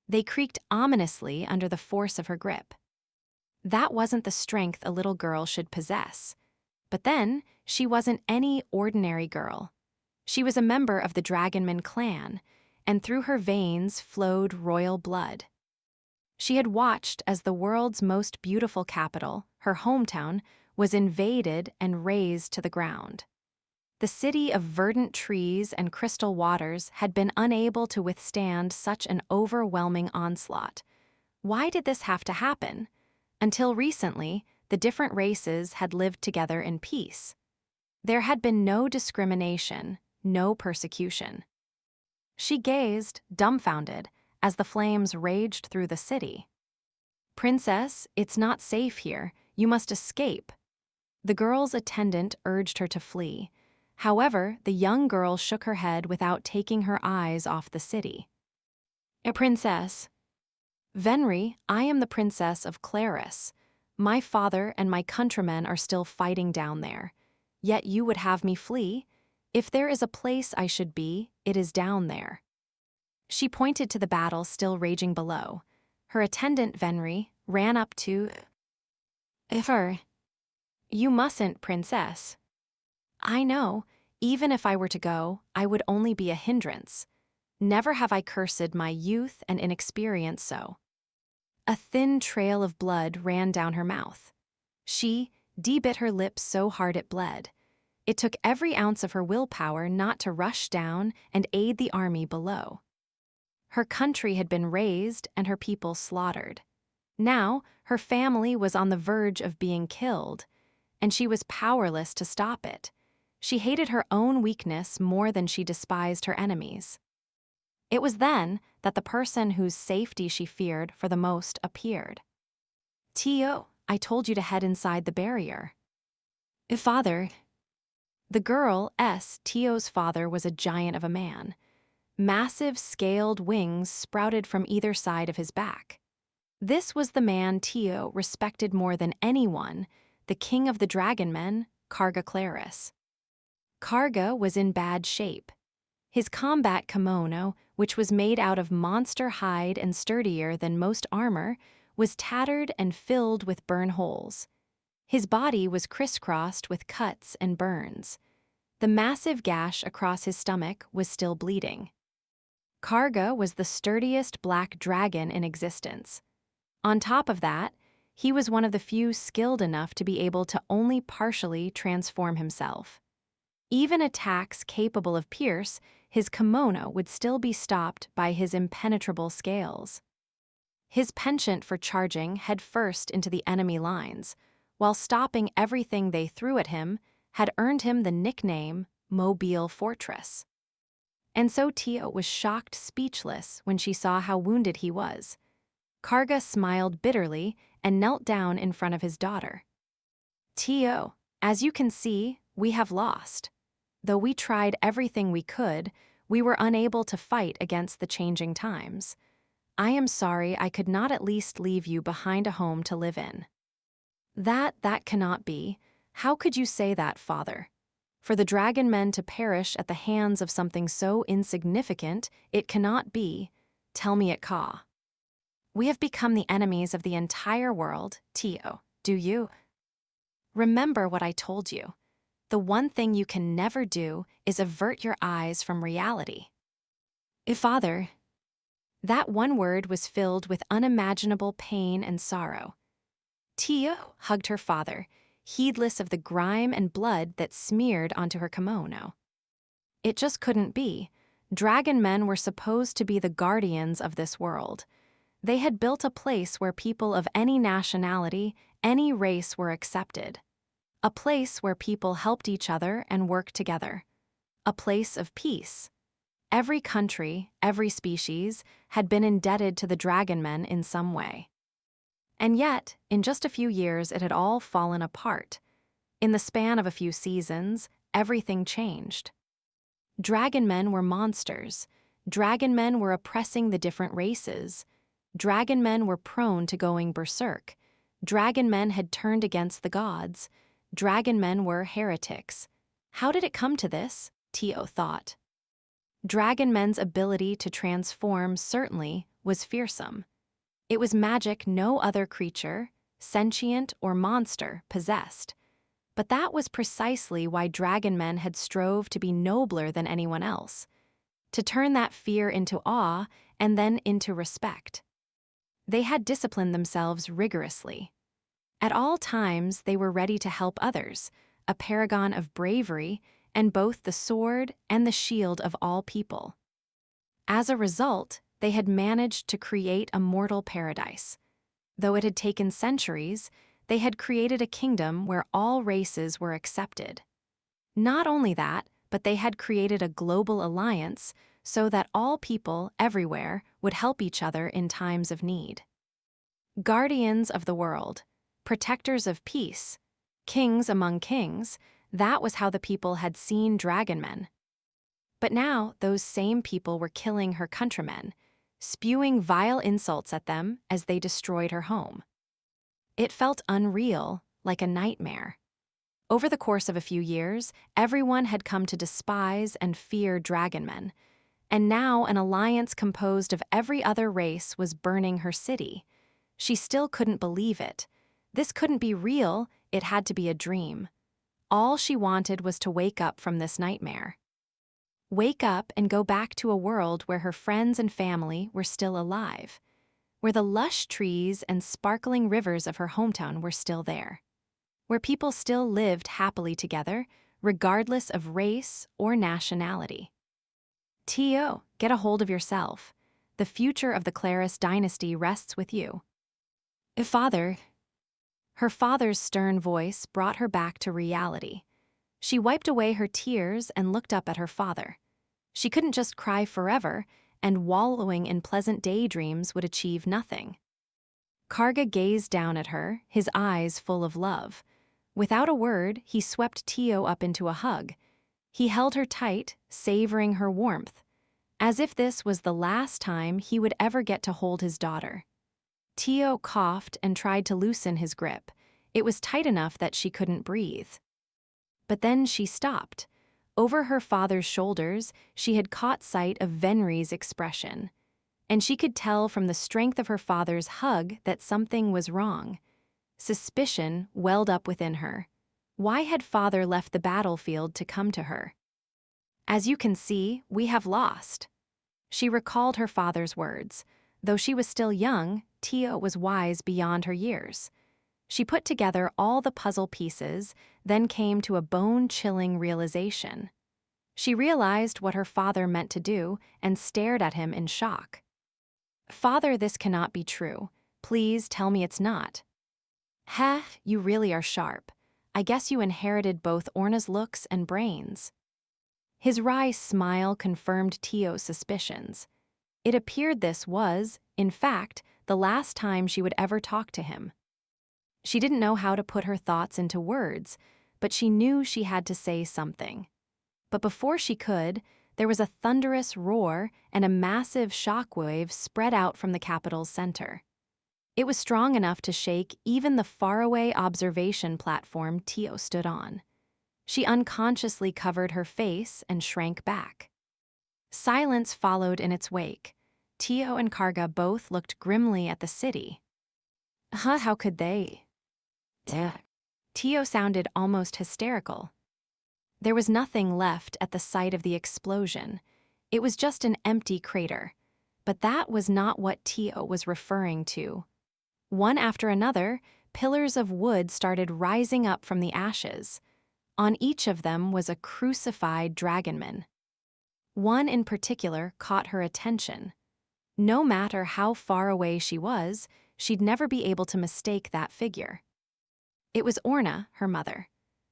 They creaked ominously under the force of her grip. That wasn't the strength a little girl should possess. But then, she wasn't any ordinary girl. She was a member of the Dragonman clan, and through her veins flowed royal blood. She had watched as the world's most beautiful capital, her hometown, was invaded and razed to the ground. The city of verdant trees and crystal waters had been unable to withstand such an overwhelming onslaught. Why did this have to happen? Until recently, the different races had lived together in peace. There had been no discrimination, no persecution. She gazed, dumbfounded, as the flames raged through the city. "Princess, it's not safe here. You must escape." The girl's attendant urged her to flee. However, the young girl shook her head without taking her eyes off the city. "A princess. Venri, I am the princess of Claris. My father and my countrymen are still fighting down there. Yet you would have me flee? If there is a place I should be, it is down there." She pointed to the battle still raging below. Her attendant, Venri, ran up to her. "You mustn't, princess." "I know. Even if I were to go, I would only be a hindrance. Never have I cursed my youth and inexperience so." A thin trail of blood ran down her mouth. She bit her lips so hard it bled. It took every ounce of her willpower not to rush down and aid the army below. Her country had been razed and her people slaughtered. Now, her family was on the verge of being killed, and she was powerless to stop it. She hated her own weakness more than she despised her enemies. It was then that the person whose safety she feared for the most appeared. "Tio, I told you to head inside the barrier." "Father." The girl, Tio's father, was a giant of a man. Massive scaled wings sprouted from either side of his back. This was the man Tio respected more than anyone, the king of the Dragonmen, Karga Claris. Karga was in bad shape. His combat kimono, which was made out of monster hide and sturdier than most armor, was tattered and filled with burn holes. His body was crisscrossed with cuts and burns. The massive gash across his stomach was still bleeding. Karga was the sturdiest black dragon in existence. On top of that, he was one of the few skilled enough to be able to only partially transform himself. Even attacks capable of pierce, his kimono would still be stopped by his impenetrable scales. His penchant for charging headfirst into the enemy lines, while stopping everything they threw at him, had earned him the nickname Mobile Fortress. And so Tio was shocked speechless when she saw how wounded he was. Karga smiled bitterly and knelt down in front of his daughter. "Tio, as you can see, we have lost. Though we tried everything we could, we were unable to fight against the changing times. I am sorry I could not at least leave you behind a home to live in." That cannot be. How could you say that, father? For the dragon men to perish at the hands of something so insignificant, it cannot be. Tell me it ca. We have become the enemies of the entire world, Tio. Do you? Remember what I told you. The one thing you can never do is avert your eyes from reality. Father, that one word was filled with unimaginable pain and sorrow. Tio hugged her father, heedless of the grime and blood that smeared onto her kimono. It just couldn't be. Dragon men were supposed to be the guardians of this world. They had built a place where people of any nationality, any race were accepted. A place where people helped each other and worked together. A place of peace. Every country, every species, had been indebted to the dragon men in some way. And yet, in just a few years, it had all fallen apart. In the span of a few seasons, everything changed. Dragon men were monsters. Dragon men were oppressing the different races. Dragon men were prone to going berserk. Dragon men had turned against the gods. Dragon men were heretics. How did it come to this? Tio thought. Dragon men's ability to transform certainly was fearsome. It was magic no other creature, sentient or monster, possessed. But that was precisely why dragon men had strove to be nobler than anyone else, to turn that fear into awe and then into respect. They had disciplined themselves rigorously. At all times, they were ready to help others, a paragon of bravery and both the sword and the shield of all people. As a result, they had managed to create a mortal paradise. Though it had taken centuries, they had created a kingdom where all races were accepted. Not only that, but they had created a global alliance so that all people everywhere would help each other in times of need. Guardians of the world, protectors of peace, kings among kings, that was how the people had seen dragon men. But now those same people were killing her countrymen, spewing vile insults at them as they destroyed her home. It felt unreal, like a nightmare. Over the course of a few years, everyone had come to despise and fear dragon men, and now an alliance composed of every other race was burning her city. She still couldn't believe it. This couldn't be real, it had to be a dream. All she wanted was to wake up from this nightmare. Wake up and go back to a world where her friends and family were still alive, where the lush trees and sparkling rivers of her hometown were still there, where people still lived happily together, regardless of race or nationality. Tio, get a hold of yourself. The future of the Claris dynasty rests with you. Father. Her father's stern voice brought her back to reality. She wiped away her tears and looked up at her father. She couldn't just cry forever, and wallowing in pleasant daydreams would achieve nothing. Karga gazed down at her, his eyes full of love. Without a word, he swept Tio up into a hug. He held her tight, savoring her warmth, as if this was the last time he would ever get to hold his daughter. Tio coughed and tried to loosen his grip. It was tight enough that she couldn't breathe. But then she stopped. Over her father's shoulders, she had caught sight of Venri's expression, and she could tell from the strength of her father's hug that something was wrong. Suspicion welled up within her. Why had father left the battlefield to come to her? As you can see, we have lost. She recalled her father's words. Though she was still young, Tio was wise beyond her years. She put together all the puzzle pieces, then came to a bone-chilling realization. She realized what her father meant to do and stared at him in shock. "Father, this cannot be true. Please tell me it's not." "Heh, you really are sharp. I guess you inherited both Orna's looks and brains." His wry smile confirmed Tio's suspicions. It appeared this was, in fact, the last time she would ever talk to him. She didn't know how to put her thoughts into words, but she knew she had to say something. But before she could, there was a thunderous roar and a massive shockwave spread out from the capital's center. It was strong enough to shake even the faraway observation platform Tio stood on. She unconsciously covered her face and shrank back. Silence followed in its wake. Tio and Karga both looked grimly at the city. How could they? Tio sounded almost hysterical. There was nothing left at the site of the explosion. It was just an empty crater. But that was not what Tio was referring to. One after another, pillars of wood started rising up from the ashes. On each of them was a crucified dragonman. One in particular caught her attention. No matter how far away she was, she'd never be able to mistake that figure. It was Orna, her mother.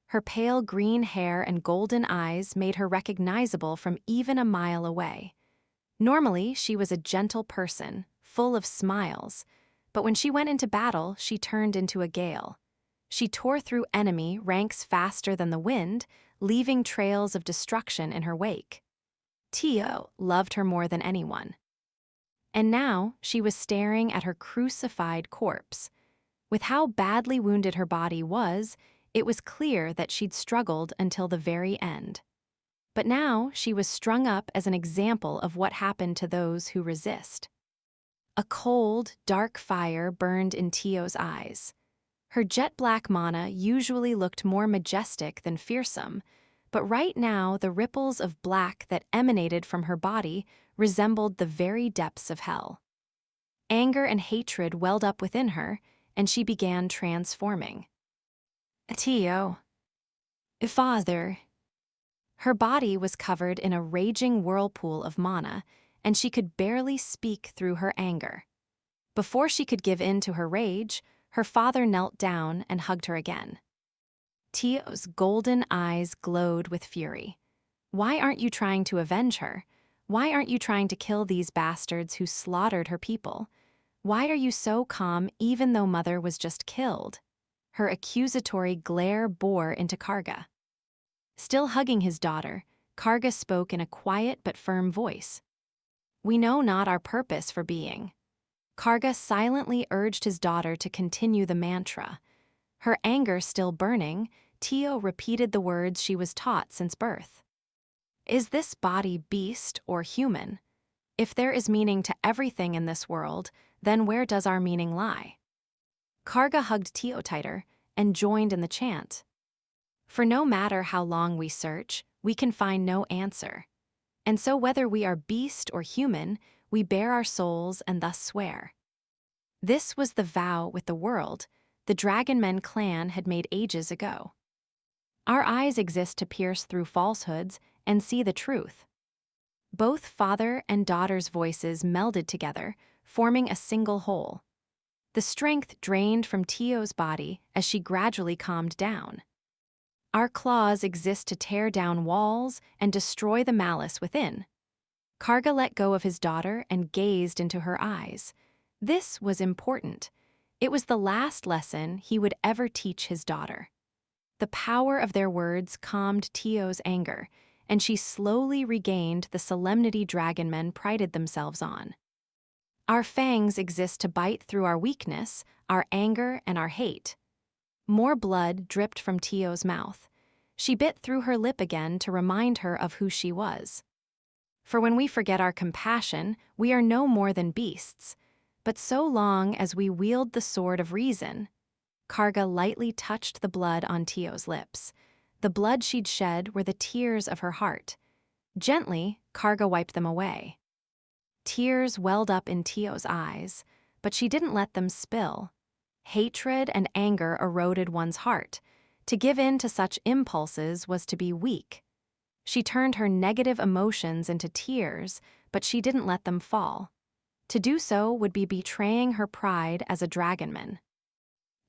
Her pale green hair and golden eyes made her recognizable from even a mile away. Normally, she was a gentle person, full of smiles, but when she went into battle, she turned into a gale. She tore through enemy ranks faster than the wind, leaving trails of destruction in her wake. Tio loved her more than anyone. And now she was staring at her crucified corpse. With how badly wounded her body was, it was clear that she'd struggled until the very end. But now she was strung up as an example of what happened to those who resist. A cold, dark fire burned in Tio's eyes. Her jet-black mana usually looked more majestic than fearsome, but right now the ripples of black that emanated from her body resembled the very depths of hell. Anger and hatred welled up within her, and she began transforming. Tio. Father. Her body was covered in a raging whirlpool of mana, and she could barely speak through her anger. Before she could give in to her rage, her father knelt down and hugged her again. Tio's golden eyes glowed with fury. Why aren't you trying to avenge her? Why aren't you trying to kill these bastards who slaughtered her people? Why are you so calm even though Mother was just killed? Her accusatory glare bore into Karga. Still hugging his daughter, Karga spoke in a quiet but firm voice. We know not our purpose for being. Karga silently urged his daughter to continue the mantra. Her anger still burning, Tio repeated the words she was taught since birth. Is this body beast or human? If there is meaning to everything in this world, then where does our meaning lie? Karga hugged Tio tighter and joined in the chant. For no matter how long we search, we can find no answer. And so whether we are beast or human, we bare our souls and thus swear. This was the vow with the world the Dragonmen clan had made ages ago. Our eyes exist to pierce through falsehoods and see the truth. Both father and daughter's voices melded together, forming a single whole. The strength drained from Tio's body as she gradually calmed down. Our claws exist to tear down walls and destroy the malice within. Karga let go of his daughter and gazed into her eyes. This was important. It was the last lesson he would ever teach his daughter. The power of their words calmed Tio's anger, and she slowly regained the solemnity Dragonmen prided themselves on. Our fangs exist to bite through our weakness, our anger, and our hate. More blood dripped from Tio's mouth. She bit through her lip again to remind her of who she was. For when we forget our compassion, we are no more than beasts. But so long as we wield the sword of reason, Karga lightly touched the blood on Tio's lips. The blood she'd shed were the tears of her heart. Gently, Karga wiped them away. Tears welled up in Tio's eyes, but she didn't let them spill. Hatred and anger eroded one's heart. To give in to such impulses was to be weak. She turned her negative emotions into tears, but she didn't let them fall. To do so would be betraying her pride as a dragonman.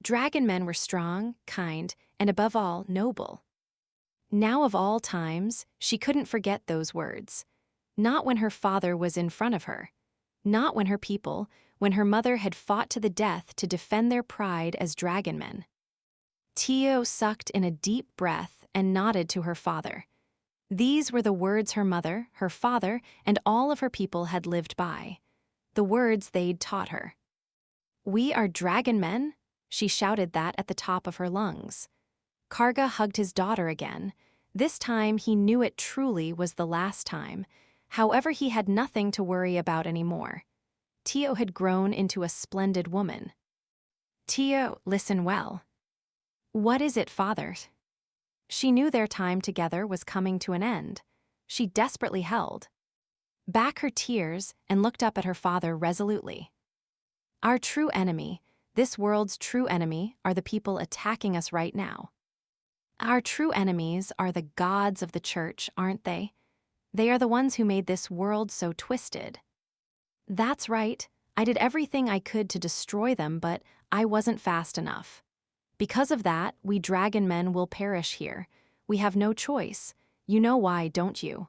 Dragonmen were strong, kind, and above all, noble. Now of all times, she couldn't forget those words. Not when her father was in front of her. Not when her people, when her mother had fought to the death to defend their pride as dragonmen. Tio sucked in a deep breath and nodded to her father. These were the words her mother, her father, and all of her people had lived by. The words they'd taught her. "We are dragon men?" She shouted that at the top of her lungs. Karga hugged his daughter again. This time he knew it truly was the last time. However, he had nothing to worry about anymore. Tio had grown into a splendid woman. "Tio, listen well." "What is it, father?" She knew their time together was coming to an end. She desperately held back her tears and looked up at her father resolutely. "Our true enemy, this world's true enemy, are the people attacking us right now. Our true enemies are the gods of the church, aren't they? They are the ones who made this world so twisted." "That's right. I did everything I could to destroy them, but I wasn't fast enough. Because of that, we dragon men will perish here. We have no choice. You know why, don't you?"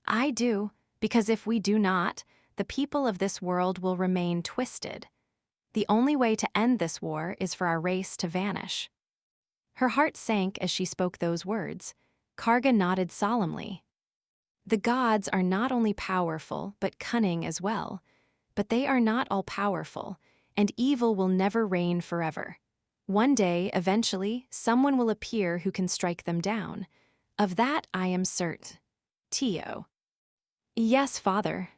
"I do, because if we do not, the people of this world will remain twisted. The only way to end this war is for our race to vanish." Her heart sank as she spoke those words. Karga nodded solemnly. "The gods are not only powerful, but cunning as well. But they are not all-powerful, and evil will never reign forever. One day, eventually, someone will appear who can strike them down. Of that I am certain." "Tio." "Yes, father."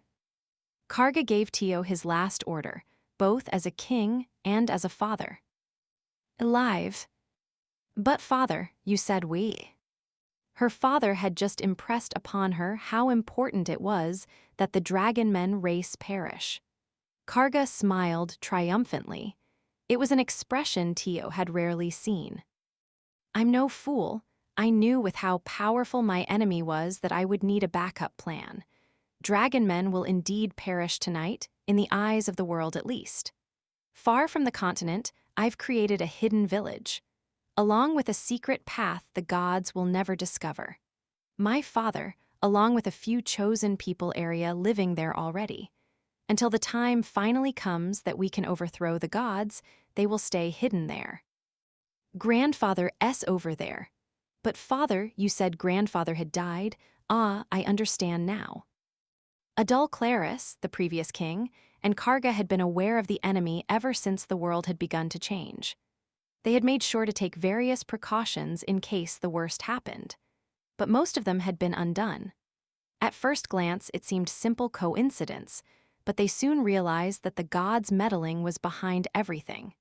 Karga gave Tio his last order, both as a king and as a father. "Alive." "But father, you said we." Her father had just impressed upon her how important it was that the dragon men race perish. Karga smiled triumphantly. It was an expression Tio had rarely seen. "I'm no fool. I knew with how powerful my enemy was that I would need a backup plan. Dragon men will indeed perish tonight, in the eyes of the world at least. Far from the continent, I've created a hidden village, along with a secret path the gods will never discover. My father, along with a few chosen people area living there already. Until the time finally comes that we can overthrow the gods, they will stay hidden there." "Grandfather S over there. But father, you said grandfather had died. Ah, I understand now." Adul Claris, the previous king, and Karga had been aware of the enemy ever since the world had begun to change. They had made sure to take various precautions in case the worst happened. But most of them had been undone. At first glance, it seemed simple coincidence, but they soon realized that the gods' meddling was behind everything.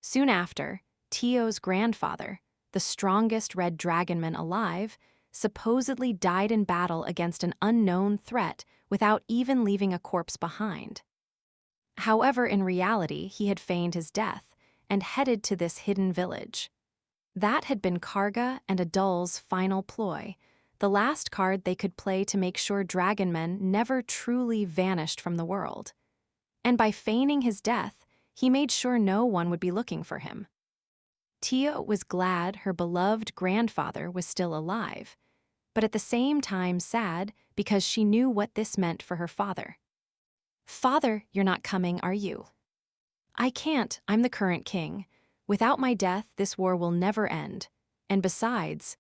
Soon after, Tio's grandfather, the strongest red dragonman alive, supposedly died in battle against an unknown threat without even leaving a corpse behind. However, in reality, he had feigned his death and headed to this hidden village. That had been Karga and Adul's final ploy, the last card they could play to make sure dragonmen never truly vanished from the world. And by feigning his death, he made sure no one would be looking for him. Tio was glad her beloved grandfather was still alive, but at the same time sad because she knew what this meant for her father. "Father, you're not coming, are you?" "I can't, I'm the current king. Without my death, this war will never end. And besides,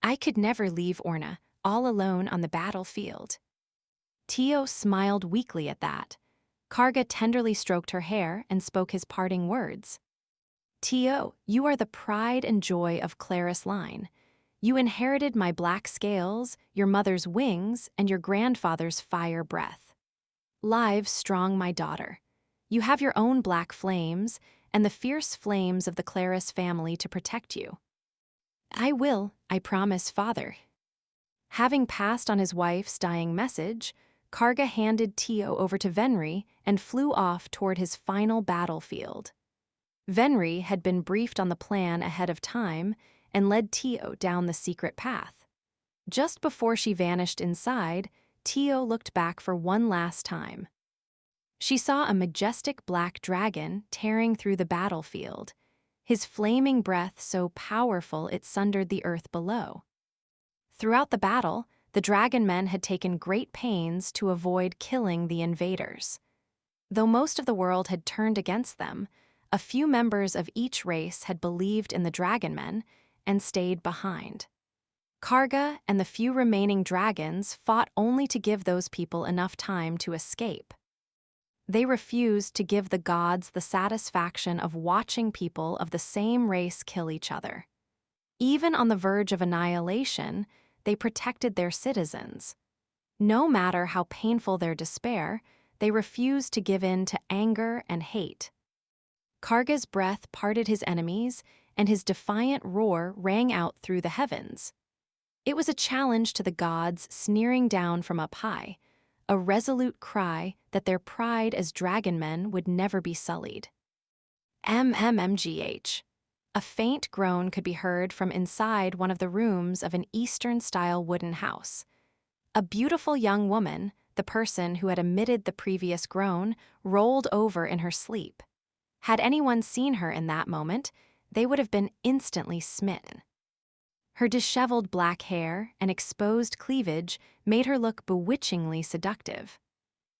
I could never leave Orna, all alone on the battlefield." Tio smiled weakly at that. Karga tenderly stroked her hair and spoke his parting words. "Tio, you are the pride and joy of Claris' line. You inherited my black scales, your mother's wings, and your grandfather's fire breath. Live strong, my daughter. You have your own black flames and the fierce flames of the Claris family to protect you." "I will, I promise, father." Having passed on his wife's dying message, Karga handed Tio over to Venri and flew off toward his final battlefield. Venri had been briefed on the plan ahead of time and led Tio down the secret path. Just before she vanished inside, Tio looked back for one last time. She saw a majestic black dragon tearing through the battlefield, his flaming breath so powerful it sundered the earth below. Throughout the battle, the dragon men had taken great pains to avoid killing the invaders. Though most of the world had turned against them, a few members of each race had believed in the dragon men and stayed behind. Karga and the few remaining dragons fought only to give those people enough time to escape. They refused to give the gods the satisfaction of watching people of the same race kill each other. Even on the verge of annihilation, they protected their citizens. No matter how painful their despair, they refused to give in to anger and hate. Karga's breath parted his enemies, and his defiant roar rang out through the heavens. It was a challenge to the gods sneering down from up high, a resolute cry that their pride as dragon men would never be sullied. MMMGH. A faint groan could be heard from inside one of the rooms of an Eastern-style wooden house. A beautiful young woman, the person who had emitted the previous groan, rolled over in her sleep. Had anyone seen her in that moment, they would have been instantly smitten. Her disheveled black hair and exposed cleavage made her look bewitchingly seductive.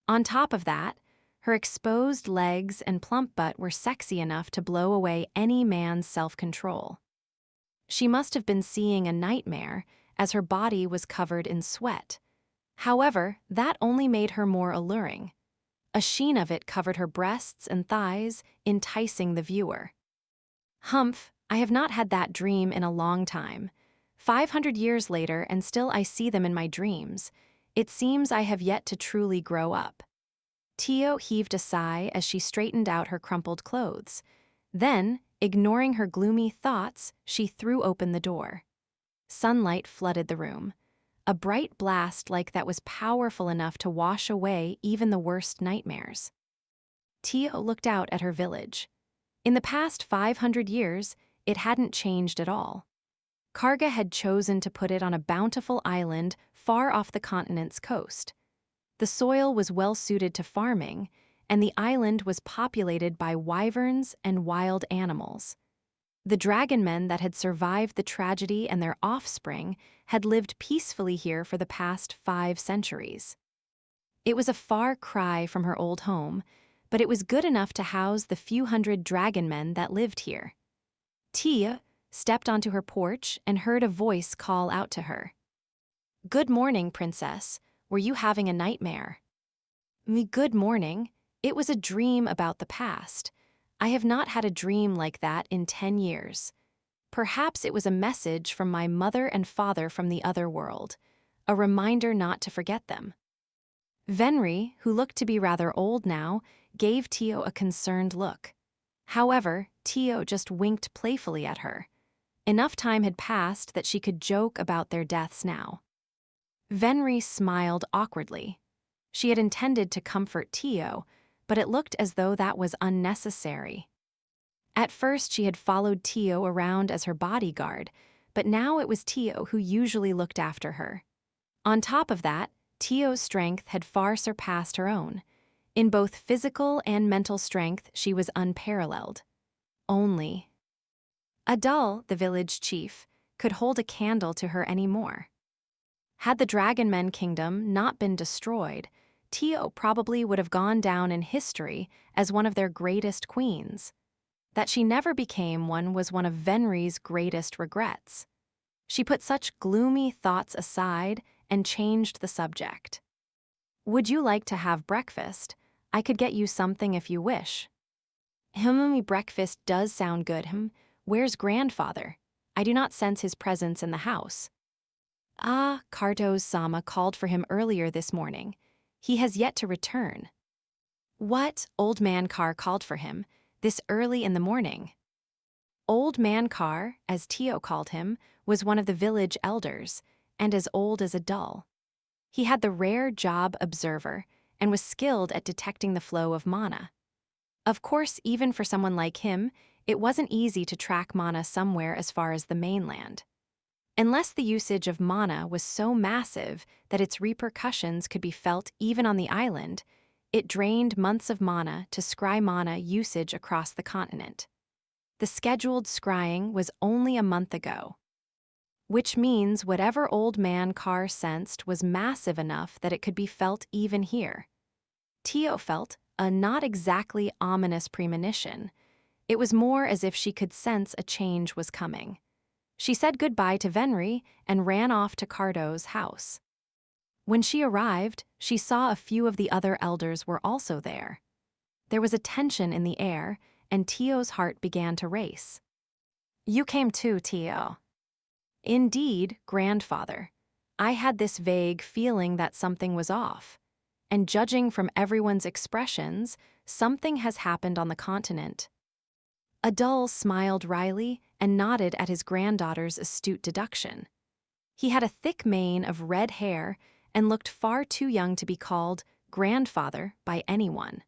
On top of that, her exposed legs and plump butt were sexy enough to blow away any man's self-control. She must have been seeing a nightmare, as her body was covered in sweat. However, that only made her more alluring. A sheen of it covered her breasts and thighs, enticing the viewer. Humph, I have not had that dream in a long time. 500 years later, and still I see them in my dreams. It seems I have yet to truly grow up. Tio heaved a sigh as she straightened out her crumpled clothes. Then, ignoring her gloomy thoughts, she threw open the door. Sunlight flooded the room. A bright blast like that was powerful enough to wash away even the worst nightmares. Tio looked out at her village. In the past 500 years, it hadn't changed at all. Karga had chosen to put it on a bountiful island far off the continent's coast. The soil was well suited to farming, and the island was populated by wyverns and wild animals. The dragon men that had survived the tragedy and their offspring had lived peacefully here for the past 5 centuries. It was a far cry from her old home, but it was good enough to house the few hundred dragon men that lived here. Tia stepped onto her porch and heard a voice call out to her. "Good morning, princess. Were you having a nightmare?" "Good morning. It was a dream about the past. I have not had a dream like that in 10 years. Perhaps it was a message from my mother and father from the other world, a reminder not to forget them." Venri, who looked to be rather old now, gave Tio a concerned look. However, Tio just winked playfully at her. Enough time had passed that she could joke about their deaths now. Venri smiled awkwardly. She had intended to comfort Tio, but it looked as though that was unnecessary. At first she had followed Tio around as her bodyguard, but now it was Tio who usually looked after her. On top of that, Tio's strength had far surpassed her own. In both physical and mental strength, she was unparalleled. Only Adul, the village chief, could hold a candle to her anymore. Had the Dragon Men Kingdom not been destroyed, Tio probably would have gone down in history as one of their greatest queens. That she never became one of Venri's greatest regrets. She put such gloomy thoughts aside and changed the subject. "Would you like to have breakfast? I could get you something if you wish." Breakfast does sound good. Where's grandfather? I do not sense his presence in the house." Kartos-sama called for him earlier this morning. He has yet to return." "What? Old Man Kar called for him, this early in the morning?" Old Man Kar, as Tio called him, was one of the village elders, and as old as Adul. He had the rare job observer, and was skilled at detecting the flow of mana. Of course, even for someone like him, it wasn't easy to track mana somewhere as far as the mainland. Unless the usage of mana was so massive that its repercussions could be felt even on the island, it drained months of mana to scry mana usage across the continent. The scheduled scrying was only a month ago. Which means whatever Old Man Kar sensed was massive enough that it could be felt even here. Tio felt a not exactly ominous premonition. It was more as if she could sense a change was coming. She said goodbye to Venri and ran off to Cardo's house. When she arrived, she saw a few of the other elders were also there. There was a tension in the air, and Tio's heart began to race. "You came too, Tio." "Indeed, grandfather. I had this vague feeling that something was off. And judging from everyone's expressions, something has happened on the continent." Adul smiled wryly and nodded at his granddaughter's astute deduction. He had a thick mane of red hair and looked far too young to be called grandfather by anyone.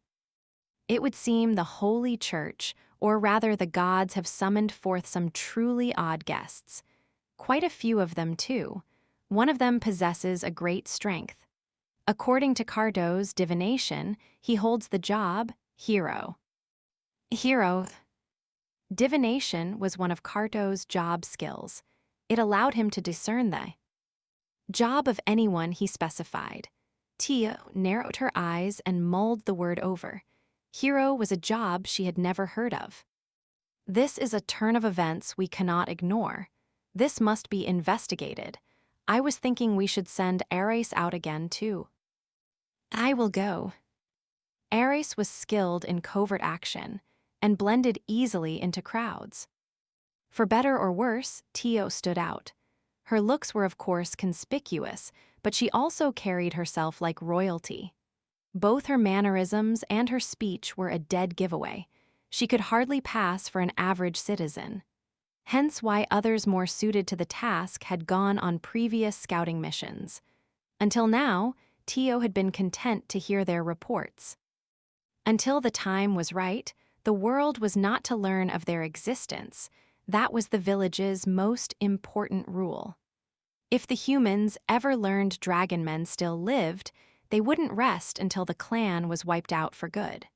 It would seem the Holy Church, or rather the gods, have summoned forth some truly odd guests. Quite a few of them, too. One of them possesses a great strength. According to Cardo's divination, he holds the job hero. Hero. Divination was one of Cardo's job skills. It allowed him to discern the job of anyone he specified. Tia narrowed her eyes and mulled the word over. Hero was a job she had never heard of. This is a turn of events we cannot ignore. This must be investigated. I was thinking we should send Ares out again, too. I will go. Ares was skilled in covert action and blended easily into crowds. For better or worse, Tio stood out. Her looks were of course conspicuous, but she also carried herself like royalty. Both her mannerisms and her speech were a dead giveaway. She could hardly pass for an average citizen. Hence why others more suited to the task had gone on previous scouting missions. Until now, Tio had been content to hear their reports. Until the time was right, the world was not to learn of their existence. That was the village's most important rule. If the humans ever learned dragon men still lived, they wouldn't rest until the clan was wiped out for good.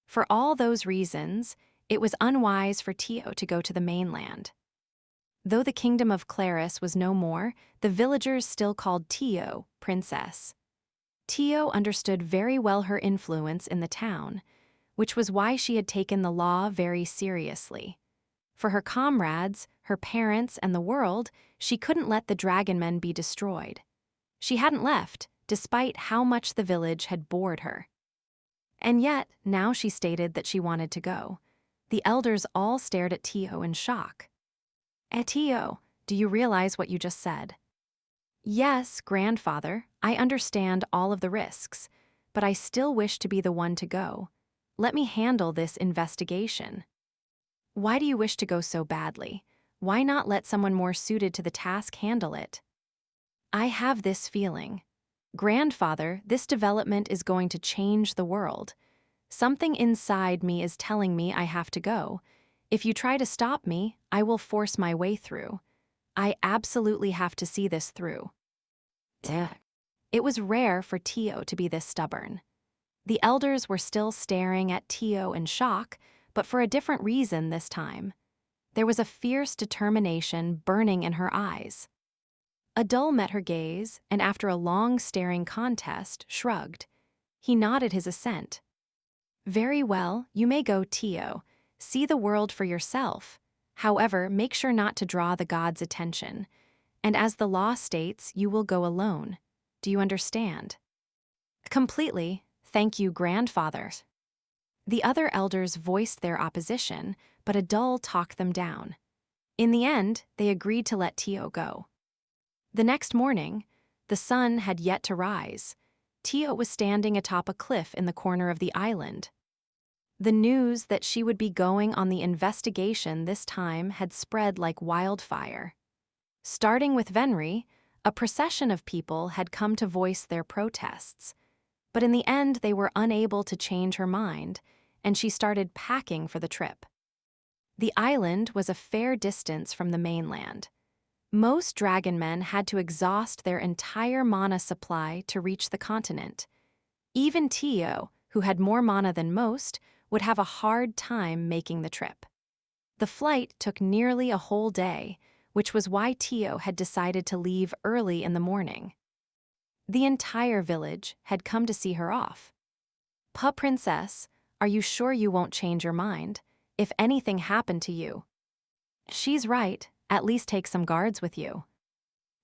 For all those reasons, it was unwise for Tio to go to the mainland. Though the kingdom of Claris was no more, the villagers still called Tio princess. Tio understood very well her influence in the town, which was why she had taken the law very seriously. For her comrades, her parents, and the world, she couldn't let the dragon men be destroyed. She hadn't left, despite how much the village had bored her. And yet, now she stated that she wanted to go. The elders all stared at Tio in shock. Tio, do you realize what you just said? Yes, grandfather, I understand all of the risks, but I still wish to be the one to go. Let me handle this investigation. Why do you wish to go so badly? Why not let someone more suited to the task handle it? I have this feeling. Grandfather, this development is going to change the world. Something inside me is telling me I have to go. If you try to stop me, I will force my way through. I absolutely have to see this through. It was rare for Tio to be this stubborn. The elders were still staring at Tio in shock, but for a different reason this time. There was a fierce determination burning in her eyes. Adul met her gaze, and after a long staring contest, shrugged. He nodded his assent. Very well, you may go, Tio. See the world for yourself. However, make sure not to draw the gods' attention. And as the law states, you will go alone. Do you understand? Completely. Thank you, grandfather. The other elders voiced their opposition, but Adul talked them down. In the end, they agreed to let Tio go. The next morning, the sun had yet to rise. Tio was standing atop a cliff in the corner of the island. The news that she would be going on the investigation this time had spread like wildfire. Starting with Venri, a procession of people had come to voice their protests. But in the end, they were unable to change her mind, and she started packing for the trip. The island was a fair distance from the mainland. Most dragon men had to exhaust their entire mana supply to reach the continent. Even Tio, who had more mana than most, would have a hard time making the trip. The flight took nearly a whole day, which was why Tio had decided to leave early in the morning. The entire village had come to see her off. Princess, are you sure you won't change your mind? If anything happened to you? She's right, At least take some guards with you.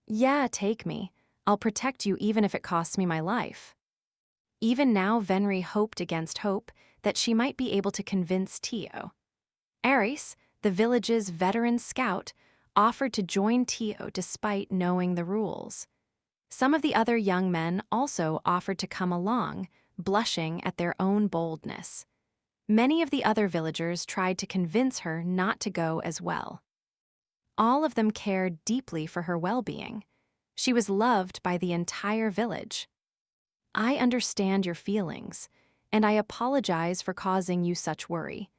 Yeah, take me. I'll protect you even if it costs me my life. Even now, Venri hoped against hope that she might be able to convince Tio. Aris, the village's veteran scout, offered to join Tio despite knowing the rules. Some of the other young men also offered to come along, blushing at their own boldness. Many of the other villagers tried to convince her not to go as well. All of them cared deeply for her well-being. She was loved by the entire village. I understand your feelings, and I apologize for causing you such worry.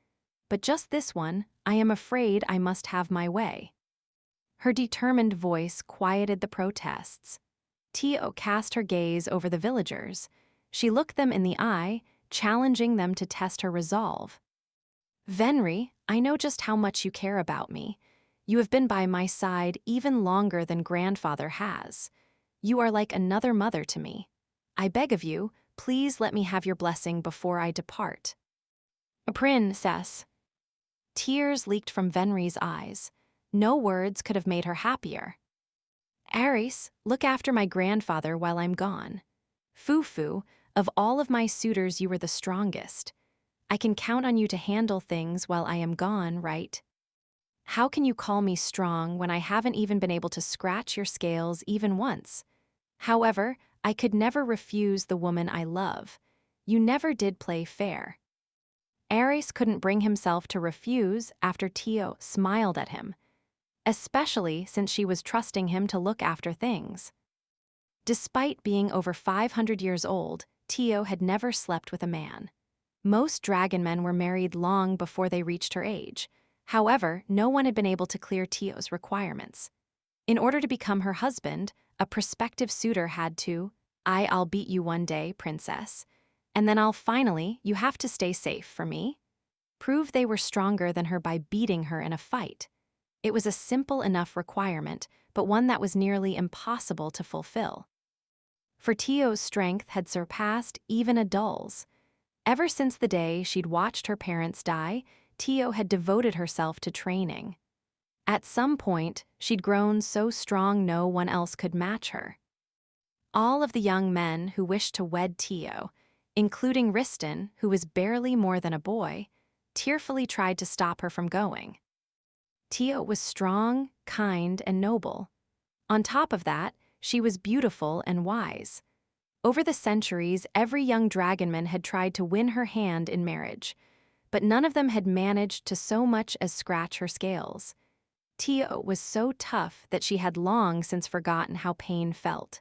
But just this one, I am afraid I must have my way. Her determined voice quieted the protests. Tio cast her gaze over the villagers. She looked them in the eye, challenging them to test her resolve. Venri, I know just how much you care about me. You have been by my side even longer than grandfather has. You are like another mother to me. I beg of you, please let me have your blessing before I depart. Princess. Tears leaked from Venri's eyes. No words could have made her happier. Aris, look after my grandfather while I'm gone. Fufu, of all of my suitors you were the strongest. I can count on you to handle things while I am gone, right? How can you call me strong when I haven't even been able to scratch your scales even once? However, I could never refuse the woman I love. You never did play fair. Aris couldn't bring himself to refuse after Tio smiled at him, especially since she was trusting him to look after things. Despite being over 500 years old, Tio had never slept with a man. Most dragon men were married long before they reached her age. However, no one had been able to clear Tio's requirements. In order to become her husband, a prospective suitor had to, I'll beat you one day, princess. And then you have to stay safe for me. Prove they were stronger than her by beating her in a fight. It was a simple enough requirement, but one that was nearly impossible to fulfill. For Tio's strength had surpassed even a doll's. Ever since the day she'd watched her parents die, Tio had devoted herself to training. At some point, she'd grown so strong no one else could match her. All of the young men who wished to wed Tio, including Riston, who was barely more than a boy, tearfully tried to stop her from going. Tio was strong, kind, and noble. On top of that, she was beautiful and wise. Over the centuries, every young dragonman had tried to win her hand in marriage, but none of them had managed to so much as scratch her scales. Tio was so tough that she had long since forgotten how pain felt.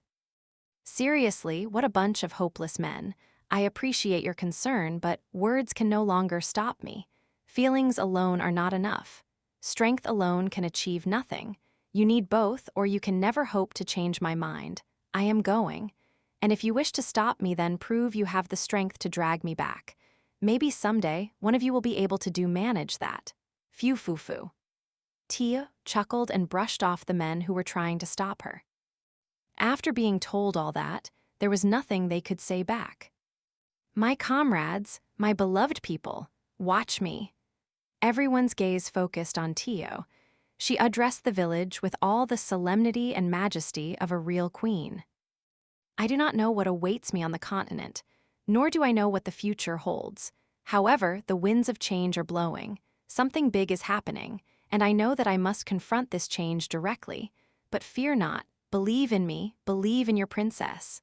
Seriously, what a bunch of hopeless men. I appreciate your concern, but words can no longer stop me. Feelings alone are not enough. Strength alone can achieve nothing. You need both, or you can never hope to change my mind. I am going. And if you wish to stop me, then prove you have the strength to drag me back. Maybe someday, one of you will be able to manage that. Fufu. Tia chuckled and brushed off the men who were trying to stop her. After being told all that, there was nothing they could say back. My comrades, my beloved people, watch me. Everyone's gaze focused on Tio. She addressed the village with all the solemnity and majesty of a real queen. I do not know what awaits me on the continent, nor do I know what the future holds. However, the winds of change are blowing. Something big is happening, and I know that I must confront this change directly. But fear not, believe in me, believe in your princess.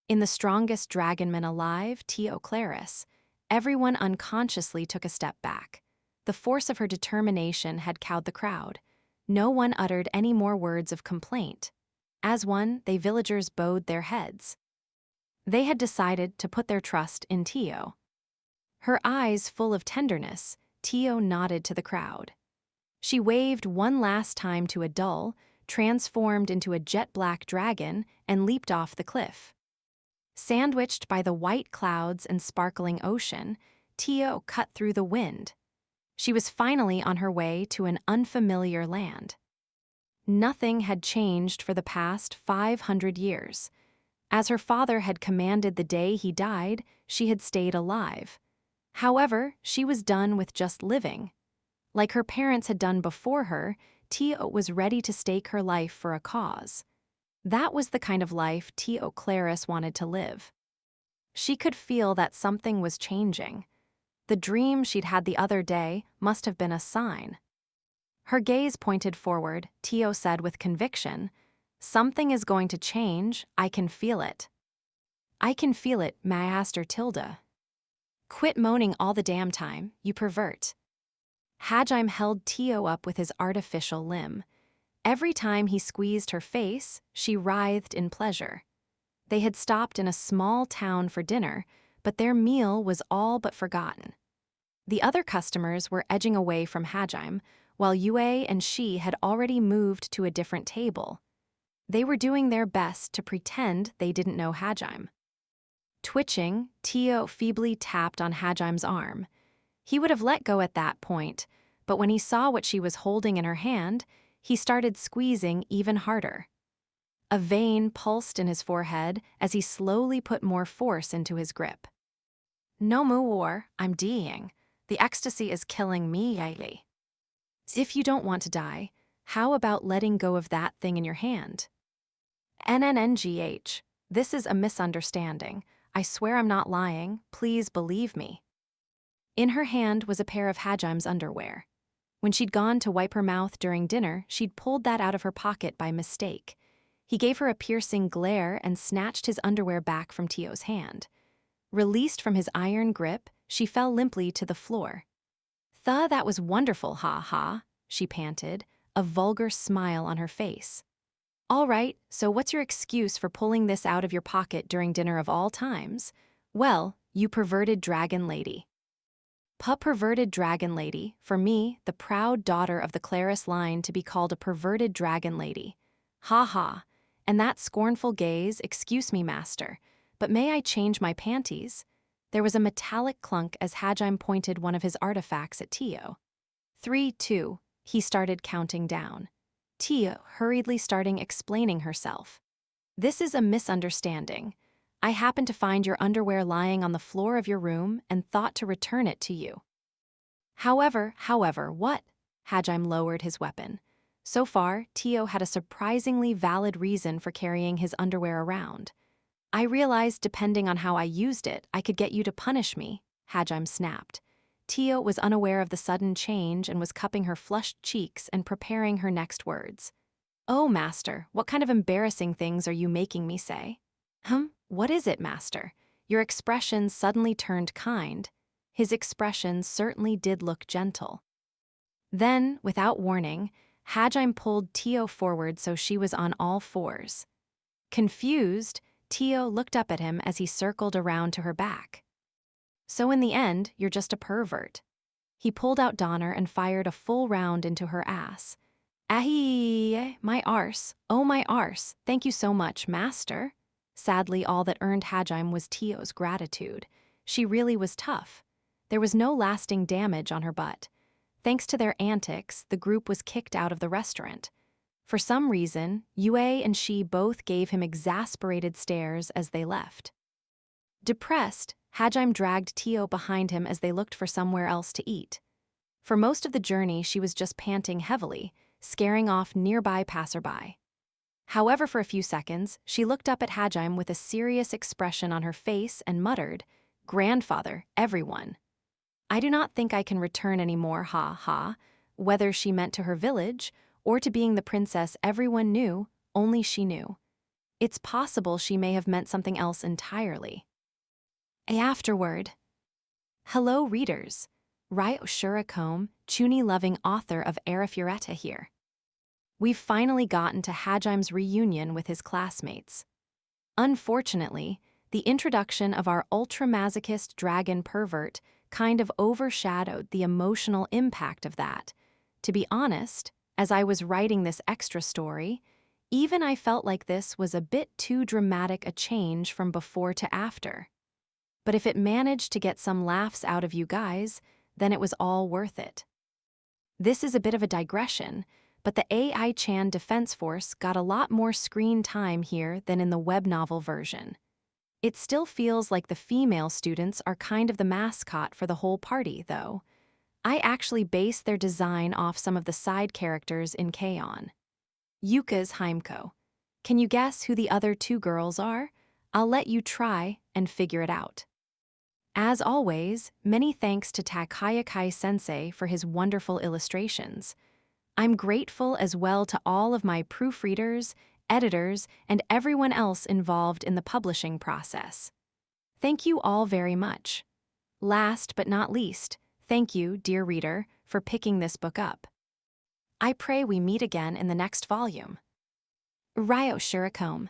In the strongest dragonman alive, Tio Claris, everyone unconsciously took a step back. The force of her determination had cowed the crowd. No one uttered any more words of complaint. As one, they villagers bowed their heads. They had decided to put their trust in Tio. Her eyes full of tenderness, Tio nodded to the crowd. She waved one last time to a dull, transformed into a jet-black dragon, and leaped off the cliff. Sandwiched by the white clouds and sparkling ocean, Tio cut through the wind. She was finally on her way to an unfamiliar land. Nothing had changed for the past 500 years. As her father had commanded the day he died, she had stayed alive. However, she was done with just living. Like her parents had done before her, Tio was ready to stake her life for a cause. That was the kind of life Tio Claris wanted to live. She could feel that something was changing. The dream she'd had the other day must have been a sign. Her gaze pointed forward. Tio said with conviction, "Something is going to change, I can feel it." "I can feel it, Master Tilda." "Quit moaning all the damn time, you pervert." Hajime held Tio up with his artificial limb. Every time he squeezed her face, she writhed in pleasure. They had stopped in a small town for dinner, but their meal was all but forgotten. The other customers were edging away from Hajime, while Yue and she had already moved to a different table. They were doing their best to pretend they didn't know Hajime. Twitching, Tio feebly tapped on Hajime's arm. He would have let go at that point, but when he saw what she was holding in her hand, he started squeezing even harder. A vein pulsed in his forehead as he slowly put more force into his grip. "No more, I'm dying. The ecstasy is killing me, Yaeli. If you don't want to die, how about letting go of that thing in your hand?" "NNNGH, this is a misunderstanding. I swear I'm not lying, please believe me." In her hand was a pair of Hajime's underwear. When she'd gone to wipe her mouth during dinner, she'd pulled that out of her pocket by mistake. He gave her a piercing glare and snatched his underwear back from Tio's hand. Released from his iron grip, she fell limply to the floor. That was wonderful, ha," she panted, a vulgar smile on her face. "All right, so what's your excuse for pulling this out of your pocket during dinner of all times? Well, you perverted dragon lady." Perverted dragon lady, for me, the proud daughter of the Claris line, to be called a perverted dragon lady. Ha. And that scornful gaze, "Excuse me, master, but may I change my panties?" There was a metallic clunk as Hajime pointed one of his artifacts at Tio. 3, 2, he started counting down. Tio hurriedly starting explaining herself. "This is a misunderstanding. I happened to find your underwear lying on the floor of your room and thought to return it to you." However, what? Hajime lowered his weapon. So far, Tio had a surprisingly valid reason for carrying his underwear around. "I realized depending on how I used it, I could get you to punish me," Hajime snapped. Tio was unaware of the sudden change and was cupping her flushed cheeks and preparing her next words. "Oh, master, what kind of embarrassing things are you making me say?" What is it, master?" Your expression suddenly turned kind. His expression certainly did look gentle. Then, without warning, Hajime pulled Tio forward so she was on all fours. Confused, Tio looked up at him as he circled around to her back. "So in the end, you're just a pervert." He pulled out Donner and fired a full round into her ass. "Ahi, my arse, oh my arse, thank you so much, master." Sadly, all that earned Hajime was Tio's gratitude. She really was tough. There was no lasting damage on her butt. Thanks to their antics, the group was kicked out of the restaurant. For some reason, Yue and she both gave him exasperated stares as they left. Depressed, Hajime dragged Tio behind him as they looked for somewhere else to eat. For most of the journey, she was just panting heavily, scaring off nearby passerby. However, for a few seconds, she looked up at Hajime with a serious expression on her face and muttered, "Grandfather, everyone. I do not think I can return any more, ha." Whether she meant to her village or to being the princess everyone knew, only she knew. It's possible she may have meant something else entirely. Afterward. Hello, readers. Ryo Shuricome, Chuni-loving author of Arifureta here. We've finally gotten to Hajime's reunion with his classmates. Unfortunately, the introduction of our ultra-masochist dragon pervert kind of overshadowed the emotional impact of that. To be honest, as I was writing this extra story, even I felt like this was a bit too dramatic a change from before to after. But if it managed to get some laughs out of you guys, then it was all worth it. This is a bit of a digression, but the AI-chan Defense Force got a lot more screen time here than in the web novel version. It still feels like the female students are kind of the mascot for the whole party, though. I actually based their design off some of the side characters in K-On! Yuka's Heimko. Can you guess who the other two girls are? I'll let you try and figure it out. As always, many thanks to Takayakai-sensei for his wonderful illustrations. I'm grateful as well to all of my proofreaders, editors, and everyone else involved in the publishing process. Thank you all very much. Last but not least, thank you, dear reader, for picking this book up. I pray we meet again in the next volume. Ryo Shiracome.